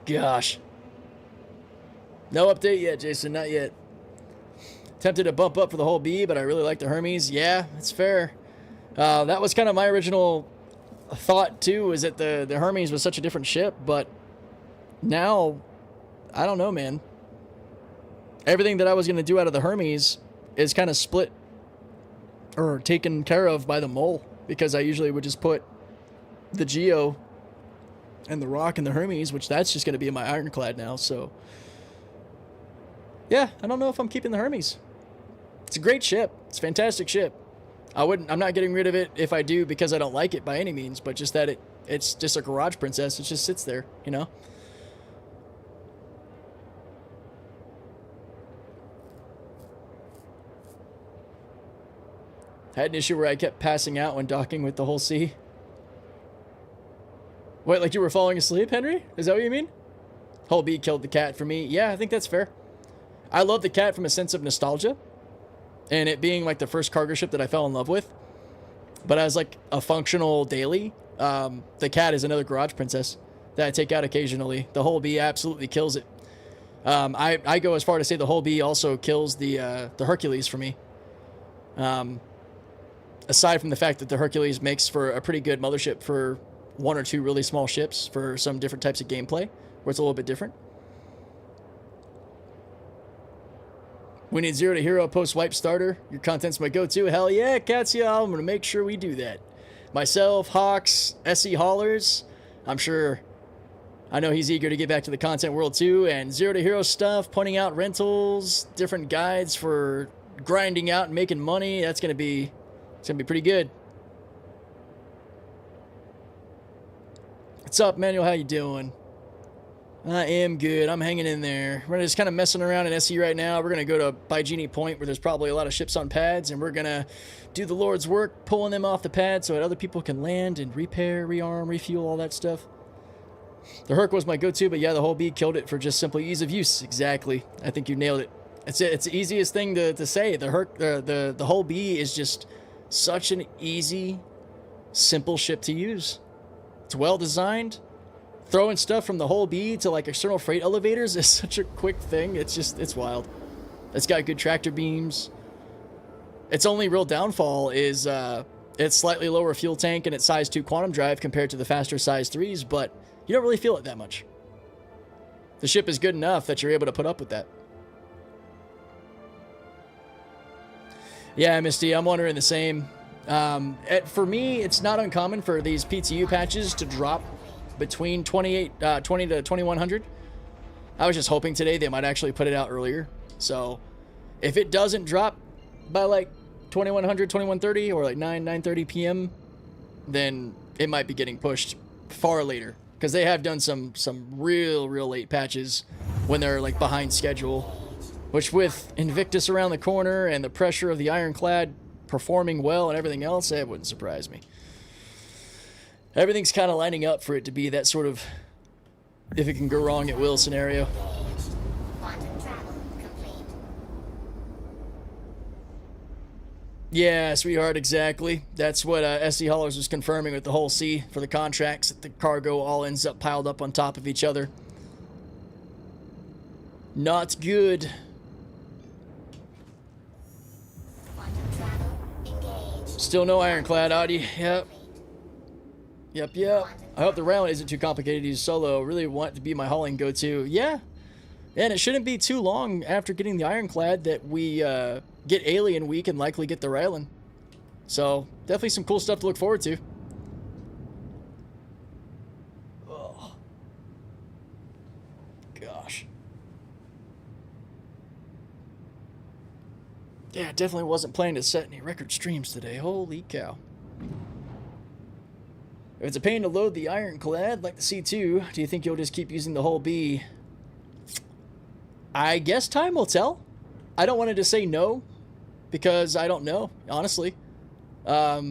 Gosh. No update yet, Jason. Not yet. Tempted to bump up for the Whole B, but I really like the Hermes. Yeah, that's fair. That was kind of my original thought, too, is that the Hermes was such a different ship, but now, I don't know, man. Everything that I was going to do out of the Hermes is kind of split or taken care of by the Mole, because I usually would just put the Geo and the Rock and the Hermes, which that's just going to be in my Ironclad now, so yeah, I don't know if I'm keeping the Hermes. It's a great ship. It's a fantastic ship. I'm not getting rid of it if I do because I don't like it by any means, but just that it's just a garage princess. It just sits there, you know? Had an issue where I kept passing out when docking with the Whole C. Wait, like you were falling asleep, Henry? Is that what you mean? Whole B killed the cat for me. Yeah, I think that's fair. I love the cat from a sense of nostalgia. And it being like the first cargo ship that I fell in love with. But as like a functional daily, the cat is another garage princess that I take out occasionally. The Whole B absolutely kills it. I go as far to say the Whole B also kills the Hercules for me. Aside from the fact that the Hercules makes for a pretty good mothership for one or two really small ships for some different types of gameplay where it's a little bit different. We need Zero to Hero post-wipe starter. Your content's my go-to. Hell yeah, Katsia. I'm going to make sure we do that. Myself, Hawks, SE Haulers. I'm sure. I know he's eager to get back to the content world too. And Zero to Hero stuff, pointing out rentals, different guides for grinding out and making money. It's going to be pretty good. What's up, Manuel? How you doing? I am good. I'm hanging in there. We're just kind of messing around in SE right now. We're going to go to Baijini Point where there's probably a lot of ships on pads, and we're going to do the Lord's work, pulling them off the pad so that other people can land and repair, rearm, refuel, all that stuff. The Herc was my go-to, but yeah, the Whole B killed it for just simply ease of use. Exactly. I think you nailed it. It's the easiest thing to say. The Herc, the Whole B is just such an easy, simple ship to use. It's well designed. Throwing stuff from the Whole B to like external freight elevators is such a quick thing. It's wild. It's got good tractor beams. Its only real downfall is its slightly lower fuel tank and its size 2 quantum drive compared to the faster size 3s, but you don't really feel it that much. The ship is good enough that you're able to put up with that. Yeah, Misty, I'm wondering the same. For me, it's not uncommon for these PTU patches to drop between 20 to 2100. I was just hoping today they might actually put it out earlier. So if it doesn't drop by like 2100, 2130 or like 9:30 p.m., then it might be getting pushed far later because they have done some real late patches when they're like behind schedule, which with Invictus around the corner and the pressure of the Ironclad performing well and everything else, it wouldn't surprise me. Everything's kind of lining up for it to be that sort of, if it can go wrong, it will scenario. Yeah, sweetheart, exactly. That's what SC Haulers was confirming with the Whole C for the contracts, that the cargo all ends up piled up on top of each other. Not good. Still no Ironclad, Audi. Yep. I hope the round isn't too complicated to use solo. Really want it to be my hauling go-to. Yeah. And it shouldn't be too long after getting the Ironclad that we get Alien Week and likely get the Rylan. So definitely some cool stuff to look forward to. Oh. Gosh. Yeah, definitely wasn't planning to set any record streams today. Holy cow. If it's a pain to load the Ironclad like the C2, do you think you'll just keep using the whole B? I guess time will tell. I don't want to just say no, because I don't know, honestly. Yeah,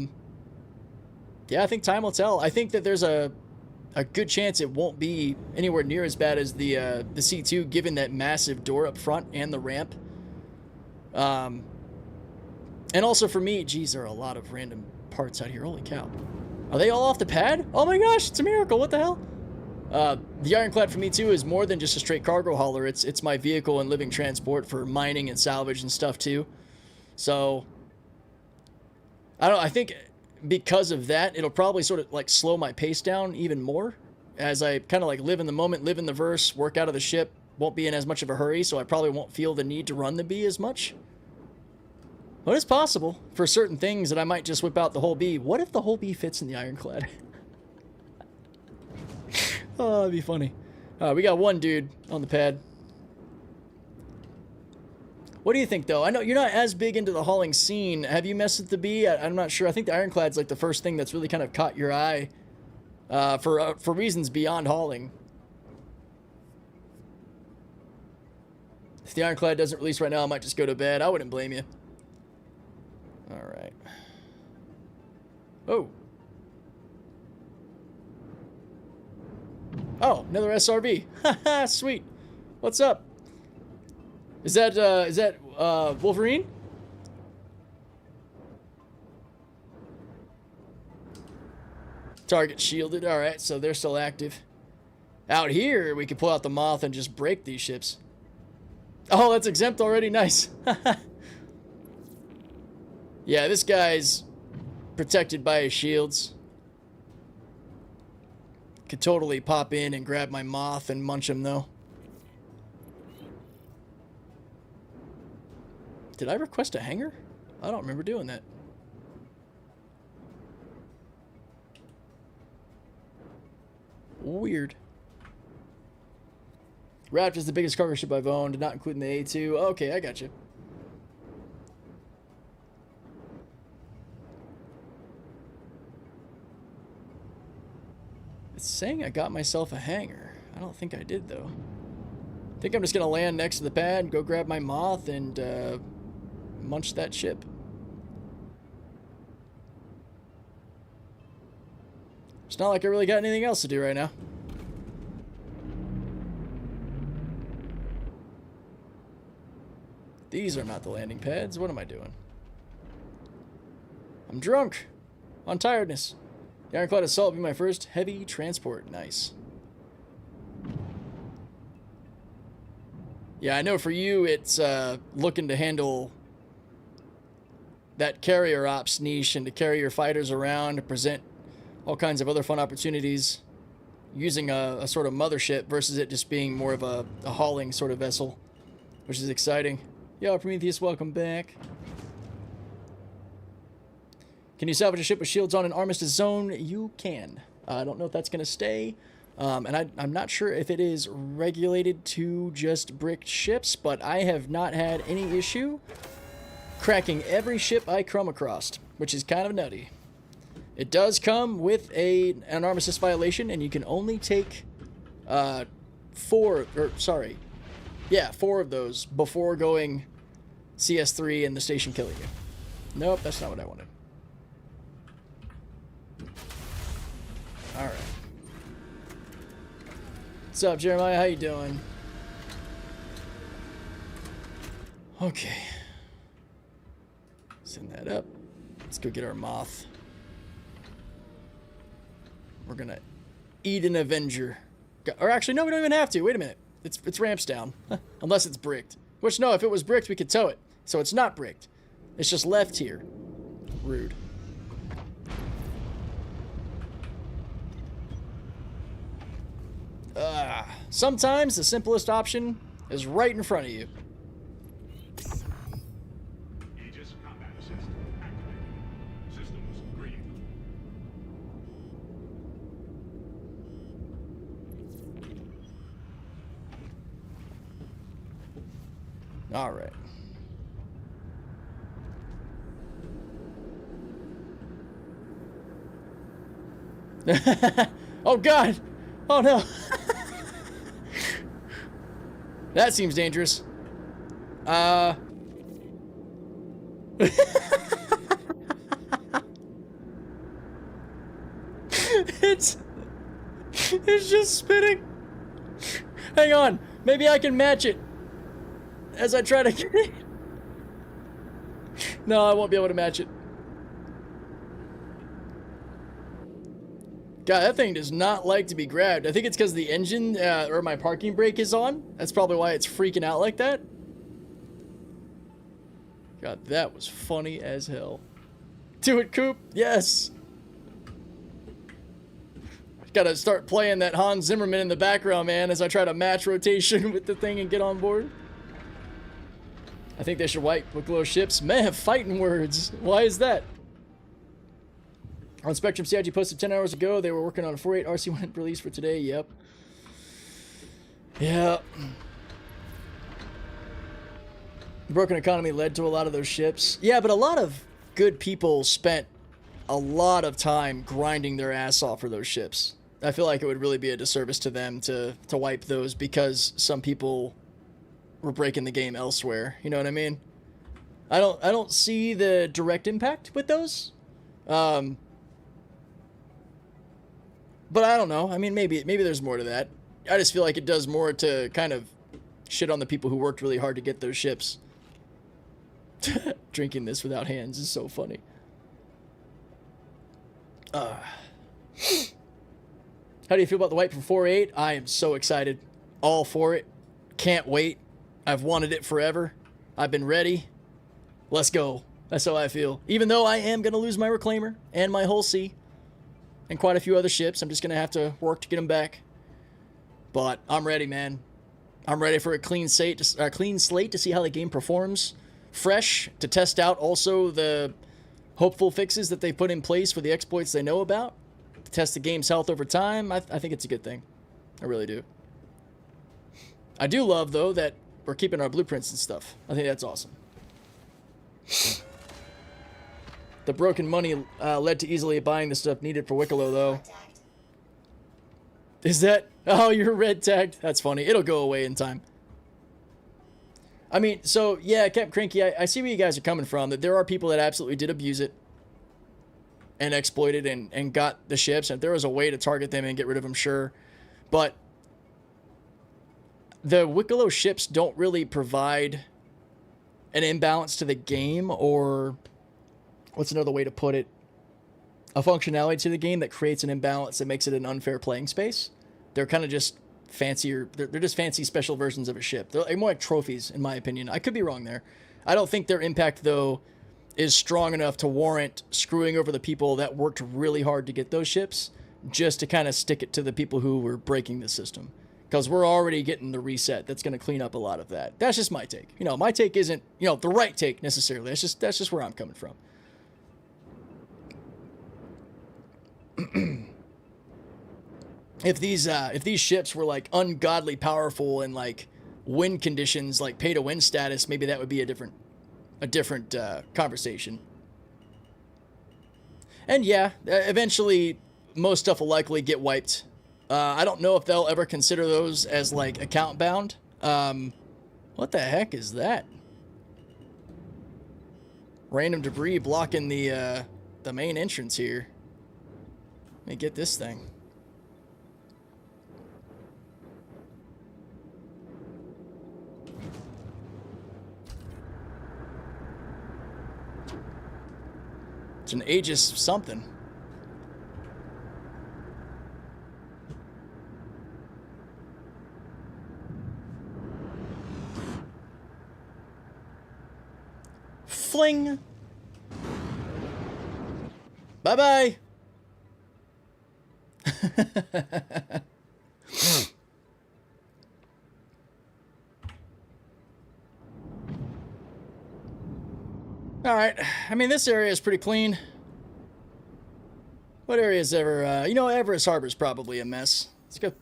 I think time will tell. I think that there's a good chance it won't be anywhere near as bad as the C2, given that massive door up front and the ramp. And also for me, geez, there are a lot of random parts out here. Holy cow. Are they all off the pad? Oh my gosh, it's a miracle. What the hell? The Ironclad for me too is more than just a straight cargo hauler. It's my vehicle and living transport for mining and salvage and stuff too. So I think because of that, it'll probably sort of like slow my pace down even more as I kind of like live in the moment, live in the verse, work out of the ship, won't be in as much of a hurry, so I probably won't feel the need to run the B as much. But it's possible for certain things that I might just whip out the whole B. What if the whole B fits in the Ironclad? Oh, that'd be funny. We got one dude on the pad. What do you think, though? I know you're not as big into the hauling scene. Have you messed with the B? I'm not sure. I think the Ironclad's like the first thing that's really kind of caught your eye for reasons beyond hauling. If the Ironclad doesn't release right now, I might just go to bed. I wouldn't blame you. All right. Oh. Oh, another SRV. Haha, sweet. What's up? Is that Wolverine? Target shielded. All right, so they're still active. Out here, we could pull out the Moth and just break these ships. Oh, that's exempt already. Nice. Yeah, this guy's protected by his shields. Could totally pop in and grab my Moth and munch him, though. Did I request a hangar? I don't remember doing that. Weird. Raft is the biggest cargo ship I've owned, not including the A2. Okay, I got you. It's saying I got myself a hangar. I don't think I did, though. I think I'm just going to land next to the pad, go grab my Moth, and munch that ship. It's not like I really got anything else to do right now. These are not the landing pads. What am I doing? I'm drunk on tiredness. The Ironclad Assault will be my first heavy transport. Nice. Yeah, I know for you it's looking to handle that carrier ops niche and to carry your fighters around to present all kinds of other fun opportunities using a sort of mothership versus it just being more of a hauling sort of vessel, which is exciting. Yo, Prometheus, welcome back. Can you salvage a ship with shields on an armistice zone? You can. I don't know if that's going to stay. And I'm not sure if it is regulated to just bricked ships, but I have not had any issue cracking every ship I come across, which is kind of nutty. It does come with an armistice violation, and you can only take 4 of those before going CS3 and the station killing you. Nope, that's not what I wanted. Alright. What's up, Jeremiah? How you doing? Okay. Send that up. Let's go get our Moth. We're gonna eat an Avenger. Or actually, no, we don't even have to. Wait a minute. It's ramps down. Unless it's bricked. Which, no, if it was bricked, we could tow it. So it's not bricked. It's just left here. Rude. Sometimes the simplest option is right in front of you. All right. Oh God! Oh no! That seems dangerous. It's just spinning. Hang on, maybe I can match it as I try to get it. No, I won't be able to match it. God, that thing does not like to be grabbed. I think it's because the engine or my parking brake is on. That's probably why it's freaking out like that. God, that was funny as hell. Do it, Coop. Yes. Gotta start playing that Hans Zimmerman in the background, man, as I try to match rotation with the thing and get on board. I think they should wipe Wicklow ships. Man, fighting words. Why is that? On Spectrum CIG posted 10 hours ago, they were working on a 4.8 RC1 release for today. Yep. Yeah. The broken economy led to a lot of those ships. Yeah, but a lot of good people spent a lot of time grinding their ass off for those ships. I feel like it would really be a disservice to them to wipe those because some people were breaking the game elsewhere. You know what I mean? I don't see the direct impact with those. But I don't know. I mean, maybe there's more to that. I just feel like it does more to kind of shit on the people who worked really hard to get those ships. Drinking this without hands is so funny. How do you feel about the wipe for 4.8? I am so excited. All for it. Can't wait. I've wanted it forever. I've been ready. Let's go. That's how I feel. Even though I am going to lose my Reclaimer and my Hull C and quite a few other ships. I'm just going to have to work to get them back. But I'm ready, man. I'm ready for a clean slate to see how the game performs. Fresh, to test out also the hopeful fixes that they put in place for the exploits they know about. To test the game's health over time. I think it's a good thing. I really do. I do love, though, that we're keeping our blueprints and stuff. I think that's awesome. The broken money led to easily buying the stuff needed for Wicklow, though. Is that... Oh, you're red tagged. That's funny. It'll go away in time. I mean, so, yeah, Cap Cranky, I see where you guys are coming from. That there are people that absolutely did abuse it. And exploited and got the ships. And if there was a way to target them and get rid of them, sure. But the Wicklow ships don't really provide an imbalance to the game, or what's another way to put it? A functionality to the game that creates an imbalance that makes it an unfair playing space. They're kind of just fancier. They're just fancy special versions of a ship. They're more like trophies, in my opinion. I could be wrong there. I don't think their impact, though, is strong enough to warrant screwing over the people that worked really hard to get those ships, just to kind of stick it to the people who were breaking the system. Because we're already getting the reset that's going to clean up a lot of that. That's just my take. You know, my take isn't, you know, the right take necessarily. That's just where I'm coming from. If these ships were like ungodly powerful and like win conditions, like pay to win status, maybe that would be a different conversation. And yeah, eventually most stuff will likely get wiped. I don't know if they'll ever consider those as like account bound. What the heck is that? Random debris blocking the main entrance here. Let me get this thing. It's an Aegis something. Fling. Bye-bye. All right. I mean, this area is pretty clean. What area is ever... you know, Everest Harbor is probably a mess. Let's go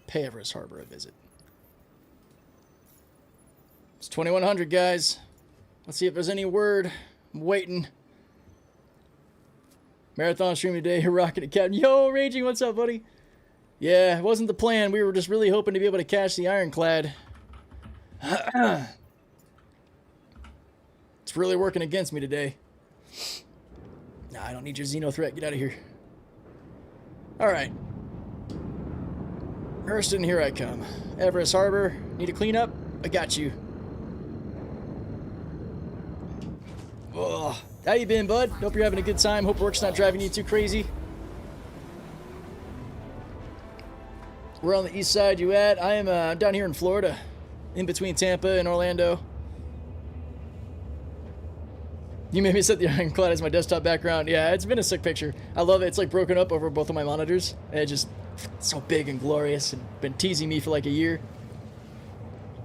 pay Everest Harbor a visit. It's 2100, guys. Let's see if there's any word. I'm waiting. Marathon stream today. Rocket Captain. Yo, Raging, what's up, buddy? Yeah, it wasn't the plan. We were just really hoping to be able to catch the Ironclad. It's really working against me today. Nah, I don't need your Xeno threat. Get out of here. Alright. Hurston, here I come. Everest Harbor. Need a cleanup? I got you. Ugh. How you been, bud? Hope you're having a good time. Hope work's not driving you too crazy. We're on the east side. You at? I am down here in Florida. In between Tampa and Orlando. You made me set the Ironclad as my desktop background. Yeah, it's been a sick picture. I love it. It's like broken up over both of my monitors. And it's just so big and glorious. And been teasing me for like a year.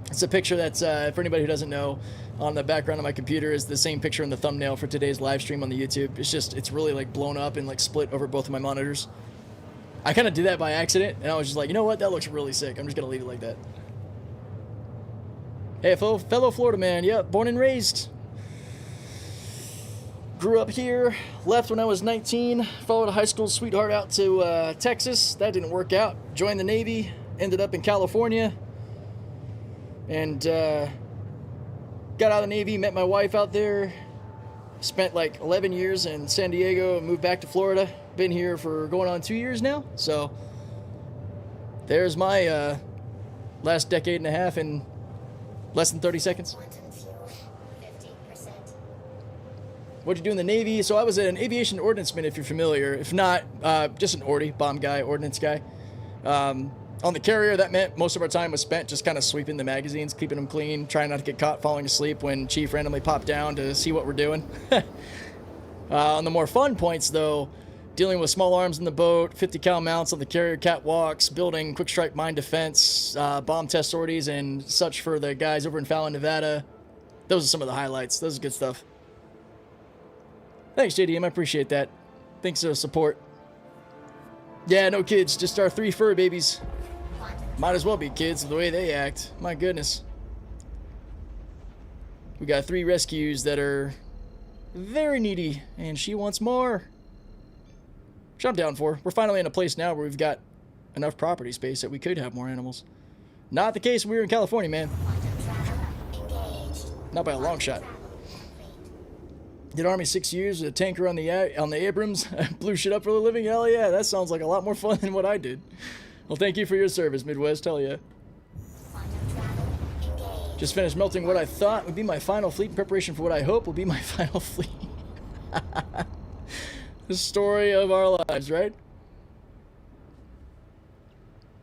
It's a picture that's, for anybody who doesn't know, on the background of my computer is the same picture in the thumbnail for today's live stream on the YouTube. It's just, it's really like blown up and like split over both of my monitors. I kind of did that by accident, and I was just like, you know what, that looks really sick. I'm just going to leave it like that. Hey, fellow Florida man, yep, born and raised. Grew up here, left when I was 19, followed a high school sweetheart out to Texas. That didn't work out. Joined the Navy, ended up in California, and got out of the Navy, met my wife out there, spent like 11 years in San Diego, moved back to Florida. Been here for going on 2 years now, so there's my last decade and a half in less than 30 seconds. What'd you do in the Navy? So I was an aviation ordnanceman, if you're familiar. If not, just an ordie, bomb guy, ordnance guy. On the carrier, that meant most of our time was spent just kind of sweeping the magazines, keeping them clean, trying not to get caught falling asleep when Chief randomly popped down to see what we're doing. On the more fun points, though, dealing with small arms in the boat, 50 cal mounts on the carrier catwalks, building quick strike mine defense, bomb test sorties, and such for the guys over in Fallon, Nevada. Those are some of the highlights. Those are good stuff. Thanks, JDM. I appreciate that. Thanks for the support. Yeah, no kids. Just our 3 fur babies. Might as well be kids the way they act. My goodness. We got 3 rescues that are very needy, and she wants more. Which I'm down for. We're finally in a place now where we've got enough property space that we could have more animals. Not the case when we were in California, man. Not by a long shot. Did Army 6 years with a tanker on the Abrams. Blew shit up for a living. Hell yeah, that sounds like a lot more fun than what I did. Well, thank you for your service, Midwest. Hell yeah. Just finished melting what I thought would be my final fleet in preparation for what I hope will be my final fleet. The story of our lives, right?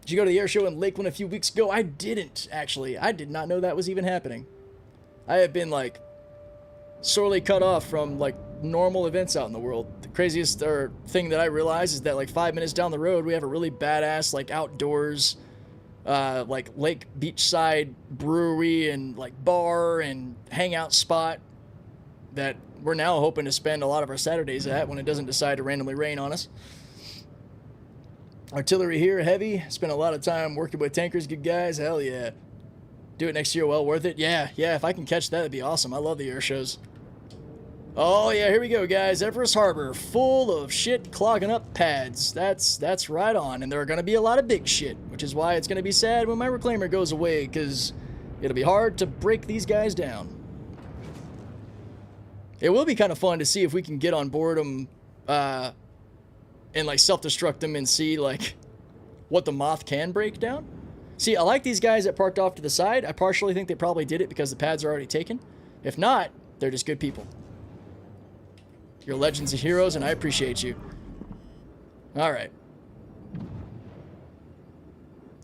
Did you go to the air show in Lakeland a few weeks ago? I didn't, actually. I did not know that was even happening. I have been, like, sorely cut off from, like, normal events out in the world. The craziest thing that I realize is that, like, 5 minutes down the road, we have a really badass, like, outdoors, like, lake beachside brewery and, like, bar and hangout spot that we're now hoping to spend a lot of our Saturdays at when it doesn't decide to randomly rain on us. Artillery here, heavy. Spent a lot of time working with tankers, good guys. Hell yeah. Do it next year, well worth it. Yeah, if I can catch that, that'd be awesome. I love the air shows. Oh yeah, here we go, guys. Everest Harbor, full of shit clogging up pads. That's right on. And there are going to be a lot of big shit, which is why it's going to be sad when my reclaimer goes away, because it'll be hard to break these guys down. It will be kind of fun to see if we can get on board them and like self-destruct them and see like what the moth can break down. See, I like these guys that parked off to the side. I partially think they probably did it because the pads are already taken. If not, they're just good people. You're legends and heroes, and I appreciate you. All right.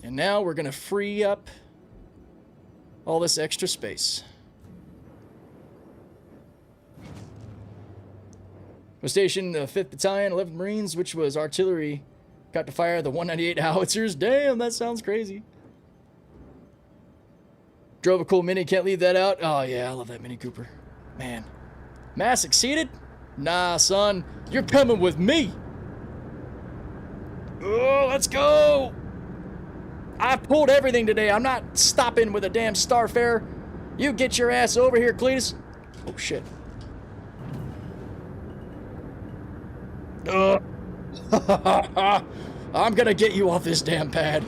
And now we're going to free up all this extra space. Was stationed in the 5th Battalion, 11th Marines, which was artillery. Got to fire the 198 howitzers. Damn, that sounds crazy. Drove a cool Mini, can't leave that out. Oh yeah, I love that Mini Cooper. Man. Mass exceeded? Nah, son. You're coming with me. Oh, let's go. I pulled everything today. I'm not stopping with a damn Starfare. You get your ass over here, Cletus. Oh, shit. I'm gonna get you off this damn pad.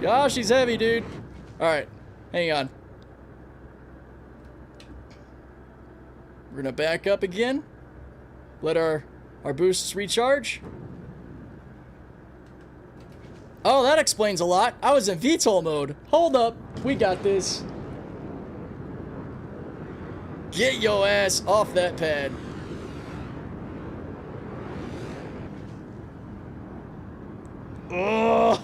Gosh, she's heavy, dude. Alright, hang on. We're gonna back up again. Let our boosts recharge. Oh, that explains a lot. I was in VTOL mode. Hold up. We got this. Get your ass off that pad. Ugh.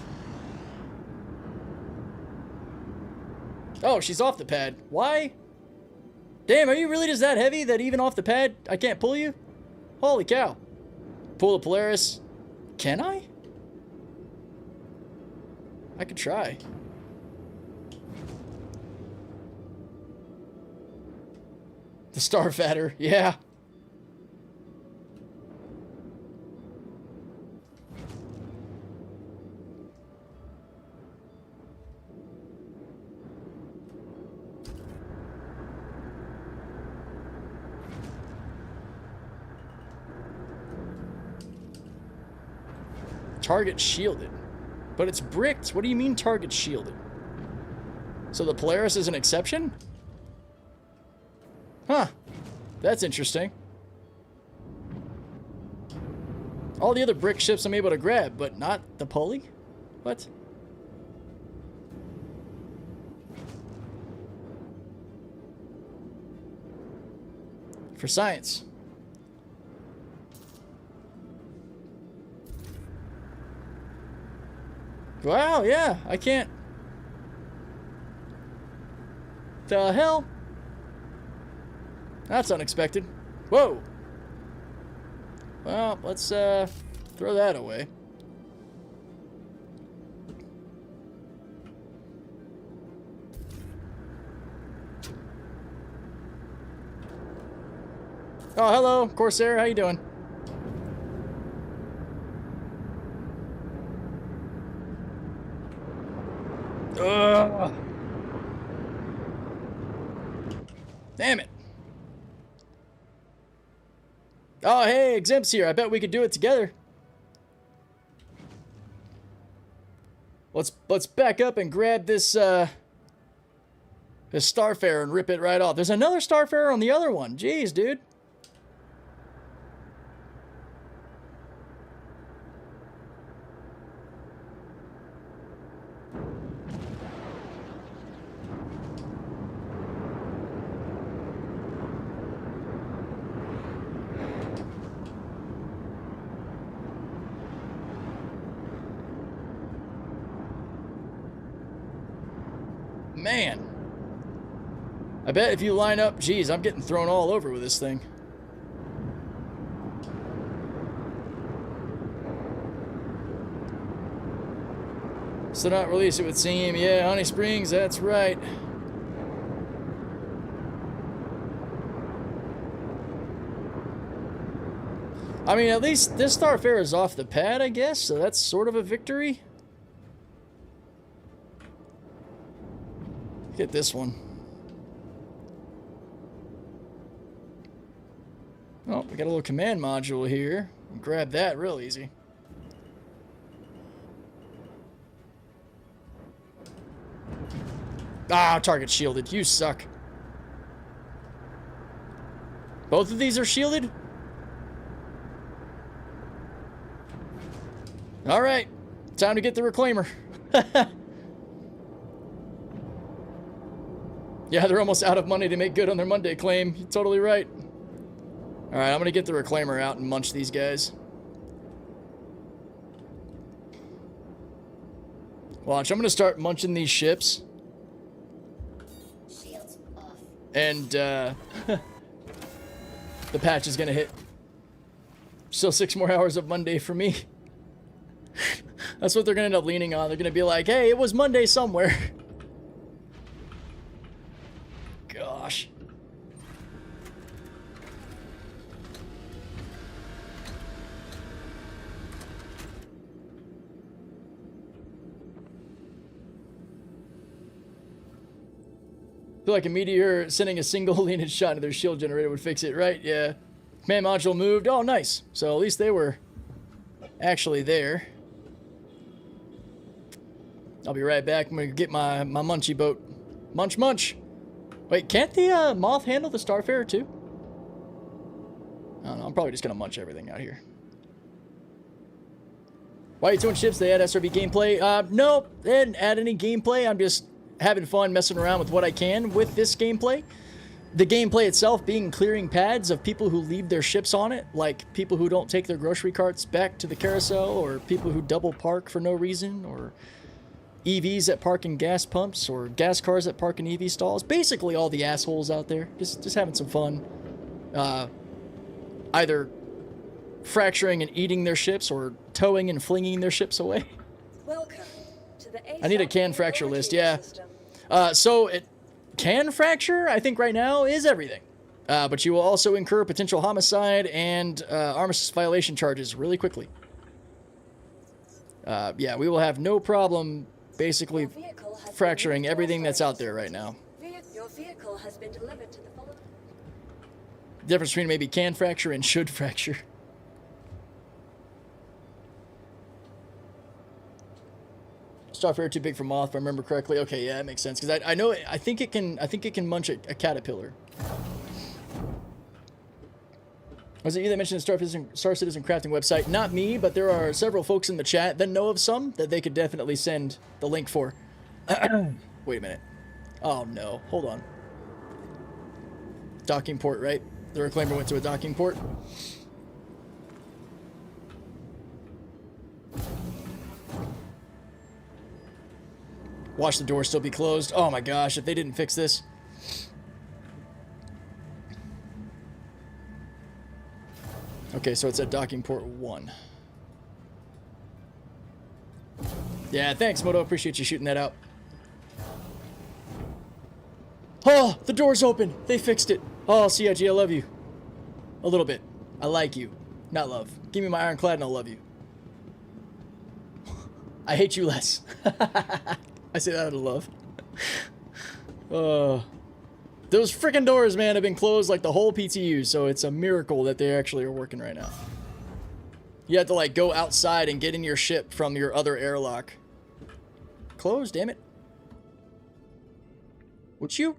Oh, she's off the pad. Why? Damn, are you really just that heavy that even off the pad I can't pull you? Holy cow. Pull the Polaris. Can I? I could try. The Star Fatter, yeah. Target shielded. But it's bricked. What do you mean target shielded? So the Polaris is an exception? Huh. That's interesting. All the other brick ships I'm able to grab, but not the Poli? What? For science. Wow, yeah, I can't. The hell? That's unexpected. Whoa. Well, let's throw that away. Oh, hello, Corsair, how you doing? Ugh. Damn it. Oh, hey, Exempt's here. I bet we could do it together. Let's back up and grab this Starfarer and rip it right off. There's another Starfarer on the other one. Jeez, dude. Man, I bet if you line up, geez, I'm getting thrown all over with this thing. Still not release, it would seem. Yeah, Honey Springs, that's right. I mean, at least this Starfarer is off the pad, I guess, so that's sort of a victory. Get this one. Oh, we got a little command module here. Grab that real easy. Ah, target shielded. You suck. Both of these are shielded? Alright. Time to get the reclaimer. Yeah, they're almost out of money to make good on their Monday claim. You're totally right. Alright, I'm gonna get the reclaimer out and munch these guys. Watch, I'm gonna start munching these ships. Shields off. And, the patch is gonna hit. Still 6 more hours of Monday for me. That's what they're gonna end up leaning on. They're gonna be like, hey, it was Monday somewhere. Gosh. feel like a meteor sending a single leaded shot into their shield generator would fix it, right? Yeah. Command module moved. Oh, nice. So at least they were actually there. I'll be right back. I'm going to get my munchy boat. Munch, munch. Wait, can't the moth handle the Starfarer too? I don't know. I'm probably just going to munch everything out here. Why are you doing ships? They add SRB gameplay? No, they didn't add any gameplay. I'm just having fun messing around with what I can with this gameplay. The gameplay itself being clearing pads of people who leave their ships on it, like people who don't take their grocery carts back to the carousel, or people who double park for no reason, or EVs that park in gas pumps, or gas cars that park in EV stalls. Basically all the assholes out there. Just having some fun. Either fracturing and eating their ships, or towing and flinging their ships away. Welcome to the I need a can fracture list, yeah. So it can fracture, I think right now, is everything. But you will also incur potential homicide and armistice violation charges really quickly. Yeah, we will have no problem basically fracturing everything that's out there right now. Your vehicle has been delivered to the following. The difference between maybe can fracture and should fracture. Starfarer too big for moth, if I remember correctly. Okay, yeah, that makes sense. Because I know I think it can munch a caterpillar. Was it you that mentioned the Star Citizen crafting website? Not me, but there are several folks in the chat that know of some that they could definitely send the link for. Wait a minute. Oh no, hold on. Docking port, right? The reclaimer went to a docking port. Watch the door still be closed. Oh my gosh, if they didn't fix this. Okay, so it's at docking port 1. Yeah, thanks, Moto. Appreciate you shooting that out. Oh, the door's open. They fixed it. Oh, CIG, I love you. A little bit. I like you. Not love. Give me my Ironclad and I'll love you. I hate you less. I say that out of love. Those freaking doors, man, have been closed like the whole PTU, so it's a miracle that they actually are working right now. You have to, like, go outside and get in your ship from your other airlock. Close, damn it. Would you?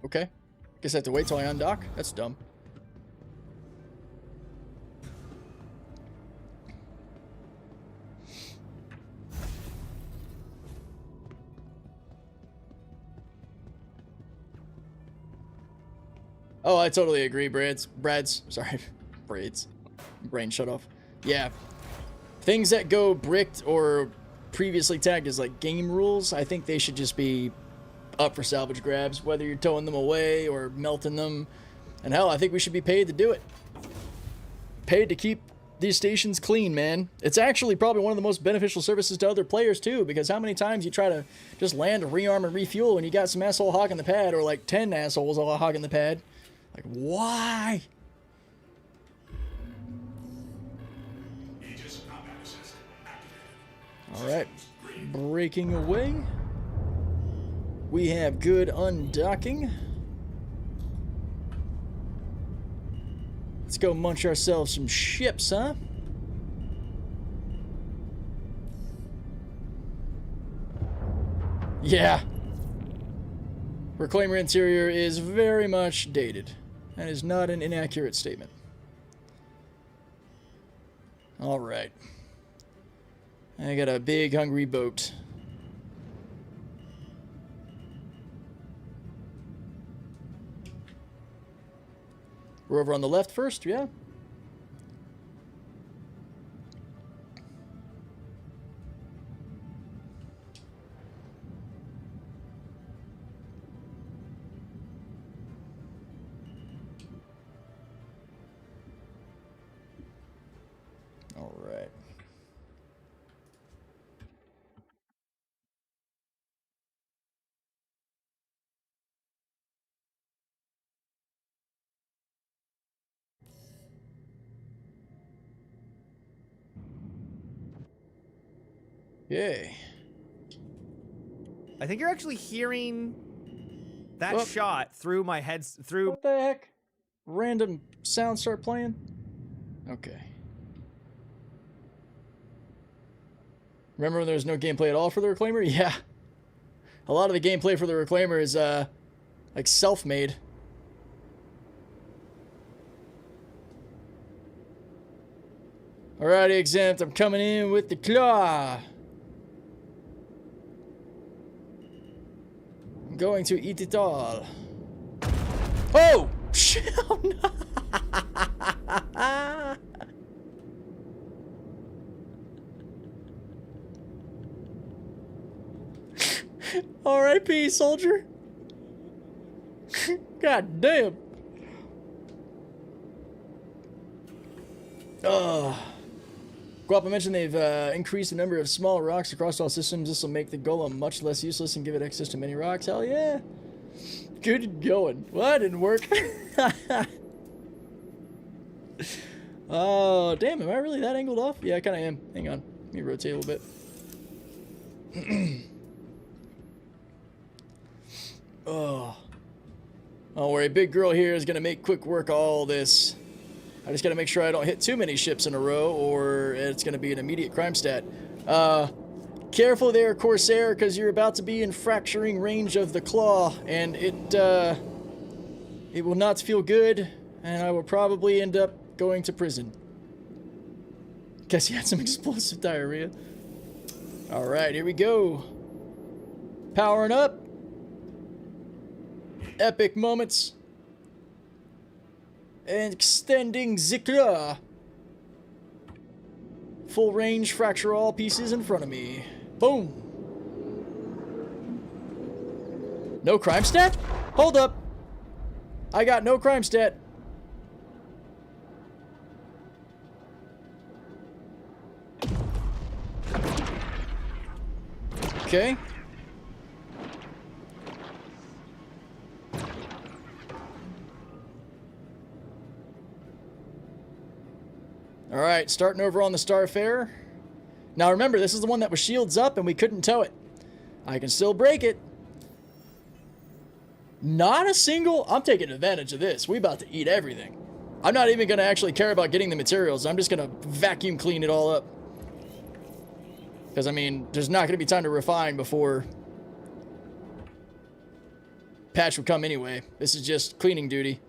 Okay. Guess I have to wait till I undock? That's dumb. Oh, I totally agree, Brad's. Sorry, Braids. Brain shut off. Yeah. Things that go bricked or previously tagged as, like, game rules, I think they should just be up for salvage grabs, whether you're towing them away or melting them. And hell, I think we should be paid to do it. Paid to keep these stations clean, man. It's actually probably one of the most beneficial services to other players, too, because how many times you try to just land, rearm, and refuel and you got some asshole hogging the pad, or like 10 assholes all hogging the pad. Like, why? Alright. Breaking away. We have good undocking. Let's go munch ourselves some ships, huh? Yeah. Reclaimer interior is very much dated. That is not an inaccurate statement. Alright. I got a big hungry boat. We're over on the left first, yeah? All right. Yay. I think you're actually hearing that shot through my heads. Through. What the heck? Random sounds start playing? Okay. Remember when there was no gameplay at all for the Reclaimer? Yeah. A lot of the gameplay for the Reclaimer is, like, self-made. Alrighty, Exempt. I'm coming in with the claw. I'm going to eat it all. Oh! Shit! Oh, no. R.I.P. soldier. God damn. Guapa mentioned they've increased the number of small rocks across all systems. This will make the golem much less useless and give it access to many rocks. Hell yeah. Good going. Well, that didn't work. Oh, damn. Am I really that angled off? Yeah, I kind of am. Hang on. Let me rotate a little bit. Oh. Don't worry. Big girl here is going to make quick work of all this. I just got to make sure I don't hit too many ships in a row or it's going to be an immediate crime stat. Careful there, Corsair, because you're about to be in fracturing range of the claw, and it will not feel good, and I will probably end up going to prison. Guess he had some explosive diarrhea. Alright, here we go. Powering up. Epic moments. And extending Zikra. Full range, fracture all pieces in front of me. Boom. No crime stat? Hold up. I got no crime stat. Okay. Alright, starting over on the Starfarer. Now remember, this is the one that was shields up and we couldn't tow it. I can still break it. Not a single... I'm taking advantage of this. We about to eat everything. I'm not even going to actually care about getting the materials. I'm just going to vacuum clean it all up. Because, I mean, there's not going to be time to refine before patch will come anyway. This is just cleaning duty.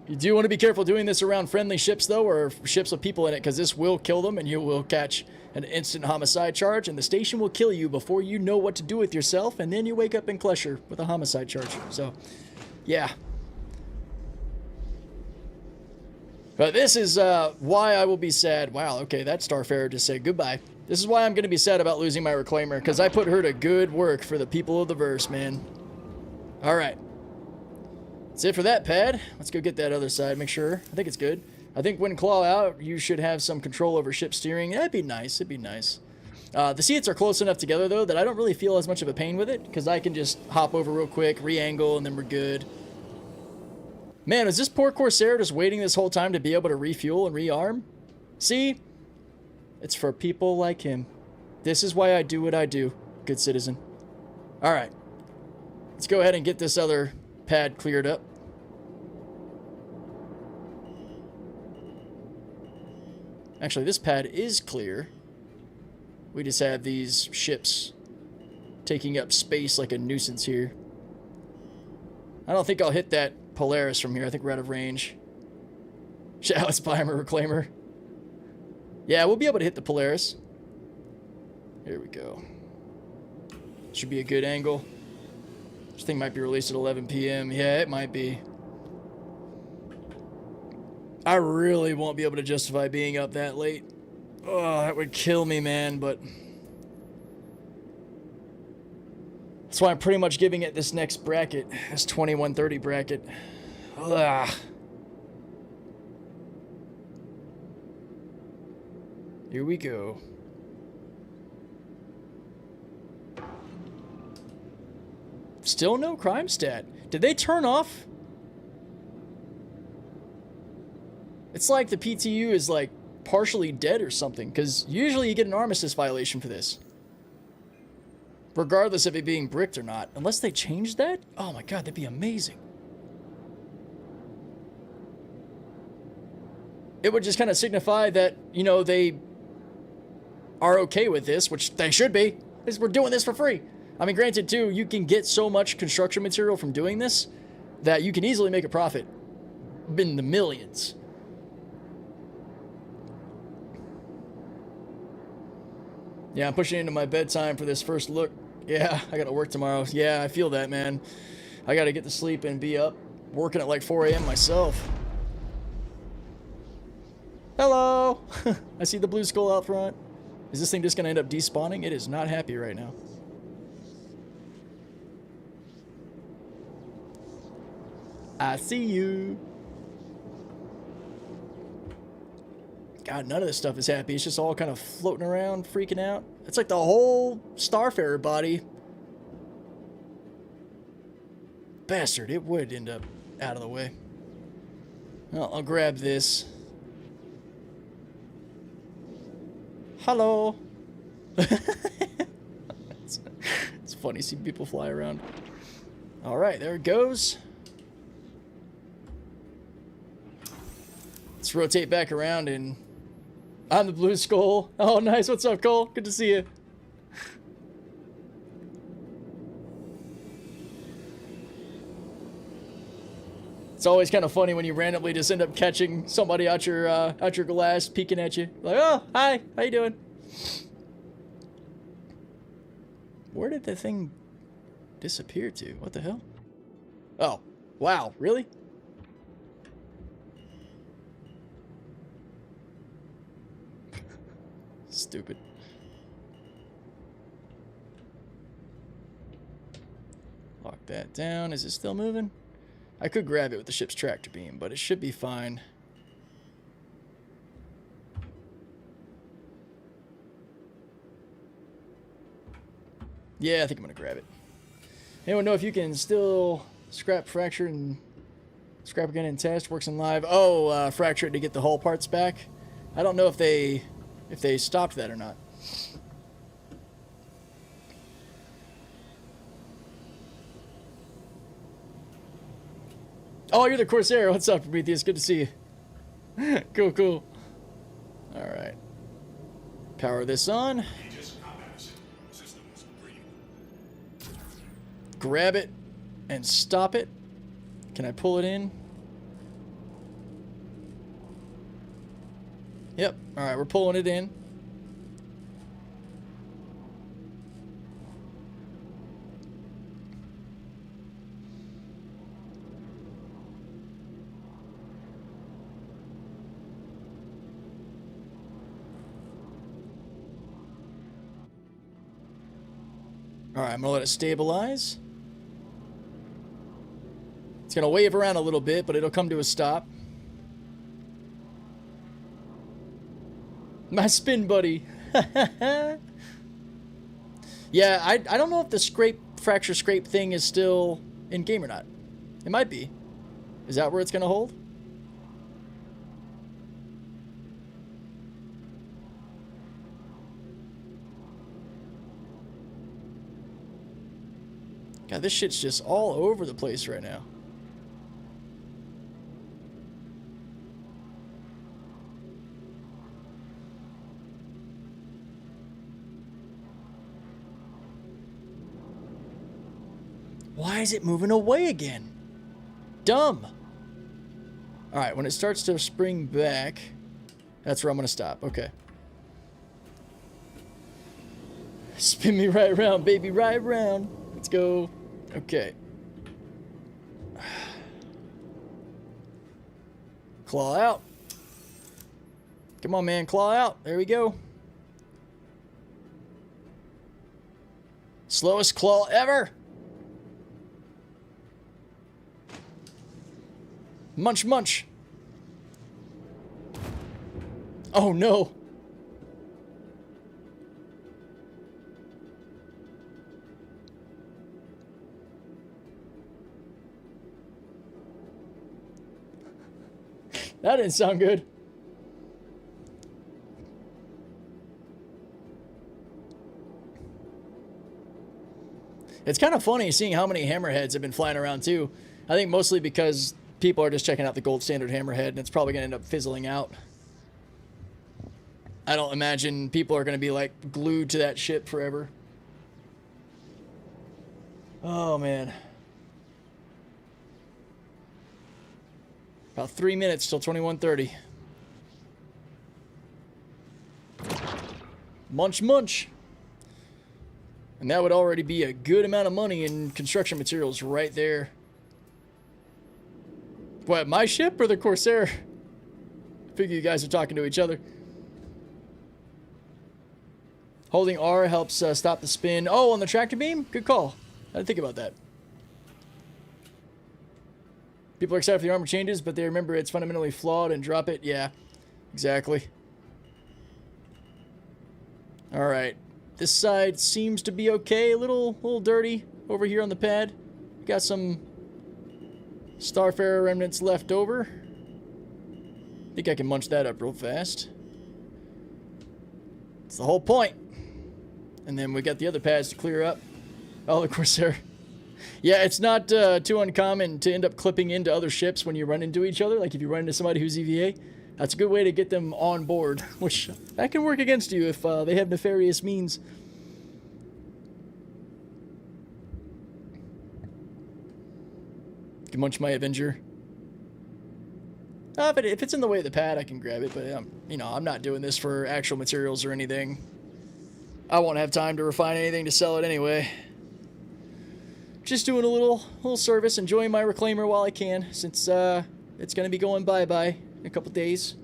You do want to be careful doing this around friendly ships, though, or ships with people in it, because this will kill them, and you will catch an instant homicide charge, and the station will kill you before you know what to do with yourself, and then you wake up in Klesher with a homicide charge. So, yeah. But this is why I will be sad. Wow, okay, that Starfarer just said goodbye. This is why I'm going to be sad about losing my Reclaimer, because I put her to good work for the people of the verse, man. All right. That's it for that pad. Let's go get that other side, make sure. I think it's good. I think when claw out, you should have some control over ship steering. That'd be nice. It'd be nice. The seats are close enough together, though, that I don't really feel as much of a pain with it, because I can just hop over real quick, re-angle, and then we're good. Man, is this poor Corsair just waiting this whole time to be able to refuel and rearm? See? It's for people like him. This is why I do what I do, good citizen. Alright. Let's go ahead and get this other pad cleared up. Actually, this pad is clear. We just have these ships taking up space like a nuisance here. I don't think I'll hit that Polaris from here. I think we're out of range. Shall let's buy him a Reclaimer. Yeah, we'll be able to hit the Polaris. Here we go. Should be a good angle. This thing might be released at 11 p.m. Yeah, it might be. I really won't be able to justify being up that late. Oh, that would kill me, man, but... That's why I'm pretty much giving it this next bracket. This 2130 bracket. Ugh. Here we go. Still no crime stat. Did they turn off? It's like the PTU is like partially dead or something, because usually you get an armistice violation for this. Regardless of it being bricked or not. Unless they changed that? Oh my god, that'd be amazing. It would just kind of signify that, you know, they are okay with this, which they should be. We're doing this for free. I mean, granted, too, you can get so much construction material from doing this that you can easily make a profit in the millions. Yeah, I'm pushing into my bedtime for this first look. Yeah, I gotta work tomorrow. Yeah, I feel that, man. I gotta get to sleep and be up working at like 4 a.m. myself. Hello! I see the blue skull out front. Is this thing just gonna end up despawning? It is not happy right now. I see you. God, none of this stuff is happy. It's just all kind of floating around, freaking out. It's like the whole Starfarer body. Bastard, it would end up out of the way. Well, I'll grab this. Hello. It's funny seeing people fly around. All right, there it goes. Let's rotate back around and I'm the blue skull. Oh, nice. What's up, Cole? Good to see you. It's always kind of funny when you randomly just end up catching somebody out your glass, peeking at you. Like, oh, hi. How you doing? Where did the thing disappear to? What the hell? Oh, wow. Really? Stupid. Lock that down. Is it still moving? I could grab it with the ship's tractor beam, but it should be fine. Yeah, I think I'm gonna grab it. Anyone know if you can still scrap fracture and scrap again and test? Works in live. Oh, fracture it to get the hull parts back. I don't know if they stopped that or not. Oh, you're the Corsair. What's up, Prometheus? Good to see you. Cool, cool. All right. Power this on. Grab it and stop it. Can I pull it in? Yep. All right, we're pulling it in. All right, I'm gonna let it stabilize. It's gonna wave around a little bit, but it'll come to a stop. My spin buddy. Yeah, I don't know if the fracture scrape thing is still in game or not. It might be. Is that where it's gonna hold? God, this shit's just all over the place right now. Why is it moving away again? Dumb. All right, when it starts to spring back, that's where I'm gonna stop. Okay. Spin me right around, baby, right around. Let's go. Okay. Claw out. Come on, man, claw out. There we go. Slowest claw ever. Munch, munch. Oh, no. That didn't sound good. It's kind of funny seeing how many hammerheads have been flying around too. I think mostly because people are just checking out the gold standard hammerhead, and it's probably going to end up fizzling out. I don't imagine people are going to be like glued to that ship forever. Oh man. About 3 minutes till 21:30. Munch munch. And that would already be a good amount of money in construction materials right there. What, my ship or the Corsair? I figure you guys are talking to each other. Holding R helps stop the spin. Oh, on the tractor beam? Good call. I didn't think about that. People are excited for the armor changes, but they remember it's fundamentally flawed and drop it. Yeah, exactly. All right. This side seems to be okay. A little dirty over here on the pad. Got some Starfarer remnants left over. Think I can munch that up real fast. It's the whole point. And then we got the other pads to clear up. Oh, the Corsair. Yeah, it's not too uncommon to end up clipping into other ships when you run into each other. Like if you run into somebody who's EVA, that's a good way to get them on board, which that can work against you if they have nefarious means. Can munch my Avenger. If it's in the way of the pad, I can grab it, but you know, I'm not doing this for actual materials or anything. I won't have time to refine anything to sell it anyway. Just doing a little service, enjoying my reclaimer while I can, since it's going to be going bye-bye in a couple days.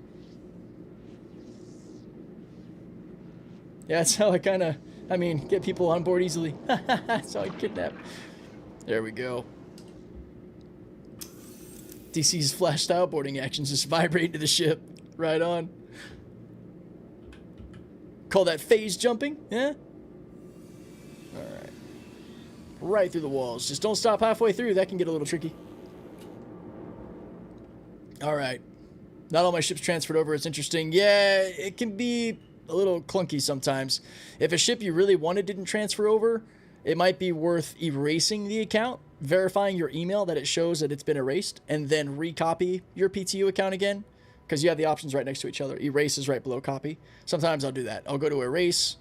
Yeah, that's how I kind of, get people on board easily. That's how I kidnap. There we go. DC's flashed outboarding actions just vibrate to the ship. Right on. Call that phase jumping, yeah? Alright. Right through the walls. Just don't stop halfway through. That can get a little tricky. Alright. Not all my ships transferred over. It's interesting. Yeah, it can be a little clunky sometimes. If a ship you really wanted didn't transfer over, it might be worth erasing the account, verifying your email that it shows that it's been erased, and then recopy your PTU account again, because you have the options right next to each other. Erase is right below copy. Sometimes I'll do that. I'll go to erase,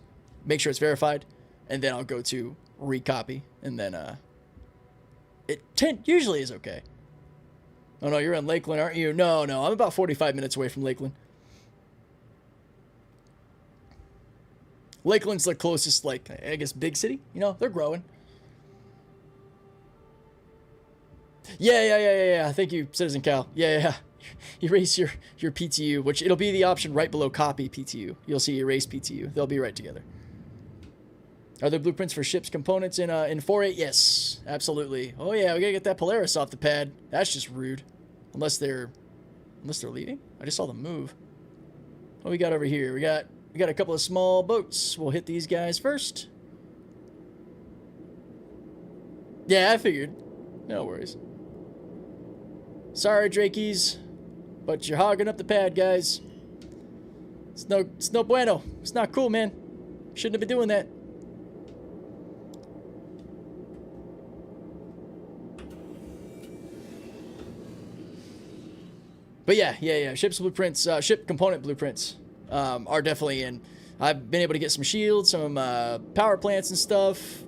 make sure it's verified, and then I'll go to recopy, and then it usually is okay. Oh no, you're in Lakeland, aren't you? No, I'm about 45 minutes away from Lakeland. Lakeland's the closest, like, I guess, big city. You know, they're growing. Yeah. Thank you, Citizen Cal. Yeah. Erase your PTU, which it'll be the option right below copy PTU. You'll see erase PTU. They'll be right together. Are there blueprints for ships components in 4.8? Yes, absolutely. Oh yeah, we gotta get that Polaris off the pad. That's just rude. Unless they're leaving. I just saw them move. What we got over here? We got a couple of small boats. We'll hit these guys first. Yeah, I figured. No worries. Sorry, Drakeys, but you're hogging up the pad, guys. It's no bueno. It's not cool, man. Shouldn't have been doing that. But yeah. Ship's blueprints, ship component blueprints are definitely in. I've been able to get some shields, some power plants and stuff.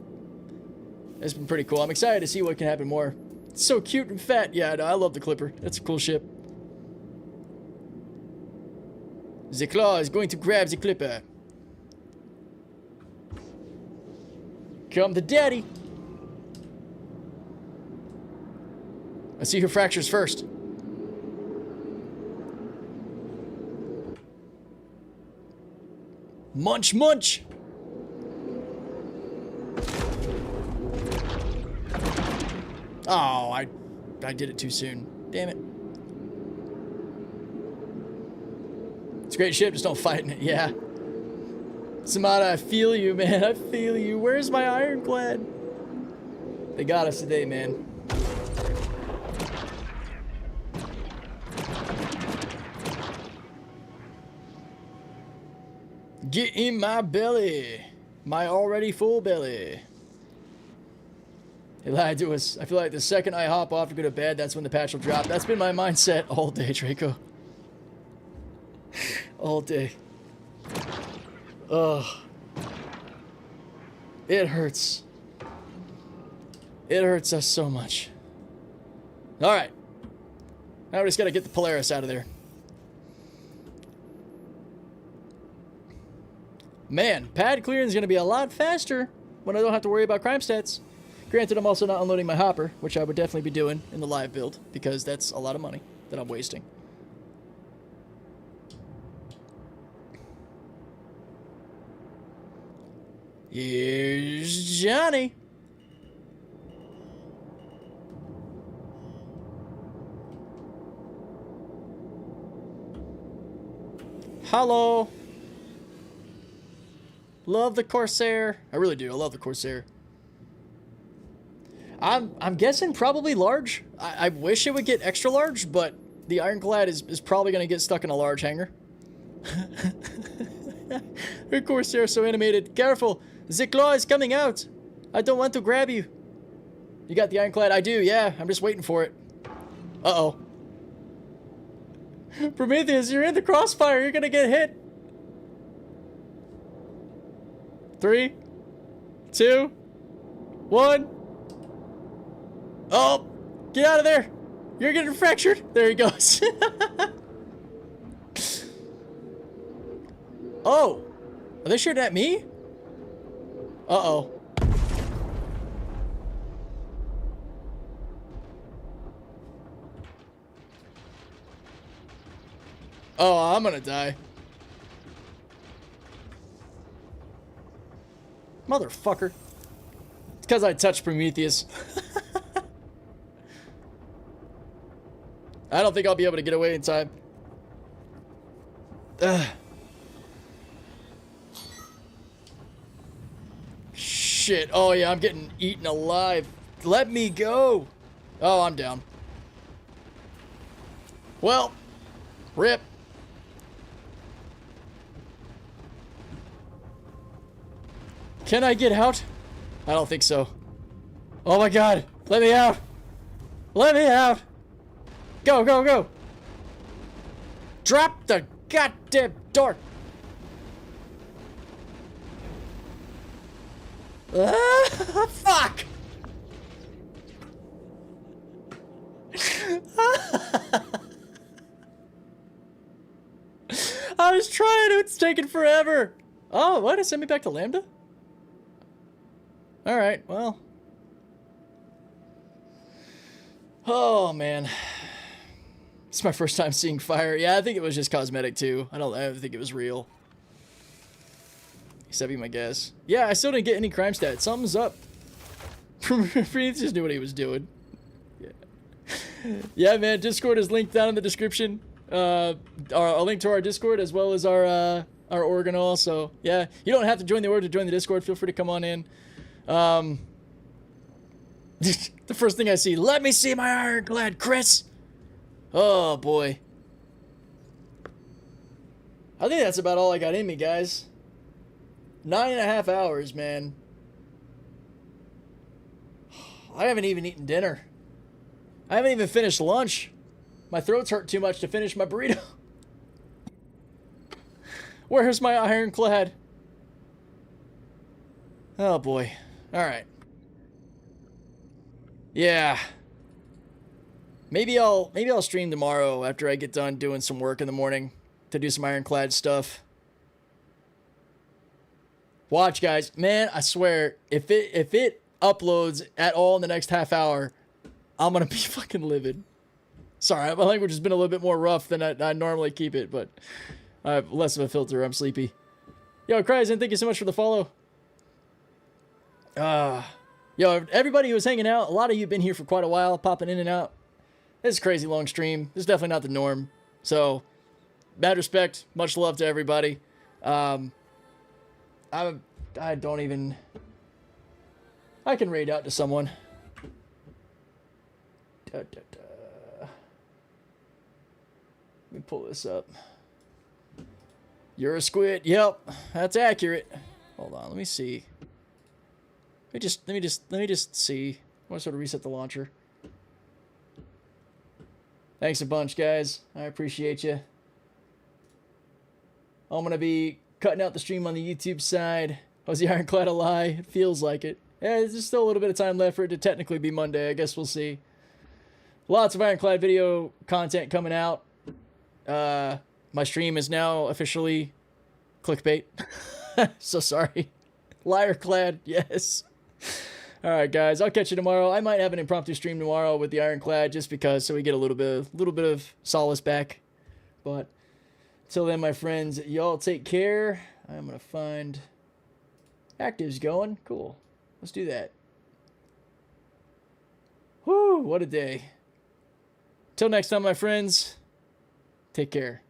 It's been pretty cool. I'm excited to see what can happen more. It's so cute and fat. Yeah, I love the Clipper. That's a cool ship. The Claw is going to grab the Clipper. Come the daddy. Let's see who fractures first. Munch, munch. Oh, I did it too soon. Damn it. It's a great ship, just don't fight in it. Yeah. Samada, I feel you, man. I feel you. Where's my Ironclad? They got us today, man. Get in my belly. My already full belly. They lied to us. I feel like the second I hop off to go to bed, that's when the patch will drop. That's been my mindset all day, Draco. All day. Ugh. It hurts. It hurts us so much. Alright. Now we just gotta get the Polaris out of there. Man, pad clearing is gonna be a lot faster when I don't have to worry about crime stats. Granted, I'm also not unloading my hopper, which I would definitely be doing in the live build, because that's a lot of money that I'm wasting. Here's Johnny. Hello. Love the Corsair. I really do. I love the Corsair. I'm guessing probably large. I wish it would get extra large, but the Ironclad is probably going to get stuck in a large hangar. The Corsair so animated. Careful. The claw is coming out. I don't want to grab you. You got the Ironclad? I do, yeah. I'm just waiting for it. Uh-oh. Prometheus, you're in the crossfire. You're going to get hit. 3, 2, 1. Oh, get out of there. You're getting fractured. There he goes. Oh, are they shooting at me? Uh-oh. Oh, I'm gonna die. Motherfucker. It's because I touched Prometheus. I don't think I'll be able to get away in time. Ugh. Shit. Oh, yeah, I'm getting eaten alive. Let me go. Oh, I'm down. Well, rip. Can I get out? I don't think so. Oh my god. Let me out. Let me out. Go, go, go. Drop the goddamn door. Fuck. I was trying to. It's taking forever. Oh, what? It sent me back to Lambda? Alright, well. Oh, man. It's my first time seeing fire. Yeah, I think it was just cosmetic, too. I don't think it was real. Except be my guess. Yeah, I still didn't get any crime stats. Something's up. Freeze just knew what he was doing. Yeah. Yeah, man. Discord is linked down in the description. A link to our Discord as well as our Organol. So, yeah. You don't have to join the Order to join the Discord. Feel free to come on in. The first thing I see, let me see my Ironclad, Chris. Oh boy. I think that's about all I got in me, guys. 9.5 hours, man. I haven't even eaten dinner. I haven't even finished lunch. My throat's hurt too much to finish my burrito. Where's my Ironclad? Oh boy. Alright. Yeah. Maybe I'll stream tomorrow after I get done doing some work in the morning to do some Ironclad stuff. Watch, guys. Man, I swear, if it uploads at all in the next half hour, I'm gonna be fucking livid. Sorry, my language has been a little bit more rough than I normally keep it, but I have less of a filter. I'm sleepy. Yo, Cryzen, thank you so much for the follow. Yo, everybody who was hanging out, a lot of you have been here for quite a while, popping in and out. This is a crazy long stream. This is definitely not the norm. So, mad respect, much love to everybody. I don't even... I can raid out to someone. Let me pull this up. You're a squid. Yep, that's accurate. Hold on, let me see. Let me just see. want to sort of reset the launcher. Thanks a bunch, guys. I appreciate you. I'm going to be cutting out the stream on the YouTube side. Was the Ironclad a lie? It feels like it. Yeah, there's still a little bit of time left for it to technically be Monday. I guess we'll see. Lots of Ironclad video content coming out. My stream is now officially clickbait. So sorry. Liarclad, yes. All right, guys. I'll catch you tomorrow. I might have an impromptu stream tomorrow with the Ironclad just because, so we get a little bit of solace back. But until then, my friends, y'all take care. I'm gonna find actives going. Cool. Let's do that. Whoo! What a day. Till next time, my friends. Take care.